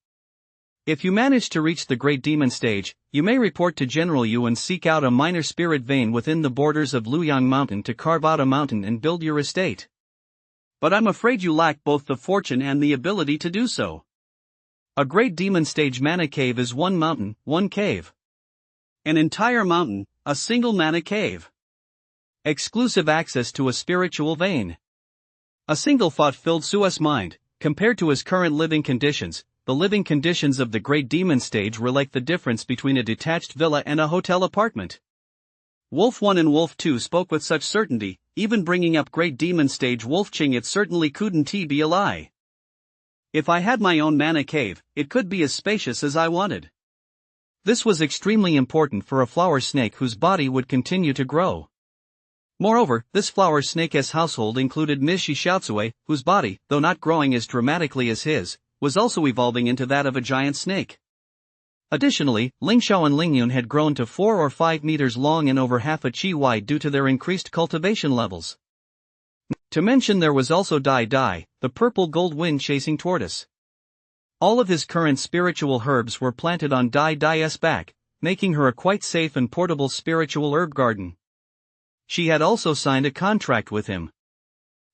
If you manage to reach the Great Demon stage, you may report to General Yu and seek out a minor spirit vein within the borders of Luyang Mountain to carve out a mountain and build your estate. But I'm afraid you lack both the fortune and the ability to do so. A Great Demon stage mana cave is one mountain, one cave. An entire mountain, a single mana cave. Exclusive access to a spiritual vein. A single thought filled Sue's mind. Compared to his current living conditions, the living conditions of the Great Demon stage were like the difference between a detached villa and a hotel apartment. Wolf 1 and Wolf 2 spoke with such certainty, even bringing up Great Demon stage Wolf Qing it certainly couldn't be a lie. If I had my own mana cave, it could be as spacious as I wanted. This was extremely important for a flower snake whose body would continue to grow. Moreover, this flower snake's household included Ms. Shishatsue, whose body, though not growing as dramatically as his, was also evolving into that of a giant snake. Additionally, Ling Xiao and Ling Yun had grown to 4 or 5 meters long and over half a chi wide due to their increased cultivation levels. To mention there was also Dai Dai, the purple gold wind-chasing tortoise. All of his current spiritual herbs were planted on Dai Dai's back, making her a quite safe and portable spiritual herb garden. She had also signed a contract with him.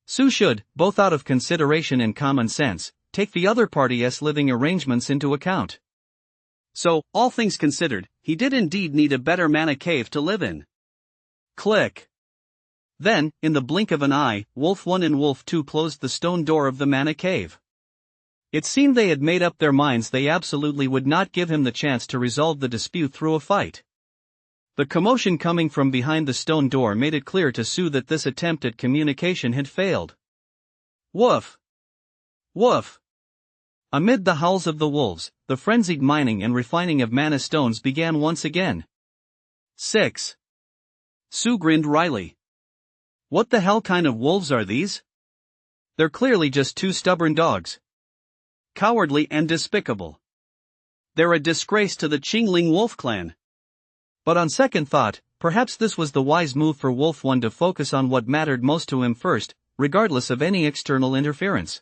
Su should, both out of consideration and common sense, take the other party's living arrangements into account. So, all things considered, he did indeed need a better mana cave to live in. Click. Then, in the blink of an eye, Wolf 1 and Wolf 2 closed the stone door of the mana cave. It seemed they had made up their minds they absolutely would not give him the chance to resolve the dispute through a fight. The commotion coming from behind the stone door made it clear to Sue that this attempt at communication had failed. Woof! Woof! Amid the howls of the wolves, the frenzied mining and refining of mana stones began once again. 6. Sue grinned wryly. What the hell kind of wolves are these? They're clearly just two stubborn dogs. Cowardly and despicable. They're a disgrace to the Qingling Wolf clan. But on second thought, perhaps this was the wise move for Wolf 1 to focus on what mattered most to him first, regardless of any external interference.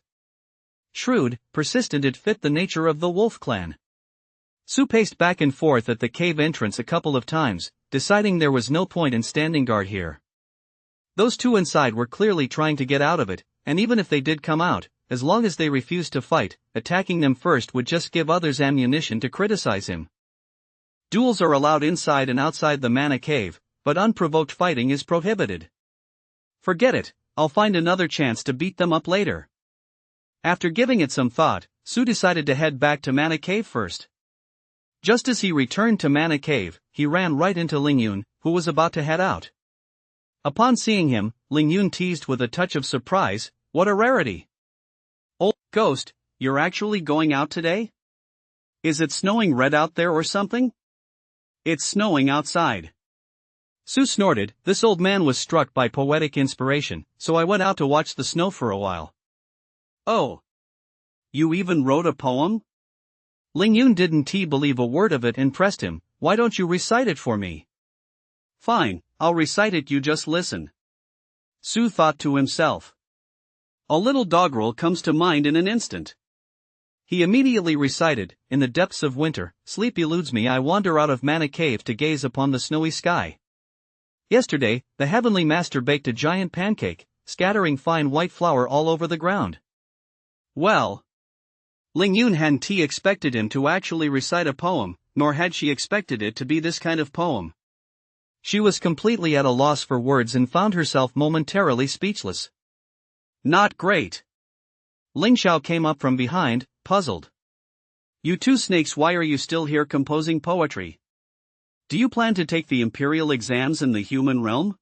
Shrewd, persistent, it fit the nature of the Wolf clan. Sue paced back and forth at the cave entrance a couple of times, deciding there was no point in standing guard here. Those two inside were clearly trying to get out of it, and even if they did come out, as long as they refused to fight, attacking them first would just give others ammunition to criticize him. Duels are allowed inside and outside the mana cave, but unprovoked fighting is prohibited. Forget it, I'll find another chance to beat them up later. After giving it some thought, Sue decided to head back to Mana Cave first. Just as he returned to Mana Cave, he ran right into Ling Yun, who was about to head out. Upon seeing him, Ling Yun teased with a touch of surprise, "What a rarity! Old ghost, you're actually going out today? Is it snowing red out there or something?" "It's snowing outside." Su snorted. This old man was struck by poetic inspiration, so I went out to watch the snow for a while. "Oh. You even wrote a poem?" Ling Yun didn't believe a word of it and pressed him, "Why don't you recite it for me?" "Fine, I'll recite it, you just listen." Su thought to himself. A little doggerel comes to mind in an instant. He immediately recited, "In the depths of winter, sleep eludes me, I wander out of Mana Cave to gaze upon the snowy sky. Yesterday, the heavenly master baked a giant pancake, scattering fine white flour all over the ground." Well, Ling Yun hadn't expected him to actually recite a poem, nor had she expected it to be this kind of poem. She was completely at a loss for words and found herself momentarily speechless. "Not great." Ling Xiao came up from behind, puzzled. "You two snakes, why are you still here composing poetry? Do you plan to take the imperial exams in the human realm?"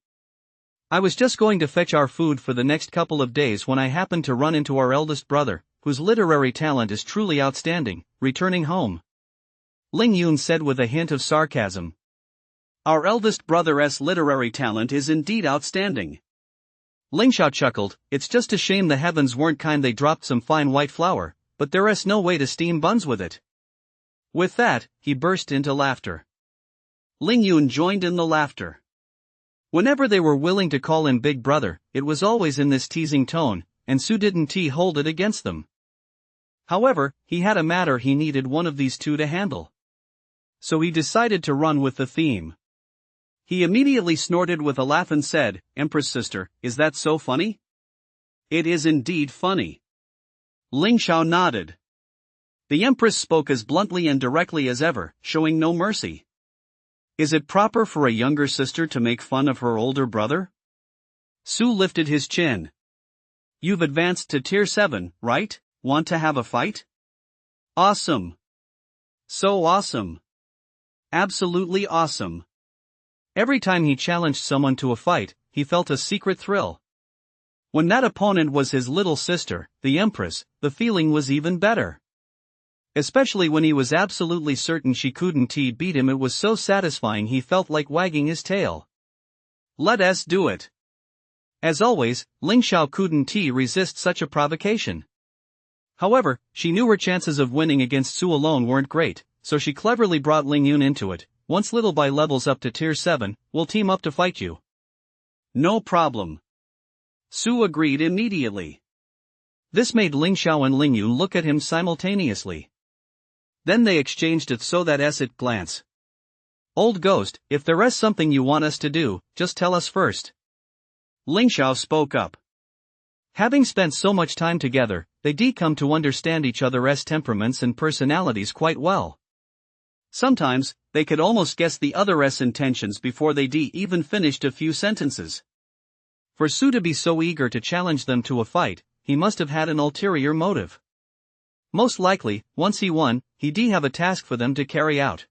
"I was just going to fetch our food for the next couple of days when I happened to run into our eldest brother, whose literary talent is truly outstanding, returning home," Ling Yun said with a hint of sarcasm. "Our eldest brother's literary talent is indeed outstanding." Ling Xiao chuckled. "It's just a shame the heavens weren't kind, they dropped some fine white flour, but there's no way to steam buns with it." With that, he burst into laughter. Ling Yun joined in the laughter. Whenever they were willing to call him Big Brother, it was always in this teasing tone, and Su didn't hold it against them. However, he had a matter he needed one of these two to handle. So he decided to run with the theme. He immediately snorted with a laugh and said, "Empress sister, is that so funny?" "It is indeed funny." Ling Xiao nodded. The Empress spoke as bluntly and directly as ever, showing no mercy. "Is it proper for a younger sister to make fun of her older brother?" Su lifted his chin. "You've advanced to Tier 7, right? Want to have a fight?" "Awesome. So awesome. Absolutely awesome." Every time he challenged someone to a fight, he felt a secret thrill. When that opponent was his little sister, the Empress, the feeling was even better. Especially when he was absolutely certain she couldn't beat him, it was so satisfying he felt like wagging his tail. "Let us do it." As always, Ling Xiao couldn't resist such a provocation. However, she knew her chances of winning against Su alone weren't great, so she cleverly brought Ling Yun into it. "Once little by levels up to Tier 7, we'll team up to fight you." "No problem." Su agreed immediately. This made Ling Xiao and Ling Yun look at him simultaneously. Then they exchanged a so-that-it glance. "Old ghost, if there's something you want us to do, just tell us first." Ling Xiao spoke up. Having spent so much time together, they come to understand each other's temperaments and personalities quite well. Sometimes, they could almost guess the other's intentions before they even finished a few sentences. For Su to be so eager to challenge them to a fight, he must have had an ulterior motive. Most likely, once he won, he'd have a task for them to carry out.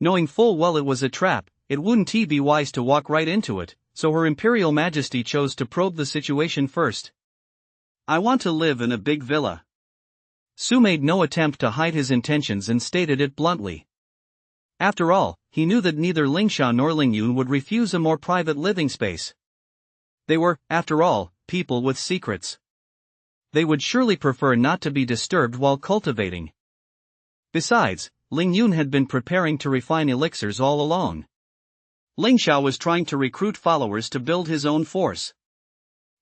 Knowing full well it was a trap, it wouldn't be wise to walk right into it, so Her Imperial Majesty chose to probe the situation first. "I want to live in a big villa." Su made no attempt to hide his intentions and stated it bluntly. After all, he knew that neither Ling Xiao nor Ling Yun would refuse a more private living space. They were, after all, people with secrets. They would surely prefer not to be disturbed while cultivating. Besides, Ling Yun had been preparing to refine elixirs all along. Ling Xiao was trying to recruit followers to build his own force.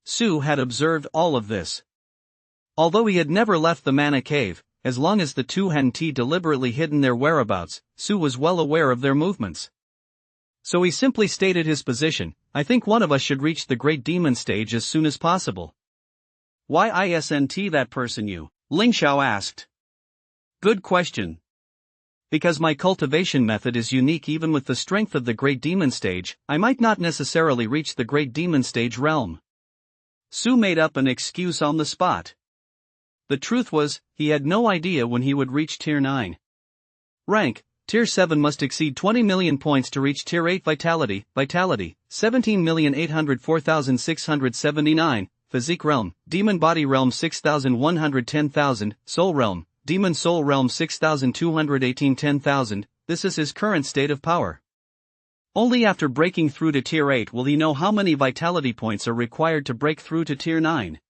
Su had observed all of this. Although he had never left the Mana Cave, as long as the two hadn't deliberately hidden their whereabouts, Su was well aware of their movements. So he simply stated his position: "I think one of us should reach the Great Demon stage as soon as possible." "Why isn't that person you?" Ling Xiao asked. "Good question. Because my cultivation method is unique. Even with the strength of the Great Demon stage, I might not necessarily reach the Great Demon stage realm." Su made up an excuse on the spot. The truth was, he had no idea when he would reach Tier 9. Rank, Tier 7 must exceed 20 million points to reach Tier 8 Vitality, 17,804,679, Physique Realm, Demon Body Realm 6,110,000, Soul Realm, Demon Soul Realm 6,218 10,000, this is his current state of power. Only after breaking through to Tier 8 will he know how many Vitality points are required to break through to Tier 9.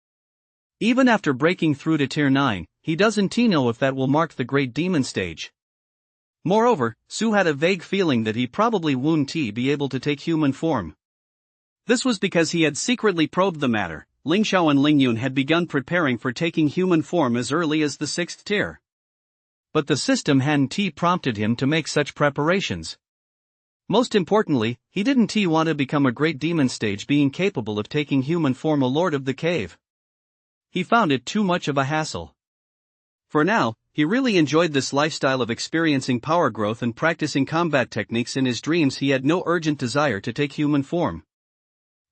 Even after breaking through to Tier 9, he doesn't know if that will mark the Great Demon stage. Moreover, Su had a vague feeling that he probably wouldn't be able to take human form. This was because he had secretly probed the matter. Ling Xiao and Ling Yun had begun preparing for taking human form as early as the 6th tier. But the system hadn't prompted him to make such preparations. Most importantly, he didn't want to become a Great Demon stage being capable of taking human form a Lord of the Cave. He found it too much of a hassle. For now, he really enjoyed this lifestyle of experiencing power growth and practicing combat techniques in his dreams. He had no urgent desire to take human form.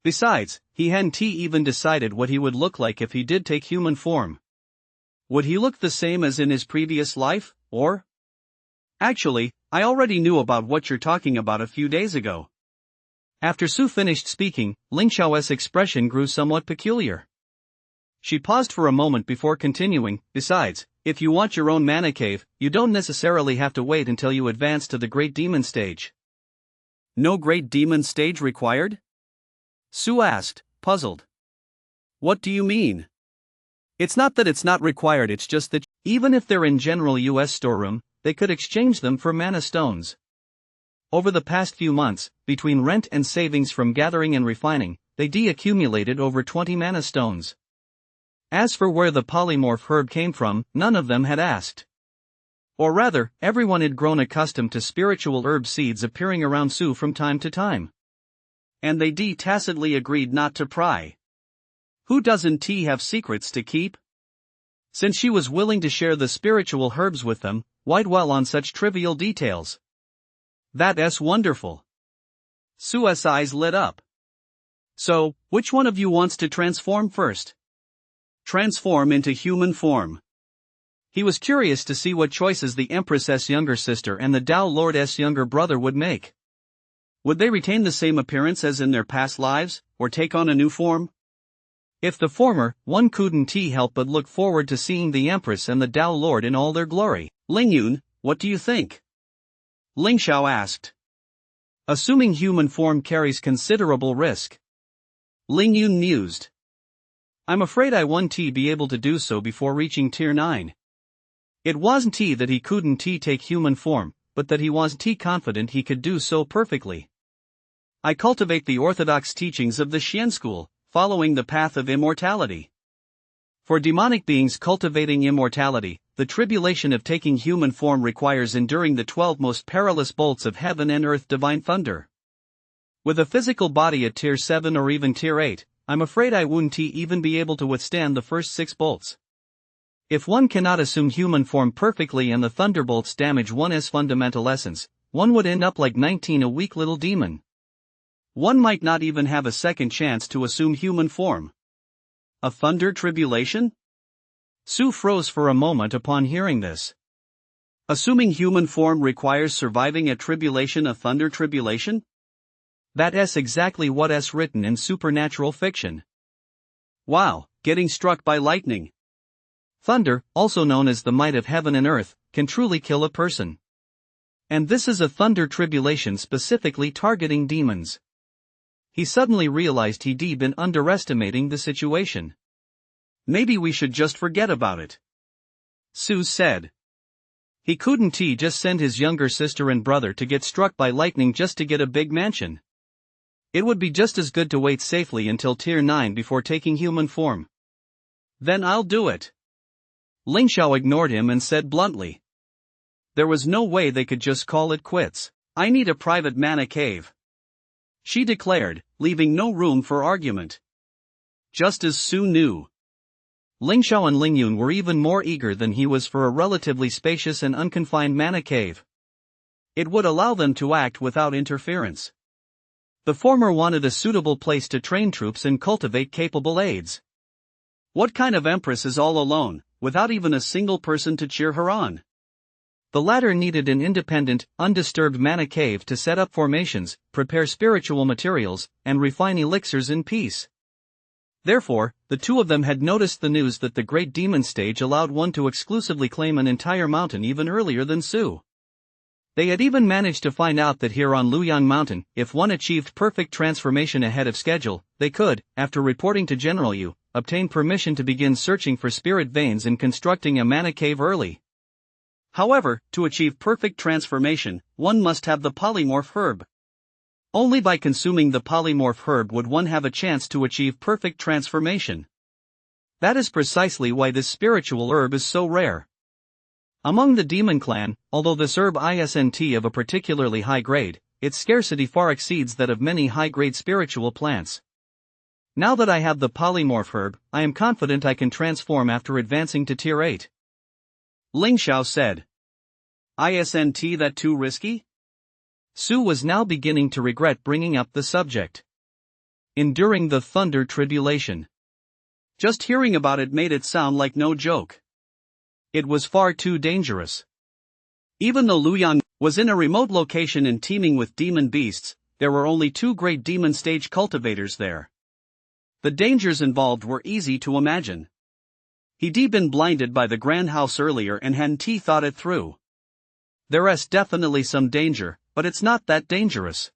Besides, he hadn't even decided what he would look like if he did take human form. Would he look the same as in his previous life, or? Actually, I already knew about what you're talking about a few days ago. After Su finished speaking, Ling Xiao's expression grew somewhat peculiar. She paused for a moment before continuing, besides, if you want your own mana cave, you don't necessarily have to wait until you advance to the Great Demon stage. No Great Demon stage required? Su asked, puzzled. What do you mean? It's not that it's not required, it's just that, even if they're in general US storeroom, they could exchange them for mana stones. Over the past few months, between rent and savings from gathering and refining, they accumulated over 20 mana stones. As for where the polymorph herb came from, none of them had asked. Or rather, everyone had grown accustomed to spiritual herb seeds appearing around Su from time to time. And they tacitly agreed not to pry. Who doesn't have secrets to keep? Since she was willing to share the spiritual herbs with them, why dwell on such trivial details? That's wonderful. Su's eyes lit up. So, which one of you wants to transform first? Transform into human form. He was curious to see what choices the Empress's younger sister and the Tao Lord's younger brother would make. Would they retain the same appearance as in their past lives, or take on a new form? If the former, one couldn't help but look forward to seeing the Empress and the Tao Lord in all their glory. Ling Yun, what do you think? Ling Xiao asked. Assuming human form carries considerable risk. Ling Yun mused. I'm afraid I won't be able to do so before reaching Tier 9. It wasn't that he couldn't take human form, but that he wasn't confident he could do so perfectly. I cultivate the orthodox teachings of the Xian school, following the path of immortality. For demonic beings cultivating immortality, the tribulation of taking human form requires enduring the 12 most perilous bolts of heaven and earth divine thunder. With a physical body at Tier 7 or even Tier 8, I'm afraid I wouldn't even be able to withstand the first 6 bolts. If one cannot assume human form perfectly and the thunderbolts damage one's fundamental essence, one would end up like 19, a weak little demon. One might not even have a second chance to assume human form. A thunder tribulation? Su froze for a moment upon hearing this. Assuming human form requires surviving a tribulation, a thunder tribulation? That's exactly what's written in supernatural fiction. Wow, getting struck by lightning. Thunder, also known as the might of heaven and earth, can truly kill a person. And this is a thunder tribulation specifically targeting demons. He suddenly realized he'd been underestimating the situation. Maybe we should just forget about it. Su said. He couldn't just send his younger sister and brother to get struck by lightning just to get a big mansion. It would be just as good to wait safely until Tier 9 before taking human form. Then I'll do it. Ling Xiao ignored him and said bluntly. There was no way they could just call it quits. I need a private mana cave. She declared, leaving no room for argument. Just as Su knew. Ling Xiao and Ling Yun were even more eager than he was for a relatively spacious and unconfined mana cave. It would allow them to act without interference. The former wanted a suitable place to train troops and cultivate capable aides. What kind of empress is all alone, without even a single person to cheer her on? The latter needed an independent, undisturbed mana cave to set up formations, prepare spiritual materials, and refine elixirs in peace. Therefore, the two of them had noticed the news that the Great Demon Stage allowed one to exclusively claim an entire mountain even earlier than Su. They had even managed to find out that here on Luyang Mountain, if one achieved perfect transformation ahead of schedule, they could, after reporting to General Yu, obtain permission to begin searching for spirit veins and constructing a mana cave early. However, to achieve perfect transformation, one must have the polymorph herb. Only by consuming the polymorph herb would one have a chance to achieve perfect transformation. That is precisely why this spiritual herb is so rare. Among the demon clan, although this herb isn't of a particularly high grade, its scarcity far exceeds that of many high-grade spiritual plants. Now that I have the polymorph herb, I am confident I can transform after advancing to Tier 8. Ling Xiao said. Isn't that too risky? Su was now beginning to regret bringing up the subject. Enduring the Thunder Tribulation. Just hearing about it made it sound like no joke. It was far too dangerous. Even though Luyang was in a remote location and teeming with demon beasts, there were only 2 great demon stage cultivators there. The dangers involved were easy to imagine. He'd been blinded by the Grand House earlier and hadn't thought it through. There's definitely some danger, but it's not that dangerous.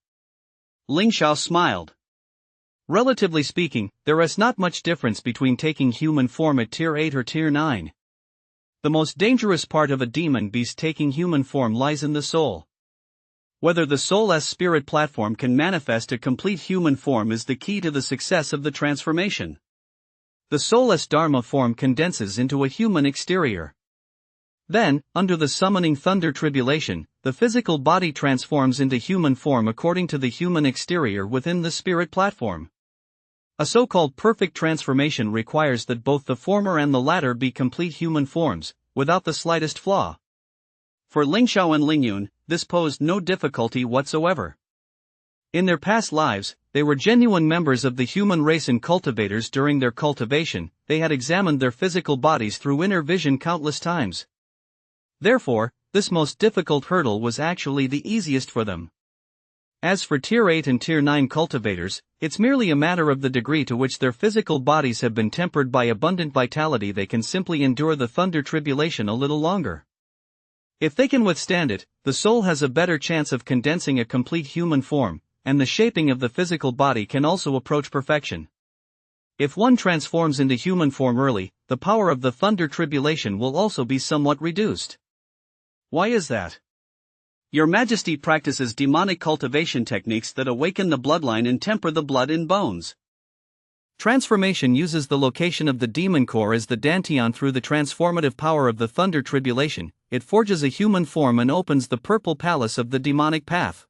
Ling Xiao smiled. Relatively speaking, there is not much difference between taking human form at Tier 8 or Tier 9. The most dangerous part of a demon beast taking human form lies in the soul. Whether the soul's spirit platform can manifest a complete human form is the key to the success of the transformation. The soul's dharma form condenses into a human exterior. Then, under the summoning thunder tribulation, the physical body transforms into human form according to the human exterior within the spirit platform. A so-called perfect transformation requires that both the former and the latter be complete human forms, without the slightest flaw. For Ling Xiao and Ling Yun, this posed no difficulty whatsoever. In their past lives, they were genuine members of the human race and cultivators. During their cultivation, they had examined their physical bodies through inner vision countless times. Therefore, this most difficult hurdle was actually the easiest for them. As for Tier 8 and Tier 9 cultivators, it's merely a matter of the degree to which their physical bodies have been tempered by abundant vitality. They can simply endure the thunder tribulation a little longer. If they can withstand it, the soul has a better chance of condensing a complete human form, and the shaping of the physical body can also approach perfection. If one transforms into human form early, the power of the thunder tribulation will also be somewhat reduced. Why is that? Your Majesty practices demonic cultivation techniques that awaken the bloodline and temper the blood in bones. Transformation uses the location of the demon core as the dantian. Through the transformative power of the thunder tribulation, it forges a human form and opens the purple palace of the demonic path.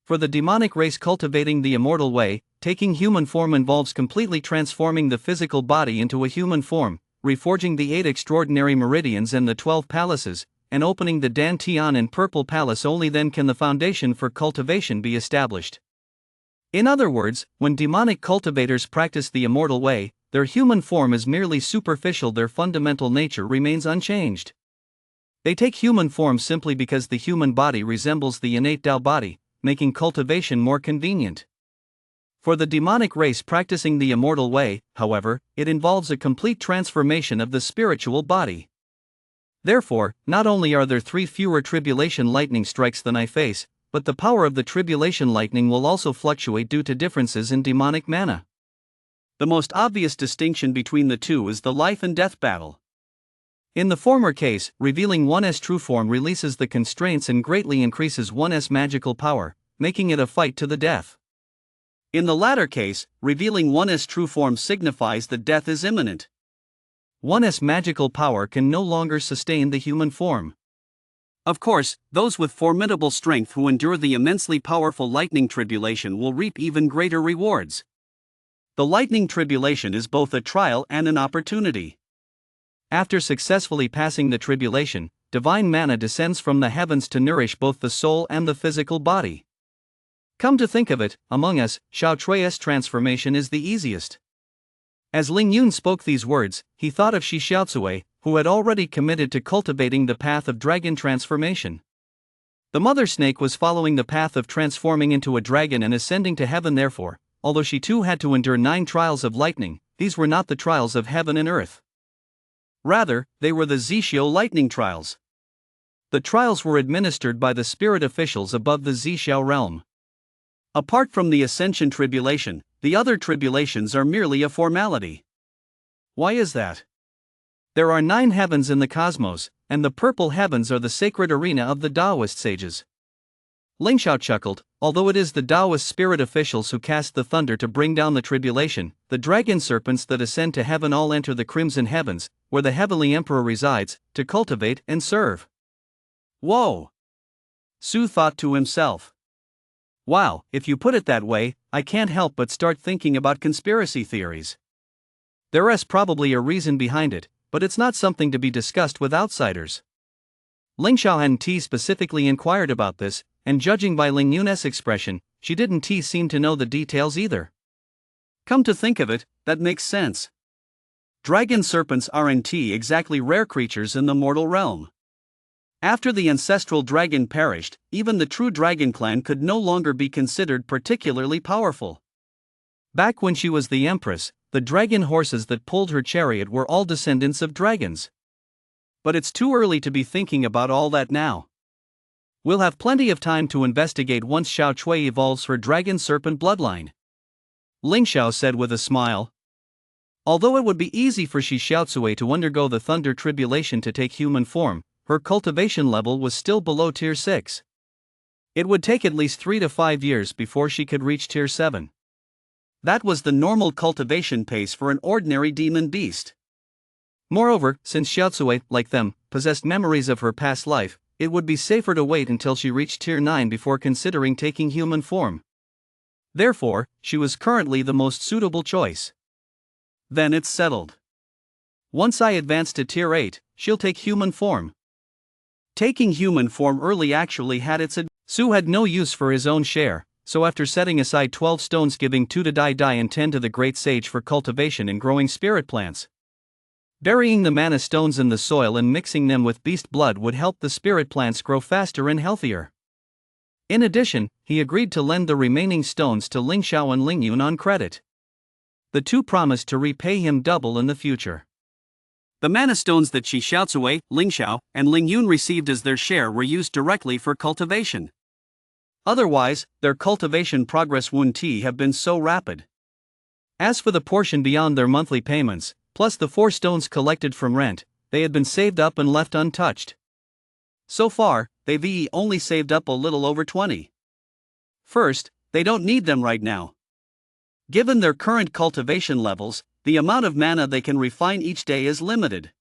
For the demonic race cultivating the immortal way, taking human form involves completely transforming the physical body into a human form, reforging the 8 extraordinary meridians and the 12 palaces, and opening the dantian and purple palace. Only then can the foundation for cultivation be established. In other words, when demonic cultivators practice the immortal way, their human form is merely superficial. Their fundamental nature remains unchanged. They take human form simply because the human body resembles the innate Tao body, making cultivation more convenient. For the demonic race practicing the immortal way, however, it involves a complete transformation of the spiritual body. Therefore, not only are there 3 fewer tribulation lightning strikes than I face, but the power of the tribulation lightning will also fluctuate due to differences in demonic mana. The most obvious distinction between the two is the life and death battle. In the former case, revealing one's true form releases the constraints and greatly increases one's magical power, making it a fight to the death. In the latter case, revealing one's true form signifies that death is imminent. One's magical power can no longer sustain the human form. Of course, those with formidable strength who endure the immensely powerful lightning tribulation will reap even greater rewards. The lightning tribulation is both a trial and an opportunity. After successfully passing the tribulation, divine mana descends from the heavens to nourish both the soul and the physical body. Come to think of it, among us, Xiao Trui's transformation is the easiest. As Ling Yun spoke these words, he thought of Shi Xiaotsui, who had already committed to cultivating the path of dragon transformation. The mother snake was following the path of transforming into a dragon and ascending to heaven. Therefore, although she too had to endure 9 trials of lightning, these were not the trials of heaven and earth. Rather, they were the Zishio lightning trials. The trials were administered by the spirit officials above the Zishio realm. Apart from the Ascension tribulation, the other tribulations are merely a formality. Why is that? There are 9 heavens in the cosmos, and the purple heavens are the sacred arena of the Taoist sages. Ling Xiao chuckled. Although it is the Taoist spirit officials who cast the thunder to bring down the tribulation, the dragon serpents that ascend to heaven all enter the crimson heavens, where the heavenly emperor resides, to cultivate and serve. Whoa! Su thought to himself. Wow, if you put it that way, I can't help but start thinking about conspiracy theories. There is probably a reason behind it, but it's not something to be discussed with outsiders. Ling Xiaohan specifically inquired about this, and judging by Ling Yun's expression, she didn't seem to know the details either. Come to think of it, that makes sense. Dragon serpents aren't exactly rare creatures in the mortal realm. After the ancestral dragon perished, even the true dragon clan could no longer be considered particularly powerful. Back when she was the empress, the dragon horses that pulled her chariot were all descendants of dragons. But it's too early to be thinking about all that now. We'll have plenty of time to investigate once Xiao Cui evolves her dragon serpent bloodline. Ling Xiao said with a smile. Although it would be easy for Shi Xiaocui to undergo the thunder tribulation to take human form, her cultivation level was still below tier 6. It would take at least 3 to 5 years before she could reach tier 7. That was the normal cultivation pace for an ordinary demon beast. Moreover, since Xiaocui, like them, possessed memories of her past life, it would be safer to wait until she reached tier 9 before considering taking human form. Therefore, she was currently the most suitable choice. Then it's settled. Once I advance to tier 8, she'll take human form. Taking human form early actually had its Su had no use for his own share, so after setting aside 12 stones, giving 2 to Dai and 10 to the Great Sage for cultivation and growing spirit plants. Burying the mana stones in the soil and mixing them with beast blood would help the spirit plants grow faster and healthier. In addition, he agreed to lend the remaining stones to Ling Xiao and Ling Yun on credit. The two promised to repay him double in the future. The mana stones that Shi Xiaocui, Ling Xiao, and Ling Yun received as their share were used directly for cultivation. Otherwise, their cultivation progress wouldn't have been so rapid. As for the portion beyond their monthly payments, plus the 4 stones collected from rent, they had been saved up and left untouched. So far, they've only saved up a little over 20. First, they don't need them right now. Given their current cultivation levels, the amount of mana they can refine each day is limited.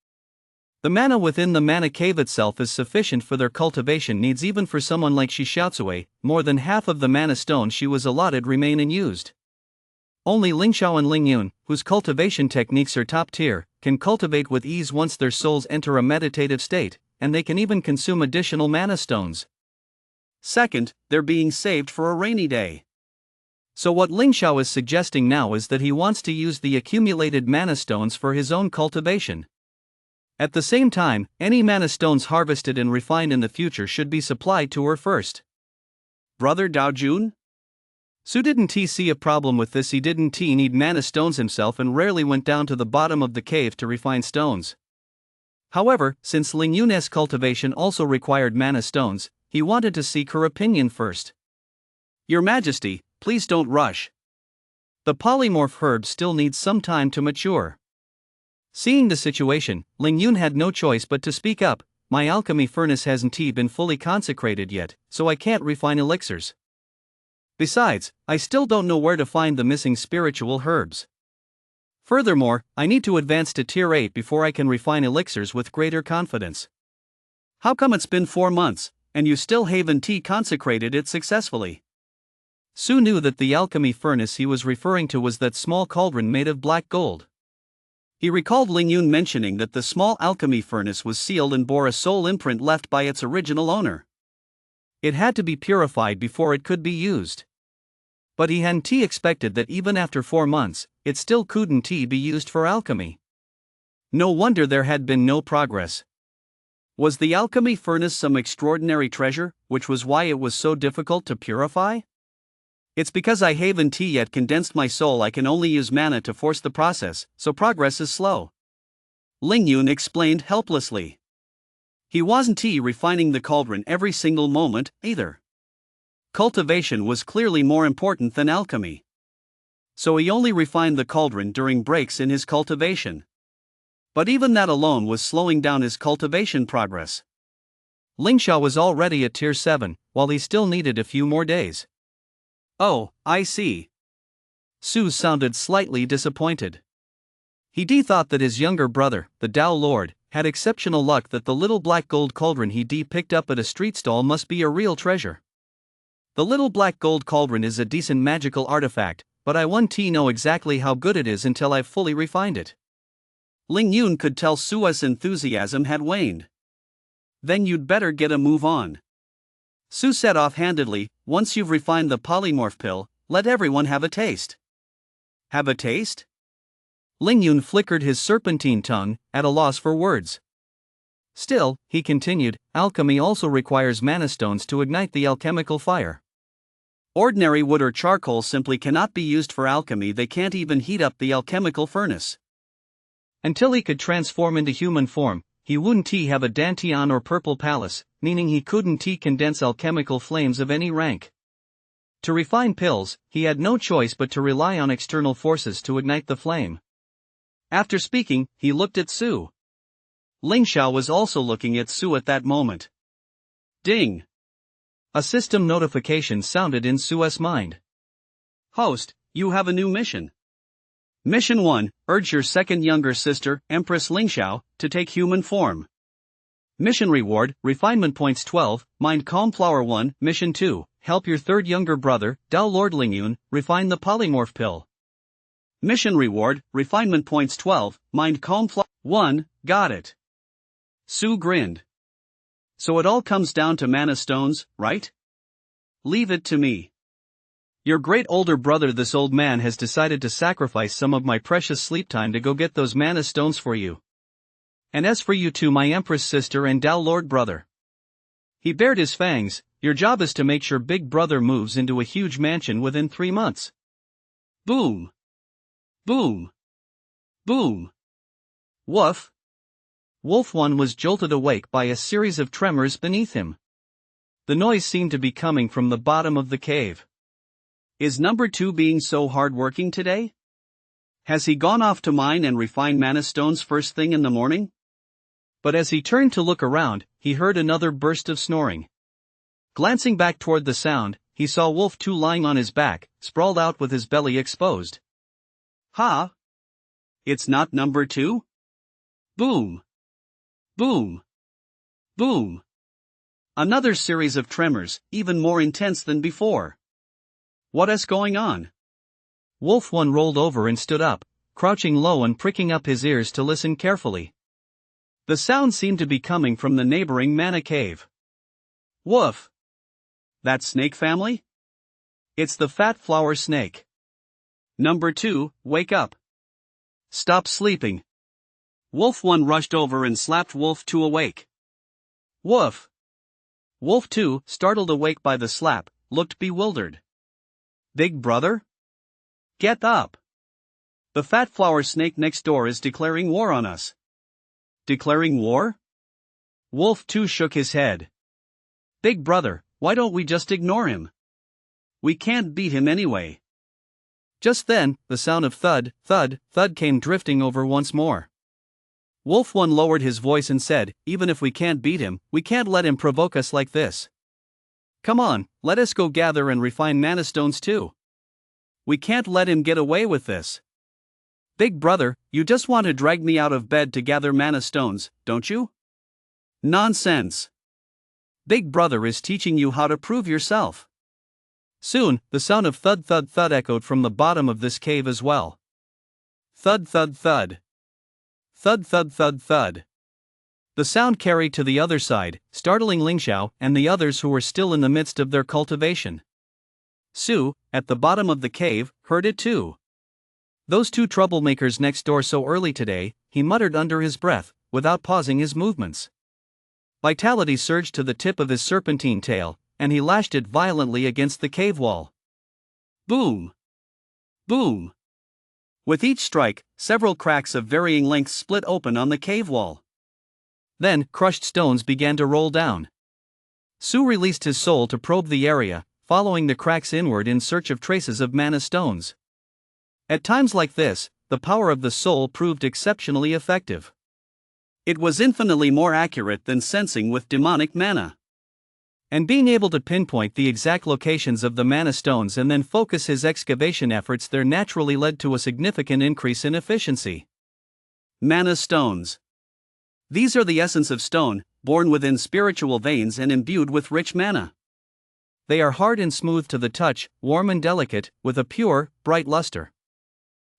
The mana within the mana cave itself is sufficient for their cultivation needs. Even for someone like Shi Xiaocui, more than half of the mana stones she was allotted remain unused. Only Ling Xiao and Ling Yun, whose cultivation techniques are top tier, can cultivate with ease once their souls enter a meditative state, and they can even consume additional mana stones. Second, they're being saved for a rainy day. So what Ling Xiao is suggesting now is that he wants to use the accumulated mana stones for his own cultivation. At the same time, any mana stones harvested and refined in the future should be supplied to her first. Brother Dao Jun? Su didn't see a problem with this. He didn't need mana stones himself and rarely went down to the bottom of the cave to refine stones. However, since Ling Yun's cultivation also required mana stones, he wanted to seek her opinion first. Your Majesty, please don't rush. The polymorph herb still needs some time to mature. Seeing the situation, Ling Yun had no choice but to speak up. My alchemy furnace hasn't been fully consecrated yet, so I can't refine elixirs. Besides, I still don't know where to find the missing spiritual herbs. Furthermore, I need to advance to tier 8 before I can refine elixirs with greater confidence. How come it's been 4 months, and you still haven't consecrated it successfully? Su knew that the alchemy furnace he was referring to was that small cauldron made of black gold. He recalled Ling Yun mentioning that the small alchemy furnace was sealed and bore a soul imprint left by its original owner. It had to be purified before it could be used. But he hadn't expected that even after 4 months, it still couldn't be used for alchemy. No wonder there had been no progress. Was the alchemy furnace some extraordinary treasure, which was why it was so difficult to purify? It's because I haven't yet condensed my soul. I can only use mana to force the process, so progress is slow. Ling Yun explained helplessly. He wasn't refining the cauldron every single moment, either. Cultivation was clearly more important than alchemy. So he only refined the cauldron during breaks in his cultivation. But even that alone was slowing down his cultivation progress. Ling Xiao was already at tier 7, while he still needed a few more days. Oh, I see. Su sounded slightly disappointed. He thought that his younger brother, the Tao Lord, had exceptional luck that the little black gold cauldron he picked up at a street stall must be a real treasure. The little black gold cauldron is a decent magical artifact, but I won't know exactly how good it is until I've fully refined it. Ling Yun could tell Su's enthusiasm had waned. Then you'd better get a move on. Su said offhandedly, once you've refined the polymorph pill, let everyone have a taste. Have a taste? Ling Yun flickered his serpentine tongue, at a loss for words. Still, he continued, alchemy also requires mana stones to ignite the alchemical fire. Ordinary wood or charcoal simply cannot be used for alchemy. They can't even heat up the alchemical furnace. Until he could transform into human form, he wouldn't have a Dantian or purple palace, meaning he couldn't condense alchemical flames of any rank. To refine pills, he had no choice but to rely on external forces to ignite the flame. After speaking, he looked at Su. Ling Xiao was also looking at Su at that moment. Ding! A system notification sounded in Su's mind. Host, you have a new mission. Mission 1, urge your second younger sister, Empress Ling Xiao, to take human form. Mission reward, refinement points 12, mind calm flower 1. Mission 2, help your third younger brother, Tao Lord Ling Yun, refine the polymorph pill. Mission reward, refinement points 12, mind calm flower 1, got it. Su grinned. So it all comes down to mana stones, right? Leave it to me. Your great older brother, this old man, has decided to sacrifice some of my precious sleep time to go get those mana stones for you. And as for you two, my Empress sister and Tao Lord brother. He bared his fangs. Your job is to make sure big brother moves into a huge mansion within 3 months. Boom. Boom. Boom. Woof. Wolf One was jolted awake by a series of tremors beneath him. The noise seemed to be coming from the bottom of the cave. Is number 2 being so hardworking today? Has he gone off to mine and refine mana stones first thing in the morning? But as he turned to look around, he heard another burst of snoring. Glancing back toward the sound, he saw Wolf 2 lying on his back, sprawled out with his belly exposed. Ha! It's not number 2? Boom! Boom! Boom! Another series of tremors, even more intense than before. What is going on? Wolf One rolled over and stood up, crouching low and pricking up his ears to listen carefully. The sound seemed to be coming from the neighboring mana cave. Woof! That snake family? It's the fat flower snake. Number 2, wake up. Stop sleeping. Wolf One rushed over and slapped Wolf 2 awake. Woof! Wolf 2, startled awake by the slap, looked bewildered. Big brother? Get up! The fat flower snake next door is declaring war on us. Declaring war? Wolf 2 shook his head. Big brother, why don't we just ignore him? We can't beat him anyway. Just then, the sound of thud, thud, thud came drifting over once more. Wolf One lowered his voice and said, even if we can't beat him, we can't let him provoke us like this. Come on, let us go gather and refine mana stones too. We can't let him get away with this. Big brother, you just want to drag me out of bed to gather mana stones, don't you? Nonsense. Big brother is teaching you how to prove yourself. Soon, the sound of thud thud thud echoed from the bottom of this cave as well. Thud thud thud. Thud thud thud thud. The sound carried to the other side, startling Ling Xiao and the others who were still in the midst of their cultivation. Su, at the bottom of the cave, heard it too. Those 2 troublemakers next door so early today, he muttered under his breath, without pausing his movements. Vitality surged to the tip of his serpentine tail, and he lashed it violently against the cave wall. Boom! Boom! With each strike, several cracks of varying lengths split open on the cave wall. Then, crushed stones began to roll down. Su released his soul to probe the area, following the cracks inward in search of traces of mana stones. At times like this, the power of the soul proved exceptionally effective. It was infinitely more accurate than sensing with demonic mana. And being able to pinpoint the exact locations of the mana stones and then focus his excavation efforts there naturally led to a significant increase in efficiency. Mana stones. These are the essence of stone, born within spiritual veins and imbued with rich mana. They are hard and smooth to the touch, warm and delicate, with a pure, bright luster.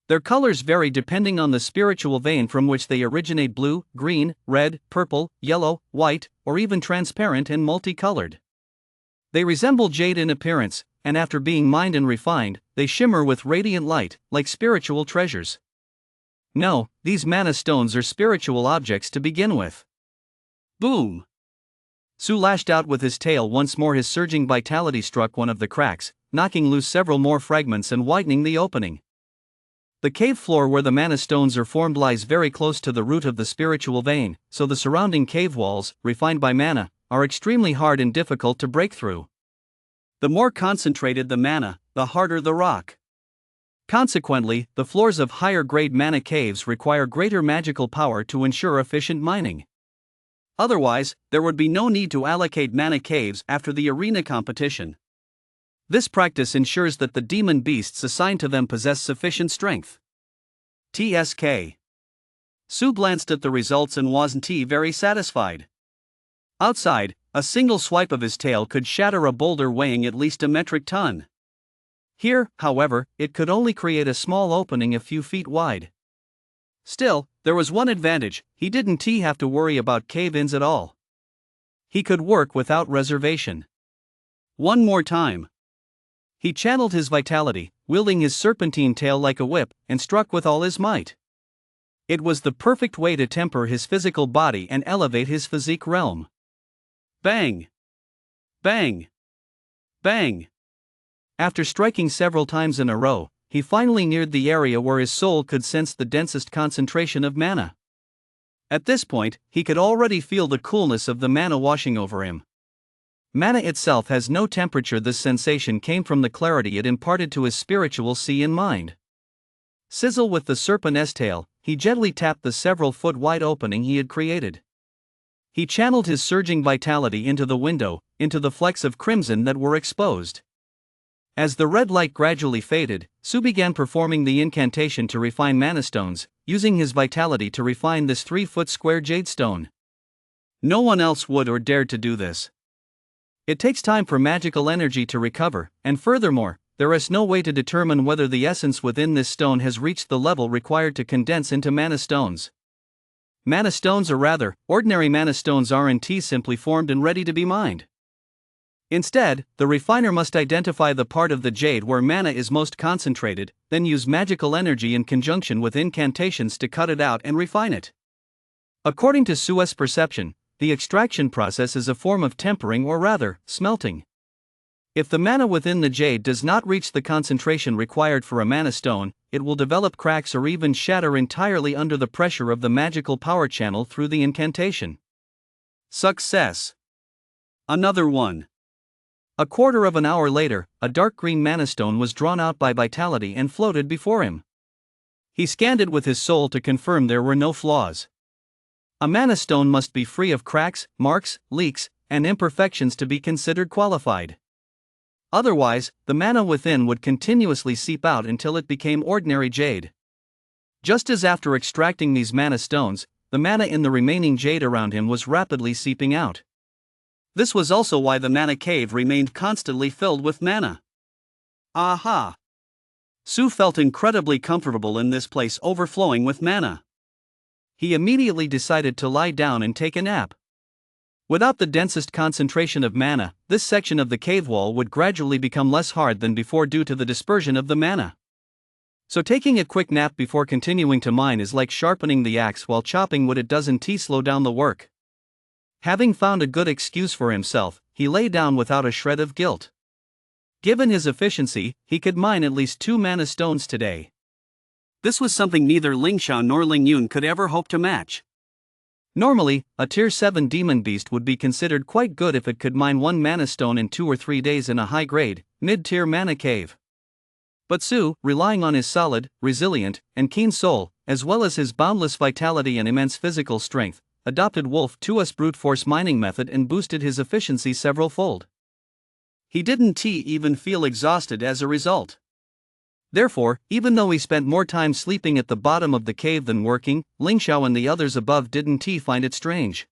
Their colors vary depending on the spiritual vein from which they originate: blue, green, red, purple, yellow, white, or even transparent and multicolored. They resemble jade in appearance, and after being mined and refined, they shimmer with radiant light, like spiritual treasures. No, these mana stones are spiritual objects to begin with. Boom! Su lashed out with his tail once more. His surging vitality struck one of the cracks, knocking loose several more fragments and widening the opening. The cave floor where the mana stones are formed lies very close to the root of the spiritual vein, so the surrounding cave walls, refined by mana, are extremely hard and difficult to break through. The more concentrated the mana, the harder the rock. Consequently, the floors of higher-grade mana caves require greater magical power to ensure efficient mining. Otherwise, there would be no need to allocate mana caves after the arena competition. This practice ensures that the demon beasts assigned to them possess sufficient strength. TSK. Su glanced at the results and wasn't very satisfied. Outside, a single swipe of his tail could shatter a boulder weighing at least a metric ton. Here, however, it could only create a small opening a few feet wide. Still, there was one advantage: he didn't have to worry about cave-ins at all. He could work without reservation. One more time. He channeled his vitality, wielding his serpentine tail like a whip, and struck with all his might. It was the perfect way to temper his physical body and elevate his physique realm. Bang! Bang! Bang! After striking several times in a row, he finally neared the area where his soul could sense the densest concentration of mana. At this point, he could already feel the coolness of the mana washing over him. Mana itself has no temperature. This sensation came from the clarity it imparted to his spiritual sea and mind. Sizzle with the serpent's tail, he gently tapped the several-foot-wide opening he had created. He channeled his surging vitality into the window, into the flecks of crimson that were exposed. As the red light gradually faded, Su began performing the incantation to refine mana stones, using his vitality to refine this 3-foot square jade stone. No one else would or dared to do this. It takes time for magical energy to recover, and furthermore, there is no way to determine whether the essence within this stone has reached the level required to condense into mana stones. Mana stones, or rather, ordinary mana stones, aren't simply formed and ready to be mined. Instead, the refiner must identify the part of the jade where mana is most concentrated, then use magical energy in conjunction with incantations to cut it out and refine it. According to Su's perception, the extraction process is a form of tempering, or rather, smelting. If the mana within the jade does not reach the concentration required for a mana stone, it will develop cracks or even shatter entirely under the pressure of the magical power channel through the incantation. Success. Another one. A quarter of an hour later, a dark green mana stone was drawn out by vitality and floated before him. He scanned it with his soul to confirm there were no flaws. A mana stone must be free of cracks, marks, leaks, and imperfections to be considered qualified. Otherwise, the mana within would continuously seep out until it became ordinary jade. Just as after extracting these mana stones, the mana in the remaining jade around him was rapidly seeping out. This was also why the mana cave remained constantly filled with mana. Aha! Su felt incredibly comfortable in this place overflowing with mana. He immediately decided to lie down and take a nap. Without the densest concentration of mana, this section of the cave wall would gradually become less hard than before due to the dispersion of the mana. So taking a quick nap before continuing to mine is like sharpening the axe while chopping wood. It doesn't slow down the work. Having found a good excuse for himself, he lay down without a shred of guilt. Given his efficiency, he could mine at least 2 mana stones today. This was something neither Ling Xiao nor Ling Yun could ever hope to match. Normally, a tier 7 demon beast would be considered quite good if it could mine 1 mana stone in 2 or 3 days in a high-grade, mid-tier mana cave. But Su, relying on his solid, resilient, and keen soul, as well as his boundless vitality and immense physical strength, adopted Wolf 2's brute force mining method and boosted his efficiency several-fold. He didn't even feel exhausted as a result. Therefore, even though he spent more time sleeping at the bottom of the cave than working, Ling Xiao and the others above didn't find it strange.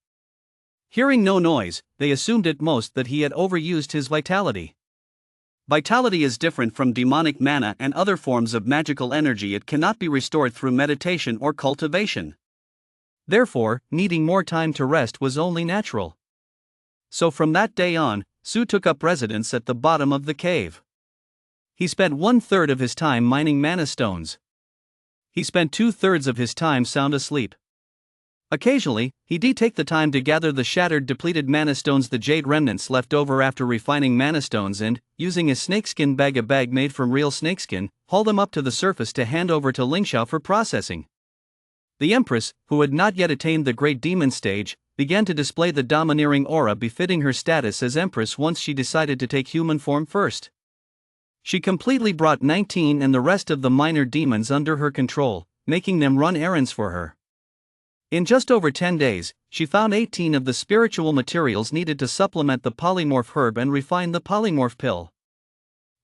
Hearing no noise, they assumed at most that he had overused his vitality. Vitality is different from demonic mana and other forms of magical energy. It cannot be restored through meditation or cultivation. Therefore, needing more time to rest was only natural. So from that day on, Su took up residence at the bottom of the cave. He spent 1/3 of his time mining mana stones. He spent 2/3 of his time sound asleep. Occasionally, he did take the time to gather the shattered, depleted mana stones, the jade remnants left over after refining mana stones, and, using a snakeskin bag, a bag made from real snakeskin, haul them up to the surface to hand over to Ling Xiao for processing. The Empress, who had not yet attained the great demon stage, began to display the domineering aura befitting her status as Empress once she decided to take human form first. She completely brought 19 and the rest of the minor demons under her control, making them run errands for her. In just over 10 days, she found 18 of the spiritual materials needed to supplement the polymorph herb and refine the polymorph pill.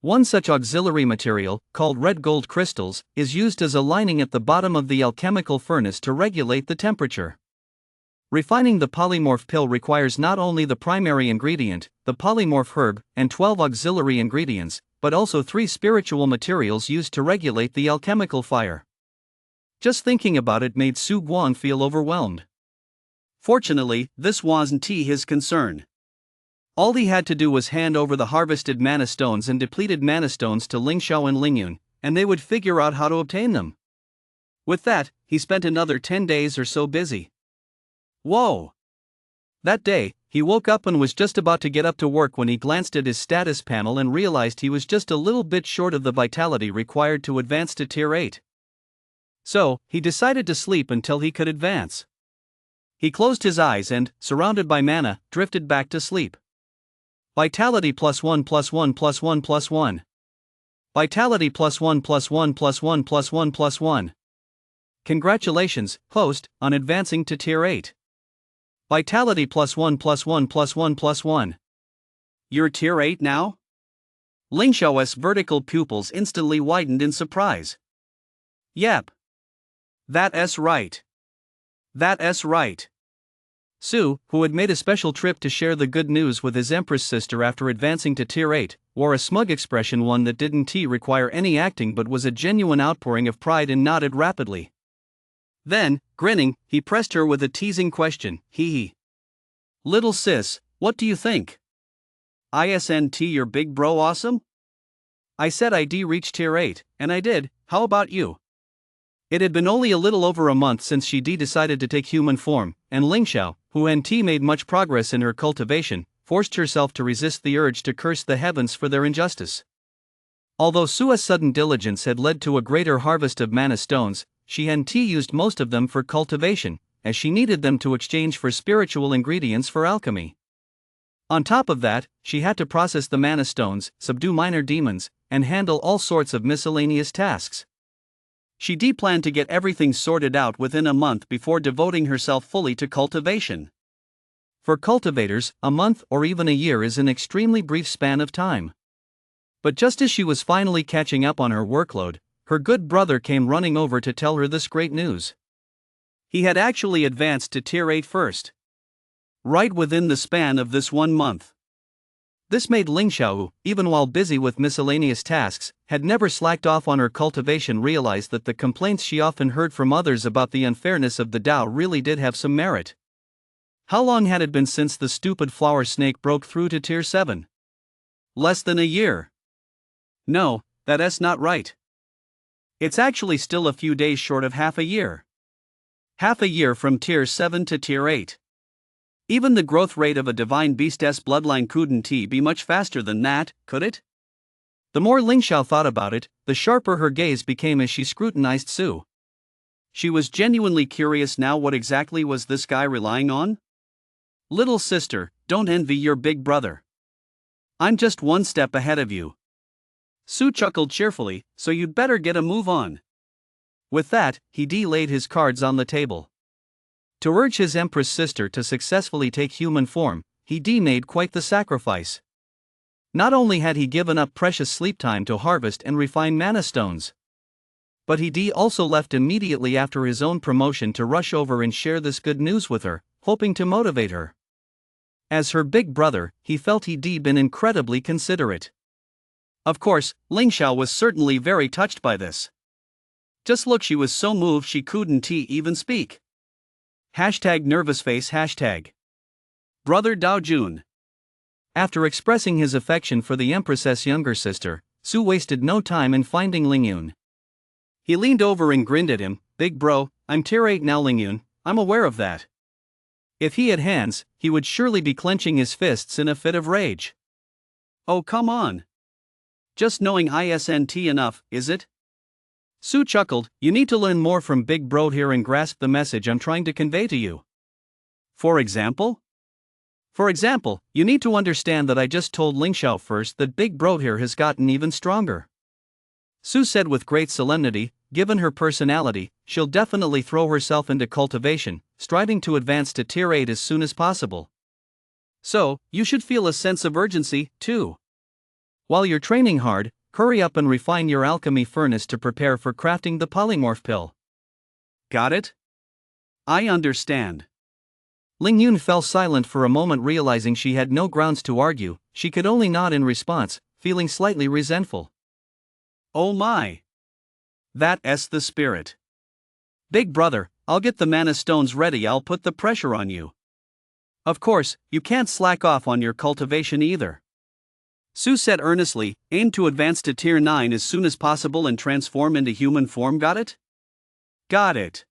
One such auxiliary material, called red gold crystals, is used as a lining at the bottom of the alchemical furnace to regulate the temperature. Refining the polymorph pill requires not only the primary ingredient, the polymorph herb, and 12 auxiliary ingredients, but also 3 spiritual materials used to regulate the alchemical fire. Just thinking about it made Su Guang feel overwhelmed. Fortunately, this wasn't his concern. All he had to do was hand over the harvested mana stones and depleted mana stones to Ling Xiao and Ling Yun, and they would figure out how to obtain them. With that, he spent another 10 days or so busy. Whoa! That day, he woke up and was just about to get up to work when he glanced at his status panel and realized he was just a little bit short of the vitality required to advance to tier 8. So, he decided to sleep until he could advance. He closed his eyes and, surrounded by mana, drifted back to sleep. Vitality +1 +1 +1 +1. Vitality +1 +1 +1 +1 +1. Congratulations, host, on advancing to tier 8. Vitality +1 +1 +1 +1. You're tier 8 now? Ling Xiao's vertical pupils instantly widened in surprise. Yep. That's right. That's right. Su, who had made a special trip to share the good news with his Empress sister after advancing to tier 8, wore a smug expression, one that didn't require any acting but was a genuine outpouring of pride, and nodded rapidly. Then, grinning, he pressed her with a teasing question, hee. Little sis, what do you think? Isn't your big bro awesome? I said I'd reach tier 8, and I did. How about you? It had been only a little over a month since she decided to take human form, and Ling Xiao, who made much progress in her cultivation, forced herself to resist the urge to curse the heavens for their injustice. Although Su's sudden diligence had led to a greater harvest of mana stones, she used most of them for cultivation, as she needed them to exchange for spiritual ingredients for alchemy. On top of that, she had to process the mana stones, subdue minor demons, and handle all sorts of miscellaneous tasks. She planned to get everything sorted out within a month before devoting herself fully to cultivation. For cultivators, a month or even a year is an extremely brief span of time. But just as she was finally catching up on her workload, her good brother came running over to tell her this great news. He had actually advanced to tier 8 first. Right within the span of this 1 month. This made Ling Xiao, who, even while busy with miscellaneous tasks, had never slacked off on her cultivation, realize that the complaints she often heard from others about the unfairness of the Tao really did have some merit. How long had it been since the stupid flower snake broke through to tier 7? Less than a year. No, that's not right. It's actually still a few days short of half a year. Half a year from Tier 7 to Tier 8. Even the growth rate of a divine beastess bloodline couldn't be much faster than that, could it? The more Ling Xiao thought about it, the sharper her gaze became as she scrutinized Su. She was genuinely curious now, what exactly was this guy relying on? Little sister, don't envy your big brother. I'm just one step ahead of you. Su chuckled cheerfully, so you'd better get a move on. With that, he laid his cards on the table. To urge his Empress sister to successfully take human form, he made quite the sacrifice. Not only had he given up precious sleep time to harvest and refine mana stones, but he also left immediately after his own promotion to rush over and share this good news with her, hoping to motivate her. As her big brother, he felt he'd been incredibly considerate. Of course, Ling Xiao was certainly very touched by this. Just look, she was so moved she couldn't even speak. #nervousface #Brother Dao Jun. After expressing his affection for the Empress's younger sister, Su wasted no time in finding Ling Yun. He leaned over and grinned at him. Big bro, I'm Tier 8 now, Ling Yun, I'm aware of that. If he had hands, he would surely be clenching his fists in a fit of rage. Oh, come on. Just knowing isn't enough, is it? Su chuckled. You need to learn more from Big Bro here and grasp the message I'm trying to convey to you. For example? For example, you need to understand that I just told Ling Xiao first that Big Bro here has gotten even stronger. Su said with great solemnity, given her personality, she'll definitely throw herself into cultivation, striving to advance to Tier 8 as soon as possible. So, you should feel a sense of urgency, too. While you're training hard, hurry up and refine your alchemy furnace to prepare for crafting the polymorph pill. Got it? I understand. Ling Yun fell silent for a moment, realizing she had no grounds to argue. She could only nod in response, feeling slightly resentful. Oh my. That's the spirit. Big brother, I'll get the mana stones ready, I'll put the pressure on you. Of course, you can't slack off on your cultivation either. Su said earnestly, aim to advance to Tier 9 as soon as possible and transform into human form, got it? Got it.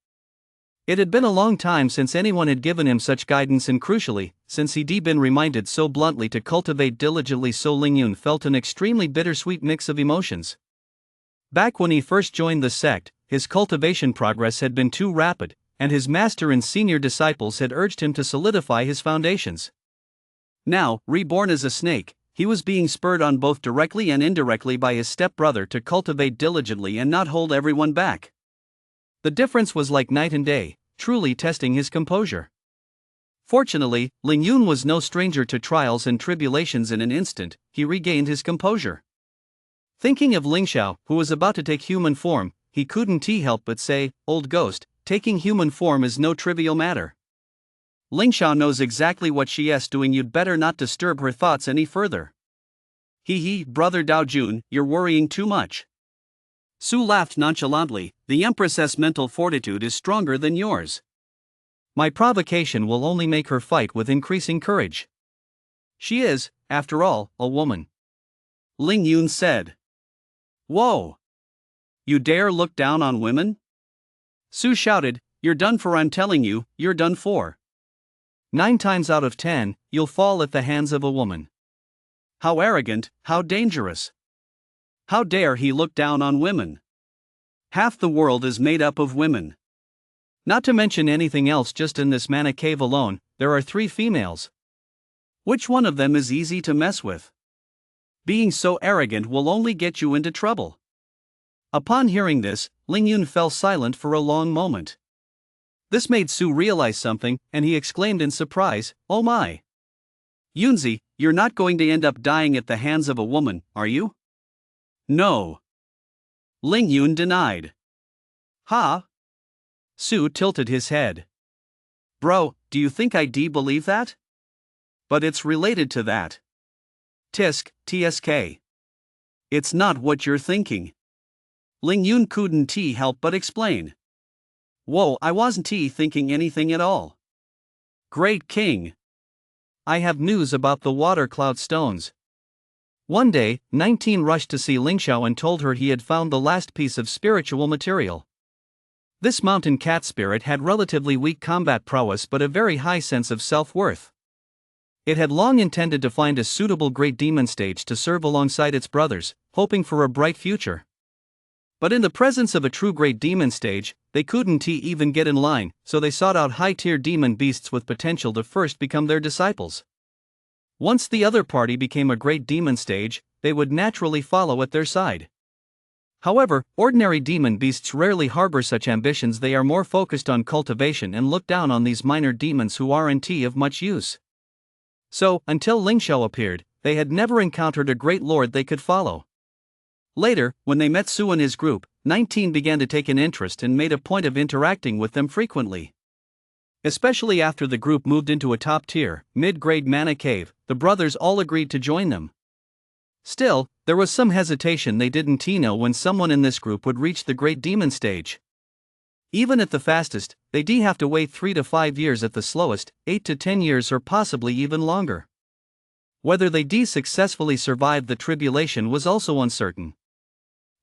It had been a long time since anyone had given him such guidance, and crucially, since he'd been reminded so bluntly to cultivate diligently, so Ling Yun felt an extremely bittersweet mix of emotions. Back when he first joined the sect, his cultivation progress had been too rapid, and his master and senior disciples had urged him to solidify his foundations. Now, reborn as a snake, he was being spurred on both directly and indirectly by his stepbrother to cultivate diligently and not hold everyone back. The difference was like night and day, truly testing his composure. Fortunately, Ling Yun was no stranger to trials and tribulations. In an instant, he regained his composure. Thinking of Ling Xiao, who was about to take human form, he couldn't help but say, "Old ghost, taking human form is no trivial matter. Ling Xiao knows exactly what she's doing, you'd better not disturb her thoughts any further." Brother Dao Jun, you're worrying too much. Su laughed nonchalantly, the Empress's mental fortitude is stronger than yours. My provocation will only make her fight with increasing courage. She is, after all, a woman. Ling Yun said. Whoa! You dare look down on women? Su shouted, you're done for, I'm telling you, you're done for. 9 times out of 10, you'll fall at the hands of a woman. How arrogant, how dangerous. How dare he look down on women? Half the world is made up of women. Not to mention anything else, just in this mana cave alone, there are 3 females. Which one of them is easy to mess with? Being so arrogant will only get you into trouble. Upon hearing this, Ling Yun fell silent for a long moment. This made Su realize something, and he exclaimed in surprise, "Oh my! Yunzi, you're not going to end up dying at the hands of a woman, are you?" No. Ling Yun denied. Ha! Su tilted his head. Bro, do you think I believe that? But it's related to that. TSK. It's not what you're thinking. Ling Yun couldn't help but explain. Whoa, I wasn't thinking anything at all. Great King. I have news about the water cloud stones. One day, 19 rushed to see Ling Xiao and told her he had found the last piece of spiritual material. This mountain cat spirit had relatively weak combat prowess but a very high sense of self-worth. It had long intended to find a suitable great demon stage to serve alongside its brothers, hoping for a bright future. But in the presence of a true great demon stage, they couldn't even get in line, so they sought out high-tier demon beasts with potential to first become their disciples. Once the other party became a great demon stage, they would naturally follow at their side. However, ordinary demon beasts rarely harbor such ambitions. They are more focused on cultivation and look down on these minor demons who aren't of much use. So, until Ling Xiao appeared, they had never encountered a great lord they could follow. Later, when they met Su and his group, 19 began to take an interest and made a point of interacting with them frequently. Especially after the group moved into a top-tier, mid-grade mana cave, the brothers all agreed to join them. Still, there was some hesitation. They didn't know when someone in this group would reach the great demon stage. Even at the fastest, they'd have to wait 3 to 5 years, at the slowest, 8 to 10 years, or possibly even longer. Whether they'd successfully survive the tribulation was also uncertain.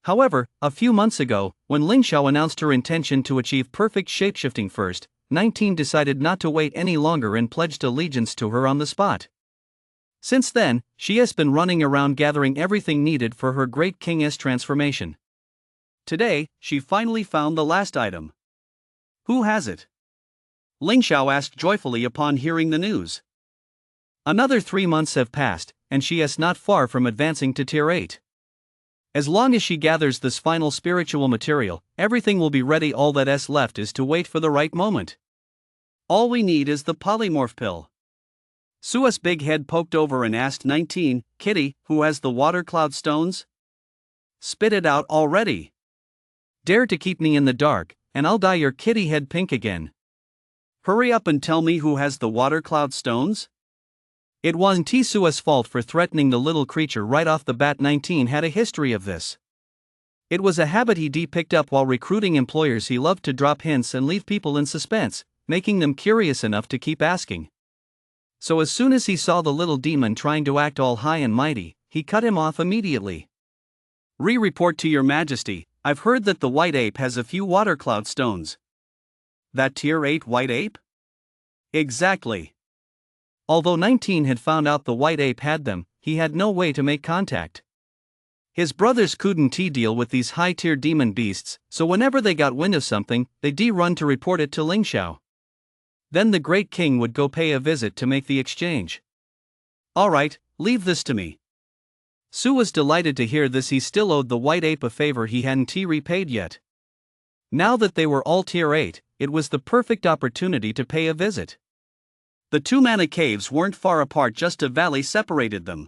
However, a few months ago, when Ling Xiao announced her intention to achieve perfect shapeshifting first, 19 decided not to wait any longer and pledged allegiance to her on the spot. Since then, she has been running around gathering everything needed for her great king's transformation. Today, she finally found the last item. Who has it? Ling Xiao asked joyfully upon hearing the news. Another 3 months have passed, and she is not far from advancing to Tier 8. As long as she gathers this final spiritual material, everything will be ready. All that is left is to wait for the right moment. All we need is the polymorph pill. Sua's big head poked over and asked 19, Kitty, who has the water cloud stones? Spit it out already. Dare to keep me in the dark, and I'll dye your kitty head pink again. Hurry up and tell me who has the water cloud stones? It wasn't Sua's fault for threatening the little creature right off the bat. 19 had a history of this. It was a habit he picked up while recruiting employers. He loved to drop hints and leave people in suspense, making them curious enough to keep asking. So as soon as he saw the little demon trying to act all high and mighty, he cut him off immediately. Report to your majesty, I've heard that the white ape has a few water cloud stones. That Tier 8 white ape? Exactly. Although 19 had found out the white ape had them, he had no way to make contact. His brothers couldn't deal with these high-tier demon beasts, so whenever they got wind of something, they'd run to report it to Ling Xiao. Then the great king would go pay a visit to make the exchange. Alright, leave this to me. Su was delighted to hear this. He still owed the white ape a favor he hadn't repaid yet. Now that they were all Tier 8, it was the perfect opportunity to pay a visit. The 2 mana caves weren't far apart, just a valley separated them.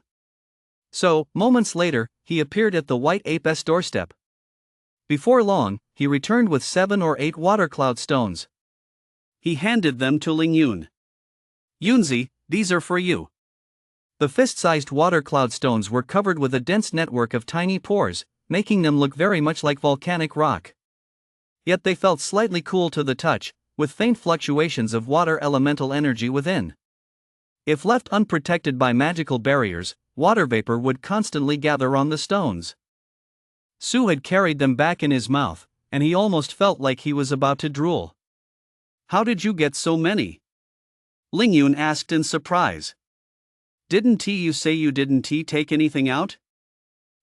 So, moments later, he appeared at the white ape's doorstep. Before long, he returned with 7 or 8 water cloud stones. He handed them to Ling Yun. Yunzi, these are for you. The fist-sized water cloud stones were covered with a dense network of tiny pores, making them look very much like volcanic rock. Yet they felt slightly cool to the touch, with faint fluctuations of water elemental energy within. If left unprotected by magical barriers, water vapor would constantly gather on the stones. Su had carried them back in his mouth, and he almost felt like he was about to drool. How did you get so many? Ling Yun asked in surprise. Didn't you say you didn't take anything out?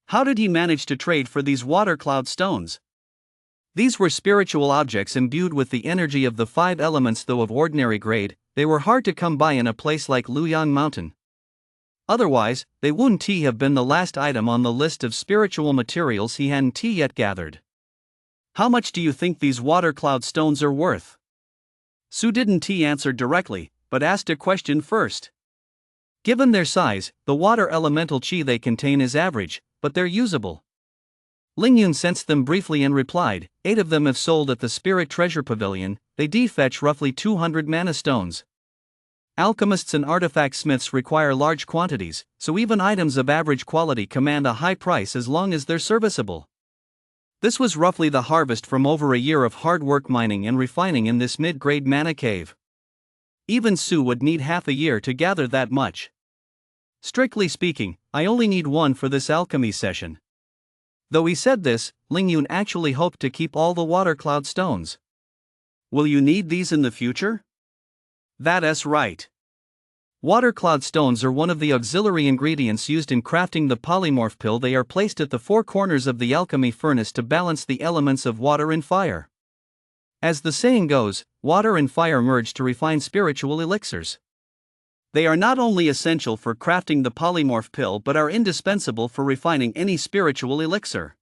How did he manage to trade for these water cloud stones? These were spiritual objects imbued with the energy of the 5 elements. Though of ordinary grade, they were hard to come by in a place like Luyang Mountain. Otherwise, they wouldn't have been the last item on the list of spiritual materials he hadn't yet gathered. How much do you think these water cloud stones are worth? Su didn't answer directly, but asked a question first. Given their size, the water elemental chi they contain is average, but they're usable. Ling Yun sensed them briefly and replied, 8 of them if sold at the Spirit Treasure Pavilion, they fetch roughly 200 mana stones. Alchemists and artifact smiths require large quantities, so even items of average quality command a high price as long as they're serviceable. This was roughly the harvest from over a year of hard work mining and refining in this mid-grade mana cave. Even Su would need half a year to gather that much. Strictly speaking, I only need one for this alchemy session. Though he said this, Ling Yun actually hoped to keep all the water cloud stones. Will you need these in the future? That's right. Water cloud stones are one of the auxiliary ingredients used in crafting the polymorph pill. They are placed at the four corners of the alchemy furnace to balance the elements of water and fire. As the saying goes, water and fire merge to refine spiritual elixirs. They are not only essential for crafting the polymorph pill but are indispensable for refining any spiritual elixir.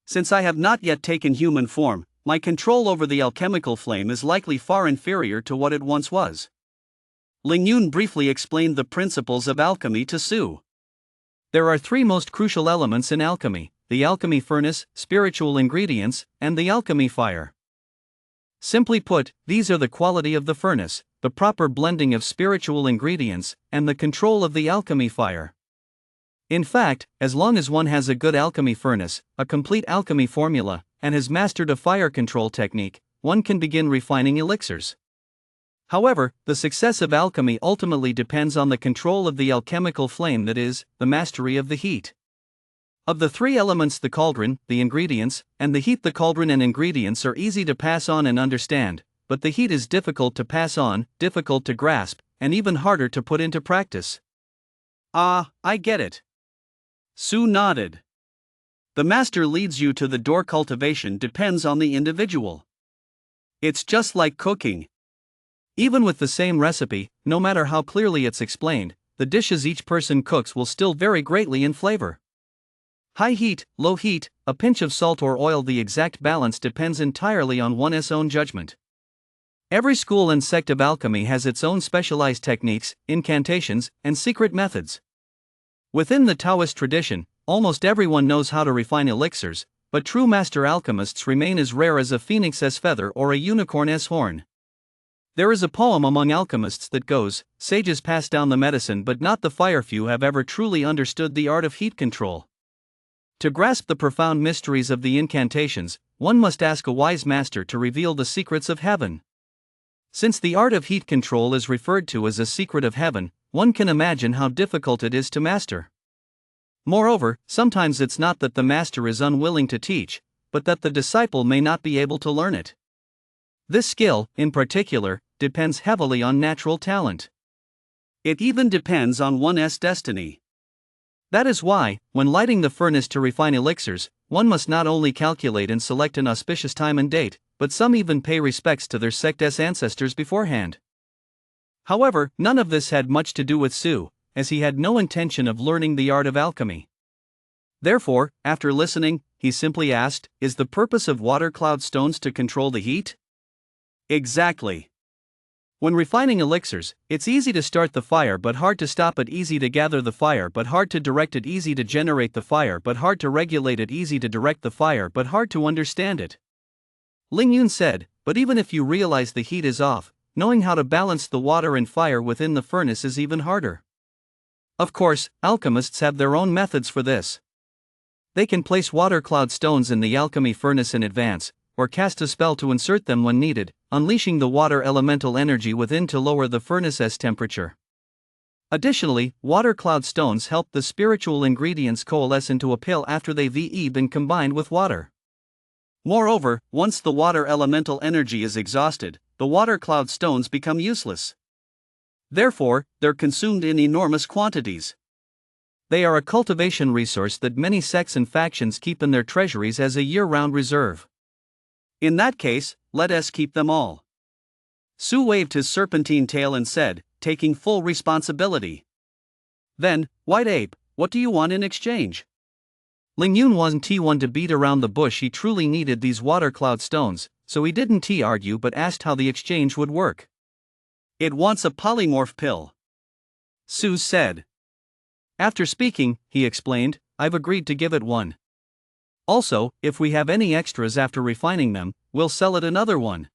Since I have not yet taken human form, my control over the alchemical flame is likely far inferior to what it once was. Ling Yun briefly explained the principles of alchemy to Su. There are three most crucial elements in alchemy: the alchemy furnace, spiritual ingredients, and the alchemy fire. Simply put, these are the quality of the furnace, the proper blending of spiritual ingredients, and the control of the alchemy fire. In fact, as long as one has a good alchemy furnace, a complete alchemy formula, and has mastered a fire control technique, one can begin refining elixirs. However, the success of alchemy ultimately depends on the control of the alchemical flame, that is, the mastery of the heat. Of the three elements, the cauldron, the ingredients, and the heat, the cauldron and ingredients are easy to pass on and understand, but the heat is difficult to pass on, difficult to grasp, and even harder to put into practice. Ah, I get it. Su nodded. The master leads you to the door. Cultivation depends on the individual. It's just like cooking. Even with the same recipe, no matter how clearly it's explained, the dishes each person cooks will still vary greatly in flavor. High heat, low heat, a pinch of salt or oil, the exact balance depends entirely on one's own judgment. Every school and sect of alchemy has its own specialized techniques, incantations, and secret methods. Within the Taoist tradition, almost everyone knows how to refine elixirs, but true master alchemists remain as rare as a phoenix's feather or a unicorn's horn. There is a poem among alchemists that goes, "Sages pass down the medicine but not the fire. Few have ever truly understood the art of heat control." To grasp the profound mysteries of the incantations, one must ask a wise master to reveal the secrets of heaven. Since the art of heat control is referred to as a secret of heaven, one can imagine how difficult it is to master. Moreover, sometimes it's not that the master is unwilling to teach, but that the disciple may not be able to learn it. This skill, in particular, depends heavily on natural talent. It even depends on one's destiny. That is why, when lighting the furnace to refine elixirs, one must not only calculate and select an auspicious time and date, but some even pay respects to their sect's ancestors beforehand. However, none of this had much to do with Su, as he had no intention of learning the art of alchemy. Therefore, after listening, he simply asked, "Is the purpose of water cloud stones to control the heat?" Exactly. When refining elixirs, it's easy to start the fire but hard to stop it, easy to gather the fire but hard to direct it, easy to generate the fire but hard to regulate it, easy to direct the fire but hard to understand it. Ling Yun said, "But even if you realize the heat is off, knowing how to balance the water and fire within the furnace is even harder." Of course, alchemists have their own methods for this. They can place water cloud stones in the alchemy furnace in advance, or cast a spell to insert them when needed, unleashing the water elemental energy within to lower the furnace's temperature. Additionally, water cloud stones help the spiritual ingredients coalesce into a pill after they've been combined with water. Moreover, once the water elemental energy is exhausted, the water cloud stones become useless. Therefore, they're consumed in enormous quantities. They are a cultivation resource that many sects and factions keep in their treasuries as a year-round reserve. In that case, let us keep them all. Su waved his serpentine tail and said, taking full responsibility. Then, White Ape, what do you want in exchange? Ling Yun wasn't one to beat around the bush. He truly needed these water cloud stones, so he didn't argue but asked how the exchange would work. It wants a polymorph pill, Su said. After speaking, he explained, I've agreed to give it one. Also, if we have any extras after refining them, we'll sell it another one.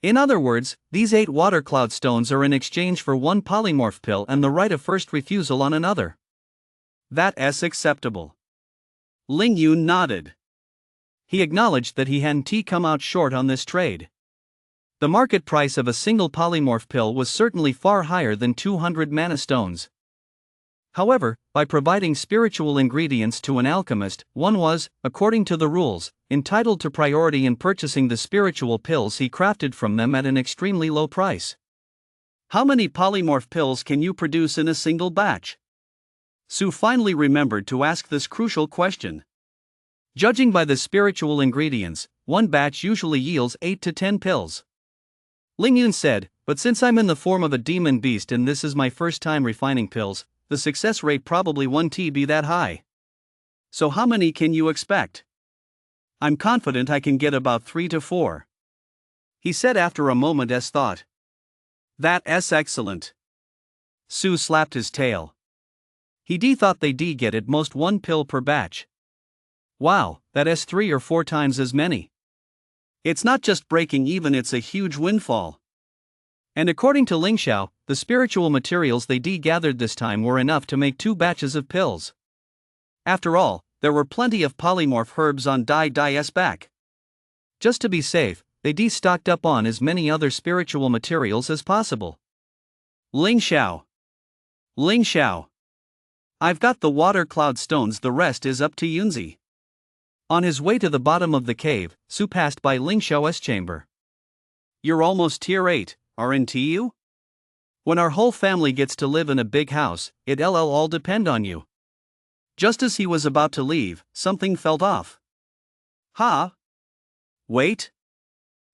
In other words, these 8 water cloud stones are in exchange for one polymorph pill and the right of first refusal on another. That's acceptable. Ling Yun nodded. He acknowledged that he hadn't come out short on this trade. The market price of a single polymorph pill was certainly far higher than 200 mana stones. However, by providing spiritual ingredients to an alchemist, one was, according to the rules, entitled to priority in purchasing the spiritual pills he crafted from them at an extremely low price. How many polymorph pills can you produce in a single batch? Sue finally remembered to ask this crucial question. Judging by the spiritual ingredients, one batch usually yields 8 to 10 pills. Ling Yun said, but since I'm in the form of a demon beast and this is my first time refining pills, the success rate probably won't be that high. So how many can you expect? I'm confident I can get about 3 to 4. He said after a moment's thought. That's excellent. Sue slapped his tail. He thought they'd get at most 1 pill per batch. Wow, that's 3 or 4 times as many. It's not just breaking even, it's a huge windfall. And according to Ling Xiao, the spiritual materials they gathered this time were enough to make 2 batches of pills. After all, there were plenty of polymorph herbs on Dai's back. Just to be safe, they stocked up on as many other spiritual materials as possible. Ling Xiao. I've got the water cloud stones, the rest is up to Yunzi. On his way to the bottom of the cave, Su passed by Ling Xiao's chamber. You're almost tier 8, aren't you? When our whole family gets to live in a big house, it'll all depend on you. Just as he was about to leave, something felt off. Huh? Wait.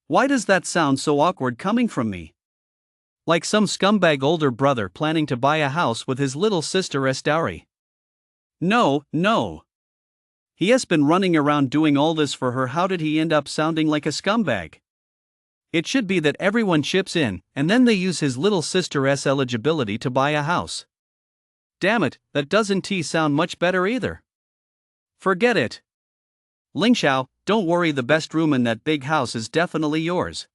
Why does that sound so awkward coming from me? Like some scumbag older brother planning to buy a house with his little sister's dowry. No. He has been running around doing all this for her. How did he end up sounding like a scumbag? It should be that everyone chips in, and then they use his little sister's eligibility to buy a house. Damn it, that doesn't sound much better either. Forget it. Ling Xiao, don't worry, the best room in that big house is definitely yours.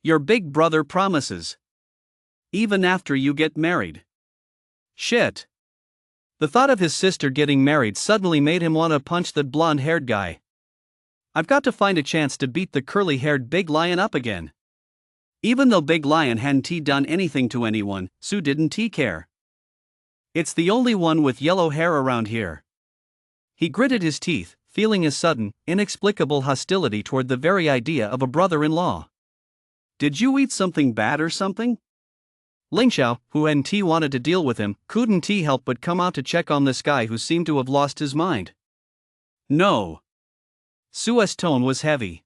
Your big brother promises. Even after you get married. Shit. The thought of his sister getting married suddenly made him want to punch that blonde-haired guy. I've got to find a chance to beat the curly-haired big lion up again. Even though Big Lion hadn't done anything to anyone, Sue didn't care. It's the only one with yellow hair around here. He gritted his teeth, feeling a sudden, inexplicable hostility toward the very idea of a brother-in-law. Did you eat something bad or something? Ling Xiao, who hadn't wanted to deal with him, couldn't help but come out to check on this guy who seemed to have lost his mind. No. Sue's tone was heavy.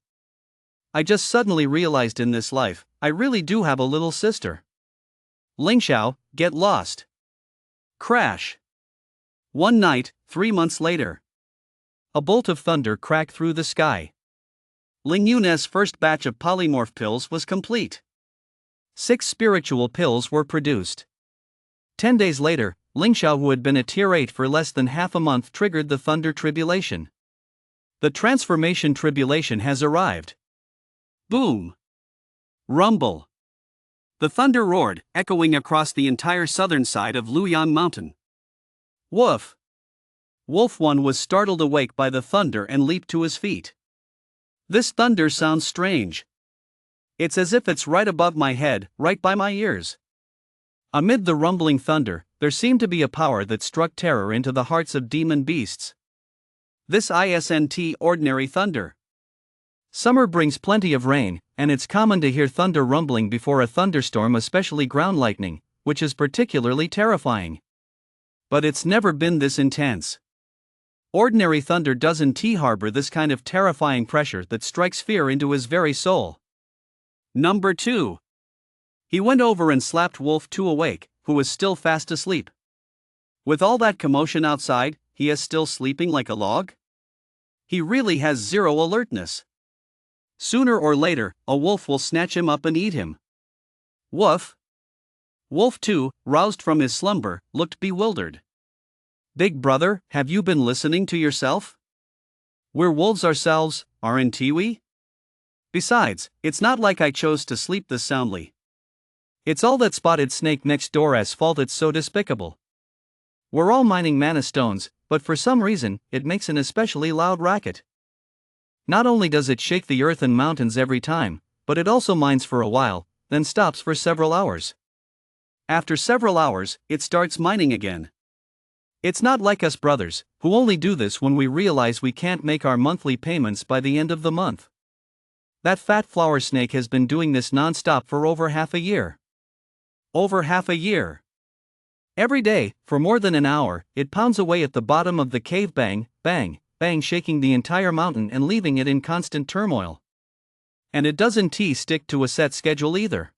I just suddenly realized in this life, I really do have a little sister. Ling Xiao, get lost. Crash. One night, 3 months later. A bolt of thunder cracked through the sky. Ling Yun's first batch of polymorph pills was complete. 6 spiritual pills were produced. 10 days later, Ling Xiao, who had been a tier 8 for less than half a month, triggered the thunder tribulation. The transformation tribulation has arrived. Boom. Rumble. The thunder roared, echoing across the entire southern side of Luoyang Mountain. Woof. Wolf 1 was startled awake by the thunder and leaped to his feet. This thunder sounds strange. It's as if it's right above my head, right by my ears. Amid the rumbling thunder, there seemed to be a power that struck terror into the hearts of demon beasts. This isn't ordinary thunder. Summer brings plenty of rain, and it's common to hear thunder rumbling before a thunderstorm, especially ground lightning, which is particularly terrifying. But it's never been this intense. Ordinary thunder doesn't harbor this kind of terrifying pressure that strikes fear into his very soul. Number 2. He went over and slapped Wolf 2 awake, who was still fast asleep. With all that commotion outside, he is still sleeping like a log? He really has zero alertness. Sooner or later, a wolf will snatch him up and eat him. Woof. Wolf 2, roused from his slumber, looked bewildered. Big brother, have you been listening to yourself? We're wolves ourselves, aren't we? Besides, it's not like I chose to sleep this soundly. It's all that spotted snake next door's fault, it's so despicable. We're all mining mana stones, but for some reason, it makes an especially loud racket. Not only does it shake the earth and mountains every time, but it also mines for a while, then stops for several hours. After several hours, it starts mining again. It's not like us brothers, who only do this when we realize we can't make our monthly payments by the end of the month. That fat flower snake has been doing this non-stop for over half a year. Over half a year. Every day, for more than an hour, it pounds away at the bottom of the cave, bang, bang, bang, shaking the entire mountain and leaving it in constant turmoil. And it doesn't stick to a set schedule either.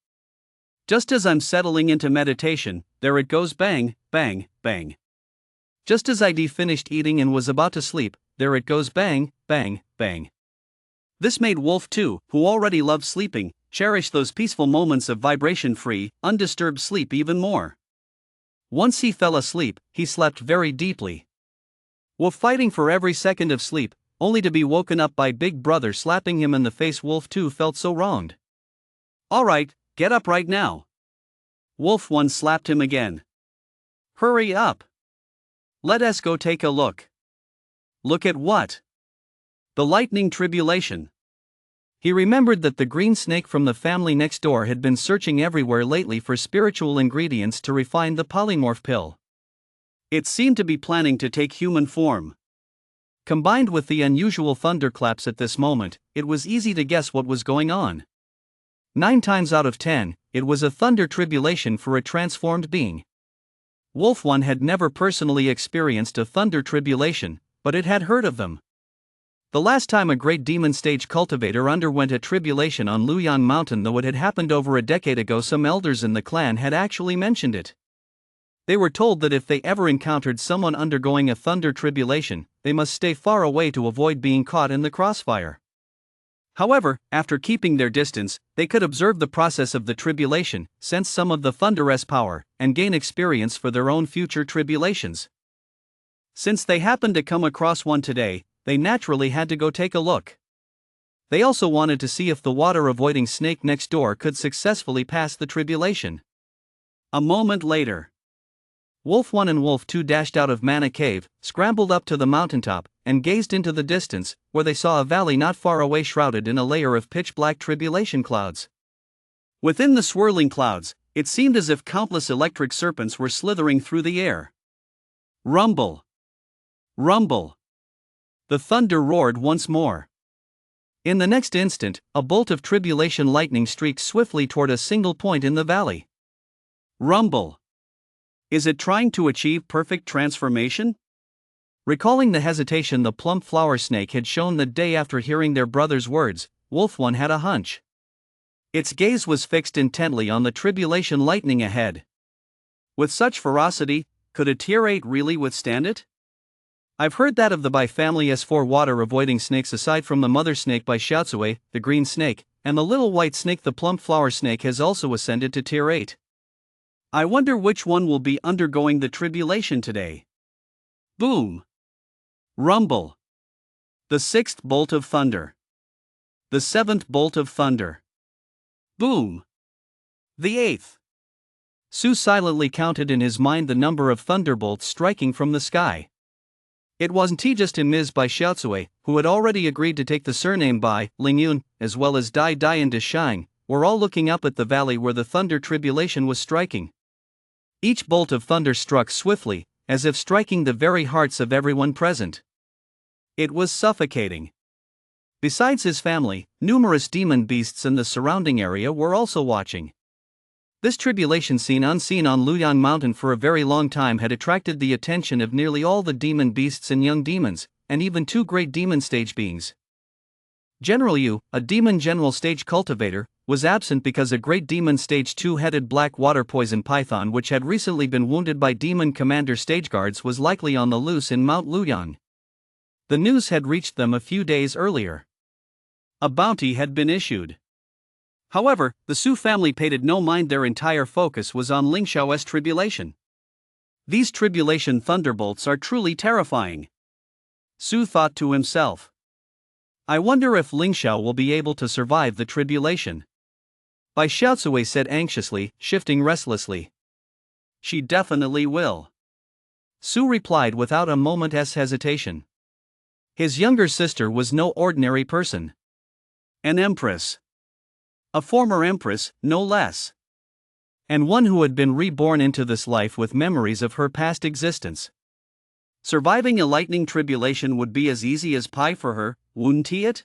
Just as I'm settling into meditation, there it goes, bang, bang, bang. Just as I'd finished eating and was about to sleep, there it goes, bang, bang, bang. This made Wolf 2, who already loved sleeping, cherish those peaceful moments of vibration-free, undisturbed sleep even more. Once he fell asleep, he slept very deeply. Wolf fighting for every second of sleep, only to be woken up by Big Brother slapping him in the face. Wolf 2 felt so wronged. "Alright, get up right now." Wolf 1 slapped him again. "Hurry up. Let us go take a look." Look at what? The lightning tribulation. He remembered that the green snake from the family next door had been searching everywhere lately for spiritual ingredients to refine the polymorph pill. It seemed to be planning to take human form. Combined with the unusual thunderclaps at this moment, it was easy to guess what was going on. 9 times out of 10, it was a thunder tribulation for a transformed being. Wolf 1 had never personally experienced a thunder tribulation, but it had heard of them. The last time a great demon stage cultivator underwent a tribulation on Luyang Mountain, though it had happened over a decade ago, some elders in the clan had actually mentioned it. They were told that if they ever encountered someone undergoing a thunder tribulation, they must stay far away to avoid being caught in the crossfire. However, after keeping their distance, they could observe the process of the tribulation, sense some of the thunder's power, and gain experience for their own future tribulations. Since they happened to come across one today, they naturally had to go take a look. They also wanted to see if the water-avoiding snake next door could successfully pass the tribulation. A moment later, Wolf 1 and Wolf 2 dashed out of Mana Cave, scrambled up to the mountaintop, and gazed into the distance, where they saw a valley not far away shrouded in a layer of pitch-black tribulation clouds. Within the swirling clouds, it seemed as if countless electric serpents were slithering through the air. Rumble! Rumble! The thunder roared once more. In the next instant, a bolt of tribulation lightning streaked swiftly toward a single point in the valley. Rumble! Is it trying to achieve perfect transformation? Recalling the hesitation the plump flower snake had shown the day after hearing their brother's words, Wolf 1 had a hunch. Its gaze was fixed intently on the tribulation lightning ahead. With such ferocity, could a tier 8 really withstand it? I've heard that of the Bai family S4 water-avoiding snakes. Aside from the mother snake Bai Xiaotsui, the green snake, and the little white snake, the plump flower snake has also ascended to tier 8. I wonder which one will be undergoing the tribulation today. Boom! Rumble! The 6th bolt of thunder. The 7th bolt of thunder. Boom! The 8th. Su silently counted in his mind the number of thunderbolts striking from the sky. It wasn't just him. Ms. Bai Xiaotsui, who had already agreed to take the surname Bai, Lingyun, as well as Dai Dai and Deshang, were all looking up at the valley where the thunder tribulation was striking. Each bolt of thunder struck swiftly, as if striking the very hearts of everyone present. It was suffocating. Besides his family, numerous demon beasts in the surrounding area were also watching. This tribulation scene, unseen on Luyang Mountain for a very long time, had attracted the attention of nearly all the demon beasts and young demons, and even 2 great demon stage beings. General Yu, a demon general stage cultivator, was absent because a great demon stage 2-headed black water poison python, which had recently been wounded by demon commander stage guards, was likely on the loose in Mount Luyang. The news had reached them a few days earlier. A bounty had been issued. However, the Su family paid it no mind. Their entire focus was on Ling Xiao's tribulation. These tribulation thunderbolts are truly terrifying. Su thought to himself. I wonder if Ling Xiao will be able to survive the tribulation. Bai Xiaotsui said anxiously, shifting restlessly. She definitely will. Su replied without a moment's hesitation. His younger sister was no ordinary person. An empress. A former empress, no less. And one who had been reborn into this life with memories of her past existence. Surviving a lightning tribulation would be as easy as pie for her, wouldn't he it?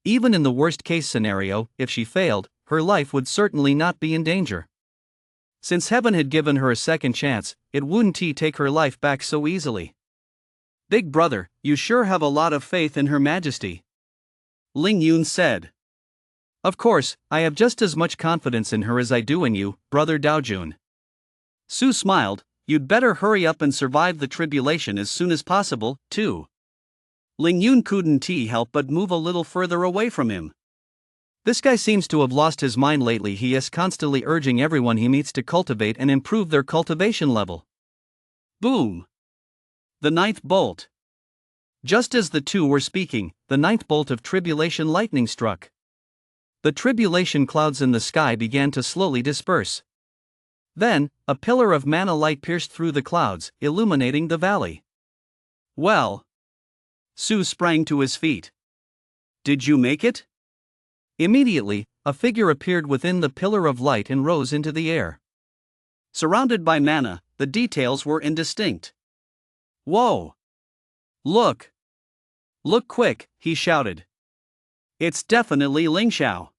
Even in the worst case scenario, if she failed, her life would certainly not be in danger. Since heaven had given her a second chance, it wouldn't take her life back so easily. Big brother, you sure have a lot of faith in Her Majesty, Ling Yun said. Of course, I have just as much confidence in her as I do in you, brother Daojun. Su smiled. You'd better hurry up and survive the tribulation as soon as possible, too. Ling Yun couldn't help but move a little further away from him. This guy seems to have lost his mind lately. He is constantly urging everyone he meets to cultivate and improve their cultivation level. Boom! The ninth bolt. Just as the two were speaking, the ninth bolt of tribulation lightning struck. The tribulation clouds in the sky began to slowly disperse. Then, a pillar of mana light pierced through the clouds, illuminating the valley. Well. Su sprang to his feet. Did you make it? Immediately, a figure appeared within the pillar of light and rose into the air. Surrounded by mana, the details were indistinct. Whoa! Look! Look quick, he shouted. It's definitely Ling Xiao.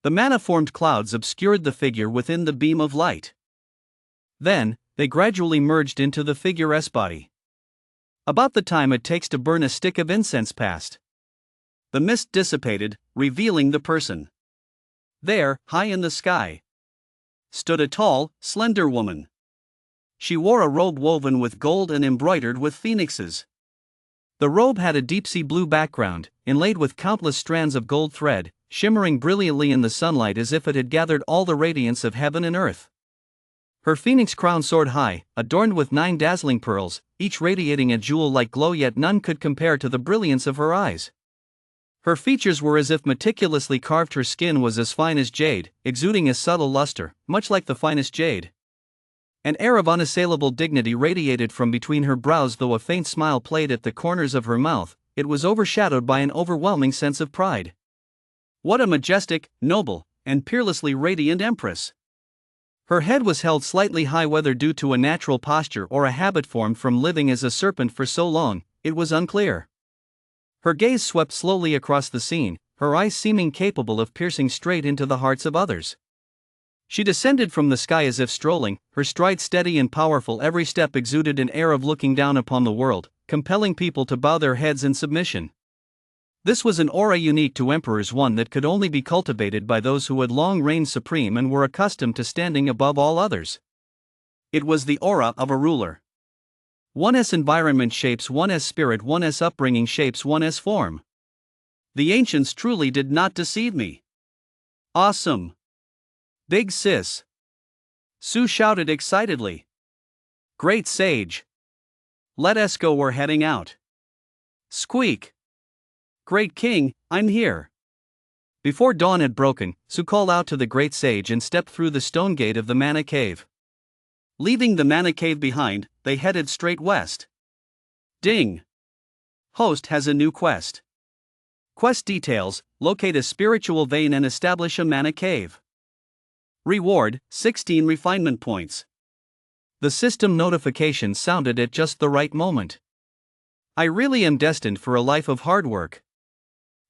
The mana-formed clouds obscured the figure within the beam of light. Then, they gradually merged into the figure's body. About the time it takes to burn a stick of incense passed. The mist dissipated, revealing the person. There, high in the sky, stood a tall, slender woman. She wore a robe woven with gold and embroidered with phoenixes. The robe had a deep-sea blue background, inlaid with countless strands of gold thread, shimmering brilliantly in the sunlight as if it had gathered all the radiance of heaven and earth. Her phoenix crown soared high, adorned with 9 dazzling pearls, each radiating a jewel-like glow, yet none could compare to the brilliance of her eyes. Her features were as if meticulously carved. Her skin was as fine as jade, exuding a subtle luster, much like the finest jade. An air of unassailable dignity radiated from between her brows. Though a faint smile played at the corners of her mouth, it was overshadowed by an overwhelming sense of pride. What a majestic, noble, and peerlessly radiant empress! Her head was held slightly high, whether due to a natural posture or a habit formed from living as a serpent for so long, it was unclear. Her gaze swept slowly across the scene, her eyes seeming capable of piercing straight into the hearts of others. She descended from the sky as if strolling, her stride steady and powerful. Every step exuded an air of looking down upon the world, compelling people to bow their heads in submission. This was an aura unique to emperors, one that could only be cultivated by those who had long reigned supreme and were accustomed to standing above all others. It was the aura of a ruler. One's environment shapes one's spirit, one's upbringing shapes one's form. The ancients truly did not deceive me. Awesome! Big sis! Su shouted excitedly. Great sage! Let us go, we're heading out. Squeak! Great king, I'm here. Before dawn had broken, Su called out to the great sage and stepped through the stone gate of the mana cave. Leaving the mana cave behind, they headed straight west. Ding! Host has a new quest. Quest details: locate a spiritual vein and establish a mana cave. Reward: 16 refinement points. The system notification sounded at just the right moment. I really am destined for a life of hard work,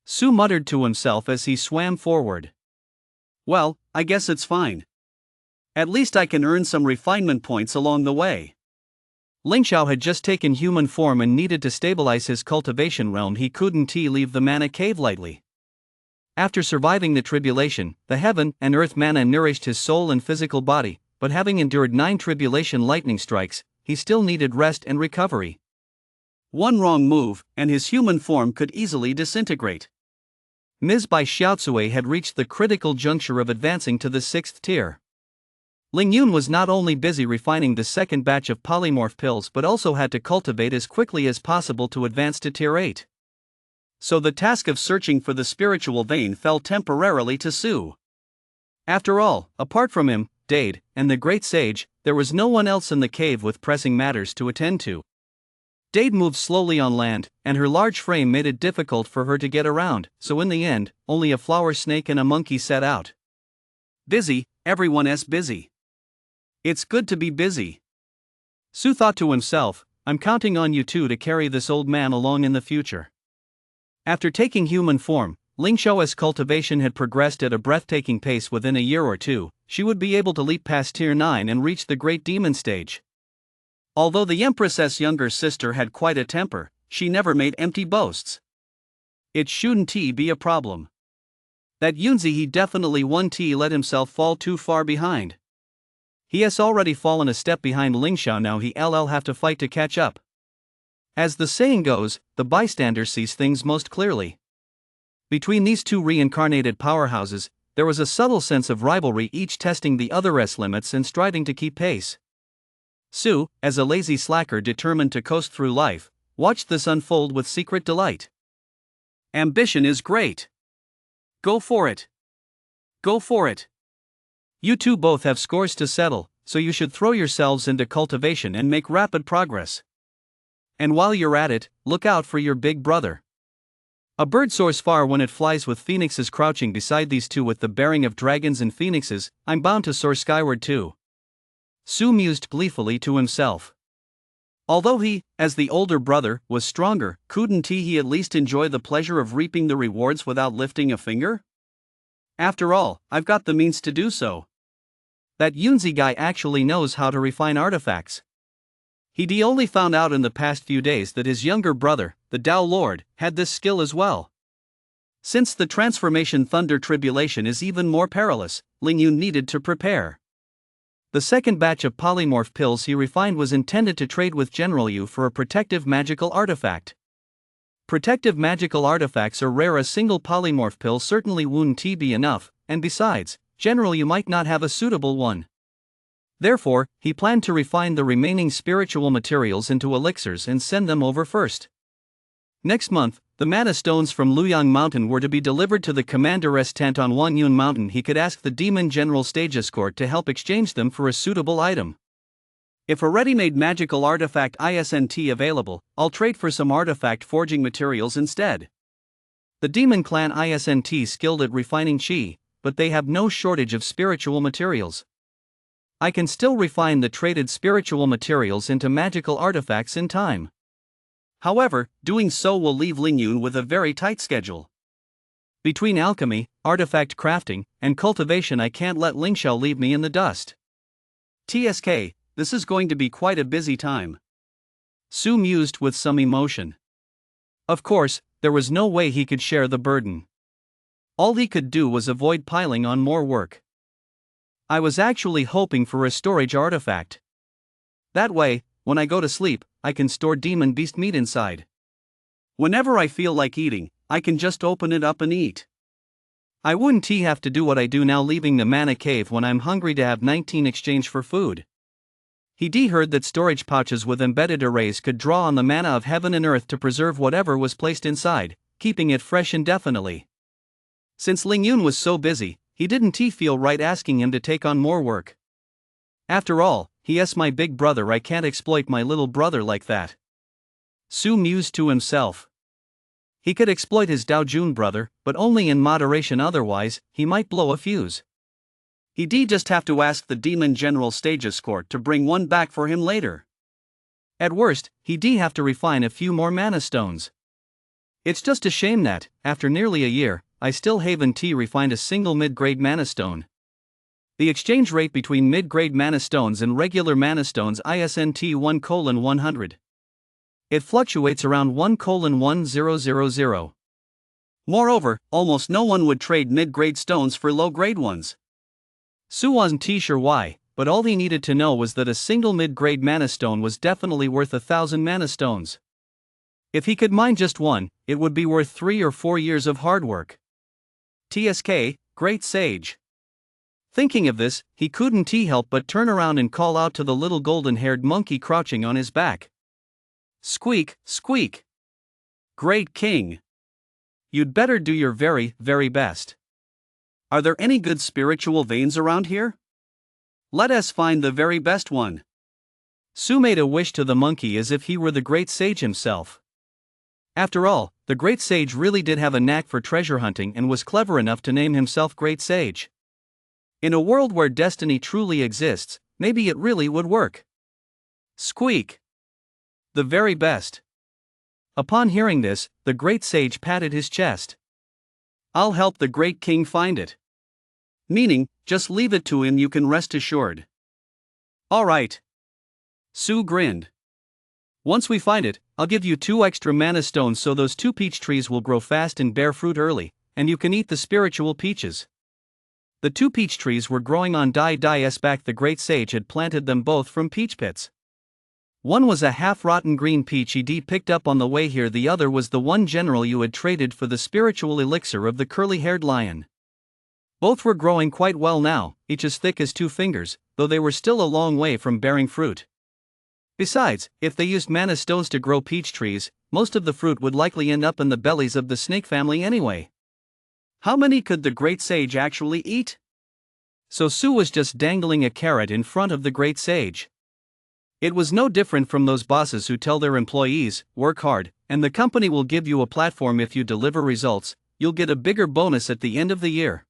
Su muttered to himself as he swam forward. Well, I guess it's fine. At least I can earn some refinement points along the way. Ling Xiao had just taken human form and needed to stabilize his cultivation realm. He couldn't leave the mana cave lightly. After surviving the tribulation, the heaven and earth mana nourished his soul and physical body, but having endured 9 tribulation lightning strikes, he still needed rest and recovery. One wrong move, and his human form could easily disintegrate. Ms. Bai Xiaotsui had reached the critical juncture of advancing to the 6th tier. Ling Yun was not only busy refining the second batch of polymorph pills but also had to cultivate as quickly as possible to advance to tier 8. So the task of searching for the spiritual vein fell temporarily to Su. After all, apart from him, Dade, and the great sage, there was no one else in the cave with pressing matters to attend to. Dade moved slowly on land, and her large frame made it difficult for her to get around, so in the end, only a flower snake and a monkey set out. Busy, everyone's busy. It's good to be busy. Su thought to himself, I'm counting on you two to carry this old man along in the future. After taking human form, Ling Xiao's cultivation had progressed at a breathtaking pace. Within a year or two, she would be able to leap past Tier 9 and reach the Great Demon stage. Although the Empress's younger sister had quite a temper, she never made empty boasts. It shouldn't be a problem. That Yunzi he definitely won't let himself fall too far behind. He has already fallen a step behind Ling Xiao, now he'll have to fight to catch up. As the saying goes, the bystander sees things most clearly. Between these two reincarnated powerhouses, there was a subtle sense of rivalry, each testing the other's limits and striving to keep pace. Su, as a lazy slacker determined to coast through life, watched this unfold with secret delight. Ambition is great. Go for it. Go for it. You two both have scores to settle, so you should throw yourselves into cultivation and make rapid progress. And while you're at it, look out for your big brother. A bird soars far when it flies, with phoenixes crouching beside these two with the bearing of dragons and phoenixes. I'm bound to soar skyward too. Su mused gleefully to himself. Although he, as the older brother, was stronger, couldn't he at least enjoy the pleasure of reaping the rewards without lifting a finger? After all, I've got the means to do so. That Yunzi guy actually knows how to refine artifacts. He'd only found out in the past few days that his younger brother, the Tao Lord, had this skill as well. Since the transformation thunder tribulation is even more perilous, Ling Yun needed to prepare. The second batch of polymorph pills he refined was intended to trade with General Yu for a protective magical artifact. Protective magical artifacts are rare. A single polymorph pill certainly wouldn't be enough, and besides, General Yu might not have a suitable one. Therefore, he planned to refine the remaining spiritual materials into elixirs and send them over first. Next month, the mana stones from Luyang Mountain were to be delivered to the commander's tent on Wanyun Mountain. He could ask the Demon General Stage Escort to help exchange them for a suitable item. If a ready-made magical artifact isn't available, I'll trade for some artifact forging materials instead. The Demon Clan isn't skilled at refining chi, but they have no shortage of spiritual materials. I can still refine the traded spiritual materials into magical artifacts in time. However, doing so will leave Ling Yun with a very tight schedule. Between alchemy, artifact crafting, and cultivation, I can't let Ling Xiao leave me in the dust. TSK, this is going to be quite a busy time. Su mused with some emotion. Of course, there was no way he could share the burden. All he could do was avoid piling on more work. I was actually hoping for a storage artifact. That way, when I go to sleep, I can store demon beast meat inside. Whenever I feel like eating, I can just open it up and eat. I wouldn't have to do what I do now, leaving the mana cave when I'm hungry to have 19 exchange for food. He heard that storage pouches with embedded arrays could draw on the mana of heaven and earth to preserve whatever was placed inside, keeping it fresh indefinitely. Since Ling Yun was so busy, he didn't feel right asking him to take on more work. After all, he's my big brother. I can't exploit my little brother like that. Su mused to himself. He could exploit his Daojun brother, but only in moderation, otherwise, he might blow a fuse. He'd just have to ask the Demon General Stage Escort to bring one back for him later. At worst, he'd have to refine a few more mana stones. It's just a shame that, after nearly a year, I still haven't refined a single mid-grade mana stone. The exchange rate between mid-grade mana stones and regular mana stones isn't 1:100. It fluctuates around 1:1000. Moreover, almost no one would trade mid-grade stones for low-grade ones. Su wasn't sure why, but all he needed to know was that a single mid-grade mana stone was definitely worth 1,000 mana stones. If he could mine just one, it would be worth 3 or 4 years of hard work. TSK, Great Sage. Thinking of this, he couldn't help but turn around and call out to the little golden-haired monkey crouching on his back. Squeak, squeak. Great King. You'd better do your very, very best. Are there any good spiritual veins around here? Let us find the very best one. Su made a wish to the monkey as if he were the great sage himself. After all, the great sage really did have a knack for treasure hunting and was clever enough to name himself Great Sage. In a world where destiny truly exists, maybe it really would work. Squeak. The very best. Upon hearing this, the great sage patted his chest. I'll help the great king find it. Meaning, just leave it to him, you can rest assured. All right. Su grinned. Once we find it, I'll give you 2 extra mana stones so those 2 peach trees will grow fast and bear fruit early, and you can eat the spiritual peaches. The 2 peach trees were growing on Dai's back. The great sage had planted them both from peach pits. One was a half-rotten green peach he'd picked up on the way here, the other was the one general you had traded for the spiritual elixir of the curly-haired lion. Both were growing quite well now, each as thick as 2 fingers, though they were still a long way from bearing fruit. Besides, if they used mana stones to grow peach trees, most of the fruit would likely end up in the bellies of the snake family anyway. How many could the great sage actually eat? So Su was just dangling a carrot in front of the great sage. It was no different from those bosses who tell their employees, work hard, and the company will give you a platform. If you deliver results, you'll get a bigger bonus at the end of the year.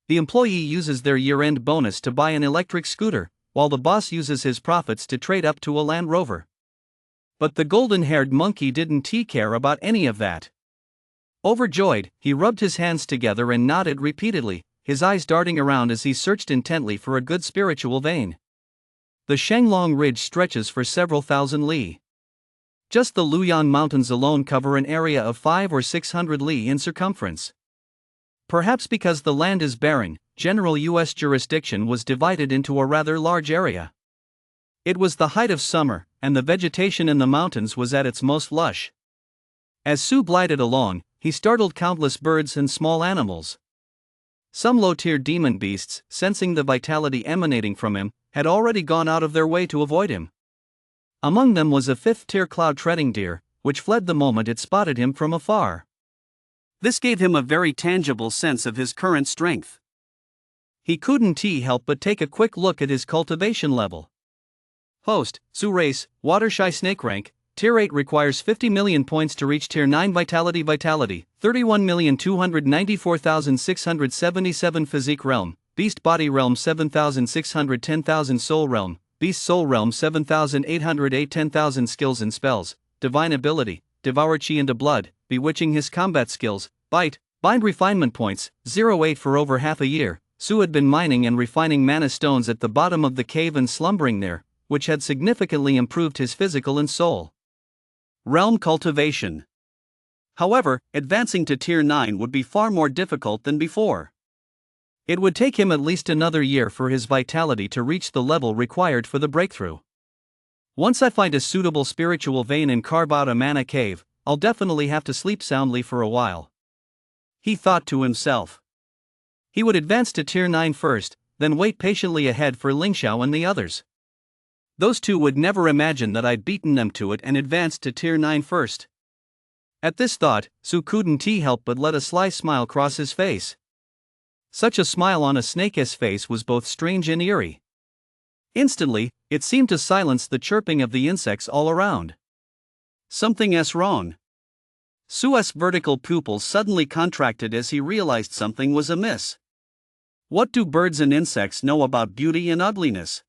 The employee uses their year-end bonus to buy an electric scooter, while the boss uses his profits to trade up to a Land Rover. But the golden-haired monkey didn't care about any of that. Overjoyed, he rubbed his hands together and nodded repeatedly, his eyes darting around as he searched intently for a good spiritual vein. The Shenglong Ridge stretches for several thousand li. Just the Luoyang Mountains alone cover an area of 500 or 600 li in circumference. Perhaps because the land is barren, general U.S. jurisdiction was divided into a rather large area. It was the height of summer, and the vegetation in the mountains was at its most lush. As Su glided along, he startled countless birds and small animals. Some low-tier demon beasts, sensing the vitality emanating from him, had already gone out of their way to avoid him. Among them was a 5th-tier cloud-treading deer, which fled the moment it spotted him from afar. This gave him a very tangible sense of his current strength. He couldn't help but take a quick look at his cultivation level. Host, Su race, Watershy snake rank, Tier 8 requires 50 million points to reach Tier 9 Vitality 31,294,677 Physique Realm, Beast Body Realm 7,610,000 Soul Realm, Beast Soul Realm 7,808 10,000 Skills and Spells, Divine Ability, Devour Chi into Blood, Bewitching. His combat skills, Bind refinement points, 0.8 for over half a year. Su had been mining and refining mana stones at the bottom of the cave and slumbering there, which had significantly improved his physical and soul. Realm cultivation. However, advancing to Tier 9 would be far more difficult than before. It would take him at least another year for his vitality to reach the level required for the breakthrough. Once I find a suitable spiritual vein and carve out a mana cave, I'll definitely have to sleep soundly for a while. He thought to himself. He would advance to Tier 9 first, then wait patiently ahead for Lingxiao and the others. Those two would never imagine that I'd beaten them to it and advanced to Tier 9 first. At this thought, Su couldn't help but let a sly smile cross his face. Such a smile on a snake's face was both strange and eerie. Instantly, it seemed to silence the chirping of the insects all around. Something's wrong. Su's vertical pupils suddenly contracted as he realized something was amiss. What do birds and insects know about beauty and ugliness?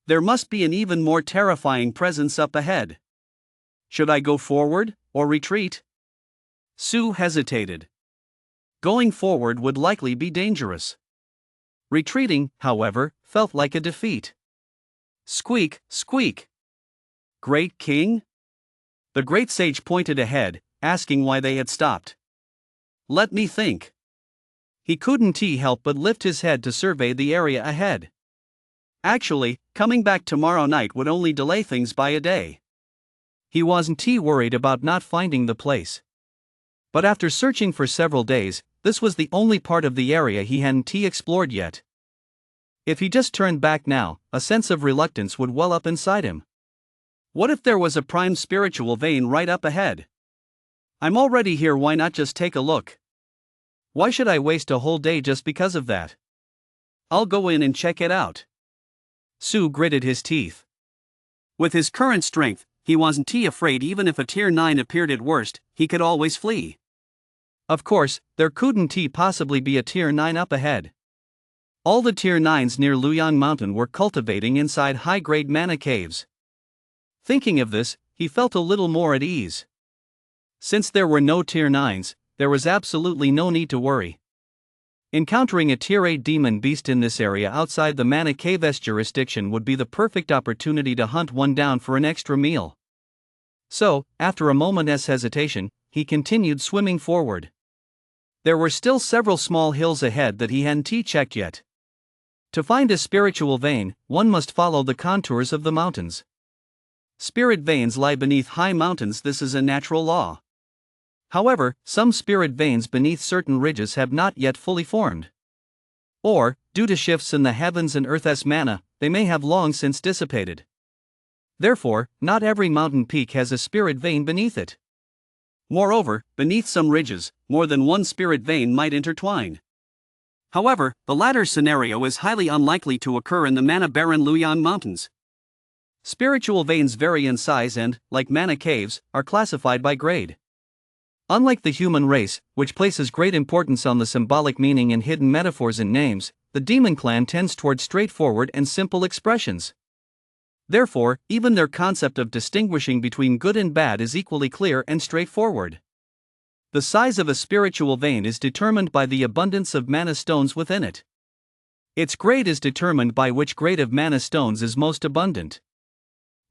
There must be an even more terrifying presence up ahead. Should I go forward, or retreat? Su hesitated. Going forward would likely be dangerous. Retreating, however, felt like a defeat. Squeak, squeak. Great King? The great sage pointed ahead, asking why they had stopped. Let me think. He couldn't help but lift his head to survey the area ahead. Actually, coming back tomorrow night would only delay things by a day. He wasn't worried about not finding the place. But after searching for several days, this was the only part of the area he hadn't explored yet. If he just turned back now, a sense of reluctance would well up inside him. What if there was a prime spiritual vein right up ahead? I'm already here, why not just take a look? Why should I waste a whole day just because of that? I'll go in and check it out. Su gritted his teeth. With his current strength, he wasn't afraid. Even if a Tier 9 appeared at worst, he could always flee. Of course, there couldn't possibly be a Tier 9 up ahead. All the Tier 9s near Luoyang Mountain were cultivating inside high-grade mana caves. Thinking of this, he felt a little more at ease. Since there were no Tier 9s, there was absolutely no need to worry. Encountering a Tier 8 demon beast in this area outside the Mana Cave's jurisdiction would be the perfect opportunity to hunt one down for an extra meal. So, after a moment's hesitation, he continued swimming forward. There were still several small hills ahead that he hadn't checked yet. To find a spiritual vein, one must follow the contours of the mountains. Spirit veins lie beneath high mountains, this is a natural law. However, some spirit veins beneath certain ridges have not yet fully formed. Or, due to shifts in the heavens and earth's mana, they may have long since dissipated. Therefore, not every mountain peak has a spirit vein beneath it. Moreover, beneath some ridges, more than one spirit vein might intertwine. However, the latter scenario is highly unlikely to occur in the mana-barren Luyang Mountains. Spiritual veins vary in size and, like mana caves, are classified by grade. Unlike the human race, which places great importance on the symbolic meaning and hidden metaphors in names, the demon clan tends toward straightforward and simple expressions. Therefore, even their concept of distinguishing between good and bad is equally clear and straightforward. The size of a spiritual vein is determined by the abundance of mana stones within it. Its grade is determined by which grade of mana stones is most abundant.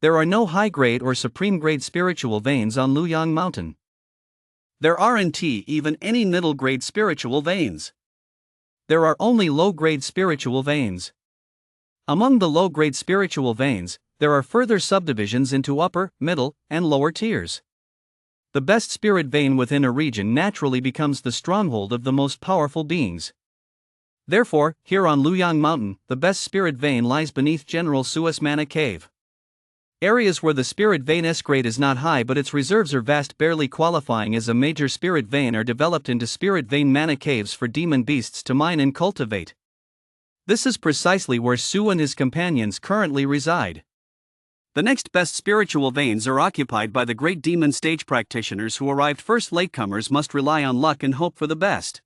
There are no high-grade or supreme-grade spiritual veins on Luyang Mountain. There aren't even any middle-grade spiritual veins. There are only low-grade spiritual veins. Among the low-grade spiritual veins, there are further subdivisions into upper, middle, and lower tiers. The best spirit vein within a region naturally becomes the stronghold of the most powerful beings. Therefore, here on Luyang Mountain, the best spirit vein lies beneath General Su's Mana Cave. Areas where the spirit vein's grade is not high but its reserves are vast, barely qualifying as a major spirit vein, are developed into spirit vein mana caves for demon beasts to mine and cultivate. This is precisely where Su and his companions currently reside. The next best spiritual veins are occupied by the great demon stage practitioners who arrived first. Latecomers must rely on luck and hope for the best.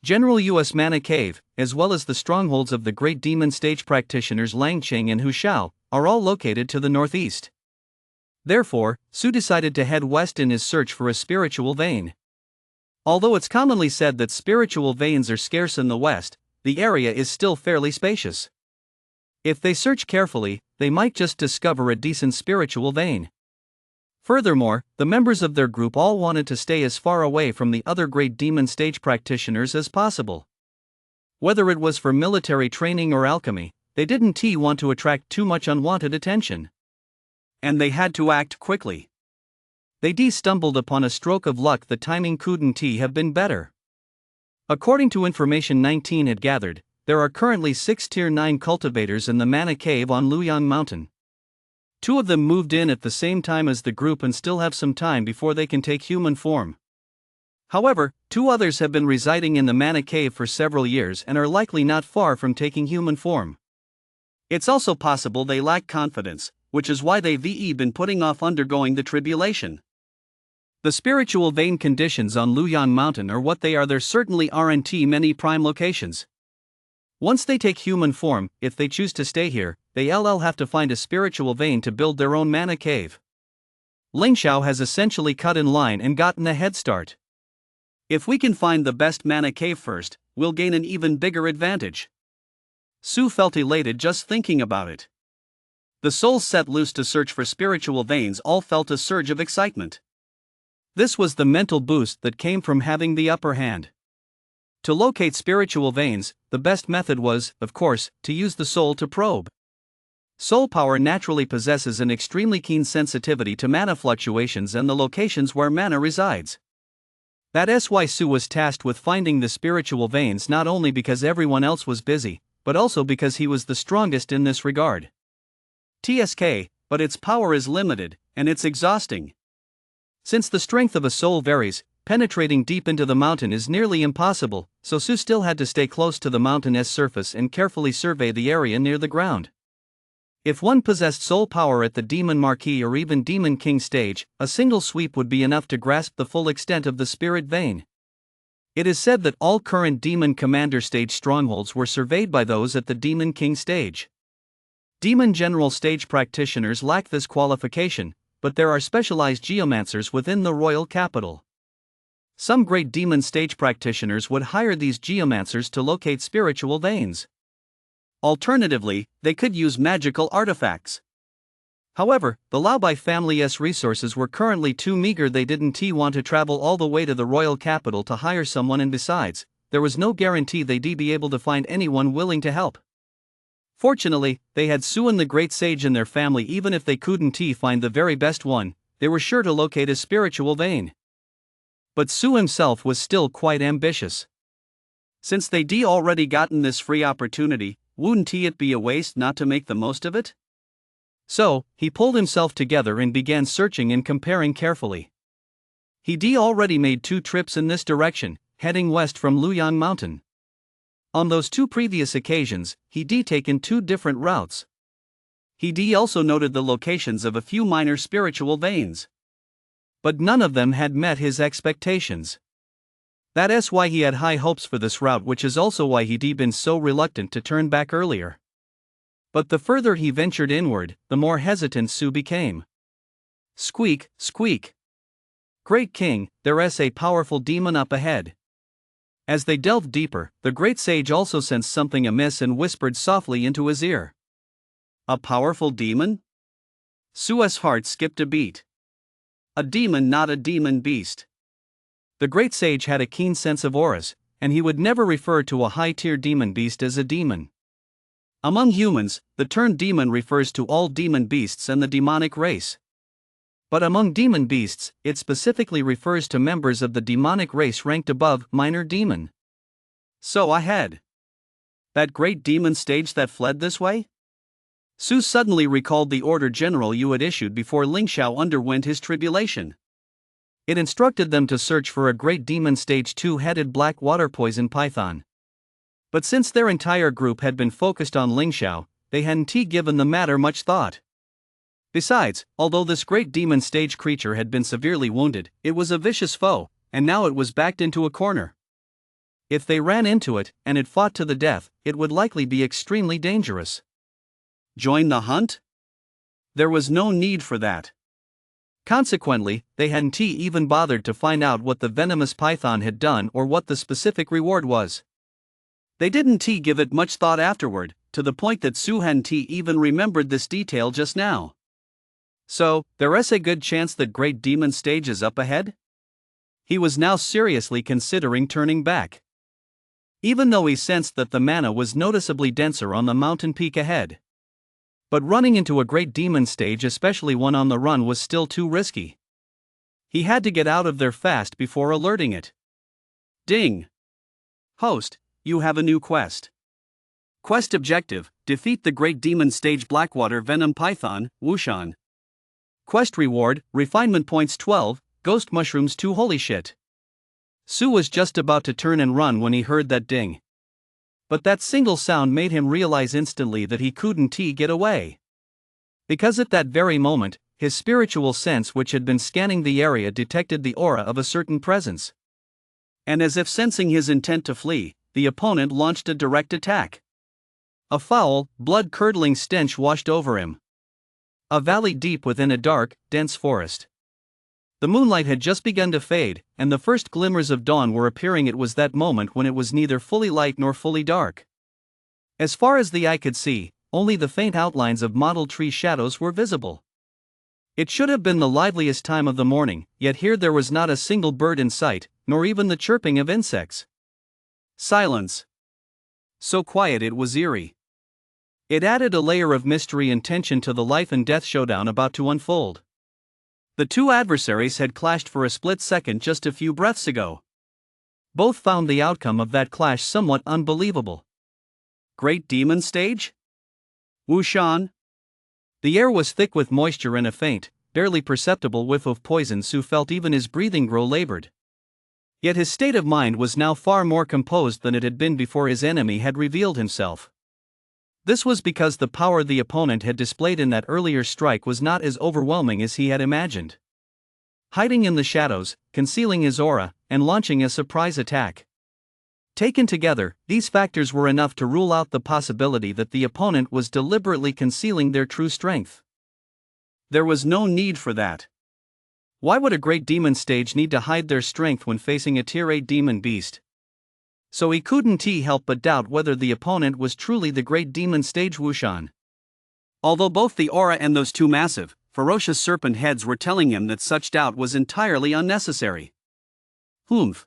General U's Mana Cave, as well as the strongholds of the great demon stage practitioners Langqing and Hushao, are all located to the northeast. Therefore, Su decided to head west in his search for a spiritual vein. Although it's commonly said that spiritual veins are scarce in the west, the area is still fairly spacious. If they search carefully, they might just discover a decent spiritual vein. Furthermore, the members of their group all wanted to stay as far away from the other great demon stage practitioners as possible. Whether it was for military training or alchemy, they didn't want to attract too much unwanted attention. And they had to act quickly. They stumbled upon a stroke of luck. The timing couldn't have been better. According to information 19 had gathered, there are currently 6 Tier 9 cultivators in the Mana Cave on Luyang Mountain. 2 of them moved in at the same time as the group and still have some time before they can take human form. However, 2 others have been residing in the Mana Cave for several years and are likely not far from taking human form. It's also possible they lack confidence, which is why they've been putting off undergoing the tribulation. The spiritual vein conditions on Luyang Mountain are what they are. There certainly aren't many prime locations. Once they take human form, if they choose to stay here, they'll have to find a spiritual vein to build their own Mana Cave. Lingxiao has essentially cut in line and gotten a head start. If we can find the best Mana Cave first, we'll gain an even bigger advantage. Su felt elated just thinking about it. The souls set loose to search for spiritual veins all felt a surge of excitement. This was the mental boost that came from having the upper hand. To locate spiritual veins, the best method was, of course, to use the soul to probe. Soul power naturally possesses an extremely keen sensitivity to mana fluctuations and the locations where mana resides. That's why Su was tasked with finding the spiritual veins, not only because everyone else was busy, but also because he was the strongest in this regard. But its power is limited, and it's exhausting. Since the strength of a soul varies, penetrating deep into the mountain is nearly impossible, so Su still had to stay close to the mountain's surface and carefully survey the area near the ground. If one possessed soul power at the Demon Marquis or even Demon King stage, a single sweep would be enough to grasp the full extent of the spirit vein. It is said that all current Demon Commander stage strongholds were surveyed by those at the Demon King stage. Demon General stage practitioners lack this qualification, but there are specialized geomancers within the royal capital. Some great demon stage practitioners would hire these geomancers to locate spiritual veins. Alternatively, they could use magical artifacts. However, the Laobai family's resources were currently too meager. They didn't want to travel all the way to the royal capital to hire someone, and besides, there was no guarantee they'd be able to find anyone willing to help. Fortunately, they had Suan the Great Sage in their family. Even if they couldn't find the very best one, they were sure to locate a spiritual vein. But Su himself was still quite ambitious. Since they'd already gotten this free opportunity, wouldn't it be a waste not to make the most of it? So, he pulled himself together and began searching and comparing carefully. He'd already made 2 trips in this direction, heading west from Luyang Mountain. On those 2 previous occasions, he'd taken 2 different routes. He'd also noted the locations of a few minor spiritual veins. But none of them had met his expectations. That's why he had high hopes for this route, which is also why he'd been so reluctant to turn back earlier. But the further he ventured inward, the more hesitant Su became. Squeak, squeak. Great King, there's a powerful demon up ahead. As they delved deeper, the great sage also sensed something amiss and whispered softly into his ear. A powerful demon? Su's heart skipped a beat. A demon, not a demon beast. The great sage had a keen sense of auras, and he would never refer to a high-tier demon beast as a demon. Among humans, the term demon refers to all demon beasts and the demonic race. But among demon beasts, it specifically refers to members of the demonic race ranked above minor demon. So I had that great demon stage that fled this way? Su suddenly recalled the order General Yu had issued before Ling Xiao underwent his tribulation. It instructed them to search for a great demon stage 2-headed black water poison python. But since their entire group had been focused on Ling Xiao, they hadn't given the matter much thought. Besides, although this great demon stage creature had been severely wounded, it was a vicious foe, and now it was backed into a corner. If they ran into it, and it fought to the death, it would likely be extremely dangerous. Join the hunt? There was no need for that. Consequently, they hadn't even bothered to find out what the venomous python had done or what the specific reward was. They didn't give it much thought afterward, to the point that Su hadn't even remembered this detail just now. So, there's a good chance that great demon stage is up ahead? He was now seriously considering turning back. Even though he sensed that the mana was noticeably denser on the mountain peak ahead. But running into a great demon stage, especially one on the run, was still too risky. He had to get out of there fast before alerting it. Ding! Host, you have a new quest. Quest objective: defeat the great demon stage Blackwater Venom Python, Wushan. Quest reward: refinement points 12, ghost mushrooms 2. Holy shit. Su was just about to turn and run when he heard that ding. But that single sound made him realize instantly that he couldn't get away. Because at that very moment, his spiritual sense, which had been scanning the area, detected the aura of a certain presence. And as if sensing his intent to flee, the opponent launched a direct attack. A foul, blood-curdling stench washed over him. A valley deep within a dark, dense forest. The moonlight had just begun to fade, and the first glimmers of dawn were appearing. It was that moment when it was neither fully light nor fully dark. As far as the eye could see, only the faint outlines of mottled tree shadows were visible. It should have been the liveliest time of the morning, yet here there was not a single bird in sight, nor even the chirping of insects. Silence. So quiet it was eerie. It added a layer of mystery and tension to the life and death showdown about to unfold. The two adversaries had clashed for a split second just a few breaths ago. Both found the outcome of that clash somewhat unbelievable. Great demon stage? Wushan? The air was thick with moisture and a faint, barely perceptible whiff of poison. Su felt even his breathing grow labored. Yet his state of mind was now far more composed than it had been before his enemy had revealed himself. This was because the power the opponent had displayed in that earlier strike was not as overwhelming as he had imagined. Hiding in the shadows, concealing his aura, and launching a surprise attack. Taken together, these factors were enough to rule out the possibility that the opponent was deliberately concealing their true strength. There was no need for that. Why would a great demon stage need to hide their strength when facing a tier 8 demon beast? So he couldn't help but doubt whether the opponent was truly the great demon stage Wushan. Although both the aura and those two massive, ferocious serpent heads were telling him that such doubt was entirely unnecessary. Humph.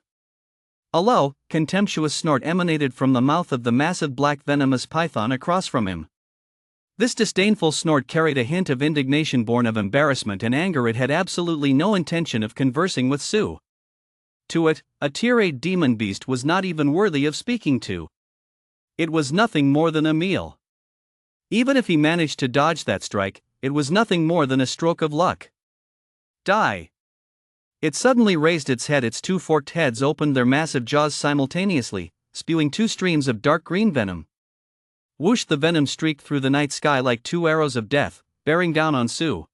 A low, contemptuous snort emanated from the mouth of the massive black venomous python across from him. This disdainful snort carried a hint of indignation born of embarrassment and anger. It had absolutely no intention of conversing with Su. To it, a tier 8 demon beast was not even worthy of speaking to. It was nothing more than a meal. Even if he managed to dodge that strike, it was nothing more than a stroke of luck. Die! It suddenly raised its head. Its two forked heads opened their massive jaws simultaneously, spewing two streams of dark green venom. Whoosh! The venom streaked through the night sky like two arrows of death, bearing down on Su.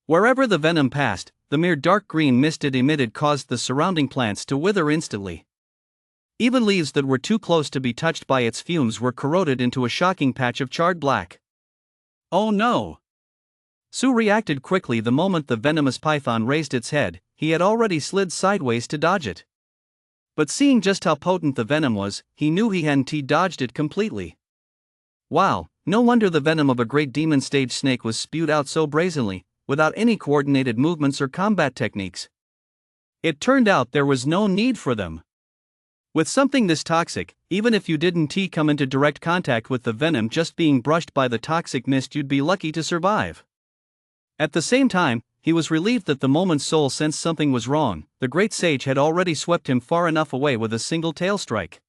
Wherever the venom passed, the mere dark green mist it emitted caused the surrounding plants to wither instantly. Even leaves that were too close to be touched by its fumes were corroded into a shocking patch of charred black. Oh no! Su reacted quickly the moment the venomous python raised its head. He had already slid sideways to dodge it. But seeing just how potent the venom was, he knew he hadn't dodged it completely. Wow, no wonder the venom of a great demon stage snake was spewed out so brazenly, without any coordinated movements or combat techniques. It turned out there was no need for them. With something this toxic, even if you didn't come into direct contact with the venom, just being brushed by the toxic mist, you'd be lucky to survive. At the same time, he was relieved that the moment's soul sensed something was wrong. The great sage had already swept him far enough away with a single tail strike.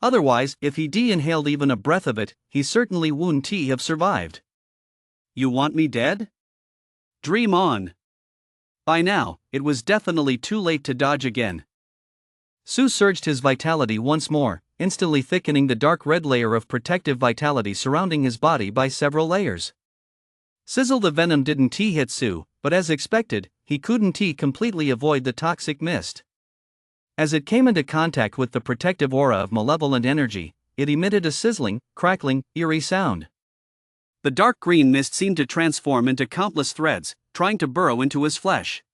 Otherwise, if he inhaled even a breath of it, he certainly wouldn't have survived. You want me dead? Dream on. By now, it was definitely too late to dodge again. Su surged his vitality once more, instantly thickening the dark red layer of protective vitality surrounding his body by several layers. Sizzle! The venom didn't hit Su, but as expected, he couldn't completely avoid the toxic mist. As it came into contact with the protective aura of malevolent energy, it emitted a sizzling, crackling, eerie sound. The dark green mist seemed to transform into countless threads, trying to burrow into his flesh.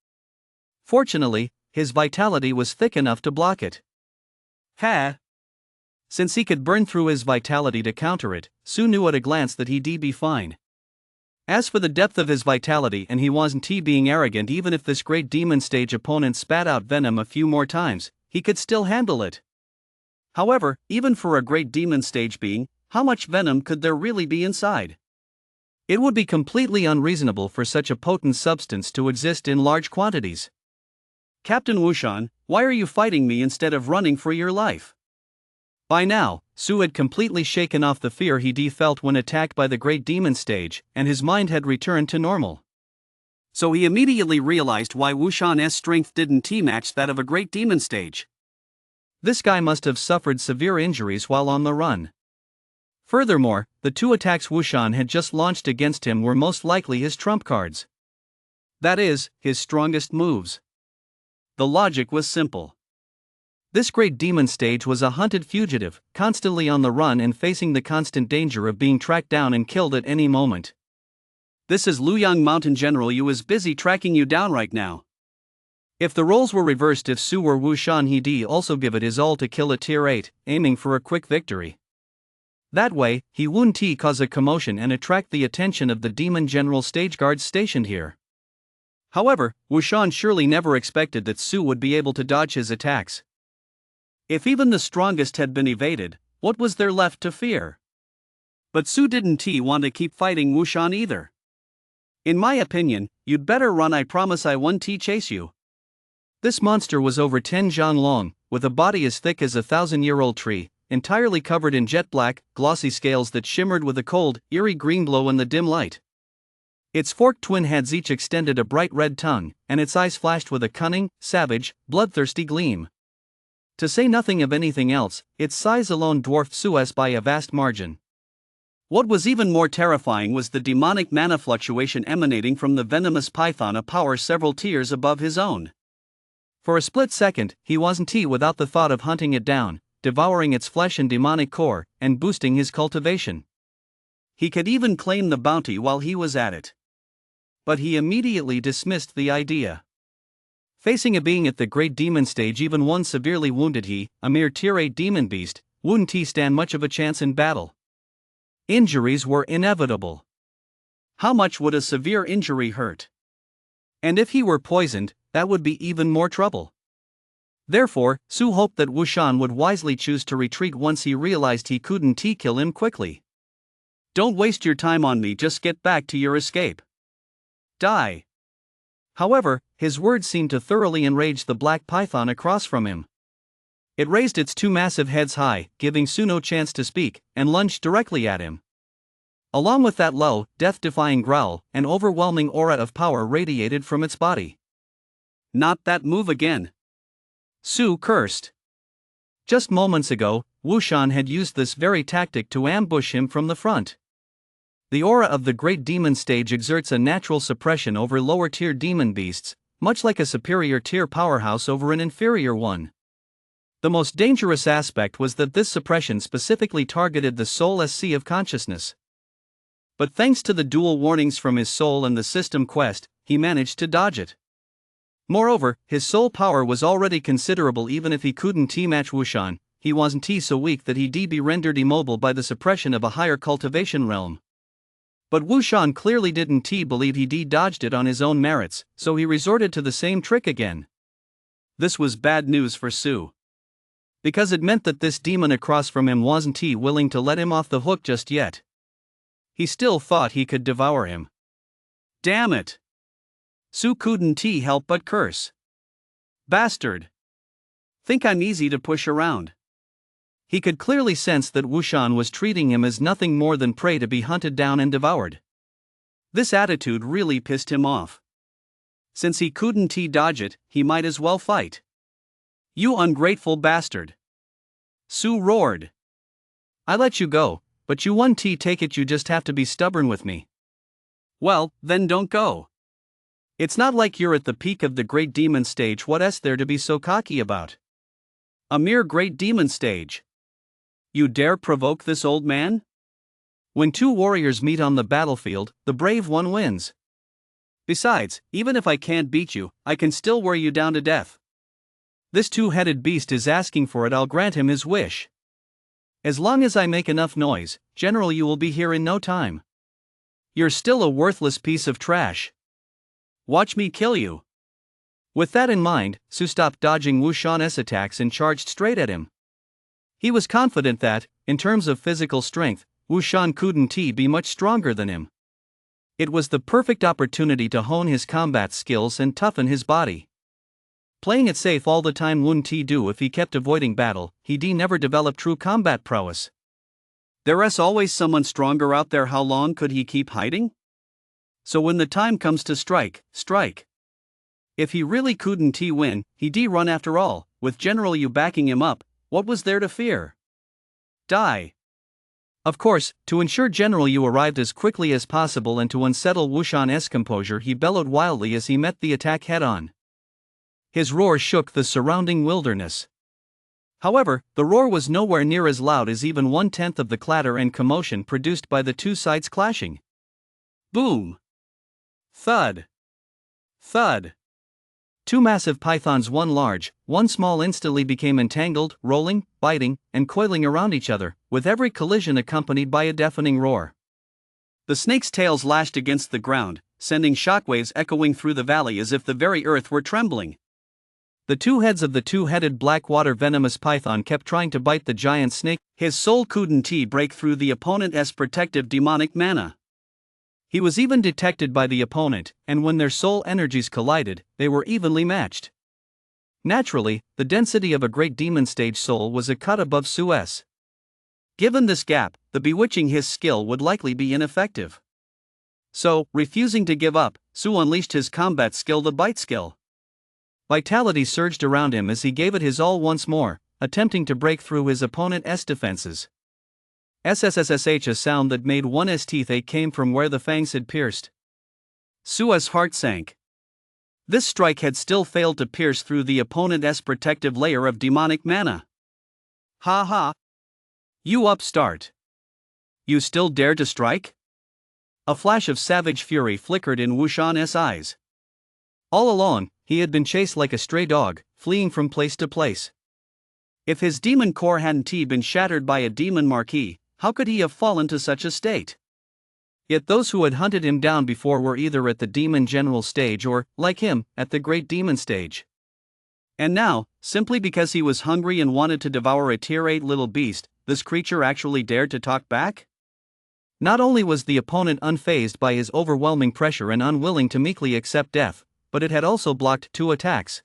Fortunately, his vitality was thick enough to block it. Since he could burn through his vitality to counter it, Su knew at a glance that he'd be fine. As for the depth of his vitality, and he wasn't being arrogant, even if this great demon stage opponent spat out venom a few more times, he could still handle it. However, even for a great demon stage being, how much venom could there really be inside? It would be completely unreasonable for such a potent substance to exist in large quantities. Captain Wushan, why are you fighting me instead of running for your life? By now, Su had completely shaken off the fear he felt when attacked by the great demon stage, and his mind had returned to normal. So he immediately realized why Wushan's strength didn't match that of a great demon stage. This guy must have suffered severe injuries while on the run. Furthermore, the two attacks Wushan had just launched against him were most likely his trump cards. That is, his strongest moves. The logic was simple. This great demon stage was a hunted fugitive, constantly on the run and facing the constant danger of being tracked down and killed at any moment. This is Luyang Mountain General Yu is busy tracking you down right now. If the roles were reversed, if Su were Wushan, he'd also give it his all to kill a tier 8, aiming for a quick victory. That way, he wouldn't cause a commotion and attract the attention of the demon general stage guards stationed here. However, Wushan surely never expected that Su would be able to dodge his attacks. If even the strongest had been evaded, what was there left to fear? But Su didn't want to keep fighting Wushan either. In my opinion, you'd better run. I promise I won't chase you. This monster was over 10 zhang long, with a body as thick as a 1,000-year-old tree, entirely covered in jet black, glossy scales that shimmered with a cold, eerie green glow in the dim light. Its forked twin heads each extended a bright red tongue, and its eyes flashed with a cunning, savage, bloodthirsty gleam. To say nothing of anything else, its size alone dwarfed Su's by a vast margin. What was even more terrifying was the demonic mana fluctuation emanating from the venomous python, a power several tiers above his own. For a split second, he wasn't without the thought of hunting it down, devouring its flesh and demonic core, and boosting his cultivation. He could even claim the bounty while he was at it. But he immediately dismissed the idea. Facing a being at the great demon stage, even one severely wounded, he, a mere tier 8 demon beast, wouldn't he stand much of a chance in battle? Injuries were inevitable. How much would a severe injury hurt? And if he were poisoned, that would be even more trouble. Therefore, Su hoped that Wushan would wisely choose to retreat once he realized he couldn't kill him quickly. Don't waste your time on me, just get back to your escape. Die. However, his words seemed to thoroughly enrage the black python across from him. It raised its two massive heads high, giving Su no chance to speak, and lunged directly at him. Along with that low, death-defying growl, an overwhelming aura of power radiated from its body. Not that move again. Su cursed. Just moments ago, Wushan had used this very tactic to ambush him from the front. The aura of the great demon stage exerts a natural suppression over lower-tier demon beasts, much like a superior-tier powerhouse over an inferior one. The most dangerous aspect was that this suppression specifically targeted the soul SC of consciousness. But thanks to the dual warnings from his soul and the system quest, he managed to dodge it. Moreover, his soul power was already considerable. Even if he couldn't match Wushan, he wasn't so weak that he'd be rendered immobile by the suppression of a higher cultivation realm. But Wushan clearly didn't believe he'd dodged it on his own merits, so he resorted to the same trick again. This was bad news for Su. Because it meant that this demon across from him wasn't willing to let him off the hook just yet. He still thought he could devour him. Damn it! Su couldn't help but curse. Bastard! Think I'm easy to push around. He could clearly sense that Wushan was treating him as nothing more than prey to be hunted down and devoured. This attitude really pissed him off. Since he couldn't dodge it, he might as well fight. You ungrateful bastard! Su roared. I let you go, but you won't take it. You just have to be stubborn with me. Well, then don't go. It's not like you're at the peak of the great demon stage. What's there to be so cocky about? A mere great demon stage. You dare provoke this old man? When two warriors meet on the battlefield, the brave one wins. Besides, even if I can't beat you, I can still wear you down to death. This two-headed beast is asking for it. I'll grant him his wish. As long as I make enough noise, General, you will be here in no time. You're still a worthless piece of trash. Watch me kill you. With that in mind, Su stopped dodging Wushan's attacks and charged straight at him. He was confident that, in terms of physical strength, Wushan couldn't be much stronger than him. It was the perfect opportunity to hone his combat skills and toughen his body. Playing it safe all the time wouldn't do if he kept avoiding battle. He'd never develop true combat prowess. There's always someone stronger out there. How long could he keep hiding? So when the time comes to strike, strike. If he really couldn't win, he'd run after all. With General Yu backing him up, what was there to fear? Die. Of course, to ensure General Yu arrived as quickly as possible and to unsettle Wushan's composure, he bellowed wildly as he met the attack head-on. His roar shook the surrounding wilderness. However, the roar was nowhere near as loud as even 1/10 of the clatter and commotion produced by the two sides clashing. Boom! Thud! Thud! Two massive pythons, one large, one small, instantly became entangled, rolling, biting, and coiling around each other, with every collision accompanied by a deafening roar. The snakes' tails lashed against the ground, sending shockwaves echoing through the valley as if the very earth were trembling. The two heads of the two-headed black-water venomous python kept trying to bite the giant snake. His soul couldn't break through the opponent's protective demonic mana. He was even detected by the opponent, and when their soul energies collided, they were evenly matched. Naturally, the density of a great demon stage soul was a cut above Su's. Given this gap, the bewitching his skill would likely be ineffective. So, refusing to give up, Su unleashed his combat skill, the bite skill. Vitality surged around him as he gave it his all once more, attempting to break through his opponent's defenses. SSSSH, a sound that made one's teeth ache came from where the fangs had pierced. Su's heart sank. This strike had still failed to pierce through the opponent's protective layer of demonic mana. Ha ha! You upstart! You still dare to strike? A flash of savage fury flickered in Wushan's eyes. All along, he had been chased like a stray dog, fleeing from place to place. If his demon core hadn't been shattered by a demon marquis, how could he have fallen to such a state? Yet those who had hunted him down before were either at the demon general stage or, like him, at the great demon stage. And now, simply because he was hungry and wanted to devour a tier 8 little beast, this creature actually dared to talk back? Not only was the opponent unfazed by his overwhelming pressure and unwilling to meekly accept death, but it had also blocked 2 attacks,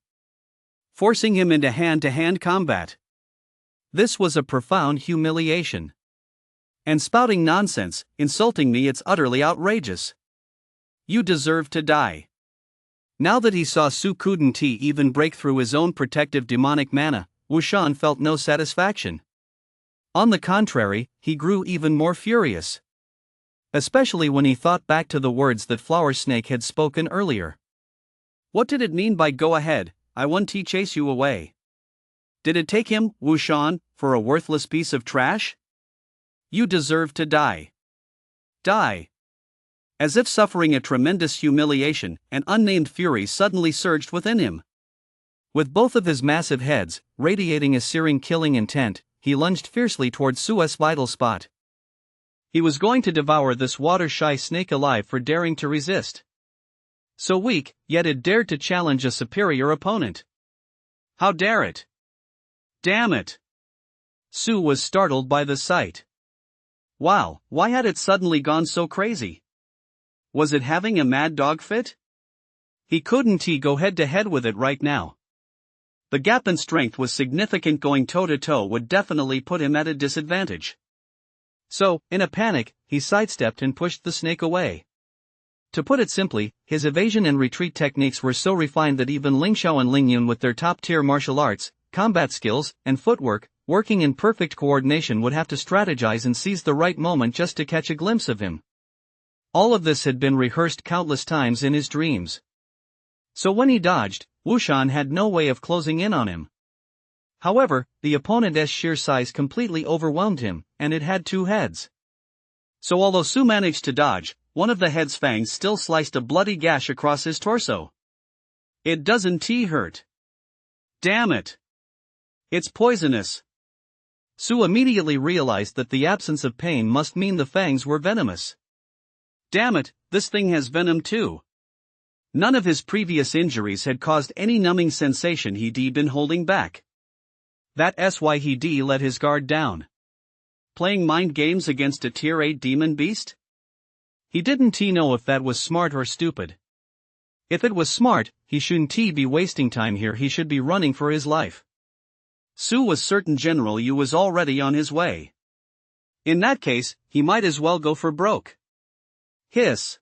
forcing him into hand-to-hand combat. This was a profound humiliation. And spouting nonsense, insulting me, it's utterly outrageous. You deserve to die. Now that he saw Su couldn't even break through his own protective demonic mana, Wushan felt no satisfaction. On the contrary, he grew even more furious. Especially when he thought back to the words that Flower Snake had spoken earlier. What did it mean by "go ahead, I want to chase you away"? Did it take him, Wushan, for a worthless piece of trash? You deserve to die. Die. As if suffering a tremendous humiliation, an unnamed fury suddenly surged within him. With both of his massive heads, radiating a searing killing intent, he lunged fiercely towards Su's vital spot. He was going to devour this water-shy snake alive for daring to resist. So weak, yet it dared to challenge a superior opponent. How dare it? Damn it! Su was startled by the sight. Wow, why had it suddenly gone so crazy? Was it having a mad dog fit? He couldn't go head-to-head with it right now. The gap in strength was significant. Going toe-to-toe would definitely put him at a disadvantage. So, in a panic, he sidestepped and pushed the snake away. To put it simply, his evasion and retreat techniques were so refined that even Ling Xiao and Ling Yun, with their top-tier martial arts, combat skills, and footwork, working in perfect coordination, would have to strategize and seize the right moment just to catch a glimpse of him. All of this had been rehearsed countless times in his dreams. So when he dodged, Wushan had no way of closing in on him. However, the opponent's sheer size completely overwhelmed him, and it had 2 heads. So although Su managed to dodge, one of the head's fangs still sliced a bloody gash across his torso. It doesn't hurt. Damn it! It's poisonous. Su immediately realized that the absence of pain must mean the fangs were venomous. Damn it, this thing has venom too. None of his previous injuries had caused any numbing sensation he'd been holding back. That's why he'd let his guard down. Playing mind games against a tier 8 demon beast? He didn't know if that was smart or stupid. If it was smart, he shouldn't be wasting time here, he should be running for his life. Su was certain General Yu was already on his way. In that case, he might as well go for broke. Hiss.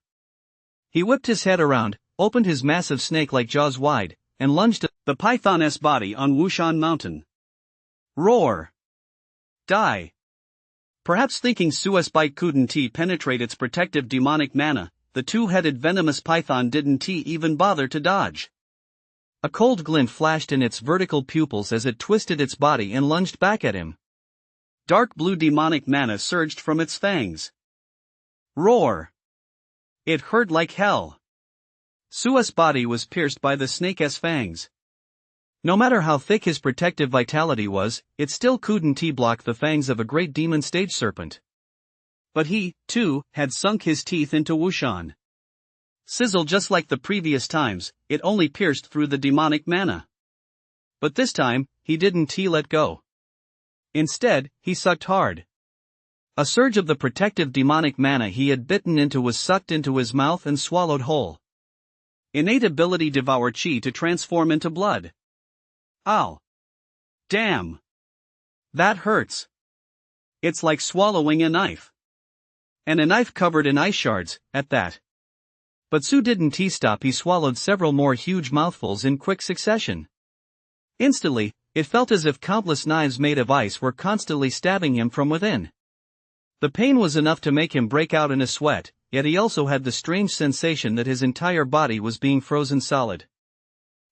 He whipped his head around, opened his massive snake-like jaws wide, and lunged the python's body on Wushan Mountain. Roar. Die. Perhaps thinking Su's bite couldn't penetrate its protective demonic mana, the 2-headed venomous python didn't even bother to dodge. A cold glint flashed in its vertical pupils as it twisted its body and lunged back at him. Dark blue demonic mana surged from its fangs. Roar. It hurt like hell. Su's body was pierced by the snake's fangs. No matter how thick his protective vitality was, it still couldn't block the fangs of a great demon stage serpent. But he, too, had sunk his teeth into Wushan. Sizzle, just like the previous times, it only pierced through the demonic mana. But this time, he didn't let go. Instead, he sucked hard. A surge of the protective demonic mana he had bitten into was sucked into his mouth and swallowed whole. Innate ability: devour chi to transform into blood. Ow. Damn. That hurts. It's like swallowing a knife. And a knife covered in ice shards, at that. But Su didn't stop, he swallowed several more huge mouthfuls in quick succession. Instantly, it felt as if countless knives made of ice were constantly stabbing him from within. The pain was enough to make him break out in a sweat, yet he also had the strange sensation that his entire body was being frozen solid.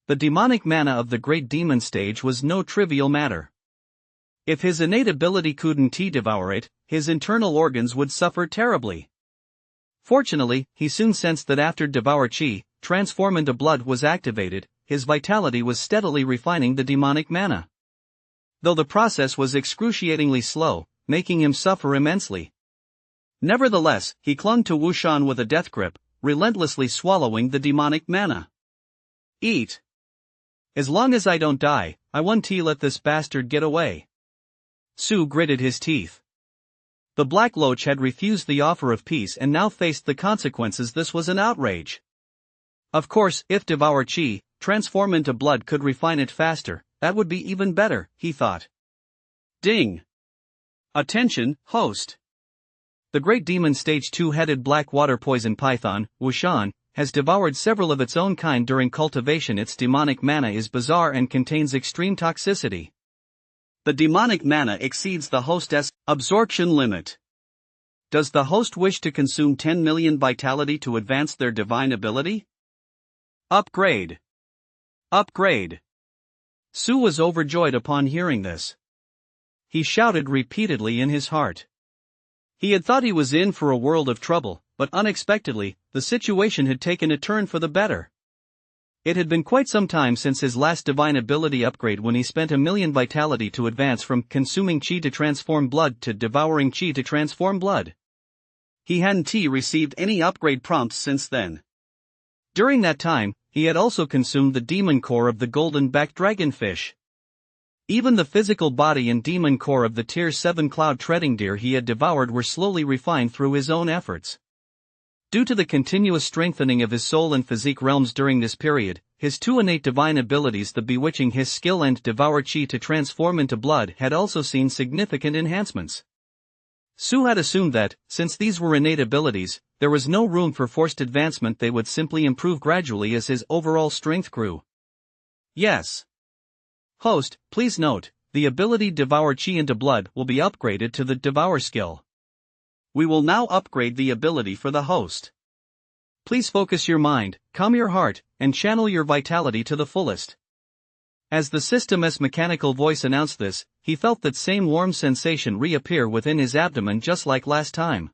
The demonic mana of the great demon stage was no trivial matter. If his innate ability couldn't devour it, his internal organs would suffer terribly. Fortunately, he soon sensed that after Devour Chi, transform into blood was activated, his vitality was steadily refining the demonic mana. Though the process was excruciatingly slow, making him suffer immensely. Nevertheless, he clung to Wushan with a death grip, relentlessly swallowing the demonic mana. Eat. As long as I don't die, I won't let this bastard get away. Su gritted his teeth. The Black Loach had refused the offer of peace and now faced the consequences. This was an outrage. Of course, if Devour Chi, transform into blood could refine it faster, that would be even better, he thought. Ding! Attention, host! The Great Demon Stage 2-headed black water poison python, Wushan, has devoured several of its own kind during cultivation. Its demonic mana is bizarre and contains extreme toxicity. The demonic mana exceeds the host's absorption limit. Does the host wish to consume 10 million vitality to advance their divine ability? Upgrade! Upgrade! Su was overjoyed upon hearing this. He shouted repeatedly in his heart. He had thought he was in for a world of trouble, but unexpectedly, the situation had taken a turn for the better. It had been quite some time since his last divine ability upgrade, when he spent 1 million vitality to advance from consuming chi to transform blood to devouring chi to transform blood. He hadn't received any upgrade prompts since then. During that time, he had also consumed the demon core of the golden-backed dragonfish. Even the physical body and demon core of the Tier 7 cloud-treading deer he had devoured were slowly refined through his own efforts. Due to the continuous strengthening of his soul and physique realms during this period, his two innate divine abilities, the bewitching his skill and Devour Chi to transform into blood, had also seen significant enhancements. Su had assumed that, since these were innate abilities, there was no room for forced advancement. They would simply improve gradually as his overall strength grew. Yes. Host, please note, the ability Devour Chi into blood will be upgraded to the Devour skill. We will now upgrade the ability for the host. Please focus your mind, calm your heart, and channel your vitality to the fullest. As the system's mechanical voice announced this, he felt that same warm sensation reappear within his abdomen just like last time.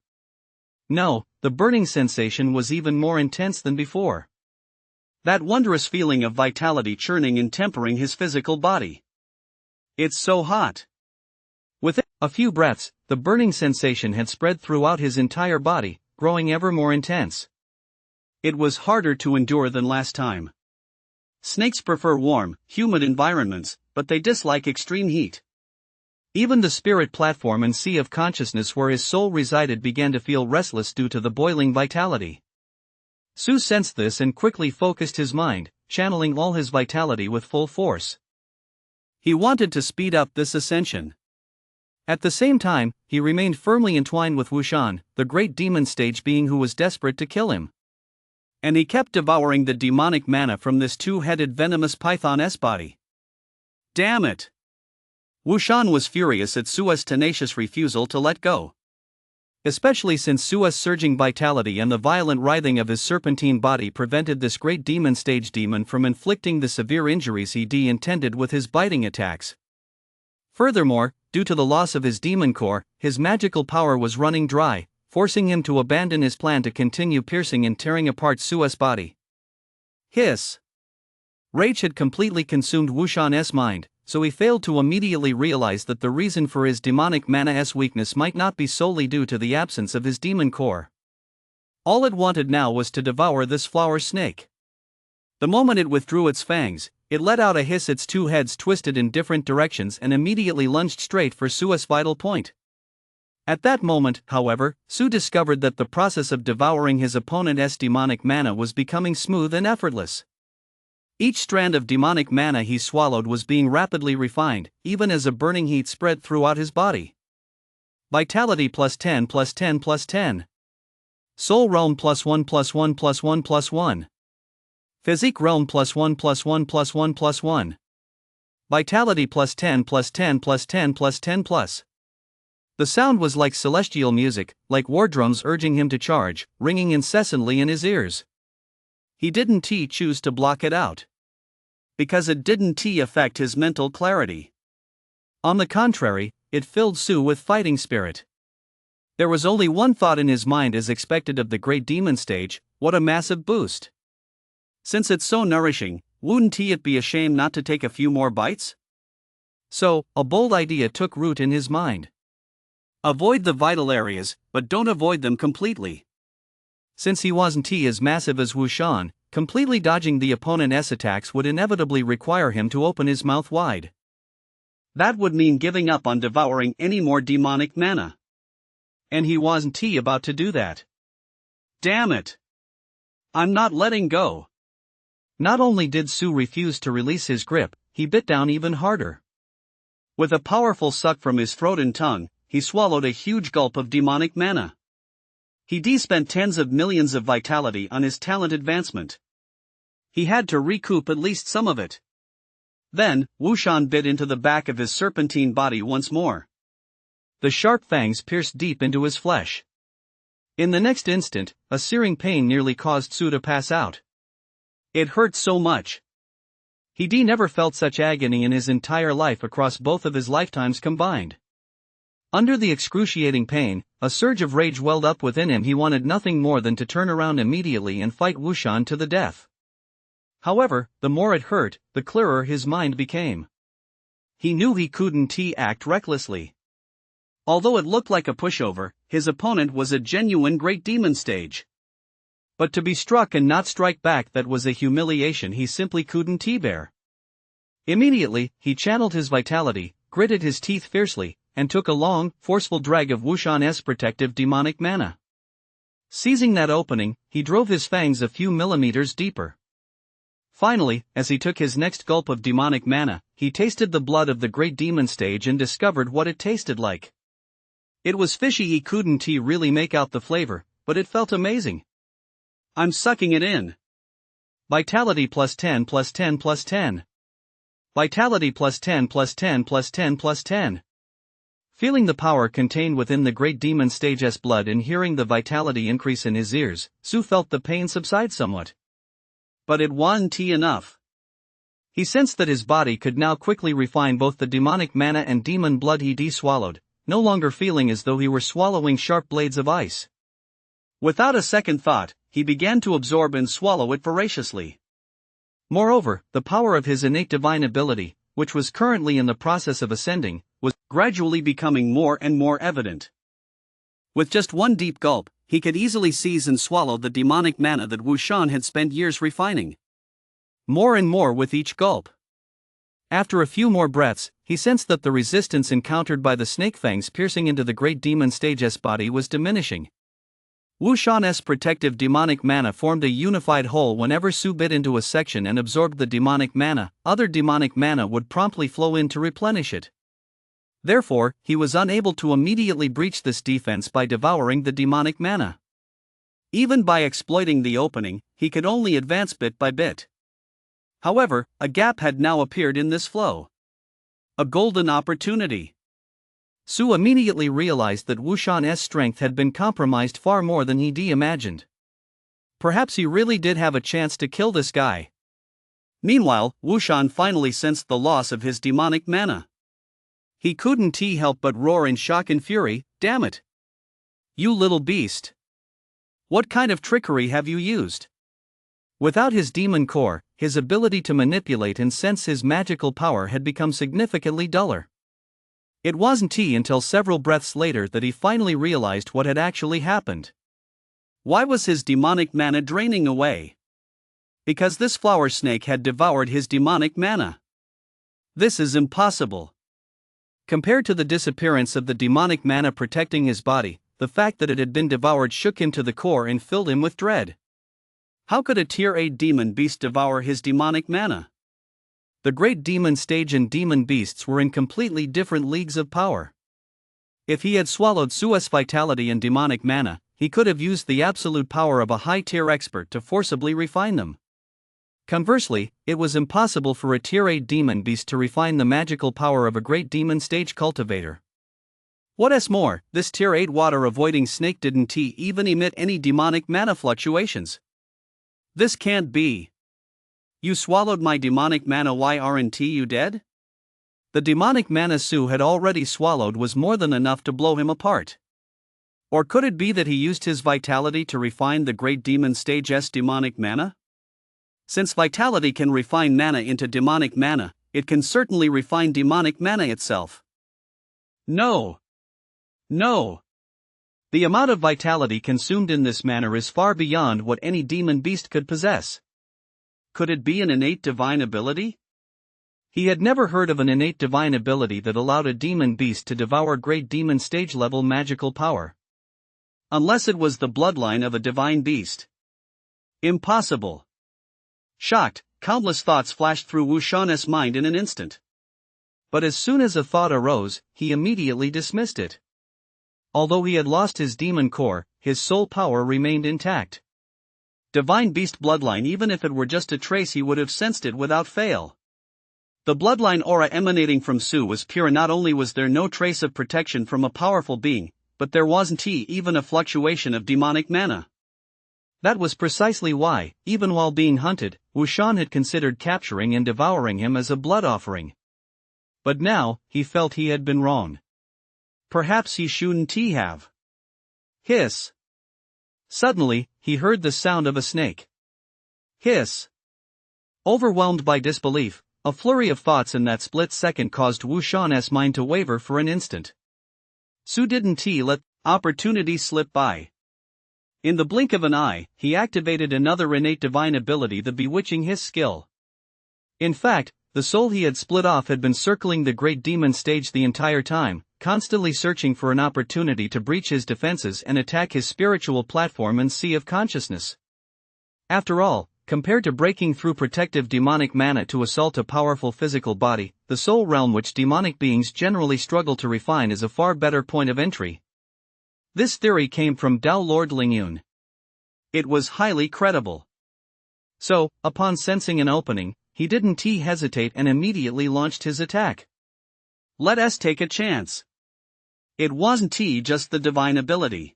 No, the burning sensation was even more intense than before. That wondrous feeling of vitality churning and tempering his physical body. It's so hot. Within a few breaths, the burning sensation had spread throughout his entire body, growing ever more intense. It was harder to endure than last time. Snakes prefer warm, humid environments, but they dislike extreme heat. Even the spirit platform and sea of consciousness where his soul resided began to feel restless due to the boiling vitality. Su sensed this and quickly focused his mind, channeling all his vitality with full force. He wanted to speed up this ascension. At the same time, he remained firmly entwined with Wushan, the great demon stage being who was desperate to kill him. And he kept devouring the demonic mana from this two-headed venomous python's body. Damn it! Wushan was furious at Su's tenacious refusal to let go. Especially since Su's surging vitality and the violent writhing of his serpentine body prevented this great demon stage demon from inflicting the severe injuries he intended with his biting attacks. Furthermore, due to the loss of his demon core, his magical power was running dry, forcing him to abandon his plan to continue piercing and tearing apart Su's body. Hiss! Rage had completely consumed Wushan's mind, so he failed to immediately realize that the reason for his demonic mana's weakness might not be solely due to the absence of his demon core. All it wanted now was to devour this flower snake. The moment it withdrew its fangs, it let out a hiss. Its two heads twisted in different directions and immediately lunged straight for Su's vital point. At that moment, however, Su discovered that the process of devouring his opponent's demonic mana was becoming smooth and effortless. Each strand of demonic mana he swallowed was being rapidly refined, even as a burning heat spread throughout his body. Vitality plus 10 plus 10 plus 10. Soul realm plus 1 plus 1 plus 1 plus 1. Physique realm plus 1 plus 1 plus 1 plus 1. Vitality plus 10 plus 10 plus 10 plus 10 plus. The sound was like celestial music, like war drums urging him to charge, ringing incessantly in his ears. He didn't choose to block it out. Because it didn't affect his mental clarity. On the contrary, it filled Su with fighting spirit. There was only one thought in his mind as expected of the great demon stage: what a massive boost. Since it's so nourishing, wouldn't it be a shame not to take a few more bites? So, a bold idea took root in his mind. Avoid the vital areas, but don't avoid them completely. Since he wasn't as massive as Wushan, completely dodging the opponent's attacks would inevitably require him to open his mouth wide. That would mean giving up on devouring any more demonic mana. And he wasn't about to do that. Damn it! I'm not letting go. Not only did Su refuse to release his grip, he bit down even harder. With a powerful suck from his throat and tongue, he swallowed a huge gulp of demonic mana. He spent tens of millions of vitality on his talent advancement. He had to recoup at least some of it. Then, Wushan bit into the back of his serpentine body once more. The sharp fangs pierced deep into his flesh. In the next instant, a searing pain nearly caused Su to pass out. It hurt so much. He never felt such agony in his entire life across both of his lifetimes combined. Under the excruciating pain, a surge of rage welled up within him. He wanted nothing more than to turn around immediately and fight Wushan to the death. However, the more it hurt, the clearer his mind became. He knew he couldn't act recklessly. Although it looked like a pushover, his opponent was a genuine great demon stage. But to be struck and not strike back, that was a humiliation he simply couldn't bear. Immediately, he channeled his vitality, gritted his teeth fiercely, and took a long, forceful drag of Wushan's protective demonic mana. Seizing that opening, he drove his fangs a few millimeters deeper. Finally, as he took his next gulp of demonic mana, he tasted the blood of the great demon stage and discovered what it tasted like. It was fishy. He couldn't really make out the flavor, but it felt amazing. I'm sucking it in. Vitality plus 10 plus 10 plus 10. Vitality plus 10 plus 10 plus 10 plus 10. Feeling the power contained within the great demon stage's blood and hearing the vitality increase in his ears, Su felt the pain subside somewhat. But it wasn't enough. He sensed that his body could now quickly refine both the demonic mana and demon blood he swallowed, no longer feeling as though he were swallowing sharp blades of ice. Without a second thought, he began to absorb and swallow it voraciously. Moreover, the power of his innate divine ability, which was currently in the process of ascending, was gradually becoming more and more evident. With just one deep gulp, he could easily seize and swallow the demonic mana that Wushan had spent years refining. More and more with each gulp. After a few more breaths, he sensed that the resistance encountered by the snake fangs piercing into the great demon stage's body was diminishing. Wushan's protective demonic mana formed a unified whole. Whenever Su bit into a section and absorbed the demonic mana, other demonic mana would promptly flow in to replenish it. Therefore, he was unable to immediately breach this defense by devouring the demonic mana. Even by exploiting the opening, he could only advance bit by bit. However, a gap had now appeared in this flow. A golden opportunity. Su immediately realized that Wushan's strength had been compromised far more than he imagined. Perhaps he really did have a chance to kill this guy. Meanwhile, Wushan finally sensed the loss of his demonic mana. He couldn't help but roar in shock and fury. Damn it! You little beast! What kind of trickery have you used? Without his demon core, his ability to manipulate and sense his magical power had become significantly duller. It wasn't until several breaths later that he finally realized what had actually happened. Why was his demonic mana draining away? Because this flower snake had devoured his demonic mana. This is impossible. Compared to the disappearance of the demonic mana protecting his body, the fact that it had been devoured shook him to the core and filled him with dread. How could a tier 8 demon beast devour his demonic mana? The great demon stage and demon beasts were in completely different leagues of power. If he had swallowed Su's vitality and demonic mana, he could have used the absolute power of a high-tier expert to forcibly refine them. Conversely, it was impossible for a tier 8 demon beast to refine the magical power of a great demon stage cultivator. What's more, this tier 8 water-avoiding snake didn't even emit any demonic mana fluctuations. This can't be. You swallowed my demonic mana, why aren't you dead? The demonic mana Su had already swallowed was more than enough to blow him apart. Or could it be that he used his vitality to refine the great demon stage's demonic mana? Since vitality can refine mana into demonic mana, it can certainly refine demonic mana itself. No. No. The amount of vitality consumed in this manner is far beyond what any demon beast could possess. Could it be an innate divine ability? He had never heard of an innate divine ability that allowed a demon beast to devour great demon stage-level magical power. Unless it was the bloodline of a divine beast. Impossible. Shocked, countless thoughts flashed through Wu Shan's mind in an instant. But as soon as a thought arose, he immediately dismissed it. Although he had lost his demon core, his soul power remained intact. Divine beast bloodline, even if it were just a trace, he would have sensed it without fail. The bloodline aura emanating from Su was pure, and not only was there no trace of protection from a powerful being, but there wasn't even a fluctuation of demonic mana. That was precisely why, even while being hunted, Wu Shan had considered capturing and devouring him as a blood offering. But now, he felt he had been wrong. Perhaps he shouldn't have. Hiss. Suddenly, he heard the sound of a snake. Hiss. Overwhelmed by disbelief, a flurry of thoughts in that split second caused Wu Shan's mind to waver for an instant. Su didn't let opportunity slip by. In the blink of an eye, he activated another innate divine ability, the bewitching hiss skill. In fact, the soul he had split off had been circling the great demon stage the entire time, constantly searching for an opportunity to breach his defenses and attack his spiritual platform and sea of consciousness. After all, compared to breaking through protective demonic mana to assault a powerful physical body, the soul realm, which demonic beings generally struggle to refine, is a far better point of entry. This theory came from Dao Lord Lingyun. It was highly credible. So, upon sensing an opening, he didn't hesitate and immediately launched his attack. Let us take a chance. It wasn't just the divine ability.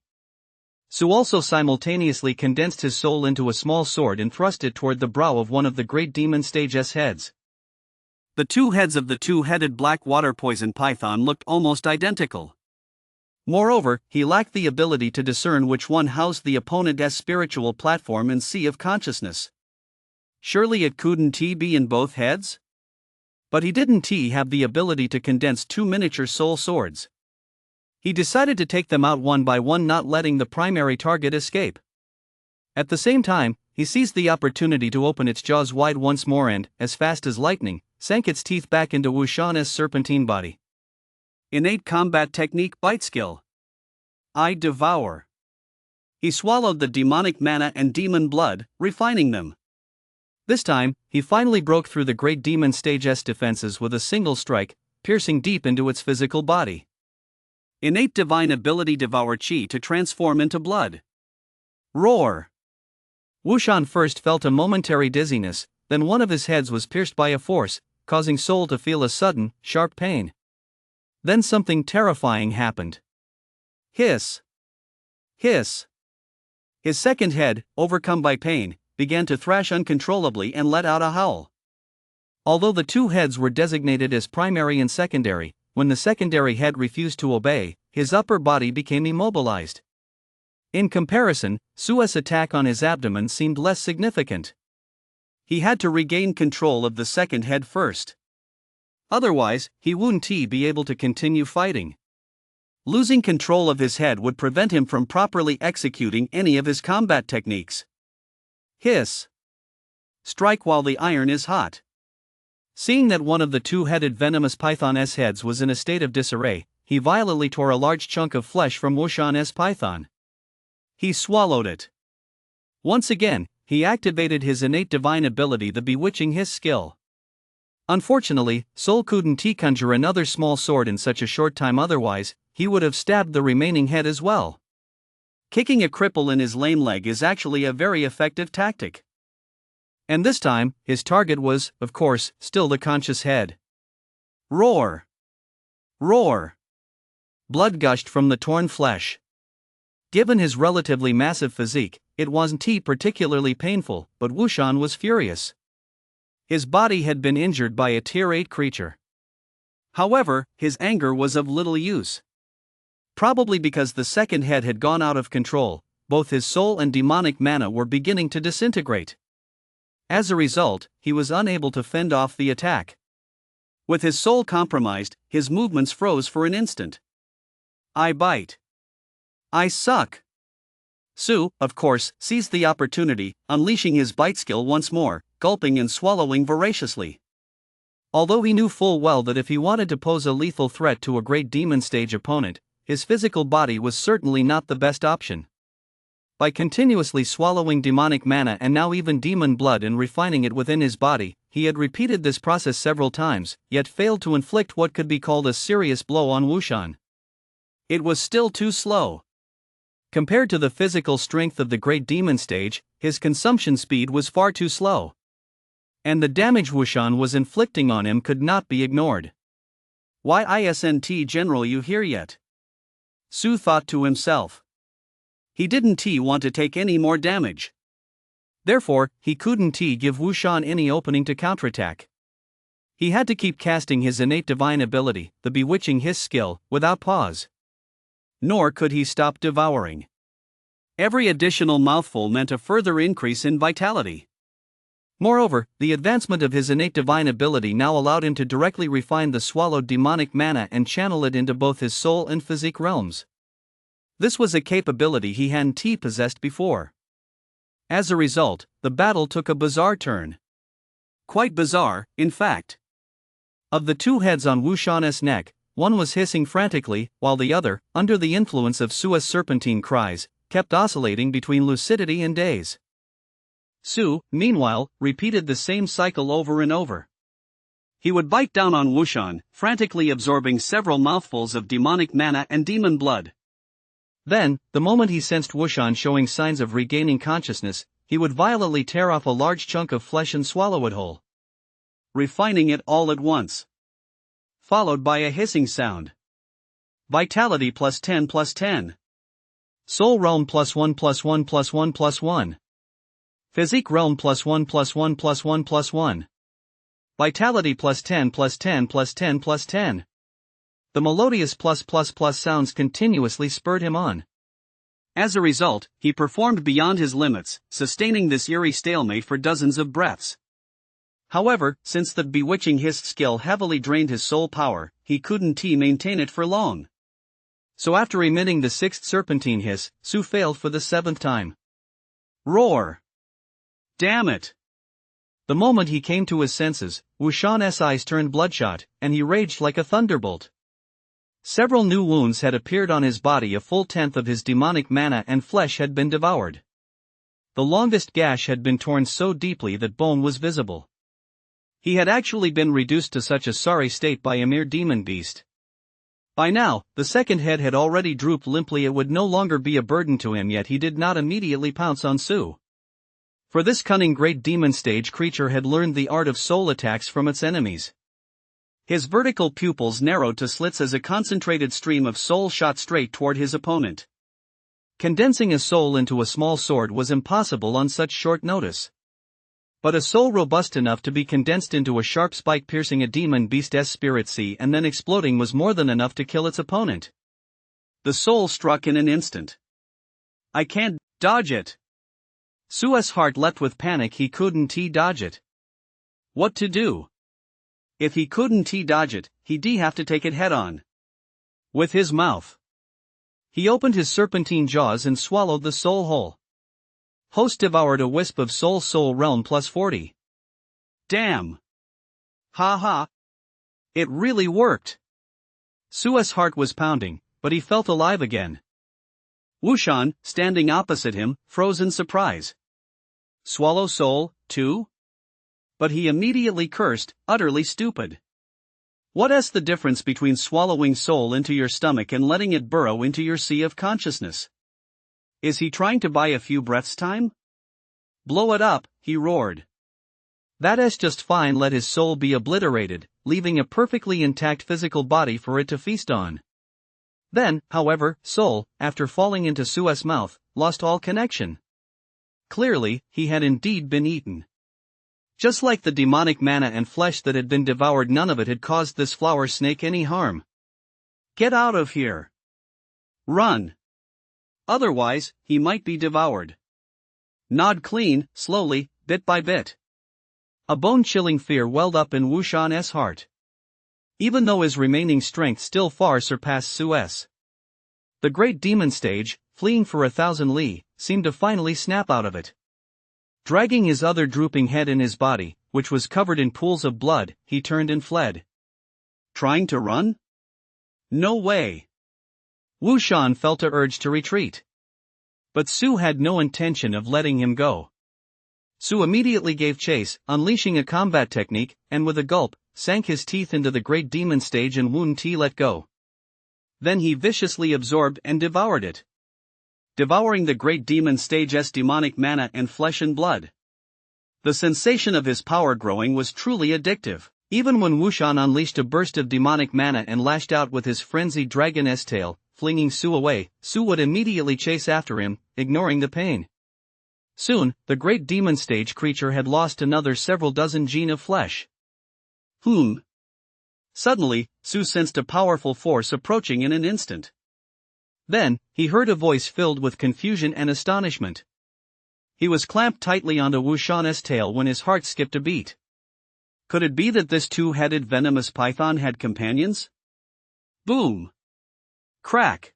Su also simultaneously condensed his soul into a small sword and thrust it toward the brow of one of the great demon stage's heads. The two heads of the two-headed black water poison python looked almost identical. Moreover, he lacked the ability to discern which one housed the opponent's spiritual platform and sea of consciousness. Surely it couldn't be in both heads? But he didn't have the ability to condense two miniature soul swords. He decided to take them out one by one, not letting the primary target escape. At the same time, he seized the opportunity to open its jaws wide once more and, as fast as lightning, sank its teeth back into Wu Shan's serpentine body. Innate combat technique bite skill. I devour. He swallowed the demonic mana and demon blood, refining them. This time, he finally broke through the great demon stage's defenses with a single strike, piercing deep into its physical body. Innate divine ability devour chi to transform into blood. Roar. Wu Shan first felt a momentary dizziness, then one of his heads was pierced by a force, causing Soul to feel a sudden, sharp pain. Then something terrifying happened. Hiss. Hiss. His second head, overcome by pain, began to thrash uncontrollably and let out a howl. Although the two heads were designated as primary and secondary, when the secondary head refused to obey, his upper body became immobilized. In comparison, Su's attack on his abdomen seemed less significant. He had to regain control of the second head first. Otherwise, he wouldn't be able to continue fighting. Losing control of his head would prevent him from properly executing any of his combat techniques. Hiss. Strike while the iron is hot. Seeing that one of the two-headed venomous python's heads was in a state of disarray, he violently tore a large chunk of flesh from Wu Shan's python. He swallowed it. Once again, he activated his innate divine ability, the bewitching hiss skill. Unfortunately, Soul couldn't conjure another small sword in such a short time, otherwise, he would have stabbed the remaining head as well. Kicking a cripple in his lame leg is actually a very effective tactic. And this time, his target was, of course, still the conscious head. Roar! Roar! Blood gushed from the torn flesh. Given his relatively massive physique, it wasn't particularly painful, but Wu Shan was furious. His body had been injured by a tier 8 creature. However, his anger was of little use. Probably because the second head had gone out of control, both his soul and demonic mana were beginning to disintegrate. As a result, he was unable to fend off the attack. With his soul compromised, his movements froze for an instant. I bite. I suck. Su, of course, seized the opportunity, unleashing his bite skill once more, gulping and swallowing voraciously. Although he knew full well that if he wanted to pose a lethal threat to a great demon stage opponent, his physical body was certainly not the best option. By continuously swallowing demonic mana and now even demon blood and refining it within his body, he had repeated this process several times, yet failed to inflict what could be called a serious blow on Wushan. It was still too slow. Compared to the physical strength of the great demon stage, his consumption speed was far too slow. And the damage Wushan was inflicting on him could not be ignored. Why isn't General you here yet? Su thought to himself. He didn't want to take any more damage. Therefore, he couldn't give Wushan any opening to counterattack. He had to keep casting his innate divine ability, the bewitching hiss skill, without pause. Nor could he stop devouring. Every additional mouthful meant a further increase in vitality. Moreover, the advancement of his innate divine ability now allowed him to directly refine the swallowed demonic mana and channel it into both his soul and physique realms. This was a capability he hadn't possessed before. As a result, the battle took a bizarre turn. Quite bizarre, in fact. Of the two heads on Wushan's neck, one was hissing frantically, while the other, under the influence of Su's serpentine cries, kept oscillating between lucidity and daze. Su, meanwhile, repeated the same cycle over and over. He would bite down on Wushan, frantically absorbing several mouthfuls of demonic mana and demon blood. Then, the moment he sensed Wushan showing signs of regaining consciousness, he would violently tear off a large chunk of flesh and swallow it whole, refining it all at once. Followed by a hissing sound. Vitality plus 10 plus 10. Soul realm plus 1 plus 1 plus 1 plus 1. Physique realm plus 1 plus 1 plus 1 plus 1. Vitality plus 10 plus 10 plus 10 plus 10. The melodious plus plus plus sounds continuously spurred him on. As a result, he performed beyond his limits, sustaining this eerie stalemate for dozens of breaths. However, since the bewitching hiss skill heavily drained his soul power, he couldn't maintain it for long. So after emitting the sixth serpentine hiss, Su failed for the seventh time. Roar! Damn it! The moment he came to his senses, Wushan's eyes turned bloodshot, and he raged like a thunderbolt. Several new wounds had appeared on his body, a full tenth of his demonic mana and flesh had been devoured. The longest gash had been torn so deeply that bone was visible. He had actually been reduced to such a sorry state by a mere demon beast. By now, the second head had already drooped limply. It would no longer be a burden to him, yet he did not immediately pounce on Su. For this cunning great demon stage creature had learned the art of soul attacks from its enemies. His vertical pupils narrowed to slits as a concentrated stream of soul shot straight toward his opponent. Condensing a soul into a small sword was impossible on such short notice. But a soul robust enough to be condensed into a sharp spike piercing a demon beast's spirit sea and then exploding was more than enough to kill its opponent. The soul struck in an instant. I can't dodge it. Su's heart leapt with panic. He couldn't dodge it. What to do? If he couldn't dodge it, he'd have to take it head on. With his mouth. He opened his serpentine jaws and swallowed the soul whole. Host devoured a wisp of soul realm plus 40. Damn. Ha ha. It really worked. Su's heart was pounding, but he felt alive again. Wushan, standing opposite him, froze in surprise. Swallow soul, too? But he immediately cursed, utterly stupid. What's the difference between swallowing soul into your stomach and letting it burrow into your sea of consciousness? Is he trying to buy a few breaths' time? Blow it up, he roared. That's just fine. Let his soul be obliterated, leaving a perfectly intact physical body for it to feast on. Then, however, soul, after falling into Su's mouth, lost all connection. Clearly, he had indeed been eaten. Just like the demonic mana and flesh that had been devoured, none of it had caused this flower snake any harm. Get out of here! Run. Otherwise, he might be devoured. Nod clean, slowly, bit by bit. A bone-chilling fear welled up in Wushan's heart. Even though his remaining strength still far surpassed Su's. The great demon stage, fleeing for 1,000 li, seemed to finally snap out of it. Dragging his other drooping head in his body, which was covered in pools of blood, he turned and fled. Trying to run? No way. Wushan felt a urge to retreat. But Su had no intention of letting him go. Su immediately gave chase, unleashing a combat technique, and with a gulp, sank his teeth into the great demon stage and Wun Ti let go. Then he viciously absorbed and devoured it. Devouring the great demon stage's demonic mana and flesh and blood. The sensation of his power growing was truly addictive. Even when Wushan unleashed a burst of demonic mana and lashed out with his frenzied dragon's tail, flinging Su away, Su would immediately chase after him, ignoring the pain. Soon, the great demon stage creature had lost another several dozen gene of flesh. Suddenly, Su sensed a powerful force approaching in an instant. Then, he heard a voice filled with confusion and astonishment. He was clamped tightly onto Wushan's tail when his heart skipped a beat. Could it be that this two-headed venomous python had companions? Boom! Crack!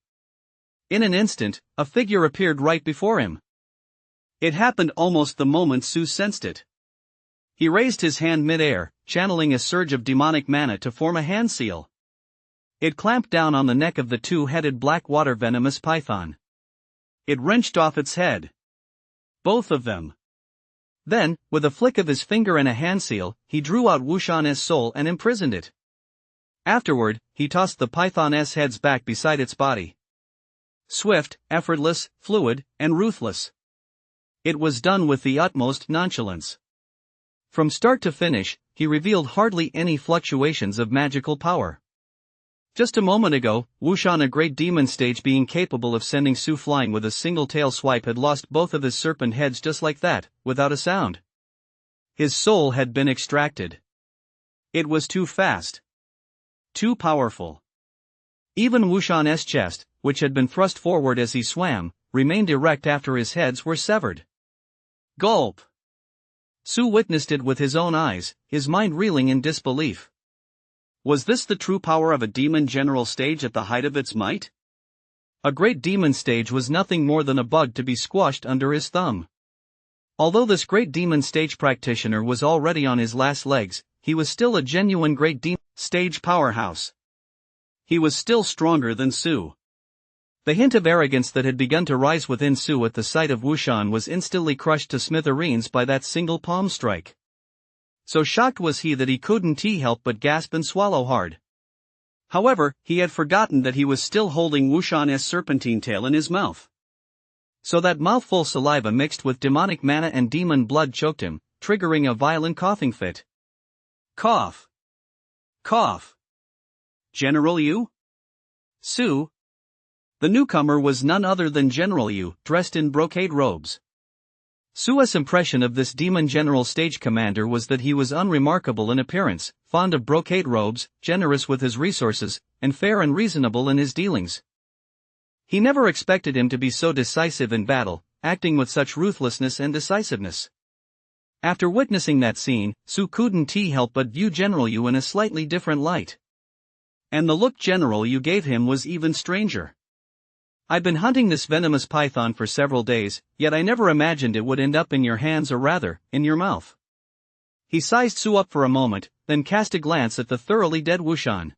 In an instant, a figure appeared right before him. It happened almost the moment Su sensed it. He raised his hand mid-air, channeling a surge of demonic mana to form a hand seal. It clamped down on the neck of the two-headed black water venomous python. It wrenched off its head. Both of them. Then, with a flick of his finger and a hand seal, he drew out Wushan's soul and imprisoned it. Afterward, he tossed the python's heads back beside its body. Swift, effortless, fluid, and ruthless. It was done with the utmost nonchalance. From start to finish, he revealed hardly any fluctuations of magical power. Just a moment ago, Wushan, a great demon stage being capable of sending Su flying with a single tail swipe, had lost both of his serpent heads just like that, without a sound. His soul had been extracted. It was too fast. Too powerful. Even Wushan's chest, which had been thrust forward as he swam, remained erect after his heads were severed. Gulp! Su witnessed it with his own eyes, his mind reeling in disbelief. Was this the true power of a demon general stage at the height of its might? A great demon stage was nothing more than a bug to be squashed under his thumb. Although this great demon stage practitioner was already on his last legs, he was still a genuine great demon stage powerhouse. He was still stronger than Su. The hint of arrogance that had begun to rise within Su at the sight of Wushan was instantly crushed to smithereens by that single palm strike. So shocked was he that he couldn't help but gasp and swallow hard. However, he had forgotten that he was still holding Wushan's serpentine tail in his mouth. So that mouthful saliva mixed with demonic mana and demon blood choked him, triggering a violent coughing fit. Cough. Cough. General Yu? Su? The newcomer was none other than General Yu, dressed in brocade robes. Su's impression of this demon general stage commander was that he was unremarkable in appearance, fond of brocade robes, generous with his resources, and fair and reasonable in his dealings. He never expected him to be so decisive in battle, acting with such ruthlessness and decisiveness. After witnessing that scene, Su couldn't help but view General Yu in a slightly different light. And the look General Yu gave him was even stranger. I've been hunting this venomous python for several days, yet I never imagined it would end up in your hands, or rather, in your mouth. He sized Su up for a moment, then cast a glance at the thoroughly dead Wushan.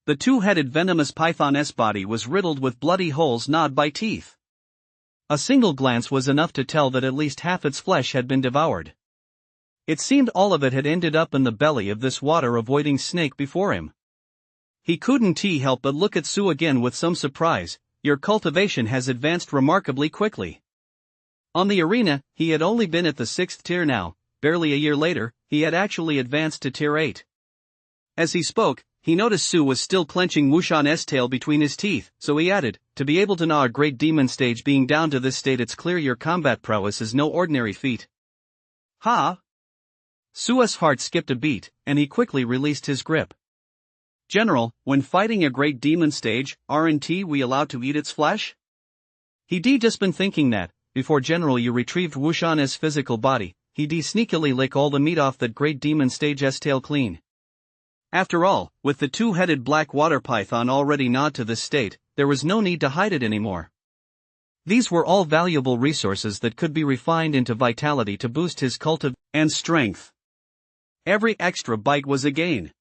The two-headed venomous python's body was riddled with bloody holes gnawed by teeth. A single glance was enough to tell that at least half its flesh had been devoured. It seemed all of it had ended up in the belly of this water-avoiding snake before him. He couldn't help but look at Su again with some surprise. Your cultivation has advanced remarkably quickly. On the arena, he had only been at the 6th tier now. Barely a year later, he had actually advanced to tier 8. As he spoke, he noticed Su was still clenching Wushan's tail between his teeth, so he added, to be able to gnaw a great demon stage being down to this state, it's clear your combat prowess is no ordinary feat. Ha! Su's heart skipped a beat, and he quickly released his grip. General, when fighting a great demon stage, aren't we allowed to eat its flesh? He'd just been thinking that, before General Yu retrieved Wushan's physical body, he'd sneakily lick all the meat off that great demon stage's tail clean. After all, with the two-headed black water python already gnawed to this state, there was no need to hide it anymore. These were all valuable resources that could be refined into vitality to boost his cultivation and strength. Every extra bite was a gain.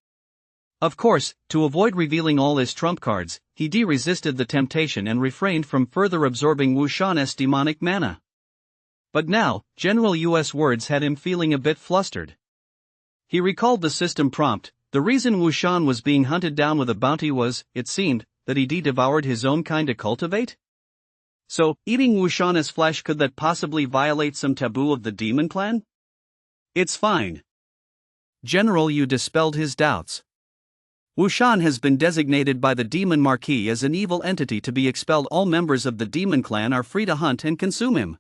Of course, to avoid revealing all his trump cards, he resisted the temptation and refrained from further absorbing Wushan's demonic mana. But now, General Yu's words had him feeling a bit flustered. He recalled the system prompt. The reason Wushan was being hunted down with a bounty was, it seemed, that he devoured his own kind to cultivate? So, eating Wushan's flesh, could that possibly violate some taboo of the demon clan? It's fine. General Yu dispelled his doubts. Wushan has been designated by the Demon Marquis as an evil entity to be expelled. All members of the demon clan are free to hunt and consume him.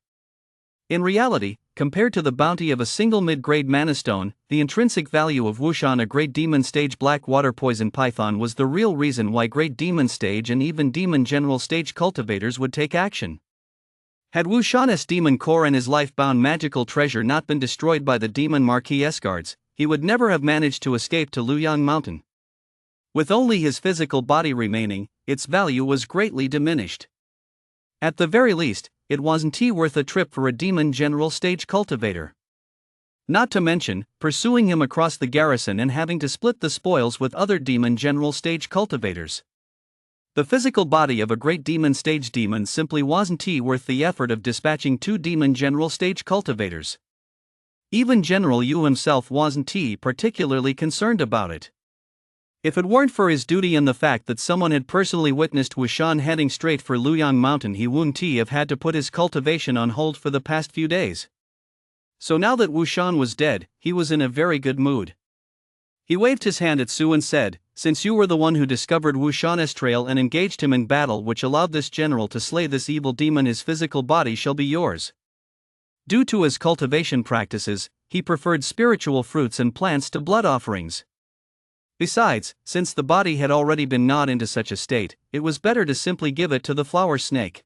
In reality, compared to the bounty of a single mid-grade mana stone, the intrinsic value of Wushan, a great demon stage black water poison python, was the real reason why great demon stage and even demon general stage cultivators would take action. Had Wushan's demon core and his life-bound magical treasure not been destroyed by the demon Marquis' guards, he would never have managed to escape to Luyang Mountain. With only his physical body remaining, its value was greatly diminished. At the very least, it wasn't worth a trip for a demon general stage cultivator. Not to mention, pursuing him across the garrison and having to split the spoils with other demon general stage cultivators. The physical body of a great demon stage demon simply wasn't worth the effort of dispatching two demon general stage cultivators. Even General Yu himself wasn't particularly concerned about it. If it weren't for his duty and the fact that someone had personally witnessed Wushan heading straight for Luyang Mountain, he wouldn't have had to put his cultivation on hold for the past few days. So now that Wushan was dead, he was in a very good mood. He waved his hand at Su and said, "Since you were the one who discovered Wushan's trail and engaged him in battle which allowed this general to slay this evil demon, his physical body shall be yours." Due to his cultivation practices, he preferred spiritual fruits and plants to blood offerings. Besides, since the body had already been gnawed into such a state, it was better to simply give it to the flower snake.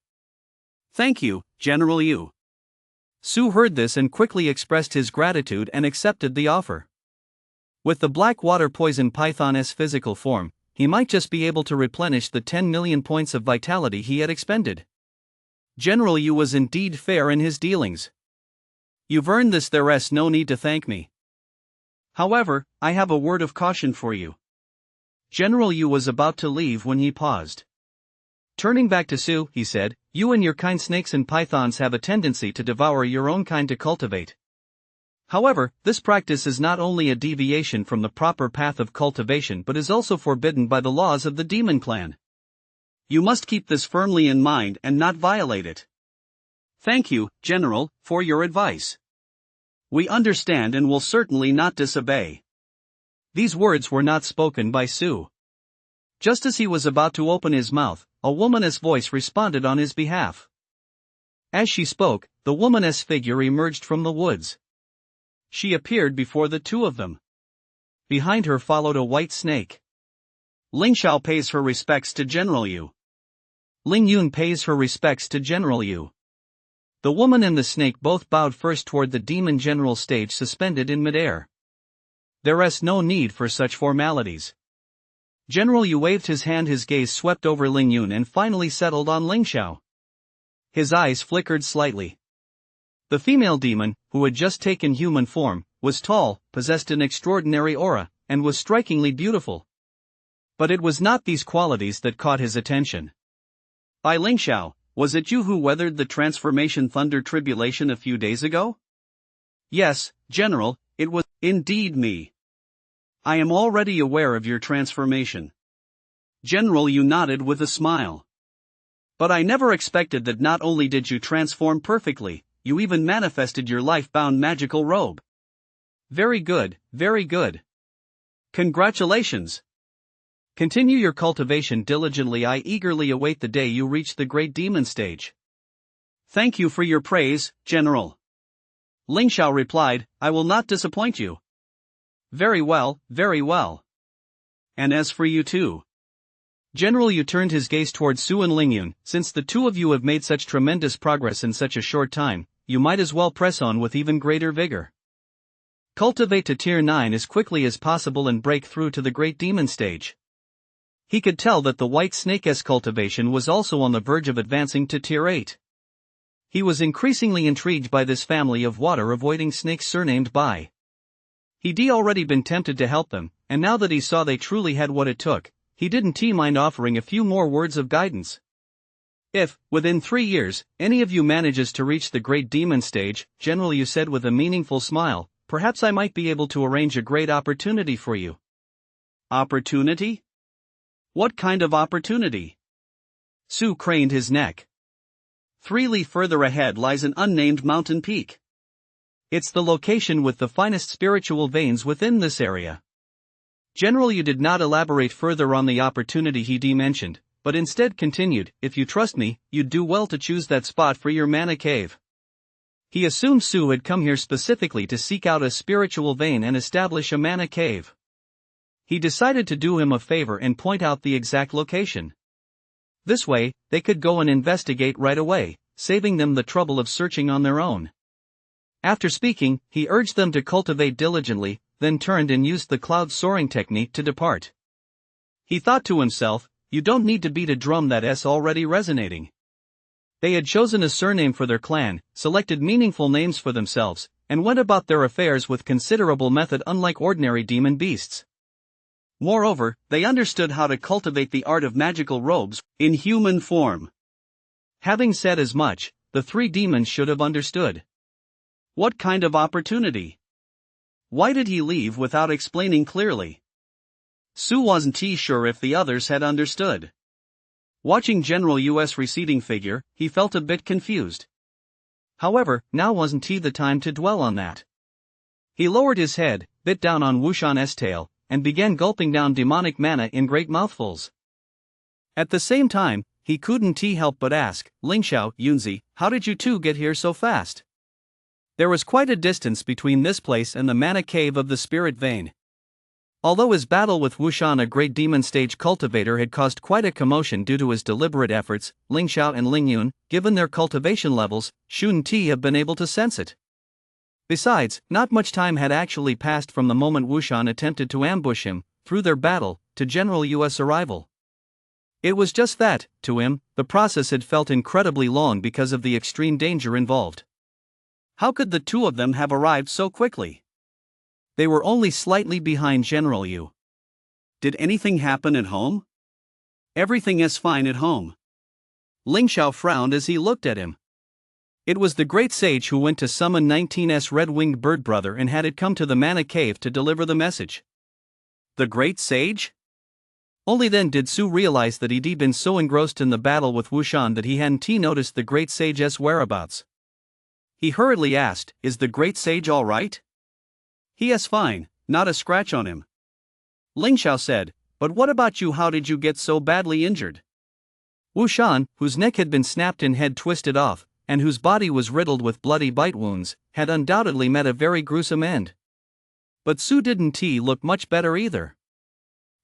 "Thank you, General Yu." Su heard this and quickly expressed his gratitude and accepted the offer. With the black water poison python's physical form, he might just be able to replenish the 10 million points of vitality he had expended. General Yu was indeed fair in his dealings. "You've earned this, there's no need to thank me. However, I have a word of caution for you." General Yu was about to leave when he paused. Turning back to Su, he said, "You and your kind snakes and pythons have a tendency to devour your own kind to cultivate. However, this practice is not only a deviation from the proper path of cultivation but is also forbidden by the laws of the demon clan. You must keep this firmly in mind and not violate it." "Thank you, General, for your advice. We understand and will certainly not disobey." These words were not spoken by Su. Just as he was about to open his mouth, a woman's voice responded on his behalf. As she spoke, the woman's figure emerged from the woods. She appeared before the two of them. Behind her followed a white snake. "Ling Xiao pays her respects to General Yu." "Ling Yun pays her respects to General Yu." The woman and the snake both bowed first toward the demon general stage suspended in midair. There's no need for such formalities. General Yu waved his hand, his gaze swept over Ling Yun and finally settled on Ling Xiao. His eyes flickered slightly. The female demon, who had just taken human form, was tall, possessed an extraordinary aura, and was strikingly beautiful. But it was not these qualities that caught his attention. "By Ling Xiao, was it you who weathered the transformation thunder tribulation a few days ago?" "Yes, General, it was indeed me. I am already aware of your transformation." General Yu nodded with a smile. "But I never expected that not only did you transform perfectly, you even manifested your life-bound magical robe." "Very good, very good. Congratulations. Continue your cultivation diligently. I eagerly await the day you reach the great demon stage." "Thank you for your praise, General." Ling Xiao replied, "I will not disappoint you." Very well, very well. And as for you too. General Yu turned his gaze towards Su and Lingyun. Since the two of you have made such tremendous progress in such a short time, you might as well press on with even greater vigor. Cultivate to tier 9 as quickly as possible and break through to the Great Demon stage. He could tell that the White Snake's cultivation was also on the verge of advancing to tier 8. He was increasingly intrigued by this family of water-avoiding snakes surnamed Bai. He'd already been tempted to help them, and now that he saw they truly had what it took, he didn't mind offering a few more words of guidance. If, within 3 years, any of you manages to reach the Great Demon stage, General Yu said with a meaningful smile, perhaps I might be able to arrange a great opportunity for you. Opportunity? What kind of opportunity? Su craned his neck. 3 li further ahead lies an unnamed mountain peak. It's the location with the finest spiritual veins within this area. General Yu did not elaborate further on the opportunity he mentioned, but instead continued, if you trust me, you'd do well to choose that spot for your mana cave. He assumed Su had come here specifically to seek out a spiritual vein and establish a mana cave. He decided to do him a favor and point out the exact location. This way, they could go and investigate right away, saving them the trouble of searching on their own. After speaking, he urged them to cultivate diligently, then turned and used the cloud soaring technique to depart. He thought to himself, you don't need to beat a drum that's already resonating. They had chosen a surname for their clan, selected meaningful names for themselves, and went about their affairs with considerable method unlike ordinary demon beasts. Moreover, they understood how to cultivate the art of magical robes in human form. Having said as much, the 3 demons should have understood. What kind of opportunity? Why did he leave without explaining clearly? Su wasn't sure if the others had understood. Watching General Yu's receding figure, he felt a bit confused. However, now wasn't the time to dwell on that. He lowered his head, bit down on Wushan's tail, and began gulping down demonic mana in great mouthfuls. At the same time, he couldn't help but ask, Lingxiao, Yunzi, how did you two get here so fast? There was quite a distance between this place and the mana cave of the spirit vein. Although his battle with Wushan, a great demon stage cultivator, had caused quite a commotion due to his deliberate efforts, Lingxiao and Lingyun, given their cultivation levels, shouldn't have been able to sense it. Besides, not much time had actually passed from the moment Wushan attempted to ambush him, through their battle, to General Yu's arrival. It was just that, to him, the process had felt incredibly long because of the extreme danger involved. How could the two of them have arrived so quickly? They were only slightly behind General Yu. Did anything happen at home? Everything is fine at home. Lingxiao frowned as he looked at him. It was the great sage who went to summon 19's red-winged bird brother and had it come to the mana cave to deliver the message. The great sage? Only then did Su realize that he'd been so engrossed in the battle with Wushan that he hadn't noticed the great sage's whereabouts. He hurriedly asked, is the great sage all right? He is fine, not a scratch on him. Lingxiao said, but what about you? How did you get so badly injured? Wushan, whose neck had been snapped and head twisted off, and whose body was riddled with bloody bite wounds, had undoubtedly met a very gruesome end. But Su didn't look much better either.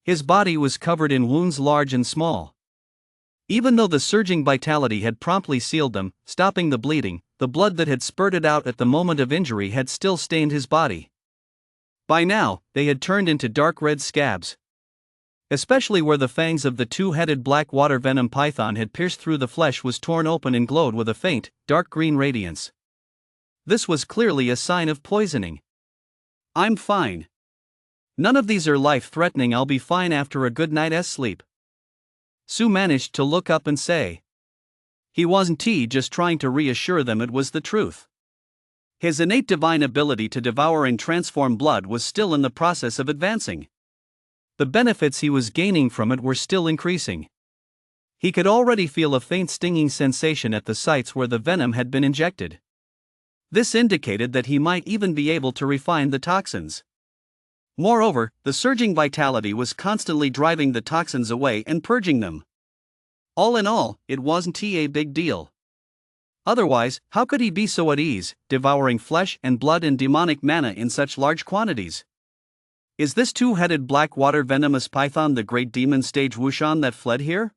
His body was covered in wounds large and small. Even though the surging vitality had promptly sealed them, stopping the bleeding, the blood that had spurted out at the moment of injury had still stained his body. By now, they had turned into dark red scabs. Especially where the fangs of the two-headed black water venom python had pierced through the flesh was torn open and glowed with a faint, dark green radiance. This was clearly a sign of poisoning. I'm fine. None of these are life-threatening. I'll be fine after a good night's sleep. Su managed to look up and say. He wasn't just trying to reassure them, it was the truth. His innate divine ability to devour and transform blood was still in the process of advancing. The benefits he was gaining from it were still increasing. He could already feel a faint stinging sensation at the sites where the venom had been injected. This indicated that he might even be able to refine the toxins. Moreover, the surging vitality was constantly driving the toxins away and purging them. All in all, it wasn't a big deal. Otherwise, how could he be so at ease, devouring flesh and blood and demonic mana in such large quantities? Is this two-headed black water venomous python the great demon stage Wushan that fled here?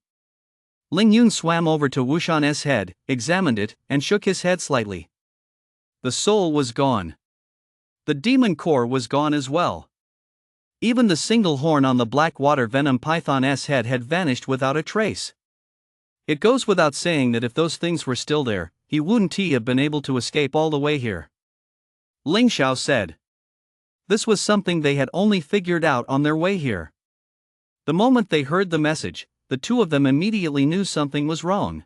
Ling Yun swam over to Wushan's head, examined it, and shook his head slightly. The soul was gone. The demon core was gone as well. Even the single horn on the black water venom python's head had vanished without a trace. It goes without saying that if those things were still there, he wouldn't have been able to escape all the way here. Ling Xiao said. This was something they had only figured out on their way here. The moment they heard the message, the two of them immediately knew something was wrong.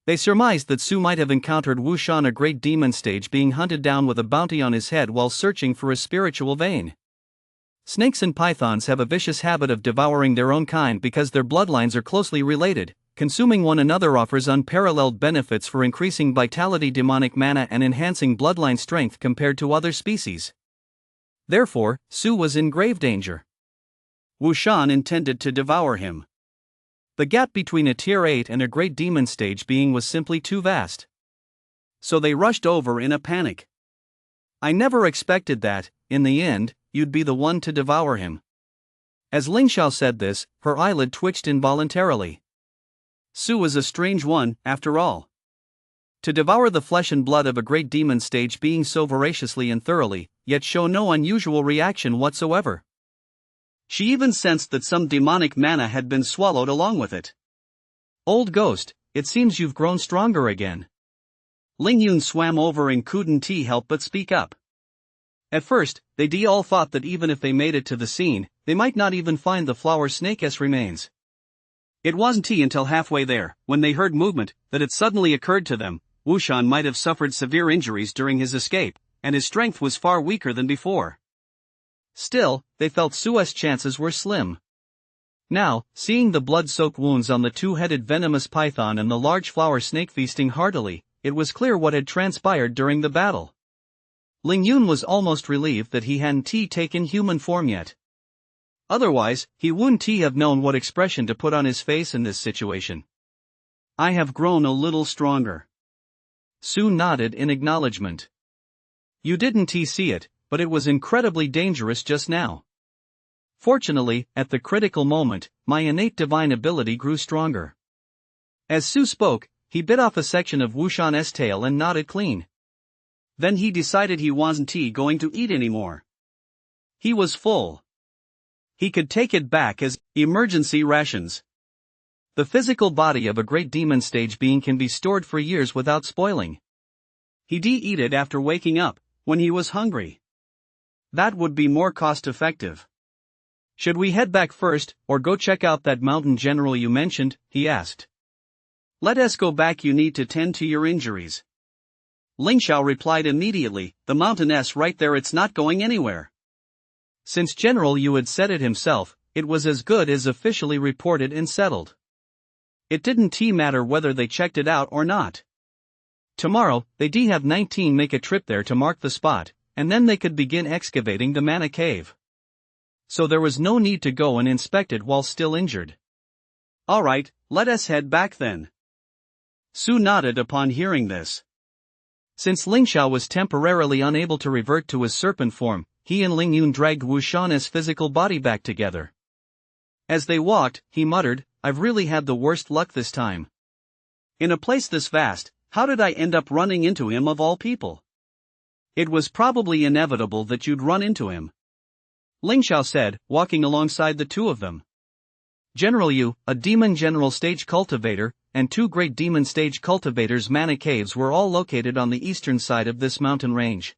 They surmised that Su might have encountered Wushan, a great demon stage, being hunted down with a bounty on his head while searching for a spiritual vein. Snakes and pythons have a vicious habit of devouring their own kind because their bloodlines are closely related. Consuming one another offers unparalleled benefits for increasing vitality, demonic mana, and enhancing bloodline strength compared to other species. Therefore, Su was in grave danger. Wushan intended to devour him. The gap between a tier 8 and a great demon stage being was simply too vast. So they rushed over in a panic. I never expected that, in the end, you'd be the one to devour him. As Ling Xiao said this, her eyelid twitched involuntarily. Su is a strange one, after all. To devour the flesh and blood of a great demon stage being so voraciously and thoroughly, yet show no unusual reaction whatsoever. She even sensed that some demonic mana had been swallowed along with it. Old ghost, it seems you've grown stronger again. Ling Yun swam over and couldn't help but speak up. At first, they all thought that even if they made it to the scene, they might not even find the flower snake's remains. It wasn't until halfway there, when they heard movement, that it suddenly occurred to them, Wushan might have suffered severe injuries during his escape, and his strength was far weaker than before. Still, they felt Su's chances were slim. Now, seeing the blood-soaked wounds on the two-headed venomous python and the large flower snake feasting heartily, it was clear what had transpired during the battle. Ling Yun was almost relieved that he hadn't taken human form yet. Otherwise, he wouldn't have known what expression to put on his face in this situation. I have grown a little stronger. Su nodded in acknowledgement. You didn't see it, but it was incredibly dangerous just now. Fortunately, at the critical moment, my innate divine ability grew stronger. As Su spoke, he bit off a section of Wushan's tail and nodded clean. Then he decided he wasn't going to eat anymore. He was full. He could take it back as emergency rations. The physical body of a great demon stage being can be stored for years without spoiling. He'd eat it after waking up, when he was hungry. That would be more cost-effective. Should we head back first, or go check out that mountain general you mentioned? He asked. Let us go back, you need to tend to your injuries. Ling Xiao replied immediately, the mountain's right there, it's not going anywhere. Since General Yu had said it himself, it was as good as officially reported and settled. It didn't matter whether they checked it out or not. Tomorrow, they'd have 19 make a trip there to mark the spot, and then they could begin excavating the mana cave. So there was no need to go and inspect it while still injured. Alright, let us head back then. Su nodded upon hearing this. Since Ling Xiao was temporarily unable to revert to his serpent form, he and Ling Yun dragged Wushan's physical body back together. As they walked, he muttered, I've really had the worst luck this time. In a place this vast, how did I end up running into him of all people? It was probably inevitable that you'd run into him. Ling Xiao said, walking alongside the two of them. General Yu, a demon general stage cultivator, and two great demon stage cultivators' mana caves were all located on the eastern side of this mountain range.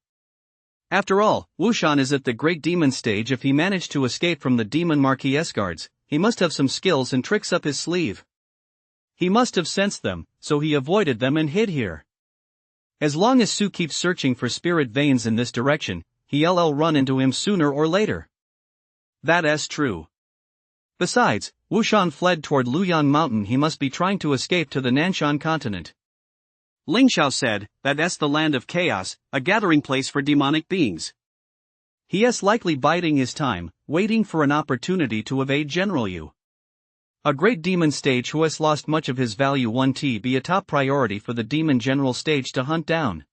After all, Wushan is at the great demon stage. If he managed to escape from the demon Marquis guards, he must have some skills and tricks up his sleeve. He must have sensed them, so he avoided them and hid here. As long as Su keeps searching for spirit veins in this direction, he'll run into him sooner or later. That's true. Besides, Wushan fled toward Luoyang Mountain. He must be trying to escape to the Nanshan continent. Ling Xiao said, that's the land of chaos, a gathering place for demonic beings. He is likely biding his time, waiting for an opportunity to evade General Yu. A great demon stage who has lost much of his value won't be a top priority for the demon general stage to hunt down.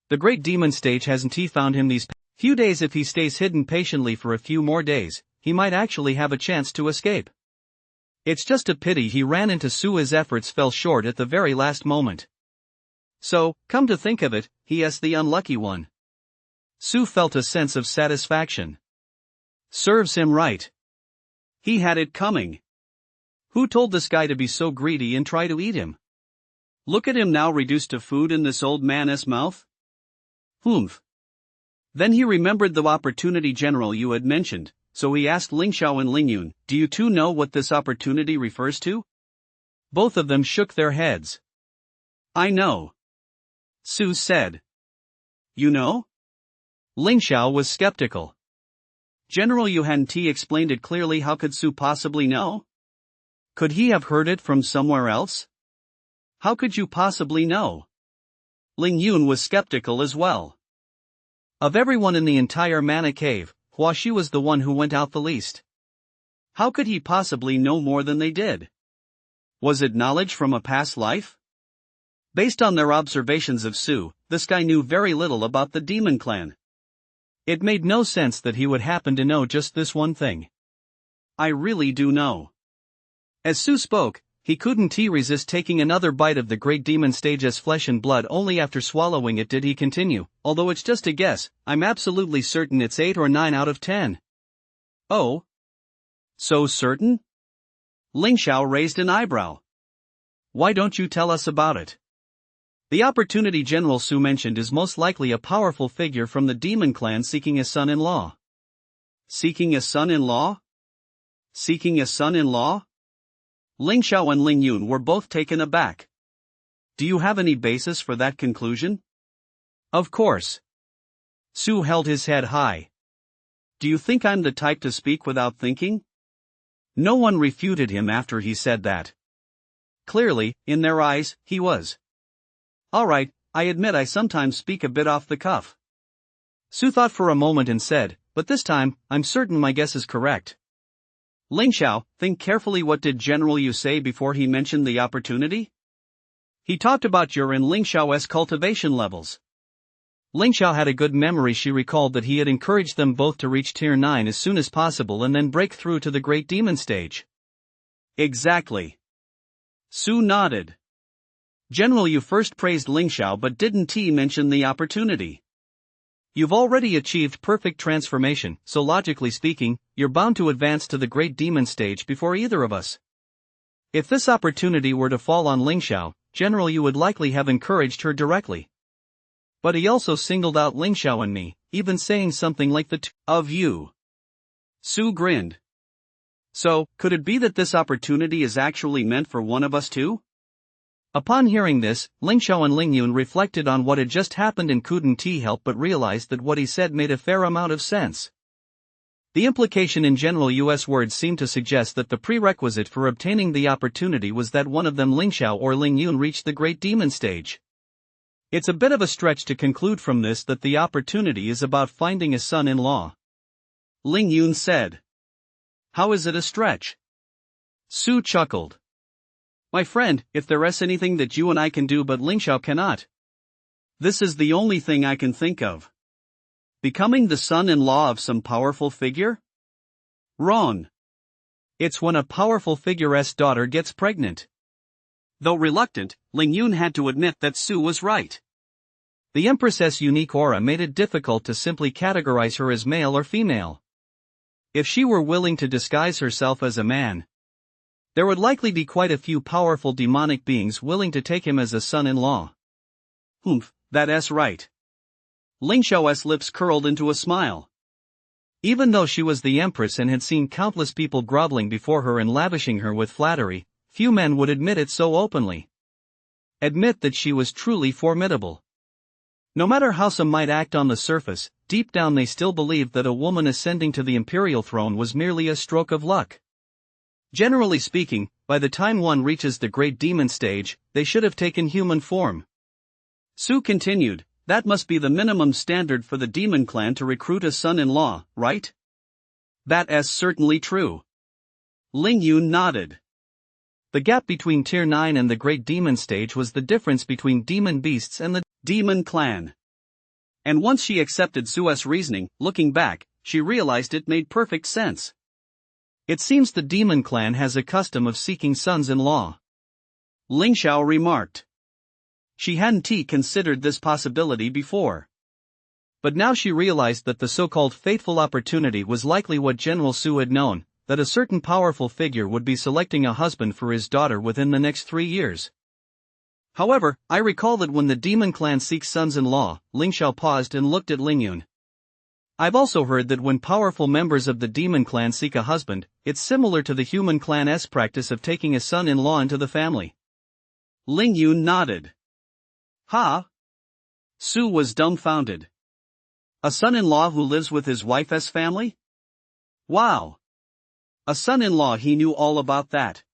The great demon stage hasn't found him these Few days. If he stays hidden patiently for a few more days, he might actually have a chance to escape. It's just a pity he ran into Sue. His efforts fell short at the very last moment. So, come to think of it, he is the unlucky one. Sue felt a sense of satisfaction. Serves him right. He had it coming. Who told this guy to be so greedy and try to eat him? Look at him now, reduced to food in this old man's mouth. Humph. Then he remembered the opportunity General Yu had mentioned, so he asked Ling Xiao and Ling Yun, "Do you two know what this opportunity refers to?" Both of them shook their heads. "I know," Sue said. "You know?" Ling Xiao was skeptical. General Yu hadn't explained it clearly. How could Sue possibly know? Could he have heard it from somewhere else? How could you possibly know? Ling Yun was skeptical as well. Of everyone in the entire Mana Cave, Hua Shi was the one who went out the least. How could he possibly know more than they did? Was it knowledge from a past life? Based on their observations of Sue, this guy knew very little about the demon clan. It made no sense that he would happen to know just this one thing. "I really do know." As Sue spoke, he couldn't resist taking another bite of the great demon stage as flesh and blood. Only after swallowing it did he continue, "Although it's just a guess, I'm absolutely certain it's 8 or 9 out of 10. "Oh? So certain?" Ling Xiao raised an eyebrow. "Why don't you tell us about it?" "The opportunity General Sue mentioned is most likely a powerful figure from the demon clan seeking a son-in-law." Seeking a son-in-law? Seeking a son-in-law? Ling Xiao and Ling Yun were both taken aback. "Do you have any basis for that conclusion?" "Of course." Sue held his head high. "Do you think I'm the type to speak without thinking?" No one refuted him after he said that. Clearly, in their eyes, he was. "All right, I admit I sometimes speak a bit off the cuff." Sue thought for a moment and said, "But this time, I'm certain my guess is correct." Ling Xiao, think carefully. What did General Yu say before he mentioned the opportunity? He talked about your and Ling Xiao's cultivation levels. Ling Xiao had a good memory. She recalled that he had encouraged them both to reach Tier 9 as soon as possible and then break through to the Great Demon stage. Exactly. Sue nodded. General Yu first praised Ling Xiao but didn't mention the opportunity. "You've already achieved perfect transformation, so logically speaking, you're bound to advance to the Great Demon stage before either of us." If this opportunity were to fall on Ling Xiao, General Yu would likely have encouraged her directly. But he also singled out Ling Xiao and me, even saying something like the two of you. Sue grinned. "So, could it be that this opportunity is actually meant for one of us too?" Upon hearing this, Ling Xiao and Ling Yun reflected on what had just happened and couldn't help but realize that what he said made a fair amount of sense. The implication in General Yu's words seemed to suggest that the prerequisite for obtaining the opportunity was that one of them, Ling Xiao or Ling Yun, reached the Great Demon stage. It's a bit of a stretch to conclude from this that the opportunity is about finding a son-in-law. Ling Yun said. "How is it a stretch?" Sue chuckled. "My friend, if there is anything that you and I can do but Ling Xiao cannot. This is the only thing I can think of. Becoming the son-in-law of some powerful figure? Wrong. It's when a powerful figure's daughter gets pregnant." Though reluctant, Ling Yun had to admit that Sue was right. The Empress's unique aura made it difficult to simply categorize her as male or female. If she were willing to disguise herself as a man, there would likely be quite a few powerful demonic beings willing to take him as a son-in-law. Humph, that's right. Ling Xiao's lips curled into a smile. Even though she was the Empress and had seen countless people groveling before her and lavishing her with flattery, few men would admit it so openly. Admit that she was truly formidable. No matter how some might act on the surface, deep down they still believed that a woman ascending to the imperial throne was merely a stroke of luck. Generally speaking, by the time one reaches the Great Demon stage, they should have taken human form. Sue continued, "That must be the minimum standard for the demon clan to recruit a son-in-law, right?" "That is certainly true." Ling Yun nodded. The gap between Tier 9 and the Great Demon stage was the difference between demon beasts and the demon clan. And once she accepted Su's reasoning, looking back, she realized it made perfect sense. It seems the demon clan has a custom of seeking sons-in-law, Ling Xiao remarked. She hadn't considered this possibility before. But now she realized that the so-called fateful opportunity was likely what General Su had known, that a certain powerful figure would be selecting a husband for his daughter within the next 3 years. However, I recall that when the demon clan seeks sons-in-law, Ling Xiao paused and looked at Ling Yun. I've also heard that when powerful members of the demon clan seek a husband, it's similar to the human clan's practice of taking a son-in-law into the family. Ling Yun nodded. Ha! Su was dumbfounded. A son-in-law who lives with his wife's family? Wow! A son-in-law, he knew all about that.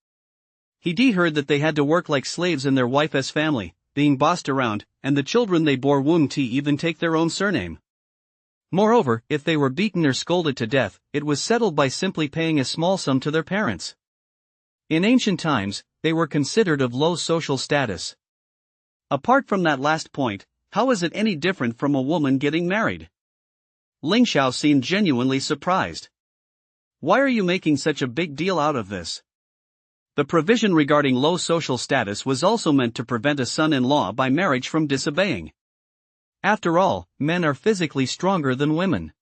He'd heard that they had to work like slaves in their wife's family, being bossed around, and the children they bore wouldn't even take their own surname. Moreover, if they were beaten or scolded to death, it was settled by simply paying a small sum to their parents. In ancient times, they were considered of low social status. Apart from that last point, how is it any different from a woman getting married? Ling Xiao seemed genuinely surprised. Why are you making such a big deal out of this? The provision regarding low social status was also meant to prevent a son-in-law by marriage from disobeying. After all, men are physically stronger than women.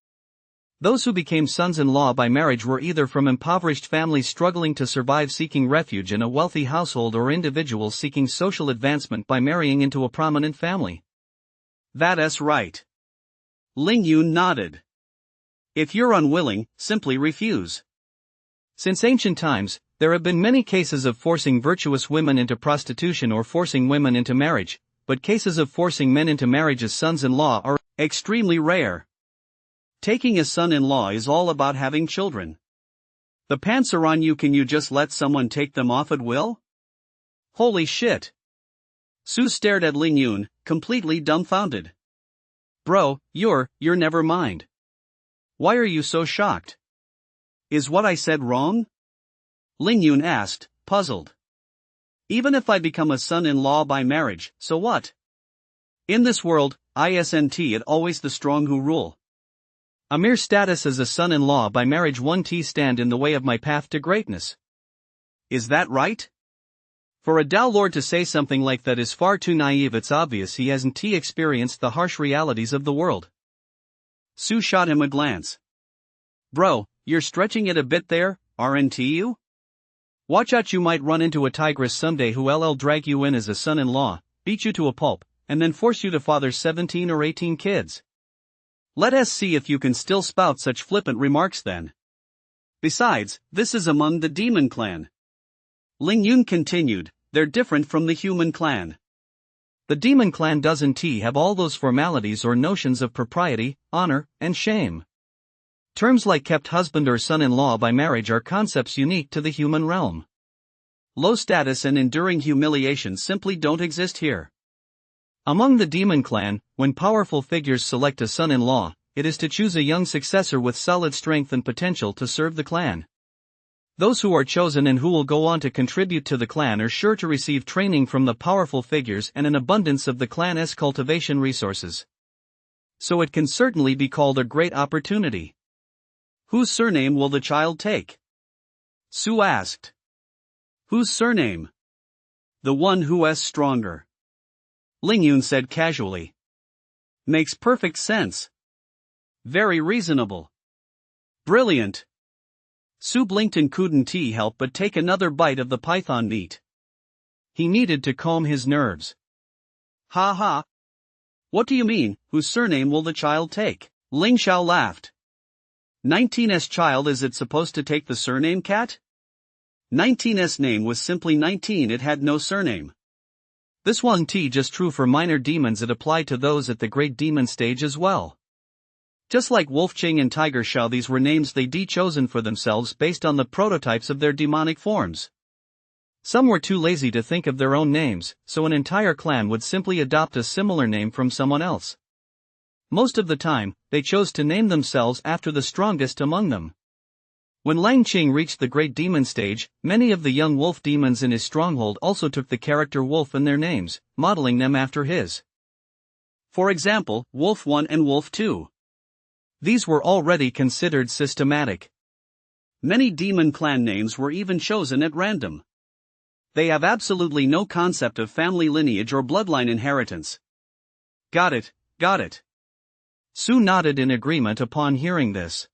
Those who became sons-in-law by marriage were either from impoverished families struggling to survive seeking refuge in a wealthy household or individuals seeking social advancement by marrying into a prominent family. That's right. Ling Yun nodded. If you're unwilling, simply refuse. Since ancient times, there have been many cases of forcing virtuous women into prostitution or forcing women into marriage, but cases of forcing men into marriage as sons-in-law are extremely rare. Taking a son-in-law is all about having children. The pants are on you, can you just let someone take them off at will? Holy shit! Su stared at Ling Yun, completely dumbfounded. Bro, you're never mind. Why are you so shocked? Is what I said wrong? Ling Yun asked, puzzled. Even if I become a son-in-law by marriage, so what? In this world, isn't it always the strong who rule? A mere status as a son-in-law by marriage won't stand in the way of my path to greatness. Is that right? For a Tao Lord to say something like that is far too naive. It's obvious he hasn't experienced the harsh realities of the world. Su shot him a glance. Bro, you're stretching it a bit there, aren't you? Watch out, you might run into a tigress someday who'll drag you in as a son-in-law, beat you to a pulp, and then force you to father 17 or 18 kids. Let us see if you can still spout such flippant remarks then. Besides, this is among the demon clan. Ling Yun continued, they're different from the human clan. The demon clan doesn't have all those formalities or notions of propriety, honor, and shame. Terms like kept husband or son-in-law by marriage are concepts unique to the human realm. Low status and enduring humiliation simply don't exist here. Among the demon clan, when powerful figures select a son-in-law, it is to choose a young successor with solid strength and potential to serve the clan. Those who are chosen and who will go on to contribute to the clan are sure to receive training from the powerful figures and an abundance of the clan's cultivation resources. So it can certainly be called a great opportunity. Whose surname will the child take? Su asked. Whose surname? The one who is stronger. Ling Yun said casually. Makes perfect sense. Very reasonable. Brilliant. Su blinked and couldn't help but take another bite of the python meat. He needed to calm his nerves. Ha ha. What do you mean, whose surname will the child take? Ling Xiao laughed. 19's child, is it supposed to take the surname cat? 19's name was simply 19, it had no surname. This wasn't just true for minor demons, it applied to those at the great demon stage as well. Just like Wolf Ching and Tiger Shao, these were names they'd chosen for themselves based on the prototypes of their demonic forms. Some were too lazy to think of their own names, so an entire clan would simply adopt a similar name from someone else. Most of the time, they chose to name themselves after the strongest among them. When Lang Qing reached the great demon stage, many of the young wolf demons in his stronghold also took the character wolf in their names, modeling them after his. For example, Wolf 1 and Wolf 2. These were already considered systematic. Many demon clan names were even chosen at random. They have absolutely no concept of family lineage or bloodline inheritance. Got it, got it. Sue nodded in agreement upon hearing this.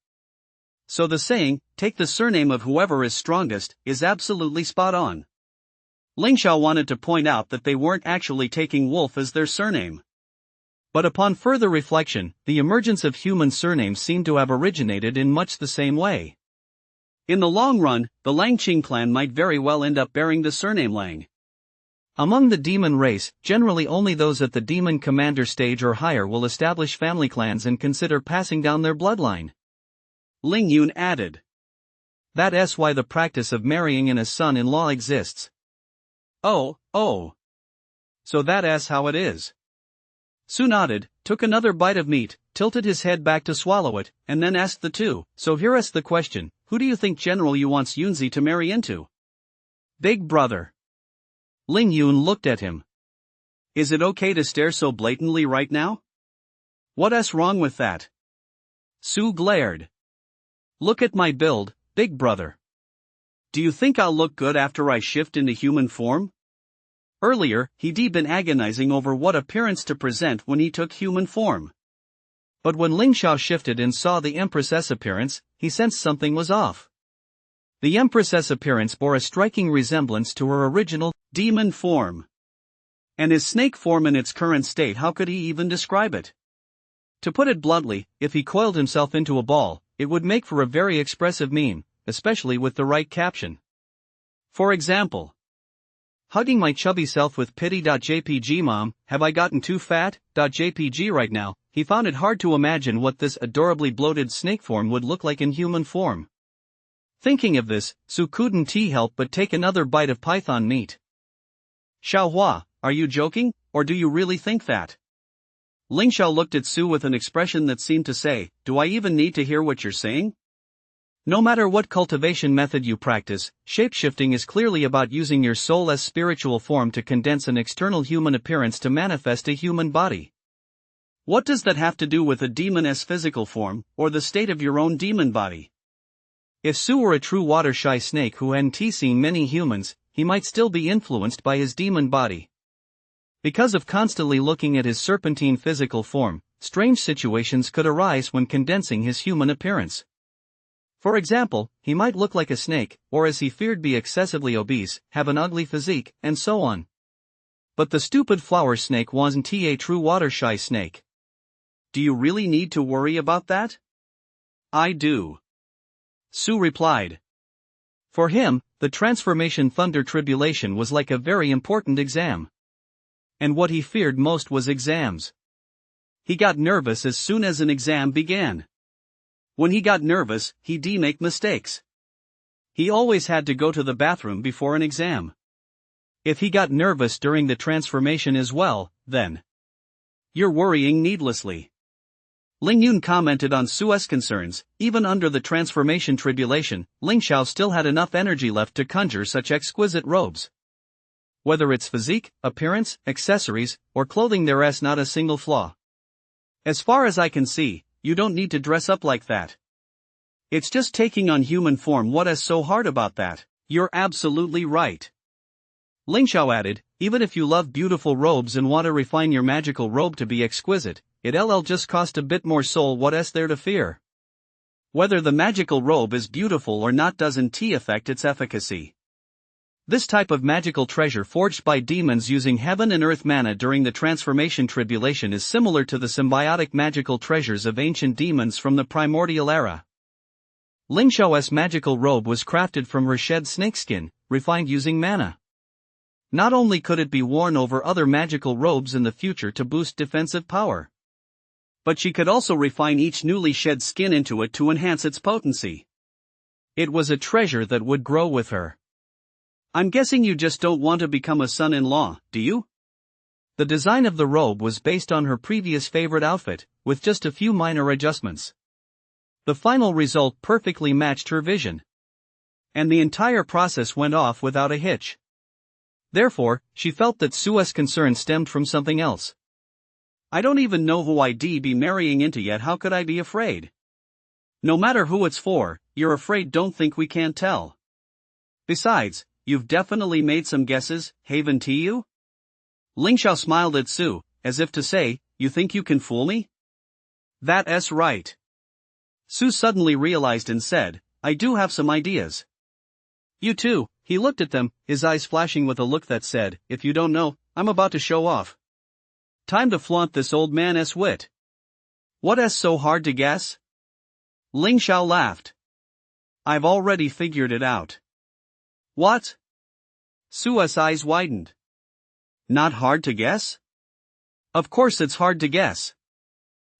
So the saying, take the surname of whoever is strongest, is absolutely spot on. Ling Xiao wanted to point out that they weren't actually taking Wolf as their surname. But upon further reflection, the emergence of human surnames seemed to have originated in much the same way. In the long run, the Langqing clan might very well end up bearing the surname Lang. Among the demon race, generally only those at the demon commander stage or higher will establish family clans and consider passing down their bloodline. Ling Yun added. That's why the practice of marrying in a son-in-law exists. Oh. So that's how it is. Su nodded, took another bite of meat, tilted his head back to swallow it, and then asked the two, so here's the question, who do you think General Yu wants Yunzi to marry into? Big brother. Ling Yun looked at him. Is it okay to stare so blatantly right now? What's wrong with that? Su glared. Look at my build, big brother. Do you think I'll look good after I shift into human form? Earlier, he'd been agonizing over what appearance to present when he took human form. But when Ling Xiao shifted and saw the Empress's appearance, he sensed something was off. The Empress's appearance bore a striking resemblance to her original demon form. And his snake form in its current state, how could he even describe it? To put it bluntly, if he coiled himself into a ball, it would make for a very expressive meme, especially with the right caption. For example, hugging my chubby self with pity.jpg. Mom, have I gotten too fat? .jpg right now. He found it hard to imagine what this adorably bloated snake form would look like in human form. Thinking of this, Su couldn't help but take another bite of python meat. Xiaohua, are you joking, or do you really think that? Ling Xiao looked at Su with an expression that seemed to say, do I even need to hear what you're saying? No matter what cultivation method you practice, shapeshifting is clearly about using your soul as spiritual form to condense an external human appearance to manifest a human body. What does that have to do with a demon's physical form, or the state of your own demon body? If Su were a true water-shy snake who hadn't seen many humans, he might still be influenced by his demon body. Because of constantly looking at his serpentine physical form, strange situations could arise when condensing his human appearance. For example, he might look like a snake, or as he feared be excessively obese, have an ugly physique, and so on. But the stupid flower snake wasn't a true water-shy snake. Do you really need to worry about that? I do. Su replied. For him, the transformation thunder tribulation was like a very important exam. And what he feared most was exams. He got nervous as soon as an exam began. When he got nervous, he'd make mistakes. He always had to go to the bathroom before an exam. If he got nervous during the transformation as well, then you're worrying needlessly. Ling Yun commented on Su's concerns. Even under the transformation tribulation, Ling Xiao still had enough energy left to conjure such exquisite robes. Whether it's physique, appearance, accessories, or clothing, there's not a single flaw. As far as I can see, you don't need to dress up like that. It's just taking on human form. What is so hard about that? You're absolutely right. Ling Xiao added, even if you love beautiful robes and want to refine your magical robe to be exquisite, it'll just cost a bit more soul. What's there to fear? Whether the magical robe is beautiful or not doesn't affect its efficacy. This type of magical treasure forged by demons using heaven and earth mana during the transformation tribulation is similar to the symbiotic magical treasures of ancient demons from the primordial era. Ling Xiao's magical robe was crafted from Rashid snakeskin, refined using mana. Not only could it be worn over other magical robes in the future to boost defensive power, but she could also refine each newly shed skin into it to enhance its potency. It was a treasure that would grow with her. I'm guessing you just don't want to become a son-in-law, do you? The design of the robe was based on her previous favorite outfit, with just a few minor adjustments. The final result perfectly matched her vision. And the entire process went off without a hitch. Therefore, she felt that Su's concern stemmed from something else. I don't even know who I'd be marrying into yet, how could I be afraid? No matter who it's for, you're afraid, don't think we can't tell. Besides, you've definitely made some guesses, haven't you? Ling Xiao smiled at Su, as if to say, you think you can fool me? That's right. Su suddenly realized and said, I do have some ideas. You too. He looked at them, his eyes flashing with a look that said, if you don't know, I'm about to show off. Time to flaunt this old man's wit. What's so hard to guess? Ling Xiao laughed. I've already figured it out. What? Su's eyes widened. Not hard to guess? Of course it's hard to guess.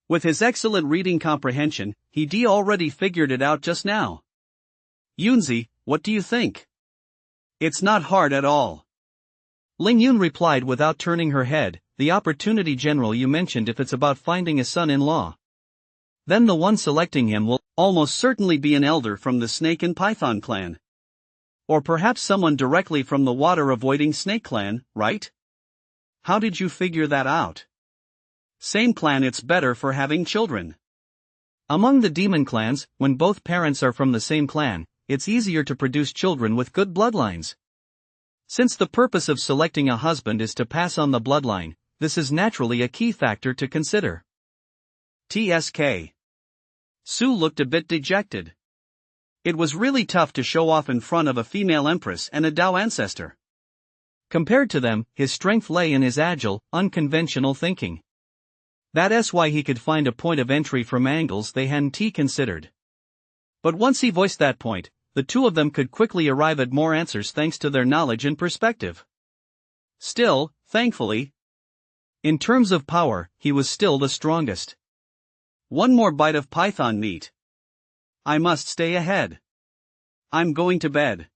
With his excellent reading comprehension, he'd already figured it out just now. Yunzi, what do you think? It's not hard at all. Ling Yun replied without turning her head, the opportunity general you mentioned, if it's about finding a son-in-law, then the one selecting him will almost certainly be an elder from the Snake and Python clan. Or perhaps someone directly from the water-avoiding Snake clan, right? How did you figure that out? Same clan, it's better for having children. Among the demon clans, when both parents are from the same clan, it's easier to produce children with good bloodlines. Since the purpose of selecting a husband is to pass on the bloodline, this is naturally a key factor to consider. TSK. Su looked a bit dejected. It was really tough to show off in front of a female empress and a Dao ancestor. Compared to them, his strength lay in his agile, unconventional thinking. That's why he could find a point of entry from angles they hadn't considered. But once he voiced that point, the two of them could quickly arrive at more answers thanks to their knowledge and perspective. Still, thankfully, in terms of power, he was still the strongest. One more bite of python meat. I must stay ahead. I'm going to bed.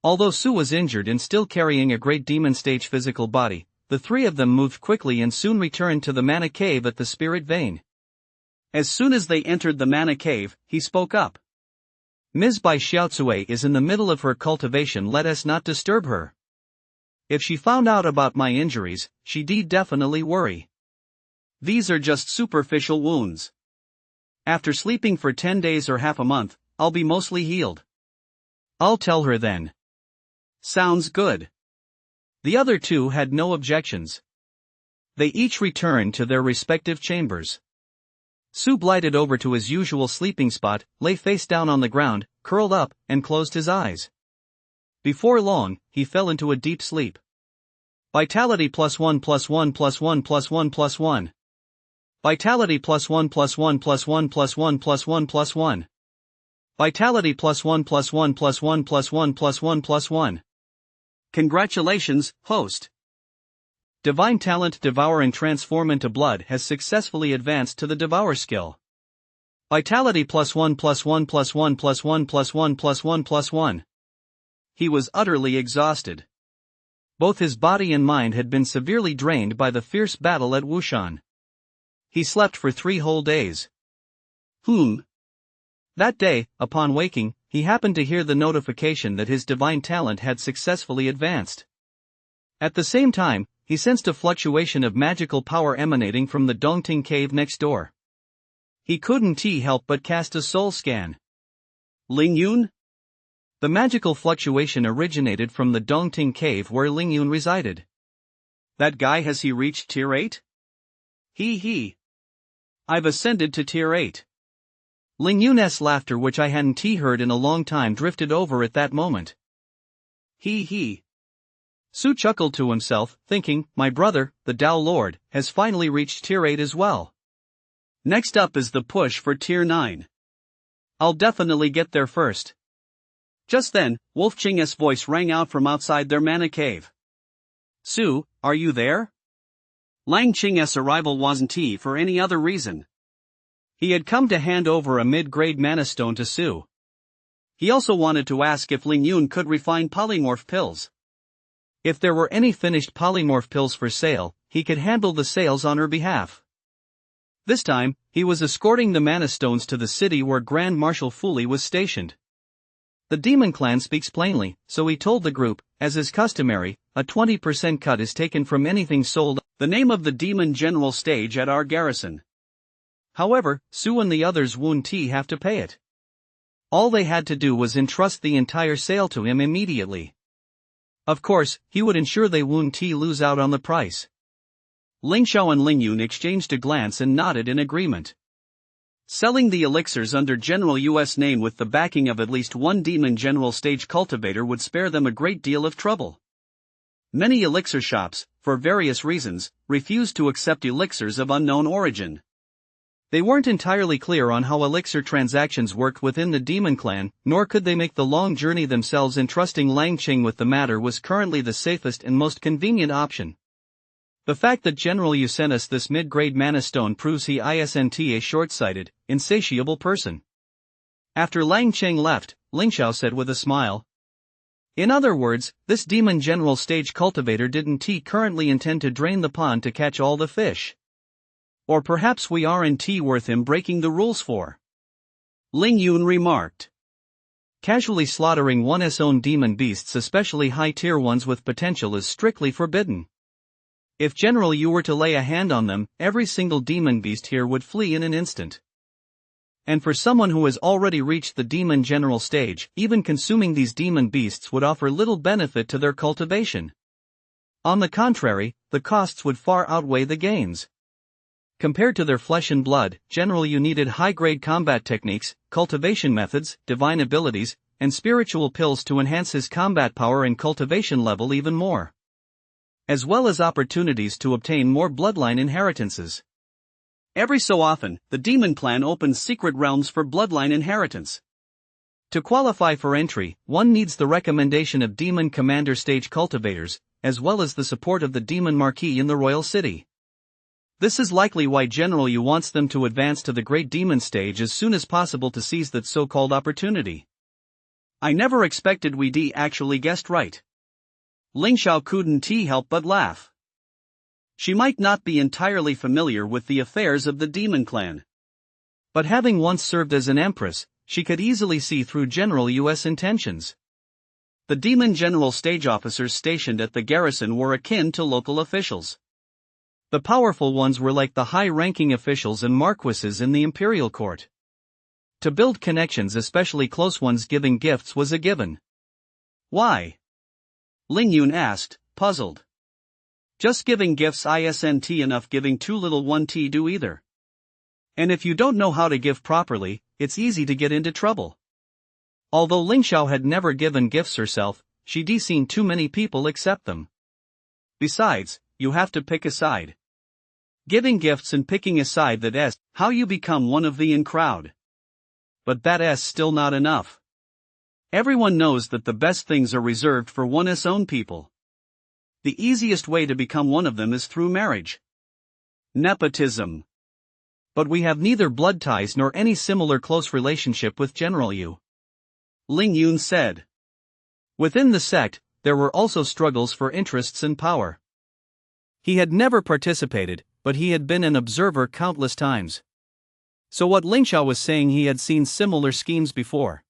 Although Su was injured and still carrying a great demon stage physical body, the three of them moved quickly and soon returned to the mana cave at the spirit vein. As soon as they entered the mana cave, he spoke up. Ms. Bai Xiaotsue is in the middle of her cultivation, let us not disturb her. If she found out about my injuries, she'd definitely worry. These are just superficial wounds. After sleeping for 10 days or half a month, I'll be mostly healed. I'll tell her then. Sounds good. The other two had no objections. They each returned to their respective chambers. Su glided over to his usual sleeping spot, lay face down on the ground, curled up, and closed his eyes. Before long, he fell into a deep sleep. Vitality +1 +1 +1 +1 +1. Vitality +1 +1 +1 +1 +1 +1. Vitality +1 +1 +1 +1 +1 +1. Congratulations, host. Divine Talent Devour and Transform into Blood has successfully advanced to the Devour skill. Vitality +1 +1 +1 +1 +1 +1 +1. He was utterly exhausted. Both his body and mind had been severely drained by the fierce battle at Wushan. He slept for 3 whole days. That day, upon waking, he happened to hear the notification that his divine talent had successfully advanced. At the same time, he sensed a fluctuation of magical power emanating from the Dongting cave next door. He couldn't help but cast a soul scan. Ling Yun? The magical fluctuation originated from the Dongting cave where Ling Yun resided. That guy, has he reached tier 8? I've ascended to tier 8. Ling Yun's laughter, which I hadn't heard in a long time, drifted over at that moment. Su chuckled to himself, thinking, my brother, the Tao Lord, has finally reached tier 8 as well. Next up is the push for tier 9. I'll definitely get there first. Just then, Wolf Ching's voice rang out from outside their mana cave. Su, are you there? Lang Ching's arrival wasn't for any other reason. He had come to hand over a mid-grade mana stone to Su. He also wanted to ask if Ling Yun could refine polymorph pills. If there were any finished polymorph pills for sale, he could handle the sales on her behalf. This time, he was escorting the mana stones to the city where Grand Marshal Fuli was stationed. The demon clan speaks plainly, so he told the group, as is customary, a 20% cut is taken from anything sold, the name of the demon general stage at our garrison. However, Sue and the others wouldn't have to pay it. All they had to do was entrust the entire sale to him immediately. Of course, he would ensure they wouldn't lose out on the price. Ling Xiao and Ling Yun exchanged a glance and nodded in agreement. Selling the elixirs under General Yu's name with the backing of at least one demon general stage cultivator would spare them a great deal of trouble. Many elixir shops, for various reasons, refused to accept elixirs of unknown origin. They weren't entirely clear on how elixir transactions worked within the demon clan, nor could they make the long journey themselves, and trusting Lang Cheng with the matter was currently the safest and most convenient option. The fact that General Yu sent us this mid-grade mana stone proves he isn't a short-sighted, insatiable person. After Lang Cheng left, Ling Xiao said with a smile. In other words, this demon general stage cultivator didn't currently intend to drain the pond to catch all the fish. Or perhaps we aren't worth him breaking the rules for. Ling Yun remarked. Casually slaughtering one's own demon beasts, especially high-tier ones with potential, is strictly forbidden. If General Yu were to lay a hand on them, every single demon beast here would flee in an instant. And for someone who has already reached the demon general stage, even consuming these demon beasts would offer little benefit to their cultivation. On the contrary, the costs would far outweigh the gains. Compared to their flesh and blood, General Yu needed high-grade combat techniques, cultivation methods, divine abilities, and spiritual pills to enhance his combat power and cultivation level even more, as well as opportunities to obtain more bloodline inheritances. Every so often, the demon clan opens secret realms for bloodline inheritance. To qualify for entry, one needs the recommendation of demon commander stage cultivators, as well as the support of the demon marquis in the royal city. This is likely why General Yu wants them to advance to the great demon stage as soon as possible to seize that so-called opportunity. I never expected we'd actually guessed right. Ling Xiao couldn't help but laugh. She might not be entirely familiar with the affairs of the demon clan, but having once served as an empress, she could easily see through General Yu's intentions. The demon general stage officers stationed at the garrison were akin to local officials. The powerful ones were like the high-ranking officials and marquises in the imperial court. To build connections, especially close ones, giving gifts was a given. Why? Ling Yun asked, puzzled. Just giving gifts isn't enough, giving too little won't do either. And if you don't know how to give properly, it's easy to get into trouble. Although Ling Xiao had never given gifts herself, she'd seen too many people accept them. Besides, you have to pick a side. Giving gifts and picking a side, that's how you become one of the in crowd. But that's still not enough. Everyone knows that the best things are reserved for one's own people. The easiest way to become one of them is through marriage. Nepotism. But we have neither blood ties nor any similar close relationship with General Yu, Ling Yun said. Within the sect, there were also struggles for interests and power. He had never participated, but he had been an observer countless times. So what Ling Xiao was saying, he had seen similar schemes before.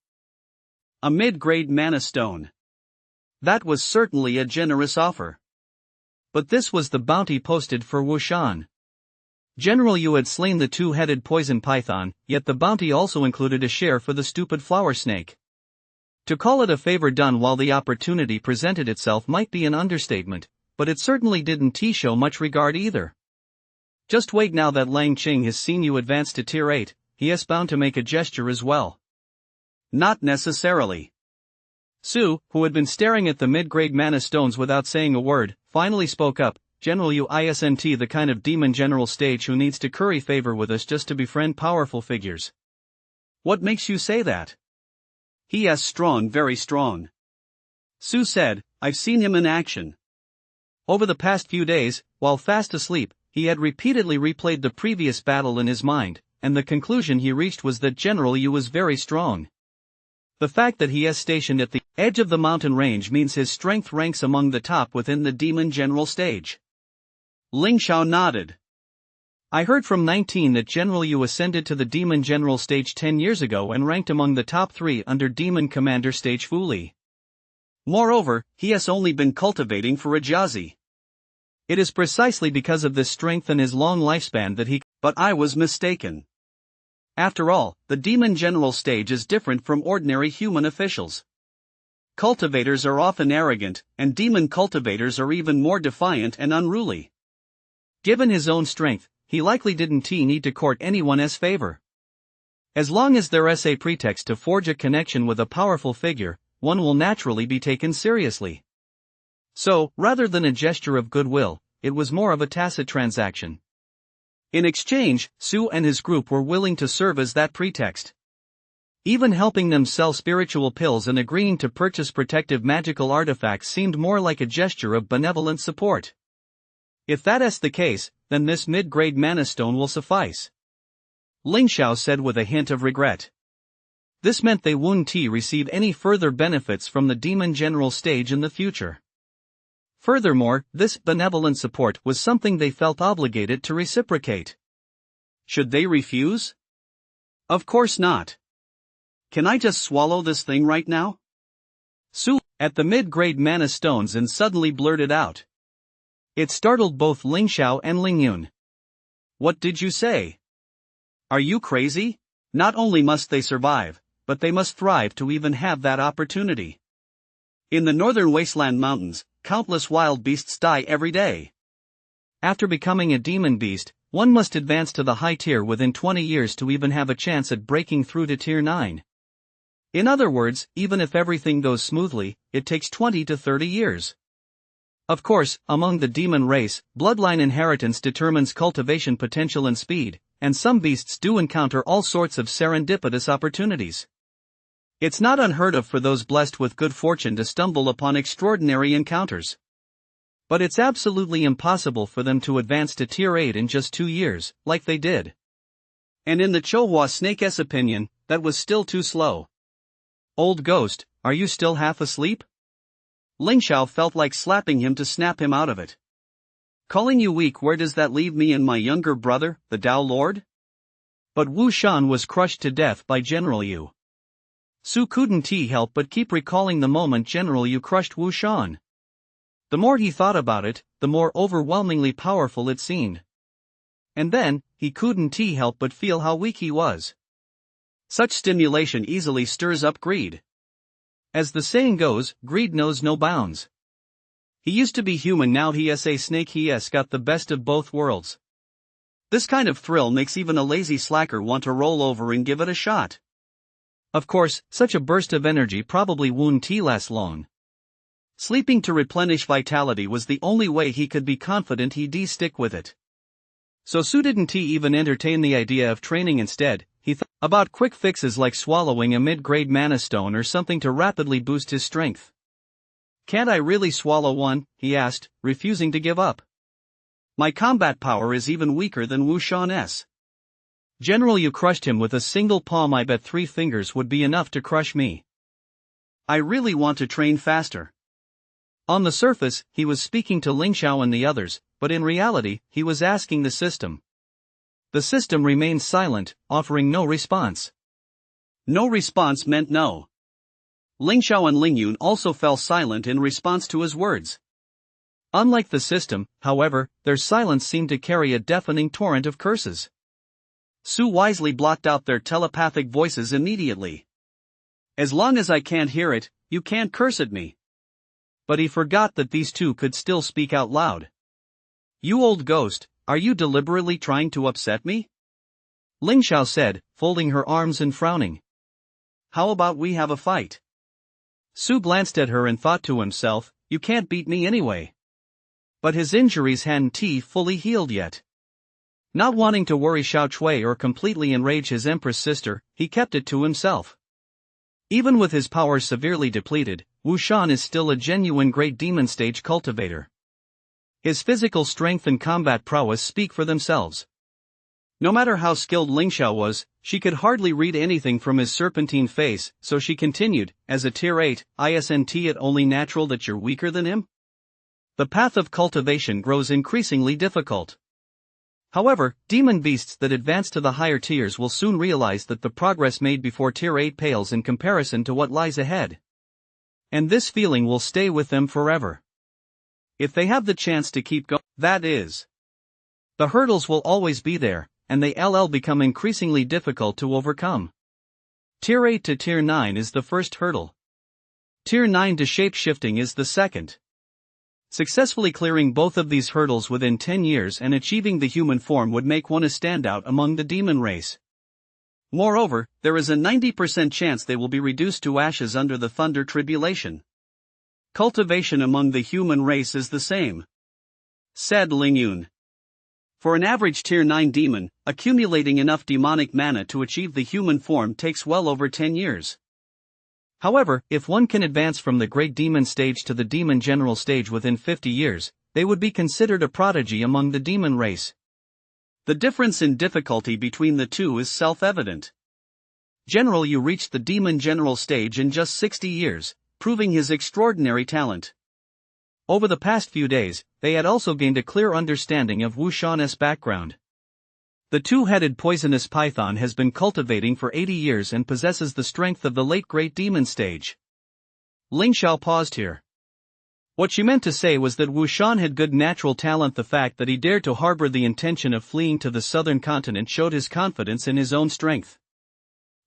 A mid-grade mana stone. That was certainly a generous offer. But this was the bounty posted for Wushan. General Yu had slain the two-headed poison python, yet the bounty also included a share for the stupid flower snake. To call it a favor done while the opportunity presented itself might be an understatement, but it certainly didn't show much regard either. Just wait now that Lang Cheng has seen you advance to tier 8, he is bound to make a gesture as well. Not necessarily. Su, who had been staring at the mid-grade mana stones without saying a word, finally spoke up. General Yu isn't the kind of demon general stage who needs to curry favor with us just to befriend powerful figures. What makes you say that? He is strong, very strong. Su said, I've seen him in action. Over the past few days, while fast asleep, he had repeatedly replayed the previous battle in his mind, and the conclusion he reached was that General Yu was very strong. The fact that he is stationed at the edge of the mountain range means his strength ranks among the top within the demon general stage. Ling Xiao nodded. I heard from 19 that General Yu ascended to the Demon General stage 10 years ago and ranked among the top 3 under Demon Commander stage Fuli. Moreover, he has only been cultivating for a Jazi. It is precisely because of this strength and his long lifespan that he. But I was mistaken. After all, the Demon General stage is different from ordinary human officials. Cultivators are often arrogant, and demon cultivators are even more defiant and unruly. Given his own strength, he likely didn't need to court anyone's favor. As long as there's a pretext to forge a connection with a powerful figure, one will naturally be taken seriously. So, rather than a gesture of goodwill, it was more of a tacit transaction. In exchange, Su and his group were willing to serve as that pretext. Even helping them sell spiritual pills and agreeing to purchase protective magical artifacts seemed more like a gesture of benevolent support. If that's the case, then this mid-grade mana stone will suffice. Ling Xiao said with a hint of regret. This meant they wouldn't receive any further benefits from the Demon General stage in the future. Furthermore, this benevolent support was something they felt obligated to reciprocate. Should they refuse? Of course not. Can I just swallow this thing right now? Su, at the mid-grade mana stones and suddenly blurted out. It startled both Ling Xiao and Ling Yun. What did you say? Are you crazy? Not only must they survive, but they must thrive to even have that opportunity. In the northern wasteland mountains, countless wild beasts die every day. After becoming a demon beast, one must advance to the high tier within 20 years to even have a chance at breaking through to tier 9. In other words, even if everything goes smoothly, it takes 20 to 30 years. Of course, among the demon race, bloodline inheritance determines cultivation potential and speed, and some beasts do encounter all sorts of serendipitous opportunities. It's not unheard of for those blessed with good fortune to stumble upon extraordinary encounters. But it's absolutely impossible for them to advance to tier 8 in just 2 years, like they did. And in the Chohua Snake's opinion, that was still too slow. Old ghost, are you still half asleep? Ling Xiao felt like slapping him to snap him out of it. Calling you weak, where does that leave me and my younger brother, the Tao Lord? But Wu Shan was crushed to death by General Yu. Su couldn't help but keep recalling the moment General Yu crushed Wu Shan. The more he thought about it, the more overwhelmingly powerful it seemed. And then, he couldn't help but feel how weak he was. Such stimulation easily stirs up greed. As the saying goes, greed knows no bounds. He used to be human, now he's a snake. He's got the best of both worlds. This kind of thrill makes even a lazy slacker want to roll over and give it a shot. Of course, such a burst of energy probably wouldn't last long. Sleeping to replenish vitality was the only way he could be confident he'd stick with it. So Su didn't even entertain the idea of training. Instead, he thought about quick fixes like swallowing a mid-grade mana stone or something to rapidly boost his strength. Can't I really swallow one? He asked, refusing to give up. My combat power is even weaker than Wu Shan's. General Yu crushed him with a single palm. I bet 3 fingers would be enough to crush me. I really want to train faster. On the surface, he was speaking to Ling Xiao and the others, but in reality, he was asking the system. The system remained silent, offering no response. No response meant no. Ling Xiao and Ling Yun also fell silent in response to his words. Unlike the system, however, their silence seemed to carry a deafening torrent of curses. Su wisely blocked out their telepathic voices immediately. As long as I can't hear it, you can't curse at me. But he forgot that these two could still speak out loud. You old ghost, are you deliberately trying to upset me? Ling Xiao said, folding her arms and frowning. How about we have a fight? Su glanced at her and thought to himself, you can't beat me anyway. But his injuries hadn't fully healed yet. Not wanting to worry Xiao Chui or completely enrage his empress sister, he kept it to himself. Even with his powers severely depleted, Wu Shan is still a genuine great demon stage cultivator. His physical strength and combat prowess speak for themselves. No matter how skilled Ling Xiao was, she could hardly read anything from his serpentine face, so she continued, as a tier 8, isn't it only natural that you're weaker than him? The path of cultivation grows increasingly difficult. However, demon beasts that advance to the higher tiers will soon realize that the progress made before tier 8 pales in comparison to what lies ahead. And this feeling will stay with them forever. If they have the chance to keep going, that is. The hurdles will always be there, and they become increasingly difficult to overcome. Tier 8 to Tier 9 is the first hurdle. Tier 9 to shape-shifting is the second. Successfully clearing both of these hurdles within 10 years and achieving the human form would make one a standout among the demon race. Moreover, there is a 90% chance they will be reduced to ashes under the thunder tribulation. Cultivation among the human race is the same, said Lingyun. For an average Tier 9 demon, accumulating enough demonic mana to achieve the human form takes well over 10 years. However, if one can advance from the Great Demon stage to the Demon General stage within 50 years, they would be considered a prodigy among the demon race. The difference in difficulty between the two is self-evident. General Yu reached the Demon General stage in just 60 years, proving his extraordinary talent. Over the past few days, they had also gained a clear understanding of Wu Shan's background. The two-headed poisonous python has been cultivating for 80 years and possesses the strength of the late Great Demon stage. Ling Xiao paused here. What she meant to say was that Wu Shan had good natural talent. The fact that he dared to harbor the intention of fleeing to the southern continent showed his confidence in his own strength.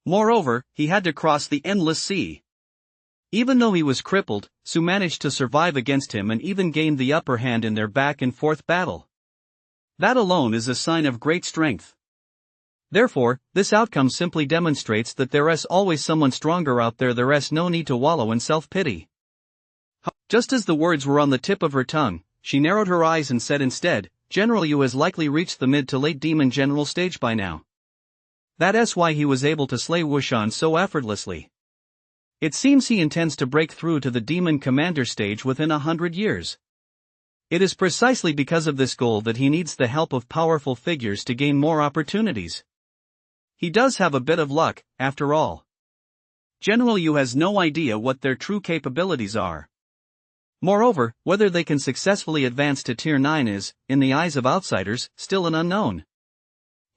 Moreover, he had to cross the endless sea. Even though he was crippled, Su managed to survive against him and even gained the upper hand in their back-and-forth battle. That alone is a sign of great strength. Therefore, this outcome simply demonstrates that there is always someone stronger out there. There is no need to wallow in self-pity. Just as the words were on the tip of her tongue, she narrowed her eyes and said instead, General Yu has likely reached the mid to late Demon General stage by now. That is why he was able to slay Wu Shan so effortlessly. It seems he intends to break through to the Demon Commander stage within 100 years. It is precisely because of this goal that he needs the help of powerful figures to gain more opportunities. He does have a bit of luck, after all. General Yu has no idea what their true capabilities are. Moreover, whether they can successfully advance to Tier 9 is, in the eyes of outsiders, still an unknown.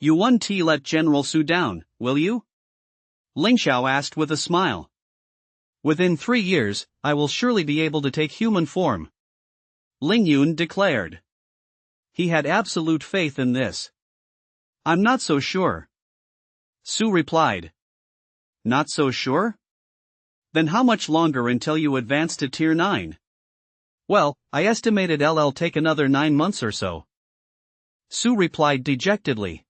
You won't let General Su down, will you? Ling Xiao asked with a smile. Within 3 years, I will surely be able to take human form, Ling Yun declared. He had absolute faith in this. I'm not so sure, Su replied. Not so sure? Then how much longer until you advance to Tier 9? Well, I estimate it'll take another 9 months or so, Su replied dejectedly.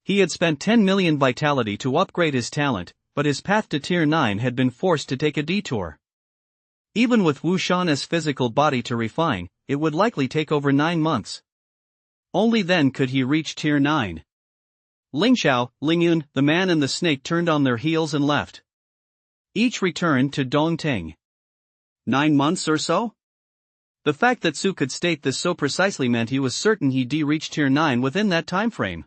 He had spent 10 million vitality to upgrade his talent, but his path to Tier 9 had been forced to take a detour. Even with Wu Shan's physical body to refine, it would likely take over 9 months. Only then could he reach Tier 9. Ling Xiao, Lingyun, the man and the snake turned on their heels and left. Each returned to Dongting. 9 months or so? The fact that Su could state this so precisely meant he was certain he'd reach Tier 9 within that time frame.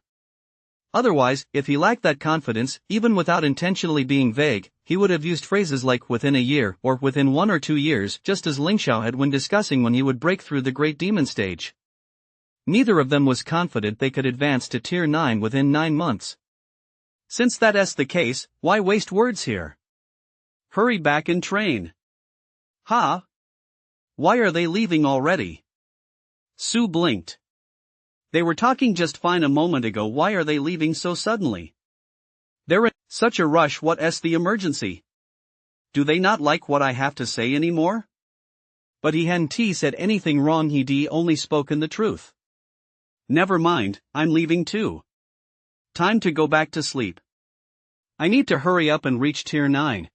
Otherwise, if he lacked that confidence, even without intentionally being vague, he would have used phrases like within a year or within 1 or 2 years, just as Ling Xiao had when discussing when he would break through the Great Demon stage. Neither of them was confident they could advance to Tier 9 within 9 months. Since that is the case, why waste words here? Hurry back and train. Huh? Why are they leaving already? Su blinked. They were talking just fine a moment ago. Why are they leaving so suddenly? They're in such a rush. What is the emergency? Do they not like what I have to say anymore? But he hadn't said anything wrong. He'd only spoken the truth. Never mind, I'm leaving too. Time to go back to sleep. I need to hurry up and reach Tier 9.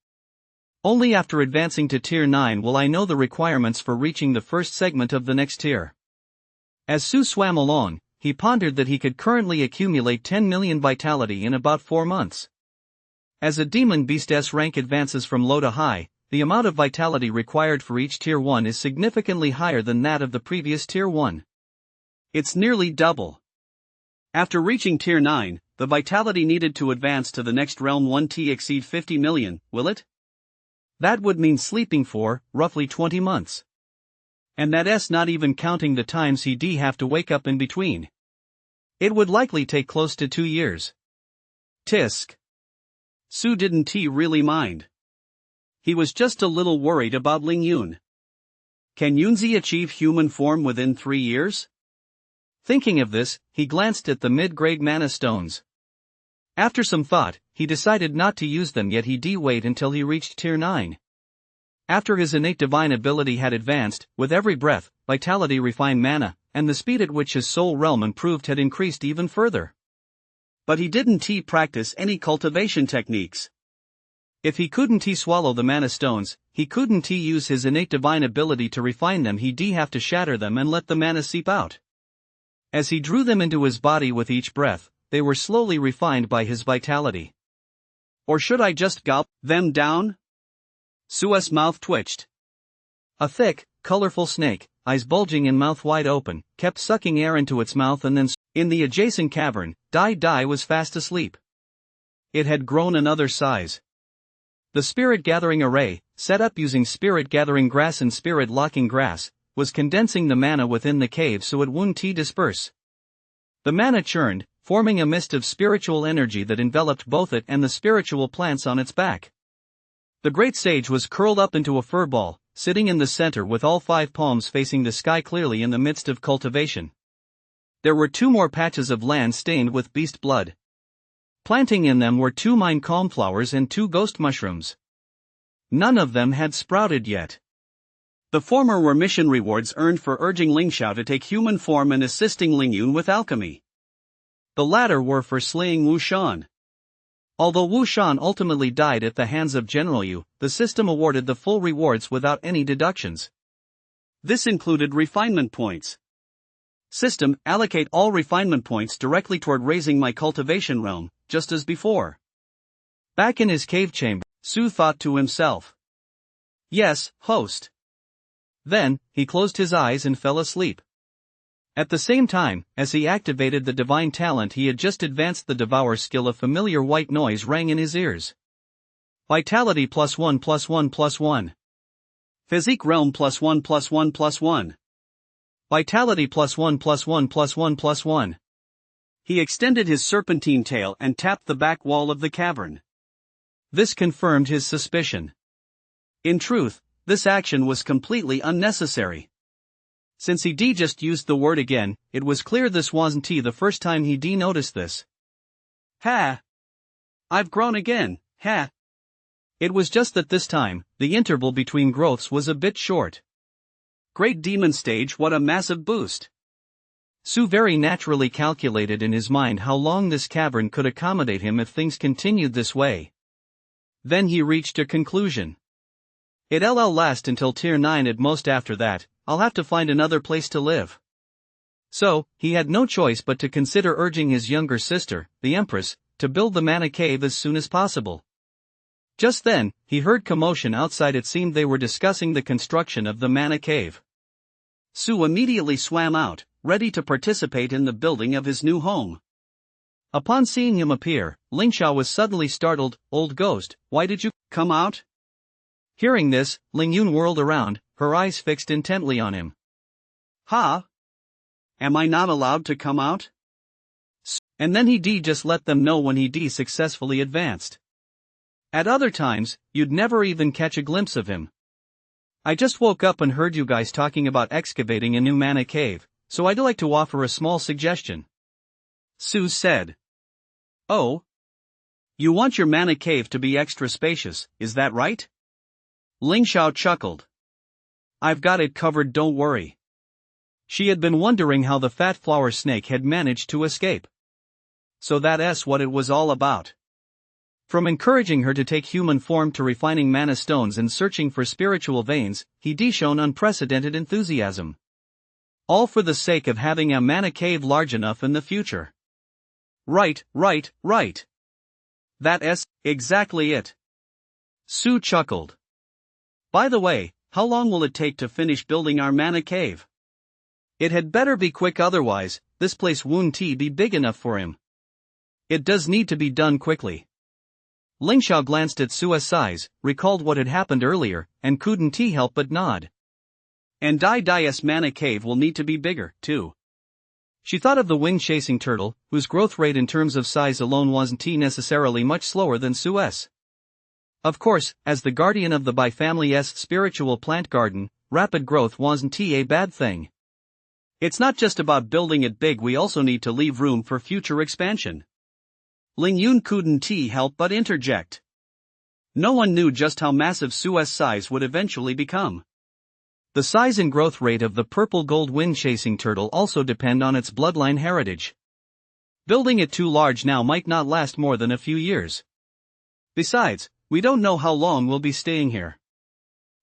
Only after advancing to Tier 9 will I know the requirements for reaching the first segment of the next tier. As Su swam along, he pondered that he could currently accumulate 10 million vitality in about 4 months. As a demon beast's rank advances from low to high, the amount of vitality required for each Tier 1 is significantly higher than that of the previous Tier 1. It's nearly double. After reaching Tier 9, the vitality needed to advance to the next realm won't exceed 50 million, will it? That would mean sleeping for, roughly 20 months. And that's not even counting the times he'd have to wake up in between. It would likely take close to 2 years. Tisk. Su didn't really mind. He was just a little worried about Ling Yun. Can Yunzi achieve human form within 3 years? Thinking of this, he glanced at the mid-grade mana stones. After some thought, he decided not to use them, yet he'd wait until he reached tier 9. After his innate divine ability had advanced, with every breath, vitality refined mana, and the speed at which his soul realm improved had increased even further. But he didn't practice any cultivation techniques. If he couldn't swallow the mana stones, he couldn't use his innate divine ability to refine them. He'd have to shatter them and let the mana seep out. As he drew them into his body with each breath, they were slowly refined by his vitality. Or should I just gulp them down? Su's mouth twitched. A thick, colorful snake, eyes bulging and mouth wide open, kept sucking air into its mouth, and then, in the adjacent cavern, Dai was fast asleep. It had grown another size. The spirit gathering array, set up using spirit gathering grass and spirit locking grass, was condensing the mana within the cave so it wouldn't disperse. The mana churned, forming a mist of spiritual energy that enveloped both it and the spiritual plants on its back. The great sage was curled up into a fur ball, sitting in the center with all 5 palms facing the sky clearly in the midst of cultivation. There were 2 more patches of land stained with beast blood. Planting in them were 2 mine calm flowers and 2 ghost mushrooms. None of them had sprouted yet. The former were mission rewards earned for urging Ling Xiao to take human form and assisting Ling Yun with alchemy. The latter were for slaying Wu Shan. Although Wu Shan ultimately died at the hands of General Yu, the system awarded the full rewards without any deductions. This included refinement points. System, allocate all refinement points directly toward raising my cultivation realm, just as before. Back in his cave chamber, Su thought to himself. Yes, host. Then, he closed his eyes and fell asleep. At the same time, as he activated the divine talent he had just advanced, the Devour skill, a familiar white noise rang in his ears. Vitality +1+1+1. Physique realm +1+1+1. Vitality +1+1+1+1. He extended his serpentine tail and tapped the back wall of the cavern. This confirmed his suspicion. In truth, this action was completely unnecessary. Since he just used the word again, it was clear this wasn't the first time he noticed this. Ha! I've grown again, ha! It was just that this time, the interval between growths was a bit short. Great demon stage, what a massive boost! Su very naturally calculated in his mind how long this cavern could accommodate him if things continued this way. Then he reached a conclusion. It'll last until tier 9 at most. After that, I'll have to find another place to live. So, he had no choice but to consider urging his younger sister, the Empress, to build the mana cave as soon as possible. Just then, he heard commotion outside. It seemed they were discussing the construction of the mana cave. Su immediately swam out, ready to participate in the building of his new home. Upon seeing him appear, Ling Xiao was suddenly startled. Old ghost, why did you come out? Hearing this, Ling Yun whirled around, her eyes fixed intently on him. Ha! Am I not allowed to come out? And then he just let them know when he successfully advanced. At other times, you'd never even catch a glimpse of him. I just woke up and heard you guys talking about excavating a new mana cave, so I'd like to offer a small suggestion. Su said. Oh? You want your mana cave to be extra spacious, is that right? Ling Xiao chuckled. I've got it covered, don't worry. She had been wondering how the fat flower snake had managed to escape. So that's what it was all about. From encouraging her to take human form to refining mana stones and searching for spiritual veins, he'd shown unprecedented enthusiasm. All for the sake of having a mana cave large enough in the future. Right. That's exactly it. Su chuckled. By the way, how long will it take to finish building our mana cave? It had better be quick, otherwise, this place won't be big enough for him. It does need to be done quickly. Ling Xiao glanced at Su's size, recalled what had happened earlier, and couldn't help but nod. And Dai's mana cave will need to be bigger, too. She thought of the wing-chasing turtle, whose growth rate in terms of size alone wasn't necessarily much slower than Sue's. Of course, as the guardian of the Bai family's spiritual plant garden, rapid growth wasn't a bad thing. It's not just about building it big, we also need to leave room for future expansion. Ling Yun couldn't help but interject. No one knew just how massive Sue's size would eventually become. The size and growth rate of the purple gold wind-chasing turtle also depend on its bloodline heritage. Building it too large now might not last more than a few years. Besides, we don't know how long we'll be staying here.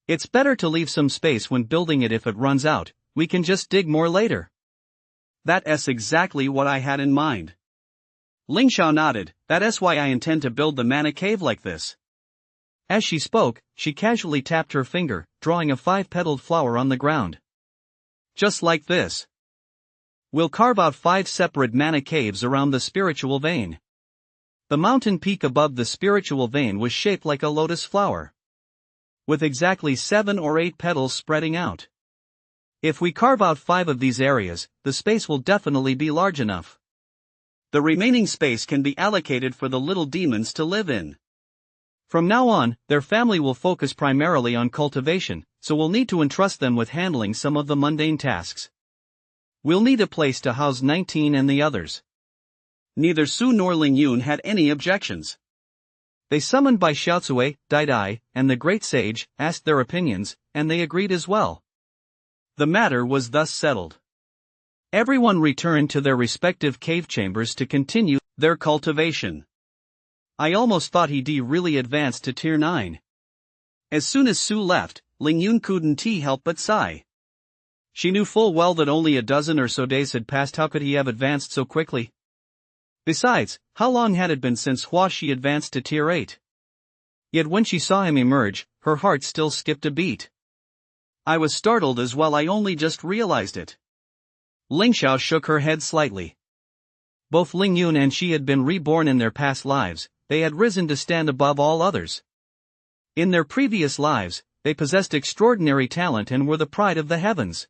It's better to leave some space when building it. If it runs out, we can just dig more later. That's exactly what I had in mind. Ling Xiao nodded. That's why I intend to build the mana cave like this. As she spoke, she casually tapped her finger, drawing a 5-petaled flower on the ground. Just like this. We'll carve out 5 separate mana caves around the spiritual vein. The mountain peak above the spiritual vein was shaped like a lotus flower, with exactly 7 or 8 petals spreading out. If we carve out 5 of these areas, the space will definitely be large enough. The remaining space can be allocated for the little demons to live in. From now on, their family will focus primarily on cultivation, so we'll need to entrust them with handling some of the mundane tasks. We'll need a place to house 19 and the others. Neither Su nor Ling Yun had any objections. They summoned Bai Xiaocui, Dai Dai, and the great sage, asked their opinions, and they agreed as well. The matter was thus settled. Everyone returned to their respective cave chambers to continue their cultivation. I almost thought he'd really advanced to tier 9. As soon as Su left, Ling Yun couldn't help but sigh. She knew full well that only a dozen or so days had passed. How could he have advanced so quickly? Besides, how long had it been since Hua Shi advanced to tier 8? Yet when she saw him emerge, her heart still skipped a beat. I was startled as well. I only just realized it. Ling Xiao shook her head slightly. Both Ling Yun and she had been reborn in their past lives. They had risen to stand above all others. In their previous lives, they possessed extraordinary talent and were the pride of the heavens.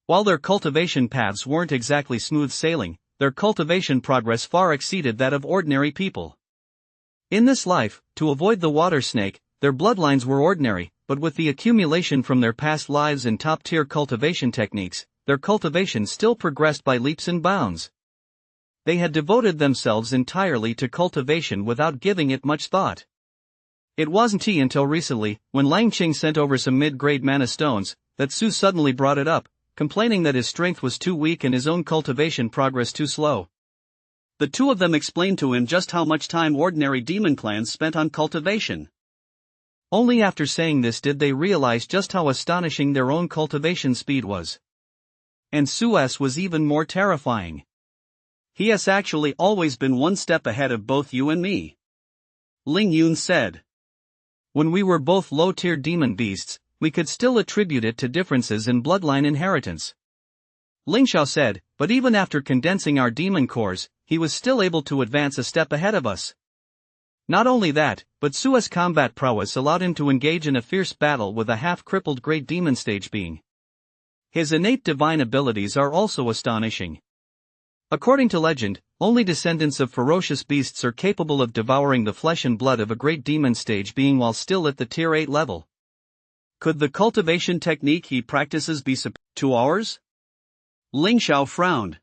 While their cultivation paths weren't exactly smooth sailing, their cultivation progress far exceeded that of ordinary people. In this life, to avoid the water snake, their bloodlines were ordinary, but with the accumulation from their past lives and top-tier cultivation techniques, their cultivation still progressed by leaps and bounds. They had devoted themselves entirely to cultivation without giving it much thought. It wasn't until recently, when Lang Qing sent over some mid-grade mana stones, that Su suddenly brought it up, complaining that his strength was too weak and his own cultivation progress too slow. The two of them explained to him just how much time ordinary demon clans spent on cultivation. Only after saying this did they realize just how astonishing their own cultivation speed was. And Su's was even more terrifying. He has actually always been one step ahead of both you and me. Ling Yun said. When we were both low-tier demon beasts, we could still attribute it to differences in bloodline inheritance. Ling Xiao said, but even after condensing our demon cores, he was still able to advance a step ahead of us. Not only that, but Su's combat prowess allowed him to engage in a fierce battle with a half-crippled great demon stage being. His innate divine abilities are also astonishing. According to legend, only descendants of ferocious beasts are capable of devouring the flesh and blood of a great demon stage being while still at the tier 8 level. Could the cultivation technique he practices be superior to ours? Ling Xiao frowned.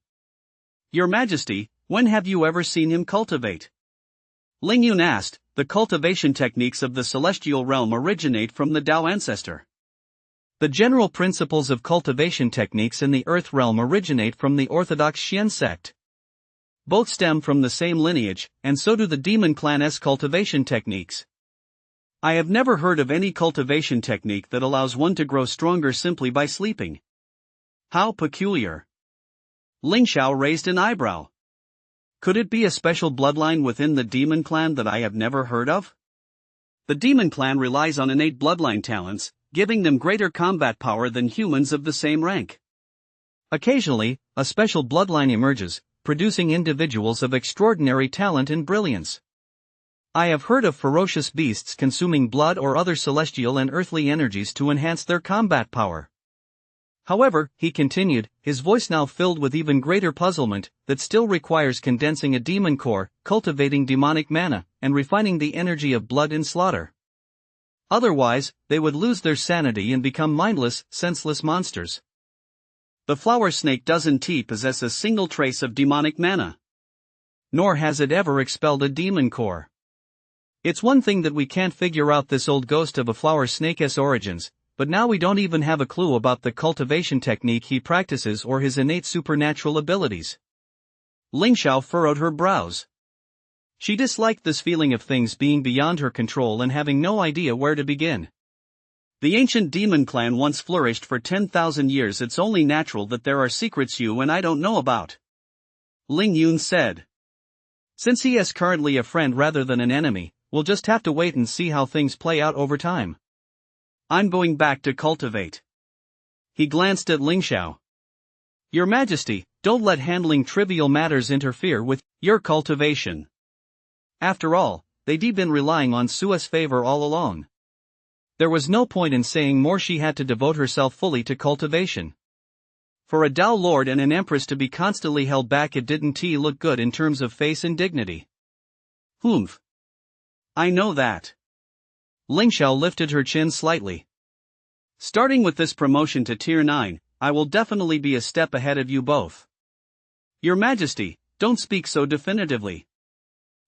Your Majesty, when have you ever seen him cultivate? Ling Yun asked. The cultivation techniques of the celestial realm originate from the Tao ancestor. The general principles of cultivation techniques in the Earth realm originate from the Orthodox Xian sect. Both stem from the same lineage, and so do the demon clan's cultivation techniques. I have never heard of any cultivation technique that allows one to grow stronger simply by sleeping. How peculiar. Ling Xiao raised an eyebrow. Could it be a special bloodline within the demon clan that I have never heard of? The demon clan relies on innate bloodline talents, giving them greater combat power than humans of the same rank. Occasionally, a special bloodline emerges, producing individuals of extraordinary talent and brilliance. I have heard of ferocious beasts consuming blood or other celestial and earthly energies to enhance their combat power. However, he continued, his voice now filled with even greater puzzlement, that still requires condensing a demon core, cultivating demonic mana, and refining the energy of blood in slaughter. Otherwise, they would lose their sanity and become mindless, senseless monsters. The flower snake doesn't possess a single trace of demonic mana. Nor has it ever expelled a demon core. It's one thing that we can't figure out this old ghost of a flower snake's origins, but now we don't even have a clue about the cultivation technique he practices or his innate supernatural abilities. Ling Xiao furrowed her brows. She disliked this feeling of things being beyond her control and having no idea where to begin. The ancient demon clan once flourished for 10,000 years. It's only natural that there are secrets you and I don't know about, Ling Yun said. Since he is currently a friend rather than an enemy, we'll just have to wait and see how things play out over time. I'm going back to cultivate. He glanced at Ling Xiao. Your Majesty, don't let handling trivial matters interfere with your cultivation. After all, they'd been relying on Sue's favor all along. There was no point in saying more. She had to devote herself fully to cultivation. For a Dao Lord and an Empress to be constantly held back, it didn't look good in terms of face and dignity. Humph. I know that. Ling Xiao lifted her chin slightly. Starting with this promotion to Tier 9, I will definitely be a step ahead of you both. Your Majesty, don't speak so definitively.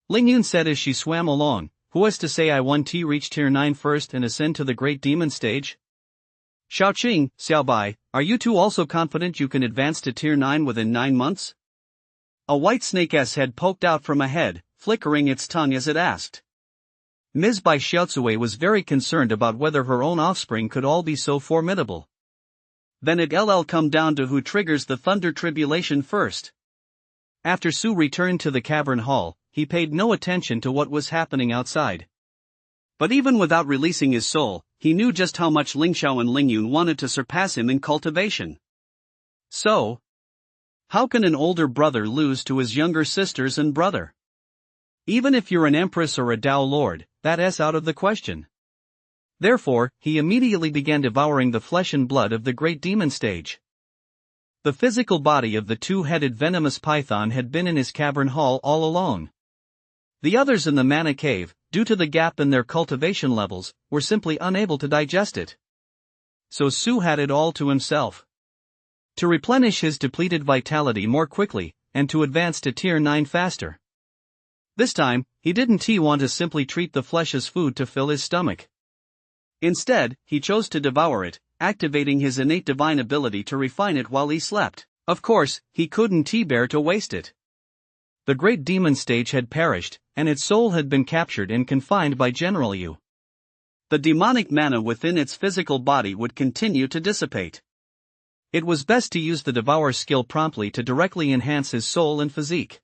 Ling Yun said as she swam along. Who was to say I want to reach Tier 9 first and ascend to the Great Demon stage? Xiaoqing, Xiaobai, are you two also confident you can advance to Tier 9 within 9 months? A white snake's head poked out from ahead, flickering its tongue as it asked. Ms. Bai Xiaozue was very concerned about whether her own offspring could all be so formidable. Then it'll come down to who triggers the thunder tribulation first. After Su returned to the cavern hall, he paid no attention to what was happening outside. But even without releasing his soul, he knew just how much Ling Xiao and Ling Yun wanted to surpass him in cultivation. So, how can an older brother lose to his younger sisters and brother? Even if you're an Empress or a Dao Lord, that's out of the question. Therefore, he immediately began devouring the flesh and blood of the Great Demon stage. The physical body of the two-headed venomous python had been in his cavern hall all along. The others in the mana cave, due to the gap in their cultivation levels, were simply unable to digest it. So Su had it all to himself. To replenish his depleted vitality more quickly, and to advance to Tier 9 faster. This time, he didn't want to simply treat the flesh as food to fill his stomach. Instead, he chose to devour it, activating his innate divine ability to refine it while he slept. Of course, he couldn't bear to waste it. The Great Demon stage had perished, and its soul had been captured and confined by General Yu. The demonic mana within its physical body would continue to dissipate. It was best to use the Devour skill promptly to directly enhance his soul and physique.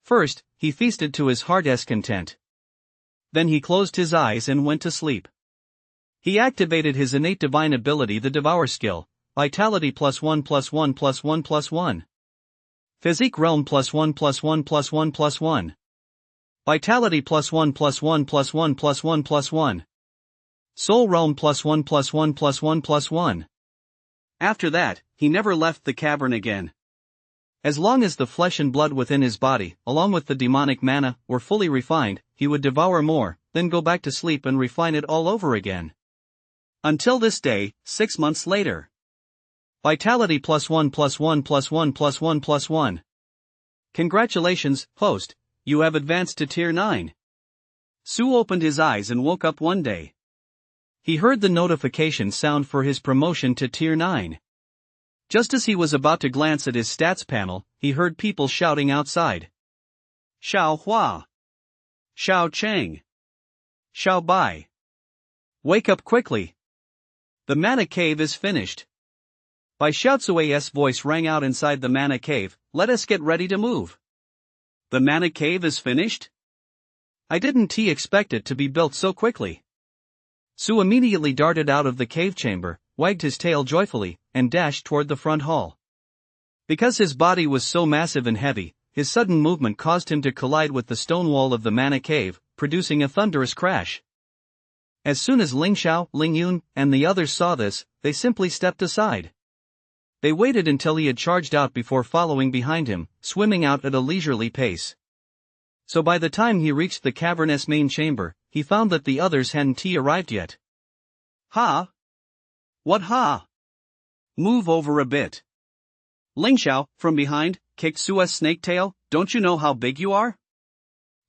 First, he feasted to his heart's content. Then he closed his eyes and went to sleep. He activated his innate divine ability, the Devour skill, Vitality +1+1+1+1. Physique Realm +1+1+1+1. Vitality +1+1+1+1+1+1. Soul Realm +1+1+1+1+1. After that, he never left the cavern again. As long as the flesh and blood within his body, along with the demonic mana, were fully refined, he would devour more, then go back to sleep and refine it all over again. Until this day, 6 months later. Vitality +1+1+1+1+1+1. Congratulations, host, you have advanced to Tier 9. Su opened his eyes and woke up one day. He heard the notification sound for his promotion to Tier 9. Just as he was about to glance at his stats panel, he heard people shouting outside. Xiao Hua. Xiao Cheng. Xiao Bai. Wake up quickly. The mana cave is finished. Bai Xiaozue's voice rang out inside the mana cave, let us get ready to move. The mana cave is finished? I didn't expect it to be built so quickly. Su immediately darted out of the cave chamber, wagged his tail joyfully, and dashed toward the front hall. Because his body was so massive and heavy, his sudden movement caused him to collide with the stone wall of the mana cave, producing a thunderous crash. As soon as Ling Xiao, Ling Yun, and the others saw this, they simply stepped aside. They waited until he had charged out before following behind him, swimming out at a leisurely pace. So by the time he reached the cavernous main chamber, he found that the others hadn't arrived yet. Ha! What ha? Move over a bit. Ling Xiao, from behind, kicked Sua's snake tail. Don't you know how big you are?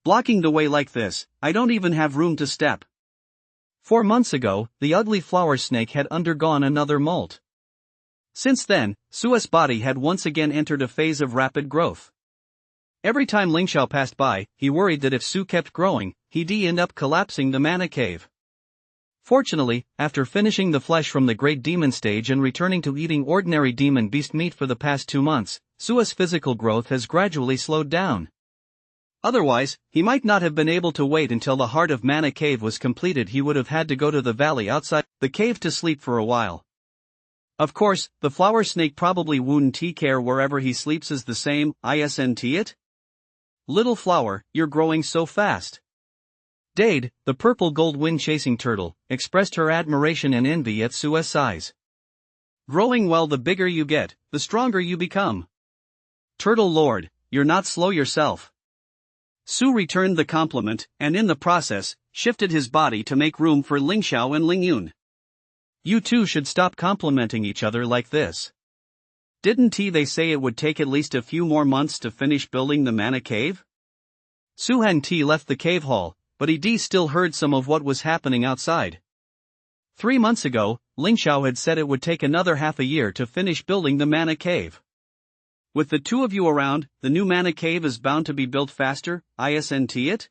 Blocking the way like this, I don't even have room to step. 4 months ago, the ugly flower snake had undergone another molt. Since then, Sua's body had once again entered a phase of rapid growth. Every time Ling Xiao passed by, he worried that if Su kept growing, he'd end up collapsing the mana cave. Fortunately, after finishing the flesh from the great demon stage and returning to eating ordinary demon beast meat for the past 2 months, Sua's physical growth has gradually slowed down. Otherwise, he might not have been able to wait until the heart of Mana Cave was completed. He would have had to go to the valley outside the cave to sleep for a while. Of course, the flower snake probably wouldn't care wherever he sleeps is the same, isn't it? Little flower, you're growing so fast. Dade, the purple gold wind-chasing turtle, expressed her admiration and envy at Sua's size. Growing well, the bigger you get, the stronger you become. Turtle Lord, you're not slow yourself. Su returned the compliment, and in the process, shifted his body to make room for Ling Xiao and Ling Yun. You two should stop complimenting each other like this. Didn't they say it would take at least a few more months to finish building the Mana Cave? Su hadn't left the cave hall, but he still heard some of what was happening outside. 3 months ago, Ling Xiao had said it would take another half a year to finish building the Mana Cave. With the two of you around, the new Mana Cave is bound to be built faster, isn't it?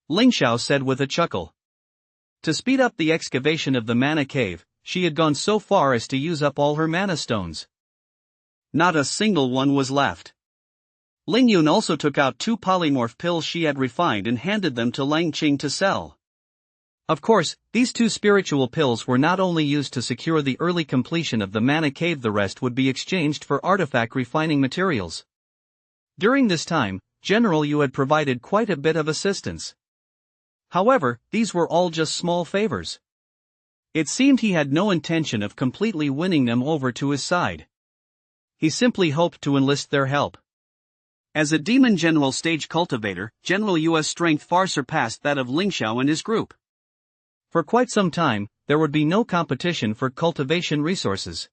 Ling Xiao said with a chuckle. To speed up the excavation of the Mana Cave, she had gone so far as to use up all her mana stones. Not a single one was left. Ling Yun also took out 2 polymorph pills she had refined and handed them to Lang Qing to sell. Of course, these 2 spiritual pills were not only used to secure the early completion of the Mana Cave, the rest would be exchanged for artifact refining materials. During this time, General Yu had provided quite a bit of assistance. However, these were all just small favors. It seemed he had no intention of completely winning them over to his side. He simply hoped to enlist their help. As a demon general stage cultivator, General Yu's strength far surpassed that of Ling Xiao and his group. For quite some time, there would be no competition for cultivation resources.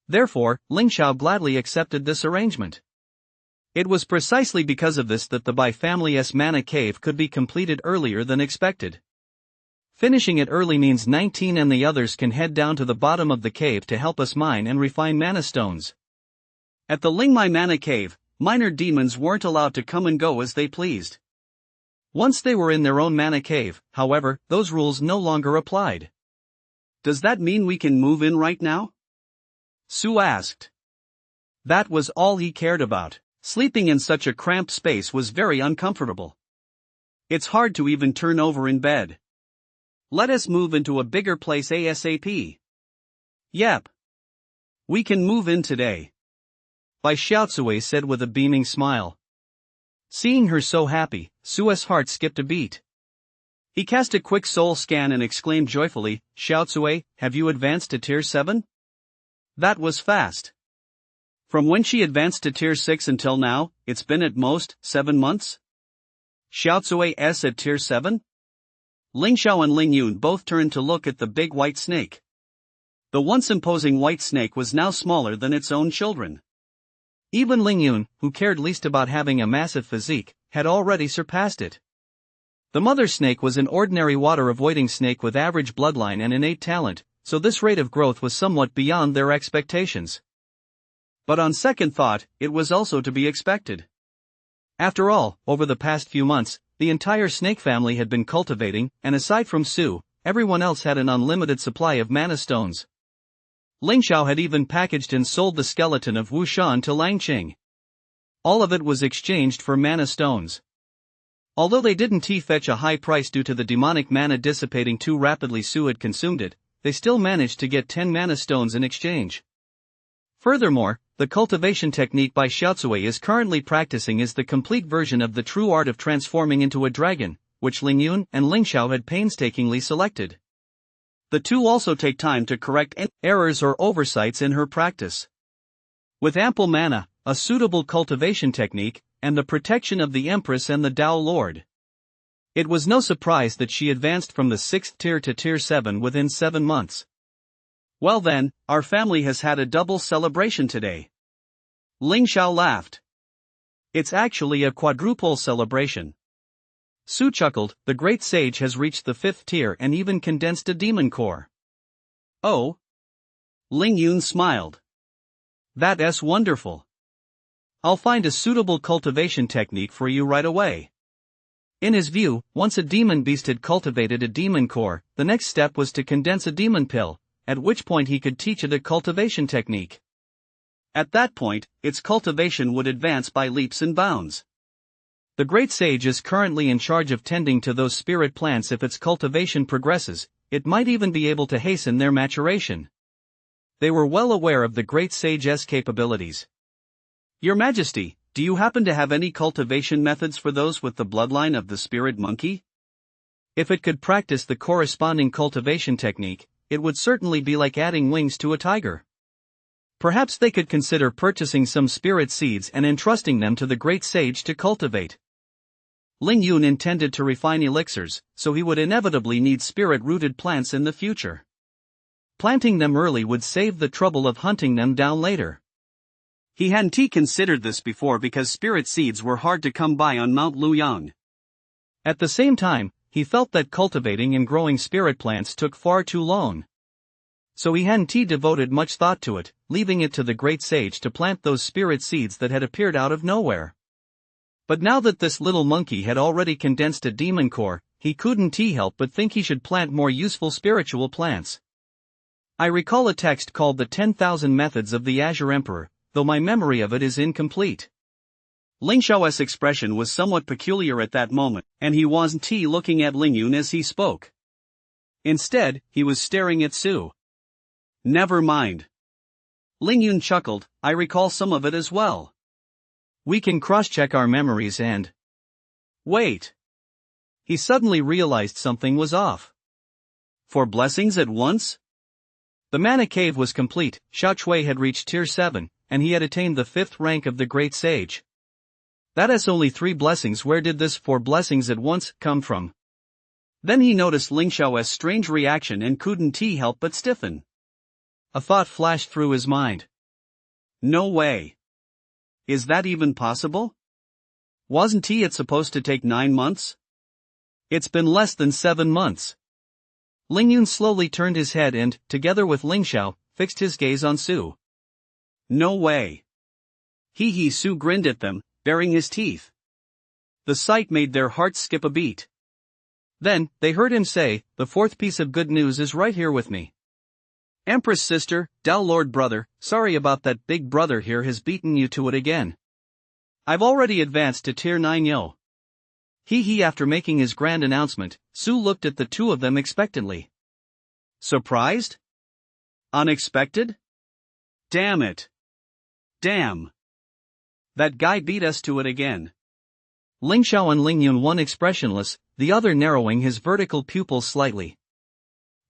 Therefore, Ling Xiao gladly accepted this arrangement. It was precisely because of this that the Bai family's Mana Cave could be completed earlier than expected. Finishing it early means 19 and the others can head down to the bottom of the cave to help us mine and refine mana stones. At the Lingmai Mana Cave, minor demons weren't allowed to come and go as they pleased. Once they were in their own Mana Cave, however, those rules no longer applied. Does that mean we can move in right now? Su asked. That was all he cared about. Sleeping in such a cramped space was very uncomfortable. It's hard to even turn over in bed. Let us move into a bigger place ASAP. Yep. We can move in today. Bai Xiaotsui said with a beaming smile. Seeing her so happy, Sua's heart skipped a beat. He cast a quick soul scan and exclaimed joyfully, Xiaotsui, have you advanced to tier 7? That was fast. From when she advanced to tier 6 until now, it's been at most 7 months? Xiaotsui is at tier 7? Ling Xiao and Ling Yun both turned to look at the big white snake. The once imposing white snake was now smaller than its own children. Even Ling Yun, who cared least about having a massive physique, had already surpassed it. The mother snake was an ordinary water-avoiding snake with average bloodline and innate talent, so this rate of growth was somewhat beyond their expectations. But on second thought, it was also to be expected. After all, over the past few months, the entire snake family had been cultivating, and aside from Su, everyone else had an unlimited supply of mana stones. Ling Xiao had even packaged and sold the skeleton of Wu Shan to Lang Qing. All of it was exchanged for mana stones. Although they didn't fetch a high price due to the demonic mana dissipating too rapidly, Su had consumed it, they still managed to get 10 mana stones in exchange. Furthermore, the cultivation technique Bai Xiaotsui is currently practicing is the complete version of the true art of transforming into a dragon, which Ling Yun and Ling Xiao had painstakingly selected. The two also take time to correct any errors or oversights in her practice. With ample mana, a suitable cultivation technique, and the protection of the Empress and the Tao Lord. It was no surprise that she advanced from the 6th tier to tier 7 within 7 months. Well then, our family has had a double celebration today. Ling Xiao laughed. It's actually a quadruple celebration. Su chuckled, the great sage has reached the 5th tier and even condensed a demon core. Oh? Ling Yun smiled. That's wonderful. I'll find a suitable cultivation technique for you right away. In his view, once a demon beast had cultivated a demon core, the next step was to condense a demon pill, at which point he could teach it a cultivation technique. At that point, its cultivation would advance by leaps and bounds. The great sage is currently in charge of tending to those spirit plants. If its cultivation progresses, it might even be able to hasten their maturation. They were well aware of the great sage's capabilities. Your Majesty, do you happen to have any cultivation methods for those with the bloodline of the spirit monkey? If it could practice the corresponding cultivation technique, it would certainly be like adding wings to a tiger. Perhaps they could consider purchasing some spirit seeds and entrusting them to the great sage to cultivate. Ling Yun intended to refine elixirs, so he would inevitably need spirit-rooted plants in the future. Planting them early would save the trouble of hunting them down later. He hadn't considered this before because spirit seeds were hard to come by on Mount Luyang. At the same time, he felt that cultivating and growing spirit plants took far too long. So he hadn't devoted much thought to it, leaving it to the great sage to plant those spirit seeds that had appeared out of nowhere. But now that this little monkey had already condensed a demon core, he couldn't help but think he should plant more useful spiritual plants. I recall a text called The 10,000 Methods of the Azure Emperor, though my memory of it is incomplete. Ling Xiao's expression was somewhat peculiar at that moment, and he wasn't looking at Ling Yun as he spoke. Instead, he was staring at Su. Never mind. Ling Yun chuckled, I recall some of it as well. We can cross-check our memories and... Wait. He suddenly realized something was off. 4 blessings at once? The mana cave was complete, Xiao Chui had reached tier 7, and he had attained the 5th rank of the great sage. That is only 3 blessings. Where did this 4 blessings at once come from? Then he noticed Ling Xiao's strange reaction and couldn't help but stiffen. A thought flashed through his mind. No way. Is that even possible? Wasn't it supposed to take 9 months? It's been less than 7 months. Ling Yun slowly turned his head and, together with Ling Xiao, fixed his gaze on Su. No way. Su grinned at them, baring his teeth. The sight made their hearts skip a beat. Then, they heard him say, the 4th piece of good news is right here with me. Empress sister, Tao Lord brother, sorry about that. Big brother here has beaten you to it again. I've already advanced to tier 9 yo. After making his grand announcement, Su looked at the two of them expectantly. Surprised? Unexpected? Damn it. Damn. That guy beat us to it again. Ling Xiao and Ling Yun, one expressionless, the other narrowing his vertical pupils slightly.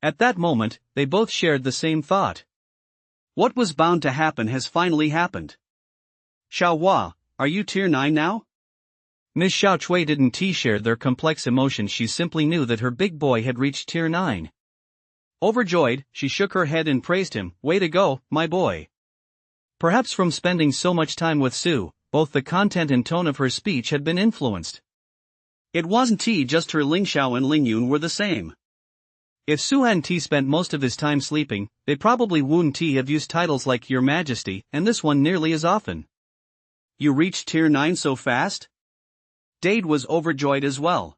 At that moment, they both shared the same thought. What was bound to happen has finally happened. Xiao Hua, are you tier 9 now? Miss Xiao Chui didn't share their complex emotions. She simply knew that her big boy had reached tier 9. Overjoyed, she shook her head and praised him. Way to go, my boy. Perhaps from spending so much time with Su, both the content and tone of her speech had been influenced. It wasn't just her. Ling Xiao and Ling Yun were the same. If Su hadn't spent most of his time sleeping, they probably wouldn't have used titles like Your Majesty and this one nearly as often. You reached tier 9 so fast? Dade was overjoyed as well.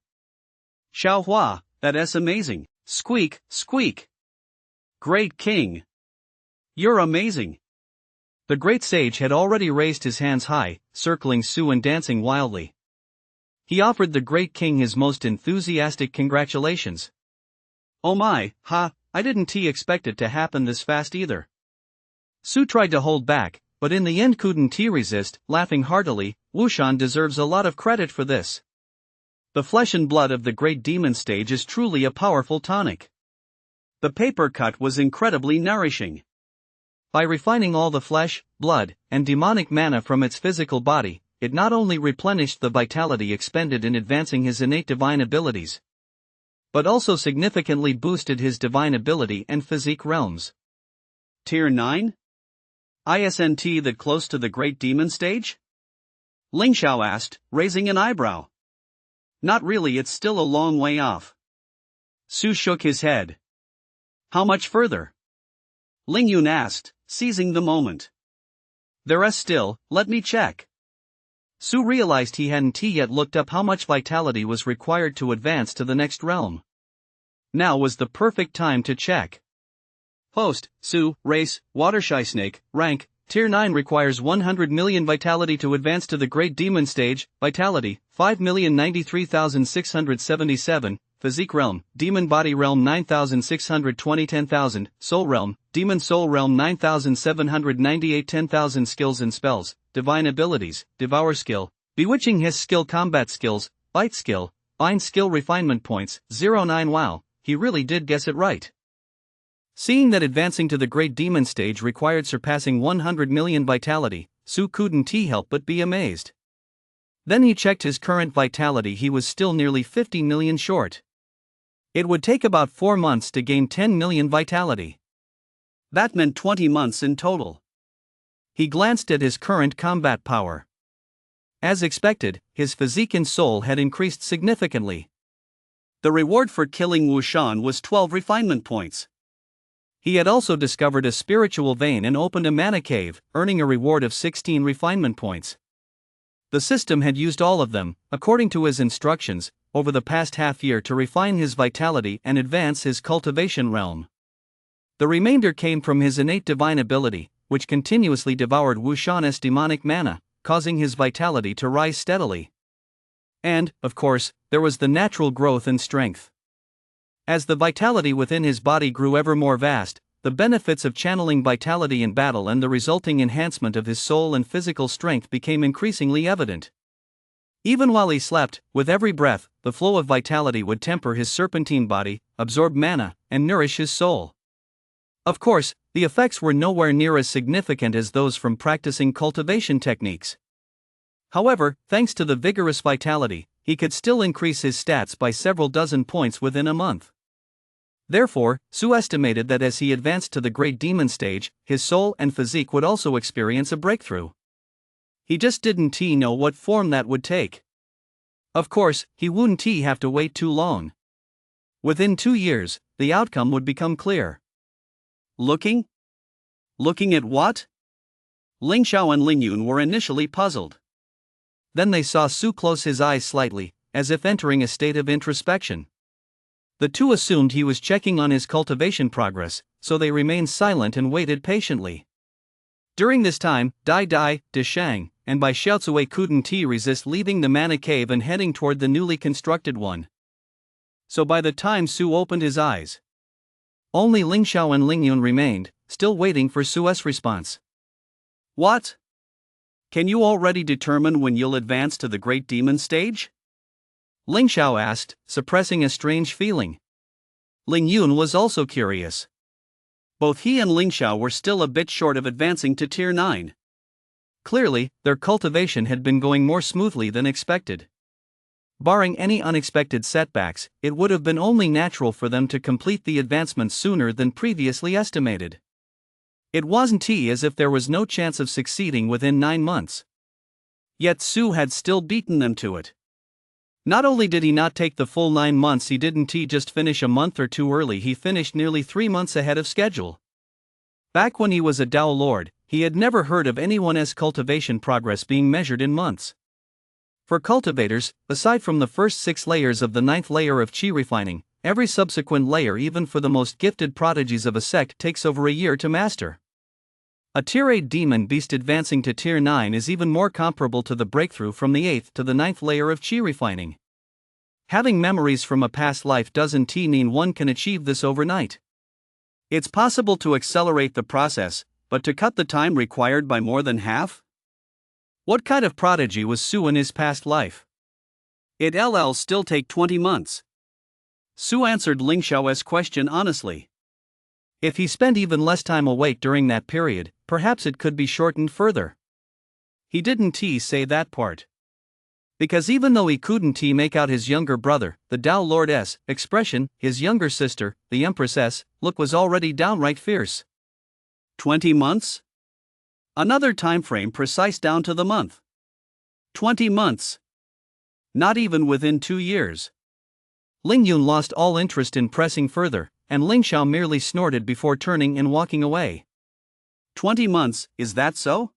Xiao Hua, that's amazing. Squeak, squeak. Great king. You're amazing. The great sage had already raised his hands high, circling Su and dancing wildly. He offered the great king his most enthusiastic congratulations. Oh my, I didn't expect it to happen this fast either. Su tried to hold back, but in the end couldn't resist, laughing heartily. Wushan deserves a lot of credit for this. The flesh and blood of the great demon stage is truly a powerful tonic. The paper cut was incredibly nourishing. By refining all the flesh, blood, and demonic mana from its physical body, it not only replenished the vitality expended in advancing his innate divine abilities, but also significantly boosted his divine ability and physique realms. Tier 9? Isn't that close to the Great Demon stage? Ling Xiao asked, raising an eyebrow. Not really, it's still a long way off. Su shook his head. How much further? Ling Yun asked, seizing the moment. There's still, let me check. Su realized he hadn't yet looked up how much vitality was required to advance to the next realm. Now was the perfect time to check. Host, Su, race, watershy snake, rank, Tier 9 requires 100 million vitality to advance to the Great Demon stage, vitality, 5,093,677, physique realm, demon body realm 9,620 10,000, soul realm, demon soul realm 9,798 10,000 skills and spells, divine abilities, devour skill, bewitching hiss skill combat skills, bite skill, bind skill refinement points, 09 wow, he really did guess it right. Seeing that advancing to the Great Demon stage required surpassing 100 million vitality, Su couldn't help but be amazed. Then he checked his current vitality, he was still nearly 50 million short. It would take about 4 months to gain 10 million vitality. That meant 20 months in total. He glanced at his current combat power. As expected, his physique and soul had increased significantly. The reward for killing Wu Shan was 12 refinement points. He had also discovered a spiritual vein and opened a mana cave, earning a reward of 16 refinement points. The system had used all of them, according to his instructions, over the past half year to refine his vitality and advance his cultivation realm. The remainder came from his innate divine ability, which continuously devoured Wu Shan's demonic mana, causing his vitality to rise steadily. And, of course, there was the natural growth and strength. As the vitality within his body grew ever more vast, the benefits of channeling vitality in battle and the resulting enhancement of his soul and physical strength became increasingly evident. Even while he slept, with every breath, the flow of vitality would temper his serpentine body, absorb mana, and nourish his soul. Of course, the effects were nowhere near as significant as those from practicing cultivation techniques. However, thanks to the vigorous vitality, he could still increase his stats by several dozen points within a month. Therefore, Su estimated that as he advanced to the Great Demon stage, his soul and physique would also experience a breakthrough. He just didn't know what form that would take. Of course, he wouldn't have to wait too long. Within 2 years, the outcome would become clear. Looking? Looking at what? Ling Xiao and Ling Yun were initially puzzled. Then they saw Su close his eyes slightly, as if entering a state of introspection. The two assumed he was checking on his cultivation progress, so they remained silent and waited patiently. During this time, Dai De Shang, and Bai Xiaotsui couldn't resist leaving the mana cave and heading toward the newly constructed one. So by the time Su opened his eyes, only Ling Xiao and Ling Yun remained, still waiting for Su's response. What? Can you already determine when you'll advance to the Great Demon stage? Ling Xiao asked, suppressing a strange feeling. Ling Yun was also curious. Both he and Ling Xiao were still a bit short of advancing to Tier 9. Clearly, their cultivation had been going more smoothly than expected. Barring any unexpected setbacks, it would have been only natural for them to complete the advancement sooner than previously estimated. It wasn't as if there was no chance of succeeding within 9 months. Yet Su had still beaten them to it. Not only did he not take the full 9 months, he didn't just finish a month or two early, he finished nearly 3 months ahead of schedule. Back when he was a Dao Lord, he had never heard of anyone's cultivation progress being measured in months. For cultivators, aside from the first 6 layers of the 9th layer of Qi refining, every subsequent layer, even for the most gifted prodigies of a sect, takes over a year to master. A Tier 8 demon beast advancing to Tier 9 is even more comparable to the breakthrough from the 8th to the 9th layer of Qi refining. Having memories from a past life doesn't mean one can achieve this overnight. It's possible to accelerate the process, but to cut the time required by more than half? What kind of prodigy was Su in his past life? It'll still take 20 months. Su answered Ling Xiao's question honestly. If he spent even less time awake during that period, perhaps it could be shortened further. He didn't say that part. Because even though he couldn't make out his younger brother, the Tao Lord's expression, his younger sister, the Empress's look was already downright fierce. 20 months? Another time frame precise down to the month. 20 months. Not even within 2 years. Ling Yun lost all interest in pressing further, and Ling Xiao merely snorted before turning and walking away. 20 months, is that so?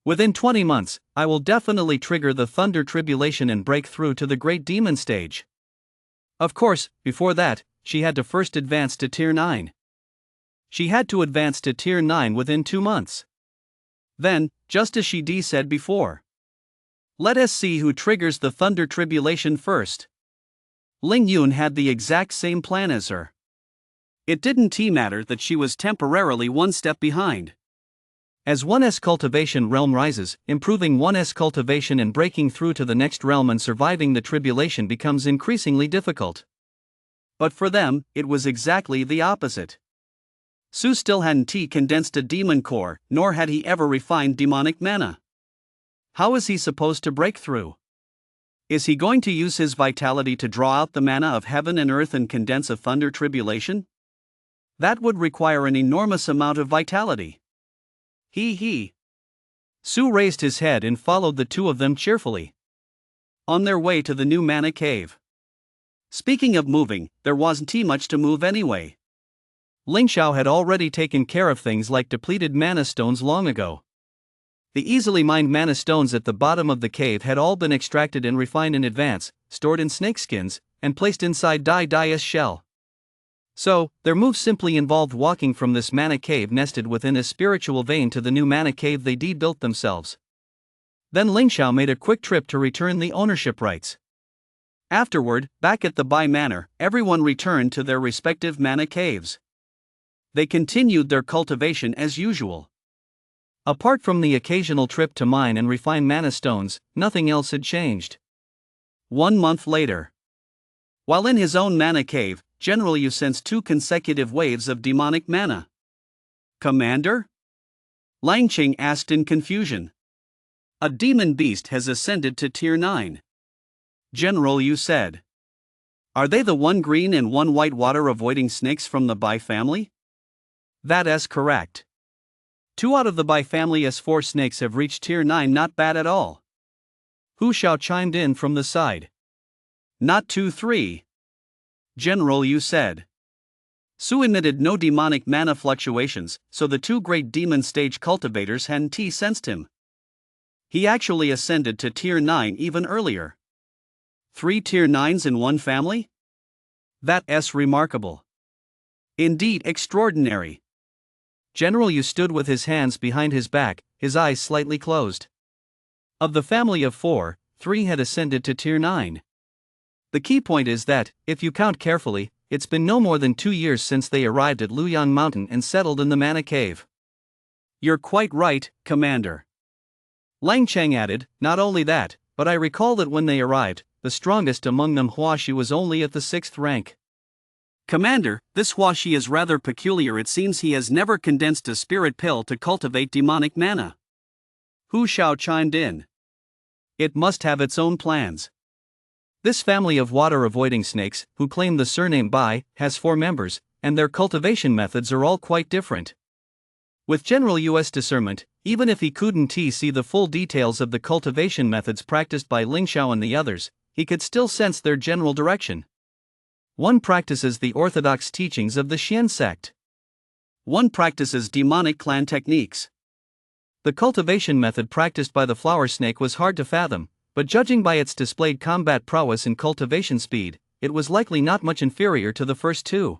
Within 20 months, I will definitely trigger the Thunder Tribulation and break through to the Great Demon stage. Of course, before that, she had to first advance to Tier 9. She had to advance to Tier 9 within 2 months. Then, just as she said before, let us see who triggers the Thunder Tribulation first. Ling Yun had the exact same plan as her. It didn't matter that she was temporarily one step behind. As one's cultivation realm rises, improving one's cultivation and breaking through to the next realm and surviving the tribulation becomes increasingly difficult. But for them, it was exactly the opposite. Su still hadn't condensed a demon core, nor had he ever refined demonic mana. How is he supposed to break through? Is he going to use his vitality to draw out the mana of heaven and earth and condense a thunder tribulation? That would require an enormous amount of vitality. Su raised his head and followed the two of them cheerfully. On their way to the new mana cave. Speaking of moving, there wasn't much to move anyway. Ling Xiao had already taken care of things like depleted mana stones long ago. The easily mined mana stones at the bottom of the cave had all been extracted and refined in advance, stored in snakeskins, and placed inside Dai's shell. So, their move simply involved walking from this mana cave nested within a spiritual vein to the new mana cave they built themselves. Then Ling Xiao made a quick trip to return the ownership rights. Afterward, back at the Bai Manor, everyone returned to their respective mana caves. They continued their cultivation as usual. Apart from the occasional trip to mine and refine mana stones, nothing else had changed. 1 month later. While in his own mana cave, General Yu sensed 2 consecutive waves of demonic mana. Commander? Lang Qing asked in confusion. A demon beast has ascended to Tier 9. General Yu said. Are they the 1 green and 1 white water-avoiding snakes from the Bai family? That is correct. 2 out of the Bai family's 4 snakes have reached Tier 9, not bad at all. Hu Xiao chimed in from the side. Not 2-3. General Yu said. Su admitted no demonic mana fluctuations, so the 2 great demon stage cultivators hadn't sensed him. He actually ascended to Tier 9 even earlier. 3 Tier 9s in 1 family? That's remarkable. Indeed extraordinary. General Yu stood with his hands behind his back, his eyes slightly closed. Of the family of 4, 3 had ascended to Tier 9. The key point is that, if you count carefully, it's been no more than 2 years since they arrived at Luyang Mountain and settled in the Mana Cave. You're quite right, Commander. Lang Cheng added, not only that, but I recall that when they arrived, the strongest among them Huashi was only at the 6th rank. Commander, this Huashi is rather peculiar. It seems he has never condensed a spirit pill to cultivate demonic mana. Hu Xiao chimed in. It must have its own plans. This family of water-avoiding snakes, who claim the surname Bai, has 4 members, and their cultivation methods are all quite different. With General Yu's discernment, even if he couldn't see the full details of the cultivation methods practiced by Ling Xiao and the others, he could still sense their general direction. One practices the orthodox teachings of the Xian sect. One practices demonic clan techniques. The cultivation method practiced by the flower snake was hard to fathom, but judging by its displayed combat prowess and cultivation speed, it was likely not much inferior to the first 2.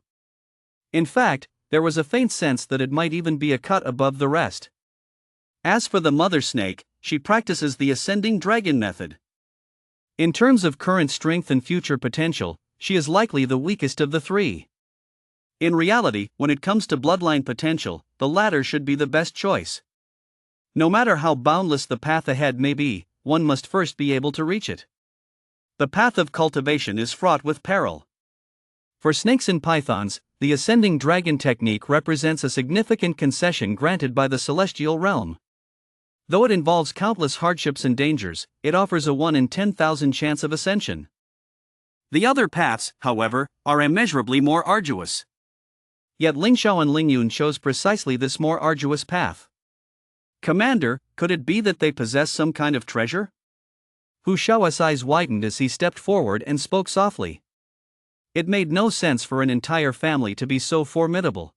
In fact, there was a faint sense that it might even be a cut above the rest. As for the mother snake, she practices the ascending dragon method. In terms of current strength and future potential, she is likely the weakest of the 3. In reality, when it comes to bloodline potential, the latter should be the best choice. No matter how boundless the path ahead may be, one must first be able to reach it. The path of cultivation is fraught with peril. For snakes and pythons, the ascending dragon technique represents a significant concession granted by the celestial realm. Though it involves countless hardships and dangers, it offers a 1 in 10,000 chance of ascension. The other paths, however, are immeasurably more arduous. Yet Ling Xiao and Ling Yun chose precisely this more arduous path. Commander, could it be that they possess some kind of treasure? Hu Shao's eyes widened as he stepped forward and spoke softly. It made no sense for an entire family to be so formidable.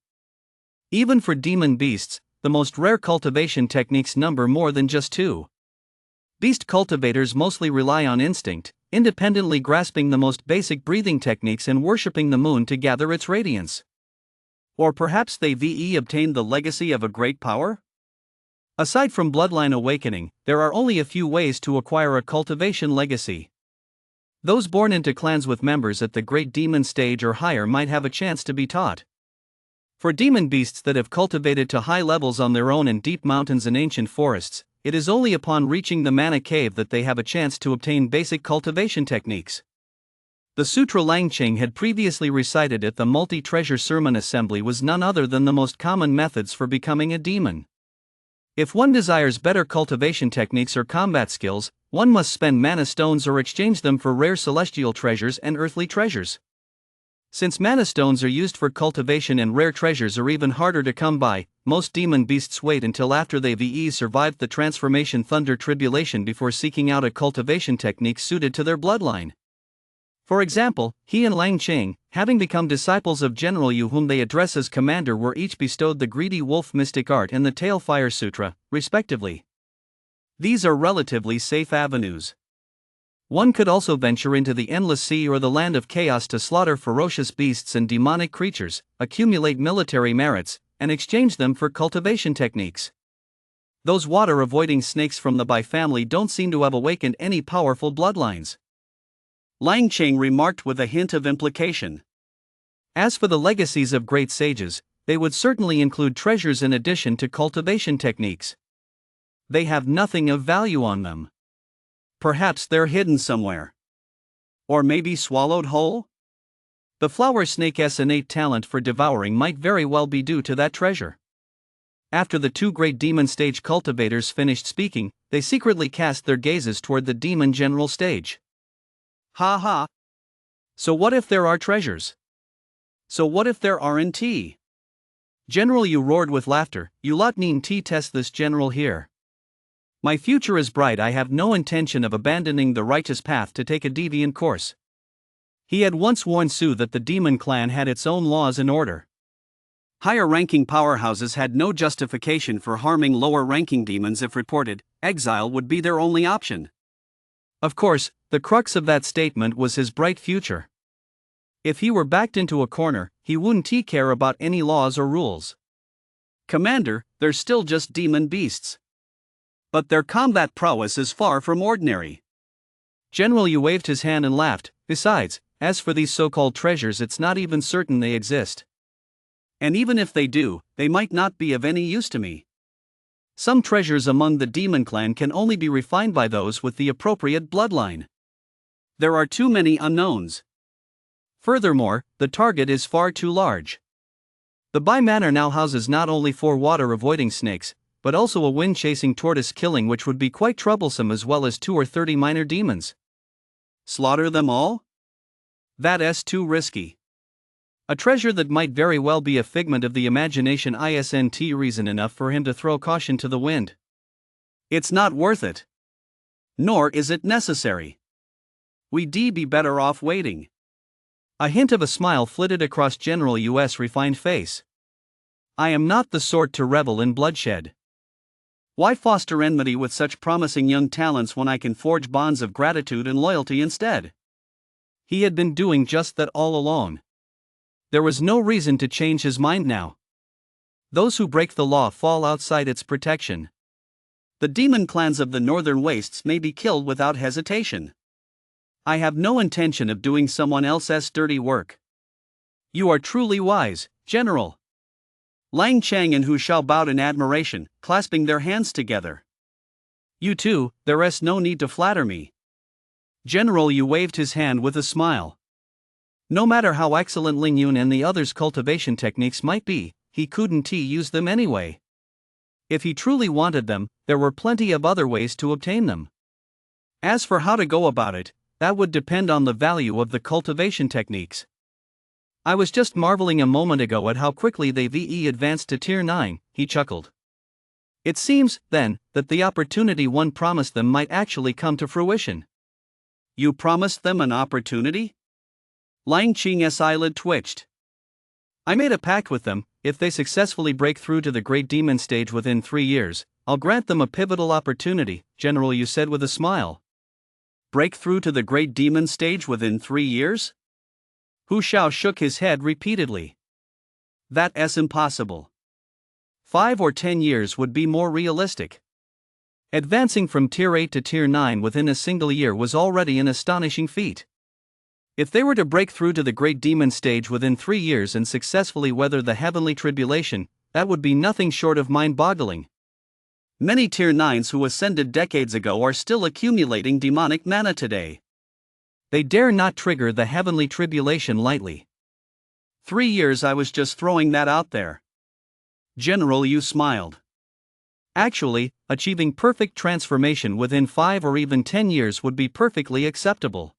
Even for demon beasts, the most rare cultivation techniques number more than just 2. Beast cultivators mostly rely on instinct, independently grasping the most basic breathing techniques and worshipping the moon to gather its radiance. Or perhaps they obtained the legacy of a great power? Aside from bloodline awakening, there are only a few ways to acquire a cultivation legacy. Those born into clans with members at the great demon stage or higher might have a chance to be taught. For demon beasts that have cultivated to high levels on their own in deep mountains and ancient forests, it is only upon reaching the mana cave that they have a chance to obtain basic cultivation techniques. The sutra Lang Ching had previously recited at the multi-treasure sermon assembly was none other than the most common methods for becoming a demon. If one desires better cultivation techniques or combat skills, one must spend mana stones or exchange them for rare celestial treasures and earthly treasures. Since mana stones are used for cultivation and rare treasures are even harder to come by, most demon beasts wait until after they've survived the transformation thunder tribulation before seeking out a cultivation technique suited to their bloodline. For example, he and Lang Ching, having become disciples of General Yu whom they address as commander, were each bestowed the greedy wolf mystic art and the tail fire sutra, respectively. These are relatively safe avenues. One could also venture into the endless sea or the land of chaos to slaughter ferocious beasts and demonic creatures, accumulate military merits, and exchange them for cultivation techniques. Those water-avoiding snakes from the Bai family don't seem to have awakened any powerful bloodlines. Lang Ching remarked with a hint of implication. As for the legacies of great sages, they would certainly include treasures in addition to cultivation techniques. They have nothing of value on them. Perhaps they're hidden somewhere. Or maybe swallowed whole? The flower snake's innate talent for devouring might very well be due to that treasure. After the 2 great demon stage cultivators finished speaking, they secretly cast their gazes toward the demon general stage. Ha ha. So what if there are treasures? So what if there aren't? General Yu roared with laughter. You lot need to test this general here. My future is bright. I have no intention of abandoning the righteous path to take a deviant course. He had once warned Su that the demon clan had its own laws and order. Higher-ranking powerhouses had no justification for harming lower-ranking demons if reported. Exile would be their only option. Of course, the crux of that statement was his bright future. If he were backed into a corner, he wouldn't care about any laws or rules. Commander, they're still just demon beasts. But their combat prowess is far from ordinary. General Yu waved his hand and laughed. Besides, as for these so-called treasures, it's not even certain they exist. And even if they do, they might not be of any use to me. Some treasures among the demon clan can only be refined by those with the appropriate bloodline. There are too many unknowns. Furthermore, the target is far too large. The Bai Manor now houses not only 4 water-avoiding snakes, but also a wind-chasing tortoise killing, which would be quite troublesome, as well as 2 or 30 minor demons. Slaughter them all? That's too risky. A treasure that might very well be a figment of the imagination isn't reason enough for him to throw caution to the wind. It's not worth it. Nor is it necessary. We'd be better off waiting. A hint of a smile flitted across General Yu's refined face. I am not the sort to revel in bloodshed. Why foster enmity with such promising young talents when I can forge bonds of gratitude and loyalty instead? He had been doing just that all along. There was no reason to change his mind now. Those who break the law fall outside its protection. The demon clans of the northern wastes may be killed without hesitation. I have no intention of doing someone else's dirty work. You are truly wise, General. Lang Chang and Hu Shao bowed in admiration, clasping their hands together. You too, there's no need to flatter me. General Yu waved his hand with a smile. No matter how excellent Ling Yun and the others' cultivation techniques might be, he couldn't use them anyway. If he truly wanted them, there were plenty of other ways to obtain them. As for how to go about it, that would depend on the value of the cultivation techniques. I was just marveling a moment ago at how quickly they advanced to Tier 9, he chuckled. It seems, then, that the opportunity one promised them might actually come to fruition. You promised them an opportunity? Lang Qing's eyelid twitched. I made a pact with them. If they successfully break through to the Great Demon stage within 3 years, I'll grant them a pivotal opportunity, General Yu said with a smile. Break through to the Great Demon stage within 3 years? Hu Xiao shook his head repeatedly. That's impossible. 5 or 10 years would be more realistic. Advancing from Tier 8 to Tier 9 within a single year was already an astonishing feat. If they were to break through to the Great Demon stage within 3 years and successfully weather the heavenly tribulation, that would be nothing short of mind-boggling. Many Tier 9s who ascended decades ago are still accumulating demonic mana today. They dare not trigger the heavenly tribulation lightly. 3 years, I was just throwing that out there. General Yu smiled. Actually, achieving perfect transformation within 5 or even 10 years would be perfectly acceptable.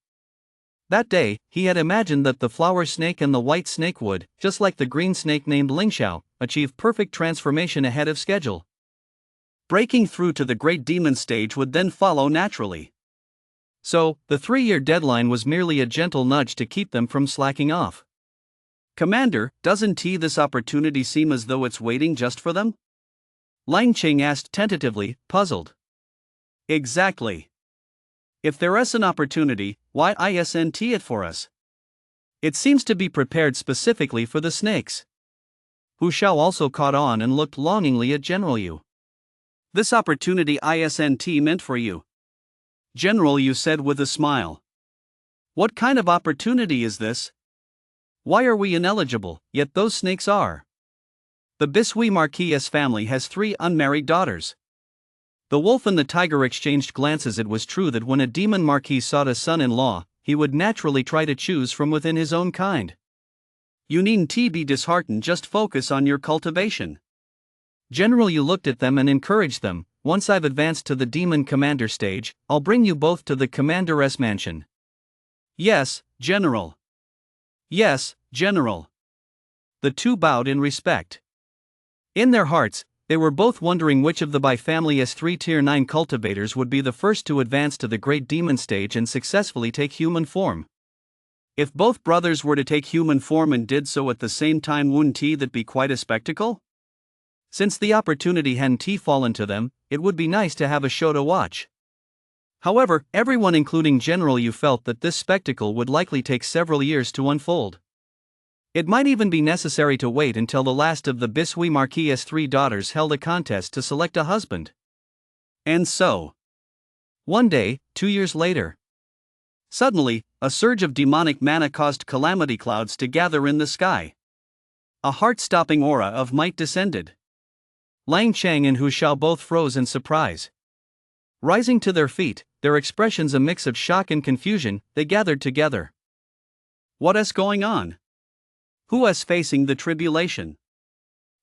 That day, he had imagined that the flower snake and the white snake would, just like the green snake named Lingxiao, achieve perfect transformation ahead of schedule. Breaking through to the Great Demon stage would then follow naturally. So, the 3-year deadline was merely a gentle nudge to keep them from slacking off. Commander, doesn't this opportunity seem as though it's waiting just for them? Lang Qing asked tentatively, puzzled. Exactly. If there is an opportunity, why isn't it for us? It seems to be prepared specifically for the snakes. Hu Xiao also caught on and looked longingly at General Yu. This opportunity isn't meant for you, General Yu said with a smile. What kind of opportunity is this? Why are we ineligible, yet those snakes are? The Bisui Marquis family has 3 unmarried daughters. The wolf and the tiger exchanged glances. It was true that when a demon marquis sought a son-in-law, he would naturally try to choose from within his own kind. You needn't be disheartened, just focus on your cultivation. General Yu looked at them and encouraged them. Once I've advanced to the demon commander stage, I'll bring you both to the commander's mansion. Yes, General. Yes, General. The two bowed in respect. In their hearts, they were both wondering which of the Bai family's 3 Tier 9 cultivators would be the first to advance to the Great Demon stage and successfully take human form. If both brothers were to take human form and did so at the same time, wouldn't that be quite a spectacle? Since the opportunity hadn't fallen to them, it would be nice to have a show to watch. However, everyone including General Yu felt that this spectacle would likely take several years to unfold. It might even be necessary to wait until the last of the Bisui Marquis' 3 daughters held a contest to select a husband. And so, one day, 2 years later, suddenly, a surge of demonic mana caused calamity clouds to gather in the sky. A heart-stopping aura of might descended. Lang Chang and Hu Xiao both froze in surprise. Rising to their feet, their expressions a mix of shock and confusion, they gathered together. What is going on? Who is facing the tribulation?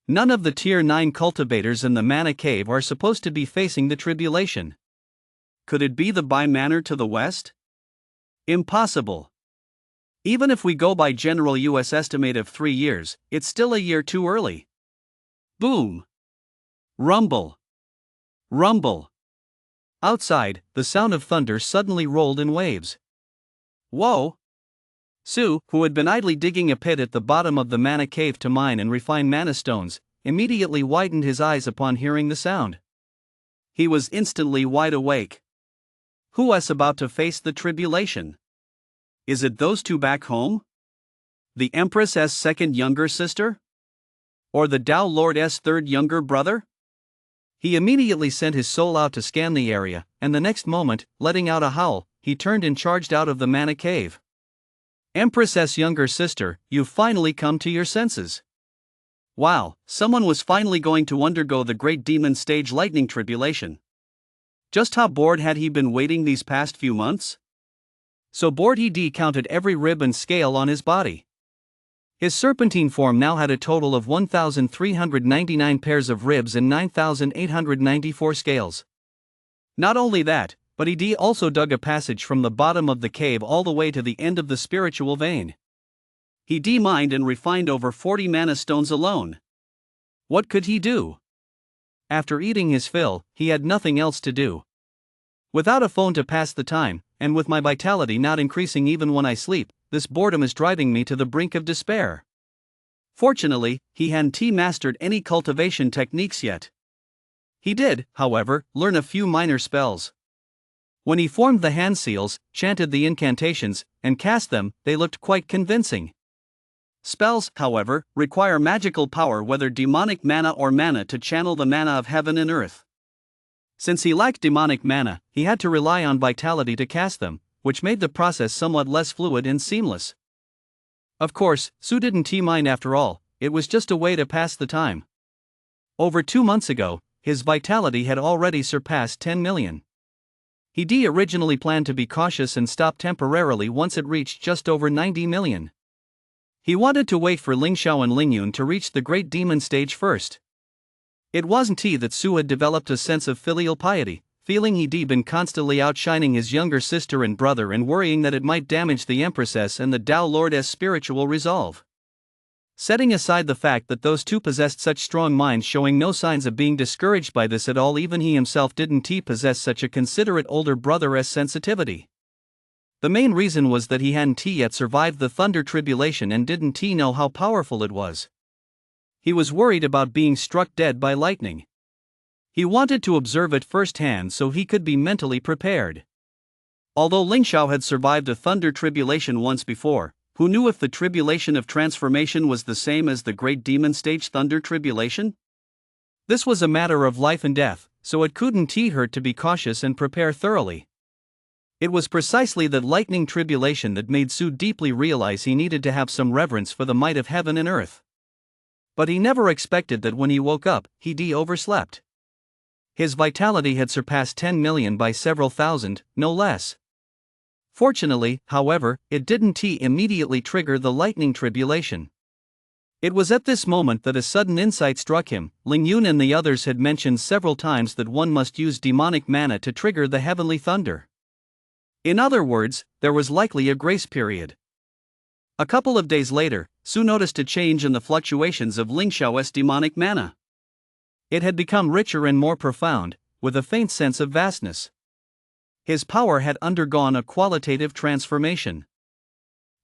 None of the Tier 9 cultivators in the Mana Cave are supposed to be facing the tribulation. Could it be the Bai Manor to the west? Impossible. Even if we go by General Yu's estimate of 3 years, it's still a year too early. Boom! Rumble! Rumble! Outside, the sound of thunder suddenly rolled in waves. Whoa! Su, who had been idly digging a pit at the bottom of the Mana Cave to mine and refine mana stones, immediately widened his eyes upon hearing the sound. He was instantly wide awake. Who is about to face the tribulation? Is it those 2 back home? The Empress's second younger sister? Or the Tao Lord's 3rd younger brother? He immediately sent his soul out to scan the area, and the next moment, letting out a howl, he turned and charged out of the Mana Cave. Empress's younger sister, you've finally come to your senses. Wow, someone was finally going to undergo the Great Demon stage lightning tribulation. Just how bored had he been waiting these past few months? So bored he counted every rib and scale on his body. His serpentine form now had a total of 1,399 pairs of ribs and 9,894 scales. Not only that, but he also dug a passage from the bottom of the cave all the way to the end of the spiritual vein. He mined and refined over 40 mana stones alone. What could he do? After eating his fill, he had nothing else to do. Without a phone to pass the time, and with my vitality not increasing even when I sleep, this boredom is driving me to the brink of despair. Fortunately, he hadn't mastered any cultivation techniques yet. He did, however, learn a few minor spells. When he formed the hand seals, chanted the incantations, and cast them, they looked quite convincing. Spells, however, require magical power, whether demonic mana or mana, to channel the mana of heaven and earth. Since he lacked demonic mana, he had to rely on vitality to cast them, which made the process somewhat less fluid and seamless. Of course, Sue didn't mine after all, it was just a way to pass the time. Over 2 months ago, his vitality had already surpassed 10 million. He originally planned to be cautious and stop temporarily once it reached just over 90 million. He wanted to wait for Ling Xiao and Ling Yun to reach the great demon stage first. It wasn't that Sue had developed a sense of filial piety, feeling he'd been constantly outshining his younger sister and brother and worrying that it might damage the Empress's and the Tao Lord's spiritual resolve. Setting aside the fact that those two possessed such strong minds, showing no signs of being discouraged by this at all, even he himself didn't possess such a considerate older brother's sensitivity. The main reason was that he hadn't yet survived the Thunder Tribulation and didn't know how powerful it was. He was worried about being struck dead by lightning. He wanted to observe it firsthand so he could be mentally prepared. Although Ling Xiao had survived a Thunder Tribulation once before, who knew if the Tribulation of Transformation was the same as the Great Demon Stage Thunder Tribulation? This was a matter of life and death, so it couldn't hurt to be cautious and prepare thoroughly. It was precisely that lightning tribulation that made Sue deeply realize he needed to have some reverence for the might of heaven and earth. But he never expected that when he woke up, he'd overslept. His vitality had surpassed 10 million by several thousand, no less. Fortunately, however, it didn't immediately trigger the lightning tribulation. It was at this moment that a sudden insight struck him. Ling Yun and the others had mentioned several times that one must use demonic mana to trigger the heavenly thunder. In other words, there was likely a grace period. A couple of days later, Sue noticed a change in the fluctuations of Ling Xiao's demonic mana. It had become richer and more profound, with a faint sense of vastness. His power had undergone a qualitative transformation.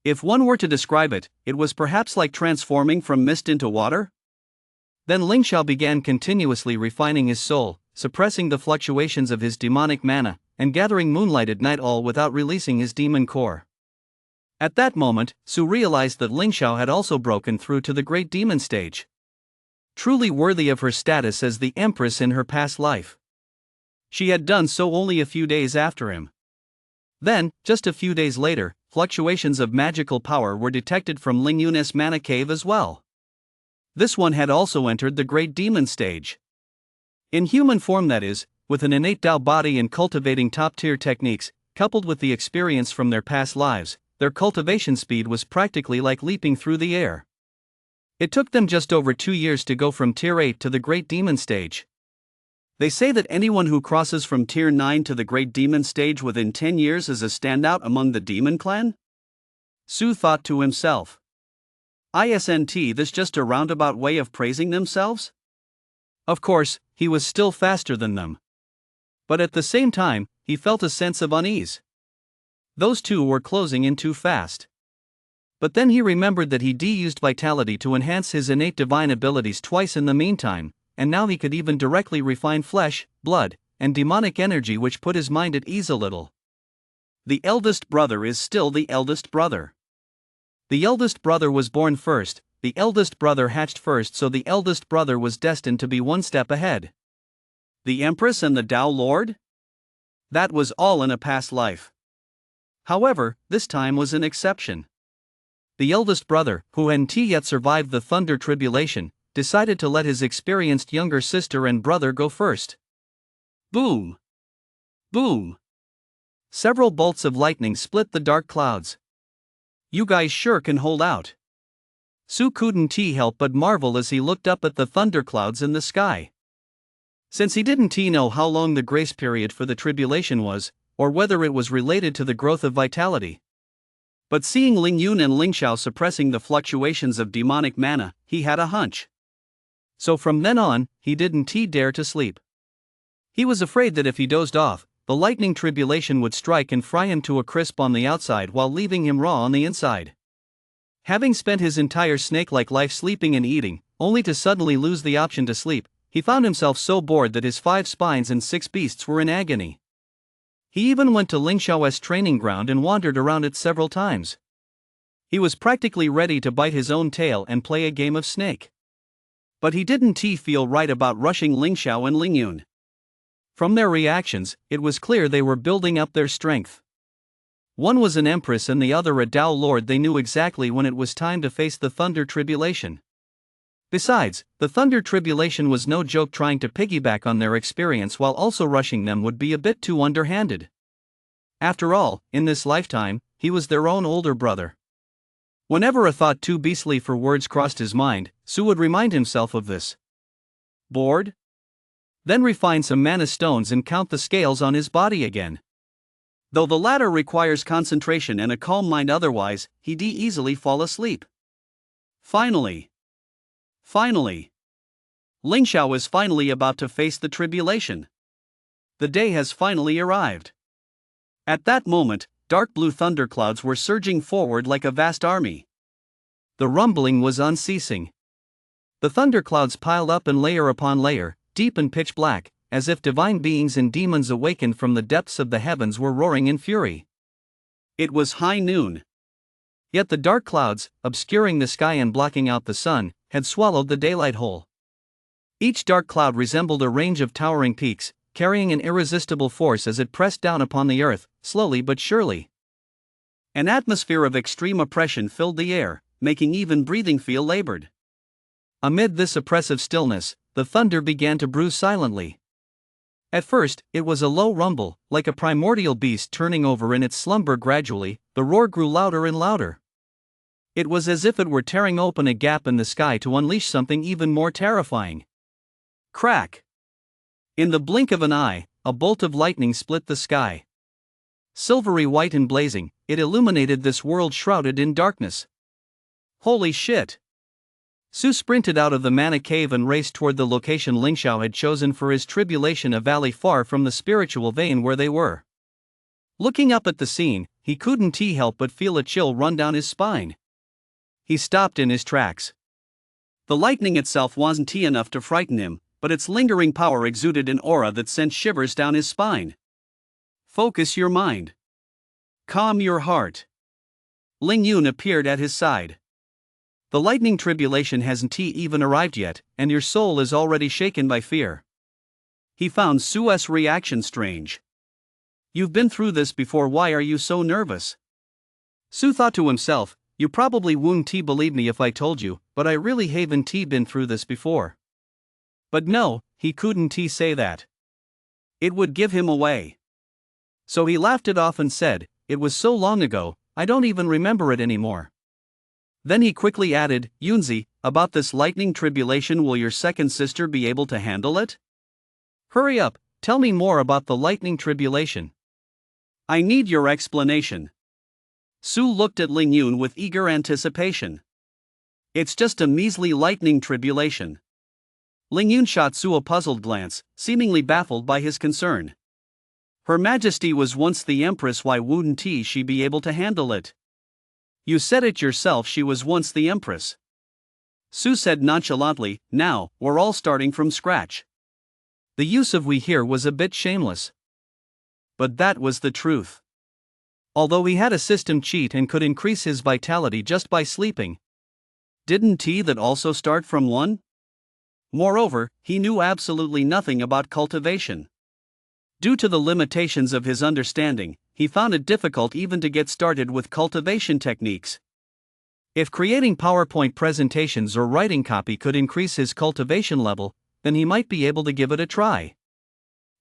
If one were to describe it, it was perhaps like transforming from mist into water. Then Ling Xiao began continuously refining his soul, suppressing the fluctuations of his demonic mana, and gathering moonlight at night, all without releasing his demon core. At that moment, Sue realized that Ling Xiao had also broken through to the great demon stage. Truly worthy of her status as the Empress in her past life. She had done so only a few days after him. Then, just a few days later, fluctuations of magical power were detected from Ling Yun's mana cave as well. This one had also entered the great demon stage. In human form, that is, with an innate Tao body and cultivating top-tier techniques, coupled with the experience from their past lives, their cultivation speed was practically like leaping through the air. It took them just over 2 years to go from Tier 8 to the Great Demon stage. They say that anyone who crosses from Tier 9 to the Great Demon stage within 10 years is a standout among the Demon Clan? Sue thought to himself. Isn't this just a roundabout way of praising themselves? Of course, he was still faster than them. But at the same time, he felt a sense of unease. Those two were closing in too fast. But then he remembered that he'd used vitality to enhance his innate divine abilities twice in the meantime, and now he could even directly refine flesh, blood, and demonic energy, which put his mind at ease a little. The eldest brother is still the eldest brother. The eldest brother was born first, the eldest brother hatched first, so the eldest brother was destined to be one step ahead. The Empress and the Tao Lord? That was all in a past life. However, this time was an exception. The eldest brother, who hadn't yet survived the Thunder Tribulation, decided to let his experienced younger sister and brother go first. Boom! Boom! Several bolts of lightning split the dark clouds. "You guys sure can hold out." Su couldn't help but marvel as he looked up at the thunderclouds in the sky. Since he didn't know how long the grace period for the tribulation was, or whether it was related to the growth of vitality. But seeing Ling Yun and Ling Xiao suppressing the fluctuations of demonic mana, he had a hunch. So from then on, he didn't dare to sleep. He was afraid that if he dozed off, the lightning tribulation would strike and fry him to a crisp on the outside while leaving him raw on the inside. Having spent his entire snake-like life sleeping and eating, only to suddenly lose the option to sleep, he found himself so bored that his 5 spines and 6 beasts were in agony. He even went to Ling Xiao's training ground and wandered around it several times. He was practically ready to bite his own tail and play a game of snake. But he didn't feel right about rushing Ling Xiao and Ling Yun. From their reactions, it was clear they were building up their strength. One was an empress and the other a Tao lord. They knew exactly when it was time to face the thunder tribulation. Besides, the thunder tribulation was no joke. Trying to piggyback on their experience while also rushing them would be a bit too underhanded. After all, in this lifetime, he was their own older brother. Whenever a thought too beastly for words crossed his mind, Su would remind himself of this. Bored? Then refine some mana stones and count the scales on his body again. Though the latter requires concentration and a calm mind, otherwise, he'd easily fall asleep. Finally, Ling Xiao is finally about to face the tribulation. The day has finally arrived. At that moment, dark blue thunderclouds were surging forward like a vast army. The rumbling was unceasing. The thunderclouds piled up in layer upon layer, deep and pitch black, as if divine beings and demons awakened from the depths of the heavens were roaring in fury. It was high noon. Yet the dark clouds, obscuring the sky and blocking out the sun, had swallowed the daylight whole. Each dark cloud resembled a range of towering peaks, carrying an irresistible force as it pressed down upon the earth, slowly but surely. An atmosphere of extreme oppression filled the air, making even breathing feel labored. Amid this oppressive stillness, the thunder began to brew silently. At first, it was a low rumble, like a primordial beast turning over in its slumber. Gradually, the roar grew louder and louder. It was as if it were tearing open a gap in the sky to unleash something even more terrifying. Crack! In the blink of an eye, a bolt of lightning split the sky. Silvery white and blazing, it illuminated this world shrouded in darkness. Holy shit! Su sprinted out of the mana cave and raced toward the location Ling Xiao had chosen for his tribulation, a valley far from the spiritual vein where they were. Looking up at the scene, he couldn't help but feel a chill run down his spine. He stopped in his tracks. The lightning itself wasn't enough to frighten him, but its lingering power exuded an aura that sent shivers down his spine. Focus your mind. Calm your heart. Ling Yun appeared at his side. The lightning tribulation hasn't even arrived yet, and your soul is already shaken by fear. He found Su's reaction strange. You've been through this before, why are you so nervous? Su thought to himself, you probably wouldn't believe me if I told you, but I really haven't been through this before. But no, he couldn't say that. It would give him away. So he laughed it off and said, it was so long ago, I don't even remember it anymore. Then he quickly added, Yunzi, about this lightning tribulation, will your second sister be able to handle it? Hurry up, tell me more about the lightning tribulation. I need your explanation. Su looked at Ling Yun with eager anticipation. It's just a measly lightning tribulation. Ling Yun shot Su a puzzled glance, seemingly baffled by his concern. Her Majesty was once the Empress, why wouldn't she be able to handle it? You said it yourself, she was once the Empress. Su said nonchalantly, now, we're all starting from scratch. The use of we here was a bit shameless. But that was the truth. Although he had a system cheat and could increase his vitality just by sleeping, didn't that also start from 1? Moreover, he knew absolutely nothing about cultivation. Due to the limitations of his understanding, he found it difficult even to get started with cultivation techniques. If creating PowerPoint presentations or writing copy could increase his cultivation level, then he might be able to give it a try.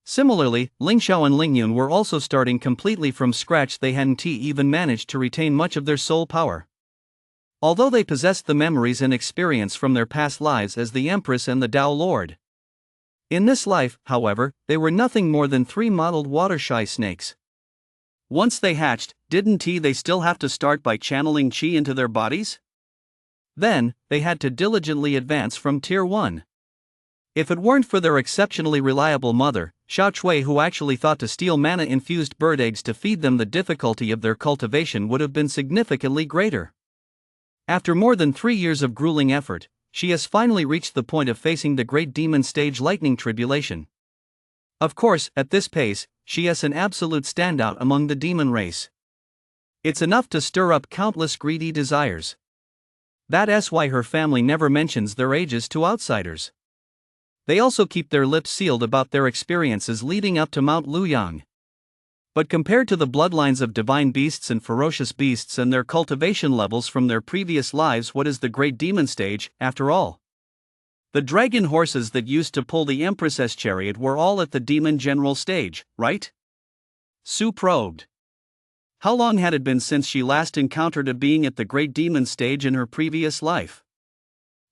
Similarly, Ling Xiao and Ling Yun were also starting completely from scratch. They hadn't even managed to retain much of their soul power. Although they possessed the memories and experience from their past lives as the Empress and the Tao Lord. In this life, however, they were nothing more than 3 mottled water-shy snakes. Once they hatched, didn't they still have to start by channeling qi into their bodies? Then, they had to diligently advance from Tier 1. If it weren't for their exceptionally reliable mother, Xiao Chui, who actually thought to steal mana-infused bird eggs to feed them, the difficulty of their cultivation would have been significantly greater. After more than 3 years of grueling effort, she has finally reached the point of facing the Great Demon Stage Lightning Tribulation. Of course, at this pace, she is an absolute standout among the demon race. It's enough to stir up countless greedy desires. That's why her family never mentions their ages to outsiders. They also keep their lips sealed about their experiences leading up to Mount Luyang. But compared to the bloodlines of divine beasts and ferocious beasts and their cultivation levels from their previous lives, what is the Great Demon Stage, after all? The dragon horses that used to pull the Empress's chariot were all at the Demon General stage, right? Su probed. How long had it been since she last encountered a being at the Great Demon stage in her previous life?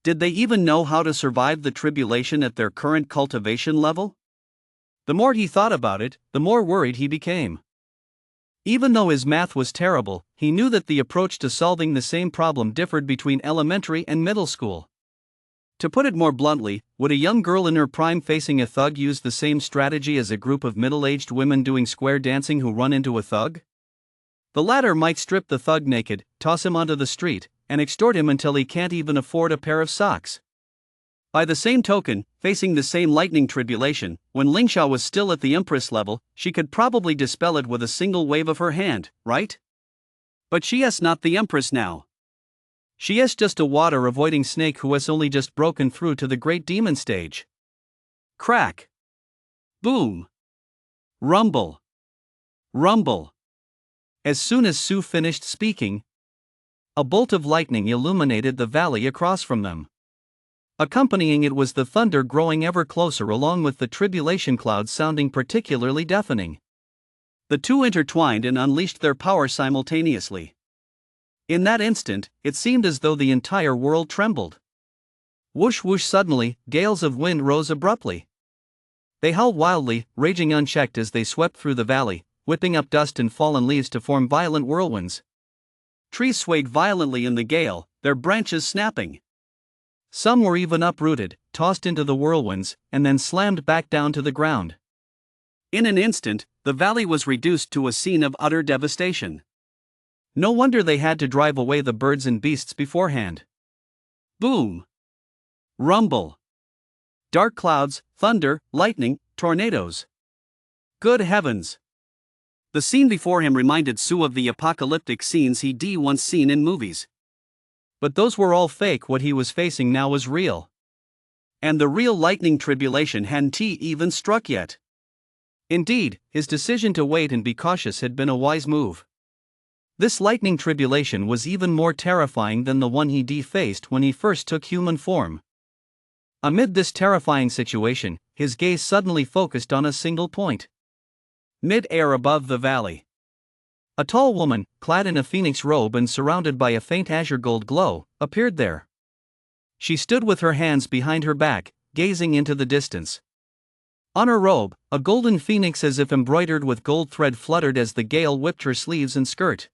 Did they even know how to survive the tribulation at their current cultivation level? The more he thought about it, the more worried he became. Even though his math was terrible, he knew that the approach to solving the same problem differed between elementary and middle school. To put it more bluntly, would a young girl in her prime facing a thug use the same strategy as a group of middle-aged women doing square dancing who run into a thug? The latter might strip the thug naked, toss him onto the street, and extort him until he can't even afford a pair of socks. By the same token, facing the same lightning tribulation, when Ling Xiao was still at the Empress level, she could probably dispel it with a single wave of her hand, right? But she is not the Empress now. She is just a water-avoiding snake who has only just broken through to the Great Demon stage. Crack. Boom. Rumble. Rumble. As soon as Su finished speaking, a bolt of lightning illuminated the valley across from them. Accompanying it was the thunder growing ever closer, along with the tribulation clouds sounding particularly deafening. The two intertwined and unleashed their power simultaneously. In that instant, it seemed as though the entire world trembled. Whoosh whoosh! Suddenly, gales of wind rose abruptly. They howled wildly, raging unchecked as they swept through the valley, whipping up dust and fallen leaves to form violent whirlwinds. Trees swayed violently in the gale, their branches snapping. Some were even uprooted, tossed into the whirlwinds, and then slammed back down to the ground. In an instant, the valley was reduced to a scene of utter devastation. No wonder they had to drive away the birds and beasts beforehand. Boom! Rumble! Dark clouds, thunder, lightning, tornadoes. Good heavens! The scene before him reminded Su of the apocalyptic scenes he'd once seen in movies. But those were all fake. What he was facing now was real. And the real lightning tribulation hadn't even struck yet. Indeed, his decision to wait and be cautious had been a wise move. This lightning tribulation was even more terrifying than the one he faced when he first took human form. Amid this terrifying situation, his gaze suddenly focused on a single point. Mid-air above the valley. A tall woman, clad in a phoenix robe and surrounded by a faint azure gold glow, appeared there. She stood with her hands behind her back, gazing into the distance. On her robe, a golden phoenix as if embroidered with gold thread fluttered as the gale whipped her sleeves and skirt.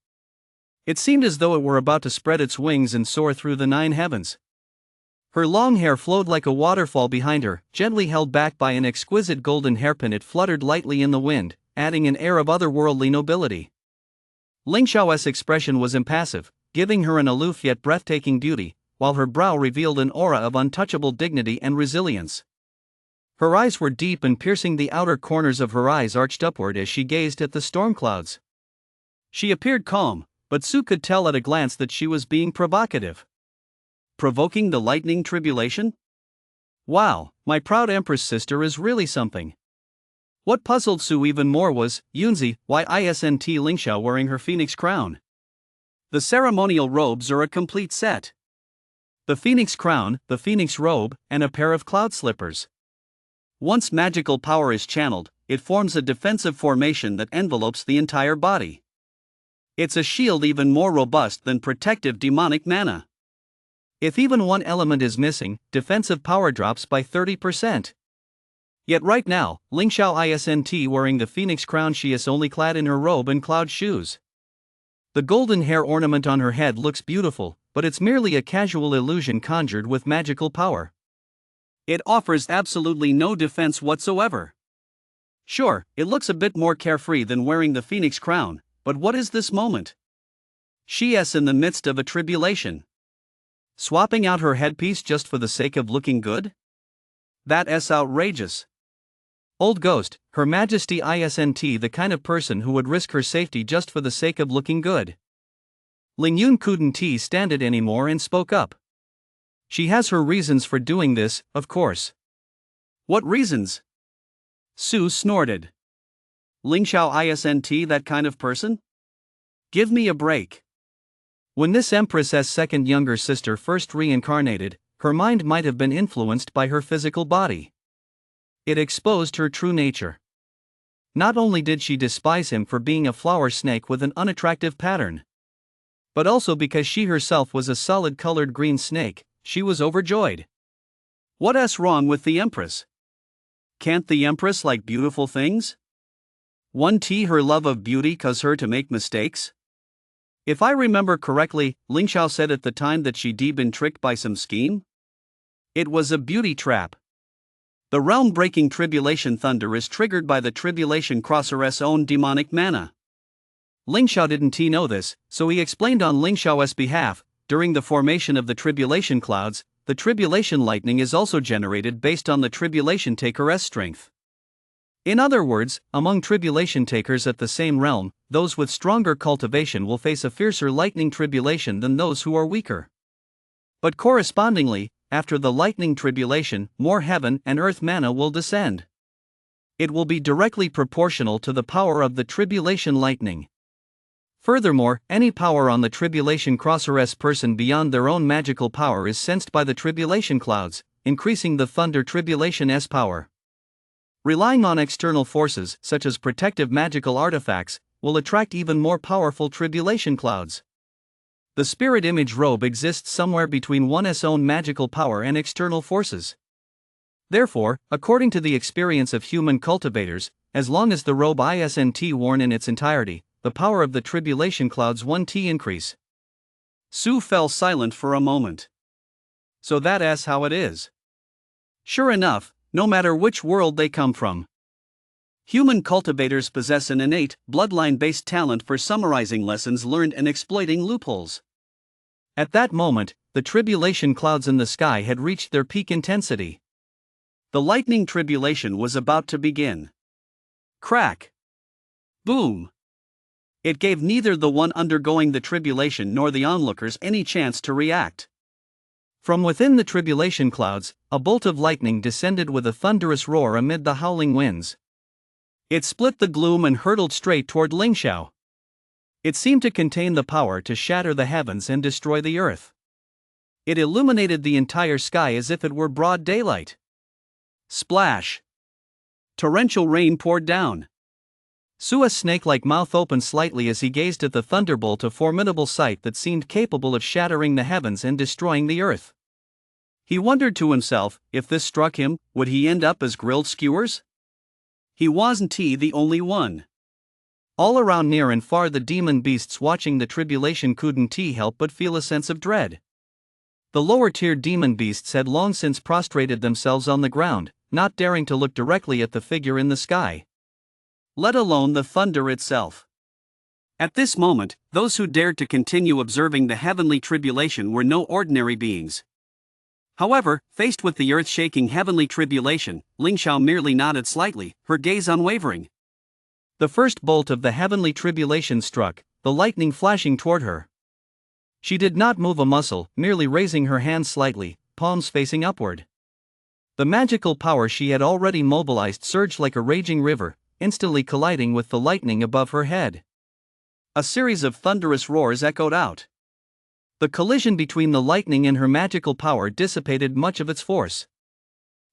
It seemed as though it were about to spread its wings and soar through the 9 heavens. Her long hair flowed like a waterfall behind her, gently held back by an exquisite golden hairpin. It fluttered lightly in the wind, adding an air of otherworldly nobility. Ling Xiao's expression was impassive, giving her an aloof yet breathtaking beauty, while her brow revealed an aura of untouchable dignity and resilience. Her eyes were deep and piercing, the outer corners of her eyes arched upward as she gazed at the storm clouds. She appeared calm, but Su could tell at a glance that she was being provocative. Provoking the lightning tribulation? Wow, my proud Empress sister is really something. What puzzled Su even more was, Yunzi, why isn't Ling Xiao wearing her phoenix crown? The ceremonial robes are a complete set. The phoenix crown, the phoenix robe, and a pair of cloud slippers. Once magical power is channeled, it forms a defensive formation that envelopes the entire body. It's a shield even more robust than protective demonic mana. If even one element is missing, defensive power drops by 30%. Yet right now, Ling Xiao isn't wearing the phoenix crown, she is only clad in her robe and cloud shoes. The golden hair ornament on her head looks beautiful, but it's merely a casual illusion conjured with magical power. It offers absolutely no defense whatsoever. Sure, it looks a bit more carefree than wearing the phoenix crown, but what is this moment? She is in the midst of a tribulation. Swapping out her headpiece just for the sake of looking good? That's outrageous. Old ghost, Her Majesty isn't the kind of person who would risk her safety just for the sake of looking good. Ling Yun couldn't stand it anymore and spoke up. She has her reasons for doing this, of course. What reasons? Su snorted. Ling Xiao isn't that kind of person? Give me a break. When this Empress's second younger sister first reincarnated, her mind might have been influenced by her physical body. It exposed her true nature. Not only did she despise him for being a flower snake with an unattractive pattern, but also because she herself was a solid-colored green snake, she was overjoyed. What's wrong with the Empress? Can't the Empress like beautiful things? One her love of beauty cause her to make mistakes? If I remember correctly, Ling Xiao said at the time that she'd been tricked by some scheme? It was a beauty trap. The realm-breaking tribulation thunder is triggered by the tribulation crosser's own demonic mana. Ling Xiao didn't know this, so he explained on Ling Xiao's behalf. During the formation of the tribulation clouds, the tribulation lightning is also generated based on the tribulation taker's strength. In other words, among tribulation takers at the same realm, those with stronger cultivation will face a fiercer lightning tribulation than those who are weaker. But correspondingly, after the lightning tribulation, more heaven and earth mana will descend. It will be directly proportional to the power of the tribulation lightning. Furthermore, any power on the tribulation crosser's person beyond their own magical power is sensed by the tribulation clouds, increasing the thunder tribulation's power. Relying on external forces, such as protective magical artifacts, will attract even more powerful tribulation clouds. The spirit image robe exists somewhere between one's own magical power and external forces. Therefore, according to the experience of human cultivators, as long as the robe isn't worn in its entirety, the power of the tribulation clouds 1t increase. Su fell silent for a moment. So that's how it is. Sure enough, no matter which world they come from, human cultivators possess an innate, bloodline-based talent for summarizing lessons learned and exploiting loopholes. At that moment, the tribulation clouds in the sky had reached their peak intensity. The lightning tribulation was about to begin. Crack! Boom! It gave neither the one undergoing the tribulation nor the onlookers any chance to react. From within the tribulation clouds, a bolt of lightning descended with a thunderous roar amid the howling winds. It split the gloom and hurtled straight toward Ling Xiao. It seemed to contain the power to shatter the heavens and destroy the earth. It illuminated the entire sky as if it were broad daylight. Splash! Torrential rain poured down. Sua's snake-like mouth opened slightly as he gazed at the thunderbolt, a formidable sight that seemed capable of shattering the heavens and destroying the earth. He wondered to himself, if this struck him, would he end up as grilled skewers? He wasn't the only one. All around near and far the demon beasts watching the tribulation couldn't help but feel a sense of dread. The lower-tier demon beasts had long since prostrated themselves on the ground, not daring to look directly at the figure in the sky, let alone the thunder itself. At this moment, those who dared to continue observing the heavenly tribulation were no ordinary beings. However, faced with the earth-shaking heavenly tribulation, Ling Xiao merely nodded slightly, her gaze unwavering. The first bolt of the heavenly tribulation struck, the lightning flashing toward her. She did not move a muscle, merely raising her hands slightly, palms facing upward. The magical power she had already mobilized surged like a raging river, instantly colliding with the lightning above her head. A series of thunderous roars echoed out. The collision between the lightning and her magical power dissipated much of its force.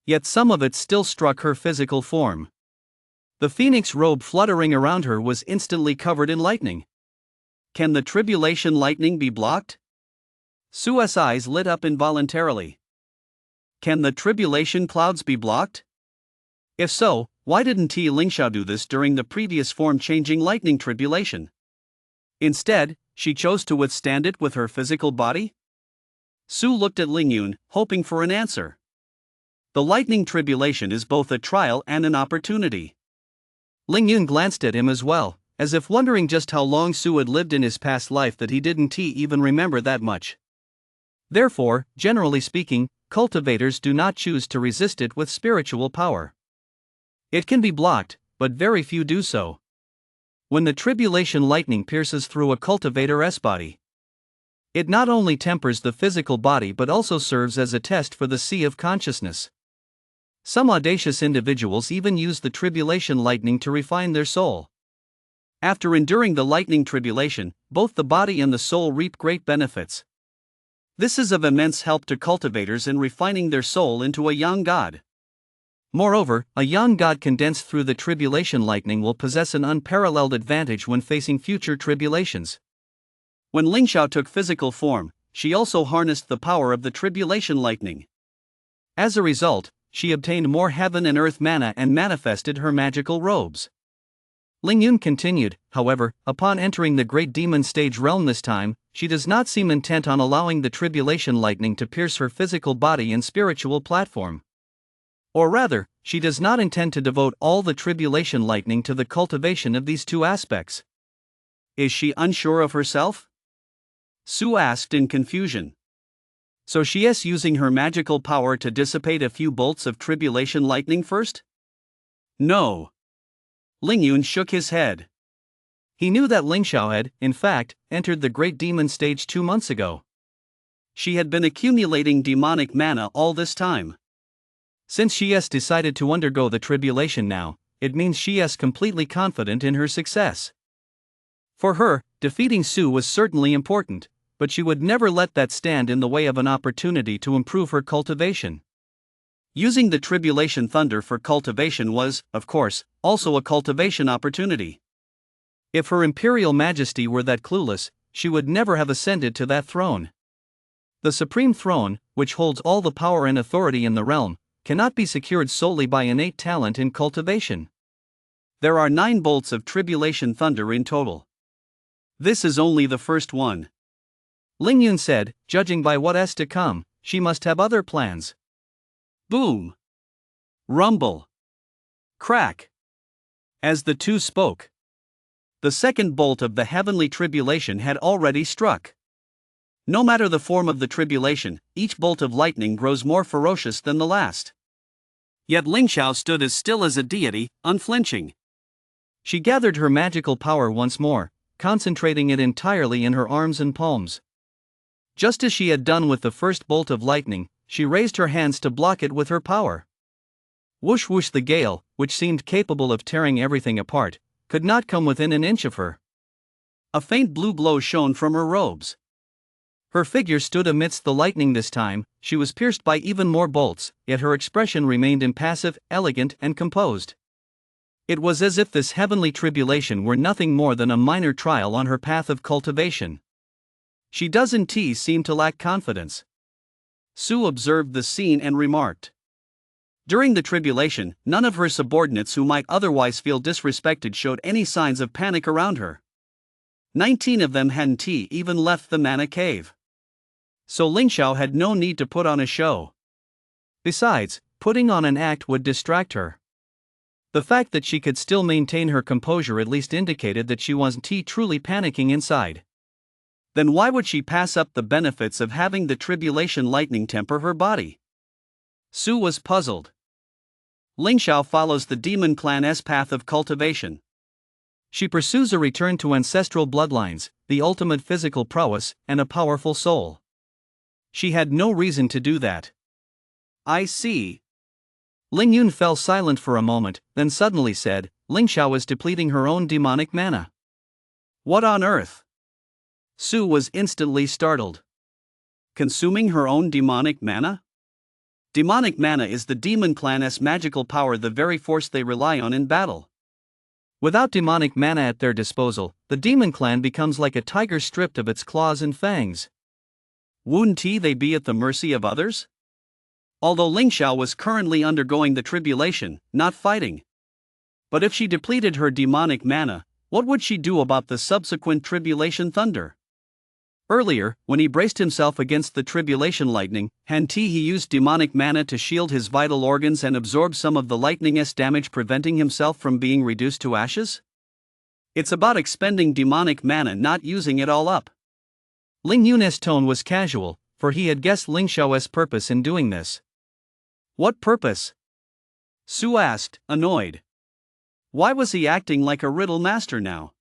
Yet some of it still struck her physical form. The phoenix robe fluttering around her was instantly covered in lightning. Can the tribulation lightning be blocked? Su's eyes lit up involuntarily. Can the tribulation clouds be blocked? If so, why didn't Lingxiao do this during the previous form-changing lightning tribulation? Instead, she chose to withstand it with her physical body? Su looked at Lingyun, hoping for an answer. The lightning tribulation is both a trial and an opportunity. Lingyun glanced at him as well, as if wondering just how long Su had lived in his past life that he didn't even remember that much. Therefore, generally speaking, cultivators do not choose to resist it with spiritual power. It can be blocked, but very few do so. When the tribulation lightning pierces through a cultivator's body, it not only tempers the physical body but also serves as a test for the sea of consciousness. Some audacious individuals even use the tribulation lightning to refine their soul. After enduring the lightning tribulation, both the body and the soul reap great benefits. This is of immense help to cultivators in refining their soul into a young god. Moreover, a young god condensed through the tribulation lightning will possess an unparalleled advantage when facing future tribulations. When Lingxiao took physical form, she also harnessed the power of the tribulation lightning. As a result, she obtained more heaven and earth mana and manifested her magical robes. Lingyun continued, however, upon entering the great demon stage realm this time, she does not seem intent on allowing the tribulation lightning to pierce her physical body and spiritual platform. Or rather, she does not intend to devote all the tribulation lightning to the cultivation of these two aspects. Is she unsure of herself? Su asked in confusion. So she is using her magical power to dissipate a few bolts of tribulation lightning first? No. Lingyun shook his head. He knew that Lingxiao had, in fact, entered the great demon stage 2 months ago. She had been accumulating demonic mana all this time. Since she has decided to undergo the tribulation now, it means she is completely confident in her success. For her, defeating Su was certainly important, but she would never let that stand in the way of an opportunity to improve her cultivation. Using the tribulation thunder for cultivation was, of course, also a cultivation opportunity. If her imperial majesty were that clueless, she would never have ascended to that throne. The supreme throne, which holds all the power and authority in the realm, cannot be secured solely by innate talent in cultivation. There are 9 bolts of tribulation thunder in total. This is only the first one. Lingyun said, judging by what is to come, she must have other plans. Boom! Rumble! Crack! As the two spoke, the second bolt of the heavenly tribulation had already struck. No matter the form of the tribulation, each bolt of lightning grows more ferocious than the last. Yet Lingxiao stood as still as a deity, unflinching. She gathered her magical power once more, concentrating it entirely in her arms and palms. Just as she had done with the first bolt of lightning, she raised her hands to block it with her power. Whoosh whoosh, the gale, which seemed capable of tearing everything apart, could not come within an inch of her. A faint blue glow shone from her robes. Her figure stood amidst the lightning this time. She was pierced by even more bolts, yet her expression remained impassive, elegant, and composed. It was as if this heavenly tribulation were nothing more than a minor trial on her path of cultivation. She doesn't seem to lack confidence. Su observed the scene and remarked. During the tribulation, none of her subordinates who might otherwise feel disrespected showed any signs of panic around her. 19 of them hadn't even left the mana cave. So Lingxiao had no need to put on a show. Besides, putting on an act would distract her. The fact that she could still maintain her composure at least indicated that she wasn't truly panicking inside. Then why would she pass up the benefits of having the tribulation lightning temper her body? Su was puzzled. Lingxiao follows the demon clan's path of cultivation. She pursues a return to ancestral bloodlines, the ultimate physical prowess, and a powerful soul. She had no reason to do that. I see. Lingyun fell silent for a moment, then suddenly said, Lingxiao is depleting her own demonic mana. What on earth? Su was instantly startled. Consuming her own demonic mana? Demonic mana is the demon clan's magical power, the very force they rely on in battle. Without demonic mana at their disposal, the demon clan becomes like a tiger stripped of its claws and fangs. Wouldn't they be at the mercy of others? Although Ling Xiao was currently undergoing the tribulation, not fighting. But if she depleted her demonic mana, what would she do about the subsequent tribulation thunder? Earlier, when he braced himself against the tribulation lightning, he used demonic mana to shield his vital organs and absorb some of the lightning's damage, preventing himself from being reduced to ashes? It's about expending demonic mana, not using it all up. Ling Yun's tone was casual, for he had guessed Ling Xiao's purpose in doing this. What purpose? Su asked, annoyed. Why was he acting like a riddle master now?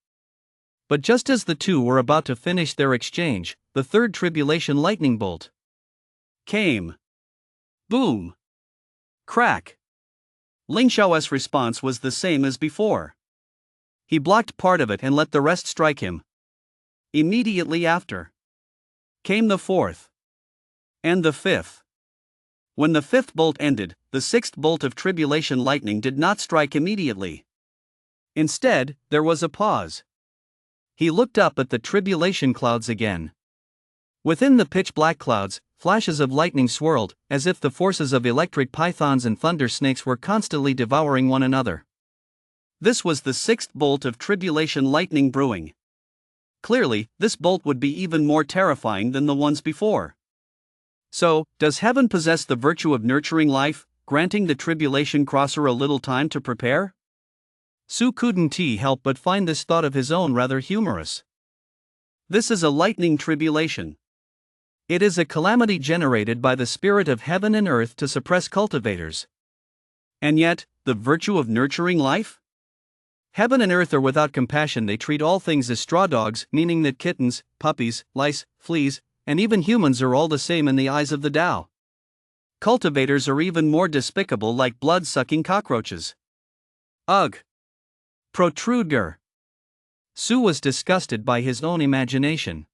But just as the two were about to finish their exchange, the third tribulation lightning bolt came. Boom. Crack. Ling Xiao's response was the same as before. He blocked part of it and let the rest strike him. Immediately after came the fourth. And the fifth. When the fifth bolt ended, the sixth bolt of tribulation lightning did not strike immediately. Instead, there was a pause. He looked up at the tribulation clouds again. Within the pitch-black clouds, flashes of lightning swirled, as if the forces of electric pythons and thunder snakes were constantly devouring one another. This was the sixth bolt of tribulation lightning brewing. Clearly, this bolt would be even more terrifying than the ones before. So, does heaven possess the virtue of nurturing life, granting the tribulation crosser a little time to prepare? Su couldn't help but find this thought of his own rather humorous. This is a lightning tribulation. It is a calamity generated by the spirit of heaven and earth to suppress cultivators. And yet, the virtue of nurturing life? Heaven and earth are without compassion. They treat all things as straw dogs, meaning that kittens, puppies, lice, fleas, and even humans are all the same in the eyes of the Tao. Cultivators are even more despicable, like blood-sucking cockroaches. Ugh! Protruder. Su was disgusted by his own imagination.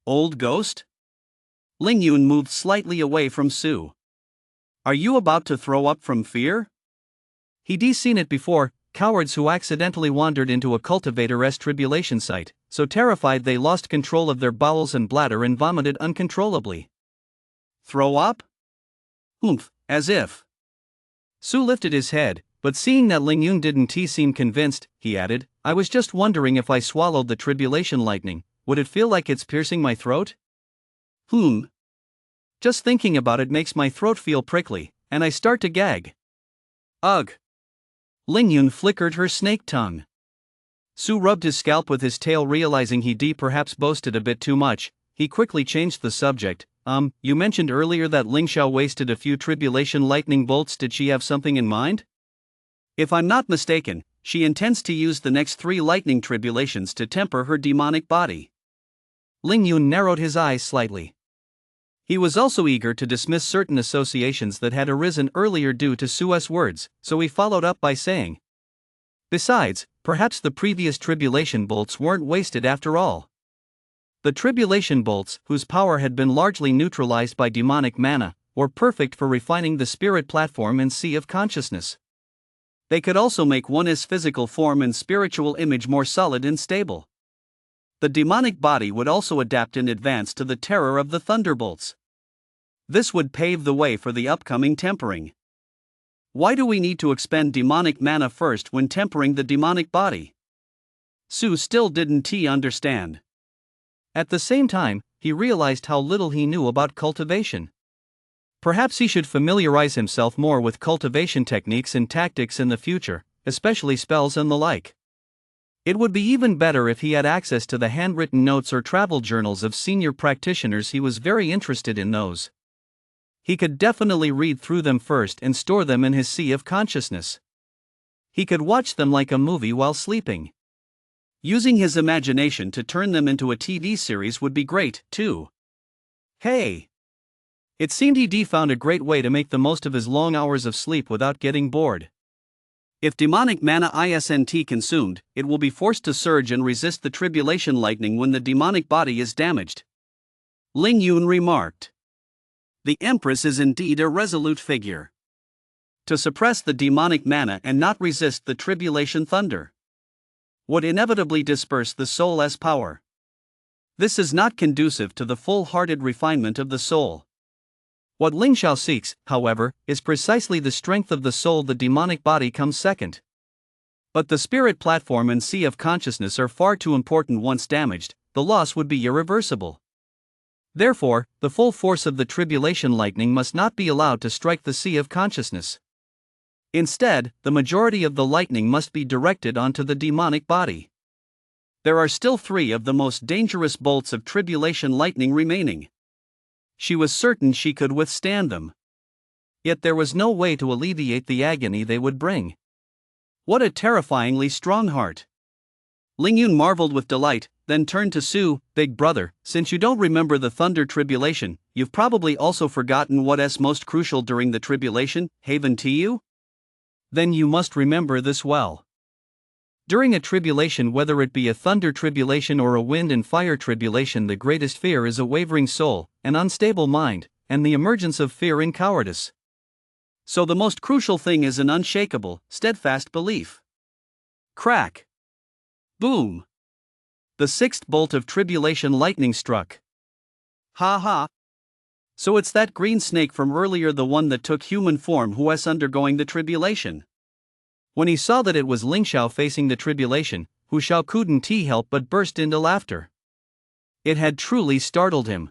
Old ghost? Ling Yun moved slightly away from Su. Are you about to throw up from fear? He'd seen it before, cowards who accidentally wandered into a cultivator's tribulation site, so terrified they lost control of their bowels and bladder and vomited uncontrollably. Throw up? Oomph, as if. Su lifted his head, but seeing that Ling Yun didn't seem convinced, he added, I was just wondering if I swallowed the tribulation lightning, would it feel like it's piercing my throat? Just thinking about it makes my throat feel prickly, and I start to gag. Ugh! Ling Yun flickered her snake tongue. Su rubbed his scalp with his tail, realizing he'd perhaps boasted a bit too much. He quickly changed the subject. You mentioned earlier that Ling Xiao wasted a few tribulation lightning bolts. Did she have something in mind? If I'm not mistaken, she intends to use the next 3 lightning tribulations to temper her demonic body. Ling Yun narrowed his eyes slightly. He was also eager to dismiss certain associations that had arisen earlier due to Su's words, so he followed up by saying, besides, perhaps the previous tribulation bolts weren't wasted after all. The tribulation bolts, whose power had been largely neutralized by demonic mana, were perfect for refining the spirit platform and sea of consciousness. They could also make one's physical form and spiritual image more solid and stable. The demonic body would also adapt in advance to the terror of the thunderbolts. This would pave the way for the upcoming tempering. Why do we need to expend demonic mana first when tempering the demonic body? Su still didn't understand. At the same time, he realized how little he knew about cultivation. Perhaps he should familiarize himself more with cultivation techniques and tactics in the future, especially spells and the like. It would be even better if he had access to the handwritten notes or travel journals of senior practitioners. He was very interested in those. He could definitely read through them first and store them in his sea of consciousness. He could watch them like a movie while sleeping. Using his imagination to turn them into a TV series would be great, too. Hey! It seemed he'd found a great way to make the most of his long hours of sleep without getting bored. If demonic mana isn't consumed, it will be forced to surge and resist the tribulation lightning when the demonic body is damaged. Ling Yun remarked. The Empress is indeed a resolute figure. To suppress the demonic mana and not resist the tribulation thunder. would inevitably disperse the soul's power. This is not conducive to the full-hearted refinement of the soul. What Ling Xiao seeks, however, is precisely the strength of the soul. The demonic body comes second. But the spirit platform and sea of consciousness are far too important. Once damaged, the loss would be irreversible. Therefore, the full force of the tribulation lightning must not be allowed to strike the sea of consciousness. Instead, the majority of the lightning must be directed onto the demonic body. There are still 3 of the most dangerous bolts of tribulation lightning remaining. She was certain she could withstand them. Yet there was no way to alleviate the agony they would bring. What a terrifyingly strong heart! Ling Yun marveled with delight, then turned to Su. Big brother, since you don't remember the thunder tribulation, you've probably also forgotten what's most crucial during the tribulation, haven't you? Then you must remember this well. During a tribulation, whether it be a thunder tribulation or a wind and fire tribulation, the greatest fear is a wavering soul, an unstable mind, and the emergence of fear and cowardice. So the most crucial thing is an unshakable, steadfast belief. Crack! Boom! The 6th bolt of tribulation lightning struck. Ha ha! So it's that green snake from earlier, the one that took human form, who was undergoing the tribulation. When he saw that it was Ling Xiao facing the tribulation, Hu Xiao couldn't help but burst into laughter. It had truly startled him.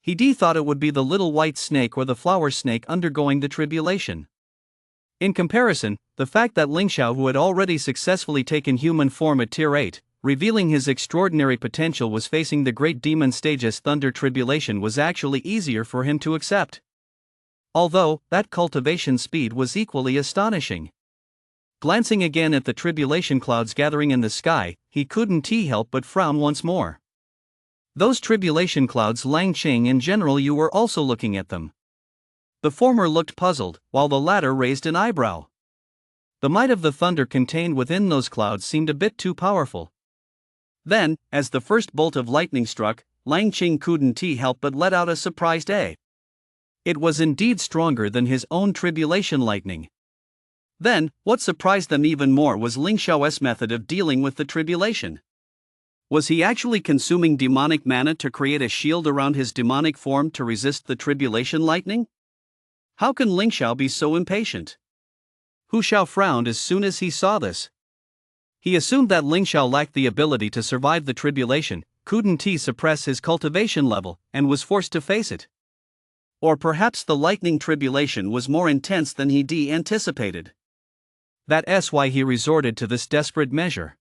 He thought it would be the little white snake or the flower snake undergoing the tribulation. In comparison, the fact that Ling Xiao, who had already successfully taken human form at Tier 8, revealing his extraordinary potential, was facing the great demon stage's thunder tribulation was actually easier for him to accept. Although, that cultivation speed was equally astonishing. Glancing again at the tribulation clouds gathering in the sky, he couldn't help but frown once more. Those tribulation clouds, Lang Qing, in general, you were also looking at them. The former looked puzzled, while the latter raised an eyebrow. The might of the thunder contained within those clouds seemed a bit too powerful. Then, as the first bolt of lightning struck, Lang Qing couldn't help but let out a surprised "eh." It was indeed stronger than his own tribulation lightning. Then, what surprised them even more was Ling Xiao's method of dealing with the tribulation. Was he actually consuming demonic mana to create a shield around his demonic form to resist the tribulation lightning? How can Ling Xiao be so impatient? Hu Xiao frowned as soon as he saw this. He assumed that Ling Xiao lacked the ability to survive the tribulation, couldn't suppress his cultivation level, and was forced to face it. Or perhaps the lightning tribulation was more intense than he anticipated. That's why he resorted to this desperate measure.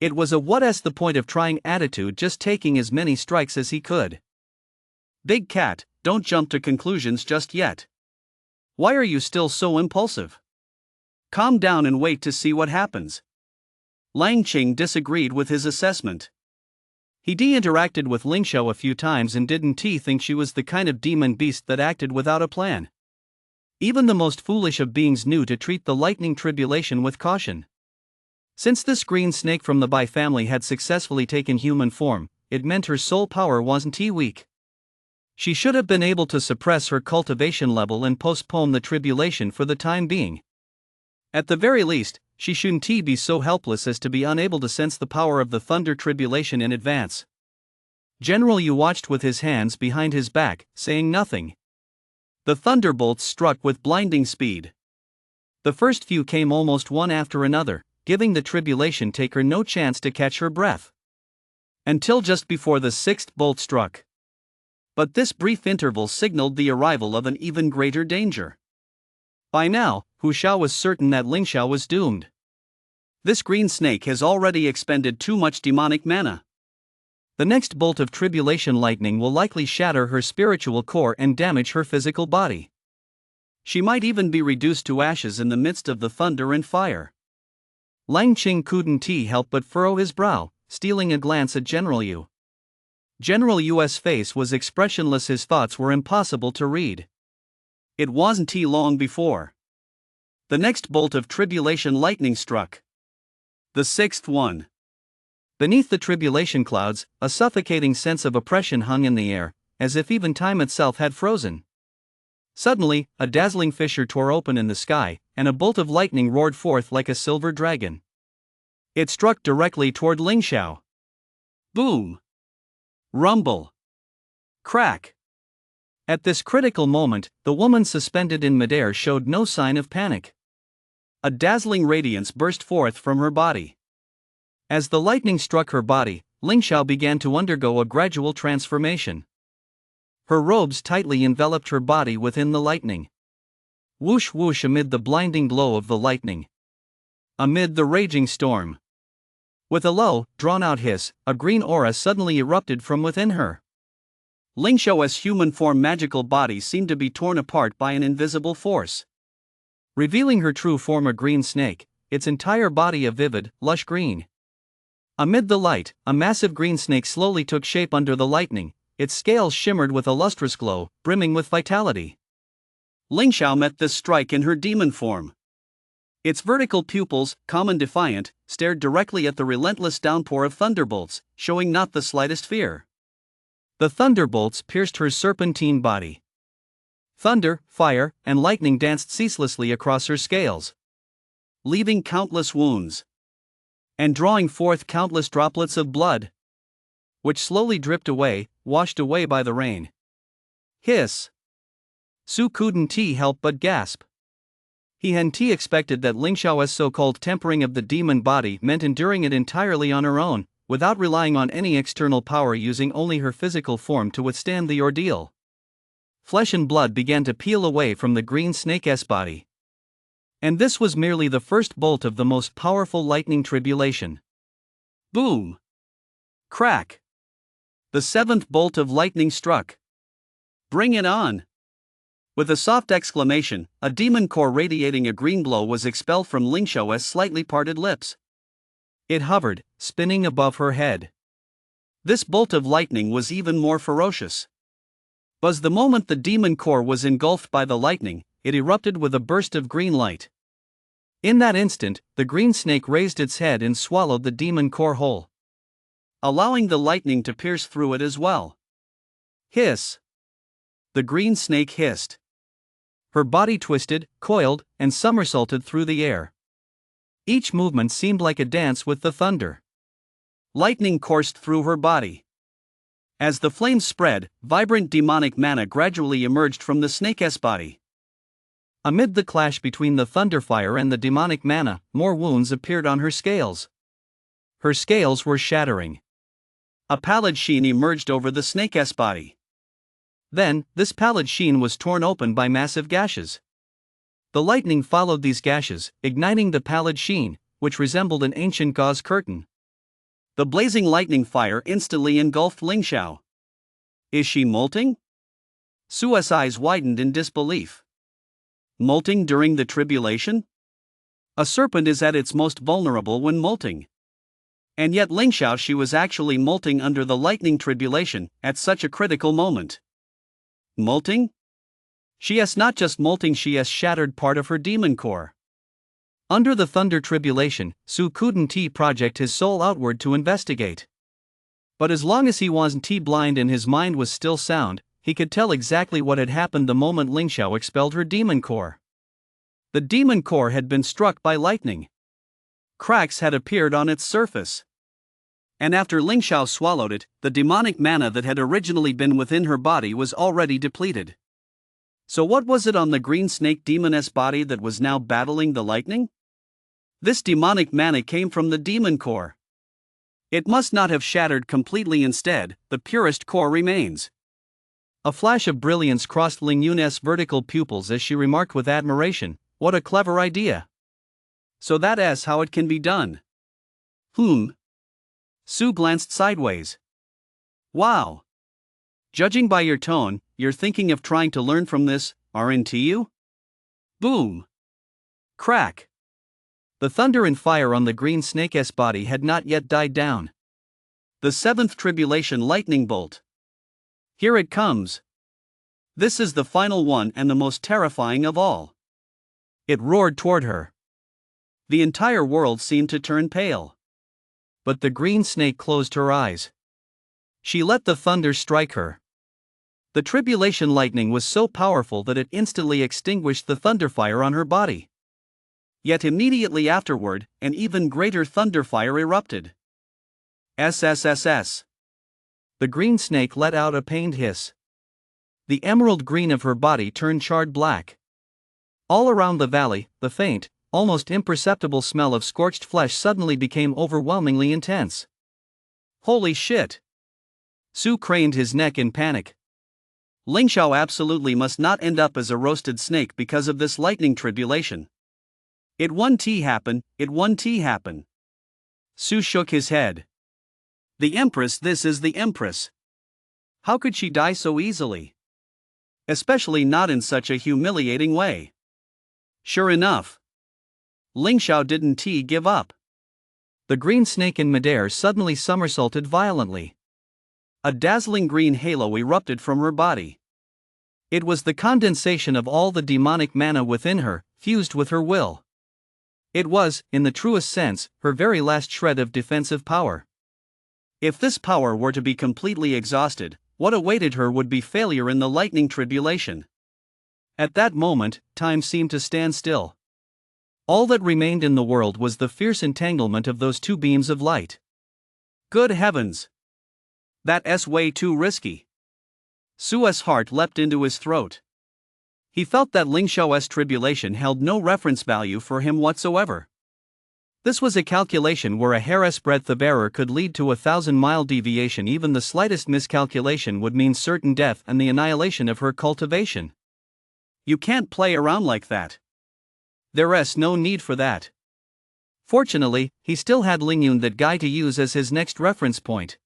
It was a what's the point of trying attitude, just taking as many strikes as he could. Big cat, don't jump to conclusions just yet. Why are you still so impulsive? Calm down and wait to see what happens. Lang Qing disagreed with his assessment. He interacted with Ling Xiao a few times and didn't think she was the kind of demon beast that acted without a plan. Even the most foolish of beings knew to treat the lightning tribulation with caution. Since this green snake from the Bai family had successfully taken human form, it meant her soul power wasn't weak. She should have been able to suppress her cultivation level and postpone the tribulation for the time being. At the very least, she shouldn't be so helpless as to be unable to sense the power of the thunder tribulation in advance. General Yu watched with his hands behind his back, saying nothing. The thunderbolts struck with blinding speed. The first few came almost one after another, giving the tribulation taker no chance to catch her breath. Until just before the 6th bolt struck. But this brief interval signaled the arrival of an even greater danger. By now, Hu Xiao was certain that Ling Xiao was doomed. This green snake has already expended too much demonic mana. The next bolt of tribulation lightning will likely shatter her spiritual core and damage her physical body. She might even be reduced to ashes in the midst of the thunder and fire. Lang Qing couldn't help but furrow his brow, stealing a glance at General Yu. General Yu's face was expressionless, his thoughts were impossible to read. It wasn't long before the next bolt of tribulation lightning struck. The 6th one. Beneath the tribulation clouds, a suffocating sense of oppression hung in the air, as if even time itself had frozen. Suddenly, a dazzling fissure tore open in the sky, and a bolt of lightning roared forth like a silver dragon. It struck directly toward Ling Xiao. Boom! Rumble! Crack! At this critical moment, the woman suspended in midair showed no sign of panic. A dazzling radiance burst forth from her body. As the lightning struck her body, Ling Xiao began to undergo a gradual transformation. Her robes tightly enveloped her body within the lightning. Whoosh whoosh amid the blinding glow of the lightning. Amid the raging storm. With a low, drawn-out hiss, a green aura suddenly erupted from within her. Ling Xiao's human form magical body seemed to be torn apart by an invisible force. Revealing her true form, a green snake, its entire body a vivid, lush green. Amid the light, a massive green snake slowly took shape under the lightning, its scales shimmered with a lustrous glow, brimming with vitality. Ling Xiao met this strike in her demon form. Its vertical pupils, calm and defiant, stared directly at the relentless downpour of thunderbolts, showing not the slightest fear. The thunderbolts pierced her serpentine body. Thunder, fire, and lightning danced ceaselessly across her scales, leaving countless wounds, and drawing forth countless droplets of blood, which slowly dripped away, washed away by the rain. Hiss! Su couldn't help but gasp. He hadn't expected that Ling Xiao's so-called tempering of the demon body meant enduring it entirely on her own, without relying on any external power, using only her physical form to withstand the ordeal. Flesh and blood began to peel away from the green snake's body. And this was merely the first bolt of the most powerful lightning tribulation. Boom! Crack! The seventh bolt of lightning struck. Bring it on! With a soft exclamation, a demon core radiating a green glow was expelled from Ling Xiao's slightly parted lips. It hovered, spinning above her head. This bolt of lightning was even more ferocious. But the moment the demon core was engulfed by the lightning, it erupted with a burst of green light. In that instant, the green snake raised its head and swallowed the demon core whole, allowing the lightning to pierce through it as well. Hiss! The green snake hissed. Her body twisted, coiled, and somersaulted through the air. Each movement seemed like a dance with the thunder. Lightning coursed through her body. As the flames spread, vibrant demonic mana gradually emerged from the snake's body. Amid the clash between the thunderfire and the demonic mana, more wounds appeared on her scales. Her scales were shattering. A pallid sheen emerged over the snake's body. Then, this pallid sheen was torn open by massive gashes. The lightning followed these gashes, igniting the pallid sheen, which resembled an ancient gauze curtain. The blazing lightning fire instantly engulfed Ling Xiao. Is she molting? Su's eyes widened in disbelief. Molting during the tribulation? A serpent is at its most vulnerable when molting. And yet Ling Xiao, she was actually molting under the lightning tribulation, at such a critical moment. Molting? She has not just molting, she has shattered part of her demon core. Under the thunder tribulation, Su couldn't project his soul outward to investigate. But as long as he wasn't blind and his mind was still sound, he could tell exactly what had happened the moment Ling Xiao expelled her demon core. The demon core had been struck by lightning. Cracks had appeared on its surface. And after Ling Xiao swallowed it, the demonic mana that had originally been within her body was already depleted. So what was it on the green snake demoness body that was now battling the lightning? This demonic mana came from the demon core. It must not have shattered completely, instead, the purest core remains. A flash of brilliance crossed Ling Yun's vertical pupils as she remarked with admiration, "What a clever idea." So that is how it can be done. Su glanced sideways. Wow. Judging by your tone, you're thinking of trying to learn from this, aren't you? Boom. Crack. The thunder and fire on the green snake's body had not yet died down. The seventh tribulation lightning bolt. Here it comes. This is the final one and the most terrifying of all. It roared toward her. The entire world seemed to turn pale. But the green snake closed her eyes. She let the thunder strike her. The tribulation lightning was so powerful that it instantly extinguished the thunderfire on her body. Yet immediately afterward, an even greater thunderfire erupted. SSSS. The green snake let out a pained hiss. The emerald green of her body turned charred black. All around the valley, the faint, almost imperceptible smell of scorched flesh suddenly became overwhelmingly intense. Holy shit! Su craned his neck in panic. Ling Xiao absolutely must not end up as a roasted snake because of this lightning tribulation. It won't happen. Su shook his head. The Empress, this is the Empress. How could she die so easily? Especially not in such a humiliating way. Sure enough, Ling Xiao didn't give up. The green snake in midair suddenly somersaulted violently. A dazzling green halo erupted from her body. It was the condensation of all the demonic mana within her, fused with her will. It was, in the truest sense, her very last shred of defensive power. If this power were to be completely exhausted, what awaited her would be failure in the lightning tribulation. At that moment, time seemed to stand still. All that remained in the world was the fierce entanglement of those two beams of light. Good heavens! That's way too risky. Su's heart leapt into his throat. He felt that Ling Xiao's tribulation held no reference value for him whatsoever. This was a calculation where a hair's breadth of error could lead to a 1,000-mile deviation. Even the slightest miscalculation would mean certain death and the annihilation of her cultivation. You can't play around like that. There's no need for that. Fortunately, he still had Lingyun, that guy, to use as his next reference point.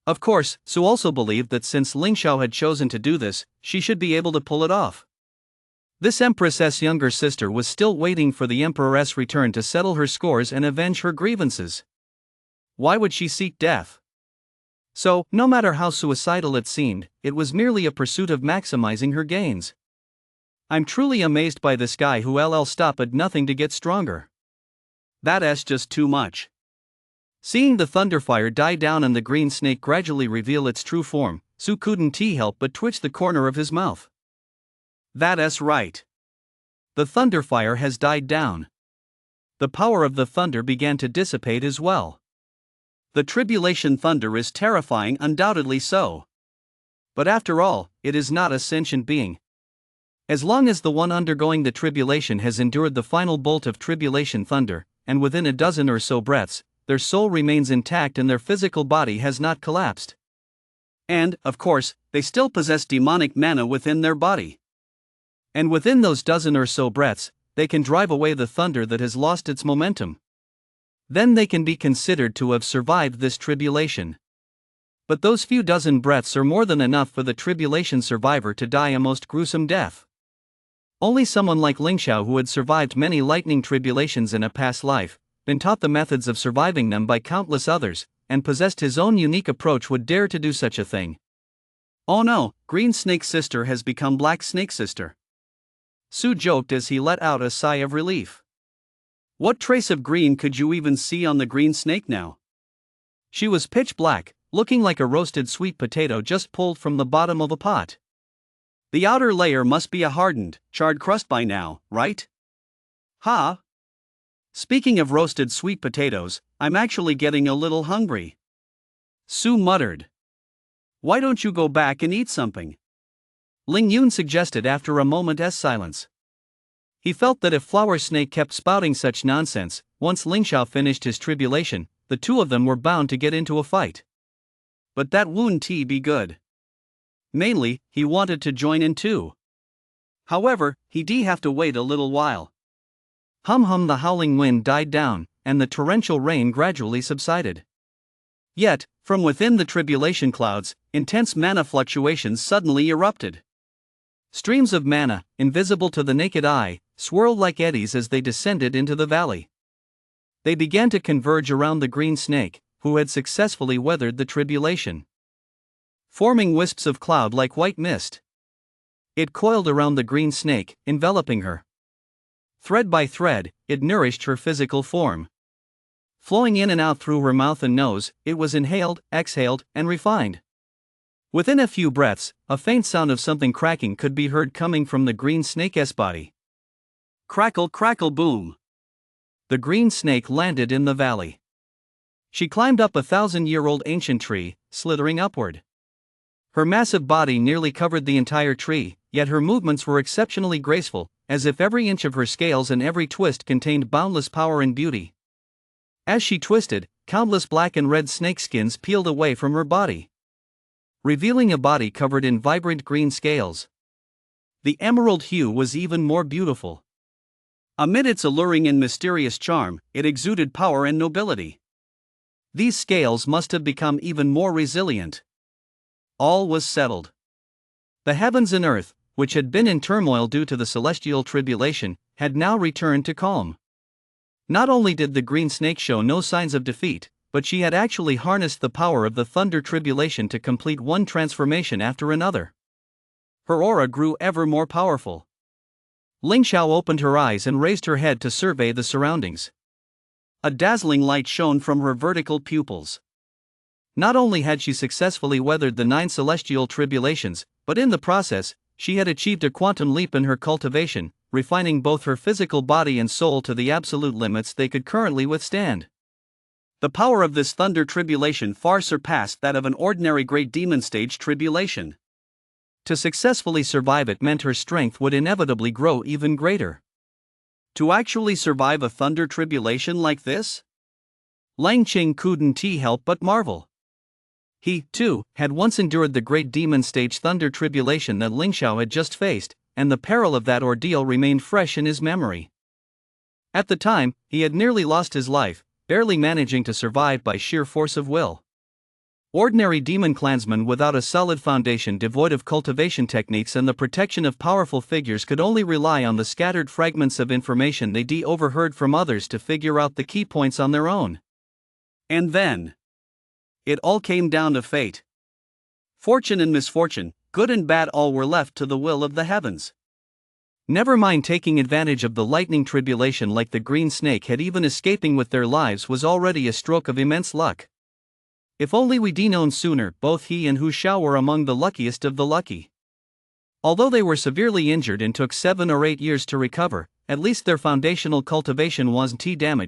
Of course, Su also believed that since Ling Xiao had chosen to do this, she should be able to pull it off. This Empress's younger sister was still waiting for the Emperor's return to settle her scores and avenge her grievances. Why would she seek death? So, no matter how suicidal it seemed, it was merely a pursuit of maximizing her gains. I'm truly amazed by this guy who LL stop at nothing to get stronger. That's just too much. Seeing the thunderfire die down and the green snake gradually reveal its true form, Su couldn't help but twitch the corner of his mouth. That's right. The thunderfire has died down. The power of the thunder began to dissipate as well. The tribulation thunder is terrifying, undoubtedly so. But after all, it is not a sentient being. As long as the one undergoing the tribulation has endured the final bolt of tribulation thunder, and within a dozen or so breaths, their soul remains intact and their physical body has not collapsed. And, of course, they still possess demonic mana within their body. And within those dozen or so breaths, they can drive away the thunder that has lost its momentum. Then they can be considered to have survived this tribulation. But those few dozen breaths are more than enough for the tribulation survivor to die a most gruesome death. Only someone like Ling Xiao, who had survived many lightning tribulations in a past life, been taught the methods of surviving them by countless others, and possessed his own unique approach, would dare to do such a thing. Oh no, Green Snake Sister has become Black Snake Sister. Su joked as he let out a sigh of relief. What trace of green could you even see on the green snake now? She was pitch black, looking like a roasted sweet potato just pulled from the bottom of a pot. The outer layer must be a hardened, charred crust by now, right? Ha! Speaking of roasted sweet potatoes, I'm actually getting a little hungry. Su muttered. Why don't you go back and eat something? Ling Yun suggested after a moment's silence. He felt that if Flower Snake kept spouting such nonsense, once Ling Xiao finished his tribulation, the two of them were bound to get into a fight. But that wouldn't be good. Mainly, he wanted to join in too. However, he'd have to wait a little while. Hum, the howling wind died down, and the torrential rain gradually subsided. Yet, from within the tribulation clouds, intense mana fluctuations suddenly erupted. Streams of mana, invisible to the naked eye, swirled like eddies as they descended into the valley. They began to converge around the green snake, who had successfully weathered the tribulation, forming wisps of cloud like white mist. It coiled around the green snake, enveloping her. Thread by thread, it nourished her physical form. Flowing in and out through her mouth and nose, it was inhaled, exhaled, and refined. Within a few breaths, a faint sound of something cracking could be heard coming from the green snake's body. Crackle, crackle, boom. the green snake landed in the valley. She climbed up a 1,000-year-old ancient tree, slithering upward. Her massive body nearly covered the entire tree, yet her movements were exceptionally graceful, as if every inch of her scales and every twist contained boundless power and beauty. As she twisted, countless black and red snakeskins peeled away from her body, revealing a body covered in vibrant green scales. The emerald hue was even more beautiful. Amid its alluring and mysterious charm, it exuded power and nobility. These scales must have become even more resilient. All was settled. The heavens and earth, which had been in turmoil due to the celestial tribulation, had now returned to calm. Not only did the green snake show no signs of defeat, but she had actually harnessed the power of the thunder tribulation to complete one transformation after another. Her aura grew ever more powerful. Ling Xiao opened her eyes and raised her head to survey the surroundings. A dazzling light shone from her vertical pupils. Not only had she successfully weathered the 9 celestial tribulations, but in the process, she had achieved a quantum leap in her cultivation, refining both her physical body and soul to the absolute limits they could currently withstand. The power of this thunder tribulation far surpassed that of an ordinary great demon stage tribulation. To successfully survive it meant her strength would inevitably grow even greater. To actually survive a thunder tribulation like this? Lang Qing couldn't help but marvel. He, too, had once endured the great demon stage thunder tribulation that Ling Xiao had just faced, and the peril of that ordeal remained fresh in his memory. At the time, he had nearly lost his life, barely managing to survive by sheer force of will. Ordinary demon clansmen without a solid foundation devoid of cultivation techniques and the protection of powerful figures could only rely on the scattered fragments of information they overheard from others to figure out the key points on their own. And then, it all came down to fate. Fortune and misfortune, good and bad, all were left to the will of the heavens. Never mind taking advantage of the lightning tribulation like the green snake had, even escaping with their lives was already a stroke of immense luck. If only we'd known sooner, both he and Hu Xiao were among the luckiest of the lucky. Although they were severely injured and took 7 or 8 years to recover, at least their foundational cultivation wasn't damaged.